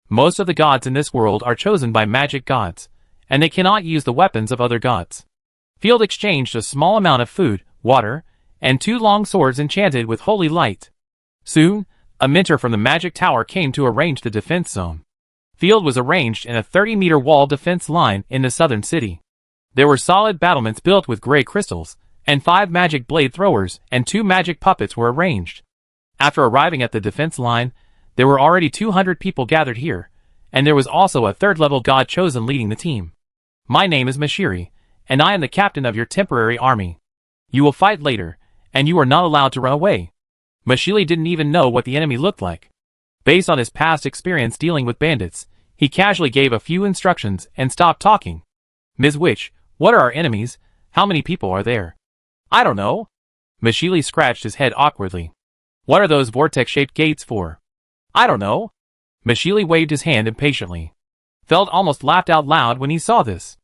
Most of the gods in this world are chosen by magic gods, and they cannot use the weapons of other gods. Field exchanged a small amount of food, water, and 2 long swords enchanted with holy light. Soon, a mentor from the magic tower came to arrange the defense zone. Field was arranged in a 30-meter wall defense line in the southern city. There were solid battlements built with gray crystals, and 5 magic blade throwers and 2 magic puppets were arranged. After arriving at the defense line, there were already 200 people gathered here, and there was also a 3rd-level god chosen leading the team. My name is Mashiri, and I am the captain of your temporary army. You will fight later, and you are not allowed to run away. Mashiri didn't even know what the enemy looked like. Based on his past experience dealing with bandits, he casually gave a few instructions and stopped talking. Ms. Witch, what are our enemies? How many people are there? I don't know. Mashiri scratched his head awkwardly. What are those vortex-shaped gates for? I don't know. Mashiri waved his hand impatiently. Feld almost laughed out loud when he saw this.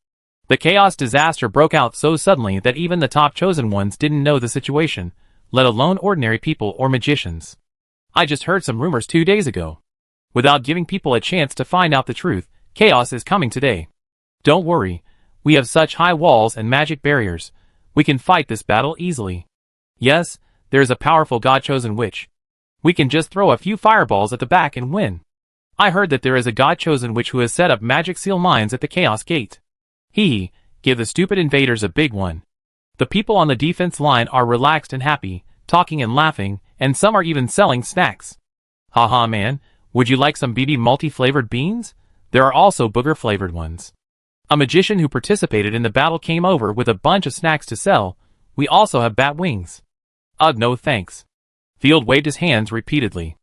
The chaos disaster broke out so suddenly that even the top chosen ones didn't know the situation, let alone ordinary people or magicians. I just heard some rumors 2 days ago. Without giving people a chance to find out the truth, chaos is coming today. Don't worry, we have such high walls and magic barriers. We can fight this battle easily. Yes, there is a powerful god-chosen witch. We can just throw a few fireballs at the back and win. I heard that there is a god-chosen witch who has set up magic seal mines at the Chaos Gate. Give the stupid invaders a big one. The people on the defense line are relaxed and happy, talking and laughing, and some are even selling snacks. Haha man, would you like some BB multi-flavored beans? There are also booger-flavored ones. A magician who participated in the battle came over with a bunch of snacks to sell. We also have bat wings. Ugh, no thanks. Field waved his hands repeatedly.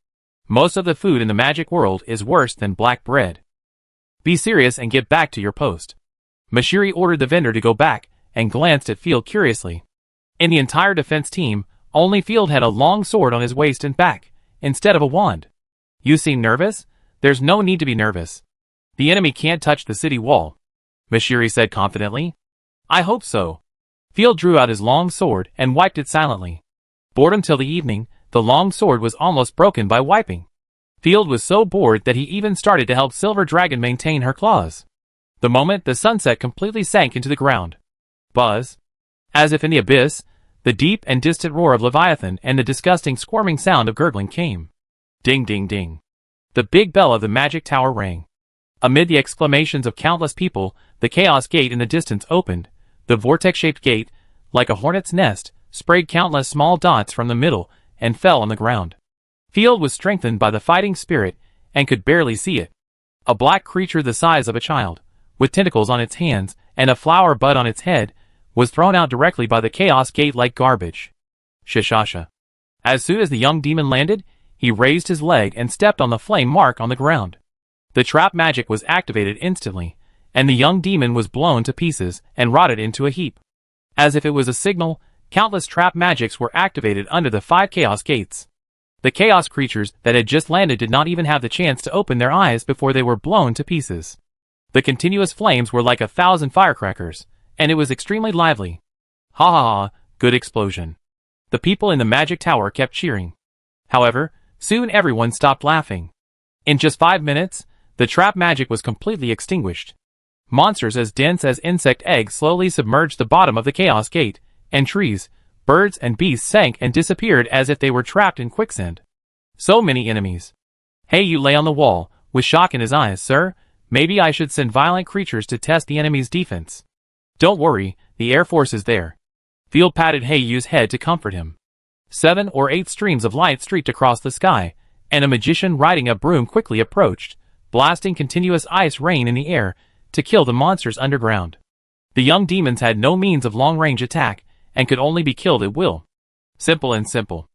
Most of the food in the magic world is worse than black bread. Be serious and get back to your post. Mashiri ordered the vendor to go back and glanced at Field curiously. In the entire defense team, only Field had a long sword on his waist and back, instead of a wand. You seem nervous? There's no need to be nervous. The enemy can't touch the city wall, Mashiri said confidently. I hope so. Field drew out his long sword and wiped it silently. Bored until the evening, the long sword was almost broken by wiping. Field was so bored that he even started to help Silver Dragon maintain her claws. The moment the sunset completely sank into the ground. Buzz. As if in the abyss, the deep and distant roar of Leviathan and the disgusting squirming sound of gurgling came. Ding ding ding. The big bell of the magic tower rang. Amid the exclamations of countless people, the Chaos Gate in the distance opened. The vortex-shaped gate, like a hornet's nest, sprayed countless small dots from the middle and fell on the ground. Field was strengthened by the fighting spirit and could barely see it. A black creature the size of a child, with tentacles on its hands and a flower bud on its head, was thrown out directly by the Chaos Gate like garbage. Shashasha. As soon as the young demon landed, he raised his leg and stepped on the flame mark on the ground. The trap magic was activated instantly, and the young demon was blown to pieces and rotted into a heap. As if it was a signal, countless trap magics were activated under the 5 Chaos Gates. The chaos creatures that had just landed did not even have the chance to open their eyes before they were blown to pieces. The continuous flames were like 1,000 firecrackers, and it was extremely lively. Ha ha ha, good explosion. The people in the magic tower kept cheering. However, soon everyone stopped laughing. In just 5 minutes, the trap magic was completely extinguished. Monsters as dense as insect eggs slowly submerged the bottom of the Chaos Gate, and trees, birds and beasts sank and disappeared as if they were trapped in quicksand. So many enemies. Hey, you lay on the wall, with shock in his eyes, sir. Maybe I should send violent creatures to test the enemy's defense. Don't worry, the Air Force is there. Field patted Heiyu's head to comfort him. 7 or 8 streams of light streaked across the sky, and a magician riding a broom quickly approached, blasting continuous ice rain in the air to kill the monsters underground. The young demons had no means of long-range attack, and could only be killed at will. Simple and simple.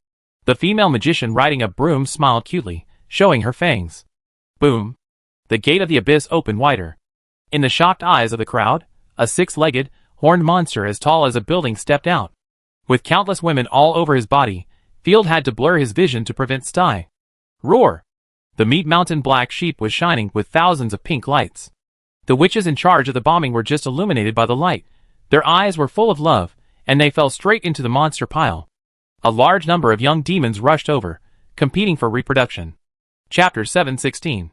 The female magician riding a broom smiled cutely, showing her fangs. Boom. The gate of the abyss opened wider. In the shocked eyes of the crowd, a 6-legged, horned monster as tall as a building stepped out. With countless women all over his body, Field had to blur his vision to prevent sty. Roar! The Meat Mountain black sheep was shining with thousands of pink lights. The witches in charge of the bombing were just illuminated by the light. Their eyes were full of love, and they fell straight into the monster pile. A large number of young demons rushed over, competing for reproduction. Chapter 716.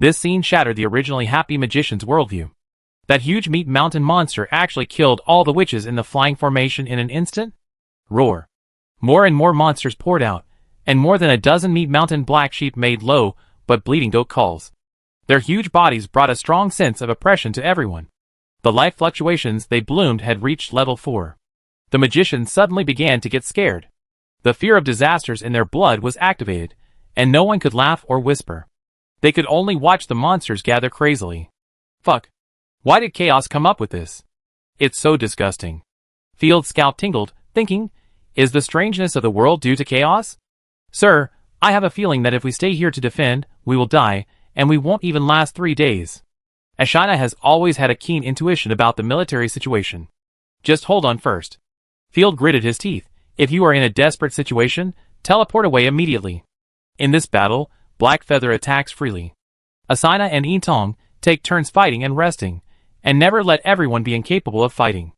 This scene shattered the originally happy magician's worldview. That huge meat mountain monster actually killed all the witches in the flying formation in an instant? Roar. More and more monsters poured out, and more than a dozen meat mountain black sheep made low but bleeding goat calls. Their huge bodies brought a strong sense of oppression to everyone. The life fluctuations they bloomed had reached level 4. The magicians suddenly began to get scared. The fear of disasters in their blood was activated, and no one could laugh or whisper. They could only watch the monsters gather crazily. Fuck. Why did Chaos come up with this? It's so disgusting. Field's scalp tingled, thinking, is the strangeness of the world due to Chaos? Sir, I have a feeling that if we stay here to defend, we will die, and we won't even last 3 days. Ashina has always had a keen intuition about the military situation. Just hold on first. Field gritted his teeth. If you are in a desperate situation, teleport away immediately. In this battle, Blackfeather attacks freely. Asina and Yintong take turns fighting and resting, and never let everyone be incapable of fighting.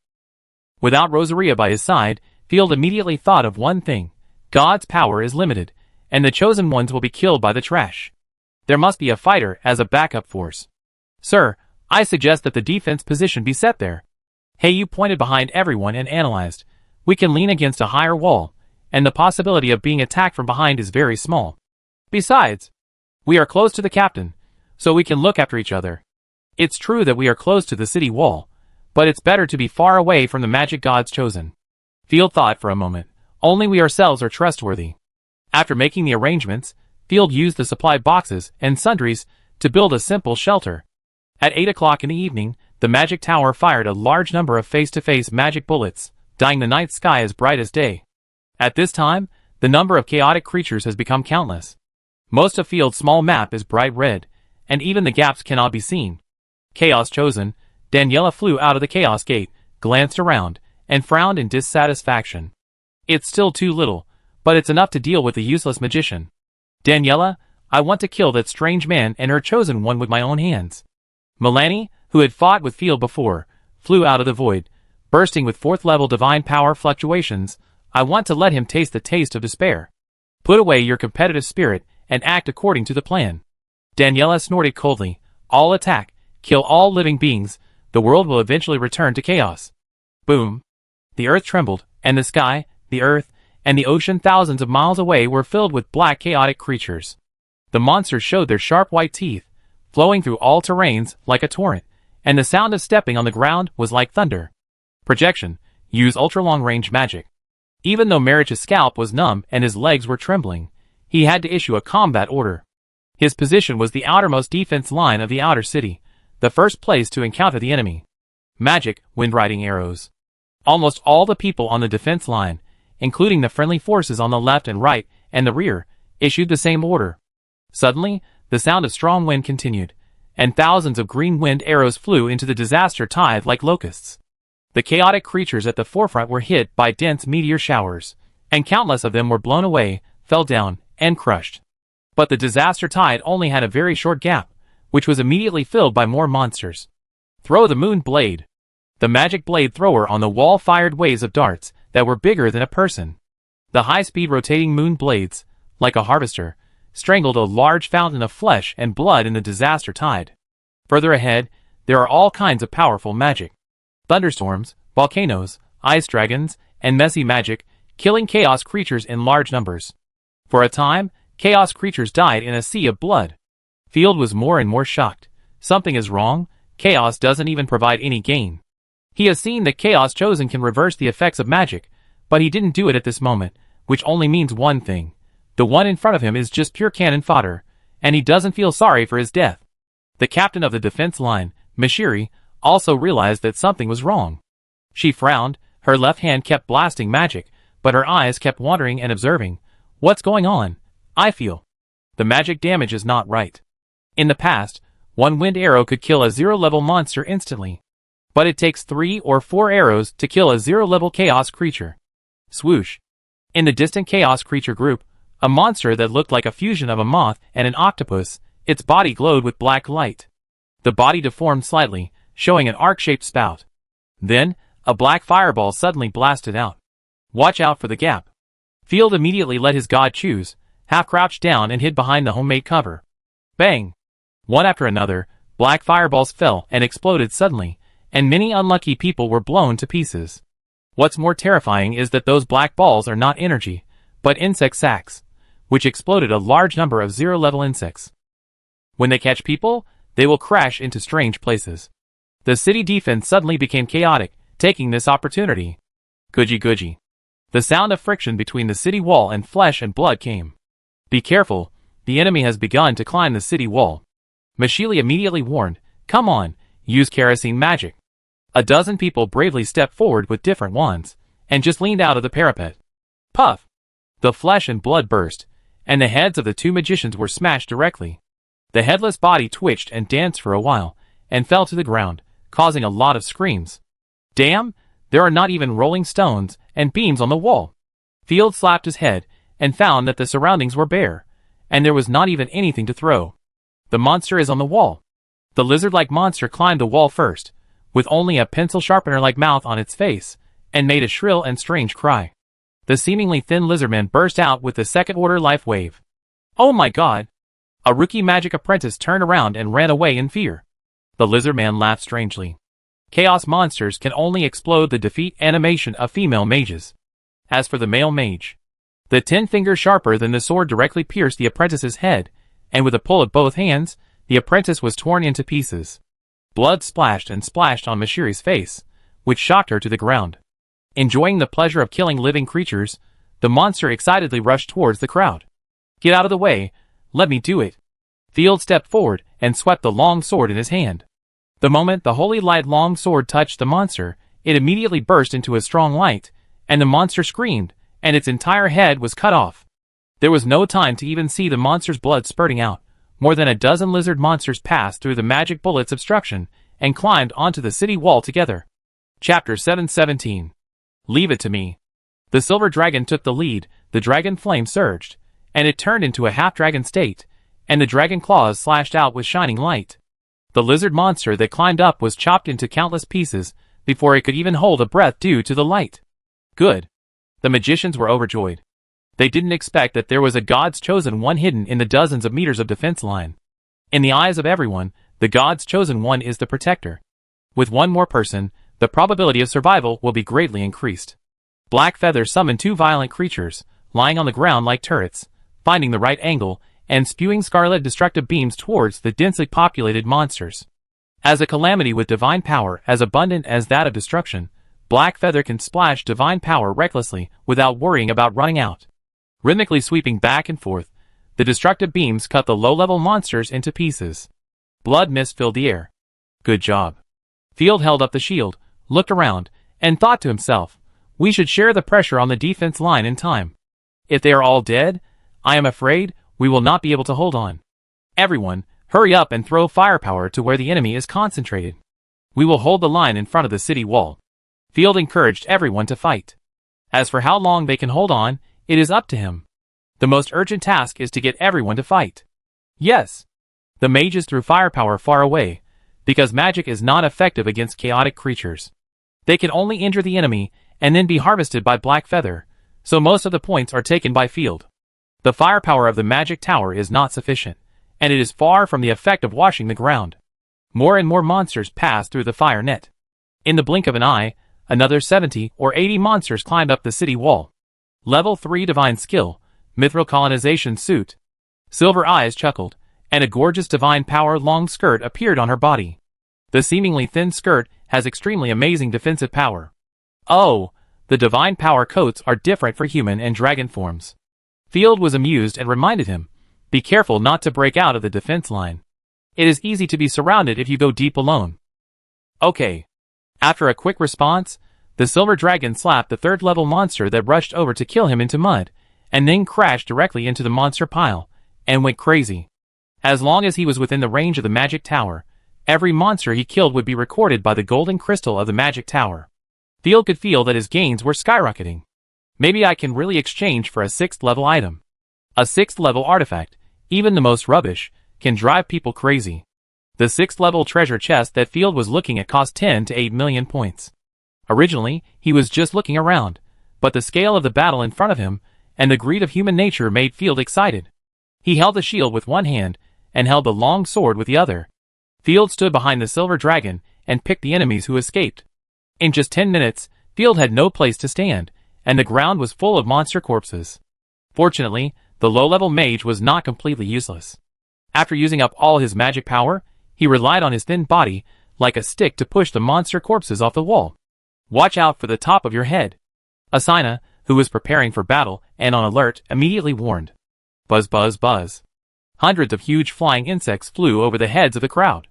Without Rosaria by his side, Field immediately thought of one thing. God's power is limited, and the chosen ones will be killed by the trash. There must be a fighter as a backup force. Sir, I suggest that the defense position be set there. Heiyu pointed behind everyone and analyzed. We can lean against a higher wall, and the possibility of being attacked from behind is very small. Besides, we are close to the captain, so we can look after each other. It's true that we are close to the city wall, but it's better to be far away from the magic gods chosen. Field thought for a moment. Only we ourselves are trustworthy. After making the arrangements, Field used the supply boxes and sundries to build a simple shelter. At 8 o'clock in the evening, the magic tower fired a large number of face-to-face magic bullets, dyeing the night sky as bright as day. At this time, the number of chaotic creatures has become countless. Most of Field's small map is bright red, and even the gaps cannot be seen. Chaos chosen, Daniela flew out of the Chaos Gate, glanced around, and frowned in dissatisfaction. It's still too little, but it's enough to deal with the useless magician. Daniela, I want to kill that strange man and her chosen one with my own hands. Milani, who had fought with Field before, flew out of the void, bursting with 4th-level divine power fluctuations. I want to let him taste the taste of despair. Put away your competitive spirit and act according to the plan. Daniela snorted coldly. All attack, kill all living beings, the world will eventually return to chaos. Boom. The earth trembled, and the sky, the earth, and the ocean thousands of miles away were filled with black chaotic creatures. The monsters showed their sharp white teeth, flowing through all terrains like a torrent, and the sound of stepping on the ground was like thunder. Projection. Use ultra-long-range magic. Even though Marich's scalp was numb and his legs were trembling, he had to issue a combat order. His position was the outermost defense line of the outer city, the first place to encounter the enemy. Magic, wind-riding arrows. Almost all the people on the defense line, including the friendly forces on the left and right and the rear, issued the same order. Suddenly, the sound of strong wind continued, and thousands of green wind arrows flew into the disaster tide like locusts. The chaotic creatures at the forefront were hit by dense meteor showers, and countless of them were blown away, fell down, and crushed. But the disaster tide only had a very short gap, which was immediately filled by more monsters. Throw the moon blade. The magic blade thrower on the wall fired waves of darts that were bigger than a person. The high-speed rotating moon blades, like a harvester, strangled a large fountain of flesh and blood in the disaster tide. Further ahead, there are all kinds of powerful magic. Thunderstorms, volcanoes, ice dragons, and messy magic, killing chaos creatures in large numbers. For a time, chaos creatures died in a sea of blood. Field was more and more shocked. Something is wrong. Chaos doesn't even provide any gain. He has seen that Chaos Chosen can reverse the effects of magic, but he didn't do it at this moment, which only means one thing. The one in front of him is just pure cannon fodder, and he doesn't feel sorry for his death. The captain of the defense line, Mishiri, also realized that something was wrong. She frowned, her left hand kept blasting magic, but her eyes kept wandering and observing. What's going on? I feel. The magic damage is not right. In the past, one wind arrow could kill a 0-level monster instantly. But it takes 3 or 4 arrows to kill a 0-level chaos creature. Swoosh. In the distant chaos creature group, a monster that looked like a fusion of a moth and an octopus, its body glowed with black light. The body deformed slightly, showing an arc-shaped spout. Then, a black fireball suddenly blasted out. Watch out for the gap. Field immediately let his god choose. half crouched down and hid behind the homemade cover. Bang! One after another, black fireballs fell and exploded suddenly, and many unlucky people were blown to pieces. What's more terrifying is that those black balls are not energy, but insect sacs, which exploded a large number of zero-level insects. When they catch people, they will crash into strange places. The city defense suddenly became chaotic, taking this opportunity. Goodgy goodgy. The sound of friction between the city wall and flesh and blood came. Be careful, the enemy has begun to climb the city wall. Mashili immediately warned, come on, use kerosene magic. A dozen people bravely stepped forward with different wands, and just leaned out of the parapet. Puff! The flesh and blood burst, and the heads of the two magicians were smashed directly. The headless body twitched and danced for a while, and fell to the ground, causing a lot of screams. Damn, there are not even rolling stones and beams on the wall. Field slapped his head, and found that the surroundings were bare, and there was not even anything to throw. The monster is on the wall. The lizard-like monster climbed the wall first, with only a pencil sharpener-like mouth on its face, and made a shrill and strange cry. The seemingly thin lizardman burst out with the second-order life wave. Oh my god! A rookie magic apprentice turned around and ran away in fear. The lizardman laughed strangely. Chaos monsters can only explode the defeat animation of female mages. As for the male mage, the 10 fingers sharper than the sword directly pierced the apprentice's head, and with a pull of both hands, the apprentice was torn into pieces. Blood splashed and splashed on Mashiri's face, which shocked her to the ground. Enjoying the pleasure of killing living creatures, the monster excitedly rushed towards the crowd. Get out of the way, let me do it. Field stepped forward and swept the long sword in his hand. The moment the holy light long sword touched the monster, it immediately burst into a strong light, and the monster screamed, and its entire head was cut off. There was no time to even see the monster's blood spurting out. More than a dozen lizard monsters passed through the magic bullet's obstruction, and climbed onto the city wall together. Chapter 717. Leave it to me. The silver dragon took the lead, the dragon flame surged, and it turned into a half-dragon state, and the dragon claws slashed out with shining light. The lizard monster that climbed up was chopped into countless pieces before it could even hold a breath due to the light. Good. The magicians were overjoyed. They didn't expect that there was a God's chosen one hidden in the dozens of meters of defense line. In the eyes of everyone, the God's chosen one is the protector. With one more person, the probability of survival will be greatly increased. Black Feather summoned 2 violent creatures, lying on the ground like turrets, finding the right angle, and spewing scarlet destructive beams towards the densely populated monsters. As a calamity with divine power as abundant as that of destruction, Black Feather can splash divine power recklessly without worrying about running out. Rhythmically sweeping back and forth, the destructive beams cut the low-level monsters into pieces. Blood mist filled the air. Good job. Field held up the shield, looked around, and thought to himself, we should share the pressure on the defense line in time. If they are all dead, I am afraid we will not be able to hold on. Everyone, hurry up and throw firepower to where the enemy is concentrated. We will hold the line in front of the city wall. Field encouraged everyone to fight. As for how long they can hold on, it is up to him. The most urgent task is to get everyone to fight. Yes. The mages threw firepower far away, because magic is not effective against chaotic creatures. They can only injure the enemy and then be harvested by Black Feather, so most of the points are taken by Field. The firepower of the magic tower is not sufficient, and it is far from the effect of washing the ground. More and more monsters pass through the fire net. In the blink of an eye, another 70 or 80 monsters climbed up the city wall. Level 3 Divine Skill, Mithril Colonization Suit. Silver Eyes chuckled, and a gorgeous divine power long skirt appeared on her body. The seemingly thin skirt has extremely amazing defensive power. Oh, the divine power coats are different for human and dragon forms. Field was amused and reminded him, be careful not to break out of the defense line. It is easy to be surrounded if you go deep alone. Okay. After a quick response, the silver dragon slapped the 3rd level monster that rushed over to kill him into mud, and then crashed directly into the monster pile, and went crazy. As long as he was within the range of the magic tower, every monster he killed would be recorded by the golden crystal of the magic tower. Field could feel that his gains were skyrocketing. Maybe I can really exchange for a 6th level item. A 6th level artifact, even the most rubbish, can drive people crazy. The 6th level treasure chest that Field was looking at cost 10 to 8 million points. Originally, he was just looking around, but the scale of the battle in front of him, and the greed of human nature made Field excited. He held the shield with one hand, and held the long sword with the other. Field stood behind the silver dragon, and picked the enemies who escaped. In just 10 minutes, Field had no place to stand, and the ground was full of monster corpses. Fortunately, the low-level mage was not completely useless. After using up all his magic power, he relied on his thin body, like a stick, to push the monster corpses off the wall. "Watch out for the top of your head," Asina, who was preparing for battle and on alert, immediately warned. Buzz, buzz, buzz. Hundreds of huge flying insects flew over the heads of the crowd.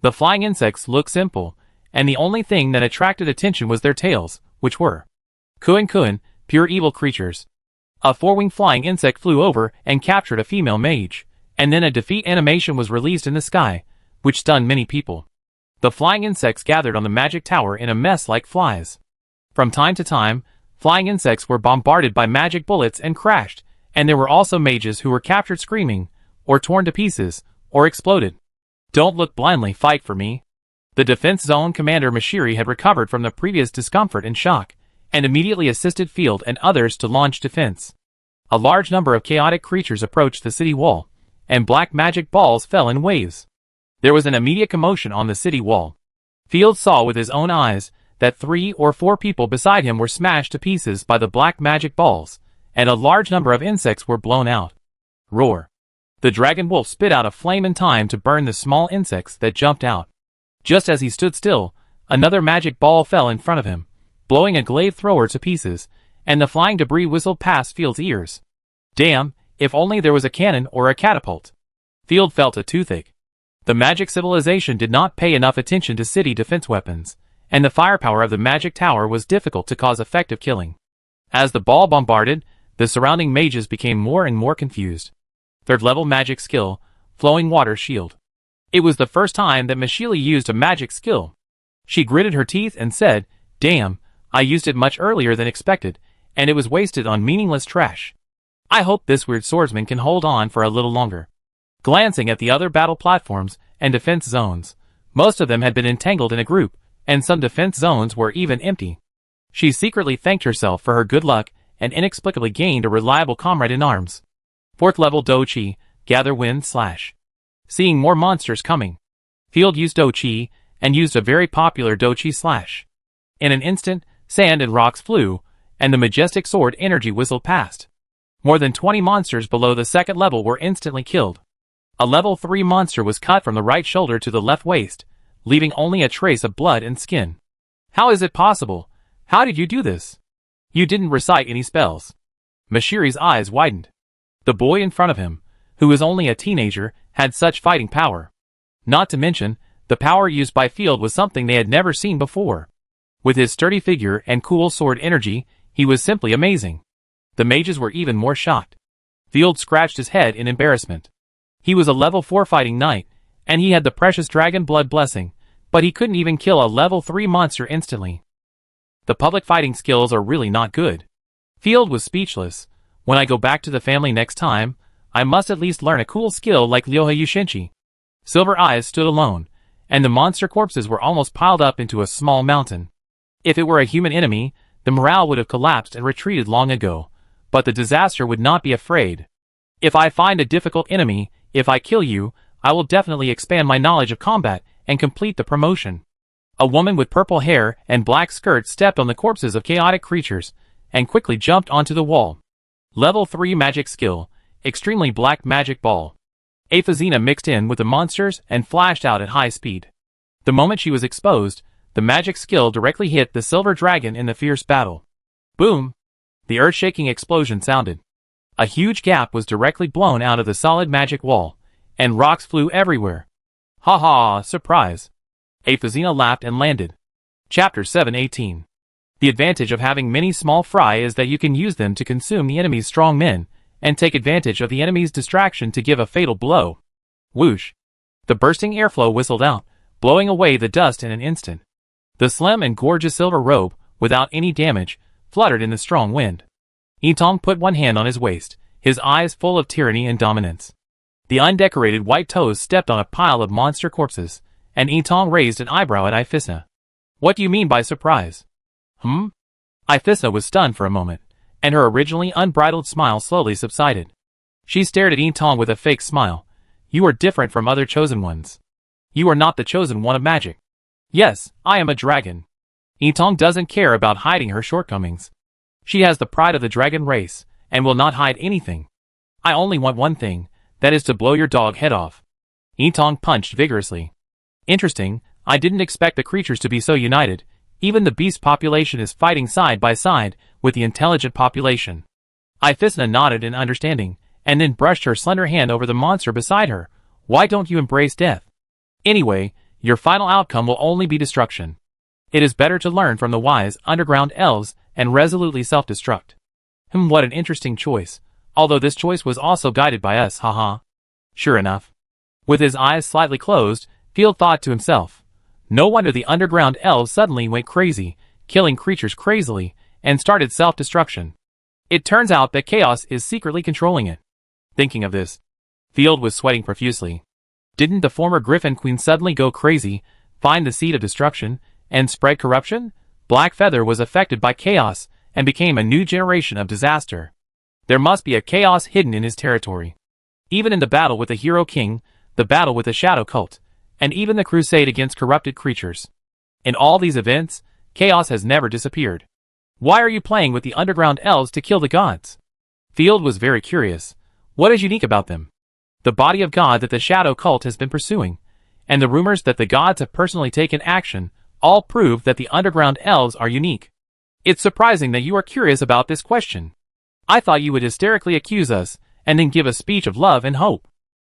The flying insects looked simple, and the only thing that attracted attention was their tails, which were Kuin, pure evil creatures. A four-winged flying insect flew over and captured a female mage, and then a defeat animation was released in the sky, which stunned many people. The flying insects gathered on the magic tower in a mess like flies. From time to time, flying insects were bombarded by magic bullets and crashed, and there were also mages who were captured screaming, or torn to pieces, or exploded. "Don't look blindly, fight for me." The defense zone commander Mashiri had recovered from the previous discomfort and shock, and immediately assisted Field and others to launch defense. A large number of chaotic creatures approached the city wall, and black magic balls fell in waves. There was an immediate commotion on the city wall. Field saw with his own eyes that 3 or 4 people beside him were smashed to pieces by the black magic balls, and a large number of insects were blown out. Roar. The dragon wolf spit out a flame in time to burn the small insects that jumped out. Just as he stood still, another magic ball fell in front of him, blowing a glaive thrower to pieces, and the flying debris whistled past Field's ears. Damn, if only there was a cannon or a catapult. Field felt a toothache. The magic civilization did not pay enough attention to city defense weapons, and the firepower of the magic tower was difficult to cause effective killing. As the ball bombarded, the surrounding mages became more and more confused. Third-level magic skill, Flowing Water Shield. It was the first time that Mashili used a magic skill. She gritted her teeth and said, "Damn, I used it much earlier than expected, and it was wasted on meaningless trash. I hope this weird swordsman can hold on for a little longer." Glancing at the other battle platforms and defense zones, most of them had been entangled in a group, and some defense zones were even empty. She secretly thanked herself for her good luck and inexplicably gained a reliable comrade in arms. 4th level Dochi, Gather Wind / Seeing more monsters coming, Field used Dochi and used a very popular Dochi / In an instant, sand and rocks flew, and the majestic sword energy whistled past. More than 20 monsters below the 2nd level were instantly killed. A level 3 monster was cut from the right shoulder to the left waist, leaving only a trace of blood and skin. "How is it possible? How did you do this? You didn't recite any spells." Mashiri's eyes widened. The boy in front of him, who was only a teenager, had such fighting power. Not to mention, the power used by Field was something they had never seen before. With his sturdy figure and cool sword energy, he was simply amazing. The mages were even more shocked. Field scratched his head in embarrassment. He was a level 4 fighting knight, and he had the precious dragon blood blessing, but he couldn't even kill a level 3 monster instantly. The public fighting skills are really not good. Field was speechless. When I go back to the family next time, I must at least learn a cool skill like Ryohei Yushinchi. Silver Eyes stood alone, and the monster corpses were almost piled up into a small mountain. If it were a human enemy, the morale would have collapsed and retreated long ago, but the disaster would not be afraid. "If I find a difficult enemy, if I kill you, I will definitely expand my knowledge of combat and complete the promotion." A woman with purple hair and black skirt stepped on the corpses of chaotic creatures, and quickly jumped onto the wall. Level 3 magic skill, Extremely Black Magic Ball. Aphazina mixed in with the monsters and flashed out at high speed. The moment she was exposed, the magic skill directly hit the silver dragon in the fierce battle. Boom! The earth-shaking explosion sounded. A huge gap was directly blown out of the solid magic wall, and rocks flew everywhere. "Ha ha, surprise!" Aphazina laughed and landed. Chapter 7:18. The advantage of having many small fry is that you can use them to consume the enemy's strong men, and take advantage of the enemy's distraction to give a fatal blow. Whoosh! The bursting airflow whistled out, blowing away the dust in an instant. The slim and gorgeous silver robe, without any damage, fluttered in the strong wind. Yitong put one hand on his waist, his eyes full of tyranny and dominance. The undecorated white toes stepped on a pile of monster corpses, and Yitong raised an eyebrow at Ifisna. "What do you mean by surprise?" Ifisna was stunned for a moment, and her originally unbridled smile slowly subsided. She stared at Yintong with a fake smile. You are different from other chosen ones. You are not the chosen one of magic. Yes, I am a dragon. Yintong doesn't care about hiding her shortcomings. She has the pride of the dragon race, and will not hide anything. I only want one thing, that is to blow your dog head off. Yintong punched vigorously. Interesting, I didn't expect the creatures to be so united. Even the beast population is fighting side by side with the intelligent population. Ifisna nodded in understanding, and then brushed her slender hand over the monster beside her. Why don't you embrace death? Anyway, your final outcome will only be destruction. It is better to learn from the wise underground elves and resolutely self-destruct. What an interesting choice, although this choice was also guided by us, haha. Sure enough. With his eyes slightly closed, Field thought to himself. No wonder the underground elves suddenly went crazy, killing creatures crazily, and started self-destruction. It turns out that chaos is secretly controlling it. Thinking of this, Field was sweating profusely. Didn't the former Griffin Queen suddenly go crazy, find the seed of destruction, and spread corruption? Black Feather was affected by chaos, and became a new generation of disaster. There must be a chaos hidden in his territory. Even in the battle with the Hero King, the battle with the Shadow Cult, and even the crusade against corrupted creatures. In all these events, chaos has never disappeared. Why are you playing with the underground elves to kill the gods? Field was very curious. What is unique about them? The body of God that the Shadow Cult has been pursuing, and the rumors that the gods have personally taken action, all prove that the underground elves are unique. It's surprising that you are curious about this question. I thought you would hysterically accuse us, and then give a speech of love and hope.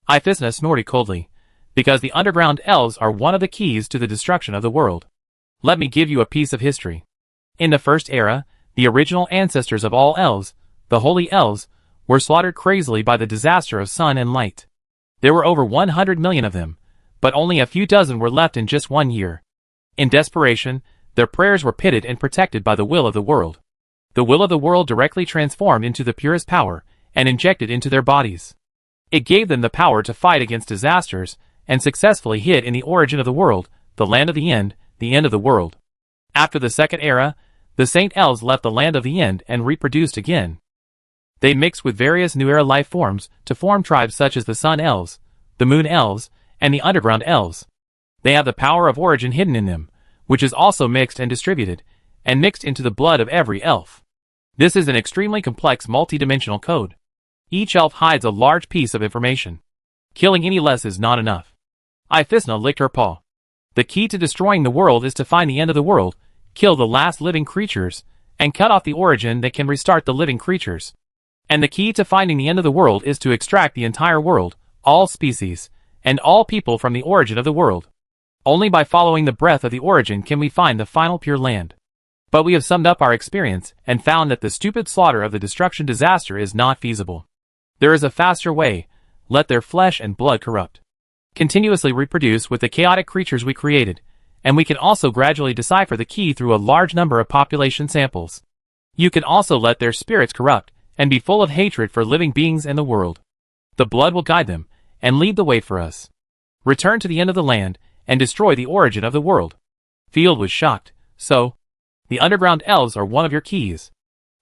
Ifisna snorted coldly. Because the underground elves are one of the keys to the destruction of the world. Let me give you a piece of history. In the first era, the original ancestors of all elves, the holy elves, were slaughtered crazily by the disaster of sun and light. There were over 100 million of them, but only a few dozen were left in just 1 year. In desperation, their prayers were pitted and protected by the will of the world. The will of the world directly transformed into the purest power, and injected into their bodies. It gave them the power to fight against disasters, and successfully hid in the origin of the world, the land of the end of the world. After the second era, the Saint Elves left the land of the end and reproduced again. They mixed with various new era life forms to form tribes such as the Sun Elves, the Moon Elves, and the Underground Elves. They have the power of origin hidden in them, which is also mixed and distributed, and mixed into the blood of every elf. This is an extremely complex multi-dimensional code. Each elf hides a large piece of information. Killing any less is not enough. Ifisna licked her paw. The key to destroying the world is to find the end of the world, kill the last living creatures, and cut off the origin that can restart the living creatures. And the key to finding the end of the world is to extract the entire world, all species, and all people from the origin of the world. Only by following the breath of the origin can we find the final pure land. But we have summed up our experience and found that the stupid slaughter of the destruction disaster is not feasible. There is a faster way. Let their flesh and blood corrupt. Continuously reproduce with the chaotic creatures we created, and we can also gradually decipher the key through a large number of population samples. You can also let their spirits corrupt, and be full of hatred for living beings and the world. The blood will guide them, and lead the way for us. Return to the end of the land, and destroy the origin of the world. Field was shocked. So, the underground elves are one of your keys.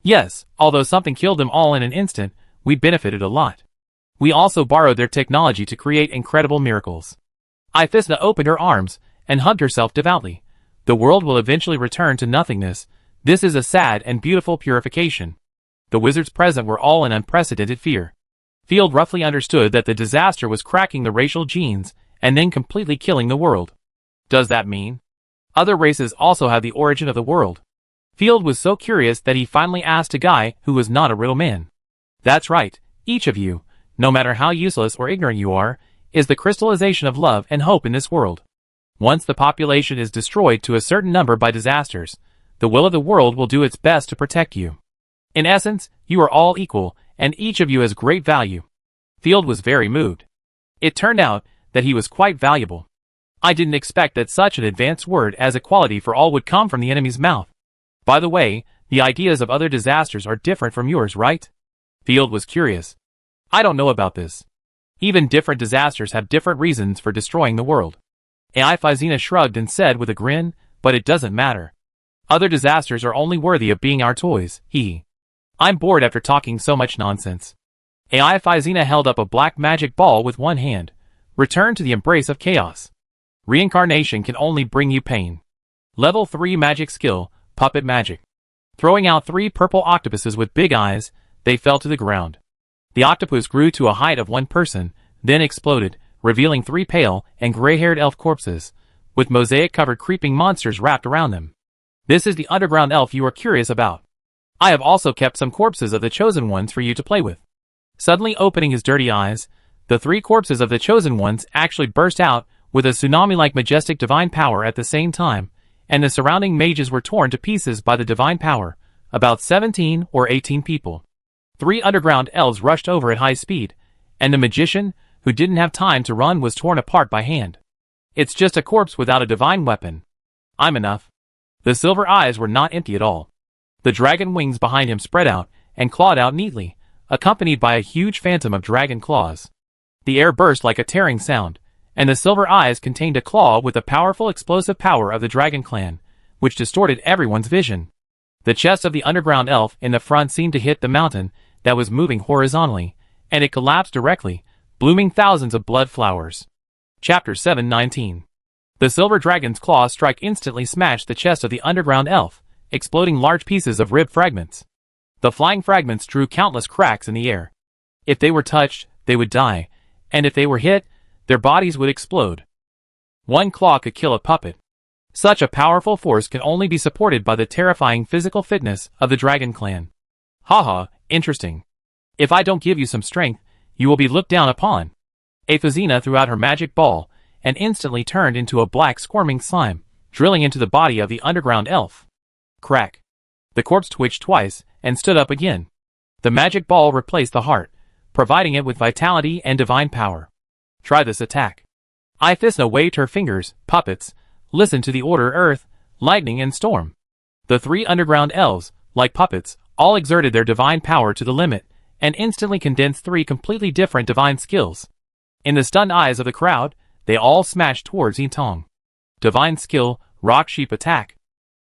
Yes, although something killed them all in an instant, we benefited a lot. We also borrowed their technology to create incredible miracles. Ifisna opened her arms, and hugged herself devoutly. The world will eventually return to nothingness. This is a sad and beautiful purification. The wizards present were all in unprecedented fear. Field roughly understood that the disaster was cracking the racial genes, and then completely killing the world. Does that mean other races also have the origin of the world? Field was so curious that he finally asked a guy who was not a riddle man. That's right, each of you, no matter how useless or ignorant you are, is the crystallization of love and hope in this world. Once the population is destroyed to a certain number by disasters, the will of the world will do its best to protect you. In essence, you are all equal, and each of you has great value. Field was very moved. It turned out that he was quite valuable. I didn't expect that such an advanced word as equality for all would come from the enemy's mouth. By the way, the ideas of other disasters are different from yours, right? Field was curious. I don't know about this. Even different disasters have different reasons for destroying the world. Ifisna shrugged and said with a grin, but it doesn't matter. Other disasters are only worthy of being our toys, hee. I'm bored after talking so much nonsense. AI-Physina held up a black magic ball with one hand. Return to the embrace of chaos. Reincarnation can only bring you pain. Level 3 magic skill, Puppet Magic. Throwing out 3 purple octopuses with big eyes, they fell to the ground. The octopus grew to a height of 1 person, then exploded, revealing 3 pale and gray-haired elf corpses, with mosaic-covered creeping monsters wrapped around them. This is the underground elf you are curious about. I have also kept some corpses of the chosen ones for you to play with. Suddenly opening his dirty eyes, the 3 corpses of the chosen ones actually burst out with a tsunami-like majestic divine power at the same time, and the surrounding mages were torn to pieces by the divine power, about 17 or 18 people. 3 underground elves rushed over at high speed, and the magician, who didn't have time to run, was torn apart by hand. It's just a corpse without a divine weapon. I'm enough. The silver eyes were not empty at all. The dragon wings behind him spread out and clawed out neatly, accompanied by a huge phantom of dragon claws. The air burst like a tearing sound, and the silver eyes contained a claw with the powerful explosive power of the dragon clan, which distorted everyone's vision. The chest of the underground elf in the front seemed to hit the mountain that was moving horizontally, and it collapsed directly, blooming thousands of blood flowers. Chapter 719. The silver dragon's claw strike instantly smashed the chest of the underground elf, exploding large pieces of rib fragments. The flying fragments drew countless cracks in the air. If they were touched, they would die, and if they were hit, their bodies would explode. 1 claw could kill a puppet. Such a powerful force can only be supported by the terrifying physical fitness of the dragon clan. Haha, interesting. If I don't give you some strength, you will be looked down upon. Physina threw out her magic ball, and instantly turned into a black squirming slime, drilling into the body of the underground elf. Crack. The corpse twitched twice, and stood up again. The magic ball replaced the heart, providing it with vitality and divine power. Try this attack. Physina waved her fingers. Puppets, listen to the order: earth, lightning, and storm. The 3 underground elves, like puppets, all exerted their divine power to the limit, and instantly condensed 3 completely different divine skills. In the stunned eyes of the crowd, they all smashed towards Yintong. Divine skill, Rock Sheep Attack.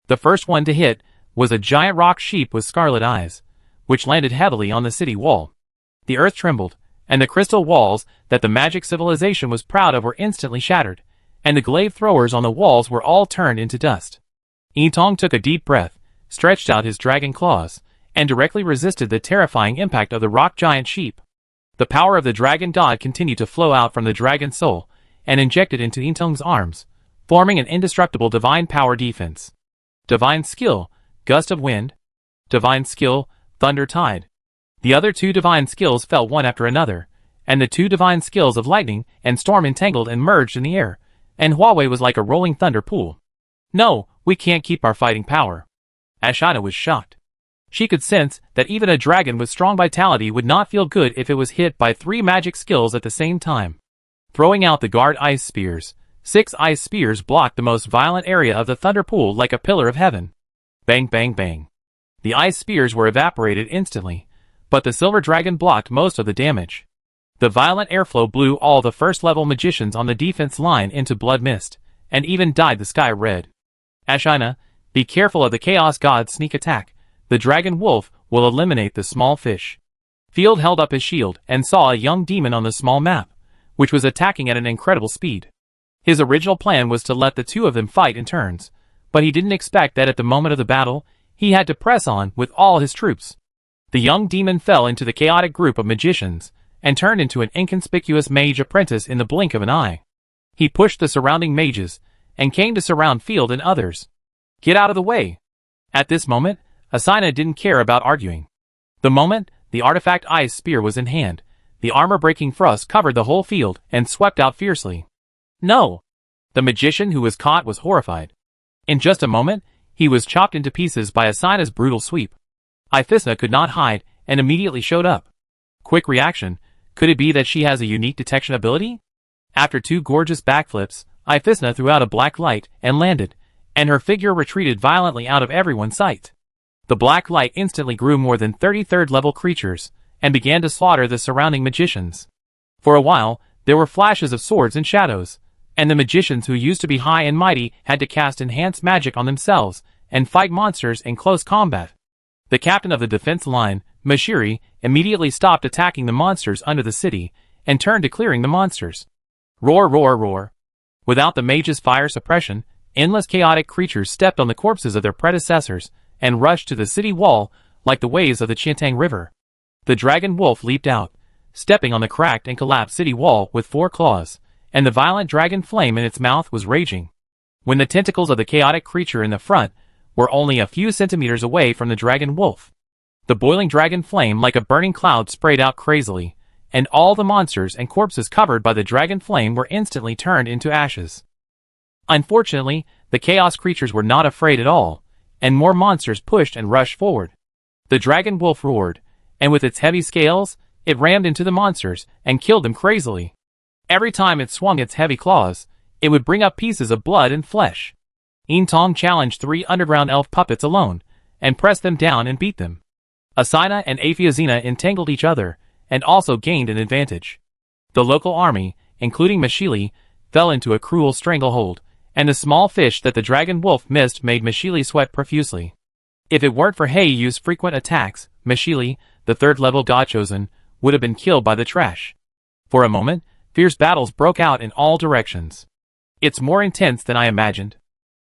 The first one to hit was a giant rock sheep with scarlet eyes, which landed heavily on the city wall. The earth trembled, and the crystal walls that the magic civilization was proud of were instantly shattered, and the glaive throwers on the walls were all turned into dust. Yintong took a deep breath, stretched out his dragon claws, and directly resisted the terrifying impact of the rock giant sheep. The power of the dragon god continued to flow out from the dragon's soul, and injected into Yintong's arms, forming an indestructible divine power defense. Divine skill, Gust of Wind. Divine skill, Thunder Tide. The other 2 divine skills fell one after another, and the 2 divine skills of Lightning and Storm entangled and merged in the air, and Huawei was like a rolling thunder pool. No, we can't keep our fighting power. Ashina was shocked. She could sense that even a dragon with strong vitality would not feel good if it was hit by 3 magic skills at the same time. Throwing out the guard ice spears, 6 ice spears blocked the most violent area of the thunder pool like a pillar of heaven. Bang, bang, bang. The ice spears were evaporated instantly, but the silver dragon blocked most of the damage. The violent airflow blew all the first-level magicians on the defense line into blood mist, and even dyed the sky red. Ashina, be careful of the Chaos God's sneak attack. The dragon wolf will eliminate the small fish. Field held up his shield and saw a young demon on the small map, which was attacking at an incredible speed. His original plan was to let the 2 of them fight in turns, but he didn't expect that at the moment of the battle, he had to press on with all his troops. The young demon fell into the chaotic group of magicians, and turned into an inconspicuous mage apprentice in the blink of an eye. He pushed the surrounding mages, and came to surround Field and others. Get out of the way! At this moment, Asina didn't care about arguing. The moment the artifact ice spear was in hand, the armor-breaking thrust covered the whole field and swept out fiercely. No! The magician who was caught was horrified. In just a moment, he was chopped into pieces by Asina's brutal sweep. Physina could not hide and immediately showed up. Quick reaction, could it be that she has a unique detection ability? After 2 gorgeous backflips, Physina threw out a black light and landed, and her figure retreated violently out of everyone's sight. The black light instantly grew more than 33rd level creatures, and began to slaughter the surrounding magicians. For a while, there were flashes of swords and shadows, and the magicians who used to be high and mighty had to cast enhanced magic on themselves, and fight monsters in close combat. The captain of the defense line, Mashiri, immediately stopped attacking the monsters under the city and turned to clearing the monsters. Roar, roar, roar. Without the mage's fire suppression, endless chaotic creatures stepped on the corpses of their predecessors and rushed to the city wall like the waves of the Chintang River. The dragon wolf leaped out, stepping on the cracked and collapsed city wall with 4 claws, and the violent dragon flame in its mouth was raging. When the tentacles of the chaotic creature in the front were only a few centimeters away from the dragon wolf, the boiling dragon flame like a burning cloud sprayed out crazily, and all the monsters and corpses covered by the dragon flame were instantly turned into ashes. Unfortunately, the chaos creatures were not afraid at all, and more monsters pushed and rushed forward. The dragon wolf roared, and with its heavy scales, it rammed into the monsters and killed them crazily. Every time it swung its heavy claws, it would bring up pieces of blood and flesh. Eentong challenged 3 underground elf puppets alone, and pressed them down and beat them. Asina and Aphiazina entangled each other, and also gained an advantage. The local army, including Mashili, fell into a cruel stranglehold, and the small fish that the dragon wolf missed made Mashili sweat profusely. If it weren't for Heiyu's frequent attacks, Mashili, the 3rd-level god chosen, would have been killed by the trash. For a moment, fierce battles broke out in all directions. It's more intense than I imagined.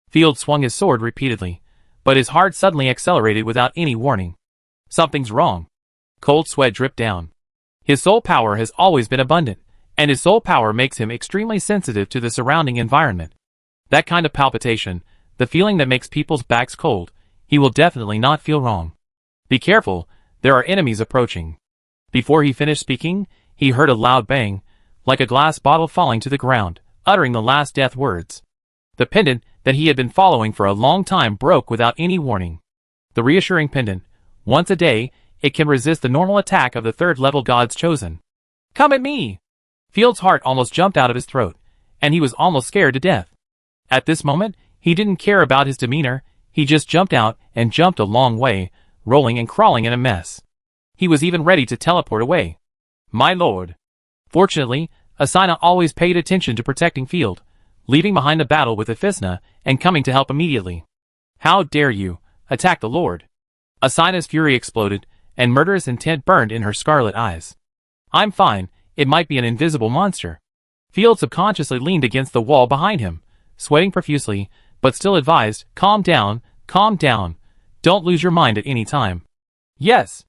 Field swung his sword repeatedly, but his heart suddenly accelerated without any warning. Something's wrong. Cold sweat dripped down. His soul power has always been abundant, and his soul power makes him extremely sensitive to the surrounding environment. That kind of palpitation, the feeling that makes people's backs cold, he will definitely not feel wrong. Be careful, there are enemies approaching. Before he finished speaking, he heard a loud bang, like a glass bottle falling to the ground, uttering the last death words. The pendant that he had been following for a long time broke without any warning. The reassuring pendant, once a day, it can resist the normal attack of the 3rd-level gods chosen. Come at me! Field's heart almost jumped out of his throat, and he was almost scared to death. At this moment, he didn't care about his demeanor, he just jumped out and jumped a long way, rolling and crawling in a mess. He was even ready to teleport away. My lord. Fortunately, Asina always paid attention to protecting Field, leaving behind the battle with Ephisna and coming to help immediately. How dare you attack the lord? Asina's fury exploded, and murderous intent burned in her scarlet eyes. I'm fine, it might be an invisible monster. Field subconsciously leaned against the wall behind him, sweating profusely, but still advised, calm down, don't lose your mind at any time. Yes.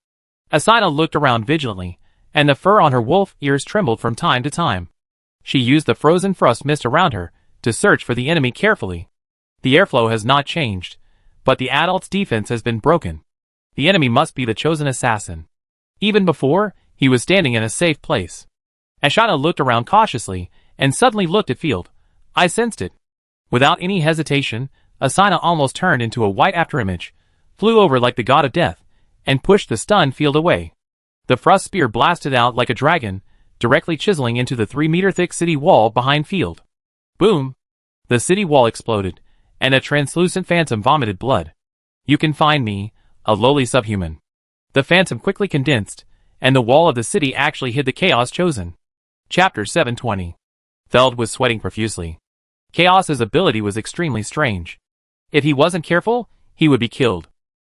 Asina looked around vigilantly, and the fur on her wolf ears trembled from time to time. She used the frozen frost mist around her to search for the enemy carefully. The airflow has not changed, but the adult's defense has been broken. The enemy must be the chosen assassin. Even before, he was standing in a safe place. Asina looked around cautiously, and suddenly looked at Field. I sensed it. Without any hesitation, Asina almost turned into a white afterimage, flew over like the god of death, and pushed the stunned Field away. The frost spear blasted out like a dragon, directly chiseling into the 3-meter-thick city wall behind Field. Boom! The city wall exploded, and a translucent phantom vomited blood. You can find me, a lowly subhuman. The phantom quickly condensed, and the wall of the city actually hid the chaos chosen. Chapter 720. Feld was sweating profusely. Chaos's ability was extremely strange. If he wasn't careful, he would be killed.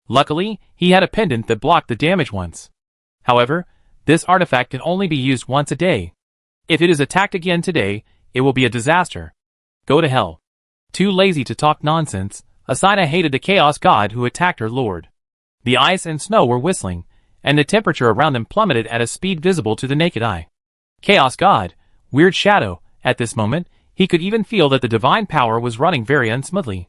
Luckily, he had a pendant that blocked the damage once. However, this artifact can only be used once a day. If it is attacked again today, it will be a disaster. Go to hell. Too lazy to talk nonsense, Asina hated the chaos god who attacked her lord. The ice and snow were whistling, and the temperature around them plummeted at a speed visible to the naked eye. Chaos god, weird shadow, at this moment, he could even feel that the divine power was running very unsmoothly.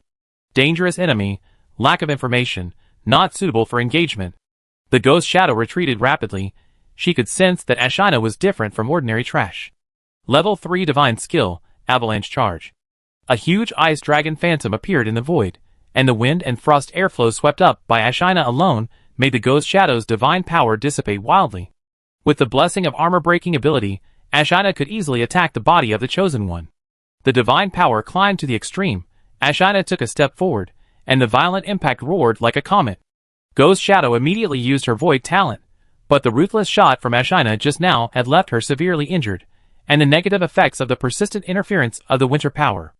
Dangerous enemy, lack of information, not suitable for engagement. The ghost shadow retreated rapidly. She could sense that Asina was different from ordinary trash. Level 3 divine skill, avalanche charge. A huge ice dragon phantom appeared in the void, and the wind and frost airflow swept up by Asina alone made the ghost shadow's divine power dissipate wildly. With the blessing of armor-breaking ability, Asina could easily attack the body of the chosen one. The divine power climbed to the extreme. Asina took a step forward, and the violent impact roared like a comet. Ghost Shadow immediately used her void talent, but the ruthless shot from Asina just now had left her severely injured, and the negative effects of the persistent interference of the winter power.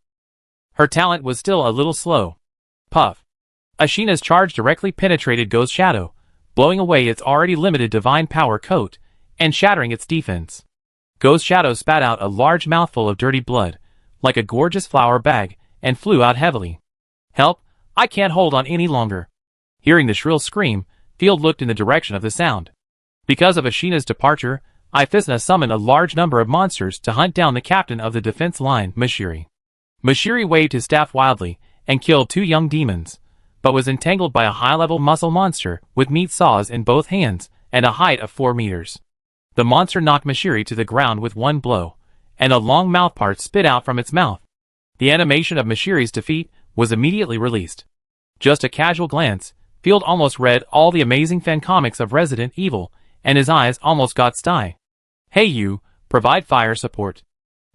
Her talent was still a little slow. Puff. Ashina's charge directly penetrated Ghost Shadow, blowing away its already limited divine power coat, and shattering its defense. Ghost Shadow spat out a large mouthful of dirty blood, like a gorgeous flower bag, and flew out heavily. Help! I can't hold on any longer. Hearing the shrill scream, Field looked in the direction of the sound. Because of Ashina's departure, Ifisna summoned a large number of monsters to hunt down the captain of the defense line, Mashiri. Mashiri waved his staff wildly, and killed 2 young demons, but was entangled by a high-level muscle monster with meat saws in both hands and a height of 4 meters. The monster knocked Mashiri to the ground with one blow, and a long mouthpart spit out from its mouth. The animation of Mashiri's defeat was immediately released. Just a casual glance, Field almost read all the amazing fan comics of Resident Evil, and his eyes almost got sty. Hey you, provide fire support.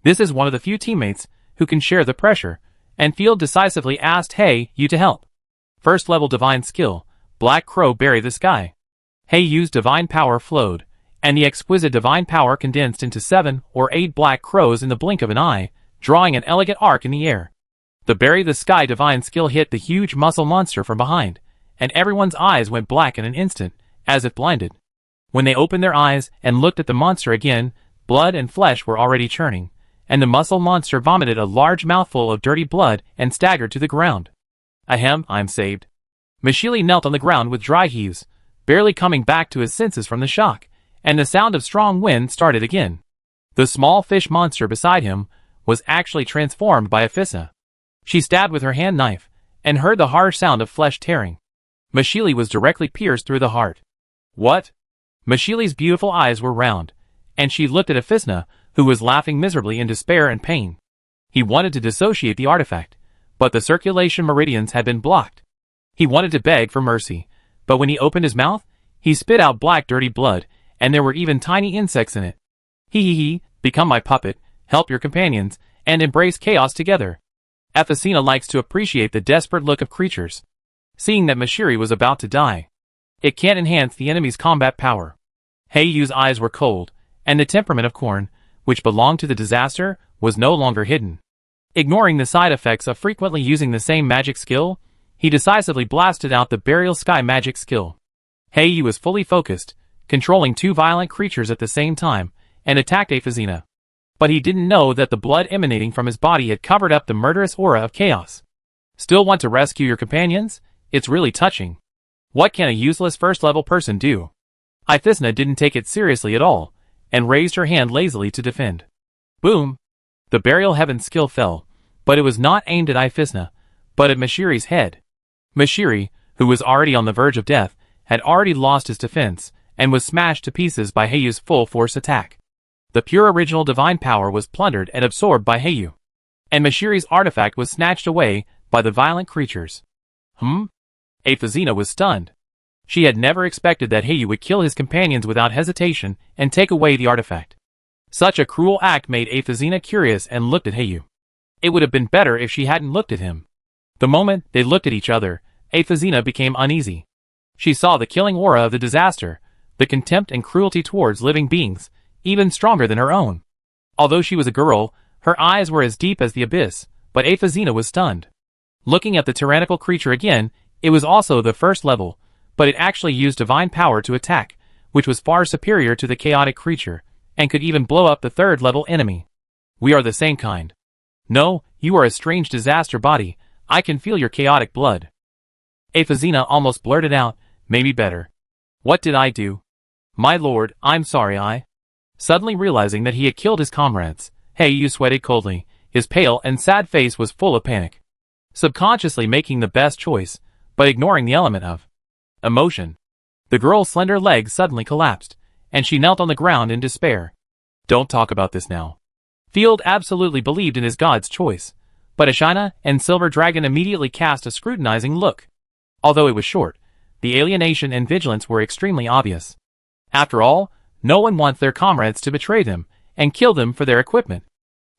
This is one of the few teammates who can share the pressure, and Field decisively asked Hey you to help. First level divine skill, Black Crow bury the sky. Hey you's divine power flowed, and the exquisite divine power condensed into 7 or 8 black crows in the blink of an eye, drawing an elegant arc in the air. The bury the sky divine skill hit the huge muscle monster from behind, and everyone's eyes went black in an instant, as if blinded. When they opened their eyes and looked at the monster again, blood and flesh were already churning, and the muscle monster vomited a large mouthful of dirty blood and staggered to the ground. Ahem, I'm saved. Mashili knelt on the ground with dry heaves, barely coming back to his senses from the shock, and the sound of strong wind started again. The small fish monster beside him was actually transformed by Ifisna. She stabbed with her hand knife, and heard the harsh sound of flesh tearing. Mashili was directly pierced through the heart. What? Mashili's beautiful eyes were round, and she looked at Ifisna, who was laughing miserably in despair and pain. He wanted to dissociate the artifact, but the circulation meridians had been blocked. He wanted to beg for mercy, but when he opened his mouth, he spit out black dirty blood, and there were even tiny insects in it. He, become my puppet, help your companions, and embrace chaos together. Epicena likes to appreciate the desperate look of creatures. Seeing that Mashiri was about to die, it can't enhance the enemy's combat power. Heiyu's eyes were cold, and the temperament of Korn, which belonged to the disaster, was no longer hidden. Ignoring the side effects of frequently using the same magic skill, he decisively blasted out the Burial Sky magic skill. Heiyu was fully focused, controlling 2 violent creatures at the same time, and attacked Epicena. But he didn't know that the blood emanating from his body had covered up the murderous aura of chaos. Still want to rescue your companions? It's really touching. What can a useless first-level person do? Ifisna didn't take it seriously at all, and raised her hand lazily to defend. Boom! The Burial Heaven skill fell, but it was not aimed at Ifisna, but at Mashiri's head. Mashiri, who was already on the verge of death, had already lost his defense, and was smashed to pieces by Heiyu's full-force attack. The pure original divine power was plundered and absorbed by Heiyu, and Mashiri's artifact was snatched away by the violent creatures. Epicena was stunned. She had never expected that Heiyu would kill his companions without hesitation and take away the artifact. Such a cruel act made Epicena curious and looked at Heiyu. It would have been better if she hadn't looked at him. The moment they looked at each other, Epicena became uneasy. She saw the killing aura of the disaster, the contempt and cruelty towards living beings, even stronger than her own. Although she was a girl, her eyes were as deep as the abyss, but Epicena was stunned. Looking at the tyrannical creature again, it was also the first level, but it actually used divine power to attack, which was far superior to the chaotic creature, and could even blow up the third-level enemy. We are the same kind. No, you are a strange disaster body. I can feel your chaotic blood. Epicena almost blurted out, maybe better. What did I do? My lord, I'm sorry. Suddenly realizing that he had killed his comrades, Heiyu sweated coldly. His pale and sad face was full of panic. Subconsciously making the best choice, but ignoring the element of emotion. The girl's slender legs suddenly collapsed, and she knelt on the ground in despair. Don't talk about this now. Field absolutely believed in his god's choice, but Ashina and Silver Dragon immediately cast a scrutinizing look. Although it was short, the alienation and vigilance were extremely obvious. After all, no one wants their comrades to betray them and kill them for their equipment.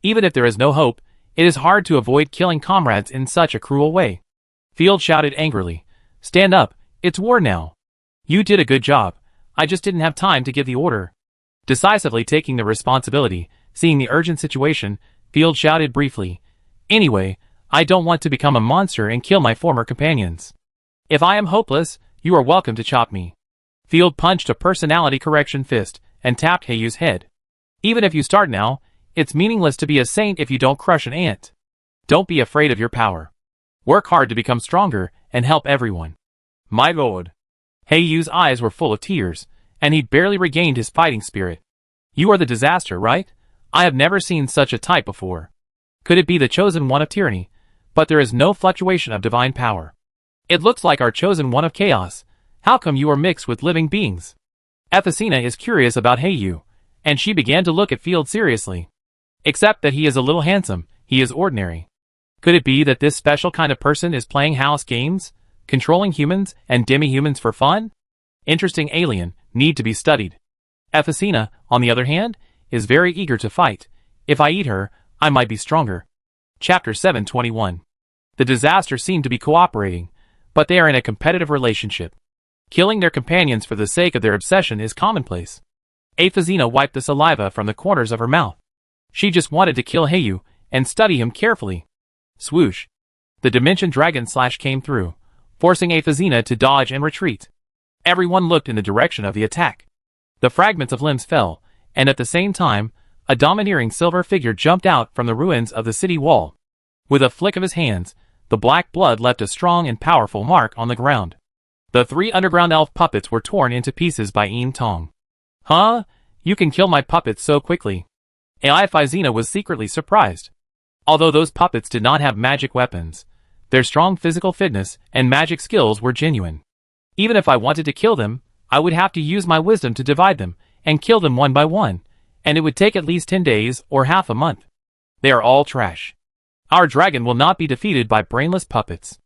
Even if there is no hope, it is hard to avoid killing comrades in such a cruel way. Field shouted angrily, "Stand up, it's war now. You did a good job, I just didn't have time to give the order." Decisively taking the responsibility, seeing the urgent situation, Field shouted briefly, "Anyway, I don't want to become a monster and kill my former companions. If I am hopeless, you are welcome to chop me." Field punched a personality correction fist and tapped Heiyu's head. Even if you start now, it's meaningless to be a saint if you don't crush an ant. Don't be afraid of your power. Work hard to become stronger and help everyone. My lord. Heiyu's eyes were full of tears, and he'd barely regained his fighting spirit. You are the disaster, right? I have never seen such a type before. Could it be the chosen one of tyranny? But there is no fluctuation of divine power. It looks like our chosen one of chaos. How come you are mixed with living beings? Epicena is curious about Heiyu, and she began to look at Field seriously. Except that he is a little handsome, he is ordinary. Could it be that this special kind of person is playing house games, controlling humans and demi-humans for fun? Interesting alien, need to be studied. Epicena, on the other hand, is very eager to fight. If I eat her, I might be stronger. Chapter 721. The disaster seemed to be cooperating, but they are in a competitive relationship. Killing their companions for the sake of their obsession is commonplace. Epicena wiped the saliva from the corners of her mouth. She just wanted to kill Heiyu and study him carefully. Swoosh. The Dimension Dragon Slash came through, forcing Epicena to dodge and retreat. Everyone looked in the direction of the attack. The fragments of limbs fell, and at the same time, a domineering silver figure jumped out from the ruins of the city wall. With a flick of his hands, the black blood left a strong and powerful mark on the ground. The 3 underground elf puppets were torn into pieces by Yin Tong. Huh? You can kill my puppets so quickly. Epicena was secretly surprised. Although those puppets did not have magic weapons, their strong physical fitness and magic skills were genuine. Even if I wanted to kill them, I would have to use my wisdom to divide them and kill them one by one, and it would take at least 10 days or half a month. They are all trash. Our dragon will not be defeated by brainless puppets.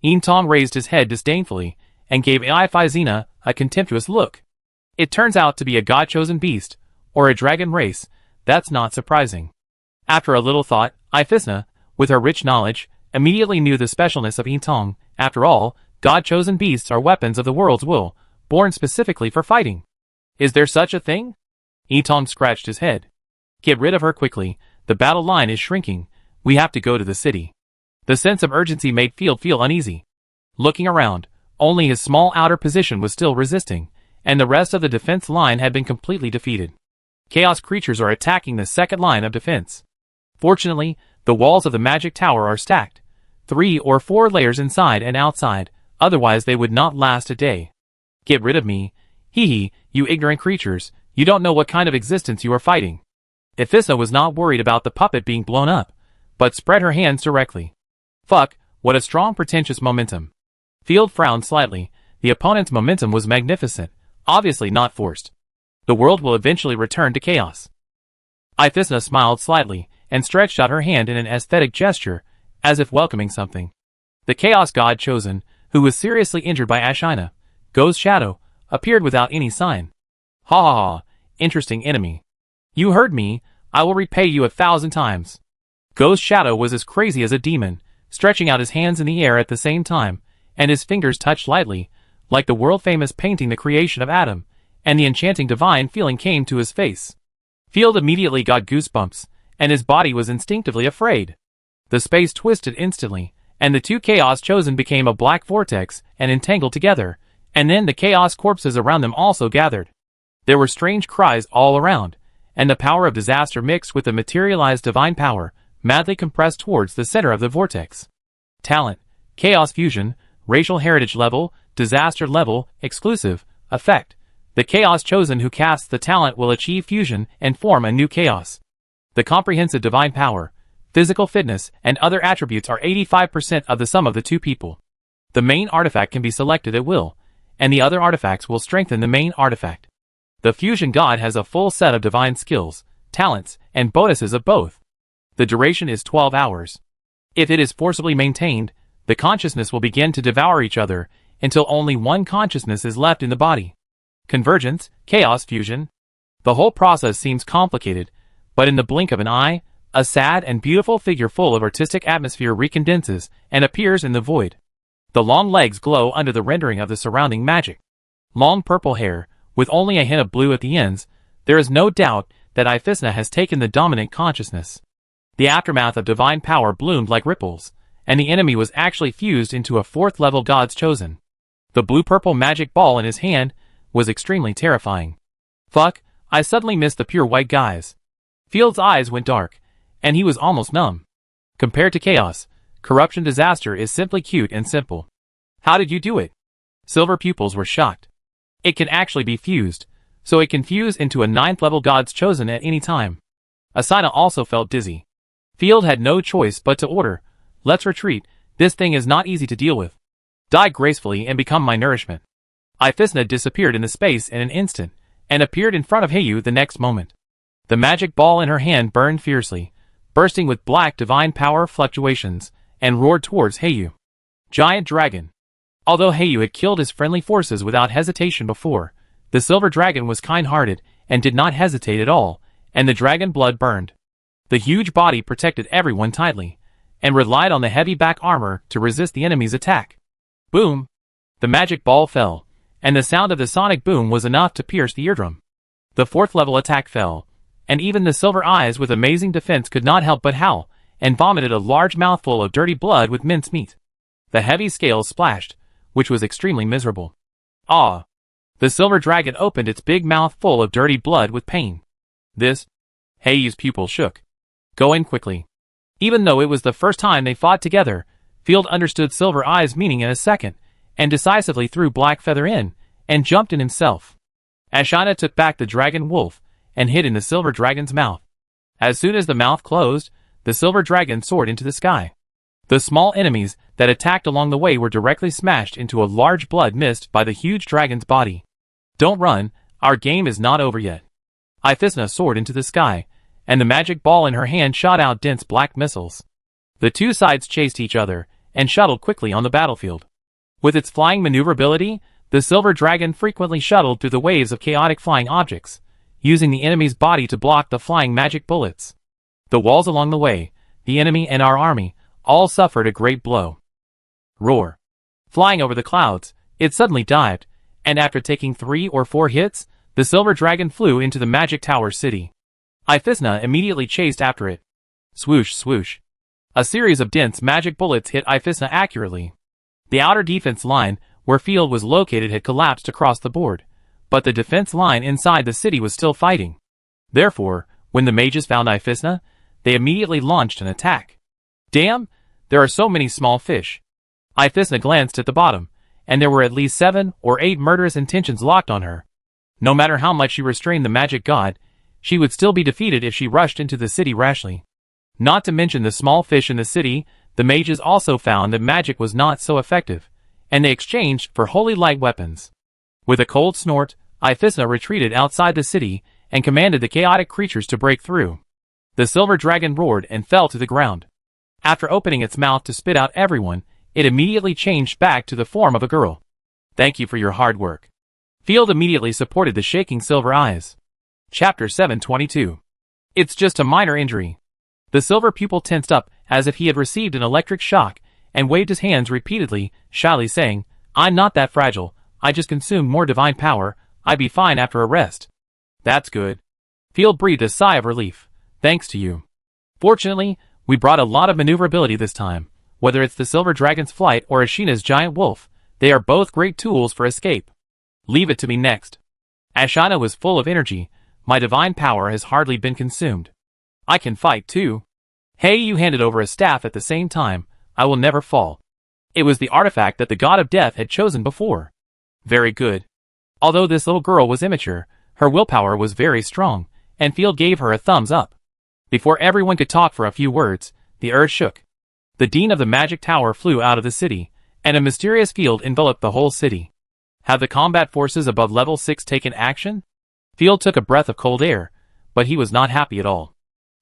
Yin Tong raised his head disdainfully and gave Epicena a contemptuous look. It turns out to be a god-chosen beast, or a dragon race. That's not surprising. After a little thought, Epicena, with her rich knowledge, immediately knew the specialness of Yin Tong. After all, god-chosen beasts are weapons of the world's will, born specifically for fighting. Is there such a thing? Yin Tong scratched his head. Get rid of her quickly, the battle line is shrinking, we have to go to the city. The sense of urgency made Field feel uneasy. Looking around, only his small outer position was still resisting, and the rest of the defense line had been completely defeated. Chaos creatures are attacking the second line of defense. Fortunately, the walls of the magic tower are stacked, 3 or 4 layers inside and outside, otherwise they would not last a day. Get rid of me. Hee hee, you ignorant creatures, you don't know what kind of existence you are fighting. Epicena was not worried about the puppet being blown up, but spread her hands directly. Fuck, what a strong pretentious momentum. Field frowned slightly. The opponent's momentum was magnificent, obviously not forced. The world will eventually return to chaos. Epicena smiled slightly and stretched out her hand in an aesthetic gesture, as if welcoming something. The chaos god chosen, who was seriously injured by Ashina, Ghost Shadow, appeared without any sign. Ha ha ha, interesting enemy. You heard me, I will repay you 1,000 times. Ghost Shadow was as crazy as a demon, stretching out his hands in the air at the same time, and his fingers touched lightly, like the world-famous painting The Creation of Adam, and the enchanting divine feeling came to his face. Field immediately got goosebumps, and his body was instinctively afraid. The space twisted instantly, and the 2 chaos chosen became a black vortex and entangled together, and then the chaos corpses around them also gathered. There were strange cries all around, and the power of disaster mixed with the materialized divine power, madly compressed towards the center of the vortex. Talent, chaos fusion, racial heritage level, disaster level, exclusive, effect. The chaos chosen who casts the talent will achieve fusion and form a new chaos. The comprehensive divine power, physical fitness, and other attributes are 85% of the sum of the 2 people. The main artifact can be selected at will, and the other artifacts will strengthen the main artifact. The fusion god has a full set of divine skills, talents, and bonuses of both. The duration is 12 hours. If it is forcibly maintained, the consciousness will begin to devour each other until only one consciousness is left in the body. Convergence, chaos fusion. The whole process seems complicated, but in the blink of an eye, a sad and beautiful figure full of artistic atmosphere recondenses and appears in the void. The long legs glow under the rendering of the surrounding magic. Long purple hair, with only a hint of blue at the ends, there is no doubt that Epicena has taken the dominant consciousness. The aftermath of divine power bloomed like ripples, and the enemy was actually fused into a 4th-level god's chosen. The blue-purple magic ball in his hand was extremely terrifying. Fuck, I suddenly missed the pure white guys. Field's eyes went dark, and he was almost numb. Compared to chaos, corruption disaster is simply cute and simple. How did you do it? Silver pupils were shocked. It can actually be fused, so it can fuse into a 9th level God's chosen at any time. Asina also felt dizzy. Field had no choice but to order, let's retreat, this thing is not easy to deal with. Die gracefully and become my nourishment. Ifisna disappeared in the space in an instant, and appeared in front of Heiyu the next moment. The magic ball in her hand burned fiercely, bursting with black divine power fluctuations, and roared towards Heiyu. Giant Dragon. Although Heiyu had killed his friendly forces without hesitation before, the silver dragon was kind-hearted and did not hesitate at all, and the dragon blood burned. The huge body protected everyone tightly, and relied on the heavy back armor to resist the enemy's attack. Boom! The magic ball fell, and the sound of the sonic boom was enough to pierce the eardrum. The 4th level attack fell, and even the silver eyes with amazing defense could not help but howl, and vomited a large mouthful of dirty blood with mincemeat. The heavy scales splashed, which was extremely miserable. Ah! The silver dragon opened its big mouth full of dirty blood with pain. This? Heiyu's pupil shook. Go in quickly. Even though it was the first time they fought together, Field understood Silver Eye's meaning in a second, and decisively threw Black Feather in, and jumped in himself. Ashina took back the dragon wolf, and hid in the silver dragon's mouth. As soon as the mouth closed, the silver dragon soared into the sky. The small enemies that attacked along the way were directly smashed into a large blood mist by the huge dragon's body. Don't run, our game is not over yet. Ifisna soared into the sky, and the magic ball in her hand shot out dense black missiles. The two sides chased each other, and shuttled quickly on the battlefield. With its flying maneuverability, the silver dragon frequently shuttled through the waves of chaotic flying objects, using the enemy's body to block the flying magic bullets. The walls along the way, the enemy and our army, all suffered a great blow. Roar. Flying over the clouds, it suddenly dived, and after taking 3 or 4 hits, the silver dragon flew into the magic tower city. Ifisna immediately chased after it. Swoosh, swoosh. A series of dense magic bullets hit Ifisna accurately. The outer defense line, where Field was located, had collapsed across the board, but the defense line inside the city was still fighting. Therefore, when the mages found Ifisna, they immediately launched an attack. Damn, there are so many small fish. Ifisna glanced at the bottom, and there were at least 7 or 8 murderous intentions locked on her. No matter how much she restrained the magic god, she would still be defeated if she rushed into the city rashly. Not to mention the small fish in the city, the mages also found that magic was not so effective, and they exchanged for holy light weapons. With a cold snort, Ifisna retreated outside the city and commanded the chaotic creatures to break through. The silver dragon roared and fell to the ground. After opening its mouth to spit out everyone, it immediately changed back to the form of a girl. Thank you for your hard work. Field immediately supported the shaking silver eyes. Chapter 722. It's just a minor injury. The silver pupil tensed up as if he had received an electric shock, and waved his hands repeatedly, shyly saying, I'm not that fragile, I just consumed more divine power, I'd be fine after a rest. That's good. Field breathed a sigh of relief. Thanks to you. Fortunately, we brought a lot of maneuverability this time. Whether it's the silver dragon's flight or Ashina's giant wolf, they are both great tools for escape. Leave it to me next. Ashina was full of energy. My divine power has hardly been consumed. I can fight too. Hey, you handed over a staff at the same time. I will never fall. It was the artifact that the god of death had chosen before. Very good. Although this little girl was immature, her willpower was very strong, and Field gave her a thumbs up. Before everyone could talk for a few words, the earth shook. The dean of the magic tower flew out of the city, and a mysterious field enveloped the whole city. Have the combat forces above level 6 taken action? Field took a breath of cold air, but he was not happy at all.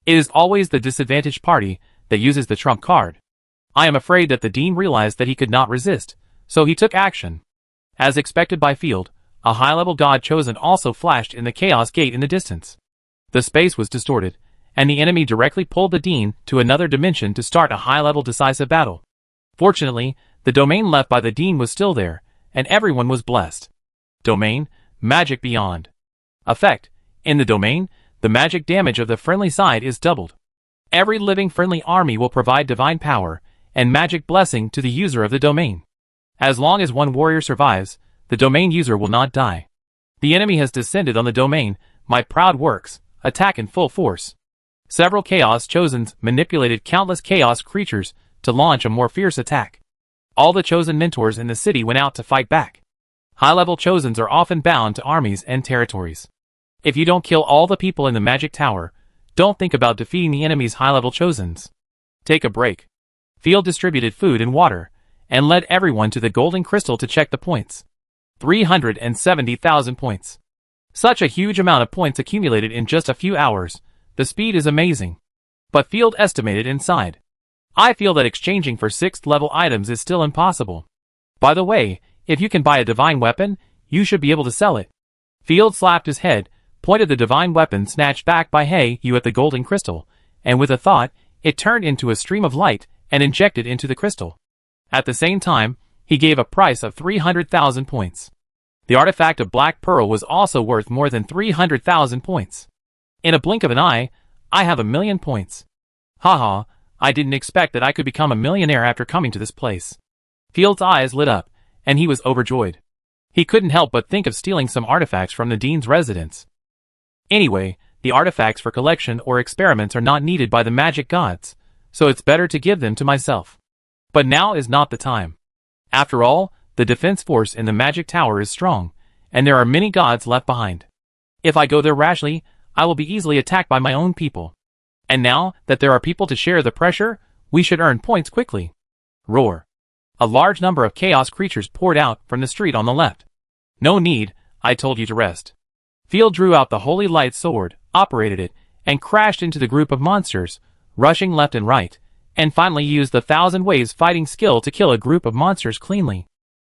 It is always the disadvantaged party that uses the trump card. I am afraid that the dean realized that he could not resist, so he took action. As expected by Field, a high-level god chosen also flashed in the chaos gate in the distance. The space was distorted, and the enemy directly pulled the dean to another dimension to start a high-level decisive battle. Fortunately, the domain left by the dean was still there, and everyone was blessed. Domain, Magic Beyond. Effect, in the domain, the magic damage of the friendly side is doubled. Every living friendly army will provide divine power and magic blessing to the user of the domain. As long as one warrior survives, the domain user will not die. The enemy has descended on the domain. My proud works. Attack in full force. Several Chaos Chosens manipulated countless Chaos creatures to launch a more fierce attack. All the Chosen mentors in the city went out to fight back. High-level Chosens are often bound to armies and territories. If you don't kill all the people in the Magic Tower, don't think about defeating the enemy's high-level Chosens. Take a break. Field distributed food and water, and led everyone to the Golden Crystal to check the points. 370,000 points. Such a huge amount of points accumulated in just a few hours. The speed is amazing. But Field estimated inside. I feel that exchanging for 6th level items is still impossible. By the way, if you can buy a divine weapon, you should be able to sell it. Field slapped his head, pointed the divine weapon snatched back by you at the Golden Crystal, and with a thought, it turned into a stream of light and injected into the crystal. At the same time, he gave a price of 300,000 points. The artifact of Black Pearl was also worth more than 300,000 points. In a blink of an eye, I have 1,000,000 points. Haha, I didn't expect that I could become a millionaire after coming to this place. Field's eyes lit up, and he was overjoyed. He couldn't help but think of stealing some artifacts from the Dean's residence. Anyway, the artifacts for collection or experiments are not needed by the magic gods, so it's better to give them to myself. But now is not the time. After all, the defense force in the Magic Tower is strong, and there are many gods left behind. If I go there rashly, I will be easily attacked by my own people. And now that there are people to share the pressure, we should earn points quickly. Roar. A large number of chaos creatures poured out from the street on the left. No need, I told you to rest. Field drew out the Holy Light sword, operated it, and crashed into the group of monsters, rushing left and right, and finally used the 1,000 Waves fighting skill to kill a group of monsters cleanly.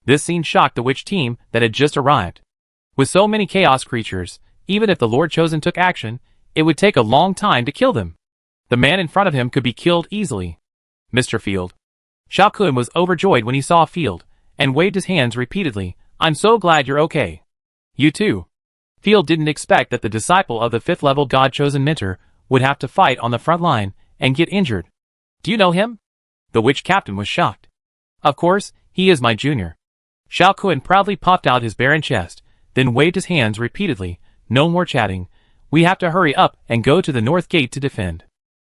This scene shocked the witch team that had just arrived. With so many chaos creatures, even if the Lord Chosen took action, it would take a long time to kill them. The man in front of him could be killed easily. Mr. Field. Shao Kun was overjoyed when he saw Field, and waved his hands repeatedly. I'm so glad you're okay. You too. Field didn't expect that the disciple of the 5th level God Chosen mentor would have to fight on the front line and get injured. Do you know him? The witch captain was shocked. Of course, he is my junior. Shao Kun proudly puffed out his barren chest, then waved his hands repeatedly. No more chatting. We have to hurry up and go to the north gate to defend.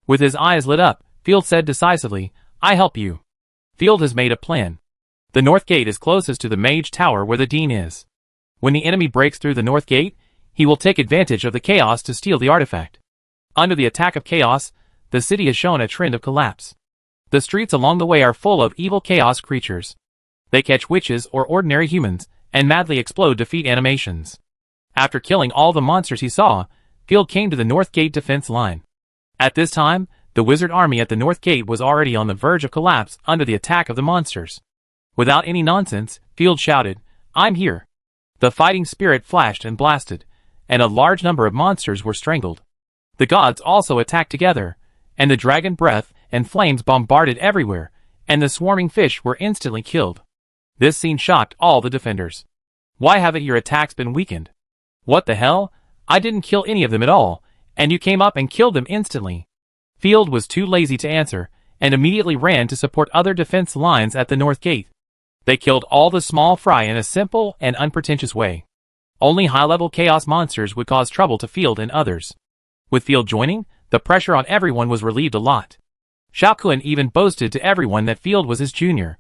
With his eyes lit up, Field said decisively, I help you. Field has made a plan. The north gate is closest to the mage tower where the dean is. When the enemy breaks through the north gate, he will take advantage of the chaos to steal the artifact. Under the attack of chaos, the city has shown a trend of collapse. The streets along the way are full of evil chaos creatures. They catch witches or ordinary humans, and madly explode defeat animations. After killing all the monsters he saw, Field came to the north gate defense line. At this time, the wizard army at the north gate was already on the verge of collapse under the attack of the monsters. Without any nonsense, Field shouted, I'm here. The fighting spirit flashed and blasted, and a large number of monsters were strangled. The gods also attacked together, and the dragon breath and flames bombarded everywhere, and the swarming fish were instantly killed. This scene shocked all the defenders. Why haven't your attacks been weakened? What the hell? I didn't kill any of them at all, and you came up and killed them instantly. Field was too lazy to answer, and immediately ran to support other defense lines at the north gate. They killed all the small fry in a simple and unpretentious way. Only high-level chaos monsters would cause trouble to Field and others. With Field joining, the pressure on everyone was relieved a lot. Shao Kun even boasted to everyone that Field was his junior.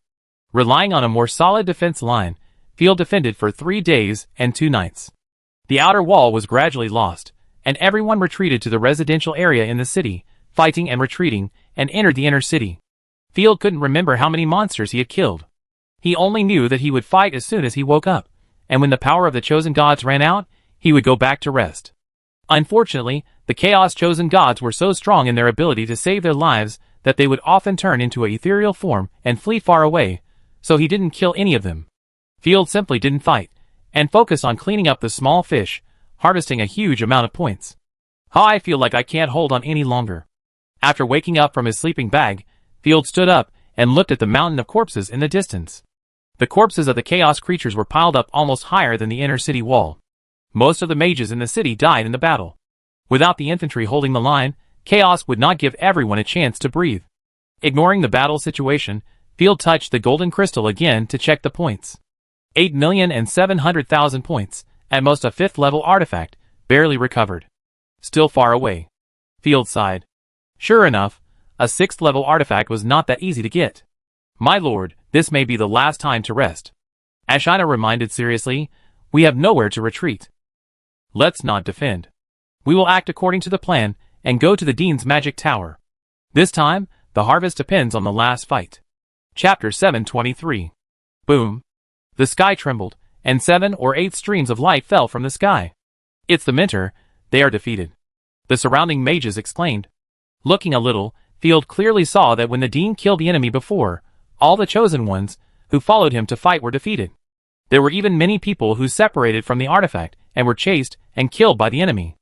Relying on a more solid defense line, Field defended for 3 days and 2 nights. The outer wall was gradually lost, and everyone retreated to the residential area in the city, fighting and retreating, and entered the inner city. Field couldn't remember how many monsters he had killed. He only knew that he would fight as soon as he woke up, and when the power of the chosen gods ran out, he would go back to rest. Unfortunately, the Chaos Chosen gods were so strong in their ability to save their lives that they would often turn into an ethereal form and flee far away, so he didn't kill any of them. Field simply didn't fight, and focused on cleaning up the small fish, harvesting a huge amount of points. I feel like I can't hold on any longer. After waking up from his sleeping bag, Field stood up and looked at the mountain of corpses in the distance. The corpses of the chaos creatures were piled up almost higher than the inner city wall. Most of the mages in the city died in the battle. Without the infantry holding the line, chaos would not give everyone a chance to breathe. Ignoring the battle situation, Field touched the golden crystal again to check the points. 8,700,000 points, At most a 5th level artifact, barely recovered. Still far away. Field sighed. Sure enough, a 6th level artifact was not that easy to get. My lord, this may be the last time to rest. Ashina reminded seriously, we have nowhere to retreat. Let's not defend. We will act according to the plan and go to the Dean's magic tower. This time, the harvest depends on the last fight. Chapter 723. Boom. The sky trembled, and 7 or 8 streams of light fell from the sky. It's the Mentor, they are defeated. The surrounding mages exclaimed. Looking a little, Field clearly saw that when the Dean killed the enemy before, all the chosen ones, who followed him to fight were defeated. There were even many people who separated from the artifact and were chased and killed by the enemy.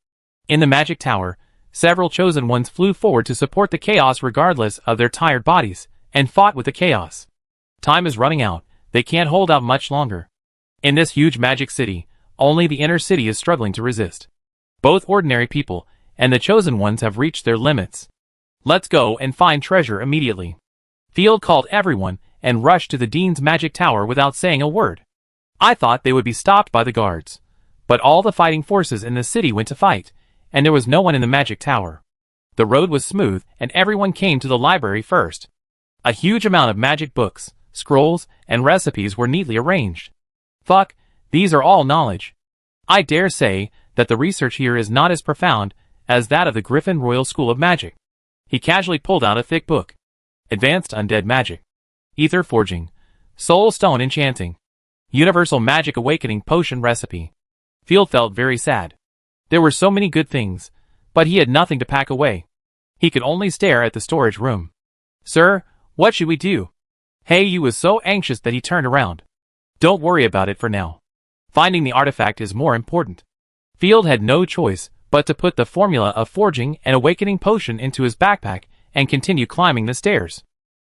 In the magic tower, several chosen ones flew forward to support the chaos regardless of their tired bodies, and fought with the chaos. Time is running out, they can't hold out much longer. In this huge magic city, only the inner city is struggling to resist. Both ordinary people and the chosen ones have reached their limits. Let's go and find treasure immediately. Field called everyone and rushed to the Dean's magic tower without saying a word. I thought they would be stopped by the guards. But all the fighting forces in the city went to fight, and there was no one in the magic tower. The road was smooth and everyone came to the library first. A huge amount of magic books, scrolls, and recipes were neatly arranged. Fuck, these are all knowledge. I dare say that the research here is not as profound as that of the Griffin Royal School of Magic. He casually pulled out a thick book. Advanced Undead Magic. Ether Forging. Soul Stone Enchanting. Universal Magic Awakening Potion Recipe. Field felt very sad. There were so many good things, but he had nothing to pack away. He could only stare at the storage room. Sir, what should we do? He was so anxious that he turned around. Don't worry about it for now. Finding the artifact is more important. Field had no choice but to put the formula of forging an awakening potion into his backpack and continue climbing the stairs.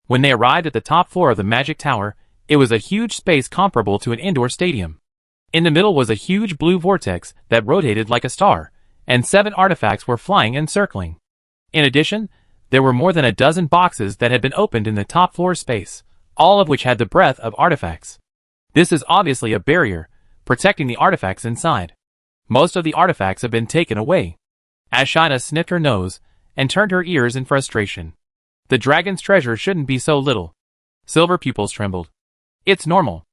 When they arrived at the top floor of the magic tower, it was a huge space comparable to an indoor stadium. In the middle was a huge blue vortex that rotated like a star, and 7 artifacts were flying and circling. In addition, there were more than a dozen boxes that had been opened in the top floor space, all of which had the breath of artifacts. This is obviously a barrier, protecting the artifacts inside. Most of the artifacts have been taken away. Ashina sniffed her nose and turned her ears in frustration. The dragon's treasure shouldn't be so little. Silver pupils trembled. It's normal.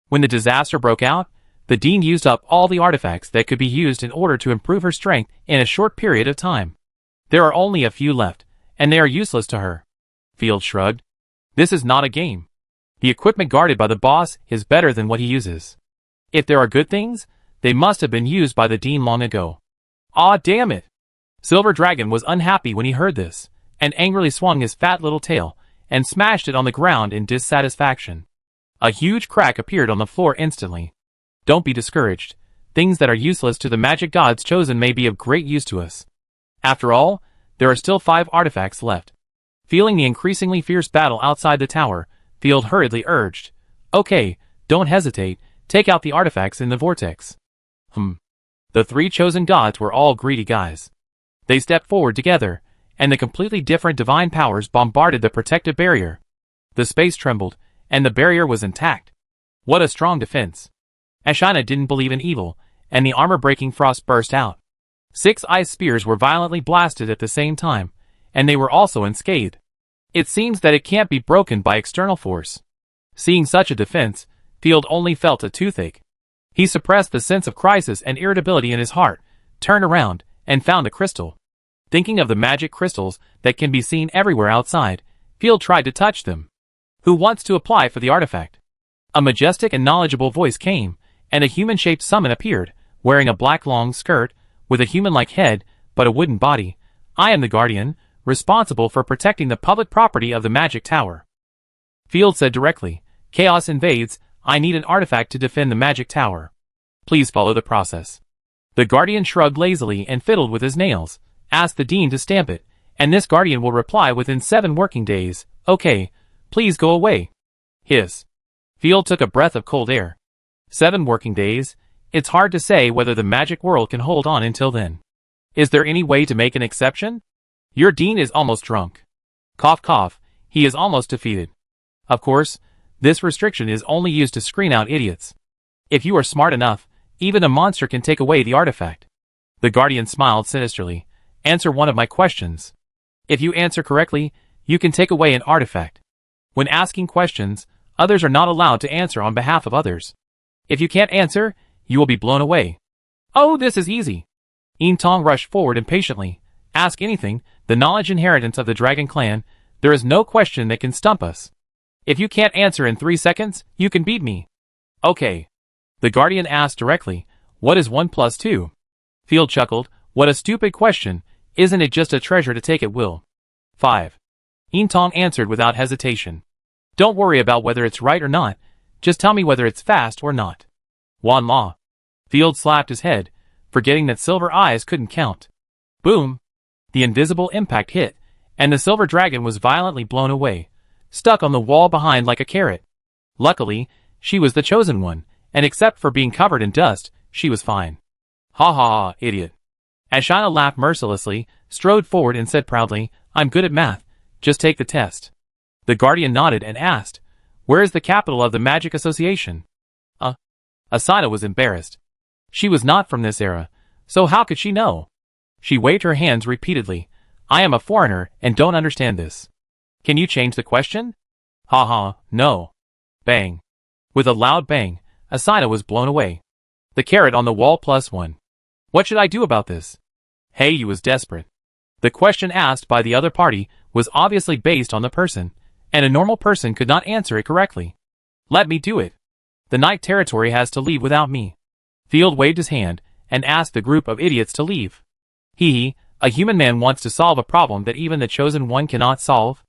When the disaster broke out, the Dean used up all the artifacts that could be used in order to improve her strength in a short period of time. There are only a few left, and they are useless to her. Field shrugged. This is not a game. The equipment guarded by the boss is better than what he uses. If there are good things, they must have been used by the Dean long ago. Aw, damn it! Silver Dragon was unhappy when he heard this, and angrily swung his fat little tail, and smashed it on the ground in dissatisfaction. A huge crack appeared on the floor instantly. Don't be discouraged. Things that are useless to the magic gods chosen may be of great use to us. After all, there are still 5 artifacts left. Feeling the increasingly fierce battle outside the tower, Field hurriedly urged, Okay, don't hesitate, take out the artifacts in the vortex. The 3 chosen gods were all greedy guys. They stepped forward together, and the completely different divine powers bombarded the protective barrier. The space trembled, and the barrier was intact. What a strong defense. Ashina didn't believe in evil, and the armor-breaking frost burst out. 6 ice spears were violently blasted at the same time, and they were also unscathed. It seems that it can't be broken by external force. Seeing such a defense, Field only felt a toothache. He suppressed the sense of crisis and irritability in his heart, turned around, and found a crystal. Thinking of the magic crystals that can be seen everywhere outside, Field tried to touch them. Who wants to apply for the artifact? A majestic and knowledgeable voice came, and a human-shaped summon appeared, wearing a black long skirt, with a human-like head, but a wooden body. I am the Guardian, responsible for protecting the public property of the magic tower. Field said directly, Chaos invades, I need an artifact to defend the magic tower. Please follow the process. The Guardian shrugged lazily and fiddled with his nails, asked the Dean to stamp it, and this Guardian will reply within 7 working days, Okay, please go away. Hiss. Field took a breath of cold air. 7 working days? It's hard to say whether the magic world can hold on until then. Is there any way to make an exception? Your Dean is almost drunk. Cough cough, he is almost defeated. Of course, this restriction is only used to screen out idiots. If you are smart enough, Even a monster can take away the artifact. The Guardian smiled sinisterly. Answer one of my questions. If you answer correctly, you can take away an artifact. When asking questions, others are not allowed to answer on behalf of others. If you can't answer, you will be blown away. Oh, this is easy. Eentong rushed forward impatiently. Ask anything, the knowledge inheritance of the Dragon Clan, there is no question that can stump us. If you can't answer in 3 seconds, you can beat me. Okay. The Guardian asked directly, what is 1 plus 2? Field chuckled, what a stupid question, isn't it just a treasure to take at will? 5. Eentong answered without hesitation. Don't worry about whether it's right or not, just tell me whether it's fast or not. Wan Law. Field slapped his head, forgetting that Silver Eyes couldn't count. Boom! The invisible impact hit, and the silver dragon was violently blown away, stuck on the wall behind like a carrot. Luckily, she was the chosen one, and except for being covered in dust, she was fine. Ha ha ha, idiot. Ashina laughed mercilessly, strode forward and said proudly, I'm good at math, just take the test. The Guardian nodded and asked, where is the capital of the Magic Association? Asina was embarrassed. She was not from this era, so how could she know? She waved her hands repeatedly. I am a foreigner and don't understand this. Can you change the question? Ha, no. Bang. With a loud bang, Asina was blown away. The carrot on the wall +1. What should I do about this? Heiyu was desperate. The question asked by the other party was obviously based on the person, and a normal person could not answer it correctly. Let me do it. The Night Territory has to leave without me. Field waved his hand and asked the group of idiots to leave. A human man wants to solve a problem that even the Chosen One cannot solve?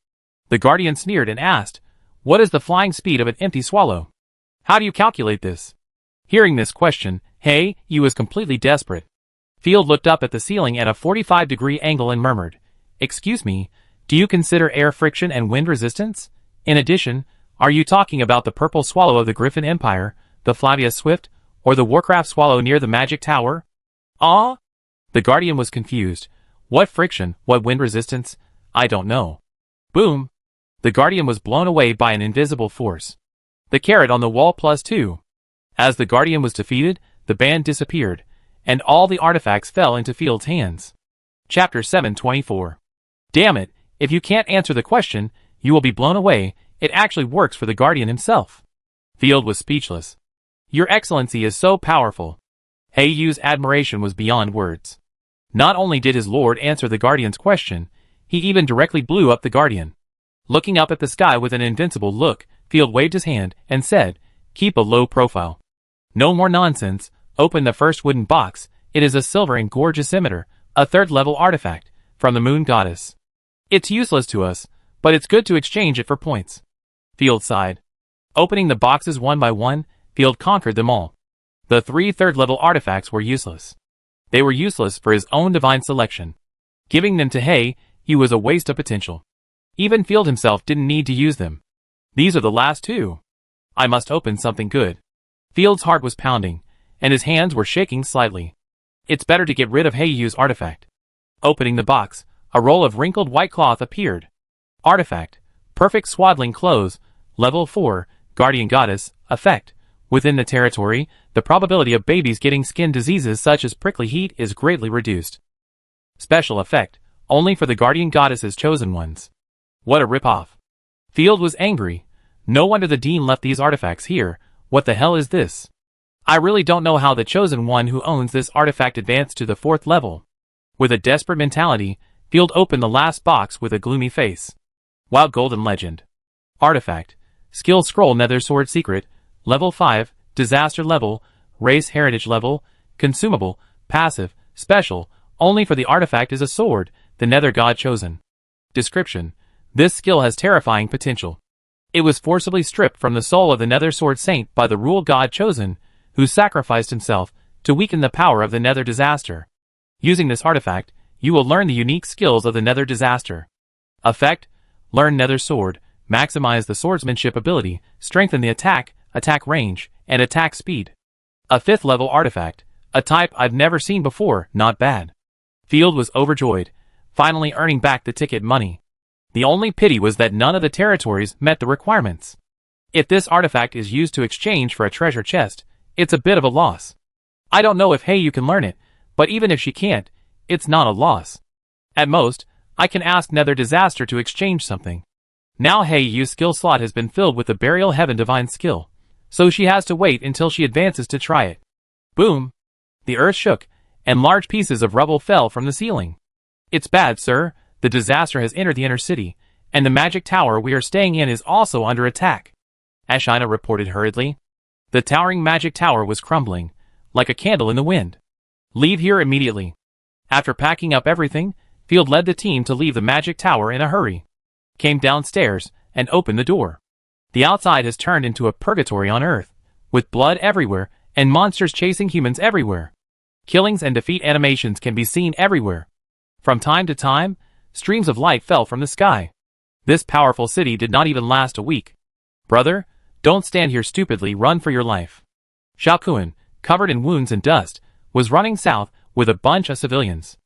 The Guardian sneered and asked, what is the flying speed of an empty swallow? How do you calculate this? Hearing this question, Heiyu was completely desperate. Field looked up at the ceiling at a 45-degree angle and murmured, excuse me, do you consider air friction and wind resistance? In addition, are you talking about the purple swallow of the Griffin Empire, the Flavia Swift, or the Warcraft swallow near the Magic Tower? The Guardian was confused. What friction, what wind resistance? I don't know. Boom! The Guardian was blown away by an invisible force. The carrot on the wall +2. As the Guardian was defeated, the band disappeared, and all the artifacts fell into Field's hands. Chapter 724. Damn it, if you can't answer the question, you will be blown away. It actually works for the Guardian himself. Field was speechless. Your Excellency is so powerful. Heiyu's admiration was beyond words. Not only did his lord answer the Guardian's question, he even directly blew up the Guardian. Looking up at the sky with an invincible look, Field waved his hand and said, keep a low profile. No more nonsense, open the first wooden box, it is a silver and gorgeous scimitar, a 3rd-level artifact, from the Moon Goddess. It's useless to us, but it's good to exchange it for points. Field sighed. Opening the boxes one by one, Field conquered them all. The 3 3rd-level artifacts were useless. They were useless for his own divine selection. Giving them to Heiyu was a waste of potential. Even Field himself didn't need to use them. These are the last 2. I must open something good. Field's heart was pounding, and his hands were shaking slightly. It's better to get rid of Heiyu's artifact. Opening the box, a roll of wrinkled white cloth appeared. Artifact, perfect swaddling clothes, level 4, Guardian Goddess, effect. Within the territory, the probability of babies getting skin diseases such as prickly heat is greatly reduced. Special effect, only for the Guardian Goddess's chosen ones. What a ripoff. Field was angry. No wonder the Dean left these artifacts here. What the hell is this? I really don't know how the chosen one who owns this artifact advanced to the 4th level. With a desperate mentality, Field opened the last box with a gloomy face. Wild Golden Legend. Artifact. Skill Scroll Nether Sword Secret. Level 5. Disaster Level. Race Heritage Level. Consumable. Passive. Special. Only for the artifact is a sword. The Nether God Chosen. Description. This skill has terrifying potential. It was forcibly stripped from the soul of the Nether Sword Saint by the Rule God Chosen, who sacrificed himself to weaken the power of the Nether Disaster. Using this artifact, you will learn the unique skills of the Nether Disaster. Effect. Learn Nether Sword. Maximize the swordsmanship ability, strengthen the attack range, and attack speed. A 5th-level artifact. A type I've never seen before, not bad. Field was overjoyed, finally earning back the ticket money. The only pity was that none of the territories met the requirements. If this artifact is used to exchange for a treasure chest, it's a bit of a loss. I don't know if Heiyu can learn it, but even if she can't, it's not a loss. At most, I can ask Nether Disaster to exchange something. Now Heiyu's skill slot has been filled with the Burial Heaven Divine skill, so she has to wait until she advances to try it. Boom! The earth shook, and large pieces of rubble fell from the ceiling. It's bad, sir. The disaster has entered the inner city, and the magic tower we are staying in is also under attack, Ashina reported hurriedly. The towering magic tower was crumbling, like a candle in the wind. Leave here immediately. After packing up everything, Field led the team to leave the magic tower in a hurry. Came downstairs, and opened the door. The outside has turned into a purgatory on Earth, with blood everywhere, and monsters chasing humans everywhere. Killings and defeat animations can be seen everywhere. From time to time, streams of light fell from the sky. This powerful city did not even last a week. Brother, don't stand here stupidly, run for your life. Xiaokuan, covered in wounds and dust, was running south with a bunch of civilians.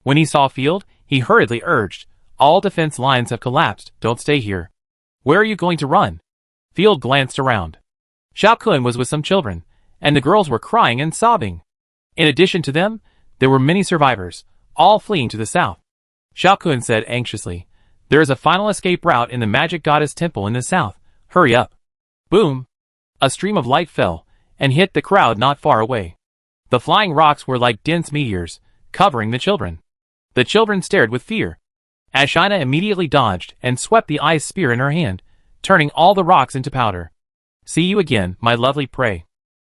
When he saw Field, he hurriedly urged, all defense lines have collapsed, don't stay here. Where are you going to run? Field glanced around. Xiaokuan was with some children, and the girls were crying and sobbing. In addition to them, there were many survivors, all fleeing to the south. Xiaokuan said anxiously, there is a final escape route in the Magic Goddess Temple in the south, hurry up. Boom! A stream of light fell, and hit the crowd not far away. The flying rocks were like dense meteors, covering the children. The children stared with fear. Ashina immediately dodged and swept the ice spear in her hand, turning all the rocks into powder. See you again, my lovely prey.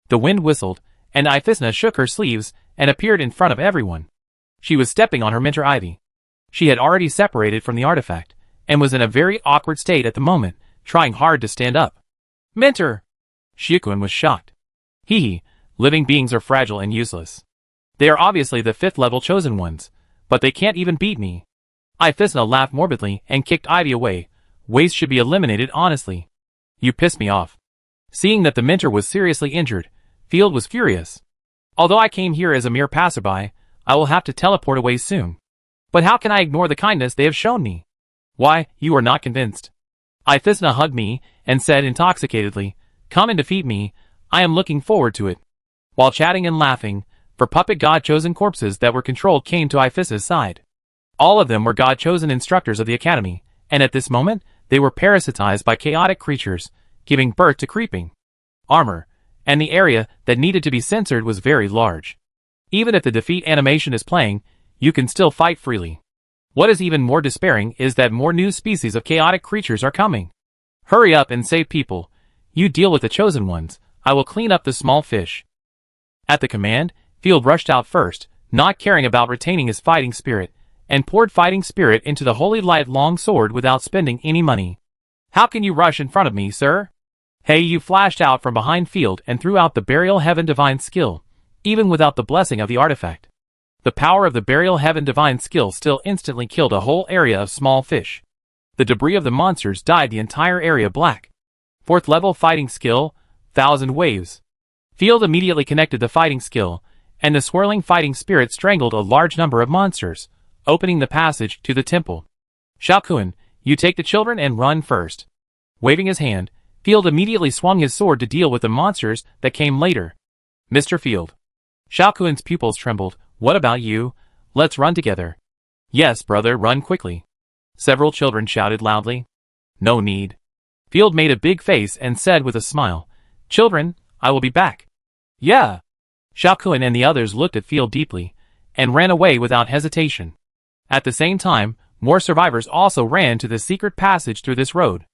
The wind whistled, and Iphisna shook her sleeves and appeared in front of everyone. She was stepping on her mentor Ivy. She had already separated from the artifact, and was in a very awkward state at the moment, trying hard to stand up. Mentor! Xiaokuan was shocked. Hee, living beings are fragile and useless. They are obviously the 5th level chosen ones, but they can't even beat me. Iphisna laughed morbidly and kicked Ivy away. Waste should be eliminated honestly. You piss me off. Seeing that the mentor was seriously injured, Field was furious. Although I came here as a mere passerby, I will have to teleport away soon. But how can I ignore the kindness they have shown me? Why, you are not convinced. Iphisna hugged me and said intoxicatedly, come and defeat me, I am looking forward to it. While chatting and laughing, for puppet god-chosen corpses that were controlled came to Iphisna's side. All of them were god-chosen instructors of the academy, and at this moment, they were parasitized by chaotic creatures, giving birth to creeping armor, and the area that needed to be censored was very large. Even if the defeat animation is playing, you can still fight freely. What is even more despairing is that more new species of chaotic creatures are coming. Hurry up and save people. You deal with the chosen ones, I will clean up the small fish. At the command, Field rushed out first, not caring about retaining his fighting spirit, and poured fighting spirit into the holy light long sword without spending any money. How can you rush in front of me, sir? Heiyu flashed out from behind Field and threw out the Burial Heaven Divine skill, even without the blessing of the artifact. The power of the Burial Heaven Divine skill still instantly killed a whole area of small fish. The debris of the monsters dyed the entire area black. 4th level fighting skill, 1000 waves. Field immediately connected the fighting skill, and the swirling fighting spirit strangled a large number of monsters, opening the passage to the temple. Xiaokuan, you take the children and run first. Waving his hand, Field immediately swung his sword to deal with the monsters that came later. Mr. Field. Xiaokuan's pupils trembled. What about you? Let's run together. Yes, brother, run quickly. Several children shouted loudly. No need. Field made a big face and said with a smile, children, I will be back. Yeah. Xiaokuan and the others looked at Field deeply, and ran away without hesitation. At the same time, more survivors also ran to the secret passage through this road.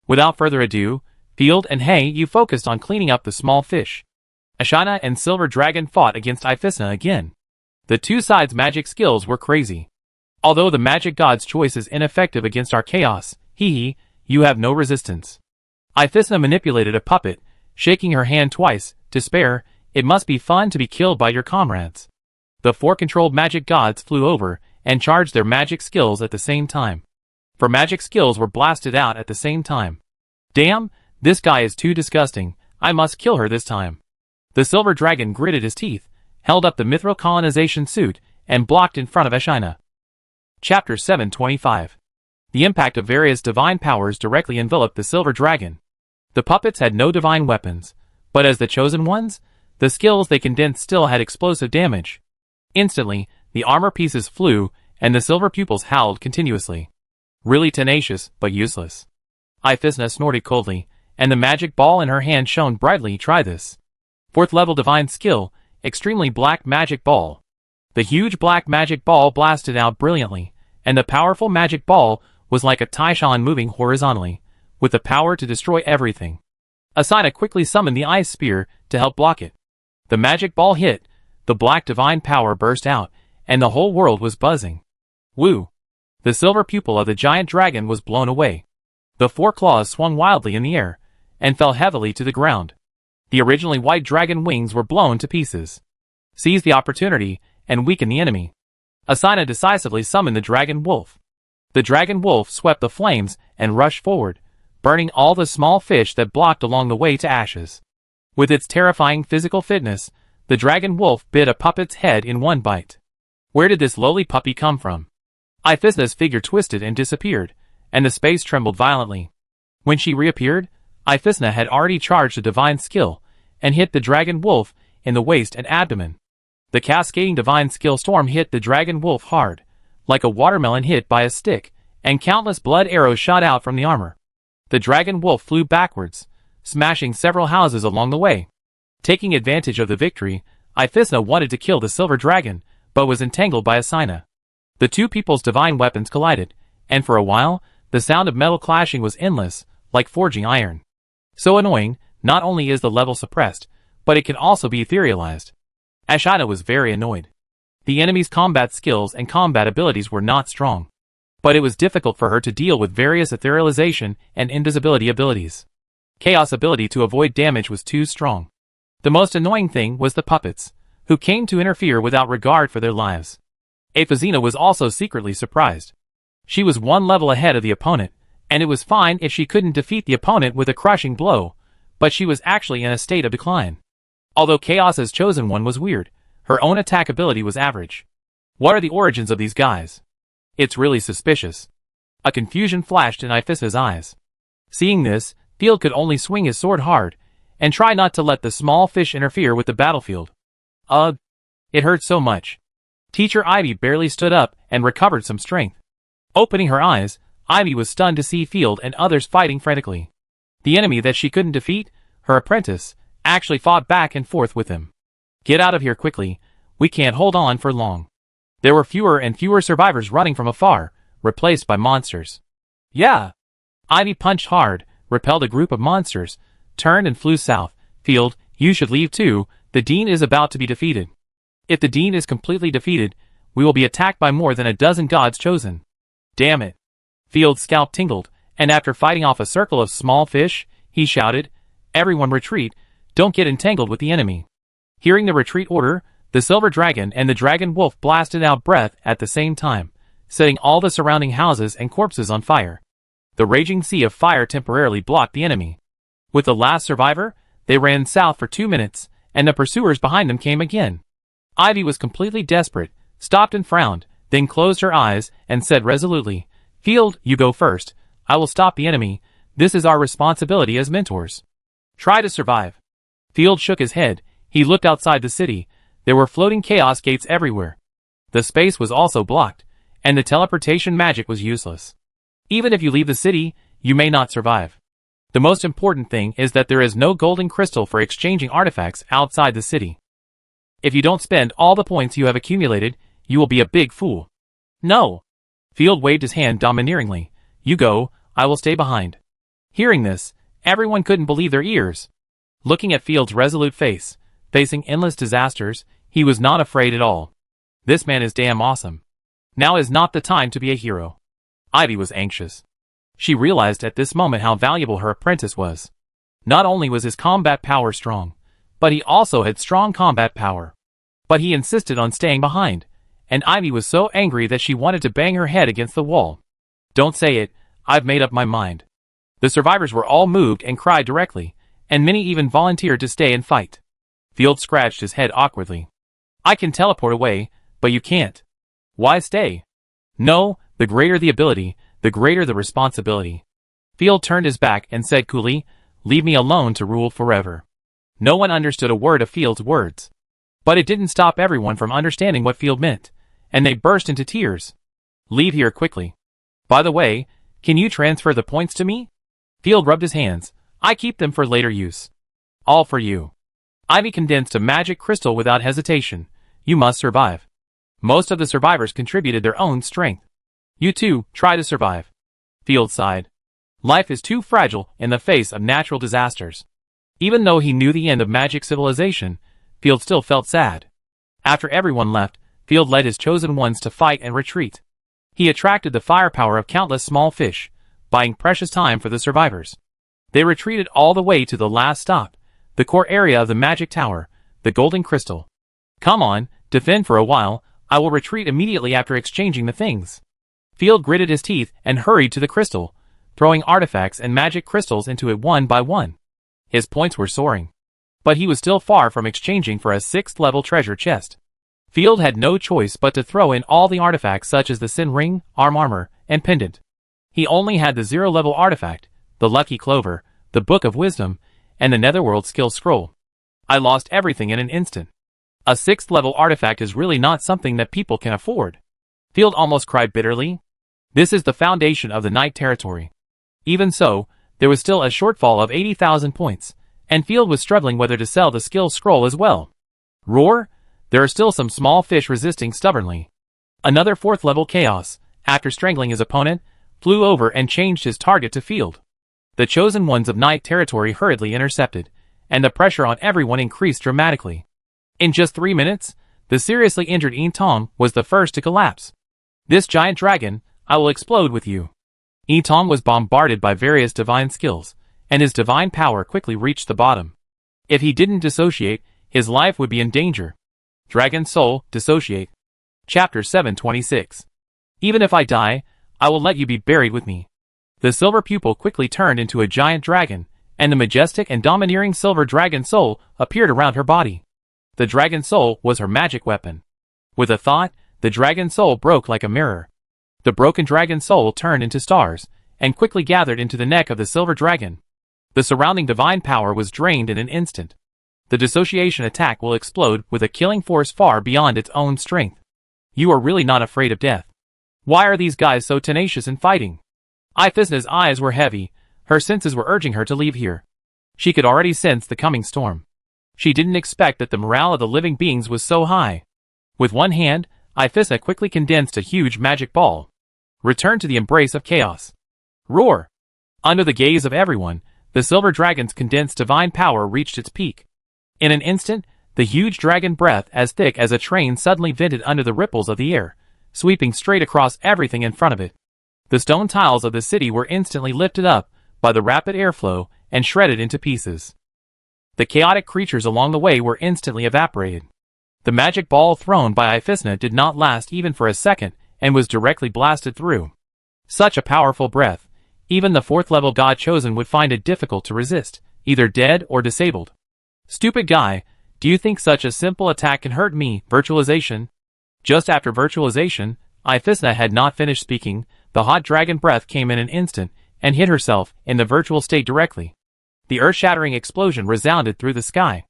Without further ado, Field and Heiyu focused on cleaning up the small fish. Ashina and Silver Dragon fought against Iphisna again. The two sides' magic skills were crazy. Although the magic god's choice is ineffective against our chaos, you have no resistance. Iphisna manipulated a puppet, shaking her hand twice, to spare, it must be fun to be killed by your comrades. The 4 controlled magic gods flew over, and charged their magic skills at the same time. 4 magic skills were blasted out at the same time. Damn, this guy is too disgusting, I must kill her this time. The silver dragon gritted his teeth, held up the mithril colonization suit, and blocked in front of Ashina. Chapter 725. The impact of various divine powers directly enveloped the silver dragon. The puppets had no divine weapons, but as the chosen ones, The skills they condensed still had explosive damage. Instantly, the armor pieces flew, and the silver pupils howled continuously. Really tenacious, but useless. Ifisna snorted coldly, and the magic ball in her hand shone brightly. Try this. 4th level divine skill, extremely black magic ball. The huge black magic ball blasted out brilliantly, and the powerful magic ball was like a Taishan moving horizontally, with the power to destroy everything. Asina quickly summoned the ice spear to help block it. The magic ball hit, the black divine power burst out, and the whole world was buzzing. Woo! The silver pupil of the giant dragon was blown away. The 4 claws swung wildly in the air, and fell heavily to the ground. The originally white dragon wings were blown to pieces. Seize the opportunity, and weaken the enemy. Asina decisively summoned the dragon wolf. The dragon wolf swept the flames and rushed forward, burning all the small fish that blocked along the way to ashes. With its terrifying physical fitness, the dragon wolf bit a puppet's head in one bite. Where did this lowly puppy come from? Ifisna's figure twisted and disappeared, and the space trembled violently. When she reappeared, Ifisna had already charged a divine skill, and hit the dragon wolf in the waist and abdomen. The cascading divine skill storm hit the dragon wolf hard, like a watermelon hit by a stick, and countless blood arrows shot out from the armor. The dragon wolf flew backwards, smashing several houses along the way. Taking advantage of the victory, Ifisna wanted to kill the silver dragon, but was entangled by Asina. The two people's divine weapons collided, and for a while, the sound of metal clashing was endless, like forging iron. So annoying, not only is the level suppressed, but it can also be etherealized. Asina was very annoyed. The enemy's combat skills and combat abilities were not strong, but it was difficult for her to deal with various etherealization and invisibility abilities. Chaos ability to avoid damage was too strong. The most annoying thing was the puppets, who came to interfere without regard for their lives. Ifisna was also secretly surprised. She was 1 level ahead of the opponent, and it was fine if she couldn't defeat the opponent with a crushing blow, but she was actually in a state of decline. Although Chaos's chosen one was weird, her own attack ability was average. What are the origins of these guys? It's really suspicious. A confusion flashed in Ifisna's eyes. Seeing this, Field could only swing his sword hard, and try not to let the small fish interfere with the battlefield. Ugh! It hurt so much. Teacher Ivy barely stood up and recovered some strength. Opening her eyes, Ivy was stunned to see Field and others fighting frantically. The enemy that she couldn't defeat, her apprentice, actually fought back and forth with him. Get out of here quickly, we can't hold on for long. There were fewer and fewer survivors running from afar, replaced by monsters. Yeah! Ivy punched hard, repelled a group of monsters, turned and flew south. Field, you should leave too, the Dean is about to be defeated. If the Dean is completely defeated, we will be attacked by more than a dozen gods chosen. Damn it. Field's scalp tingled, and after fighting off a circle of small fish, he shouted, "Everyone retreat, don't get entangled with the enemy." Hearing the retreat order, the silver dragon and the dragon wolf blasted out breath at the same time, setting all the surrounding houses and corpses on fire. The raging sea of fire temporarily blocked the enemy. With the last survivor, they ran south for 2 minutes, and the pursuers behind them came again. Ivy was completely desperate, stopped and frowned, then closed her eyes and said resolutely, "Field, you go first. I will stop the enemy. This is our responsibility as mentors. Try to survive." Field shook his head. He looked outside the city. There were floating chaos gates everywhere. The space was also blocked, and the teleportation magic was useless. Even if you leave the city, you may not survive. The most important thing is that there is no golden crystal for exchanging artifacts outside the city. If you don't spend all the points you have accumulated, you will be a big fool. No! Field waved his hand domineeringly. You go, I will stay behind. Hearing this, everyone couldn't believe their ears. Looking at Field's resolute face, facing endless disasters, he was not afraid at all. This man is damn awesome. Now is not the time to be a hero. Ivy was anxious. She realized at this moment how valuable her apprentice was. Not only was his combat power strong, but he also had strong combat power. But he insisted on staying behind, and Ivy was so angry that she wanted to bang her head against the wall. Don't say it, I've made up my mind. The survivors were all moved and cried directly, and many even volunteered to stay and fight. Field scratched his head awkwardly. I can teleport away, but you can't. Why stay? No, the greater the ability, the greater the responsibility. Field turned his back and said coolly, leave me alone to rule forever. No one understood a word of Field's words. But it didn't stop everyone from understanding what Field meant, and they burst into tears. Leave here quickly. By the way, can you transfer the points to me? Field rubbed his hands. I keep them for later use. All for you. Ivy condensed a magic crystal without hesitation. You must survive. Most of the survivors contributed their own strength. You too, try to survive. Field sighed. Life is too fragile in the face of natural disasters. Even though he knew the end of magic civilization, Field still felt sad. After everyone left, Field led his chosen ones to fight and retreat. He attracted the firepower of countless small fish, buying precious time for the survivors. They retreated all the way to the last stop, the core area of the magic tower, the golden crystal. Come on, defend for a while, I will retreat immediately after exchanging the things. Field gritted his teeth and hurried to the crystal, throwing artifacts and magic crystals into it one by one. His points were soaring. But he was still far from exchanging for a 6th level treasure chest. Field had no choice but to throw in all the artifacts such as the Sin Ring, armor, and pendant. He only had the 0 level artifact, the Lucky Clover, the Book of Wisdom, and the Netherworld Skill Scroll. I lost everything in an instant. A 6th level artifact is really not something that people can afford. Field almost cried bitterly. This is the foundation of the Night Territory. Even so, there was still a shortfall of 80,000 points, and Field was struggling whether to sell the skill scroll as well. Roar! There are still some small fish resisting stubbornly. Another 4th level Chaos, after strangling his opponent, flew over and changed his target to Field. The chosen ones of Night Territory hurriedly intercepted, and the pressure on everyone increased dramatically. In just 3 minutes, the seriously injured Tong was the first to collapse. This giant dragon, I will explode with you. Tong was bombarded by various divine skills, and his divine power quickly reached the bottom. If he didn't dissociate, his life would be in danger. Dragon Soul, dissociate. Chapter 726. Even if I die, I will let you be buried with me. The silver pupil quickly turned into a giant dragon, and the majestic and domineering silver dragon soul appeared around her body. The dragon soul was her magic weapon. With a thought, the dragon soul broke like a mirror. The broken dragon soul turned into stars, and quickly gathered into the neck of the silver dragon. The surrounding divine power was drained in an instant. The dissociation attack will explode with a killing force far beyond its own strength. You are really not afraid of death. Why are these guys so tenacious in fighting? Iphisna's eyes were heavy, her senses were urging her to leave here. She could already sense the coming storm. She didn't expect that the morale of the living beings was so high. With one hand, Iphisna quickly condensed a huge magic ball. Return to the embrace of chaos. Roar! Under the gaze of everyone, the silver dragon's condensed divine power reached its peak. In an instant, the huge dragon breath as thick as a train suddenly vented under the ripples of the air, sweeping straight across everything in front of it. The stone tiles of the city were instantly lifted up by the rapid airflow and shredded into pieces. The chaotic creatures along the way were instantly evaporated. The magic ball thrown by Iphisna did not last even for a second and was directly blasted through. Such a powerful breath, even the 4th level god chosen would find it difficult to resist, either dead or disabled. Stupid guy, do you think such a simple attack can hurt me? Virtualization? Just after virtualization, Iphisna had not finished speaking, the hot dragon breath came in an instant and hit herself in the virtual state directly. The earth-shattering explosion resounded through the sky.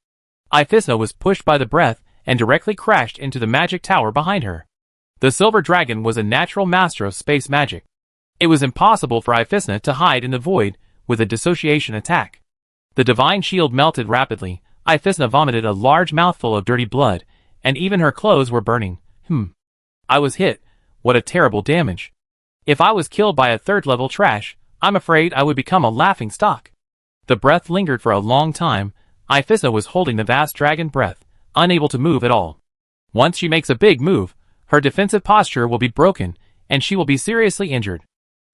Iphisna was pushed by the breath and directly crashed into the magic tower behind her. The silver dragon was a natural master of space magic. It was impossible for Iphisna to hide in the void with a dissociation attack. The divine shield melted rapidly. Iphisna vomited a large mouthful of dirty blood, and even her clothes were burning. I was hit. What a terrible damage. If I was killed by a 3rd level trash, I'm afraid I would become a laughing stock. The breath lingered for a long time. Iphisna was holding the vast dragon breath, unable to move at all. Once she makes a big move, her defensive posture will be broken, and she will be seriously injured.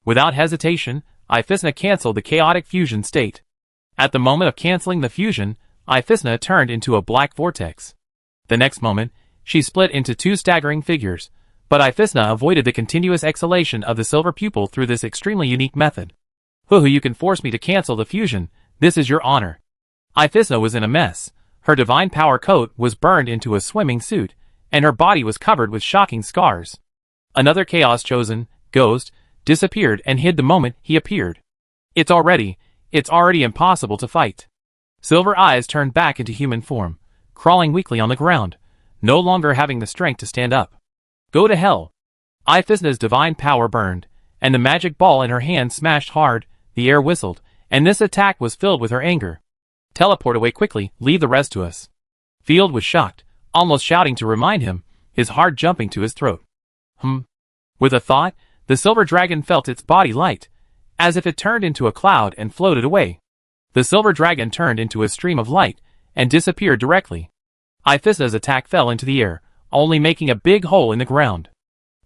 Without hesitation, Iphisna cancelled the chaotic fusion state. At the moment of cancelling the fusion, Iphisna turned into a black vortex. The next moment, she split into 2 staggering figures, but Iphisna avoided the continuous exhalation of the silver pupil through this extremely unique method. You can force me to cancel the fusion, this is your honor. Iphisna was in a mess. Her divine power coat was burned into a swimming suit, and her body was covered with shocking scars. Another chaos chosen, Ghost, disappeared and hid the moment he appeared. It's already impossible to fight. Silver eyes turned back into human form, crawling weakly on the ground, no longer having the strength to stand up. Go to hell. Iphisna's divine power burned, and the magic ball in her hand smashed hard. The air whistled, and this attack was filled with her anger. Teleport away quickly, leave the rest to us. Field was shocked, almost shouting to remind him, his heart jumping to his throat. With a thought, the silver dragon felt its body light, as if it turned into a cloud and floated away. The silver dragon turned into a stream of light, and disappeared directly. Iphisna's attack fell into the air, only making a big hole in the ground.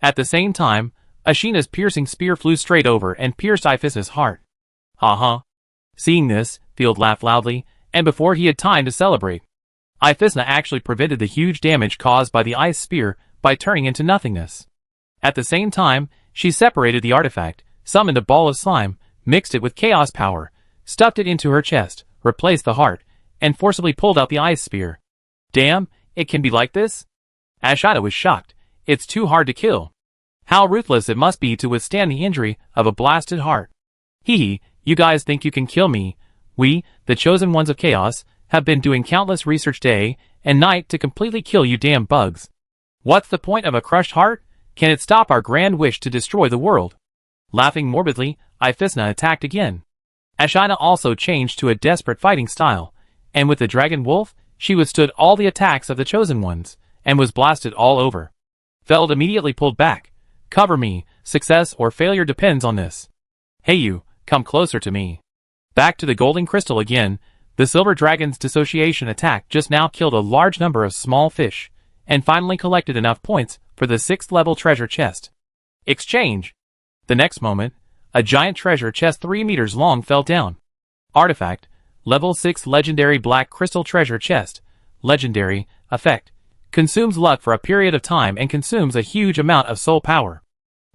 At the same time, Ashina's piercing spear flew straight over and pierced Iphisna's heart. Seeing this, Field laughed loudly, and before he had time to celebrate, Iphisna actually prevented the huge damage caused by the ice spear by turning into nothingness. At the same time, she separated the artifact, summoned a ball of slime, mixed it with chaos power, stuffed it into her chest, replaced the heart, and forcibly pulled out the ice spear. Damn, it can be like this? Ashina was shocked. It's too hard to kill. How ruthless it must be to withstand the injury of a blasted heart. Hee, you guys think you can kill me? We, the chosen ones of chaos, have been doing countless research day and night to completely kill you damn bugs. What's the point of a crushed heart? Can it stop our grand wish to destroy the world? Laughing morbidly, Iphisna attacked again. Ashina also changed to a desperate fighting style, and with the dragon wolf, she withstood all the attacks of the chosen ones, and was blasted all over. Feld immediately pulled back. Cover me, success or failure depends on this. Hey you, come closer to me. Back to the golden crystal again, the silver dragon's dissociation attack just now killed a large number of small fish, and finally collected enough points for the 6th level treasure chest. Exchange! The next moment, a giant treasure chest 3 meters long fell down. Artifact, level 6 legendary black crystal treasure chest, legendary, effect, consumes luck for a period of time and consumes a huge amount of soul power.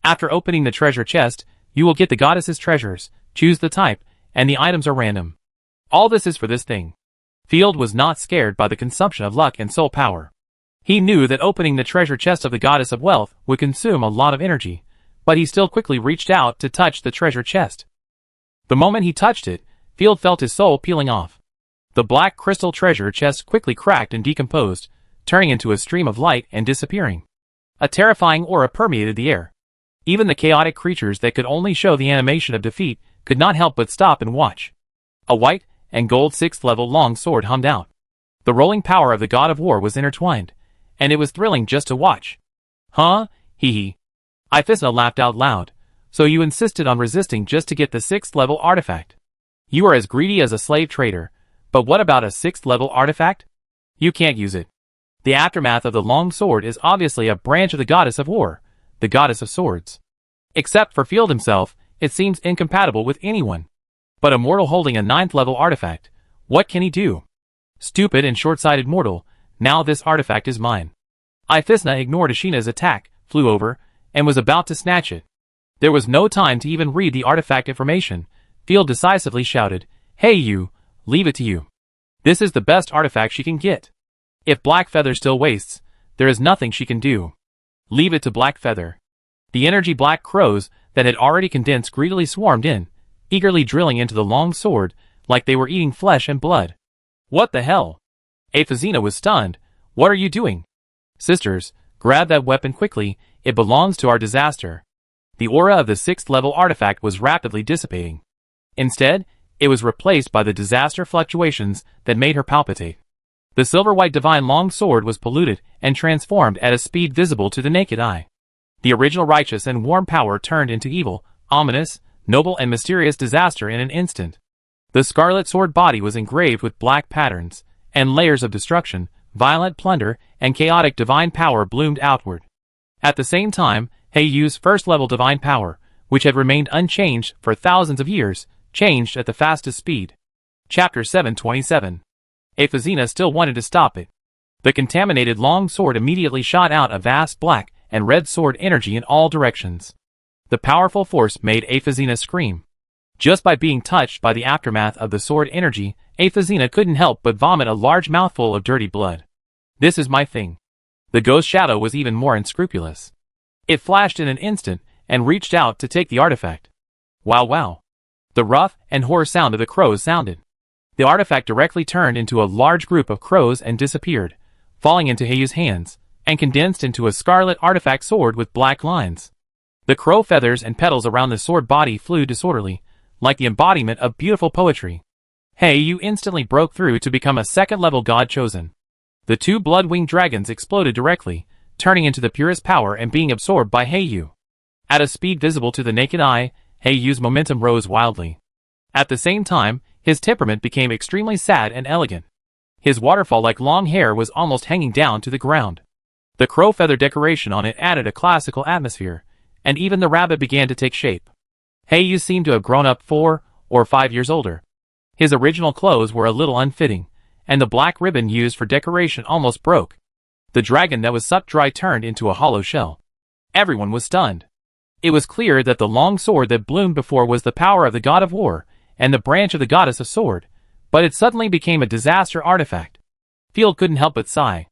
After opening the treasure chest, you will get the goddess's treasures, choose the type, and the items are random. All this is for this thing. Field was not scared by the consumption of luck and soul power. He knew that opening the treasure chest of the goddess of wealth would consume a lot of energy, but he still quickly reached out to touch the treasure chest. The moment he touched it, Field felt his soul peeling off. The black crystal treasure chest quickly cracked and decomposed, turning into a stream of light and disappearing. A terrifying aura permeated the air. Even the chaotic creatures that could only show the animation of defeat could not help but stop and watch. A white and gold 6th level long sword hummed out. The rolling power of the god of war was intertwined, and it was thrilling just to watch. Hee. Iphisna laughed out loud. So you insisted on resisting just to get the 6th level artifact. You are as greedy as a slave trader, but what about a 6th level artifact? You can't use it. The aftermath of the long sword is obviously a branch of the goddess of war, the goddess of swords. Except for Field himself, it seems incompatible with anyone. But a mortal holding a 9th level artifact, what can he do? Stupid and short-sighted mortal, now this artifact is mine. Iphisna ignored Ashina's attack, flew over, and was about to snatch it. There was no time to even read the artifact information. Field decisively shouted, Hey you, leave it to you. This is the best artifact she can get. If Blackfeather still wastes, there is nothing she can do. Leave it to Blackfeather. The energy black crows that had already condensed greedily swarmed in, eagerly drilling into the long sword like they were eating flesh and blood. What the hell? Iphisna was stunned. What are you doing? Sisters, grab that weapon quickly, it belongs to our disaster. The aura of the 6th level artifact was rapidly dissipating. Instead, it was replaced by the disaster fluctuations that made her palpitate. The silver-white divine long sword was polluted and transformed at a speed visible to the naked eye. The original righteous and warm power turned into evil, ominous, noble and mysterious disaster in an instant. The scarlet sword body was engraved with black patterns, and layers of destruction, violent plunder, and chaotic divine power bloomed outward. At the same time, Heiyu's first-level divine power, which had remained unchanged for thousands of years, changed at the fastest speed. Chapter 727. Iphisna still wanted to stop it. The contaminated long sword immediately shot out a vast black and red sword energy in all directions. The powerful force made Iphisna scream. Just by being touched by the aftermath of the sword energy, Iphisna couldn't help but vomit a large mouthful of dirty blood. This is my thing. The ghost shadow was even more unscrupulous. It flashed in an instant and reached out to take the artifact. Wow. The rough and hoarse sound of the crows sounded. The artifact directly turned into a large group of crows and disappeared, falling into Heiyu's hands, and condensed into a scarlet artifact sword with black lines. The crow feathers and petals around the sword body flew disorderly, like the embodiment of beautiful poetry. Heiyu instantly broke through to become a second-level god chosen. The two blood-winged dragons exploded directly, turning into the purest power and being absorbed by Heiyu. At a speed visible to the naked eye, Heiyu's momentum rose wildly. At the same time, his temperament became extremely sad and elegant. His waterfall-like long hair was almost hanging down to the ground. The crow feather decoration on it added a classical atmosphere, and even the rabbit began to take shape. Heiyu seemed to have grown up 4 or 5 years older. His original clothes were a little unfitting, and the black ribbon used for decoration almost broke. The dragon that was sucked dry turned into a hollow shell. Everyone was stunned. It was clear that the long sword that bloomed before was the power of the god of war, and the branch of the goddess of sword, but it suddenly became a disaster artifact. Field couldn't help but sigh.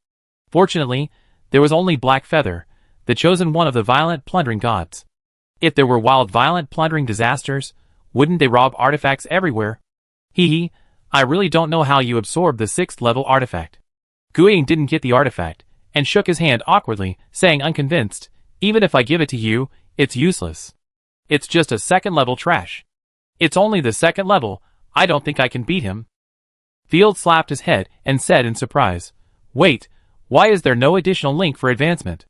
Fortunately, there was only Black Feather, the chosen one of the violent plundering gods. If there were wild violent plundering disasters, wouldn't they rob artifacts everywhere? Hee, I really don't know how you absorbed the 6th level artifact. Guiying didn't get the artifact, and shook his hand awkwardly, saying unconvinced, even if I give it to you, it's useless. It's just a 2nd level trash. It's only the 2nd level, I don't think I can beat him. Field slapped his head and said in surprise, wait, why is there no additional link for advancement?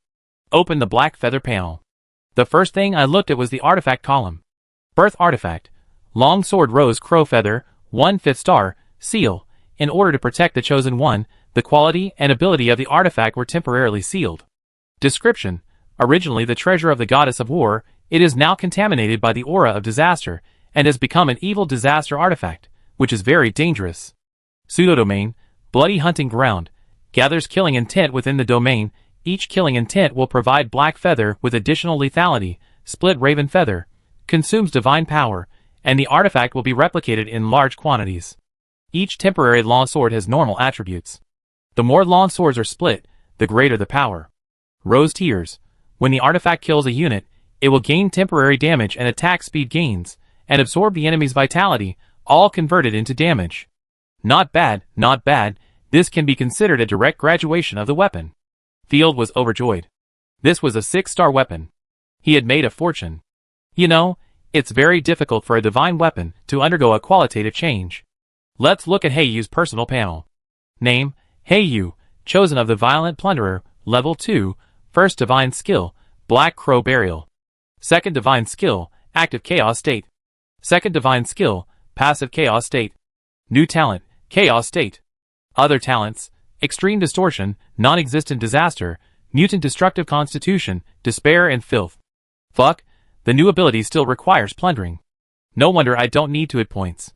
Open the Black Feather panel. The first thing I looked at was the artifact column. Birth artifact. Long sword rose crow feather, 1/5 star, seal. In order to protect the chosen one, the quality and ability of the artifact were temporarily sealed. Description. Originally the treasure of the goddess of war, it is now contaminated by the aura of disaster, and has become an evil disaster artifact, which is very dangerous. Pseudodomain, bloody hunting ground, gathers killing intent within the domain. Each killing intent will provide Black Feather with additional lethality, split Raven Feather, consumes divine power, and the artifact will be replicated in large quantities. Each temporary long sword has normal attributes. The more long swords are split, the greater the power. Rose Tears. When the artifact kills a unit, it will gain temporary damage and attack speed gains, and absorb the enemy's vitality, all converted into damage. Not bad, not bad. This can be considered a direct graduation of the weapon. Field was overjoyed. This was a 6-star weapon. He had made a fortune. You know, it's very difficult for a divine weapon to undergo a qualitative change. Let's look at Heiyu's personal panel. Name, Heiyu, chosen of the Violent Plunderer, Level 2, First Divine Skill, Black Crow Burial. Second Divine Skill, Active Chaos State. Second Divine Skill, Passive Chaos State. New Talent, Chaos State. Other Talents, Extreme Distortion, Non-Existent Disaster, Mutant Destructive Constitution, Despair and Filth. Fuck, the new ability still requires plundering. No wonder I don't need to hit points.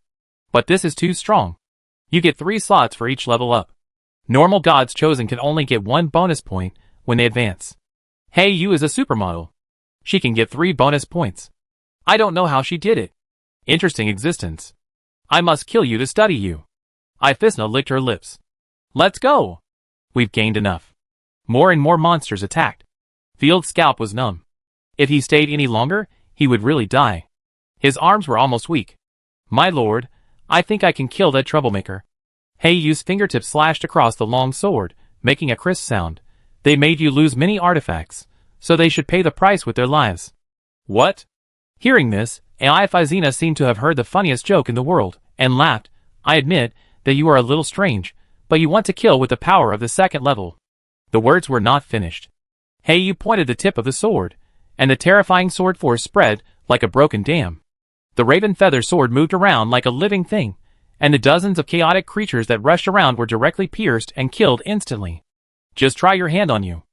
But this is too strong. You get 3 slots for each level up. Normal gods chosen can only get 1 bonus point when they advance. Heiyu is a supermodel. She can get 3 bonus points. I don't know how she did it. Interesting existence. I must kill you to study you. Ifisna licked her lips. Let's go. We've gained enough. More and more monsters attacked. Field's scalp was numb. If he stayed any longer, he would really die. His arms were almost weak. My lord, I think I can kill that troublemaker. Heiyu's fingertips slashed across the long sword, making a crisp sound. They made you lose many artifacts, so they should pay the price with their lives. What? Hearing this, Ifizina seemed to have heard the funniest joke in the world, and laughed. I admit that you are a little strange, but you want to kill with the power of the 2nd level. The words were not finished. Heiyu pointed the tip of the sword, and the terrifying sword force spread like a broken dam. The Raven Feather sword moved around like a living thing, and the dozens of chaotic creatures that rushed around were directly pierced and killed instantly. Just try your hand on you.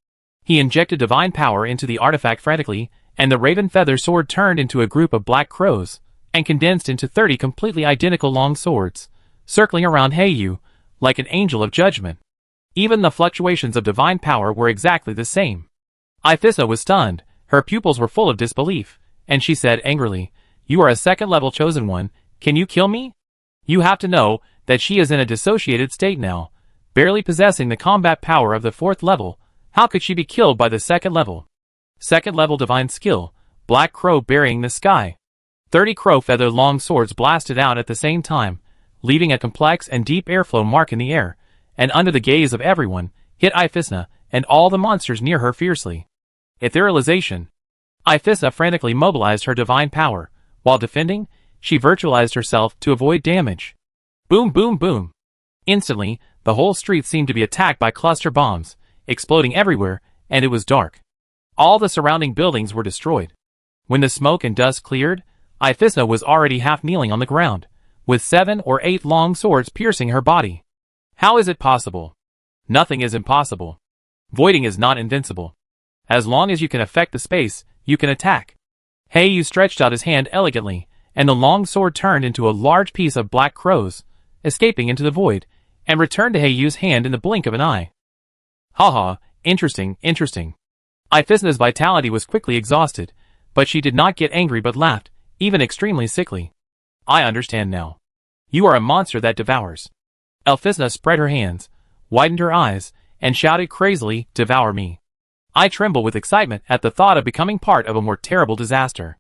He injected divine power into the artifact frantically, and the Raven Feather sword turned into a group of black crows, and condensed into 30 completely identical long swords, circling around Heiyu, like an angel of judgment. Even the fluctuations of divine power were exactly the same. Ifissa was stunned, her pupils were full of disbelief, and she said angrily, You are a 2nd level chosen one, can you kill me? You have to know that she is in a dissociated state now, barely possessing the combat power of the 4th level. How could she be killed by the 2nd level? 2nd level divine skill, Black Crow burying the sky. 30 crow feather long swords blasted out at the same time, leaving a complex and deep airflow mark in the air, and under the gaze of everyone, hit Iphisna and all the monsters near her fiercely. Etherealization. Iphisna frantically mobilized her divine power. While defending, she virtualized herself to avoid damage. Boom boom boom. Instantly, the whole street seemed to be attacked by cluster bombs, exploding everywhere, and it was dark. All the surrounding buildings were destroyed. When the smoke and dust cleared, Iphisna was already half kneeling on the ground, with 7 or 8 long swords piercing her body. How is it possible? Nothing is impossible. Voiding is not invincible. As long as you can affect the space, you can attack. Heiyu stretched out his hand elegantly, and the long sword turned into a large piece of black crows, escaping into the void, and returned to Heiyu's hand in the blink of an eye. Haha, interesting, interesting. Iphisna's vitality was quickly exhausted, but she did not get angry but laughed, even extremely sickly. I understand now. You are a monster that devours. Iphisna spread her hands, widened her eyes, and shouted crazily, devour me. I tremble with excitement at the thought of becoming part of a more terrible disaster.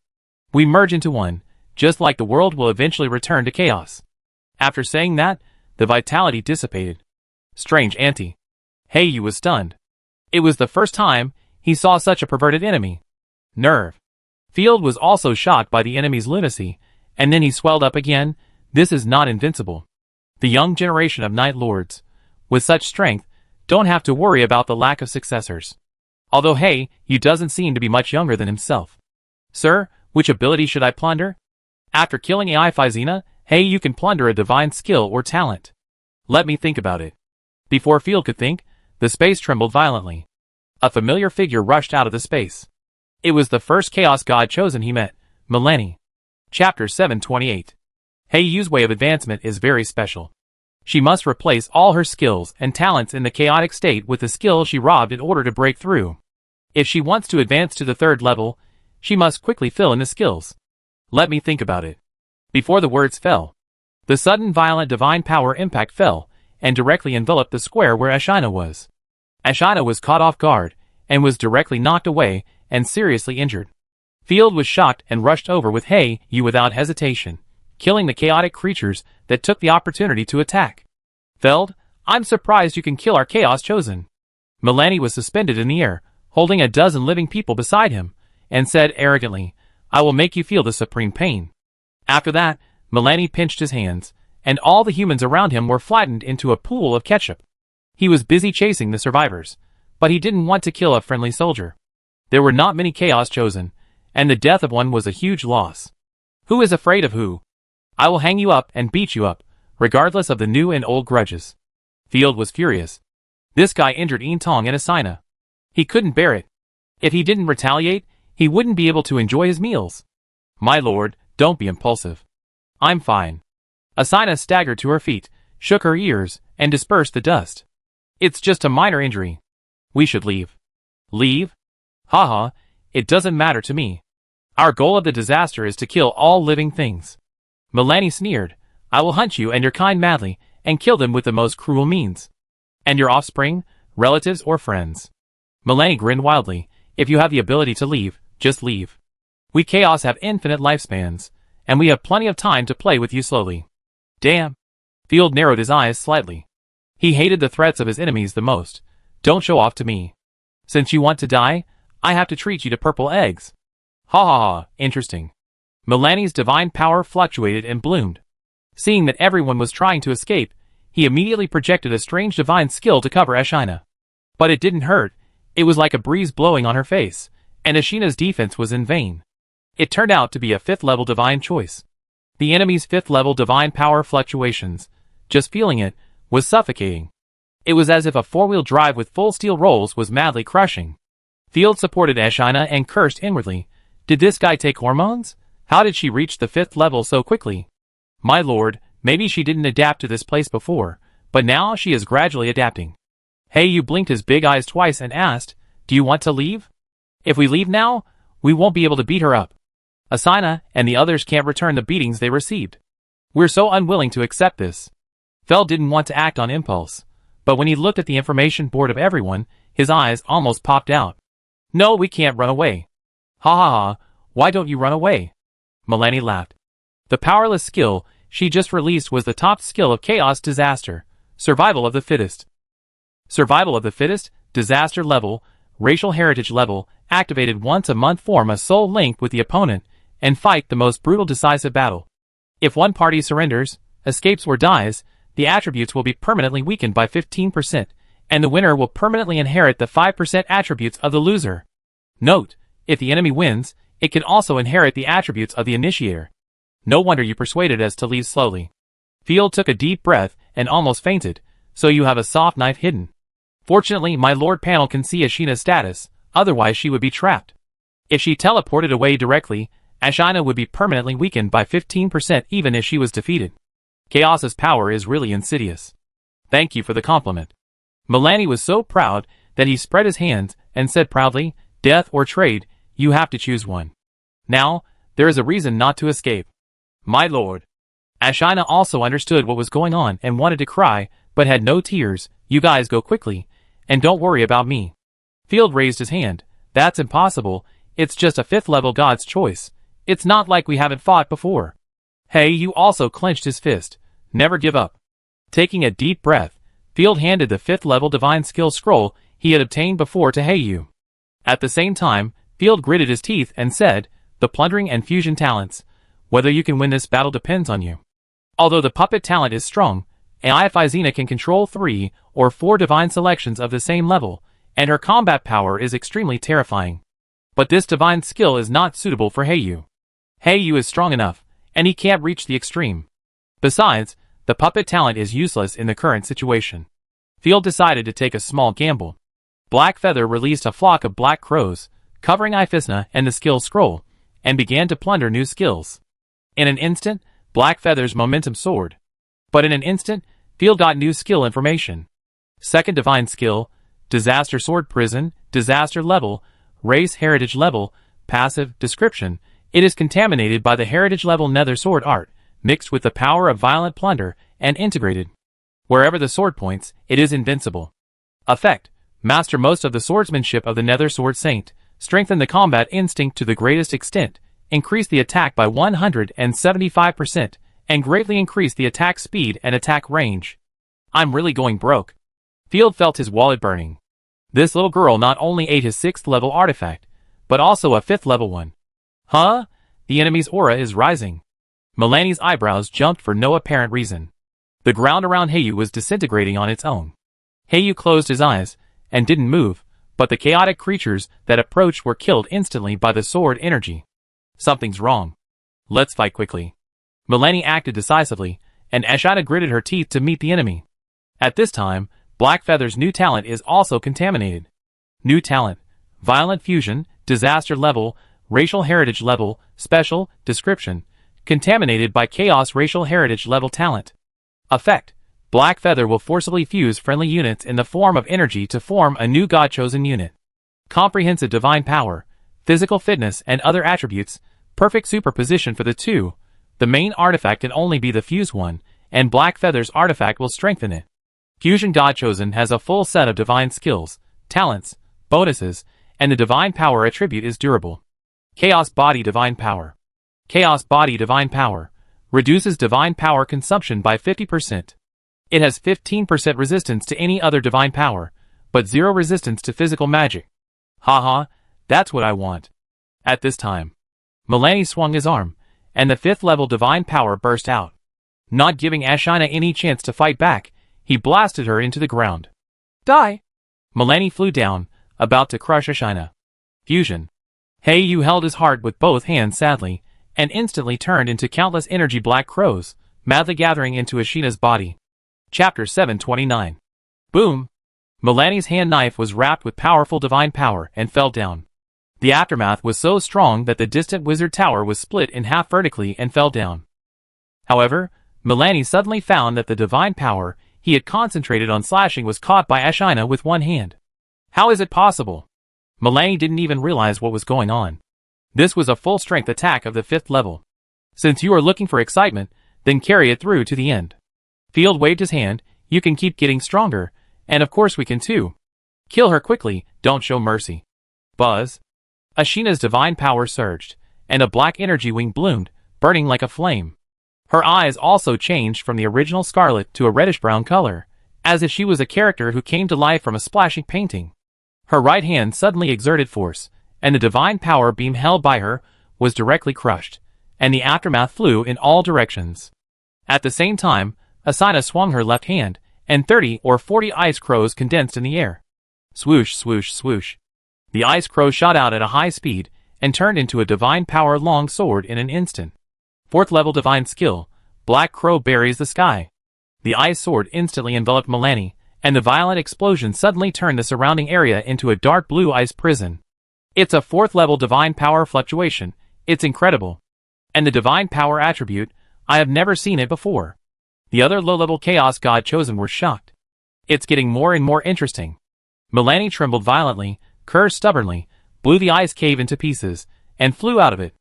We merge into one, just like the world will eventually return to chaos. After saying that, the vitality dissipated. Strange auntie. Heiyu was stunned. It was the first time he saw such a perverted enemy. Nerve. Field was also shocked by the enemy's lunacy, and then he swelled up again. This is not invincible. The young generation of Night Lords, with such strength, don't have to worry about the lack of successors. Although Heiyu doesn't seem to be much younger than himself. Sir, which ability should I plunder? After killing Iphisna, Heiyu can plunder a divine skill or talent. Let me think about it. Before Field could think, the space trembled violently. A familiar figure rushed out of the space. It was the first Chaos God chosen he met, Milani. Chapter 728. Heiyu's way of advancement is very special. She must replace all her skills and talents in the chaotic state with the skill she robbed in order to break through. If she wants to advance to the 3rd level, she must quickly fill in the skills. Let me think about it. Before the words fell, the sudden violent divine power impact fell, and directly enveloped the square where Ashina was. Ashina was caught off guard, and was directly knocked away, and seriously injured. Field was shocked and rushed over with Heiyu without hesitation, killing the chaotic creatures that took the opportunity to attack. Feld, I'm surprised you can kill our Chaos Chosen. Milani was suspended in the air, holding a dozen living people beside him, and said arrogantly, I will make you feel the supreme pain. After that, Milani pinched his hands, and all the humans around him were flattened into a pool of ketchup. He was busy chasing the survivors, but he didn't want to kill a friendly soldier. There were not many Chaos Chosen, and the death of one was a huge loss. Who is afraid of who? I will hang you up and beat you up, regardless of the new and old grudges. Field was furious. This guy injured Eentong and Asina. He couldn't bear it. If he didn't retaliate, he wouldn't be able to enjoy his meals. My lord, don't be impulsive. I'm fine. Asina staggered to her feet, shook her ears, and dispersed the dust. It's just a minor injury. We should leave. Leave? Haha, it doesn't matter to me. Our goal of the disaster is to kill all living things. Milani sneered, I will hunt you and your kind madly, and kill them with the most cruel means. And your offspring, relatives or friends. Milani grinned wildly, if you have the ability to leave, just leave. We Chaos have infinite lifespans, and we have plenty of time to play with you slowly. Damn. Field narrowed his eyes slightly. He hated the threats of his enemies the most. Don't show off to me. Since you want to die, I have to treat you to purple eggs. Ha ha ha, interesting. Milani's divine power fluctuated and bloomed. Seeing that everyone was trying to escape, he immediately projected a strange divine skill to cover Ashina. But it didn't hurt, it was like a breeze blowing on her face, and Ashina's defense was in vain. It turned out to be a 5th level divine choice. The enemy's 5th level divine power fluctuations, just feeling it, was suffocating. It was as if a 4-wheel drive with full steel rolls was madly crushing. Field supported Ashina and cursed inwardly. Did this guy take hormones? How did she reach the 5th level so quickly? My lord, maybe she didn't adapt to this place before, but now she is gradually adapting. Heiyu blinked his big eyes twice and asked, do you want to leave? If we leave now, we won't be able to beat her up. Asina and the others can't return the beatings they received. We're so unwilling to accept this. Feld didn't want to act on impulse, but when he looked at the information board of everyone, his eyes almost popped out. No, we can't run away. Ha ha ha, why don't you run away? Milani laughed. The powerless skill she just released was the top skill of Chaos Disaster, Survival of the Fittest. Survival of the Fittest, Disaster level, Racial Heritage level, activated once a month. Form a soul link with the opponent and fight the most brutal decisive battle. If one party surrenders, escapes or dies, the attributes will be permanently weakened by 15%, and the winner will permanently inherit the 5% attributes of the loser. Note, if the enemy wins, it can also inherit the attributes of the initiator. No wonder you persuaded us to leave slowly. Field took a deep breath and almost fainted, so you have a soft knife hidden. Fortunately, my Lord Panel can see Ashina's status, otherwise she would be trapped. If she teleported away directly, Ashina would be permanently weakened by 15% even if she was defeated. Chaos's power is really insidious. Thank you for the compliment. Milani was so proud that he spread his hands and said proudly, death or trade, you have to choose one. Now, there is a reason not to escape. My lord. Ashina also understood what was going on and wanted to cry, but had no tears. You guys go quickly, and don't worry about me. Field raised his hand. That's impossible, it's just a 5th level god's choice. It's not like we haven't fought before. Hey, you also clenched his fist. Never give up. Taking a deep breath, Field handed the 5th level divine skill scroll he had obtained before to Heiyu. At the same time, Field gritted his teeth and said, the plundering and fusion talents. Whether you can win this battle depends on you. Although the puppet talent is strong, Ifizina can control 3 or 4 divine selections of the same level, and her combat power is extremely terrifying. But this divine skill is not suitable for Heiyu. Heiyu is strong enough, and he can't reach the extreme. Besides, the puppet talent is useless in the current situation. Field decided to take a small gamble. Black Feather released a flock of black crows, covering Ifizina and the skill scroll, and began to plunder new skills. In an instant, Black Feather's momentum soared. But in an instant, Field got new skill information. Second divine skill, Disaster Sword Prison, Disaster level, Race Heritage level, Passive Description. It is contaminated by the Heritage level Nether Sword art, mixed with the power of Violent Plunder, and integrated. Wherever the sword points, it is invincible. Effect: master most of the swordsmanship of the Nether Sword Saint, strengthen the combat instinct to the greatest extent, increase the attack by 175%, and greatly increase the attack speed and attack range. I'm really going broke. Field felt his wallet burning. This little girl not only ate his 6th level artifact, but also a 5th level one. Huh? The enemy's aura is rising. Milani's eyebrows jumped for no apparent reason. The ground around Heiyu was disintegrating on its own. Heiyu closed his eyes and didn't move, but the chaotic creatures that approached were killed instantly by the sword energy. Something's wrong. Let's fight quickly. Milani acted decisively, and Ashina gritted her teeth to meet the enemy. At this time, Black Feather's new talent is also contaminated. New talent: Violent Fusion, Disaster level, Racial Heritage level, Special Description, contaminated by Chaos Racial Heritage level talent. Effect: Black Feather will forcibly fuse friendly units in the form of energy to form a new God-chosen unit. Comprehensive divine power, physical fitness and other attributes, perfect superposition for the two. The main artifact can only be the fuse one, and Black Feather's artifact will strengthen it. Fusion God-chosen has a full set of divine skills, talents, bonuses, and the divine power attribute is durable. Chaos Body Divine Power. Chaos Body Divine Power reduces divine power consumption by 50%. It has 15% resistance to any other divine power, but 0 resistance to physical magic. Haha, that's what I want. At this time, Milani swung his arm, and the 5th level divine power burst out. Not giving Ashina any chance to fight back, he blasted her into the ground. Die! Milani flew down, about to crush Ashina. Fusion. Heiyu held his heart with both hands sadly, and instantly turned into countless energy black crows, madly gathering into Ashina's body. Chapter 729. Boom! Milani's hand knife was wrapped with powerful divine power and fell down. The aftermath was so strong that the distant wizard tower was split in half vertically and fell down. However, Milani suddenly found that the divine power he had concentrated on slashing was caught by Ashina with one hand. How is it possible? Milani didn't even realize what was going on. This was a full-strength attack of the 5th level. Since you are looking for excitement, then carry it through to the end. Field waved his hand. You can keep getting stronger, and of course we can too. Kill her quickly, don't show mercy. Buzz. Ashina's divine power surged, and a black energy wing bloomed, burning like a flame. Her eyes also changed from the original scarlet to a reddish-brown color, as if she was a character who came to life from a splashing painting. Her right hand suddenly exerted force, and the divine power beam held by her was directly crushed, and the aftermath flew in all directions. At the same time, Asina swung her left hand, and 30 or 40 ice crows condensed in the air. Swoosh, swoosh, swoosh. The ice crow shot out at a high speed, and turned into a divine power long sword in an instant. 4th level divine skill, Black Crow buries the sky. The ice sword instantly enveloped Milani, and the violent explosion suddenly turned the surrounding area into a dark blue ice prison. It's a 4th level divine power fluctuation. It's incredible. And the divine power attribute, I have never seen it before. The other low-level Chaos God Chosen were shocked. It's getting more and more interesting. Milani trembled violently, cursed stubbornly, blew the ice cave into pieces, and flew out of it.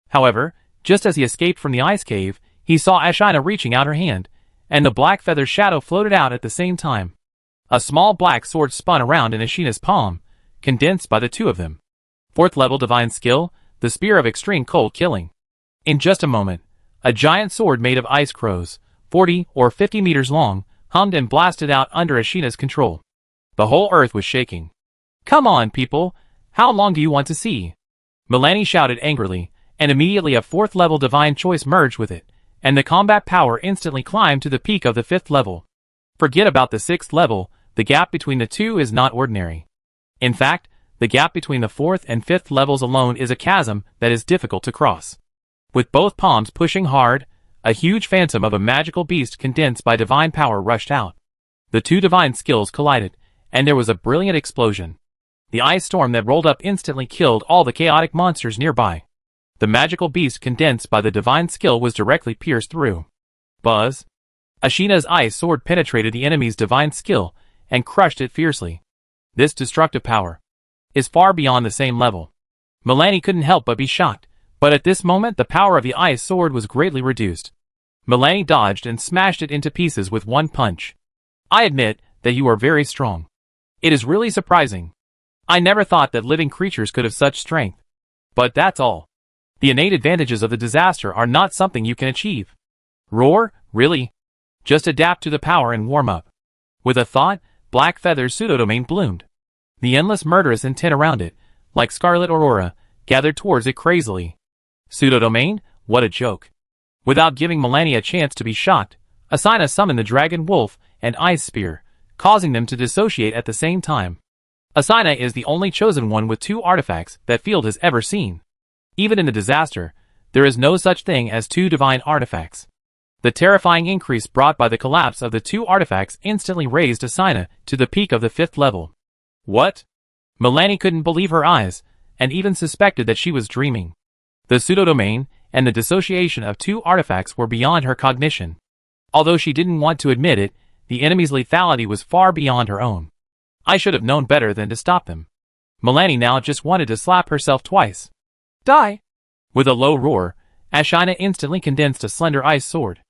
However, just as he escaped from the ice cave, he saw Asina reaching out her hand, and the black feather shadow floated out at the same time. A small black sword spun around in Ashina's palm, condensed by the two of them. 4th level divine skill, the Spear of Extreme Cold Killing. In just a moment, a giant sword made of ice crows, 40 or 50 meters long, hummed and blasted out under Ashina's control. The whole earth was shaking. Come on, people! How long do you want to see? Milani shouted angrily, and immediately a 4th level divine choice merged with it, and the combat power instantly climbed to the peak of the 5th level. Forget about the 6th level, the gap between the two is not ordinary. In fact, the gap between the 4th and 5th levels alone is a chasm that is difficult to cross. With both palms pushing hard, a huge phantom of a magical beast condensed by divine power rushed out. The two divine skills collided, and there was a brilliant explosion. The ice storm that rolled up instantly killed all the chaotic monsters nearby. The magical beast condensed by the divine skill was directly pierced through. Buzz! Ashina's ice sword penetrated the enemy's divine skill and crushed it fiercely. This destructive power is far beyond the same level. Milani couldn't help but be shocked, but at this moment the power of the ice sword was greatly reduced. Milani dodged and smashed it into pieces with one punch. I admit that you are very strong. It is really surprising. I never thought that living creatures could have such strength. But that's all. The innate advantages of the disaster are not something you can achieve. Roar? Really? Just adapt to the power and warm up. With a thought, Black Feather's pseudodomain bloomed. The endless murderous intent around it, like scarlet aurora, gathered towards it crazily. Pseudodomain? What a joke. Without giving Milani a chance to be shocked, Asina summoned the Dragon Wolf and Ice Spear, causing them to dissociate at the same time. Asina is the only chosen one with 2 artifacts that Field has ever seen. Even in the disaster, there is no such thing as 2 divine artifacts. The terrifying increase brought by the collapse of the 2 artifacts instantly raised Asina to the peak of the 5th level. What? Milani couldn't believe her eyes, and even suspected that she was dreaming. The pseudodomain and the dissociation of 2 artifacts were beyond her cognition. Although she didn't want to admit it, the enemy's lethality was far beyond her own. I should have known better than to stop them. Milani now just wanted to slap herself twice. Die! With a low roar, Ashina instantly condensed a slender ice sword.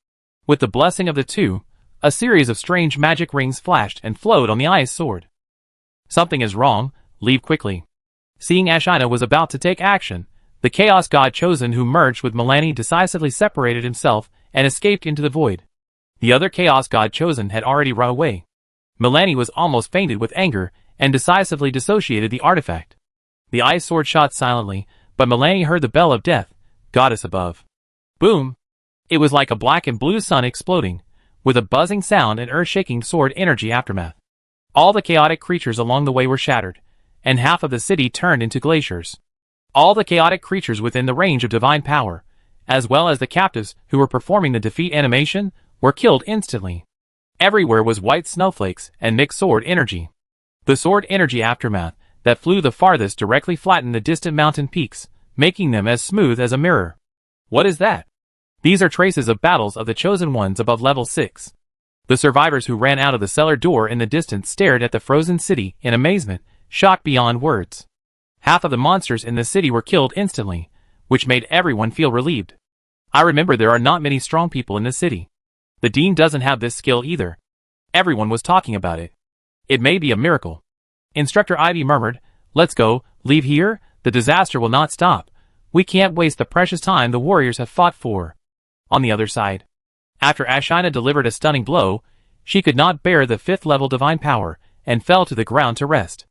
With the blessing of the two, a series of strange magic rings flashed and flowed on the ice sword. Something is wrong, leave quickly. Seeing Ashina was about to take action, the Chaos God Chosen who merged with Milani decisively separated himself and escaped into the void. The other Chaos God Chosen had already run away. Milani was almost fainted with anger and decisively dissociated the artifact. The ice sword shot silently, but Milani heard the bell of death, goddess above. Boom! It was like a black and blue sun exploding, with a buzzing sound and earth-shaking sword energy aftermath. All the chaotic creatures along the way were shattered, and half of the city turned into glaciers. All the chaotic creatures within the range of divine power, as well as the captives who were performing the defeat animation, were killed instantly. Everywhere was white snowflakes and mixed sword energy. The sword energy aftermath that flew the farthest directly flattened the distant mountain peaks, making them as smooth as a mirror. What is that? These are traces of battles of the chosen ones above level 6. The survivors who ran out of the cellar door in the distance stared at the frozen city in amazement, shocked beyond words. Half of the monsters in the city were killed instantly, which made everyone feel relieved. I remember there are not many strong people in the city. The Dean doesn't have this skill either. Everyone was talking about it. It may be a miracle. Instructor Ivy murmured, "Let's go, leave here, the disaster will not stop. We can't waste the precious time the warriors have fought for." On the other side, After Ashina delivered a stunning blow, she could not bear the 5th level divine power and fell to the ground to rest.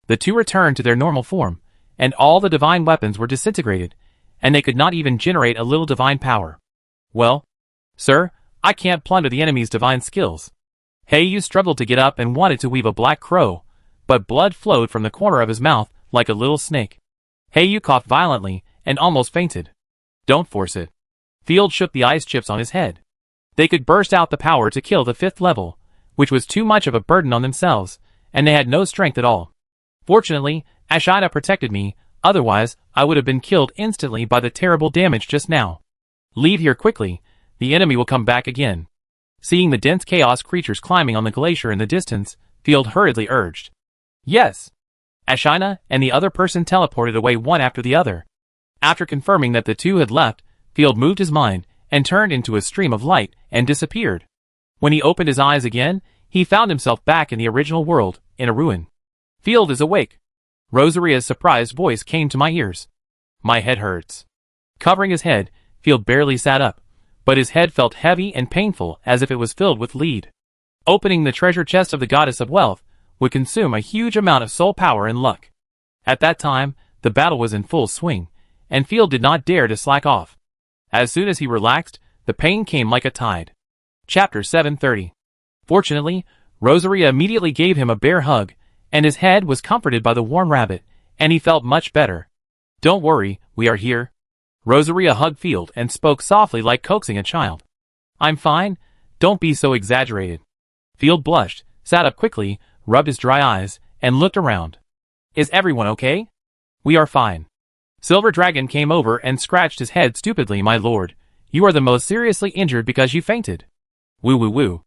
The two returned to their normal form, and all the divine weapons were disintegrated, and they could not even generate a little divine power. Well, sir, I can't plunder the enemy's divine skills. Heiyu struggled to get up and wanted to weave a black crow, but blood flowed from the corner of his mouth like a little snake. Heiyu coughed violently and almost fainted. Don't force it. Field shook the ice chips on his head. They could burst out the power to kill the 5th level, which was too much of a burden on themselves, and they had no strength at all. Fortunately, Ashina protected me, otherwise I would have been killed instantly by the terrible damage just now. Leave here quickly, the enemy will come back again. Seeing the dense chaos creatures climbing on the glacier in the distance, Field hurriedly urged. Yes. Ashina and the other person teleported away one after the other. After confirming that the two had left, Field moved his mind and turned into a stream of light and disappeared. When he opened his eyes again, he found himself back in the original world, in a ruin. Field is awake. Rosaria's surprised voice came to my ears. My head hurts. Covering his head, Field barely sat up, but his head felt heavy and painful as if it was filled with lead. Opening the treasure chest of the Goddess of Wealth would consume a huge amount of soul power and luck. At that time, the battle was in full swing, and Field did not dare to slack off. As soon as he relaxed, the pain came like a tide. Chapter 730. Fortunately, Rosaria immediately gave him a bear hug, and his head was comforted by the warm rabbit, and he felt much better. Don't worry, we are here. Rosaria hugged Field and spoke softly like coaxing a child. I'm fine, don't be so exaggerated. Field blushed, sat up quickly, rubbed his dry eyes, and looked around. Is everyone okay? We are fine. Silver Dragon came over and scratched his head stupidly. My lord, you are the most seriously injured because you fainted. Woo woo woo.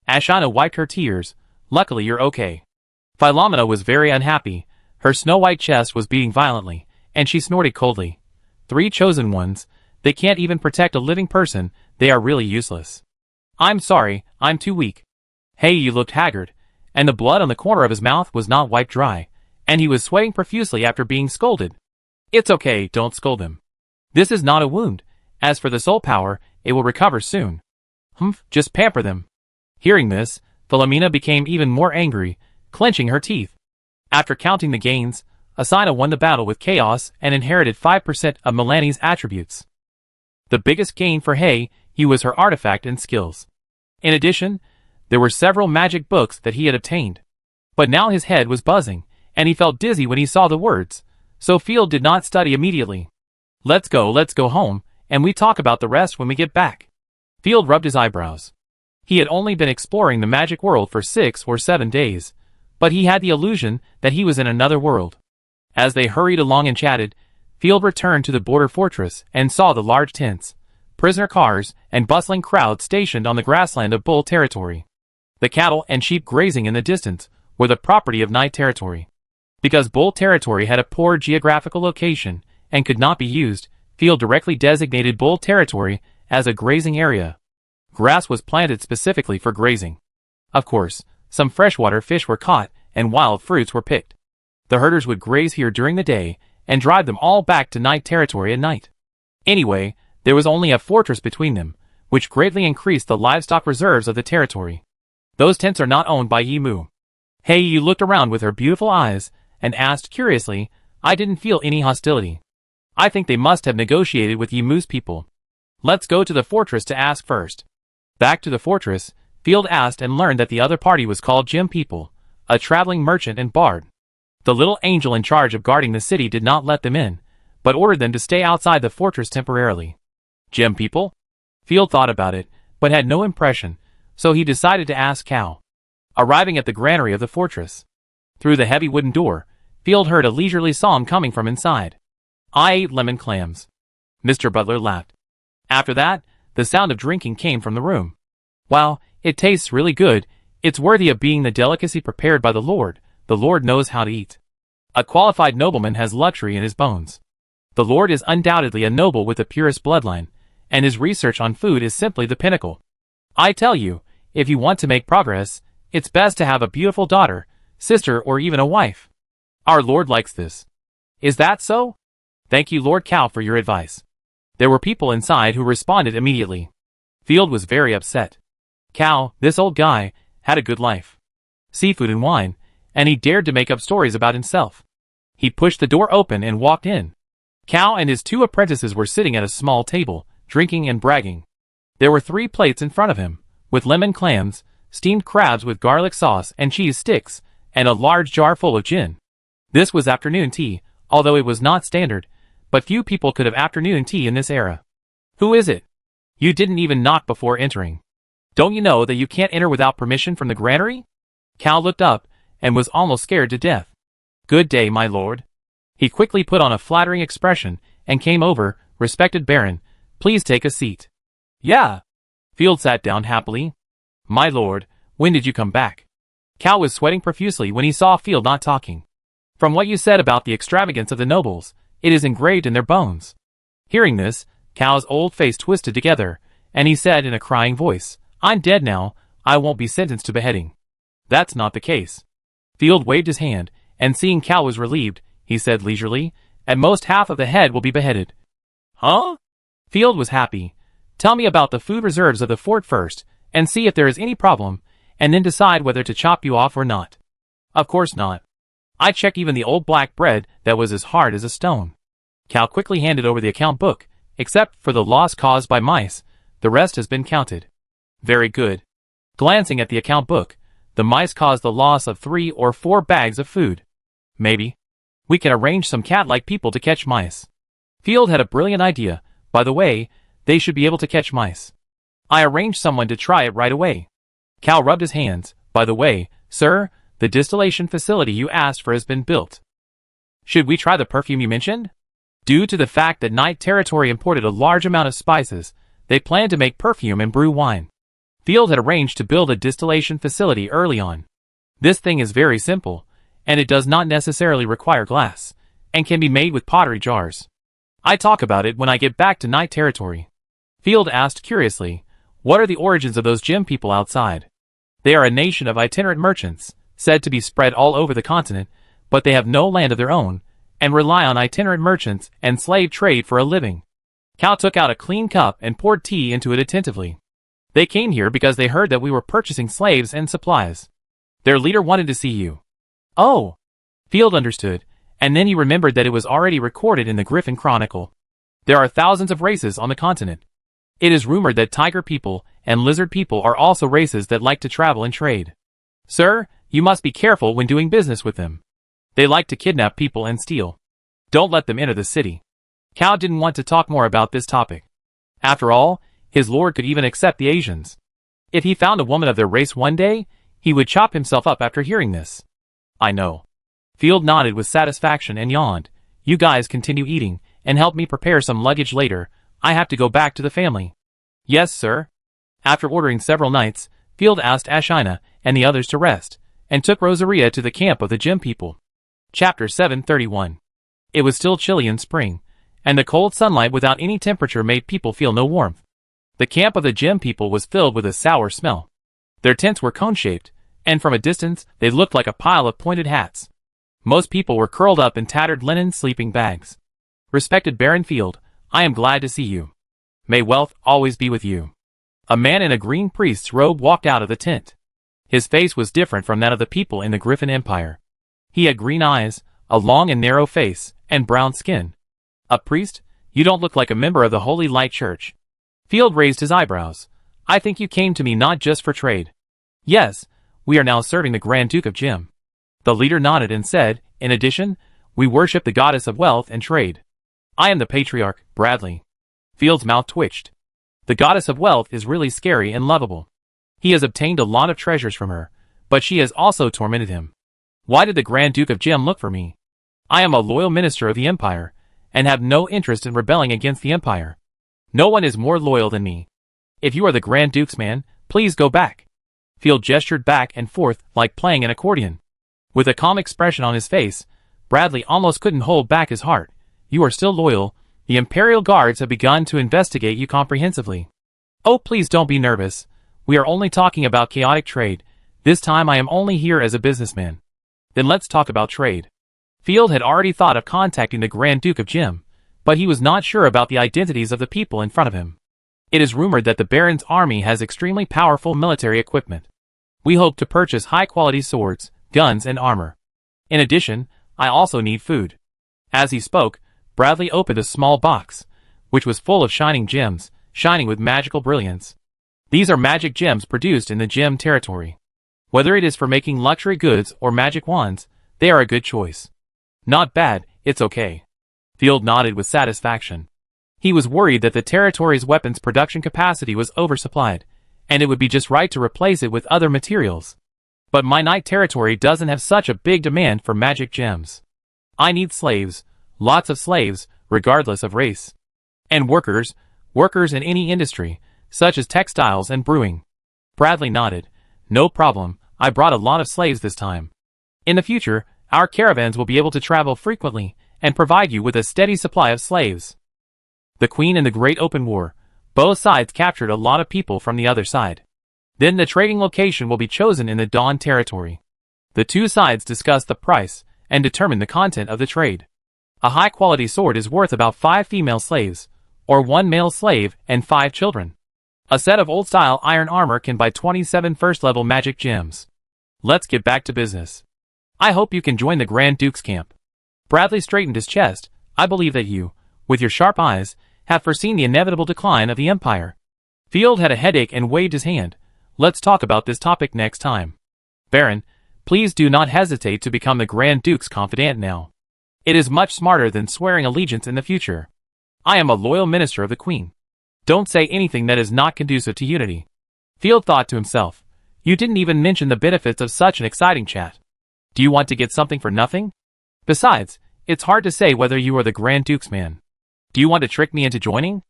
Ashina wiped her tears. Luckily you're okay. Philomena was very unhappy. Her snow-white chest was beating violently, and she snorted coldly. 3 chosen ones, they can't even protect a living person, they are really useless. I'm sorry, I'm too weak. Heiyu looked haggard, and the blood on the corner of his mouth was not wiped dry, and he was sweating profusely after being scolded. It's okay, don't scold him. This is not a wound. As for the soul power, it will recover soon. Humph, just pamper them. Hearing this, Philomena became even more angry, clenching her teeth. After counting the gains, Asina won the battle with Chaos and inherited 5% of Milani's attributes. The biggest gain for Heiyu was her artifact and skills. In addition, there were several magic books that he had obtained. But now his head was buzzing, and he felt dizzy when he saw the words, so Field did not study immediately. Let's go home, and we talk about the rest when we get back. Field rubbed his eyebrows. He had only been exploring the magic world for 6 or 7 days, but he had the illusion that he was in another world. As they hurried along and chatted, Field returned to the border fortress and saw the large tents, prisoner cars, and bustling crowds stationed on the grassland of Bull territory. The cattle and sheep grazing in the distance were the property of Night territory. Because Bull territory had a poor geographical location and could not be used, Field directly designated Bull territory as a grazing area. Grass was planted specifically for grazing. Of course, some freshwater fish were caught and wild fruits were picked. The herders would graze here during the day and drive them all back to Night territory at night. Anyway, there was only a fortress between them, which greatly increased the livestock reserves of the territory. Those tents are not owned by Yimu. Heiyu looked around with her beautiful eyes and asked curiously, I didn't feel any hostility. I think they must have negotiated with Yimu's people. Let's go to the fortress to ask first. Back to the fortress, Field asked and learned that the other party was called Gem People, a traveling merchant and bard. The little angel in charge of guarding the city did not let them in, but ordered them to stay outside the fortress temporarily. Gem People? Field thought about it, but had no impression, so he decided to ask Cow. Arriving at the granary of the fortress. Through the heavy wooden door, Field heard a leisurely song coming from inside. I ate lemon clams. Mr. Butler laughed. After that, the sound of drinking came from the room. Wow, it tastes really good. It's worthy of being the delicacy prepared by the Lord. The Lord knows how to eat. A qualified nobleman has luxury in his bones. The Lord is undoubtedly a noble with the purest bloodline, and his research on food is simply the pinnacle. I tell you, if you want to make progress, it's best to have a beautiful daughter, sister, or even a wife. Our Lord likes this. Is that so? Thank you, Lord Cow, for your advice. There were people inside who responded immediately. Field was very upset. Cal, this old guy, had a good life. Seafood and wine, and he dared to make up stories about himself. He pushed the door open and walked in. Cal and his 2 apprentices were sitting at a small table, drinking and bragging. There were 3 plates in front of him, with lemon clams, steamed crabs with garlic sauce and cheese sticks, and a large jar full of gin. This was afternoon tea, although it was not standard, but few people could have afternoon tea in this era. Who is it? You didn't even knock before entering. Don't you know that you can't enter without permission from the granary? Cal looked up, and was almost scared to death. Good day, my lord. He quickly put on a flattering expression, and came over. Respected Baron, please take a seat. Yeah. Field sat down happily. My lord, when did you come back? Cal was sweating profusely when he saw Field not talking. From what you said about the extravagance of the nobles, it is engraved in their bones. Hearing this, Cal's old face twisted together, and he said in a crying voice, I'm dead now, I won't be sentenced to beheading. That's not the case. Field waved his hand, and seeing Cal was relieved, he said leisurely, at most half of the head will be beheaded. Huh? Field was happy. Tell me about the food reserves of the fort first, and see if there is any problem, and then decide whether to chop you off or not. Of course not. I checked even the old black bread that was as hard as a stone. Cal quickly handed over the account book. Except for the loss caused by mice, the rest has been counted. Very good. Glancing at the account book, the mice caused the loss of 3 or 4 bags of food. Maybe we can arrange some cat-like people to catch mice. Field had a brilliant idea. By the way, they should be able to catch mice. I arranged someone to try it right away. Cal rubbed his hands. By the way, sir, the distillation facility you asked for has been built. Should we try the perfume you mentioned? Due to the fact that Knight Territory imported a large amount of spices, they planned to make perfume and brew wine. Field had arranged to build a distillation facility early on. This thing is very simple, and it does not necessarily require glass, and can be made with pottery jars. I talk about it when I get back to Knight Territory. Field asked curiously, what are the origins of those gem people outside? They are a nation of itinerant merchants, said to be spread all over the continent, but they have no land of their own, and rely on itinerant merchants and slave trade for a living. Cal took out a clean cup and poured tea into it attentively. They came here because they heard that we were purchasing slaves and supplies. Their leader wanted to see you. Oh! Field understood, and then he remembered that it was already recorded in the Griffin Chronicle. There are thousands of races on the continent. It is rumored that tiger people and lizard people are also races that like to travel and trade. Sir, you must be careful when doing business with them. They like to kidnap people and steal. Don't let them enter the city. Cal didn't want to talk more about this topic. After all, his lord could even accept the Asians. If he found a woman of their race one day, he would chop himself up after hearing this. I know. Field nodded with satisfaction and yawned. You guys continue eating, and help me prepare some luggage later. I have to go back to the family. Yes, sir. After ordering several nights, Field asked Ashina and the others to rest, and took Rosaria to the camp of the gem people. Chapter 731. It was still chilly in spring, and the cold sunlight without any temperature made people feel no warmth. The camp of the gem people was filled with a sour smell. Their tents were cone-shaped, and from a distance they looked like a pile of pointed hats. Most people were curled up in tattered linen sleeping bags. Respected Baron Field, I am glad to see you. May wealth always be with you. A man in a green priest's robe walked out of the tent. His face was different from that of the people in the Griffin Empire. He had green eyes, a long and narrow face, and brown skin. A priest? You don't look like a member of the Holy Light Church. Field raised his eyebrows. I think you came to me not just for trade. Yes, we are now serving the Grand Duke of Gem. The leader nodded and said, in addition, we worship the goddess of wealth and trade. I am the patriarch, Bradley. Field's mouth twitched. The goddess of wealth is really scary and lovable. He has obtained a lot of treasures from her, but she has also tormented him. Why did the Grand Duke of Gem look for me? I am a loyal minister of the Empire, and have no interest in rebelling against the Empire. No one is more loyal than me. If you are the Grand Duke's man, please go back. Field gestured back and forth like playing an accordion. With a calm expression on his face, Bradley almost couldn't hold back his heart. You are still loyal. The Imperial Guards have begun to investigate you comprehensively. Oh, please don't be nervous. We are only talking about chaotic trade. This time I am only here as a businessman. Then let's talk about trade. Field had already thought of contacting the Grand Duke of Gem, but he was not sure about the identities of the people in front of him. It is rumored that the Baron's army has extremely powerful military equipment. We hope to purchase high-quality swords, guns, and armor. In addition, I also need food. As he spoke, Bradley opened a small box, which was full of shining gems, shining with magical brilliance. These are magic gems produced in the gem territory. Whether it is for making luxury goods or magic wands, they are a good choice. Not bad, it's okay. Field nodded with satisfaction. He was worried that the territory's weapons production capacity was oversupplied, and it would be just right to replace it with other materials. But my night territory doesn't have such a big demand for magic gems. I need slaves, lots of slaves, regardless of race. And workers in any industry, such as textiles and brewing. Bradley nodded. No problem, I brought a lot of slaves this time. In the future, our caravans will be able to travel frequently and provide you with a steady supply of slaves. The Queen and the Great Open War. Both sides captured a lot of people from the other side. Then the trading location will be chosen in the Dawn territory. The two sides discuss the price and determine the content of the trade. A high-quality sword is worth about 5 female slaves, or 1 male slave and 5 children. A set of old-style iron armor can buy 27 first-level magic gems. Let's get back to business. I hope you can join the Grand Duke's camp. Bradley straightened his chest. I believe that you, with your sharp eyes, have foreseen the inevitable decline of the Empire. Field had a headache and waved his hand. Let's talk about this topic next time. Baron, please do not hesitate to become the Grand Duke's confidant now. It is much smarter than swearing allegiance in the future. I am a loyal minister of the Queen. Don't say anything that is not conducive to unity. Field thought to himself. You didn't even mention the benefits of such an exciting chat. Do you want to get something for nothing? Besides, it's hard to say whether you are the Grand Duke's man. Do you want to trick me into joining?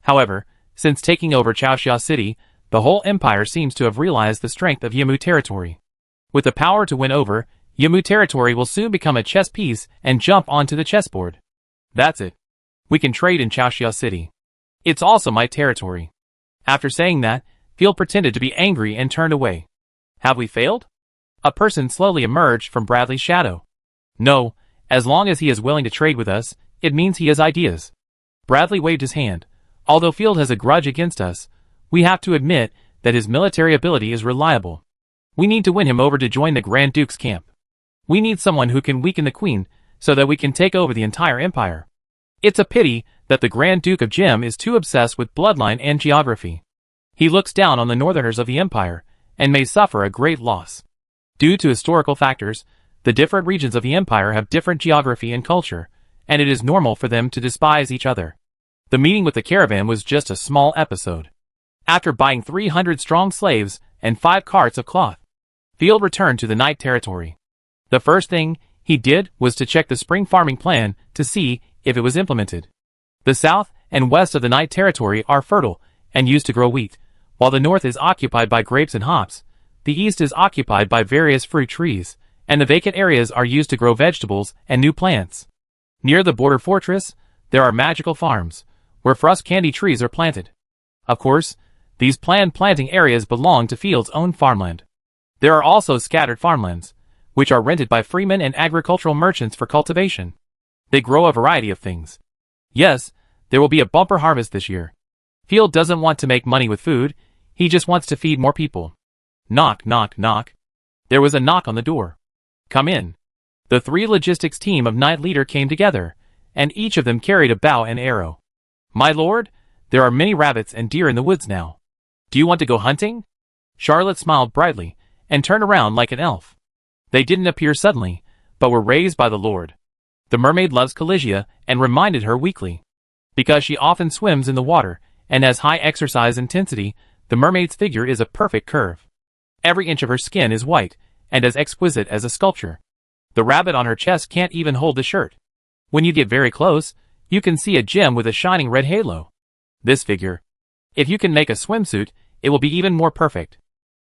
However, since taking over Chaoxia City, the whole empire seems to have realized the strength of Yamu territory. With the power to win over, Yamu territory will soon become a chess piece and jump onto the chessboard. That's it. We can trade in Chaoxia City. It's also my territory. After saying that, Field pretended to be angry and turned away. Have we failed? A person slowly emerged from Bradley's shadow. No, as long as he is willing to trade with us, it means he has ideas. Bradley waved his hand. Although Field has a grudge against us, we have to admit that his military ability is reliable. We need to win him over to join the Grand Duke's camp. We need someone who can weaken the Queen so that we can take over the entire empire. It's a pity that the Grand Duke of Gem is too obsessed with bloodline and geography. He looks down on the northerners of the empire and may suffer a great loss. Due to historical factors, the different regions of the empire have different geography and culture, and it is normal for them to despise each other. The meeting with the caravan was just a small episode. After buying 300 strong slaves and 5 carts of cloth, Field returned to the Night territory. The first thing he did was to check the spring farming plan to see if it was implemented. The south and west of the Night territory are fertile and used to grow wheat, while the north is occupied by grapes and hops. The east is occupied by various fruit trees, and the vacant areas are used to grow vegetables and new plants. Near the border fortress, there are magical farms, where frost candy trees are planted. Of course, these planned planting areas belong to Field's own farmland. There are also scattered farmlands, which are rented by freemen and agricultural merchants for cultivation. They grow a variety of things. Yes, there will be a bumper harvest this year. Field doesn't want to make money with food, he just wants to feed more people. Knock, knock, knock. There was a knock on the door. Come in. The 3 logistics team of Night Leader came together, and each of them carried a bow and arrow. My lord, there are many rabbits and deer in the woods now. Do you want to go hunting? Charlotte smiled brightly, and turned around like an elf. They didn't appear suddenly, but were raised by the Lord. The mermaid loves Caligia and reminded her weekly. Because she often swims in the water and has high exercise intensity, the mermaid's figure is a perfect curve. Every inch of her skin is white and as exquisite as a sculpture. The rabbit on her chest can't even hold the shirt. When you get very close, you can see a gem with a shining red halo. This figure. If you can make a swimsuit, it will be even more perfect.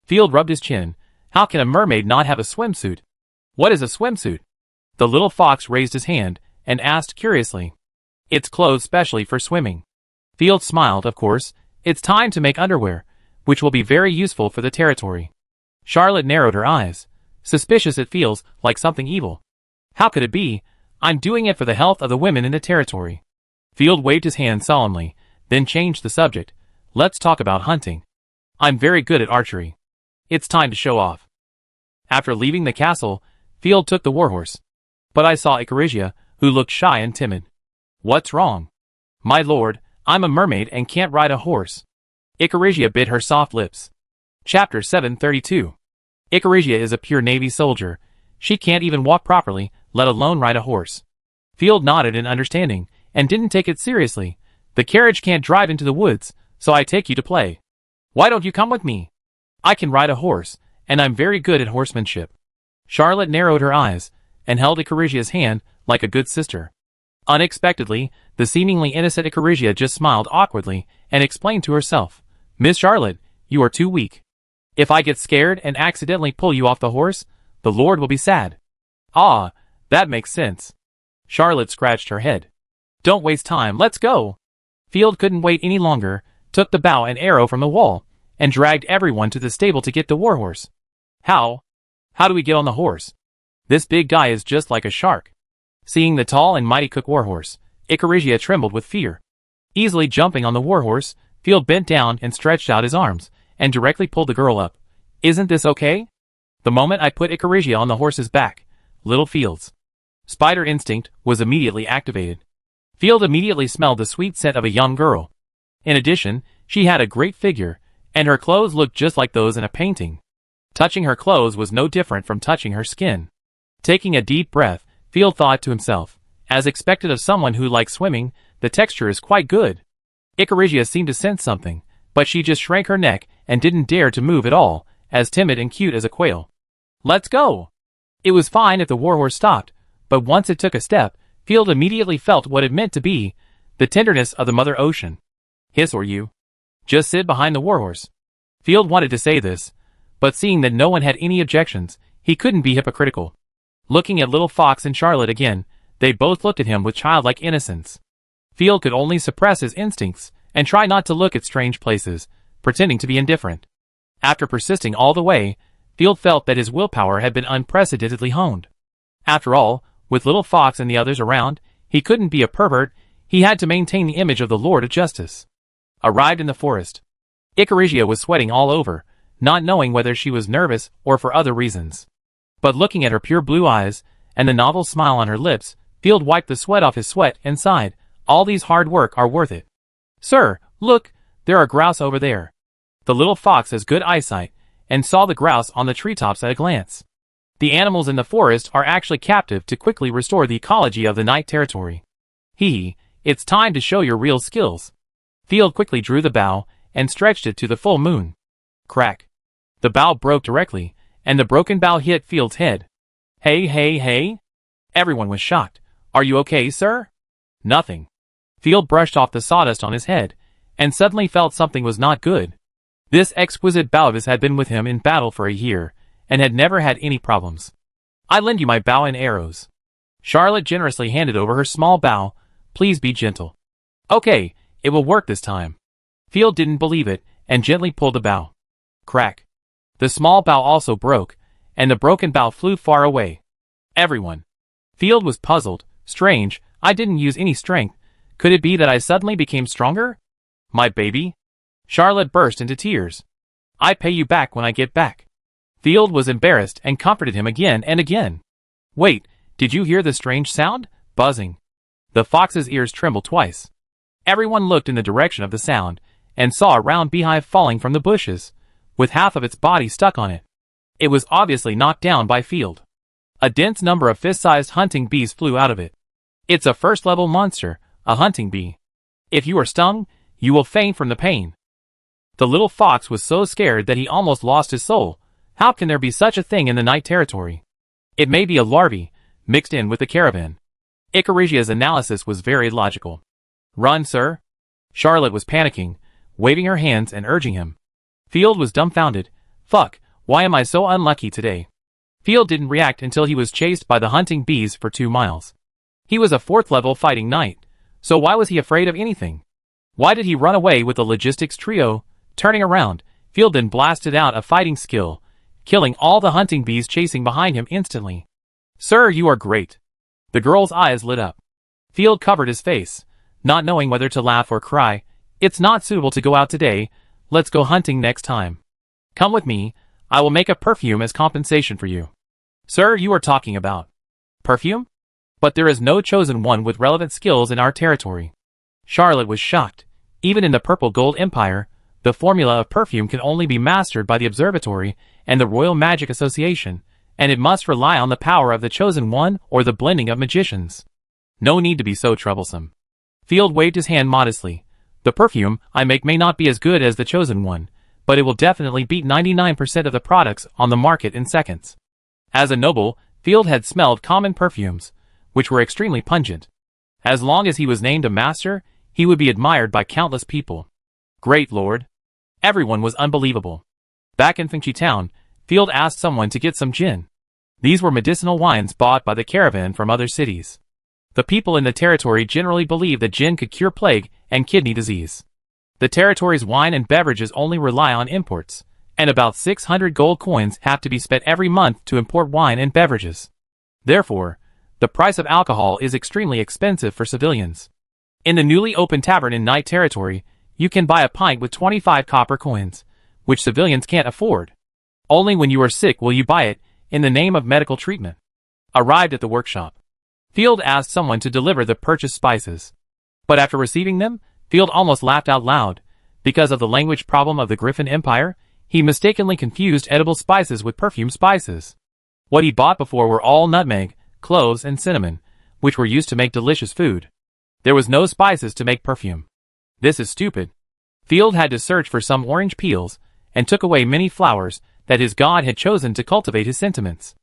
Field rubbed his chin. How can a mermaid not have a swimsuit? What is a swimsuit? The little fox raised his hand and asked curiously. It's clothes specially for swimming. Field smiled, of course. It's time to make underwear, which will be very useful for the territory. Charlotte narrowed her eyes. Suspicious, it feels like something evil. How could it be? I'm doing it for the health of the women in the territory. Field waved his hand solemnly, then changed the subject. Let's talk about hunting. I'm very good at archery. It's time to show off. After leaving the castle, Field took the warhorse. But I saw Icarigia, who looked shy and timid. What's wrong? My lord, I'm a mermaid and can't ride a horse. Icarigia bit her soft lips. Chapter 732. Icarigia is a pure Navy soldier. She can't even walk properly, let alone ride a horse. Field nodded in understanding, and didn't take it seriously. The carriage can't drive into the woods, so I take you to play. Why don't you come with me? I can ride a horse, and I'm very good at horsemanship. Charlotte narrowed her eyes, and held Icarigia's hand like a good sister. Unexpectedly, the seemingly innocent Icarigia just smiled awkwardly, and explained to herself, Miss Charlotte, you are too weak. If I get scared and accidentally pull you off the horse, the Lord will be sad. Ah, that makes sense. Charlotte scratched her head. Don't waste time, let's go. Field couldn't wait any longer, took the bow and arrow from the wall, and dragged everyone to the stable to get the warhorse. How do we get on the horse? This big guy is just like a shark. Seeing the tall and mighty cook warhorse, Icarigia trembled with fear. Easily jumping on the warhorse, Field bent down and stretched out his arms, and directly pulled the girl up. Isn't this okay? The moment I put Icarigia on the horse's back, little Field's spider instinct was immediately activated. Field immediately smelled the sweet scent of a young girl. In addition, she had a great figure, and her clothes looked just like those in a painting. Touching her clothes was no different from touching her skin. Taking a deep breath, Field thought to himself, as expected of someone who likes swimming, the texture is quite good. Icarigia seemed to sense something, but she just shrank her neck and didn't dare to move at all, as timid and cute as a quail. Let's go! It was fine if the warhorse stopped, but once it took a step, Field immediately felt what it meant to be, the tenderness of the Mother Ocean. Hiss or you. Just sit behind the warhorse. Field wanted to say this, but seeing that no one had any objections, he couldn't be hypocritical. Looking at little Fox and Charlotte again, they both looked at him with childlike innocence. Field could only suppress his instincts, and try not to look at strange places, pretending to be indifferent. After persisting all the way, Field felt that his willpower had been unprecedentedly honed. After all, with little Fox and the others around, he couldn't be a pervert, he had to maintain the image of the Lord of Justice. Arrived in the forest. Icarigia was sweating all over, not knowing whether she was nervous or for other reasons. But looking at her pure blue eyes, and the novel smile on her lips, Field wiped the sweat off his sweat and sighed, all these hard work are worth it. Sir, look, there are grouse over there. The little Fox has good eyesight, and saw the grouse on the treetops at a glance. The animals in the forest are actually captive to quickly restore the ecology of the night territory. It's time to show your real skills. Field quickly drew the bow, and stretched it to the full moon. Crack. The bow broke directly, and the broken bow hit Field's head. Hey! Everyone was shocked. Are you okay, sir? Nothing. Field brushed off the sawdust on his head, and suddenly felt something was not good. This exquisite bow of his had been with him in battle for a year, and had never had any problems. I lend you my bow and arrows. Charlotte generously handed over her small bow. Please be gentle. Okay, it will work this time. Field didn't believe it, and gently pulled the bow. Crack. The small bow also broke, and the broken bow flew far away. Everyone. Field was puzzled. Strange, I didn't use any strength. Could it be that I suddenly became stronger? My baby? Charlotte burst into tears. I pay you back when I get back. Field was embarrassed and comforted him again and again. Wait, did you hear the strange sound? Buzzing. The fox's ears trembled twice. Everyone looked in the direction of the sound, and saw a round beehive falling from the bushes, with half of its body stuck on it. It was obviously knocked down by Field. A dense number of fist-sized hunting bees flew out of it. It's a first-level monster, a hunting bee. If you are stung, you will faint from the pain. The little fox was so scared that he almost lost his soul. How can there be such a thing in the night territory? It may be a larvae, mixed in with the caravan. Icarigia's analysis was very logical. Run, sir. Charlotte was panicking, waving her hands and urging him. Field was dumbfounded. Fuck, why am I so unlucky today? Field didn't react until he was chased by the hunting bees for 2 miles. He was a 4th-level fighting knight, so why was he afraid of anything? Why did he run away with the logistics trio? Turning around, Field then blasted out a fighting skill, killing all the hunting bees chasing behind him instantly. Sir, you are great. The girl's eyes lit up. Field covered his face, not knowing whether to laugh or cry. It's not suitable to go out today, let's go hunting next time. Come with me, I will make a perfume as compensation for you. Sir, you are talking about perfume? But there is no chosen one with relevant skills in our territory. Charlotte was shocked. Even in the Purple Gold Empire, the formula of perfume can only be mastered by the Observatory and the Royal Magic Association, and it must rely on the power of the chosen one or the blending of magicians. No need to be so troublesome. Field waved his hand modestly. The perfume I make may not be as good as the chosen one, but it will definitely beat 99% of the products on the market in seconds. As a noble, Field had smelled common perfumes, which were extremely pungent. As long as he was named a master, he would be admired by countless people. Great Lord! Everyone was unbelievable. Back in Fengchi town, Field asked someone to get some gin. These were medicinal wines bought by the caravan from other cities. The people in the territory generally believed that gin could cure plague and kidney disease. The territory's wine and beverages only rely on imports, and about 600 gold coins have to be spent every month to import wine and beverages. Therefore, the price of alcohol is extremely expensive for civilians. In the newly opened tavern in Night Territory, you can buy a pint with 25 copper coins, which civilians can't afford. Only when you are sick will you buy it, in the name of medical treatment. Arrived at the workshop, Field asked someone to deliver the purchased spices. But after receiving them, Field almost laughed out loud. Because of the language problem of the Griffin Empire, he mistakenly confused edible spices with perfume spices. What he bought before were all nutmeg, cloves, and cinnamon, which were used to make delicious food. There was no spices to make perfume. This is stupid. Field had to search for some orange peels, and took away many flowers that his god had chosen to cultivate his sentiments.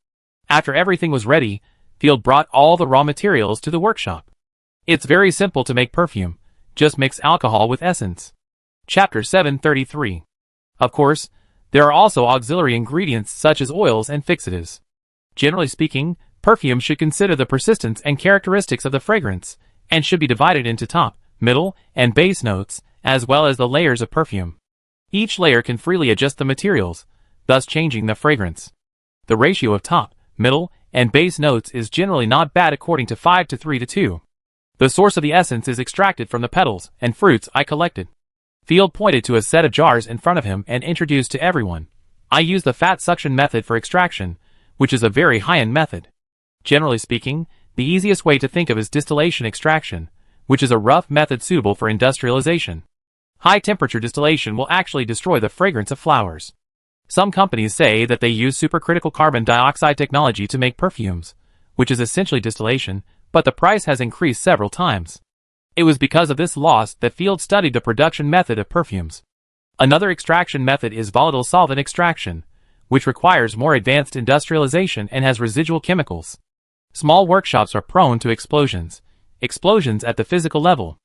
After everything was ready, Field brought all the raw materials to the workshop. It's very simple to make perfume, just mix alcohol with essence. Chapter 733. Of course, there are also auxiliary ingredients such as oils and fixatives. Generally speaking, perfume should consider the persistence and characteristics of the fragrance, and should be divided into top, middle, and base notes, as well as the layers of perfume. Each layer can freely adjust the materials, thus changing the fragrance. The ratio of top, middle, and base notes is generally not bad according to 5:3:2. The source of the essence is extracted from the petals and fruits I collected. Field pointed to a set of jars in front of him and introduced to everyone. I use the fat suction method for extraction, which is a very high-end method. Generally speaking, the easiest way to think of is distillation extraction, which is a rough method suitable for industrialization. High-temperature distillation will actually destroy the fragrance of flowers. Some companies say that they use supercritical carbon dioxide technology to make perfumes, which is essentially distillation, but the price has increased several times. It was because of this loss that Field studied the production method of perfumes. Another extraction method is volatile solvent extraction, which requires more advanced industrialization and has residual chemicals. Small workshops are prone to explosions at the physical level.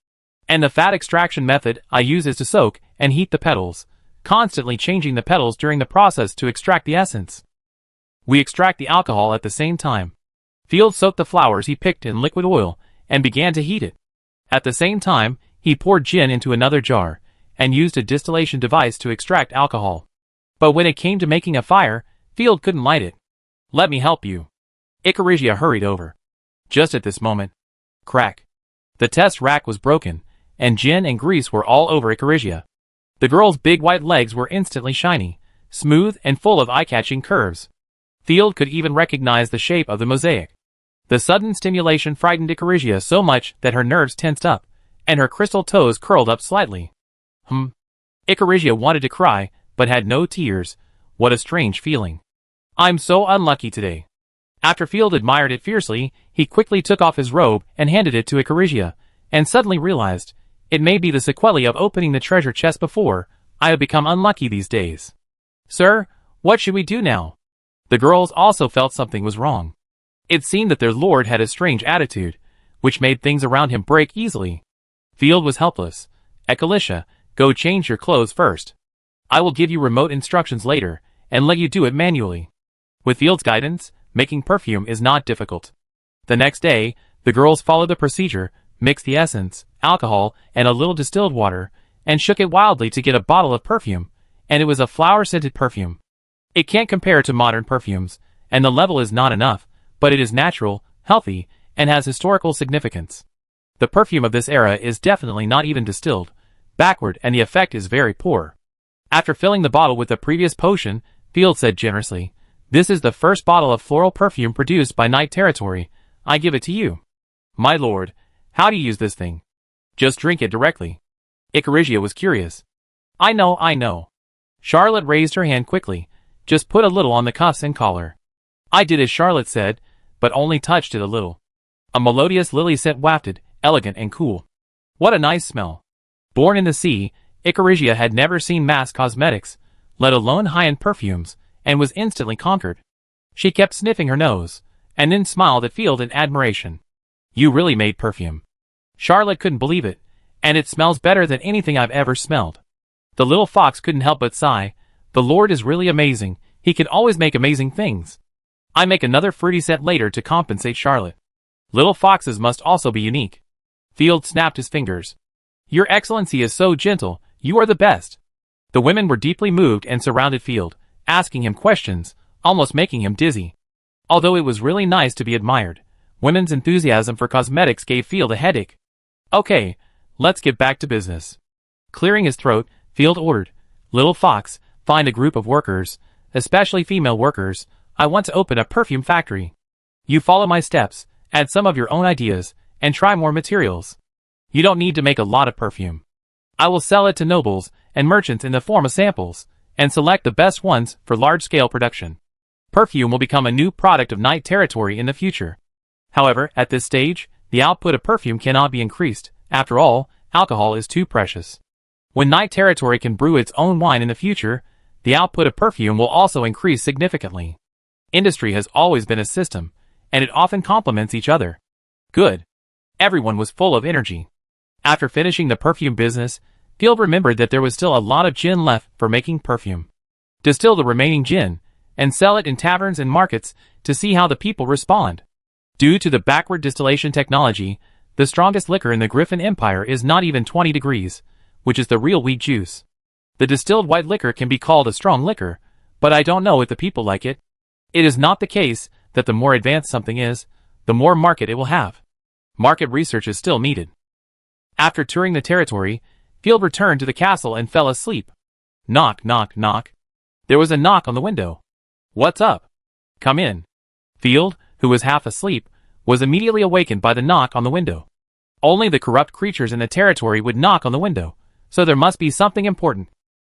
And the fat extraction method I use is to soak and heat the petals, constantly changing the petals during the process to extract the essence. We extract the alcohol at the same time. Field soaked the flowers he picked in liquid oil and began to heat it. At the same time, he poured gin into another jar and used a distillation device to extract alcohol. But when it came to making a fire, Field couldn't light it. Let me help you. Icarigia hurried over. Just at this moment, crack. The test rack was broken, and gin and grease were all over Icarigia. The girl's big white legs were instantly shiny, smooth, and full of eye-catching curves. Field could even recognize the shape of the mosaic. The sudden stimulation frightened Icarigia so much that her nerves tensed up, and her crystal toes curled up slightly. Icarigia wanted to cry, but had no tears. What a strange feeling. I'm so unlucky today. After Field admired it fiercely, he quickly took off his robe and handed it to Icarigia, and suddenly realized, it may be the sequelae of opening the treasure chest before. I have become unlucky these days. Sir, what should we do now? The girls also felt something was wrong. It seemed that their lord had a strange attitude, which made things around him break easily. Field was helpless. Ecalicia, go change your clothes first. I will give you remote instructions later, and let you do it manually. With Field's guidance, making perfume is not difficult. The next day, the girls followed the procedure, mixed the essence, alcohol, and a little distilled water, and shook it wildly to get a bottle of perfume, and it was a flower-scented perfume. It can't compare to modern perfumes, and the level is not enough, but it is natural, healthy, and has historical significance. The perfume of this era is definitely not even distilled, backward and the effect is very poor. After filling the bottle with the previous potion, Field said generously, "This is the first bottle of floral perfume produced by Night Territory. I give it to you." "My lord, how do you use this thing?" "Just drink it directly." Icarigia was curious. I know. Charlotte raised her hand quickly. "Just put a little on the cuffs and collar." I did as Charlotte said, but only touched it a little. A melodious lily scent wafted, elegant and cool. What a nice smell. Born in the sea, Icarigia had never seen mass cosmetics, let alone high-end perfumes, and was instantly conquered. She kept sniffing her nose, and then smiled at Field in admiration. "You really made perfume." Charlotte couldn't believe it, "and it smells better than anything I've ever smelled." The little fox couldn't help but sigh. "The Lord is really amazing, he can always make amazing things." I make another fruity scent later to compensate Charlotte. Little foxes must also be unique. Field snapped his fingers. "Your Excellency is so gentle, you are the best." The women were deeply moved and surrounded Field, asking him questions, almost making him dizzy. Although it was really nice to be admired, women's enthusiasm for cosmetics gave Field a headache. "Okay, let's get back to business." Clearing his throat, Field ordered, "Little Fox, find a group of workers, especially female workers. I want to open a perfume factory. You follow my steps, add some of your own ideas, and try more materials. You don't need to make a lot of perfume. I will sell it to nobles and merchants in the form of samples, and select the best ones for large-scale production. Perfume will become a new product of Night Territory in the future. However, at this stage, the output of perfume cannot be increased. After all, alcohol is too precious. When Night Territory can brew its own wine in the future, the output of perfume will also increase significantly. Industry has always been a system, and it often complements each other." Good. Everyone was full of energy. After finishing the perfume business, Field remembered that there was still a lot of gin left for making perfume. Distill the remaining gin, and sell it in taverns and markets to see how the people respond. Due to the backward distillation technology, the strongest liquor in the Griffin Empire is not even 20 degrees, which is the real wheat juice. The distilled white liquor can be called a strong liquor, but I don't know if the people like it. It is not the case that the more advanced something is, the more market it will have. Market research is still needed. After touring the territory, Field returned to the castle and fell asleep. Knock, knock, knock. There was a knock on the window. "What's up?" "Come in." Field, who was half asleep, was immediately awakened by the knock on the window. Only the corrupt creatures in the territory would knock on the window, so there must be something important.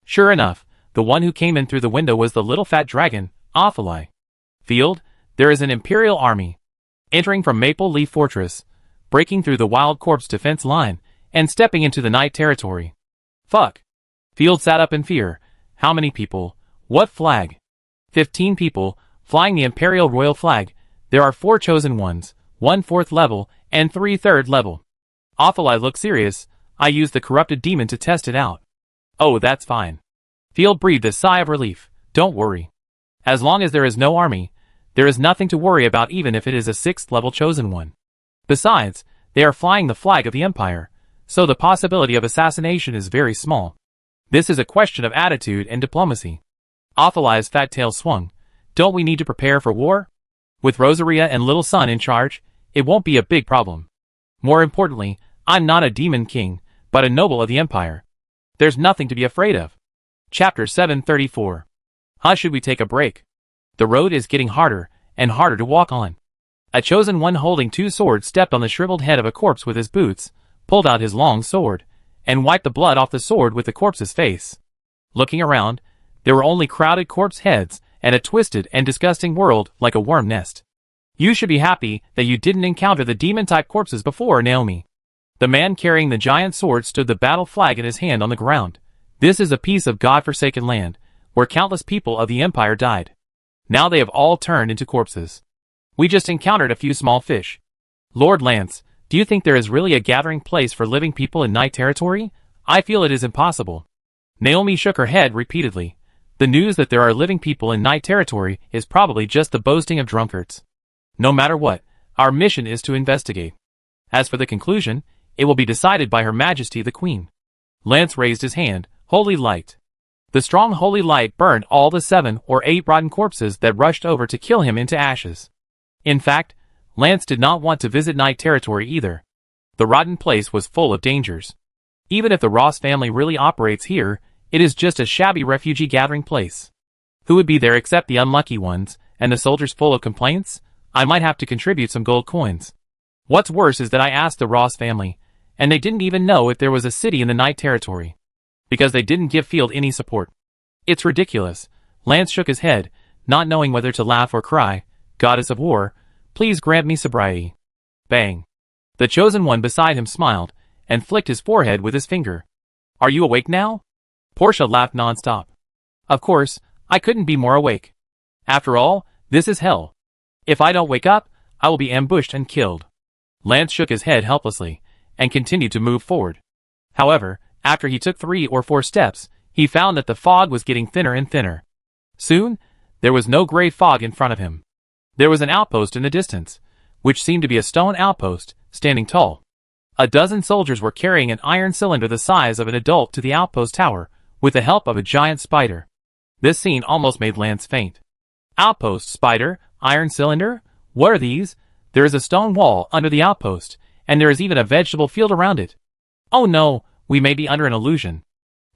Sure enough, the one who came in through the window was the little fat dragon, Ophelai. "Field, there is an Imperial army entering from Maple Leaf Fortress, breaking through the Wild Corpse defense line, and stepping into the Night Territory." "Fuck." Field sat up in fear. "How many people? What flag?" 15 people, flying the Imperial Royal Flag. There are 4 chosen ones, 1 4th level, and 3 3rd level. Ophelai looked serious. "I used the corrupted demon to test it out." "Oh, that's fine." Field breathed a sigh of relief. "Don't worry. As long as there is no army, there is nothing to worry about even if it is a 6th level chosen one. Besides, they are flying the flag of the Empire, so the possibility of assassination is very small. This is a question of attitude and diplomacy." Ophelai's fat tail swung. "Don't we need to prepare for war? With Rosaria and Little Sun in charge, it won't be a big problem. More importantly, I'm not a demon king, but a noble of the Empire. There's nothing to be afraid of." Chapter 734. How should we take a break? The road is getting harder and harder to walk on. A chosen one holding 2 swords stepped on the shriveled head of a corpse with his boots, pulled out his long sword, and wiped the blood off the sword with the corpse's face. Looking around, there were only crowded corpse heads and a twisted and disgusting world like a worm nest. "You should be happy that you didn't encounter the demon-type corpses before, Naomi." The man carrying the giant sword stood the battle flag in his hand on the ground. "This is a piece of God-forsaken land, where countless people of the Empire died. Now they have all turned into corpses. We just encountered a few small fish. Lord Lance, do you think there is really a gathering place for living people in Night Territory? I feel it is impossible." Naomi shook her head repeatedly. "The news that there are living people in Night Territory is probably just the boasting of drunkards. No matter what, our mission is to investigate. As for the conclusion, it will be decided by Her Majesty the Queen." Lance raised his hand. "Holy light." The strong holy light burned all the 7 or 8 rotten corpses that rushed over to kill him into ashes. In fact, Lance did not want to visit Night Territory either. The rotten place was full of dangers. Even if the Ross family really operates here, it is just a shabby refugee gathering place. Who would be there except the unlucky ones, and the soldiers full of complaints? I might have to contribute some gold coins. What's worse is that I asked the Ross family, and they didn't even know if there was a city in the Night Territory. Because they didn't give Field any support. It's ridiculous. Lance shook his head, not knowing whether to laugh or cry. Goddess of War, please grant me sobriety. Bang. The chosen one beside him smiled, and flicked his forehead with his finger. Are you awake now? Portia laughed nonstop. Of course, I couldn't be more awake. After all, this is hell. If I don't wake up, I will be ambushed and killed. Lance shook his head helplessly, and continued to move forward. However, after he took 3 or 4 steps, he found that the fog was getting thinner and thinner. Soon, there was no gray fog in front of him. There was an outpost in the distance, which seemed to be a stone outpost, standing tall. A dozen soldiers were carrying an iron cylinder the size of an adult to the outpost tower, with the help of a giant spider. This scene almost made Lance faint. Outpost, spider, iron cylinder? What are these? There is a stone wall under the outpost, and there is even a vegetable field around it. Oh no, we may be under an illusion.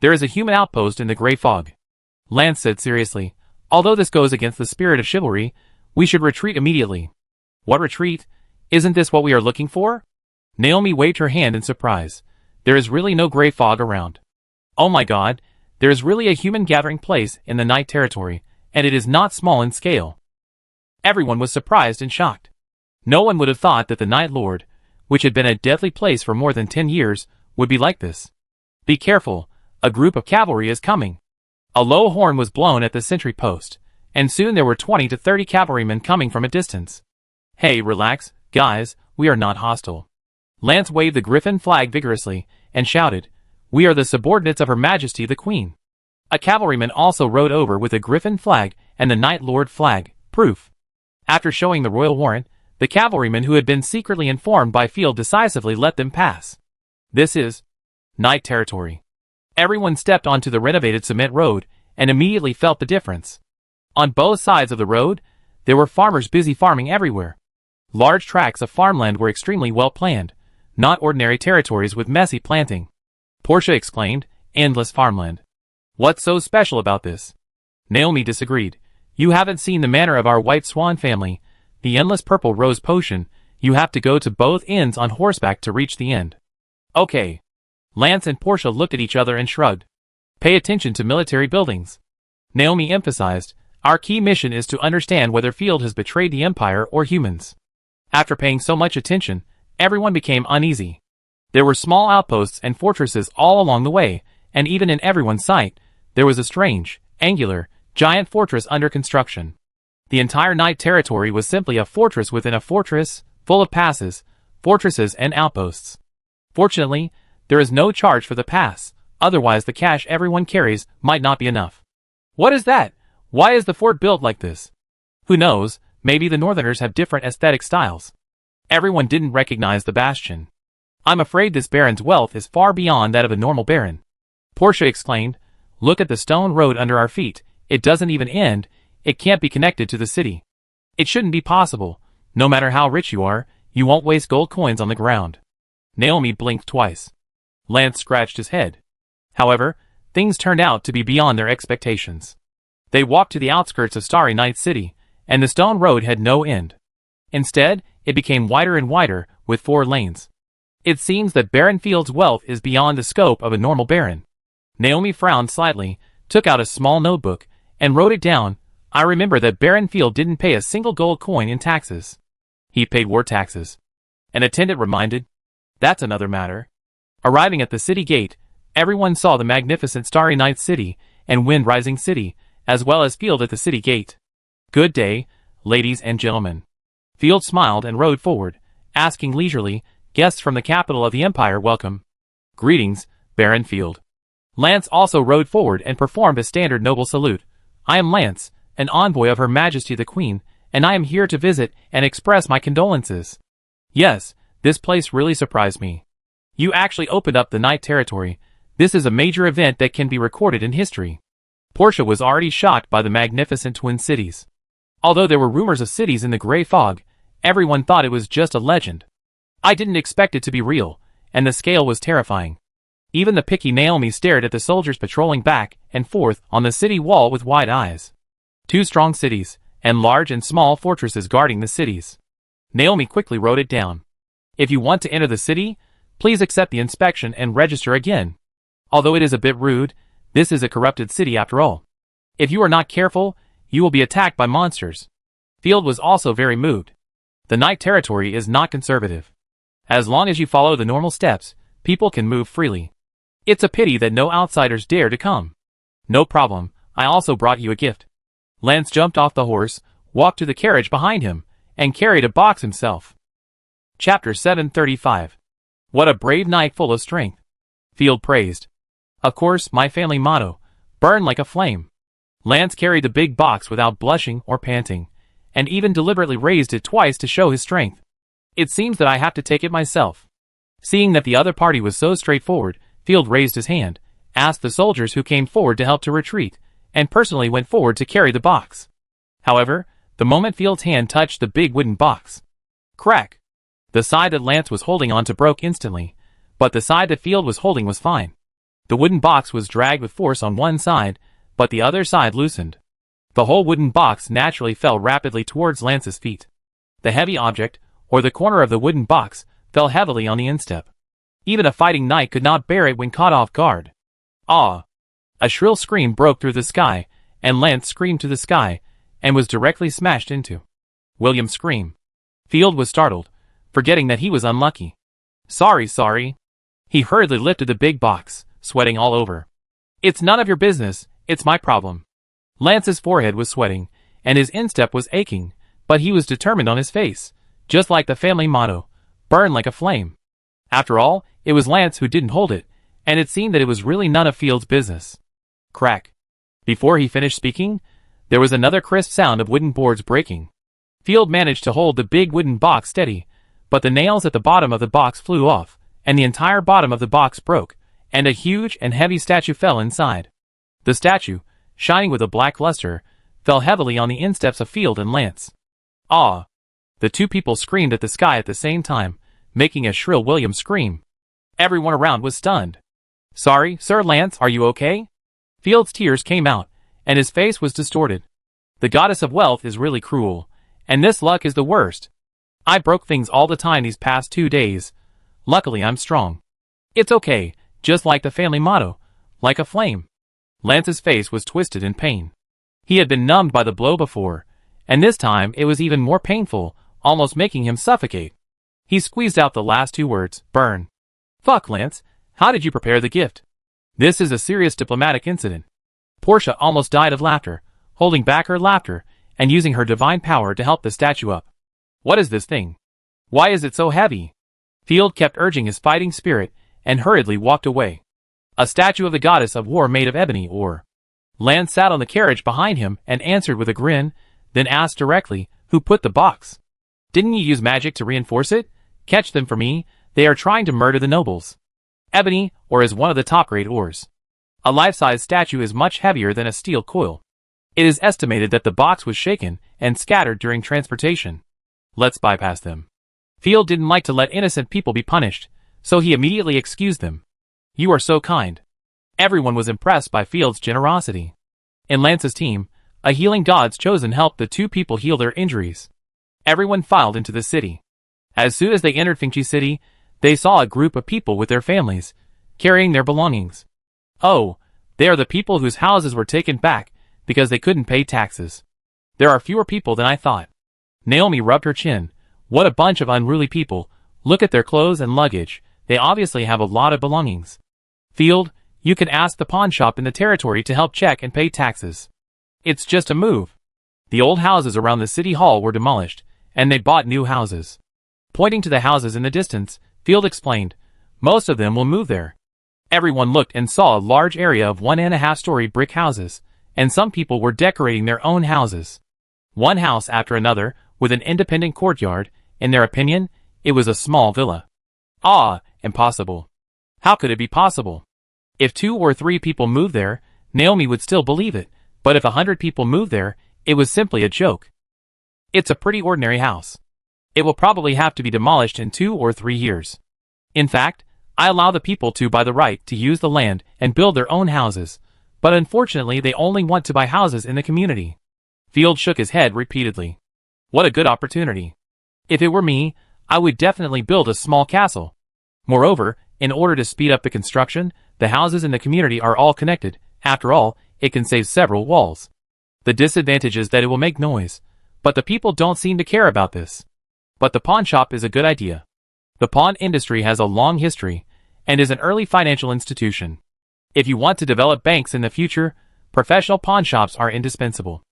There is a human outpost in the gray fog. Lance said seriously, although this goes against the spirit of chivalry, we should retreat immediately. What retreat? Isn't this what we are looking for? Naomi waved her hand in surprise. There is really no gray fog around. Oh my god, there is really a human gathering place in the Night Territory, and it is not small in scale. Everyone was surprised and shocked. No one would have thought that the Night Lord, which had been a deadly place for more than 10 years, would be like this. Be careful, a group of cavalry is coming. A low horn was blown at the sentry post, and soon there were 20 to 30 cavalrymen coming from a distance. Hey, relax, guys, we are not hostile. Lance waved the griffin flag vigorously, and shouted, We are the subordinates of Her Majesty the Queen. A cavalryman also rode over with a griffin flag and the Night Lord flag, proof. After showing the royal warrant, the cavalryman who had been secretly informed by Field decisively let them pass. This is Night Territory. Everyone stepped onto the renovated cement road, and immediately felt the difference. On both sides of the road, there were farmers busy farming everywhere. Large tracts of farmland were extremely well planned, not ordinary territories with messy planting. Portia exclaimed, endless farmland. What's so special about this? Naomi disagreed. You haven't seen the manner of our White Swan family, the endless purple rose potion. You have to go to both ends on horseback to reach the end. Okay. Lance and Portia looked at each other and shrugged. Pay attention to military buildings. Naomi emphasized, our key mission is to understand whether Field has betrayed the Empire or humans. After paying so much attention, everyone became uneasy. There were small outposts and fortresses all along the way, and even in everyone's sight, there was a strange, angular, giant fortress under construction. The entire Night Territory was simply a fortress within a fortress, full of passes, fortresses and outposts. Fortunately, there is no charge for the pass, otherwise the cash everyone carries might not be enough. What is that? Why is the fort built like this? Who knows, maybe the Northerners have different aesthetic styles. Everyone didn't recognize the bastion. I'm afraid this baron's wealth is far beyond that of a normal baron. Portia exclaimed, look at the stone road under our feet, it doesn't even end, it can't be connected to the city. It shouldn't be possible, no matter how rich you are, you won't waste gold coins on the ground. Naomi blinked twice. Lance scratched his head. However, things turned out to be beyond their expectations. They walked to the outskirts of Starry Night City, and the stone road had no end. Instead, it became wider and wider, with 4 lanes. It seems that Baron Field's wealth is beyond the scope of a normal baron. Naomi frowned slightly, took out a small notebook, and wrote it down. I remember that Baron Field didn't pay a single gold coin in taxes. He paid war taxes. An attendant reminded. That's another matter. Arriving at the city gate, everyone saw the magnificent Starry Night City and Wind Rising City, as well as Field at the city gate. Good day, ladies and gentlemen. Field smiled and rode forward, asking leisurely, guests from the capital of the Empire welcome. Greetings, Baron Field. Lance also rode forward and performed a standard noble salute. I am Lance, an envoy of Her Majesty the Queen, and I am here to visit and express my condolences. Yes, this place really surprised me. You actually opened up the Night Territory. This is a major event that can be recorded in history. Portia was already shocked by the magnificent twin cities. Although there were rumors of cities in the gray fog, everyone thought it was just a legend. I didn't expect it to be real, and the scale was terrifying. Even the picky Naomi stared at the soldiers patrolling back and forth on the city wall with wide eyes. 2 strong cities, and large and small fortresses guarding the cities. Naomi quickly wrote it down. If you want to enter the city, please accept the inspection and register again. Although it is a bit rude, this is a corrupted city after all. If you are not careful, you will be attacked by monsters. Field was also very moved. The night territory is not conservative. As long as you follow the normal steps, people can move freely. It's a pity that no outsiders dare to come. No problem, I also brought you a gift. Lance jumped off the horse, walked to the carriage behind him, and carried a box himself. Chapter 735. What a brave knight full of strength. Field praised. Of course, my family motto, burn like a flame. Lance carried the big box without blushing or panting, and even deliberately raised it twice to show his strength. It seems that I have to take it myself. Seeing that the other party was so straightforward, Field raised his hand, asked the soldiers who came forward to help to retreat, and personally went forward to carry the box. However, the moment Field's hand touched the big wooden box, crack! The side that Lance was holding onto broke instantly, but the side that Field was holding was fine. The wooden box was dragged with force on one side, but the other side loosened. The whole wooden box naturally fell rapidly towards Lance's feet. The heavy object, or the corner of the wooden box, fell heavily on the instep. Even a fighting knight could not bear it when caught off guard. Ah! A shrill scream broke through the sky, and Lance screamed to the sky, and was directly smashed into. William's scream. Field was startled, forgetting that he was unlucky. Sorry. He hurriedly lifted the big box, sweating all over. It's none of your business, it's my problem. Lance's forehead was sweating, and his instep was aching, but he was determined on his face, just like the family motto, burn like a flame. After all, it was Lance who didn't hold it, and it seemed that it was really none of Field's business. Crack. Before he finished speaking, there was another crisp sound of wooden boards breaking. Field managed to hold the big wooden box steady, but the nails at the bottom of the box flew off, and the entire bottom of the box broke, and a huge and heavy statue fell inside. The statue, shining with a black luster, fell heavily on the insteps of Field and Lance. Ah! The 2 people screamed at the sky at the same time, making a shrill William scream. Everyone around was stunned. Sorry, Sir Lance, are you okay? Field's tears came out, and his face was distorted. The goddess of wealth is really cruel, and this luck is the worst. I broke things all the time these past 2 days. Luckily I'm strong. It's okay, just like the family motto, like a flame. Lance's face was twisted in pain. He had been numbed by the blow before, and this time it was even more painful, almost making him suffocate. He squeezed out the last 2 words, burn. Fuck, Lance, how did you prepare the gift? This is a serious diplomatic incident. Portia almost died of laughter, holding back her laughter, and using her divine power to help the statue up. What is this thing? Why is it so heavy? Field kept urging his fighting spirit, and hurriedly walked away. A statue of the goddess of war made of ebony ore. Lance sat on the carriage behind him and answered with a grin, then asked directly, who put the box? Didn't you use magic to reinforce it? Catch them for me, they are trying to murder the nobles. Ebony ore is one of the top-grade ores. A life-size statue is much heavier than a steel coil. It is estimated that the box was shaken and scattered during transportation. Let's bypass them. Field didn't like to let innocent people be punished, so he immediately excused them. You are so kind. Everyone was impressed by Field's generosity. In Lance's team, a healing god's chosen helped the 2 people heal their injuries. Everyone filed into the city. As soon as they entered Fingchi City, they saw a group of people with their families, carrying their belongings. Oh, they are the people whose houses were taken back because they couldn't pay taxes. There are fewer people than I thought. Naomi rubbed her chin. What a bunch of unruly people. Look at their clothes and luggage. They obviously have a lot of belongings. Field, you can ask the pawn shop in the territory to help check and pay taxes. It's just a move. The old houses around the city hall were demolished, and they bought new houses. Pointing to the houses in the distance, Field explained, most of them will move there. Everyone looked and saw a large area of 1.5-story brick houses, and some people were decorating their own houses. One house after another, with an independent courtyard, in their opinion, it was a small villa. Ah, impossible. How could it be possible? If 2 or 3 people moved there, Naomi would still believe it, but if 100 people moved there, it was simply a joke. It's a pretty ordinary house. It will probably have to be demolished in 2 or 3 years. In fact, I allow the people to buy the right to use the land and build their own houses, but unfortunately they only want to buy houses in the community. Field shook his head repeatedly. What a good opportunity. If it were me, I would definitely build a small castle. Moreover, in order to speed up the construction, the houses in the community are all connected. After all, it can save several walls. The disadvantage is that it will make noise, but the people don't seem to care about this. But the pawn shop is a good idea. The pawn industry has a long history, and is an early financial institution. If you want to develop banks in the future, professional pawn shops are indispensable.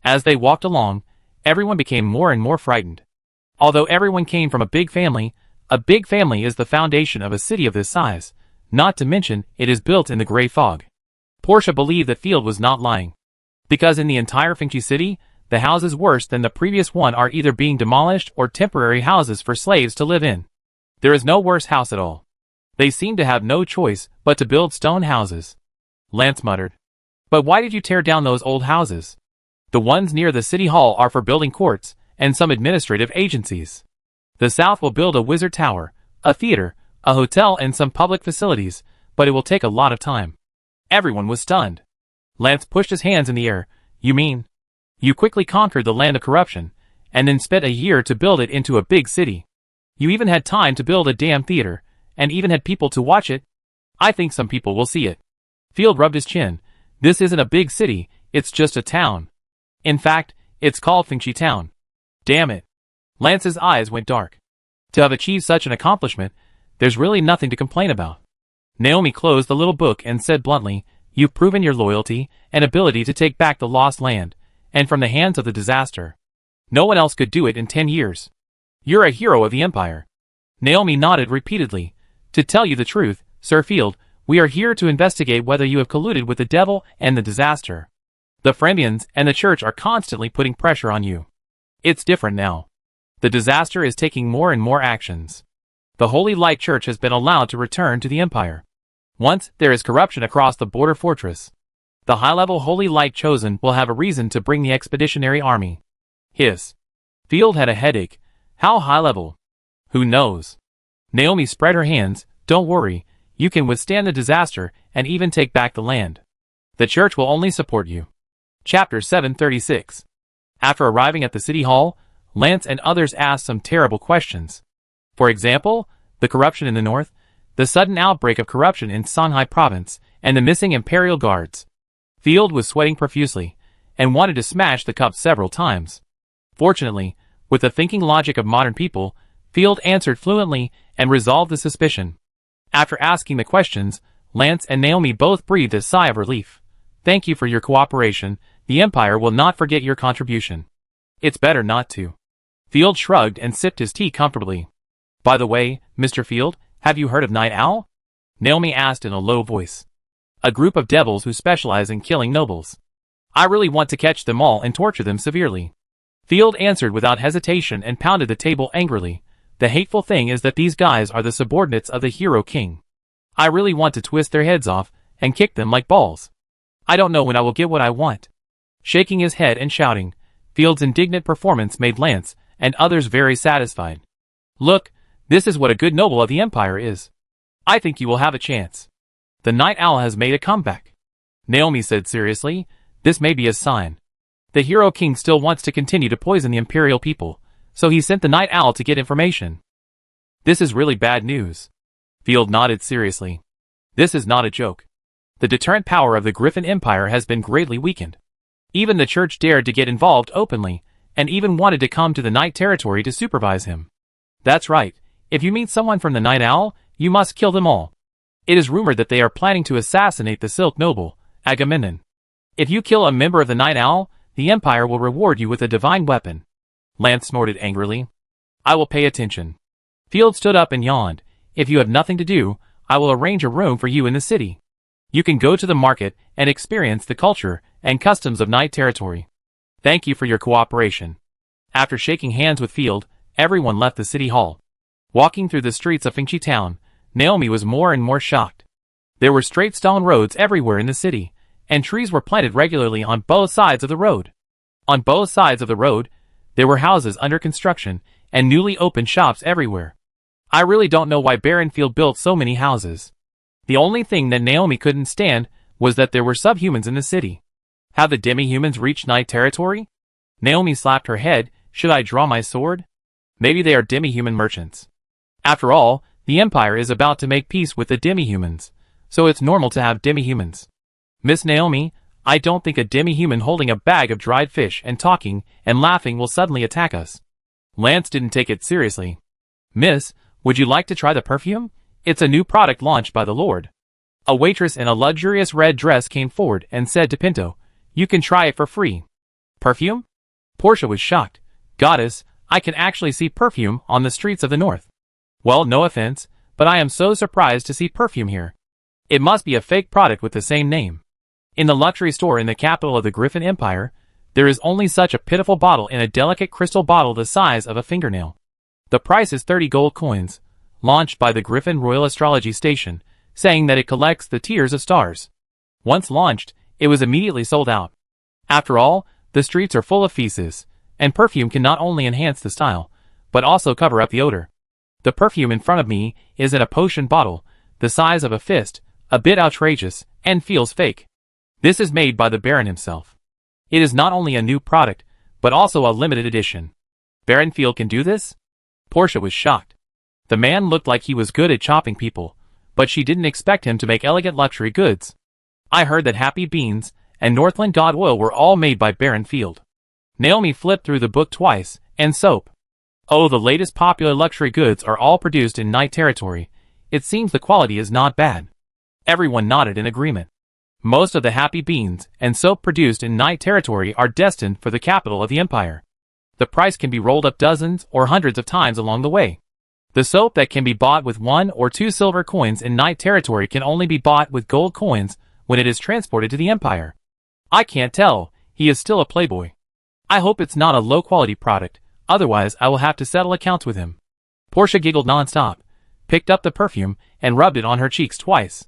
As they walked along, everyone became more and more frightened. Although everyone came from a big family is the foundation of a city of this size, not to mention it is built in the gray fog. Portia believed that Field was not lying. Because in the entire Finchi city, the houses worse than the previous one are either being demolished or temporary houses for slaves to live in. There is no worse house at all. They seem to have no choice but to build stone houses. Lance muttered. But why did you tear down those old houses? The ones near the city hall are for building courts and some administrative agencies. The South will build a wizard tower, a theater, a hotel and some public facilities, but it will take a lot of time. Everyone was stunned. Lance pushed his hands in the air. You mean? You quickly conquered the land of corruption, and then spent a year to build it into a big city. You even had time to build a damn theater, and even had people to watch it? I think some people will see it. Field rubbed his chin. This isn't a big city, it's just a town. In fact, it's called Finchi Town. Damn it. Lance's eyes went dark. To have achieved such an accomplishment, there's really nothing to complain about. Naomi closed the little book and said bluntly, You've proven your loyalty and ability to take back the lost land, and from the hands of the disaster. No one else could do it in 10 years. You're a hero of the Empire. Naomi nodded repeatedly. To tell you the truth, Sir Field, we are here to investigate whether you have colluded with the devil and the disaster. The Friendians and the church are constantly putting pressure on you. It's different now. The disaster is taking more and more actions. The Holy Light Church has been allowed to return to the Empire. Once there is corruption across the border fortress, the high-level Holy Light chosen will have a reason to bring the expeditionary army. Hiss. Field had a headache. How high-level? Who knows? Naomi spread her hands. Don't worry, you can withstand the disaster and even take back the land. The church will only support you. Chapter 736. After arriving at the city hall, Lance and others asked some terrible questions. For example, the corruption in the north, the sudden outbreak of corruption in Songhai province, and the missing imperial guards. Field was sweating profusely, and wanted to smash the cup several times. Fortunately, with the thinking logic of modern people, Field answered fluently and resolved the suspicion. After asking the questions, Lance and Naomi both breathed a sigh of relief. Thank you for your cooperation. The Empire will not forget your contribution. It's better not to. Field shrugged and sipped his tea comfortably. By the way, Mr. Field, have you heard of Night Owl? Naomi asked in a low voice. A group of devils who specialize in killing nobles. I really want to catch them all and torture them severely. Field answered without hesitation and pounded the table angrily. The hateful thing is that these guys are the subordinates of the Hero King. I really want to twist their heads off and kick them like balls. I don't know when I will get what I want. Shaking his head and shouting, Field's indignant performance made Lance and others very satisfied. Look, this is what a good noble of the Empire is. I think you will have a chance. The Night Owl has made a comeback. Naomi said seriously, this may be a sign. The Hero King still wants to continue to poison the Imperial people, so he sent the Night Owl to get information. This is really bad news. Field nodded seriously. This is not a joke. The deterrent power of the Griffin Empire has been greatly weakened. Even the church dared to get involved openly, and even wanted to come to the Night Territory to supervise him. That's right, if you meet someone from the Night Owl, you must kill them all. It is rumored that they are planning to assassinate the Silk Noble, Agamemnon. If you kill a member of the Night Owl, the Empire will reward you with a divine weapon. Lance snorted angrily. I will pay attention. Field stood up and yawned. If you have nothing to do, I will arrange a room for you in the city. You can go to the market and experience the culture and customs of Night Territory. Thank you for your cooperation. After shaking hands with Field, everyone left the city hall. Walking through the streets of Finchi Town, Naomi was more and more shocked. There were straight stone roads everywhere in the city, and trees were planted regularly on both sides of the road. On both sides of the road, there were houses under construction and newly opened shops everywhere. I really don't know why Barrenfield built so many houses. The only thing that Naomi couldn't stand was that there were subhumans in the city. Have the demi-humans reached night territory? Naomi slapped her head. Should I draw my sword? Maybe they are demi-human merchants. After all, the Empire is about to make peace with the demi-humans, so it's normal to have demi-humans. Miss Naomi, I don't think a demi-human holding a bag of dried fish and talking and laughing will suddenly attack us. Lance didn't take it seriously. Miss, would you like to try the perfume? It's a new product launched by the Lord. A waitress in a luxurious red dress came forward and said to Pinto, you can try it for free. Perfume? Portia was shocked. Goddess, I can actually see perfume on the streets of the north. Well, no offense, but I am so surprised to see perfume here. It must be a fake product with the same name. In the luxury store in the capital of the Griffin Empire, there is only such a pitiful bottle in a delicate crystal bottle the size of a fingernail. The price is 30 gold coins, launched by the Griffin Royal Astrology Station, saying that it collects the tears of stars. Once launched, it was immediately sold out. After all, the streets are full of feces, and perfume can not only enhance the style, but also cover up the odor. The perfume in front of me is in a potion bottle, the size of a fist, a bit outrageous, and feels fake. This is made by the Baron himself. It is not only a new product, but also a limited edition. Barrenfield can do this? Portia was shocked. The man looked like he was good at chopping people, but she didn't expect him to make elegant luxury goods. I heard that Happy Beans and Northland God Oil were all made by Barrenfield. Naomi flipped through the book twice, and soap. Oh, the latest popular luxury goods are all produced in night territory. It seems the quality is not bad. Everyone nodded in agreement. Most of the Happy Beans and soap produced in night territory are destined for the capital of the empire. The price can be rolled up dozens or hundreds of times along the way. The soap that can be bought with 1 or 2 silver coins in night territory can only be bought with gold coins when it is transported to the empire. I can't tell, he is still a playboy. I hope it's not a low-quality product, otherwise I will have to settle accounts with him. Portia giggled non-stop, picked up the perfume, and rubbed it on her cheeks twice.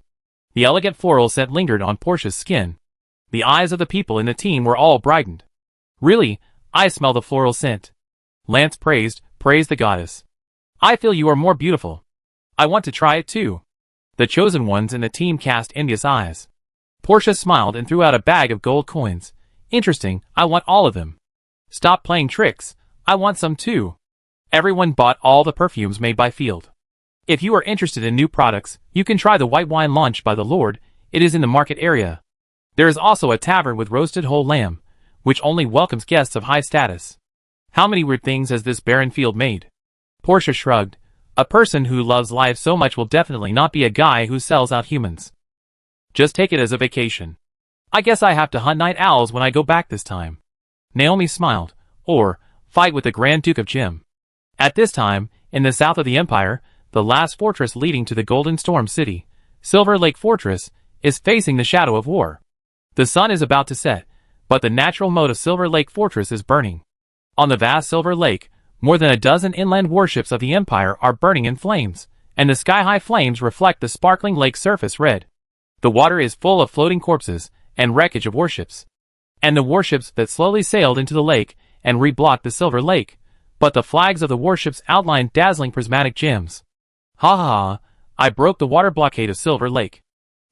The elegant floral scent lingered on Portia's skin. The eyes of the people in the team were all brightened. Really, I smell the floral scent. Lance praised the goddess. I feel you are more beautiful. I want to try it too. The chosen ones in the team cast envious eyes. Portia smiled and threw out a bag of gold coins. Interesting, I want all of them. Stop playing tricks, I want some too. Everyone bought all the perfumes made by Field. If you are interested in new products, you can try the white wine launched by the Lord. It is in the market area. There is also a tavern with roasted whole lamb, which only welcomes guests of high status. How many weird things has this Barrenfield made? Portia shrugged. A person who loves life so much will definitely not be a guy who sells out humans. Just take it as a vacation. I guess I have to hunt night owls when I go back this time. Naomi smiled. Or, fight with the Grand Duke of Jim. At this time, in the south of the Empire, the last fortress leading to the Golden Storm City, Silver Lake Fortress, is facing the shadow of war. The sun is about to set, but the natural mode of Silver Lake Fortress is burning. On the vast Silver Lake, more than a dozen inland warships of the Empire are burning in flames, and the sky-high flames reflect the sparkling lake surface red. The water is full of floating corpses and wreckage of warships. And the warships that slowly sailed into the lake and reblocked the Silver Lake, but the flags of the warships outlined dazzling prismatic gems. Ha ha ha, I broke the water blockade of Silver Lake.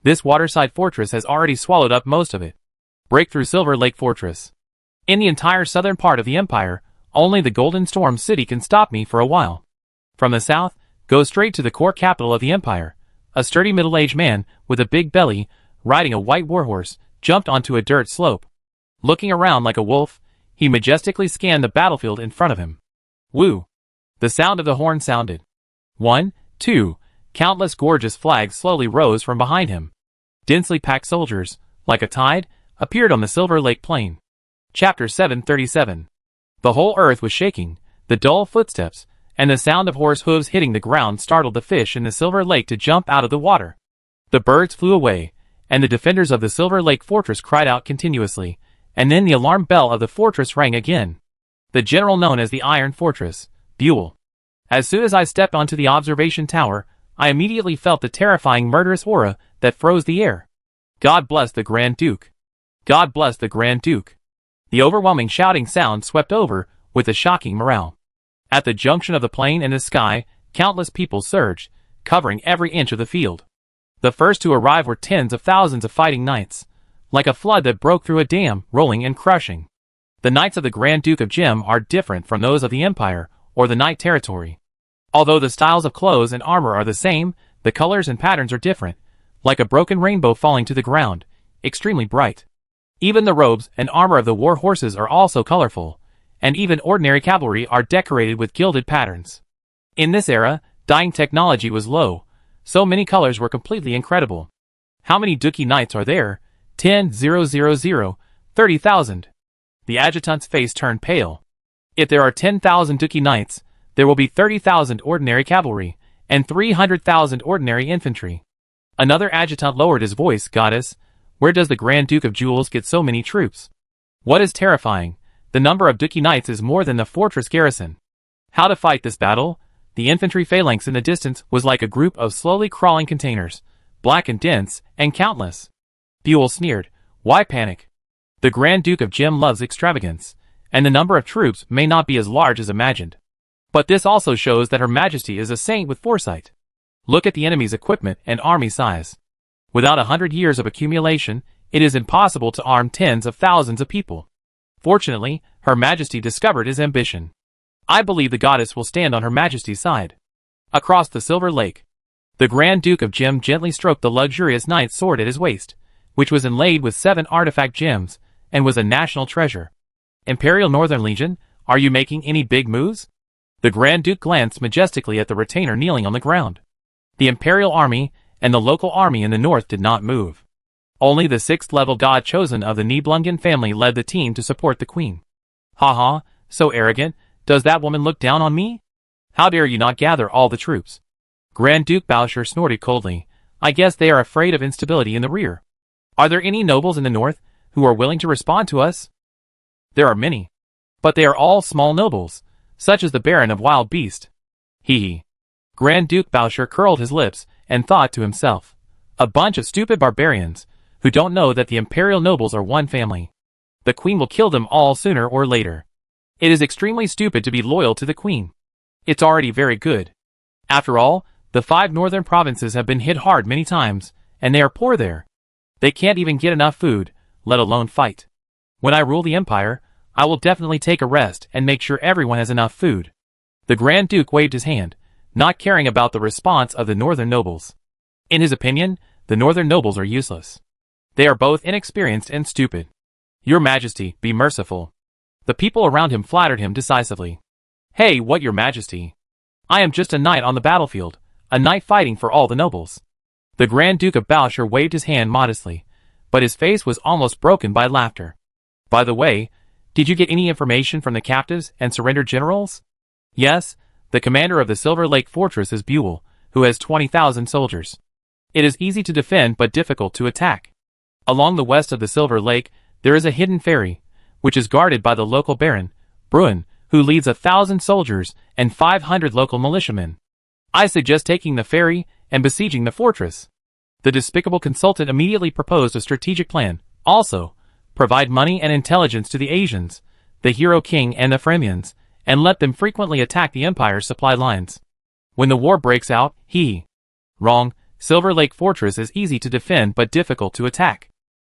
This waterside fortress has already swallowed up most of it. Break through Silver Lake Fortress. In the entire southern part of the Empire, only the Golden Storm City can stop me for a while. From the south, go straight to the core capital of the Empire. A sturdy middle-aged man, with a big belly, riding a white warhorse, jumped onto a dirt slope. Looking around like a wolf, he majestically scanned the battlefield in front of him. Woo! The sound of the horn sounded. 1, 2, countless gorgeous flags slowly rose from behind him. Densely packed soldiers, like a tide, appeared on the Silver Lake plain. Chapter 737. The whole earth was shaking. The dull footsteps, and the sound of horse hooves hitting the ground startled the fish in the Silver Lake to jump out of the water. The birds flew away, and the defenders of the Silver Lake Fortress cried out continuously, and then the alarm bell of the fortress rang again. The general known as the Iron Fortress, Buell. As soon as I stepped onto the observation tower, I immediately felt the terrifying murderous aura that froze the air. God bless the Grand Duke. God bless the Grand Duke. The overwhelming shouting sound swept over, with a shocking morale. At the junction of the plain and the sky, countless people surged, covering every inch of the field. The first to arrive were tens of thousands of fighting knights, like a flood that broke through a dam, rolling and crushing. The knights of the Grand Duke of Jim are different from those of the Empire or the Knight territory. Although the styles of clothes and armor are the same, the colors and patterns are different, like a broken rainbow falling to the ground, extremely bright. Even the robes and armor of the war horses are also colorful, and even ordinary cavalry are decorated with gilded patterns. In this era, dyeing technology was low, so many colors were completely incredible. How many Dookie Knights are there? 10,000, 30,000. The adjutant's face turned pale. If there are 10,000 Dookie Knights, there will be 30,000 ordinary cavalry, and 300,000 ordinary infantry. Another adjutant lowered his voice. Goddess, where does the Grand Duke of Jewels get so many troops? What is terrifying? The number of Dookie Knights is more than the fortress garrison. How to fight this battle? The infantry phalanx in the distance was like a group of slowly crawling containers, black and dense, and countless. Buell sneered. Why panic? The Grand Duke of Jim loves extravagance, and the number of troops may not be as large as imagined. But this also shows that Her Majesty is a saint with foresight. Look at the enemy's equipment and army size. Without 100 years of accumulation, it is impossible to arm tens of thousands of people. Fortunately, Her Majesty discovered his ambition. I believe the goddess will stand on Her Majesty's side. Across the Silver Lake, the Grand Duke of Jim gently stroked the luxurious knight's sword at his waist, which was inlaid with 7 artifact gems, and was a national treasure. Imperial Northern Legion, are you making any big moves? The Grand Duke glanced majestically at the retainer kneeling on the ground. The Imperial Army and the local army in the north did not move. Only the 6th-level god chosen of the Nibelungen family led the team to support the queen. Ha, so arrogant, does that woman look down on me? How dare you not gather all the troops? Grand Duke Bowsher snorted coldly. I guess they are afraid of instability in the rear. Are there any nobles in the north who are willing to respond to us? There are many. But they are all small nobles, such as the Baron of Wild Beast. Hee. Grand Duke Bowsher curled his lips and thought to himself. A bunch of stupid barbarians, who don't know that the imperial nobles are one family. The queen will kill them all sooner or later. It is extremely stupid to be loyal to the queen. It's already very good. After all, the 5 northern provinces have been hit hard many times, and they are poor there. They can't even get enough food, let alone fight. When I rule the empire, I will definitely take a rest and make sure everyone has enough food. The Grand Duke waved his hand, not caring about the response of the northern nobles. In his opinion, the northern nobles are useless. They are both inexperienced and stupid. Your Majesty, be merciful. The people around him flattered him decisively. Hey, what Your Majesty? I am just a knight on the battlefield, a knight fighting for all the nobles. The Grand Duke of Bowsher waved his hand modestly, but his face was almost broken by laughter. By the way, did you get any information from the captives and surrendered generals? Yes, the commander of the Silver Lake Fortress is Buell, who has 20,000 soldiers. It is easy to defend but difficult to attack. Along the west of the Silver Lake, there is a hidden ferry, which is guarded by the local Baron, Bruin, who leads 1,000 soldiers and 500 local militiamen. I suggest taking the ferry and besieging the fortress. The despicable consultant immediately proposed a strategic plan. Also, provide money and intelligence to the Asians, the Hero King and the Fremen, and let them frequently attack the Empire's supply lines. When the war breaks out, Wrong, Silver Lake Fortress is easy to defend but difficult to attack.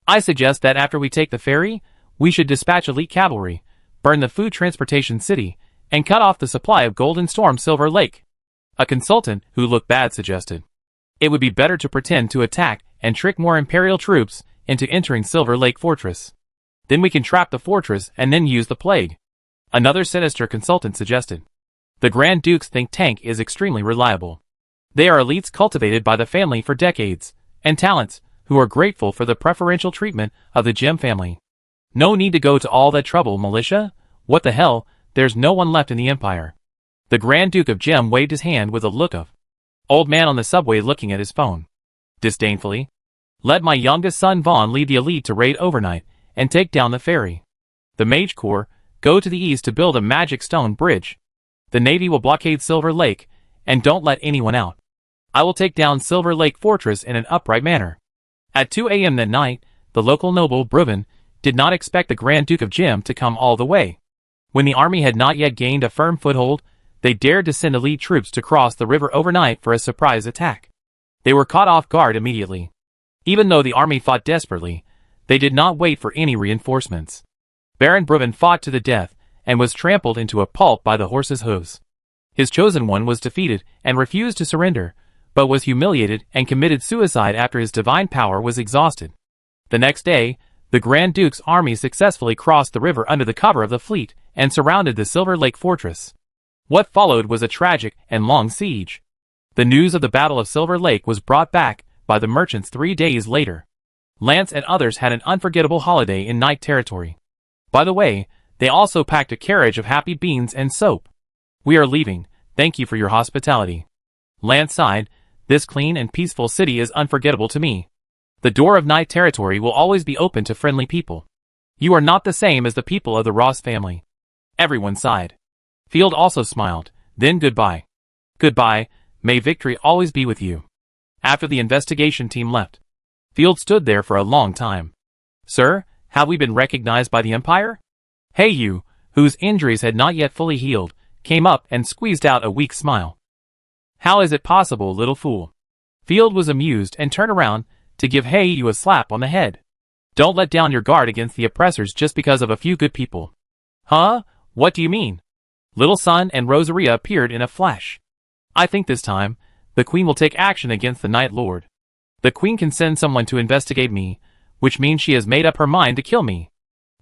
I suggest that after we take the ferry, we should dispatch elite cavalry, burn the food transportation city, and cut off the supply of Golden Storm Silver Lake. A consultant who looked bad suggested. It would be better to pretend to attack and trick more Imperial troops into entering Silver Lake Fortress. Then we can trap the fortress and then use the plague. Another sinister consultant suggested. The Grand Duke's think tank is extremely reliable. They are elites cultivated by the family for decades, and talents, who are grateful for the preferential treatment of the Jim family. No need to go to all that trouble, militia. What the hell, there's no one left in the Empire. The Grand Duke of Jim waved his hand with a look of old man on the subway looking at his phone. Disdainfully. Let my youngest son Vaughn lead the elite to raid overnight and take down the ferry. The Mage Corps, go to the east to build a magic stone bridge. The Navy will blockade Silver Lake, and don't let anyone out. I will take down Silver Lake Fortress in an upright manner. At 2 a.m. that night, the local noble, Bruin, did not expect the Grand Duke of Jim to come all the way. When the army had not yet gained a firm foothold, they dared to send elite troops to cross the river overnight for a surprise attack. They were caught off guard immediately. Even though the army fought desperately, they did not wait for any reinforcements. Baron Bruven fought to the death and was trampled into a pulp by the horse's hooves. His chosen one was defeated and refused to surrender, but was humiliated and committed suicide after his divine power was exhausted. The next day, the Grand Duke's army successfully crossed the river under the cover of the fleet and surrounded the Silver Lake fortress. What followed was a tragic and long siege. The news of the Battle of Silver Lake was brought back by the merchants 3 days later. Lance and others had an unforgettable holiday in Night Territory. By the way, they also packed a carriage of happy beans and soap. "We are leaving, thank you for your hospitality." Lance sighed, "This clean and peaceful city is unforgettable to me. The door of Night Territory will always be open to friendly people. You are not the same as the people of the Ross family." Everyone sighed. Field also smiled, then goodbye. "Goodbye, may victory always be with you." After the investigation team left, Field stood there for a long time. "Sir, have we been recognized by the Empire?" Hey you, whose injuries had not yet fully healed, came up and squeezed out a weak smile. "How is it possible, little fool?" Field was amused and turned around to give Hey you a slap on the head. "Don't let down your guard against the oppressors just because of a few good people." "Huh? What do you mean?" Little Sun and Rosaria appeared in a flash. "I think this time, the Queen will take action against the Night Lord. The Queen can send someone to investigate me, which means she has made up her mind to kill me."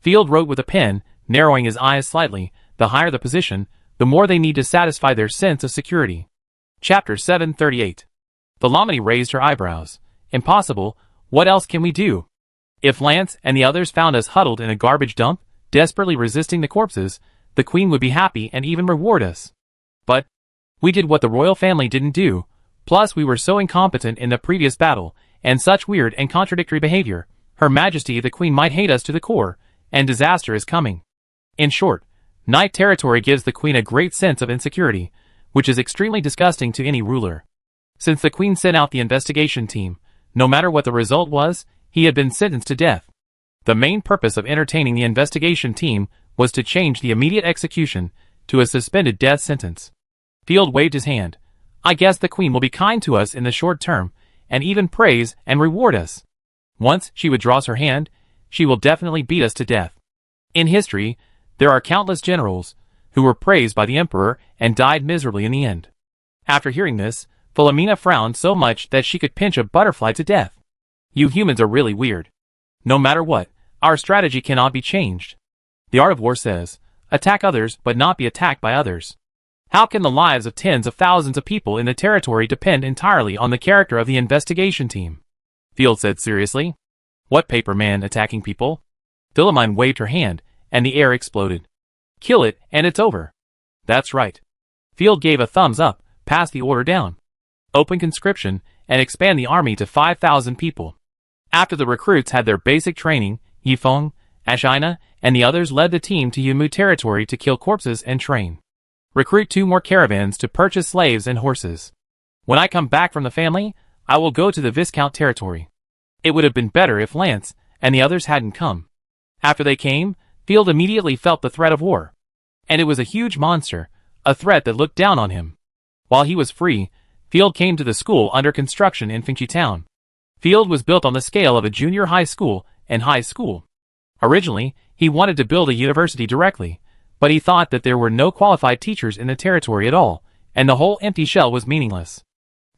Field wrote with a pen, narrowing his eyes slightly. The higher the position, the more they need to satisfy their sense of security. Chapter 738. Philomene raised her eyebrows. "Impossible, what else can we do? If Lance and the others found us huddled in a garbage dump, desperately resisting the corpses, the Queen would be happy and even reward us. But we did what the royal family didn't do, plus we were so incompetent in the previous battle, and such weird and contradictory behavior. Her Majesty the Queen might hate us to the core, and disaster is coming." In short, Night Territory gives the Queen a great sense of insecurity, which is extremely disgusting to any ruler. Since the Queen sent out the investigation team, no matter what the result was, he had been sentenced to death. The main purpose of entertaining the investigation team was to change the immediate execution to a suspended death sentence. Field waved his hand. "I guess the Queen will be kind to us in the short term, and even praise and reward us. Once she withdraws her hand, she will definitely beat us to death. In history, there are countless generals who were praised by the Emperor and died miserably in the end." After hearing this, Philomena frowned so much that she could pinch a butterfly to death. "You humans are really weird. No matter what, our strategy cannot be changed. The art of war says, attack others but not be attacked by others. How can the lives of tens of thousands of people in the territory depend entirely on the character of the investigation team?" Field said seriously. "What paper man attacking people?" Philomene waved her hand, and the air exploded. "Kill it, and it's over." "That's right." Field gave a thumbs up, passed the order down. "Open conscription, and expand the army to 5,000 people." After the recruits had their basic training, Yifeng, Ashina, and the others led the team to Yumu territory to kill corpses and train. "Recruit 2 more caravans to purchase slaves and horses. When I come back from the family, I will go to the Viscount territory." It would have been better if Lance and the others hadn't come. After they came, Field immediately felt the threat of war. And it was a huge monster, a threat that looked down on him. While he was free, Field came to the school under construction in Finchi Town. Field was built on the scale of a junior high school and high school. Originally, he wanted to build a university directly, but he thought that there were no qualified teachers in the territory at all, and the whole empty shell was meaningless.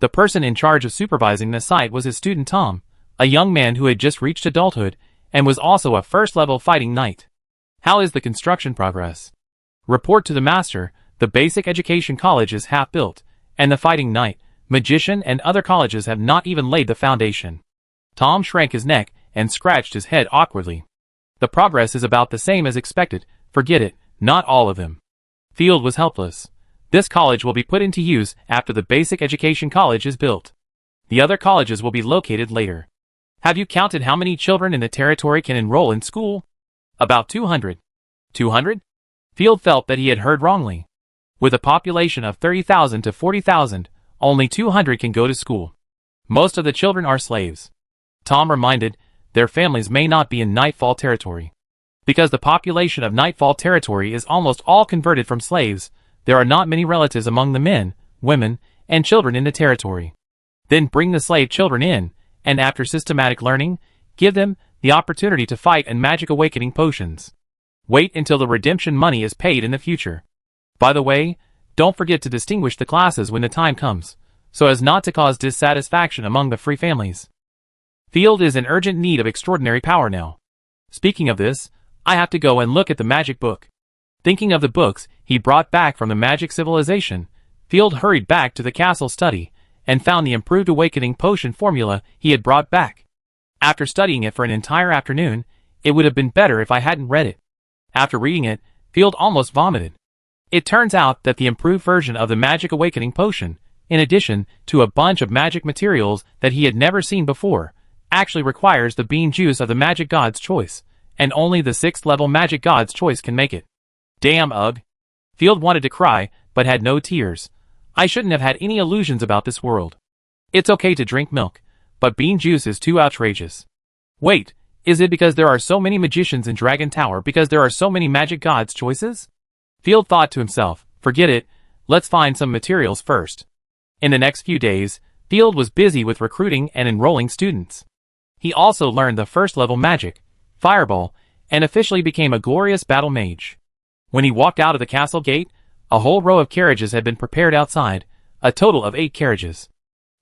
The person in charge of supervising the site was his student Tom, a young man who had just reached adulthood, and was also a first-level fighting knight. "How is the construction progress?" "Report to the master, the basic education college is half built, and the fighting knight, magician and other colleges have not even laid the foundation." Tom shrank his neck and scratched his head awkwardly. "The progress is about the same as expected, forget it, not all of them." Field was helpless. "This college will be put into use after the basic education college is built. The other colleges will be located later." "Have you counted how many children in the territory can enroll in school?" "About 200. 200? Field felt that he had heard wrongly. With a population of 30,000 to 40,000, only 200 can go to school. Most of the children are slaves." Tom reminded, "Their families may not be in Nightfall territory. Because the population of Nightfall territory is almost all converted from slaves, there are not many relatives among the men, women, and children in the territory. Then bring the slave children in, and after systematic learning, give them the opportunity to fight and magic awakening potions. Wait until the redemption money is paid in the future. By the way, don't forget to distinguish the classes when the time comes, so as not to cause dissatisfaction among the free families. Field is in urgent need of extraordinary power now. Speaking of this, I have to go and look at the magic book. Thinking of the books he brought back from the magic civilization, Field hurried back to the castle study, and found the improved awakening potion formula he had brought back. After studying it for an entire afternoon, it would have been better if I hadn't read it. After reading it, Field almost vomited. It turns out that the improved version of the magic awakening potion, in addition to a bunch of magic materials that he had never seen before, actually requires the bean juice of the magic god's choice, and only the 6th level magic god's choice can make it. Damn, ugh. Field wanted to cry, but had no tears. I shouldn't have had any illusions about this world. It's okay to drink milk, but bean juice is too outrageous. Wait, is it because there are so many magicians in Dragon Tower because there are so many magic gods' choices? Field thought to himself, forget it, let's find some materials first. In the next few days, Field was busy with recruiting and enrolling students. He also learned the 1st level magic, Fireball, and officially became a glorious battle mage. When he walked out of the castle gate, a whole row of carriages had been prepared outside, a total of 8 carriages.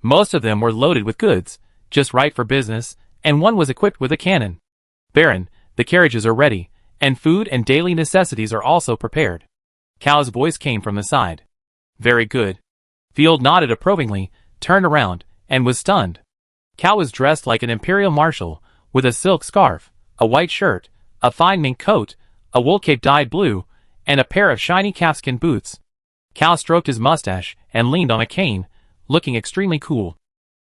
Most of them were loaded with goods, just right for business, and one was equipped with a cannon. Baron, the carriages are ready, and food and daily necessities are also prepared. Cal's voice came from the side. Very good. Field nodded approvingly, turned around, and was stunned. Cal was dressed like an imperial marshal, with a silk scarf, a white shirt, a fine mink coat, a wool cape dyed blue, and a pair of shiny calfskin boots. Cal stroked his mustache and leaned on a cane, looking extremely cool.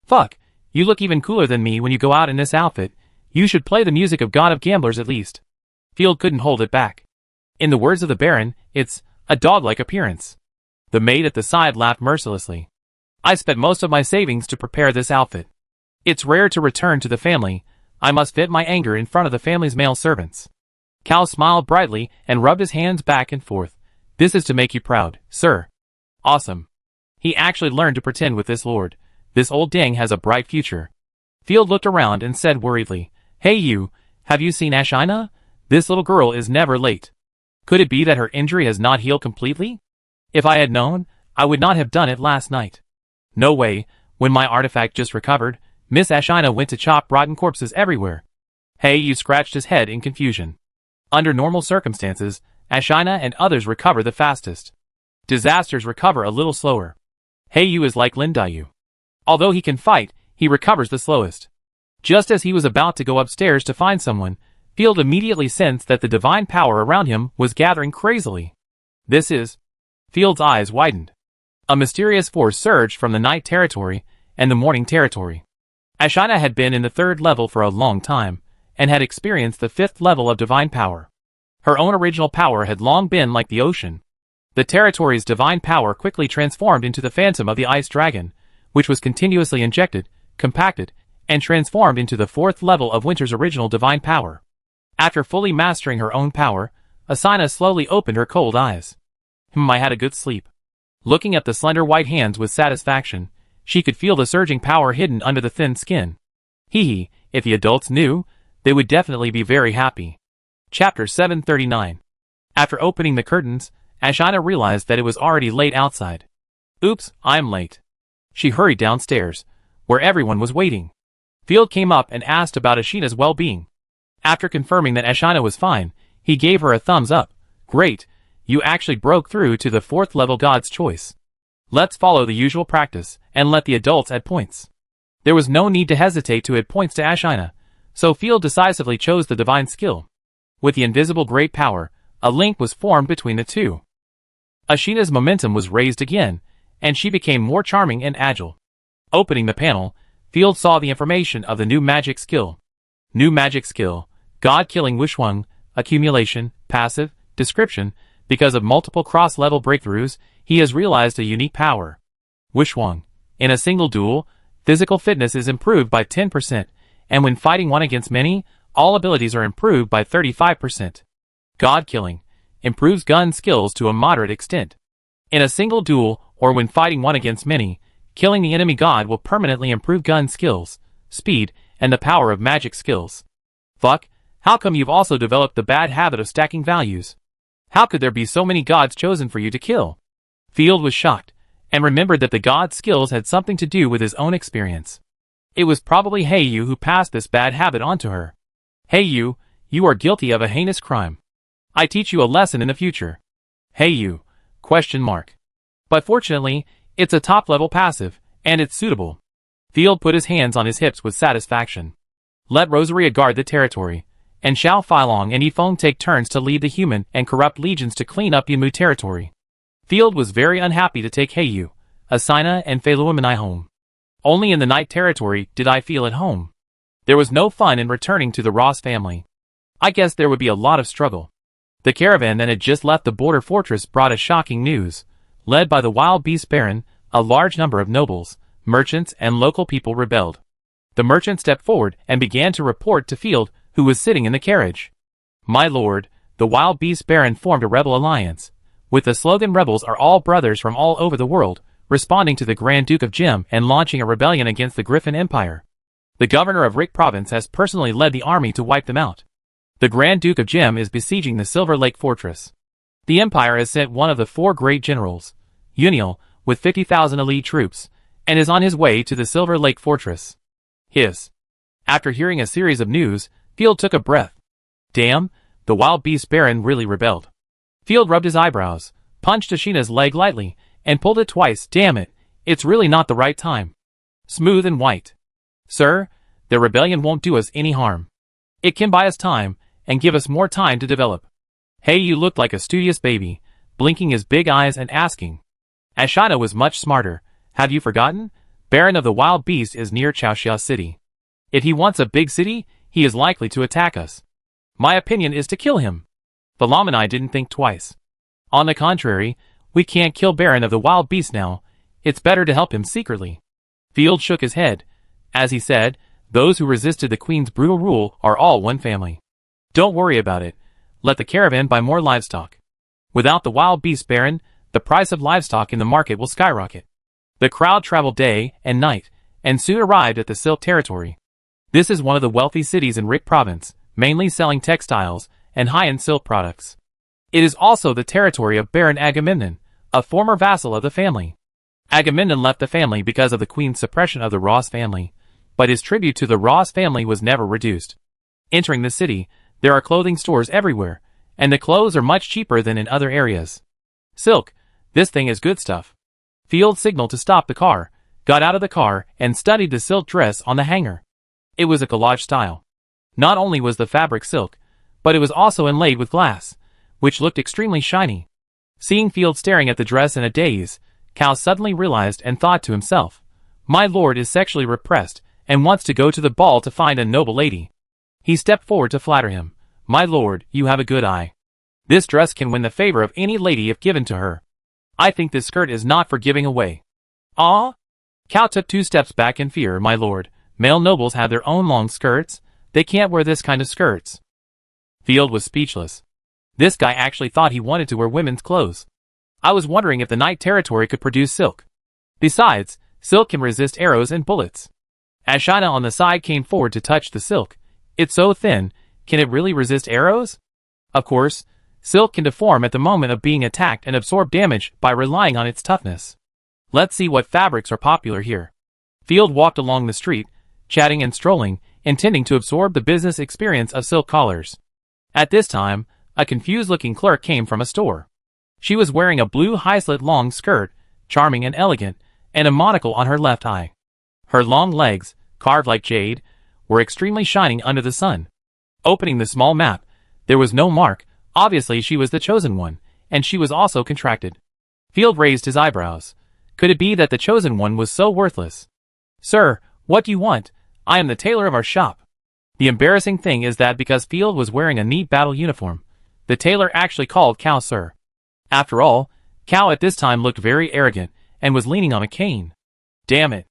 Fuck, you look even cooler than me when you go out in this outfit. You should play the music of God of Gamblers at least. Field couldn't hold it back. In the words of the Baron, it's a dog-like appearance. The maid at the side laughed mercilessly. I spent most of my savings to prepare this outfit. It's rare to return to the family. I must vent my anger in front of the family's male servants. Cal smiled brightly and rubbed his hands back and forth. This is to make you proud, sir. Awesome. He actually learned to pretend with this lord. This old ding has a bright future. Field looked around and said worriedly, Hey you, have you seen Ashina? This little girl is never late. Could it be that her injury has not healed completely? If I had known, I would not have done it last night. No way, when my artifact just recovered, Miss Ashina went to chop rotten corpses everywhere. Hey you scratched his head in confusion. Under normal circumstances, Ashina and others recover the fastest. Disasters recover a little slower. Heiyu is like Lindayu. Although he can fight, he recovers the slowest. Just as he was about to go upstairs to find someone, Field immediately sensed that the divine power around him was gathering crazily. This is... Field's eyes widened. A mysterious force surged from the night territory and the morning territory. Ashina had been in the 3rd level for a long time, and had experienced the 5th level of divine power. Her own original power had long been like the ocean. The territory's divine power quickly transformed into the phantom of the ice dragon, which was continuously injected, compacted, and transformed into the 4th level of Winter's original divine power. After fully mastering her own power, Asina slowly opened her cold eyes. I had a good sleep. Looking at the slender white hands with satisfaction, she could feel the surging power hidden under the thin skin. Hee, if the adults knew, they would definitely be very happy. Chapter 739. After opening the curtains, Ashina realized that it was already late outside. Oops, I'm late. She hurried downstairs, where everyone was waiting. Field came up and asked about Ashina's well-being. After confirming that Ashina was fine, he gave her a thumbs up. Great, you actually broke through to the 4th level God's choice. Let's follow the usual practice, and let the adults add points. There was no need to hesitate to add points to Ashina, so Field decisively chose the divine skill. With the invisible great power, a link was formed between the two. Ashina's momentum was raised again, and she became more charming and agile. Opening the panel, Field saw the information of the new magic skill. New magic skill, God-killing Wishwang, accumulation, passive, description. Because of multiple cross-level breakthroughs, he has realized a unique power. Wishwang. In a single duel, physical fitness is improved by 10%, and when fighting one against many, all abilities are improved by 35%. God-killing. Improves gun skills to a moderate extent. In a single duel, or when fighting one against many, killing the enemy god will permanently improve gun skills, speed, and the power of magic skills. Fuck, how come you've also developed the bad habit of stacking values? How could there be so many gods chosen for you to kill? Field was shocked, and remembered that the god's skills had something to do with his own experience. It was probably Heiyu who passed this bad habit onto her. Heiyu, you are guilty of a heinous crime. I teach you a lesson in the future. Heiyu, ? But fortunately, it's a top-level passive, and it's suitable. Field put his hands on his hips with satisfaction. Let Rosaria guard the territory, and Xiao Feilong and Yifeng take turns to lead the human and corrupt legions to clean up Yimu territory. Field was very unhappy to take Heiyu, Asina and Feiluomini home. Only in the night territory did I feel at home. There was no fun in returning to the Ross family. I guess there would be a lot of struggle. The caravan that had just left the border fortress brought a shocking news. Led by the wild beast baron, a large number of nobles, merchants and local people rebelled. The merchant stepped forward and began to report to Field, who was sitting in the carriage. My lord, the wild beast baron formed a rebel alliance. With the slogan "Rebels are all brothers from all over the world," responding to the Grand Duke of Jim and launching a rebellion against the Griffin Empire. The governor of Rick Province has personally led the army to wipe them out. The Grand Duke of Jim is besieging the Silver Lake Fortress. The Empire has sent one of the 4 great generals, Uniel, with 50,000 elite troops, and is on his way to the Silver Lake Fortress. After hearing a series of news, Field took a breath. Damn, the wild beast baron really rebelled. Field rubbed his eyebrows, punched Ashina's leg lightly, and pulled it twice. Damn it, it's really not the right time. Smooth and white. Sir, the rebellion won't do us any harm. It can buy us time, and give us more time to develop. Heiyu looked like a studious baby, blinking his big eyes and asking. Ashina was much smarter. Have you forgotten? Baron of the Wild Beast is near Chaoxia City. If he wants a big city, he is likely to attack us. My opinion is to kill him. Philomeni didn't think twice. On the contrary, we can't kill Baron of the Wild Beast now. It's better to help him secretly. Field shook his head. As he said, those who resisted the Queen's brutal rule are all one family. Don't worry about it. Let the caravan buy more livestock. Without the Wild Beast Baron, the price of livestock in the market will skyrocket. The crowd traveled day and night, and soon arrived at the Silk Territory. This is one of the wealthy cities in Rick Province, mainly selling textiles and high-end silk products. It is also the territory of Baron Agamemnon, a former vassal of the family. Agamemnon left the family because of the Queen's suppression of the Ross family, but his tribute to the Ross family was never reduced. Entering the city, there are clothing stores everywhere, and the clothes are much cheaper than in other areas. Silk, this thing is good stuff. Field signaled to stop the car, got out of the car, and studied the silk dress on the hanger. It was a collage style. Not only was the fabric silk, but it was also inlaid with glass, which looked extremely shiny. Seeing Field staring at the dress in a daze, Cal suddenly realized and thought to himself, my lord is sexually repressed, and wants to go to the ball to find a noble lady. He stepped forward to flatter him. My lord, you have a good eye. This dress can win the favor of any lady if given to her. I think this skirt is not for giving away. Ah? Cal took 2 steps back in fear. My lord, male nobles have their own long skirts. They can't wear this kind of skirts. Field was speechless. This guy actually thought he wanted to wear women's clothes. I was wondering if the night territory could produce silk. Besides, silk can resist arrows and bullets. Ashina on the side came forward to touch the silk. It's so thin, can it really resist arrows? Of course, silk can deform at the moment of being attacked and absorb damage by relying on its toughness. Let's see what fabrics are popular here. Field walked along the street, chatting and strolling, intending to absorb the business experience of silk collars. At this time, a confused-looking clerk came from a store. She was wearing a blue high-slit long skirt, charming and elegant, and a monocle on her left eye. Her long legs, carved like jade, were extremely shining under the sun. Opening the small map, there was no mark. Obviously she was the chosen one, and she was also contracted. Field raised his eyebrows. Could it be that the chosen one was so worthless? Sir, what do you want? I am the tailor of our shop. The embarrassing thing is that because Field was wearing a neat battle uniform, the tailor actually called Cal sir. After all, Cal at this time looked very arrogant, and was leaning on a cane. Damn it.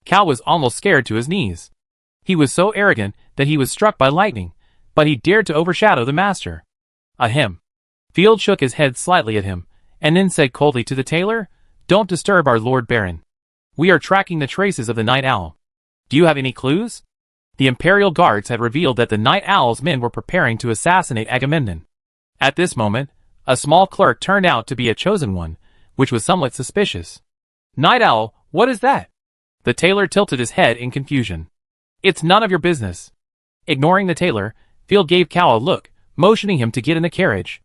Cal was almost scared to his knees. He was so arrogant that he was struck by lightning, but he dared to overshadow the master. Ahem. Field shook his head slightly at him, and then said coldly to the tailor, "Don't disturb our Lord Baron. We are tracking the traces of the Night Owl. Do you have any clues?" The Imperial Guards had revealed that the Night Owl's men were preparing to assassinate Agamemnon. At this moment, a small clerk turned out to be a chosen one, which was somewhat suspicious. "Night Owl, what is that?" The tailor tilted his head in confusion. "It's none of your business." Ignoring the tailor, Field gave Cal a look, motioning him to get in the carriage.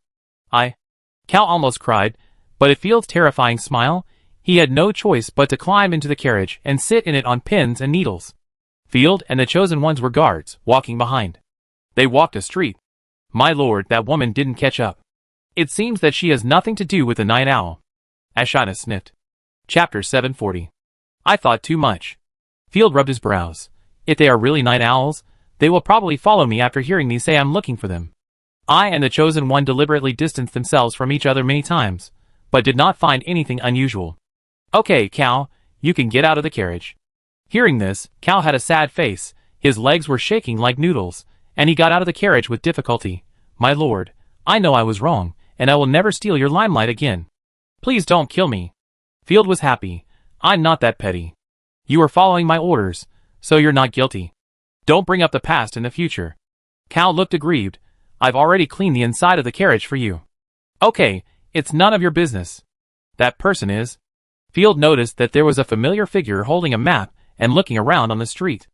Cal almost cried, but at Field's terrifying smile, he had no choice but to climb into the carriage and sit in it on pins and needles. Field and the chosen ones were guards, walking behind. They walked a street. My lord, that woman didn't catch up. It seems that she has nothing to do with the Night Owl. Ashina sniffed. Chapter 740. I thought too much. Field rubbed his brows. If they are really night owls, they will probably follow me after hearing me say I'm looking for them. I and the chosen one deliberately distanced themselves from each other many times, but did not find anything unusual. Okay, Cal, you can get out of the carriage. Hearing this, Cal had a sad face, his legs were shaking like noodles, and he got out of the carriage with difficulty. My lord, I know I was wrong, and I will never steal your limelight again. Please don't kill me. Field was happy. I'm not that petty. You are following my orders, so you're not guilty. Don't bring up the past in the future. Cal looked aggrieved. I've already cleaned the inside of the carriage for you. Okay, it's none of your business. That person is. Field noticed that there was a familiar figure holding a map and looking around on the street.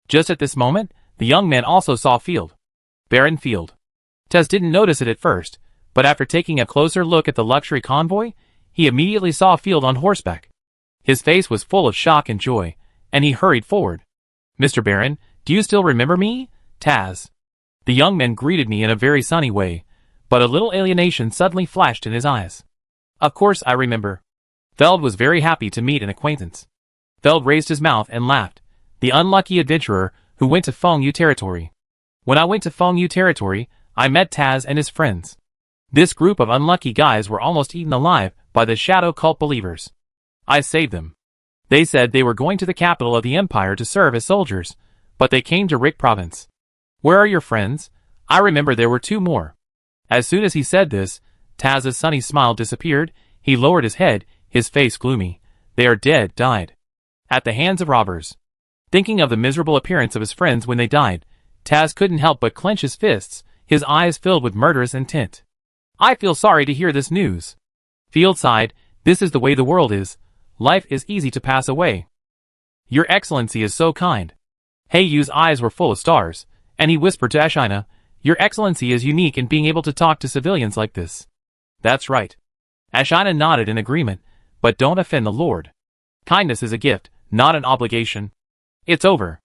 Just at this moment, the young man also saw Field. Baron Field. Tess didn't notice it at first, but after taking a closer look at the luxury convoy, he immediately saw Field on horseback. His face was full of shock and joy, and he hurried forward. Mr. Baron, do you still remember me? Taz. The young man greeted me in a very sunny way, but a little alienation suddenly flashed in his eyes. Of course I remember. Feld was very happy to meet an acquaintance. Feld raised his mouth and laughed. The unlucky adventurer who went to Feng Yu territory. When I went to Feng Yu territory, I met Taz and his friends. This group of unlucky guys were almost eaten alive by the shadow cult believers. I saved them. They said they were going to the capital of the empire to serve as soldiers, but they came to Rick province. Where are your friends? I remember there were two more. As soon as he said this, Taz's sunny smile disappeared, he lowered his head, his face gloomy. They are dead, died. At the hands of robbers. Thinking of the miserable appearance of his friends when they died, Taz couldn't help but clench his fists, his eyes filled with murderous intent. I feel sorry to hear this news. Field sighed, this is the way the world is. Life is easy to pass away. Your Excellency is so kind. Heiyu's eyes were full of stars, and he whispered to Ashina, Your Excellency is unique in being able to talk to civilians like this. That's right. Ashina nodded in agreement, but don't offend the Lord. Kindness is a gift, not an obligation. It's over.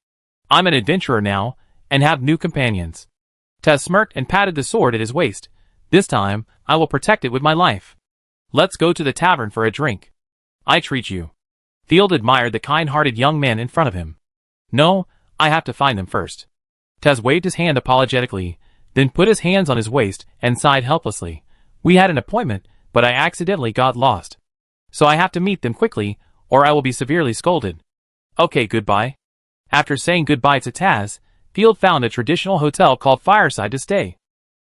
I'm an adventurer now, and have new companions. Taz smirked and patted the sword at his waist. This time, I will protect it with my life. Let's go to the tavern for a drink. I treat you. Field admired the kind-hearted young man in front of him. No, I have to find them first. Taz waved his hand apologetically, then put his hands on his waist and sighed helplessly. We had an appointment, but I accidentally got lost. So I have to meet them quickly, or I will be severely scolded. Okay, goodbye. After saying goodbye to Taz, Field found a traditional hotel called Fireside to stay.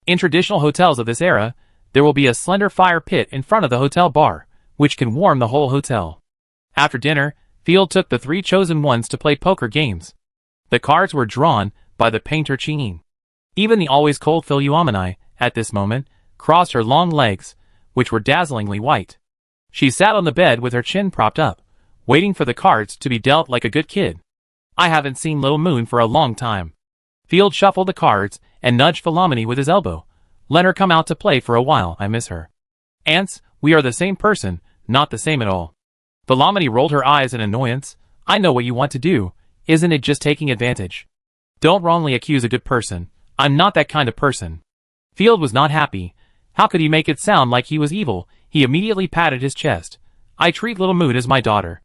In traditional hotels of this era, there will be a slender fire pit in front of the hotel bar, which can warm the whole hotel. After dinner, Field took the three chosen ones to play poker games. The cards were drawn by the painter Ching. Even the always cold Philoumeni, at this moment, crossed her long legs, which were dazzlingly white. She sat on the bed with her chin propped up, waiting for the cards to be dealt like a good kid. I haven't seen Little Moon for a long time. Field shuffled the cards and nudged Philoumeni with his elbow. Let her come out to play for a while, I miss her. Aunts, we are the same person, not the same at all. Philoumeni rolled her eyes in annoyance. I know what you want to do, isn't it just taking advantage? Don't wrongly accuse a good person, I'm not that kind of person. Field was not happy. How could he make it sound like he was evil? He immediately patted his chest. I treat Little Moon as my daughter.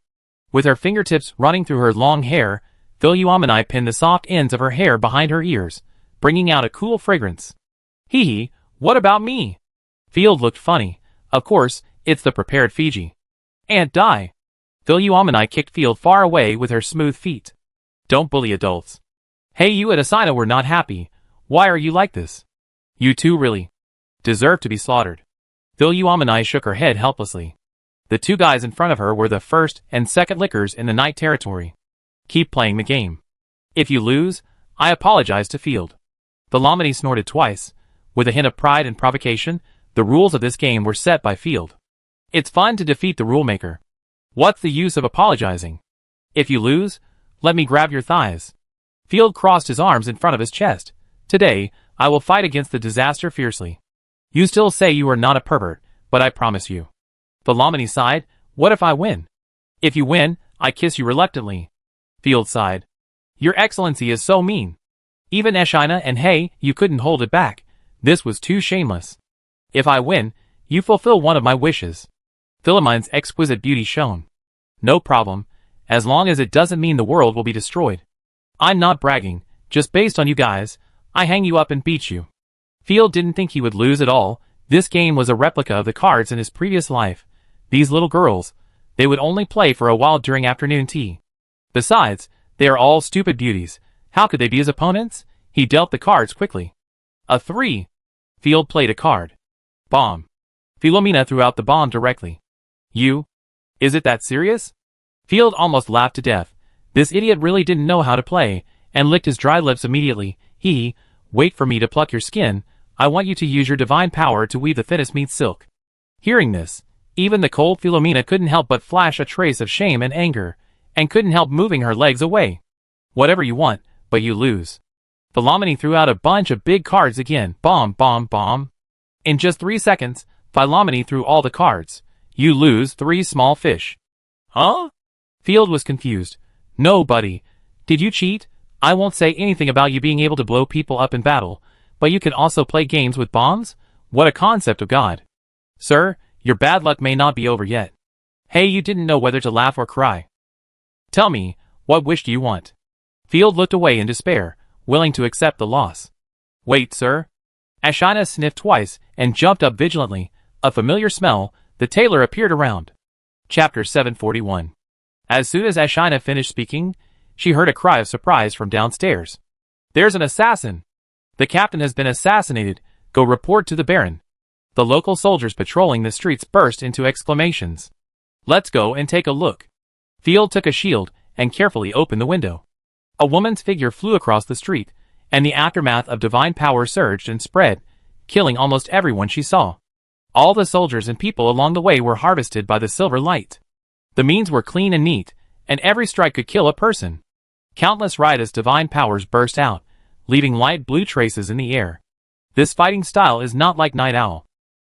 With her fingertips running through her long hair, Philoumeni pinned the soft ends of her hair behind her ears, bringing out a cool fragrance. Hee hee, what about me? Field looked funny. Of course, it's the prepared Fiji. Aunt Di. Philoumeni kicked Field far away with her smooth feet. Don't bully adults. Hey, you at Asina were not happy. Why are you like this? You two really deserve to be slaughtered. Philoumena shook her head helplessly. The two guys in front of her were the first and second lickers in the night territory. Keep playing the game. If you lose, I apologize to Field. Philoumena snorted twice. With a hint of pride and provocation, the rules of this game were set by Field. It's fun to defeat the rulemaker. What's the use of apologizing? If you lose, let me grab your thighs. Field crossed his arms in front of his chest. Today, I will fight against the disaster fiercely. You still say you are not a pervert, but I promise you. Philoumena sighed. What if I win? If you win, I kiss you reluctantly. Field sighed. Your Excellency is so mean. Even Eshina and Hey, you couldn't hold it back. This was too shameless. If I win, you fulfill one of my wishes. Philomena's exquisite beauty shone. No problem, as long as it doesn't mean the world will be destroyed. I'm not bragging, just based on you guys, I hang you up and beat you. Field didn't think he would lose at all. This game was a replica of the cards in his previous life. These little girls, they would only play for a while during afternoon tea. Besides, they are all stupid beauties. How could they be his opponents? He dealt the cards quickly. A 3. Field played a card. Bomb. Philoumena threw out the bomb directly. You? Is it that serious? Field almost laughed to death. This idiot really didn't know how to play, and licked his dry lips immediately. Wait for me to pluck your skin. I want you to use your divine power to weave the thinnest meat silk. Hearing this, even the cold Philoumena couldn't help but flash a trace of shame and anger, and couldn't help moving her legs away. Whatever you want, but you lose. Philoumena threw out a bunch of big cards again. Bomb, bomb, bomb. In just 3 seconds, Philoumena threw all the cards. You lose 3 small fish. Huh? Field was confused. No, buddy. Did you cheat? I won't say anything about you being able to blow people up in battle, but you can also play games with bombs? What a concept of God. Sir, your bad luck may not be over yet. Hey, you didn't know whether to laugh or cry. Tell me, what wish do you want? Field looked away in despair, willing to accept the loss. Wait, sir. Eshina sniffed twice and jumped up vigilantly. A familiar smell. The tailor appeared around. Chapter 741. As soon as Eshina finished speaking, she heard a cry of surprise from downstairs. There's an assassin! The captain has been assassinated. Go report to the Baron. The local soldiers patrolling the streets burst into exclamations. Let's go and take a look. Field took a shield and carefully opened the window. A woman's figure flew across the street, and the aftermath of divine power surged and spread, killing almost everyone she saw. All the soldiers and people along the way were harvested by the silver light. The means were clean and neat, and every strike could kill a person. Countless riotous divine powers burst out, leaving light blue traces in the air. This fighting style is not like Night Owl.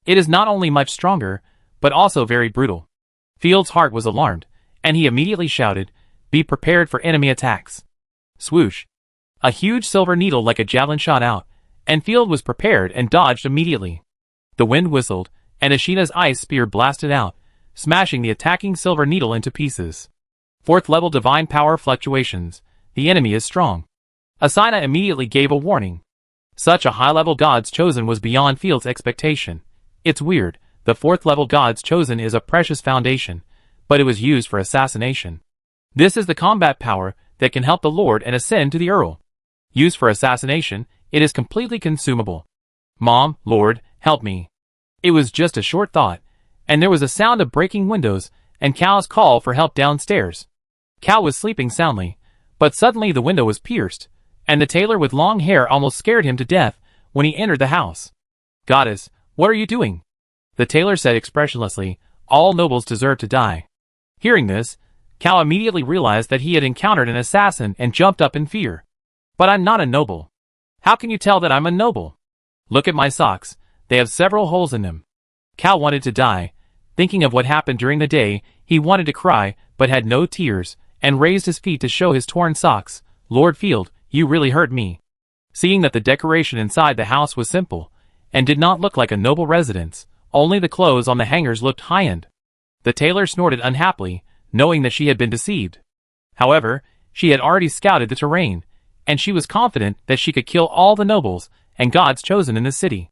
It is not only much stronger, but also very brutal. Field's heart was alarmed, and he immediately shouted, Be prepared for enemy attacks. Swoosh. A huge silver needle like a javelin shot out, and Field was prepared and dodged immediately. The wind whistled, and Ashina's ice spear blasted out, smashing the attacking silver needle into pieces. 4th level divine power fluctuations. The enemy is strong. Asina immediately gave a warning. Such a high-level God's Chosen was beyond Field's expectation. It's weird, the 4th level God's Chosen is a precious foundation, but it was used for assassination. This is the combat power that can help the Lord and ascend to the Earl. Used for assassination, it is completely consumable. Mom, Lord, help me. It was just a short thought, and there was a sound of breaking windows and Cal's call for help downstairs. Cal was sleeping soundly, but suddenly the window was pierced, and the tailor with long hair almost scared him to death when he entered the house. Goddess, what are you doing? The tailor said expressionlessly, All nobles deserve to die. Hearing this, Cal immediately realized that he had encountered an assassin and jumped up in fear. But I'm not a noble. How can you tell that I'm a noble? Look at my socks, they have several holes in them. Cal wanted to die. Thinking of what happened during the day, he wanted to cry, but had no tears, and raised his feet to show his torn socks. Lord Field, you really hurt me. Seeing that the decoration inside the house was simple, and did not look like a noble residence, only the clothes on the hangers looked high-end. The tailor snorted unhappily, knowing that she had been deceived. However, she had already scouted the terrain, and she was confident that she could kill all the nobles and God's Chosen in the city.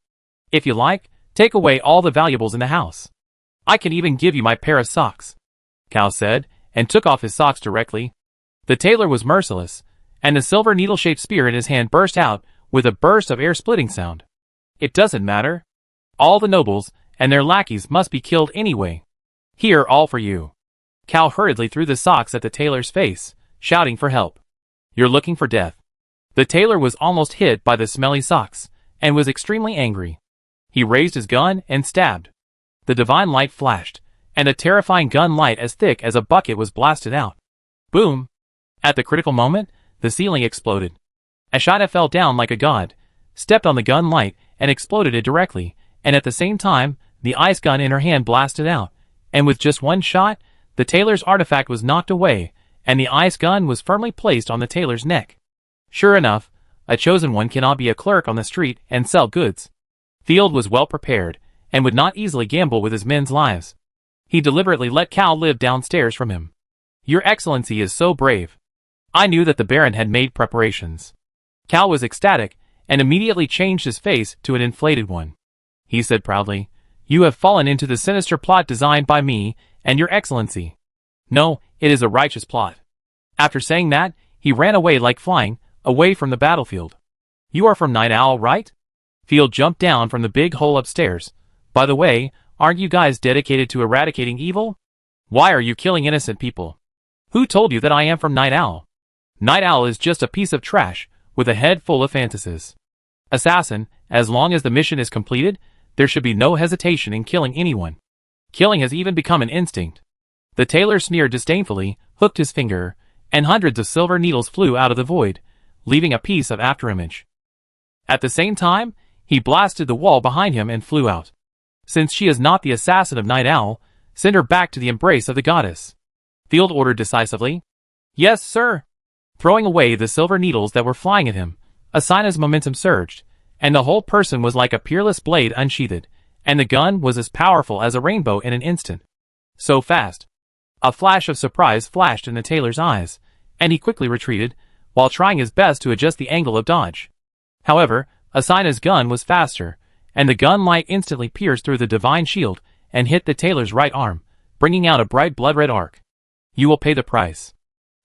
If you like, take away all the valuables in the house. I can even give you my pair of socks, Cal said, and took off his socks directly. The tailor was merciless, and the silver needle-shaped spear in his hand burst out with a burst of air-splitting sound. It doesn't matter. All the nobles and their lackeys must be killed anyway. Here, all for you. Cal hurriedly threw the socks at the tailor's face, shouting for help. You're looking for death. The tailor was almost hit by the smelly socks, and was extremely angry. He raised his gun and stabbed. The divine light flashed, and a terrifying gun light as thick as a bucket was blasted out. Boom! At the critical moment, the ceiling exploded. Ashina fell down like a god, stepped on the gun light, and exploded it directly, and at the same time, the ice gun in her hand blasted out, and with just one shot, the tailor's artifact was knocked away, and the ice gun was firmly placed on the tailor's neck. Sure enough, a chosen one cannot be a clerk on the street and sell goods. Field was well prepared, and would not easily gamble with his men's lives. He deliberately let Cal live downstairs from him. Your Excellency is so brave. I knew that the Baron had made preparations. Cal was ecstatic, and immediately changed his face to an inflated one. He said proudly, You have fallen into the sinister plot designed by me and your Excellency. No, it is a righteous plot. After saying that, he ran away like flying, away from the battlefield. You are from Night Owl, right? Field jumped down from the big hole upstairs. By the way, aren't you guys dedicated to eradicating evil? Why are you killing innocent people? Who told you that I am from Night Owl? Night Owl is just a piece of trash, with a head full of fantasies. Assassin, as long as the mission is completed, there should be no hesitation in killing anyone. Killing has even become an instinct. The tailor sneered disdainfully, hooked his finger, and hundreds of silver needles flew out of the void, leaving a piece of afterimage. At the same time, he blasted the wall behind him and flew out. Since she is not the assassin of Night Owl, send her back to the embrace of the goddess. Field ordered decisively. Yes, sir. Throwing away the silver needles that were flying at him, Asina's momentum surged, and the whole person was like a peerless blade unsheathed, and the gun was as powerful as a rainbow in an instant. So fast. A flash of surprise flashed in the tailor's eyes, and he quickly retreated, while trying his best to adjust the angle of dodge. However, Asina's gun was faster, and the gun light instantly pierced through the divine shield and hit the tailor's right arm, bringing out a bright blood-red arc. You will pay the price.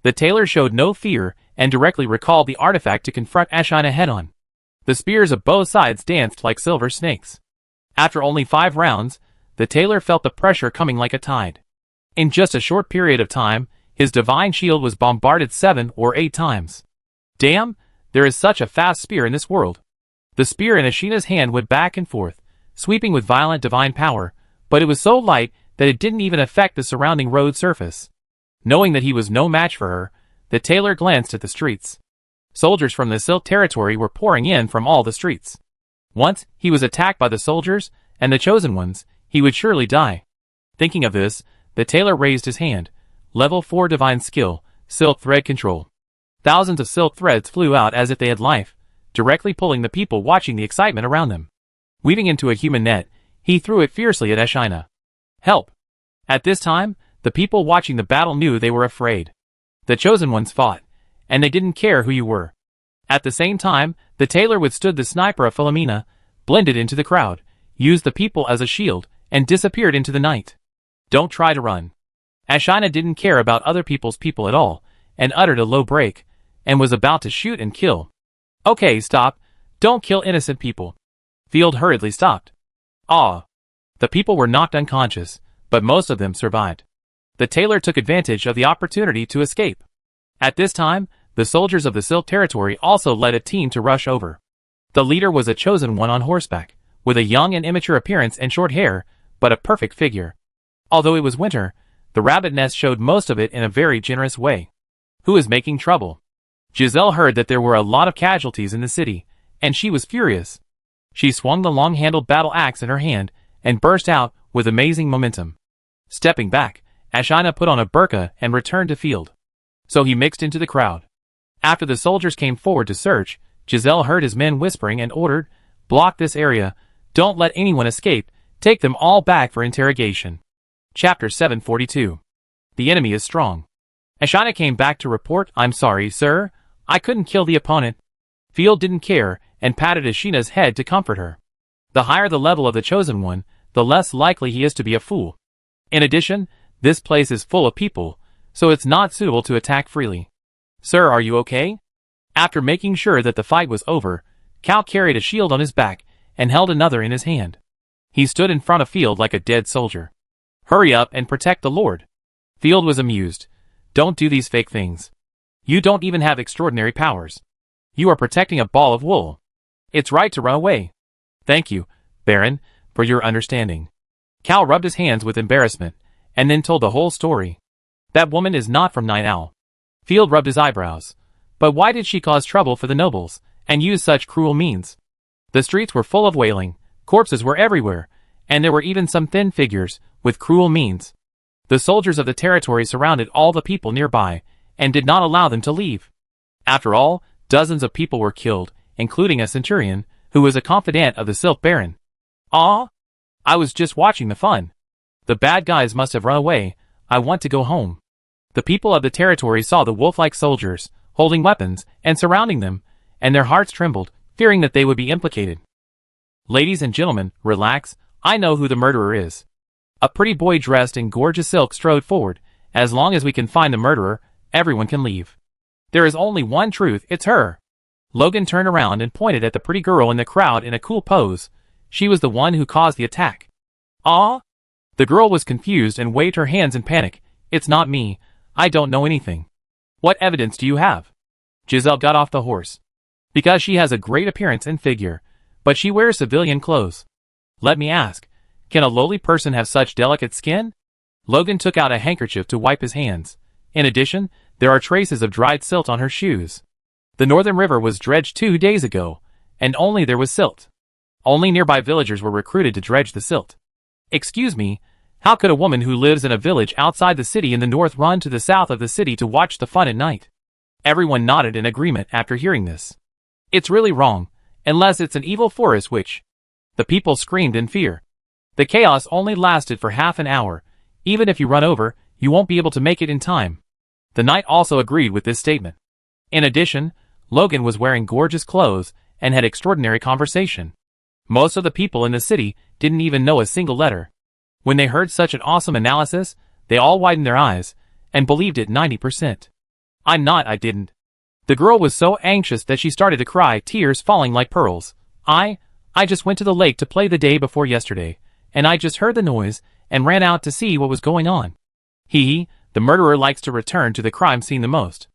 The tailor showed no fear and directly recalled the artifact to confront Ashina head-on. The spears of both sides danced like silver snakes. After only 5 rounds, the tailor felt the pressure coming like a tide. In just a short period of time, his divine shield was bombarded 7 or 8 times. Damn, there is such a fast spear in this world. The spear in Ashina's hand went back and forth, sweeping with violent divine power, but it was so light that it didn't even affect the surrounding road surface. Knowing that he was no match for her, the tailor glanced at the streets. Soldiers from the Silk territory were pouring in from all the streets. Once he was attacked by the soldiers and the chosen ones, he would surely die. Thinking of this, the tailor raised his hand. Level 4 divine skill, silk thread control. Thousands of silk threads flew out as if they had life, directly pulling the people watching the excitement around them. Weaving into a human net, he threw it fiercely at Ashina. Help! At this time, the people watching the battle knew they were afraid. The chosen ones fought, and they didn't care who you were. At the same time, the tailor withstood the sniper of Philomena, blended into the crowd, used the people as a shield, and disappeared into the night. Don't try to run. Ashina didn't care about other people's people at all, and uttered a low break, and was about to shoot and kill. Okay, stop. Don't kill innocent people. Field hurriedly stopped. Ah. The people were knocked unconscious, but most of them survived. The tailor took advantage of the opportunity to escape. At this time, the soldiers of the Silk territory also led a team to rush over. The leader was a chosen one on horseback, with a young and immature appearance and short hair, but a perfect figure. Although it was winter, the rabbit nest showed most of it in a very generous way. Who is making trouble? Giselle heard that there were a lot of casualties in the city, and she was furious. She swung the long-handled battle axe in her hand, and burst out with amazing momentum. Stepping back, Ashina put on a burqa and returned to Field. So he mixed into the crowd. After the soldiers came forward to search, Giselle heard his men whispering and ordered, "Block this area, don't let anyone escape, take them all back for interrogation." Chapter 742. The enemy is strong. Ashina came back to report, "I'm sorry, sir, I couldn't kill the opponent." Field didn't care, and patted Ashina's head to comfort her. The higher the level of the chosen one, the less likely he is to be a fool. In addition, this place is full of people, so it's not suitable to attack freely. "Sir, are you okay?" After making sure that the fight was over, Cal carried a shield on his back, and held another in his hand. He stood in front of Field like a dead soldier. Hurry up and protect the Lord. Field was amused. Don't do these fake things. You don't even have extraordinary powers. You are protecting a ball of wool. It's right to run away. Thank you, Baron, for your understanding. Cal rubbed his hands with embarrassment, and then told the whole story. That woman is not from Night Owl. Field rubbed his eyebrows. But why did she cause trouble for the nobles, and use such cruel means? The streets were full of wailing, corpses were everywhere, and there were even some thin figures, with cruel means. The soldiers of the territory surrounded all the people nearby, and did not allow them to leave. After all, dozens of people were killed, including a centurion, who was a confidant of the Sylph Baron. Ah! I was just watching the fun. The bad guys must have run away. I want to go home. The people of the territory saw the wolf-like soldiers, holding weapons, and surrounding them, and their hearts trembled, fearing that they would be implicated. Ladies and gentlemen, relax, I know who the murderer is. A pretty boy dressed in gorgeous silk strode forward. As long as we can find the murderer, everyone can leave. There is only one truth, it's her. Logan turned around and pointed at the pretty girl in the crowd in a cool pose. She was the one who caused the attack. Ah? The girl was confused and waved her hands in panic. It's not me. I don't know anything. What evidence do you have? Giselle got off the horse. Because she has a great appearance and figure, but she wears civilian clothes. Let me ask, can a lowly person have such delicate skin? Logan took out a handkerchief to wipe his hands. In addition, there are traces of dried silt on her shoes. The northern river was dredged 2 days ago, and only there was silt. Only nearby villagers were recruited to dredge the silt. Excuse me, how could a woman who lives in a village outside the city in the north run to the south of the city to watch the fun at night? Everyone nodded in agreement after hearing this. It's really wrong, unless it's an evil forest witch. The people screamed in fear. The chaos only lasted for half an hour. Even if you run over, you won't be able to make it in time. The knight also agreed with this statement. In addition, Logan was wearing gorgeous clothes and had extraordinary conversation. Most of the people in the city didn't even know a single letter. When they heard such an awesome analysis, they all widened their eyes and believed it 90%. I didn't. The girl was so anxious that she started to cry, tears falling like pearls. I just went to the lake to play the day before yesterday, and I just heard the noise and ran out to see what was going on. The murderer likes to return to the crime scene the most.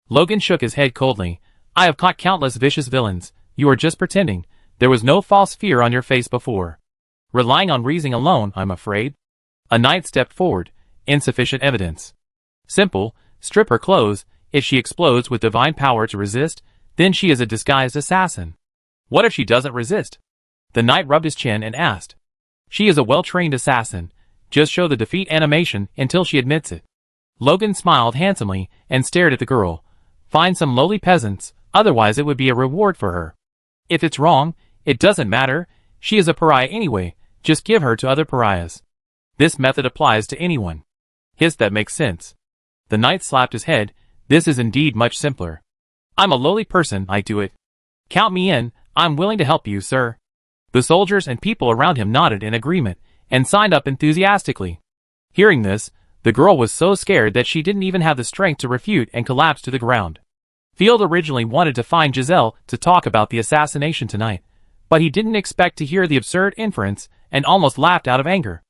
Logan shook his head coldly. I have caught countless vicious villains. You are just pretending. There was no false fear on your face before. Relying on reasoning alone, I'm afraid. A knight stepped forward. Insufficient evidence. Simple. Strip her clothes. If she explodes with divine power to resist, then she is a disguised assassin. What if she doesn't resist? The knight rubbed his chin and asked. She is a well-trained assassin. Just show the defeat animation until she admits it. Logan smiled handsomely and stared at the girl. Find some lowly peasants, otherwise it would be a reward for her. If it's wrong, it doesn't matter. She is a pariah anyway. Just give her to other pariahs. This method applies to anyone. That makes sense. The knight slapped his head. This is indeed much simpler. I'm a lowly person, I do it. Count me in, I'm willing to help you, sir. The soldiers and people around him nodded in agreement, and signed up enthusiastically. Hearing this, the girl was so scared that she didn't even have the strength to refute and collapsed to the ground. Field originally wanted to find Giselle to talk about the assassination tonight, but he didn't expect to hear the absurd inference and almost laughed out of anger.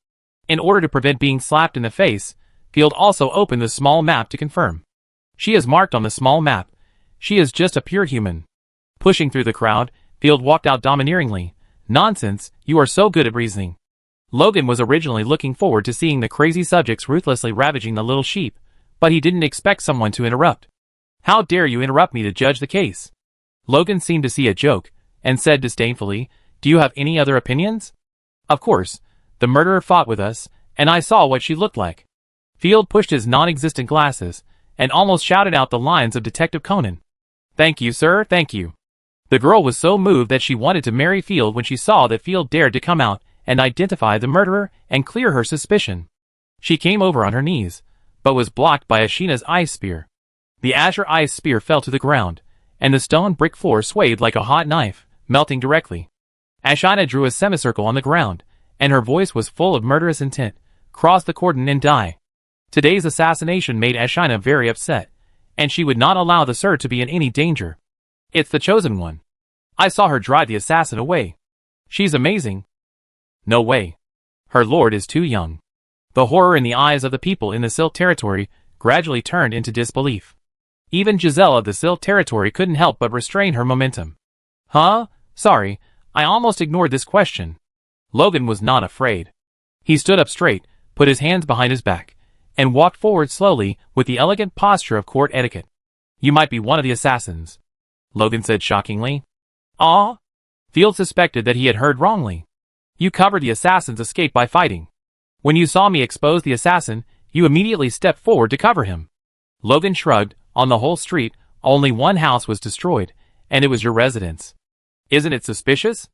In order to prevent being slapped in the face, Field also opened the small map to confirm. She is marked on the small map. She is just a pure human. Pushing through the crowd, Field walked out domineeringly. Nonsense, you are so good at reasoning. Logan was originally looking forward to seeing the crazy subjects ruthlessly ravaging the little sheep, but he didn't expect someone to interrupt. How dare you interrupt me to judge the case? Logan seemed to see a joke, and said disdainfully, do you have any other opinions? Of course, the murderer fought with us, and I saw what she looked like. Field pushed his non-existent glasses, and almost shouted out the lines of Detective Conan. Thank you, sir, thank you. The girl was so moved that she wanted to marry Field when she saw that Field dared to come out and identify the murderer and clear her suspicion. She came over on her knees, but was blocked by Ashina's ice spear. The azure ice spear fell to the ground, and the stone brick floor swayed like a hot knife, melting directly. Ashina drew a semicircle on the ground, and her voice was full of murderous intent. Cross the cordon and die. Today's assassination made Ashina very upset, and she would not allow the sir to be in any danger. It's the chosen one. I saw her drive the assassin away. She's amazing. No way. Her lord is too young. The horror in the eyes of the people in the Silk territory gradually turned into disbelief. Even Giselle of the Silk territory couldn't help but restrain her momentum. Huh? Sorry, I almost ignored this question. Logan was not afraid. He stood up straight, put his hands behind his back, and walked forward slowly with the elegant posture of court etiquette. You might be one of the assassins, Logan said shockingly. Ah? Field suspected that he had heard wrongly. You covered the assassin's escape by fighting. When you saw me expose the assassin, you immediately stepped forward to cover him. Logan shrugged. On the whole street, only one house was destroyed, and it was your residence. Isn't it suspicious?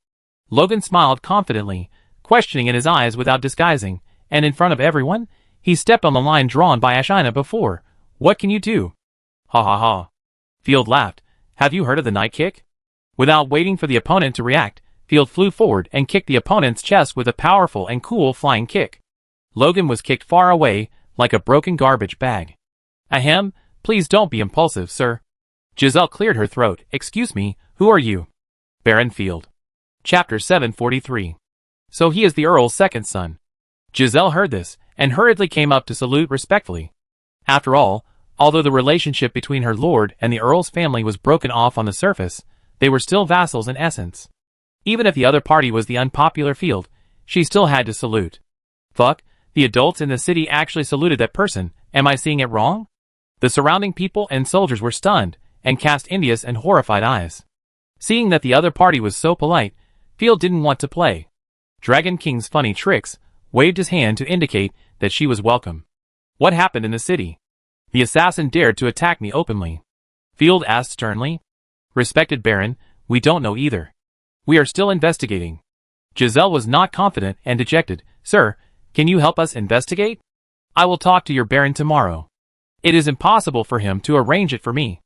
Logan smiled confidently, questioning in his eyes without disguising, and in front of everyone, he stepped on the line drawn by Ashina before. What can you do? Ha ha ha. Field laughed. Have you heard of the night kick? Without waiting for the opponent to react, Field flew forward and kicked the opponent's chest with a powerful and cool flying kick. Logan was kicked far away, like a broken garbage bag. Ahem, please don't be impulsive, sir. Giselle cleared her throat. Excuse me, who are you? Baron Field. Chapter 743. So he is the Earl's second son. Giselle heard this, and hurriedly came up to salute respectfully. After all, although the relationship between her lord and the Earl's family was broken off on the surface, they were still vassals in essence. Even if the other party was the unpopular Field, she still had to salute. Fuck, the adults in the city actually saluted that person. Am I seeing it wrong? The surrounding people and soldiers were stunned, and cast envious and horrified eyes. Seeing that the other party was so polite, Field didn't want to play Dragon King's funny tricks, waved his hand to indicate that she was welcome. What happened in the city? The assassin dared to attack me openly. Field asked sternly. Respected Baron, we don't know either. We are still investigating. Giselle was not confident and dejected. Sir, can you help us investigate? I will talk to your Baron tomorrow. It is impossible for him to arrange it for me.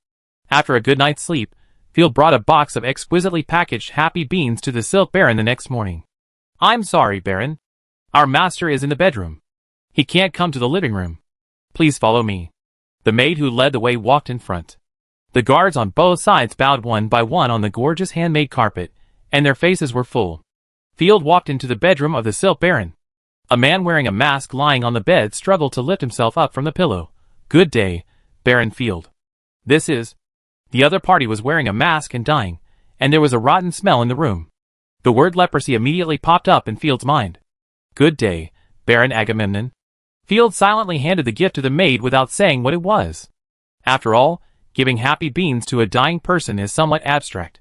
After a good night's sleep, Field brought a box of exquisitely packaged happy beans to the Silk Baron the next morning. I'm sorry, Baron. Our master is in the bedroom. He can't come to the living room. Please follow me. The maid who led the way walked in front. The guards on both sides bowed one by one on the gorgeous handmade carpet, and their faces were full. Field walked into the bedroom of the Silk Baron. A man wearing a mask lying on the bed struggled to lift himself up from the pillow. Good day, Baron Field. This is... The other party was wearing a mask and dying, and there was a rotten smell in the room. The word leprosy immediately popped up in Field's mind. Good day, Baron Agamemnon. Field silently handed the gift to the maid without saying what it was. After all, giving happy beans to a dying person is somewhat abstract.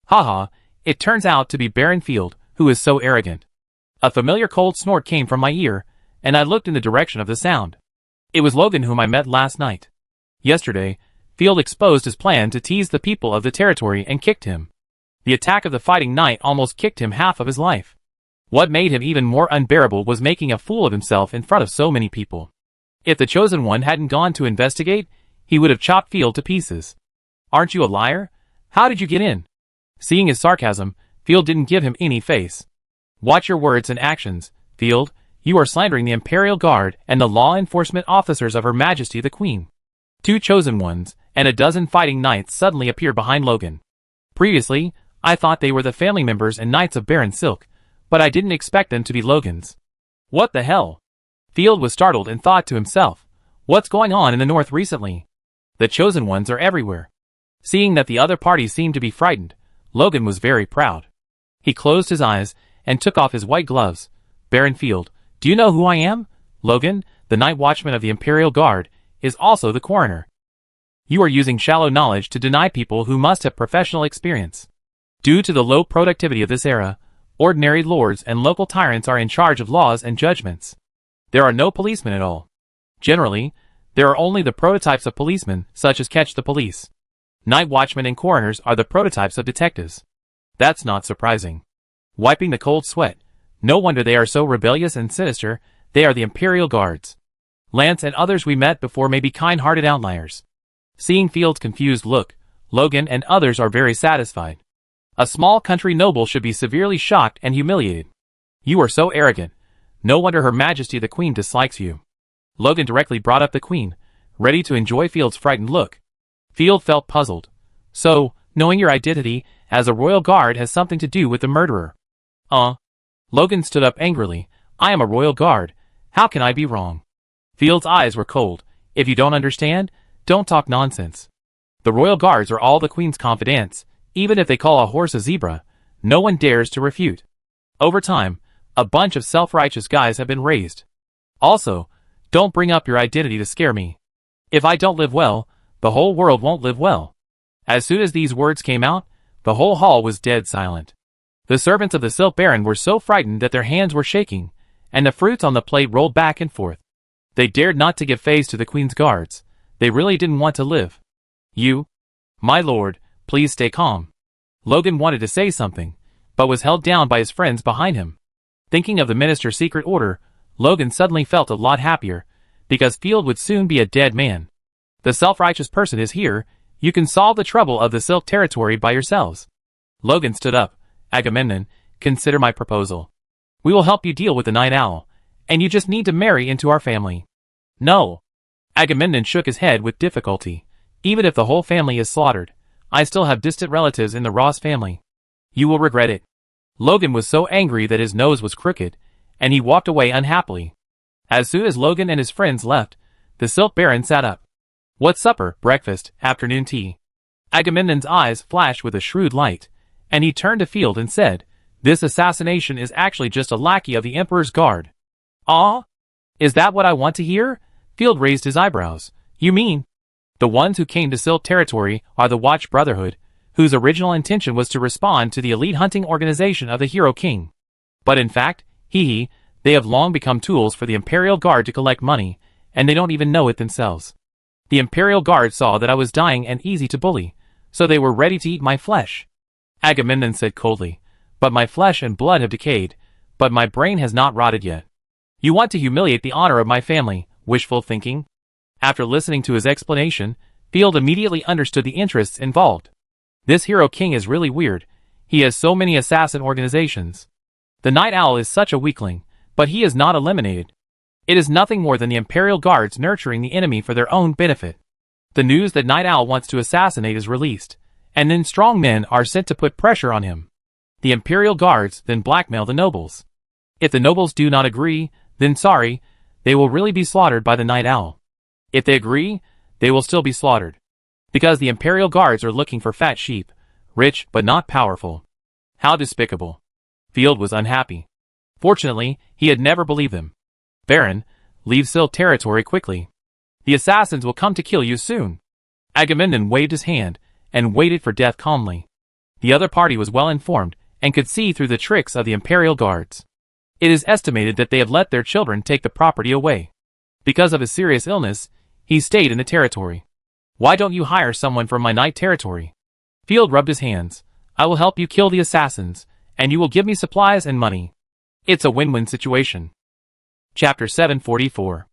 Haha, it turns out to be Baron Field, who is so arrogant. A familiar cold snort came from my ear, and I looked in the direction of the sound. It was Logan whom I met last night. Yesterday, Field exposed his plan to tease the people of the territory and kicked him. The attack of the fighting knight almost kicked him half of his life. What made him even more unbearable was making a fool of himself in front of so many people. If the chosen one hadn't gone to investigate, he would have chopped Field to pieces. Aren't you a liar? How did you get in? Seeing his sarcasm, Field didn't give him any face. Watch your words and actions, Field. You are slandering the Imperial Guard and the law enforcement officers of Her Majesty the Queen. 2 chosen ones, and a dozen fighting knights suddenly appeared behind Logan. Previously, I thought they were the family members and knights of Baron Silk, but I didn't expect them to be Logan's. What the hell? Field was startled and thought to himself, what's going on in the north recently? The chosen ones are everywhere. Seeing that the other party seemed to be frightened, Logan was very proud. He closed his eyes and took off his white gloves. Baron Field, do you know who I am? Logan, the night watchman of the Imperial Guard, is also the coroner. You are using shallow knowledge to deny people who must have professional experience. Due to the low productivity of this era, ordinary lords and local tyrants are in charge of laws and judgments. There are no policemen at all. Generally, there are only the prototypes of policemen, such as Catch the Police. Night watchmen and coroners are the prototypes of detectives. That's not surprising. Wiping the cold sweat, no wonder they are so rebellious and sinister. They are the Imperial Guards. Lance and others we met before may be kind-hearted outliers. Seeing Field's confused look, Logan and others are very satisfied. A small country noble should be severely shocked and humiliated. You are so arrogant. No wonder Her Majesty the Queen dislikes you. Logan directly brought up the Queen, ready to enjoy Field's frightened look. Field felt puzzled. So, knowing your identity as a royal guard has something to do with the murderer. Logan stood up angrily. I am a royal guard. How can I be wrong? Field's eyes were cold. If you don't understand, don't talk nonsense. The royal guards are all the queen's confidants. Even if they call a horse a zebra, no one dares to refute. Over time, a bunch of self-righteous guys have been raised. Also, don't bring up your identity to scare me. If I don't live well, the whole world won't live well. As soon as these words came out, the whole hall was dead silent. The servants of the Silk Baron were so frightened that their hands were shaking, and the fruits on the plate rolled back and forth. They dared not to give face to the queen's guards. They really didn't want to live. You, my lord, please stay calm. Logan wanted to say something, but was held down by his friends behind him. Thinking of the minister's secret order, Logan suddenly felt a lot happier, because Field would soon be a dead man. The self-righteous person is here. You can solve the trouble of the Silk territory by yourselves. Logan stood up. Agamemnon, consider my proposal. We will help you deal with the Night Owl, and you just need to marry into our family. No. Agamemnon shook his head with difficulty. Even if the whole family is slaughtered, I still have distant relatives in the Ross family. You will regret it. Logan was so angry that his nose was crooked, and he walked away unhappily. As soon as Logan and his friends left, the Silk Baron sat up. What supper, breakfast, afternoon tea? Agamemnon's eyes flashed with a shrewd light, and he turned to Field and said, This assassination is actually just a lackey of the Emperor's guard. Ah? Is that what I want to hear? Field raised his eyebrows. You mean? The ones who came to Silk territory are the Watch Brotherhood, whose original intention was to respond to the elite hunting organization of the Hero King. But in fact, they have long become tools for the Imperial Guard to collect money, and they don't even know it themselves. The Imperial Guard saw that I was dying and easy to bully, so they were ready to eat my flesh. Agamemnon said coldly, But my flesh and blood have decayed, but my brain has not rotted yet. You want to humiliate the honor of my family, wishful thinking? After listening to his explanation, Field immediately understood the interests involved. This Hero King is really weird. He has so many assassin organizations. The Night Owl is such a weakling, but he is not eliminated. It is nothing more than the Imperial Guards nurturing the enemy for their own benefit. The news that Night Owl wants to assassinate is released, and then strong men are sent to put pressure on him. The Imperial Guards then blackmail the nobles. If the nobles do not agree, then sorry, they will really be slaughtered by the Night Owl. If they agree, they will still be slaughtered. Because the Imperial Guards are looking for fat sheep, rich but not powerful. How despicable. Field was unhappy. Fortunately, he had never believed them. Baron, leave Silk territory quickly. The assassins will come to kill you soon. Agamemnon waved his hand, and waited for death calmly. The other party was well informed, and could see through the tricks of the Imperial Guards. It is estimated that they have let their children take the property away. Because of his serious illness, he stayed in the territory. Why don't you hire someone from my night territory? Field rubbed his hands. I will help you kill the assassins, and you will give me supplies and money. It's a win-win situation. Chapter 744.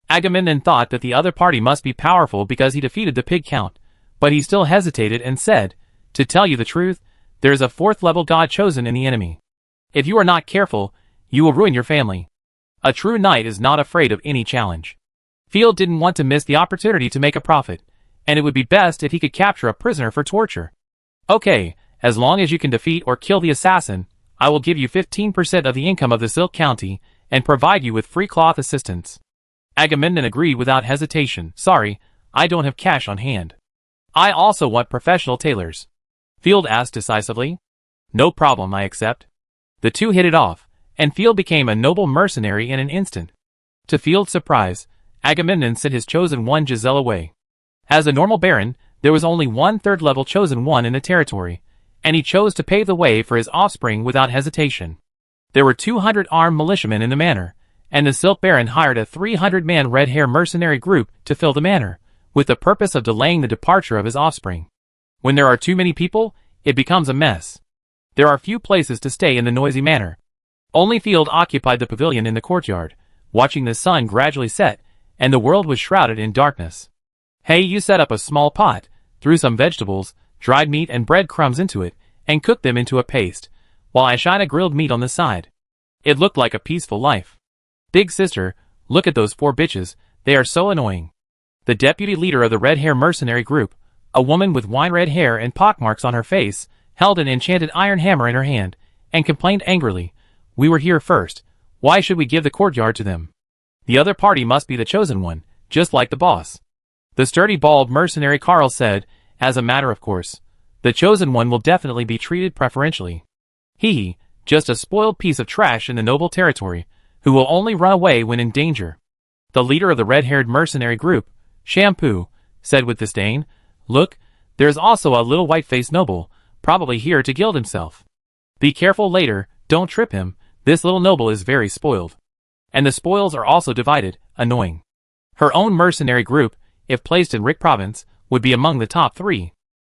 Agamemnon thought that the other party must be powerful because he defeated the pig count, but he still hesitated and said, To tell you the truth, there is a fourth-level god chosen in the enemy. If you are not careful, you will ruin your family. A true knight is not afraid of any challenge. Field didn't want to miss the opportunity to make a profit, and it would be best if he could capture a prisoner for torture. Okay, as long as you can defeat or kill the assassin, I will give you 15% of the income of the Silk County, and provide you with free cloth assistance. Agamemnon agreed without hesitation. Sorry, I don't have cash on hand. I also want professional tailors. Field asked decisively. No problem, I accept. The two hit it off, and Field became a noble mercenary in an instant. To Field's surprise, Agamemnon sent his chosen one Giselle away. As a normal baron, there was only one third-level chosen one in the territory, and he chose to pave the way for his offspring without hesitation. There were 200 armed militiamen in the manor, and the Silk Baron hired a 300-man red-hair mercenary group to fill the manor, with the purpose of delaying the departure of his offspring. When there are too many people, it becomes a mess. There are few places to stay in the noisy manor. Only Field occupied the pavilion in the courtyard, watching the sun gradually set, and the world was shrouded in darkness. Hey, you set up a small pot, threw some vegetables, dried meat and bread crumbs into it, and cooked them into a paste, while I shine a grilled meat on the side. It looked like a peaceful life. Big sister, look at those 4 bitches, they are so annoying. The deputy leader of the red-hair mercenary group, a woman with wine-red hair and pockmarks on her face, held an enchanted iron hammer in her hand, and complained angrily, We were here first. Why should we give the courtyard to them? The other party must be the chosen one, just like the boss. The sturdy bald mercenary Carl said, as a matter of course. The chosen one will definitely be treated preferentially. He, just a spoiled piece of trash in the noble territory, who will only run away when in danger. The leader of the red-haired mercenary group, Shampoo, said with disdain, Look, there's also a little white-faced noble, probably here to gild himself. Be careful later, don't trip him, this little noble is very spoiled. And the spoils are also divided, annoying. Her own mercenary group, if placed in Rick Province, would be among the top 3.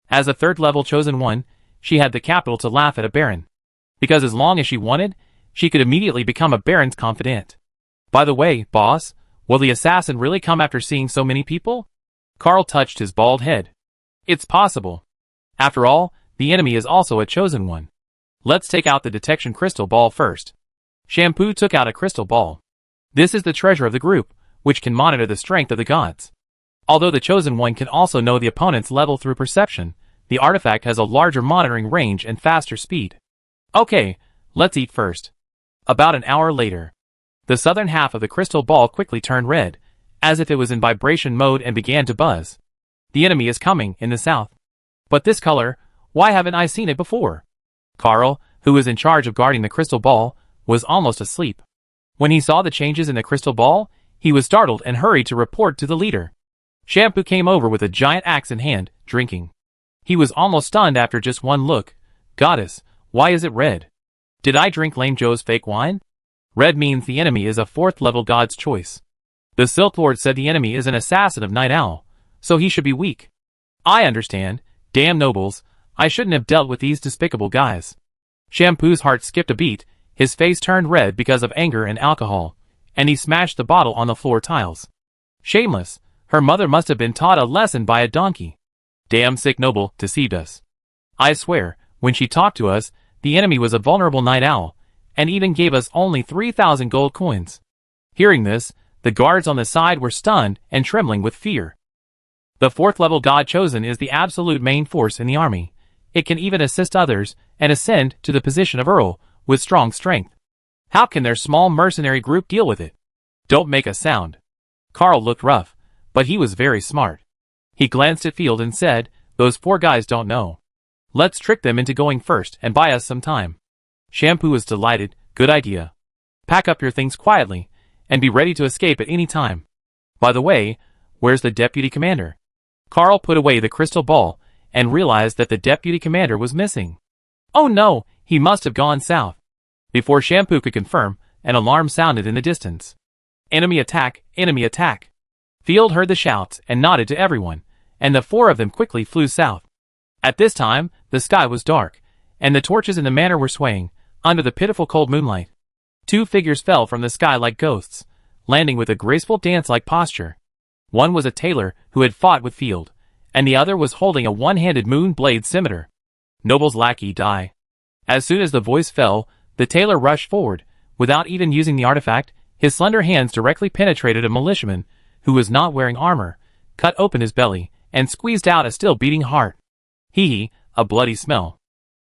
As a third-level chosen one, she had the capital to laugh at a baron. Because as long as she wanted, she could immediately become a baron's confidant. By the way, boss, will the assassin really come after seeing so many people? Carl touched his bald head. It's possible. After all, the enemy is also a chosen one. Let's take out the detection crystal ball first. Shampoo took out a crystal ball. This is the treasure of the group, which can monitor the strength of the gods. Although the chosen one can also know the opponent's level through perception, the artifact has a larger monitoring range and faster speed. Okay, let's eat first. About an hour later. The southern half of the crystal ball quickly turned red, as if it was in vibration mode and began to buzz. The enemy is coming in the south. But this color, why haven't I seen it before? Carl, who was in charge of guarding the crystal ball, was almost asleep. When he saw the changes in the crystal ball, he was startled and hurried to report to the leader. Shampoo came over with a giant axe in hand, drinking. He was almost stunned after just one look. Goddess, why is it red? Did I drink Lame Joe's fake wine? Red means the enemy is a 4th-level god's choice. The Silk Lord said the enemy is an assassin of Night Owl, so he should be weak. I understand. Damn nobles, I shouldn't have dealt with these despicable guys. Shampoo's heart skipped a beat, his face turned red because of anger and alcohol, and he smashed the bottle on the floor tiles. Shameless, her mother must have been taught a lesson by a donkey. Damn sick noble deceived us. I swear, when she talked to us, the enemy was a vulnerable night owl, and even gave us only 3,000 gold coins. Hearing this, the guards on the side were stunned and trembling with fear. The 4th-level god chosen is the absolute main force in the army. It can even assist others and ascend to the position of Earl with strong strength. How can their small mercenary group deal with it? Don't make a sound. Carl looked rough, but he was very smart. He glanced at Field and said, Those 4 guys don't know. Let's trick them into going first and buy us some time. Shampoo was delighted. Good idea. Pack up your things quietly and be ready to escape at any time. By the way, where's the deputy commander? Carl put away the crystal ball and realized that the deputy commander was missing. Oh no, he must have gone south. Before Shampoo could confirm, an alarm sounded in the distance. Enemy attack, enemy attack. Field heard the shouts and nodded to everyone, and the 4 of them quickly flew south. At this time, the sky was dark, and the torches in the manor were swaying, under the pitiful cold moonlight. 2 figures fell from the sky like ghosts, landing with a graceful dance-like posture. One was a tailor who had fought with Field, and the other was holding a one-handed moon blade scimitar. Noble's lackey die. As soon as the voice fell, the tailor rushed forward. Without even using the artifact, his slender hands directly penetrated a militiaman who was not wearing armor, cut open his belly, and squeezed out a still-beating heart. Hee, a bloody smell.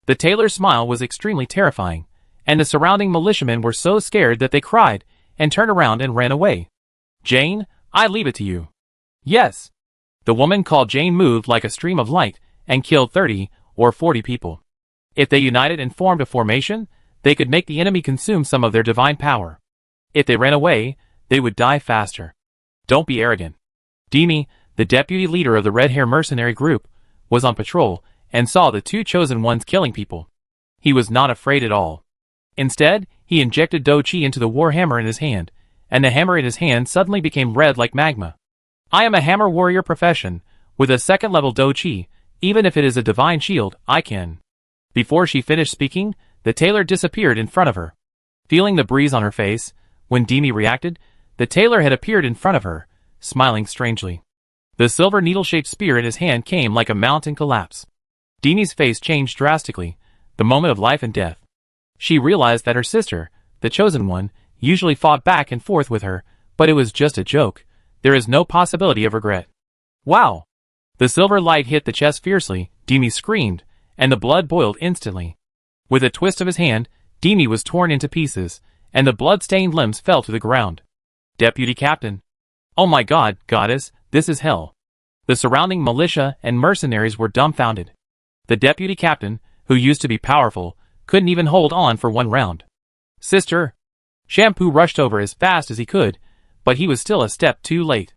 The tailor's smile was extremely terrifying, and the surrounding militiamen were so scared that they cried and turned around and ran away. Jane, I leave it to you. Yes. The woman called Jane moved like a stream of light and killed 30 or 40 people. If they united and formed a formation, they could make the enemy consume some of their divine power. If they ran away, they would die faster. Don't be arrogant. Demi, the deputy leader of the Red Hair mercenary group, was on patrol and saw the 2 chosen ones killing people. He was not afraid at all. Instead, he injected Do Chi into the war hammer in his hand, and the hammer in his hand suddenly became red like magma. I am a hammer warrior profession, with a 2nd-level Do Chi. Even if it is a divine shield, I can. Before she finished speaking, the tailor disappeared in front of her. Feeling the breeze on her face, when Demi reacted, the tailor had appeared in front of her, smiling strangely. The silver needle-shaped spear in his hand came like a mountain collapse. Demi's face changed drastically, the moment of life and death. She realized that her sister, the chosen one, usually fought back and forth with her, but it was just a joke. There is no possibility of regret. Wow! The silver light hit the chest fiercely, Demi screamed, and the blood boiled instantly. With a twist of his hand, Demi was torn into pieces, and the blood-stained limbs fell to the ground. Deputy Captain. Oh my god, goddess, this is hell. The surrounding militia and mercenaries were dumbfounded. The deputy captain, who used to be powerful, couldn't even hold on for one round. Sister. Shampoo rushed over as fast as he could, but he was still a step too late.